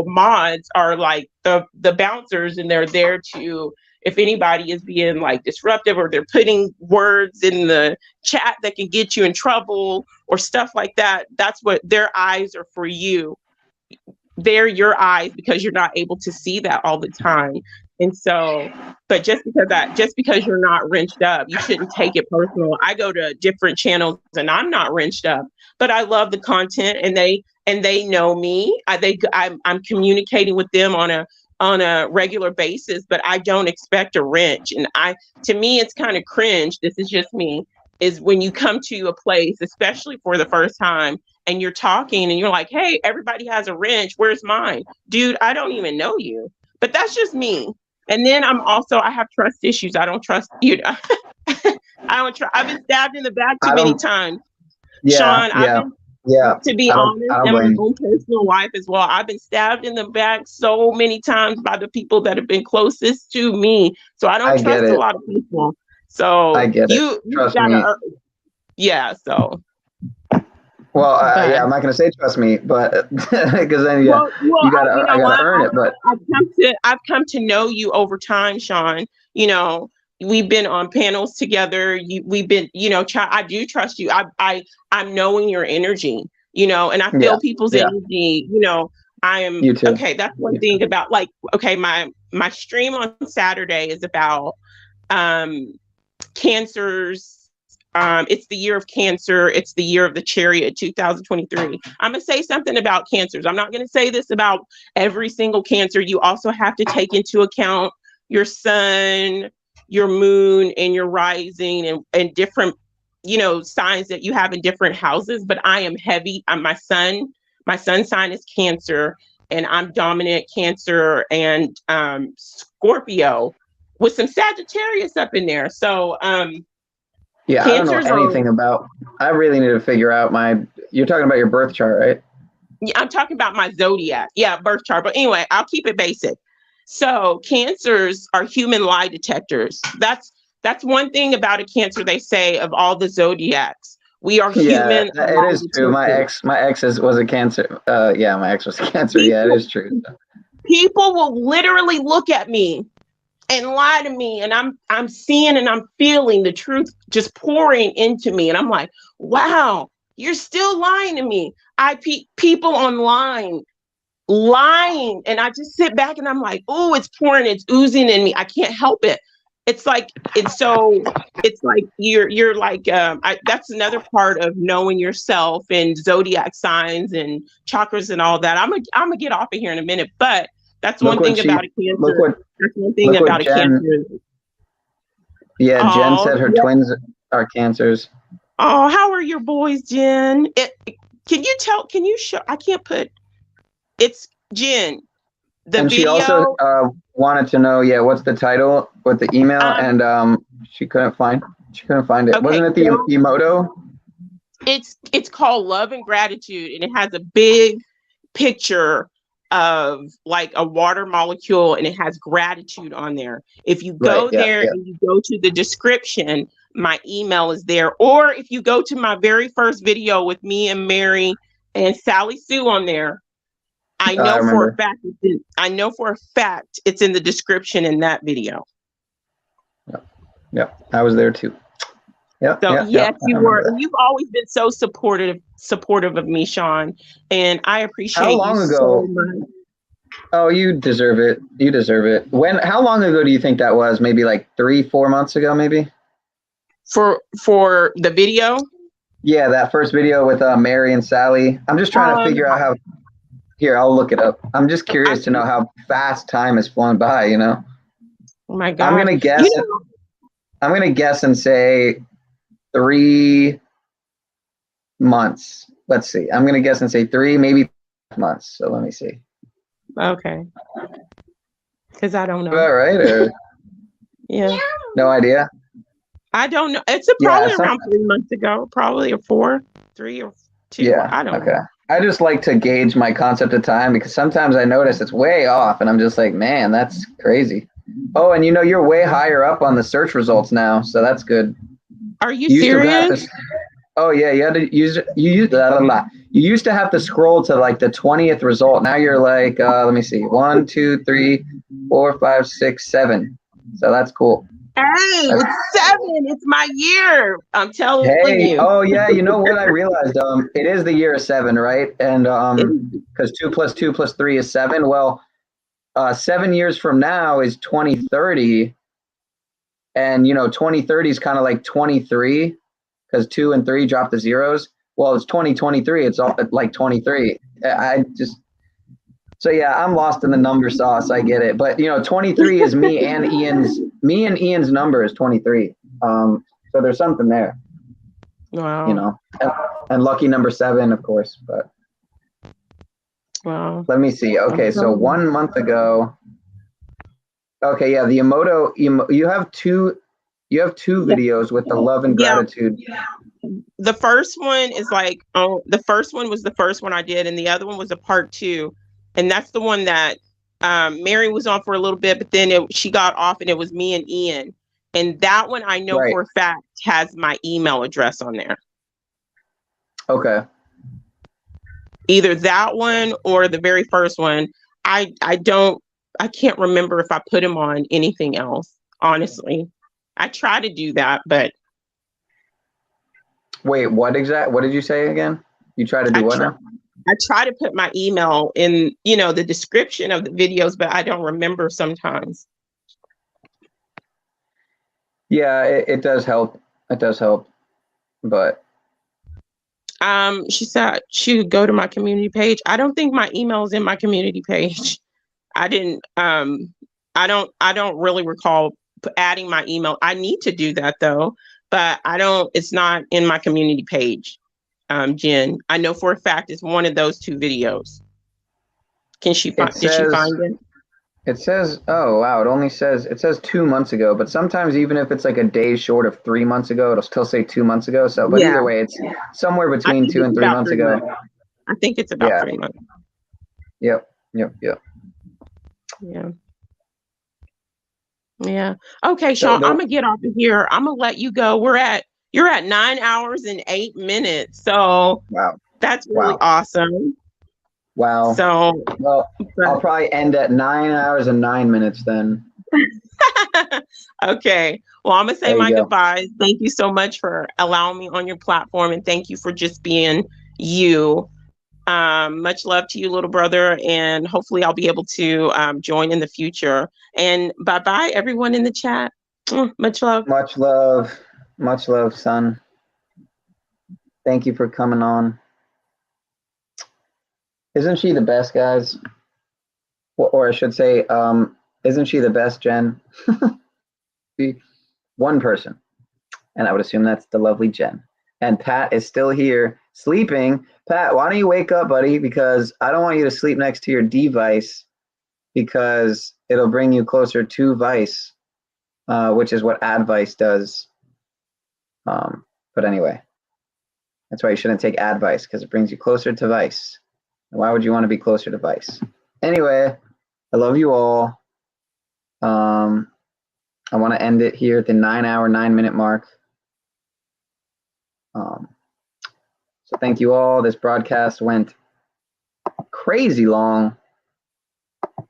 Speaker 18: mods are like the bouncers, and they're there to, if anybody is being like disruptive or they're putting words in the chat that can get you in trouble or stuff like that, that's what their eyes are for you. They're your eyes because you're not able to see that all the time. And so, but just because you're not wrenched up, you shouldn't take it personal. I go to different channels and I'm not wrenched up, but I love the content, and they know me. I'm communicating with them on a regular basis, but I don't expect a wrench. And to me, it's kind of cringe. This is just me, is when you come to a place, especially for the first time, and you're talking and you're like, hey, everybody has a wrench. Where's mine? Dude, I don't even know you. But that's just me. And then I have trust issues. I don't trust you. I've been stabbed in the back too many times. Sean, to be honest, and my own personal life as well, I've been stabbed in the back so many times by the people that have been closest to me. So I don't trust a lot of people. So
Speaker 7: I get it. Trust me.
Speaker 18: So.
Speaker 7: Well, I'm not going to say trust me, but because then I gotta earn it. But
Speaker 18: I've come to know you over time, Sean. We've been on panels together. We've been, I do trust you. I'm knowing your energy, and I feel people's energy. I am okay. That's one thing about my stream on Saturday is about cancers. It's the year of Cancer. It's the year of the Chariot, 2023. I'm going to say something about cancers. I'm not going to say this about every single Cancer. You also have to take into account your sun, your moon, and your rising, and different, signs that you have in different houses. But I am heavy. My sun sign is Cancer, and I'm dominant Cancer and Scorpio with some Sagittarius up in there. So,
Speaker 7: yeah, I don't know anything about. I really need to figure out you're talking about your birth chart, right?
Speaker 18: Yeah, I'm talking about my zodiac. Yeah, birth chart. But anyway, I'll keep it basic. So Cancers are human lie detectors. That's one thing about a Cancer. They say of all the zodiacs, we are human.
Speaker 7: Yeah, it is true. My ex was a Cancer. My ex was a Cancer. Yeah, it is true.
Speaker 18: People will literally look at me and lie to me, and I'm seeing and I'm feeling the truth just pouring into me, and I'm like, wow, you're still lying to me. People online lying, and I just sit back and I'm like, oh, it's pouring, it's oozing in me. I can't help it. It's like you're like that's another part of knowing yourself and zodiac signs and chakras and all that. I'm gonna get off of here in a minute, but that's one thing about a Cancer. That's one thing about a Cancer.
Speaker 7: Yeah, Jen said her twins are Cancers.
Speaker 18: Oh, how are your boys, Jen? Can you show? I can't put. It's Jen.
Speaker 7: And
Speaker 18: video.
Speaker 7: She also wanted to know, what's the title with the email, and she couldn't find it.
Speaker 18: Okay,
Speaker 7: Wasn't it the motto?
Speaker 18: It's called Love and Gratitude, and it has a big picture of like a water molecule, and it has gratitude on there. If you go and you go to the description, my email is there. Or if you go to my very first video with me and Mary and Sally Sue on there, I know for a fact it's in the description in that video.
Speaker 7: Yeah, I was there too. Yeah.
Speaker 18: So yes, you were. And you've always been so supportive of me, Sean, and I appreciate
Speaker 7: How long
Speaker 18: you
Speaker 7: ago?
Speaker 18: so much.
Speaker 7: Oh, you deserve it. You deserve it. How long ago do you think that was? Maybe like 3-4 months ago, maybe?
Speaker 18: For the video?
Speaker 7: Yeah, that first video with Mary and Sally. I'm just trying to figure out how. Here, I'll look it up. I'm just curious to know how fast time has flown by. Oh
Speaker 18: my God!
Speaker 7: I'm gonna guess. I'm gonna guess and say 3 months. Let's see. I'm gonna guess and say 3, maybe months. So let me see.
Speaker 18: Okay. Because I don't know.
Speaker 7: All right.
Speaker 18: Yeah.
Speaker 7: No idea.
Speaker 18: I don't know. It's probably around 3 months ago, probably, or 3 or 2.
Speaker 5: Yeah.
Speaker 18: I don't
Speaker 5: Okay.
Speaker 18: know.
Speaker 5: I just like to gauge my concept of time because sometimes I notice it's way off and I'm just like, man, that's crazy. Oh, and you're way higher up on the search results now, so that's good.
Speaker 18: Are you serious?
Speaker 5: Oh yeah, you had to you used to have to scroll to like the 20th result. Now you're like, let me see, 1, 2, 3, 4, 5, 6, 7. So that's cool.
Speaker 18: Hey, it's 7. It's my year. I'm telling you.
Speaker 5: Oh yeah, you know what I realized? It is the year of 7, right? And because 2 + 2 + 3 is 7. Well, 7 years from now is 2030, and 2030 is kind of like 23 because 2 and 3 drop the zeros. Well, it's 2023. It's all like 23. So yeah, I'm lost in the number sauce. I get it, but 23 is me and Ian's number is 23. So there's something there.
Speaker 18: Wow.
Speaker 5: And lucky number 7, of course. But
Speaker 18: wow.
Speaker 5: Let me see. Okay, so 1 month ago. Okay, yeah, the Emoto. You have two videos with the love and gratitude.
Speaker 18: The first one is like, the first one was the first one I did, and the other one was a part 2. And that's the one that Mary was on for a little bit, but then she got off and it was me and Ian. And that one I know for a fact has my email address on there.
Speaker 5: Okay.
Speaker 18: Either that one or the very first one. I can't remember if I put him on anything else, honestly. I try to do that, but.
Speaker 5: Wait, what did you say again? You try to do what now?
Speaker 18: I try to put my email in, the description of the videos, but I don't remember sometimes.
Speaker 5: Yeah, it does help. It does help, but.
Speaker 18: She said she would go to my community page. I don't think my email is in my community page. I didn't. I don't really recall adding my email. I need to do that though, but I don't. It's not in my community page. Jen, I know for a fact it's one of those 2 videos. Did she find it?
Speaker 5: It says, oh wow, it says 2 months ago, but sometimes even if it's like a day short of 3 months ago, it'll still say 2 months ago. So, but either way, it's somewhere between 2 and 3 months ago.
Speaker 18: I think it's about 3 months.
Speaker 5: Yep.
Speaker 18: Yeah. Okay, Sean, I'm gonna get off of here. I'm gonna let you go. You're at 9 hours and 8 minutes. So that's really awesome.
Speaker 5: Wow.
Speaker 18: So
Speaker 5: I'll probably end at 9 hours and 9 minutes then.
Speaker 18: Okay. Well, I'm gonna say my goodbyes. Thank you so much for allowing me on your platform, and thank you for just being you. Much love to you, little brother, and hopefully I'll be able to join in the future. And bye-bye, everyone in the chat. Much love.
Speaker 5: Much love. Much love, son. Thank you for coming on. Isn't she the best, guys? Or I should say, isn't she the best, Jen? One person. And I would assume that's the lovely Jen. And Pat is still here sleeping. Pat, why don't you wake up, buddy? Because I don't want you to sleep next to your device because it'll bring you closer to Vice, which is what advice does. But anyway, that's why you shouldn't take advice because it brings you closer to Vice. And why would you want to be closer to Vice? Anyway, I love you all. I want to end it here at the 9 hour, 9 minute mark. So thank you all. This broadcast went crazy long.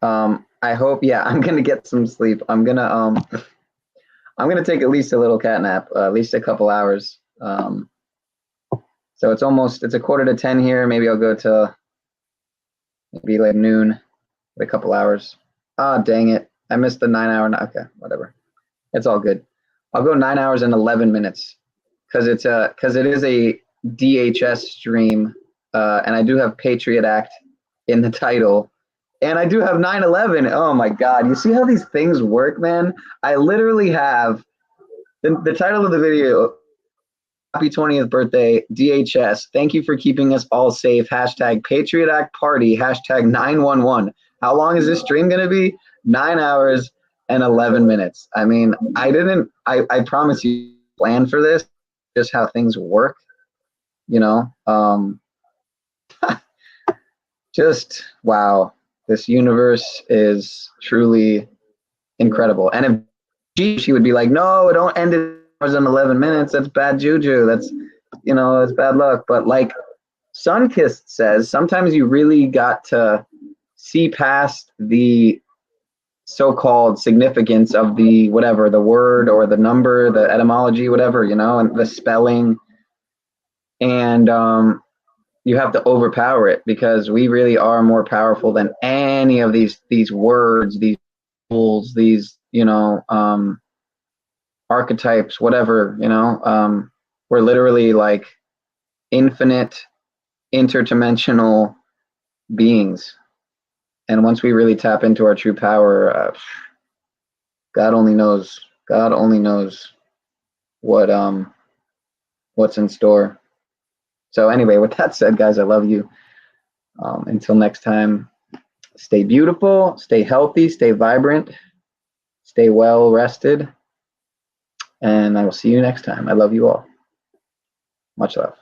Speaker 5: I hope, I'm gonna get some sleep. I'm gonna take at least a little cat nap, at least a couple hours. So it's 9:45 here. Maybe I'll go to maybe like noon, a couple hours. Ah, dang it. I missed the 9 hour. Okay, whatever. It's all good. I'll go 9 hours and 11 minutes because it is a DHS stream, and I do have Patriot Act in the title, and I do have 9/11. Oh my God! You see how these things work, man? I literally have the title of the video. Happy 20th birthday, DHS. Thank you for keeping us all safe. # Patriot Act Party. # 911. How long is this stream going to be? 9 hours and 11 minutes. I mean, I promise you,
Speaker 7: plan for this, just how things work, you know. Just wow, this universe is truly incredible. And if she would be like, no, don't end it in 11 minutes. That's bad juju. That's, you know, it's bad luck. But like Sunkist says, sometimes you really got to see past the so-called significance of the whatever, the word or the number, the etymology, whatever, you know, and the spelling. And you have to overpower it, because we really are more powerful than any of these words, these tools, these, you know, archetypes, whatever, you know. We're literally like infinite interdimensional beings, and once we really tap into our true power, God only knows what what's in store. So anyway, with that said, guys, I love you. Until next time, stay beautiful, stay healthy, stay vibrant, stay well rested, and I will see you next time. I love you all. Much love.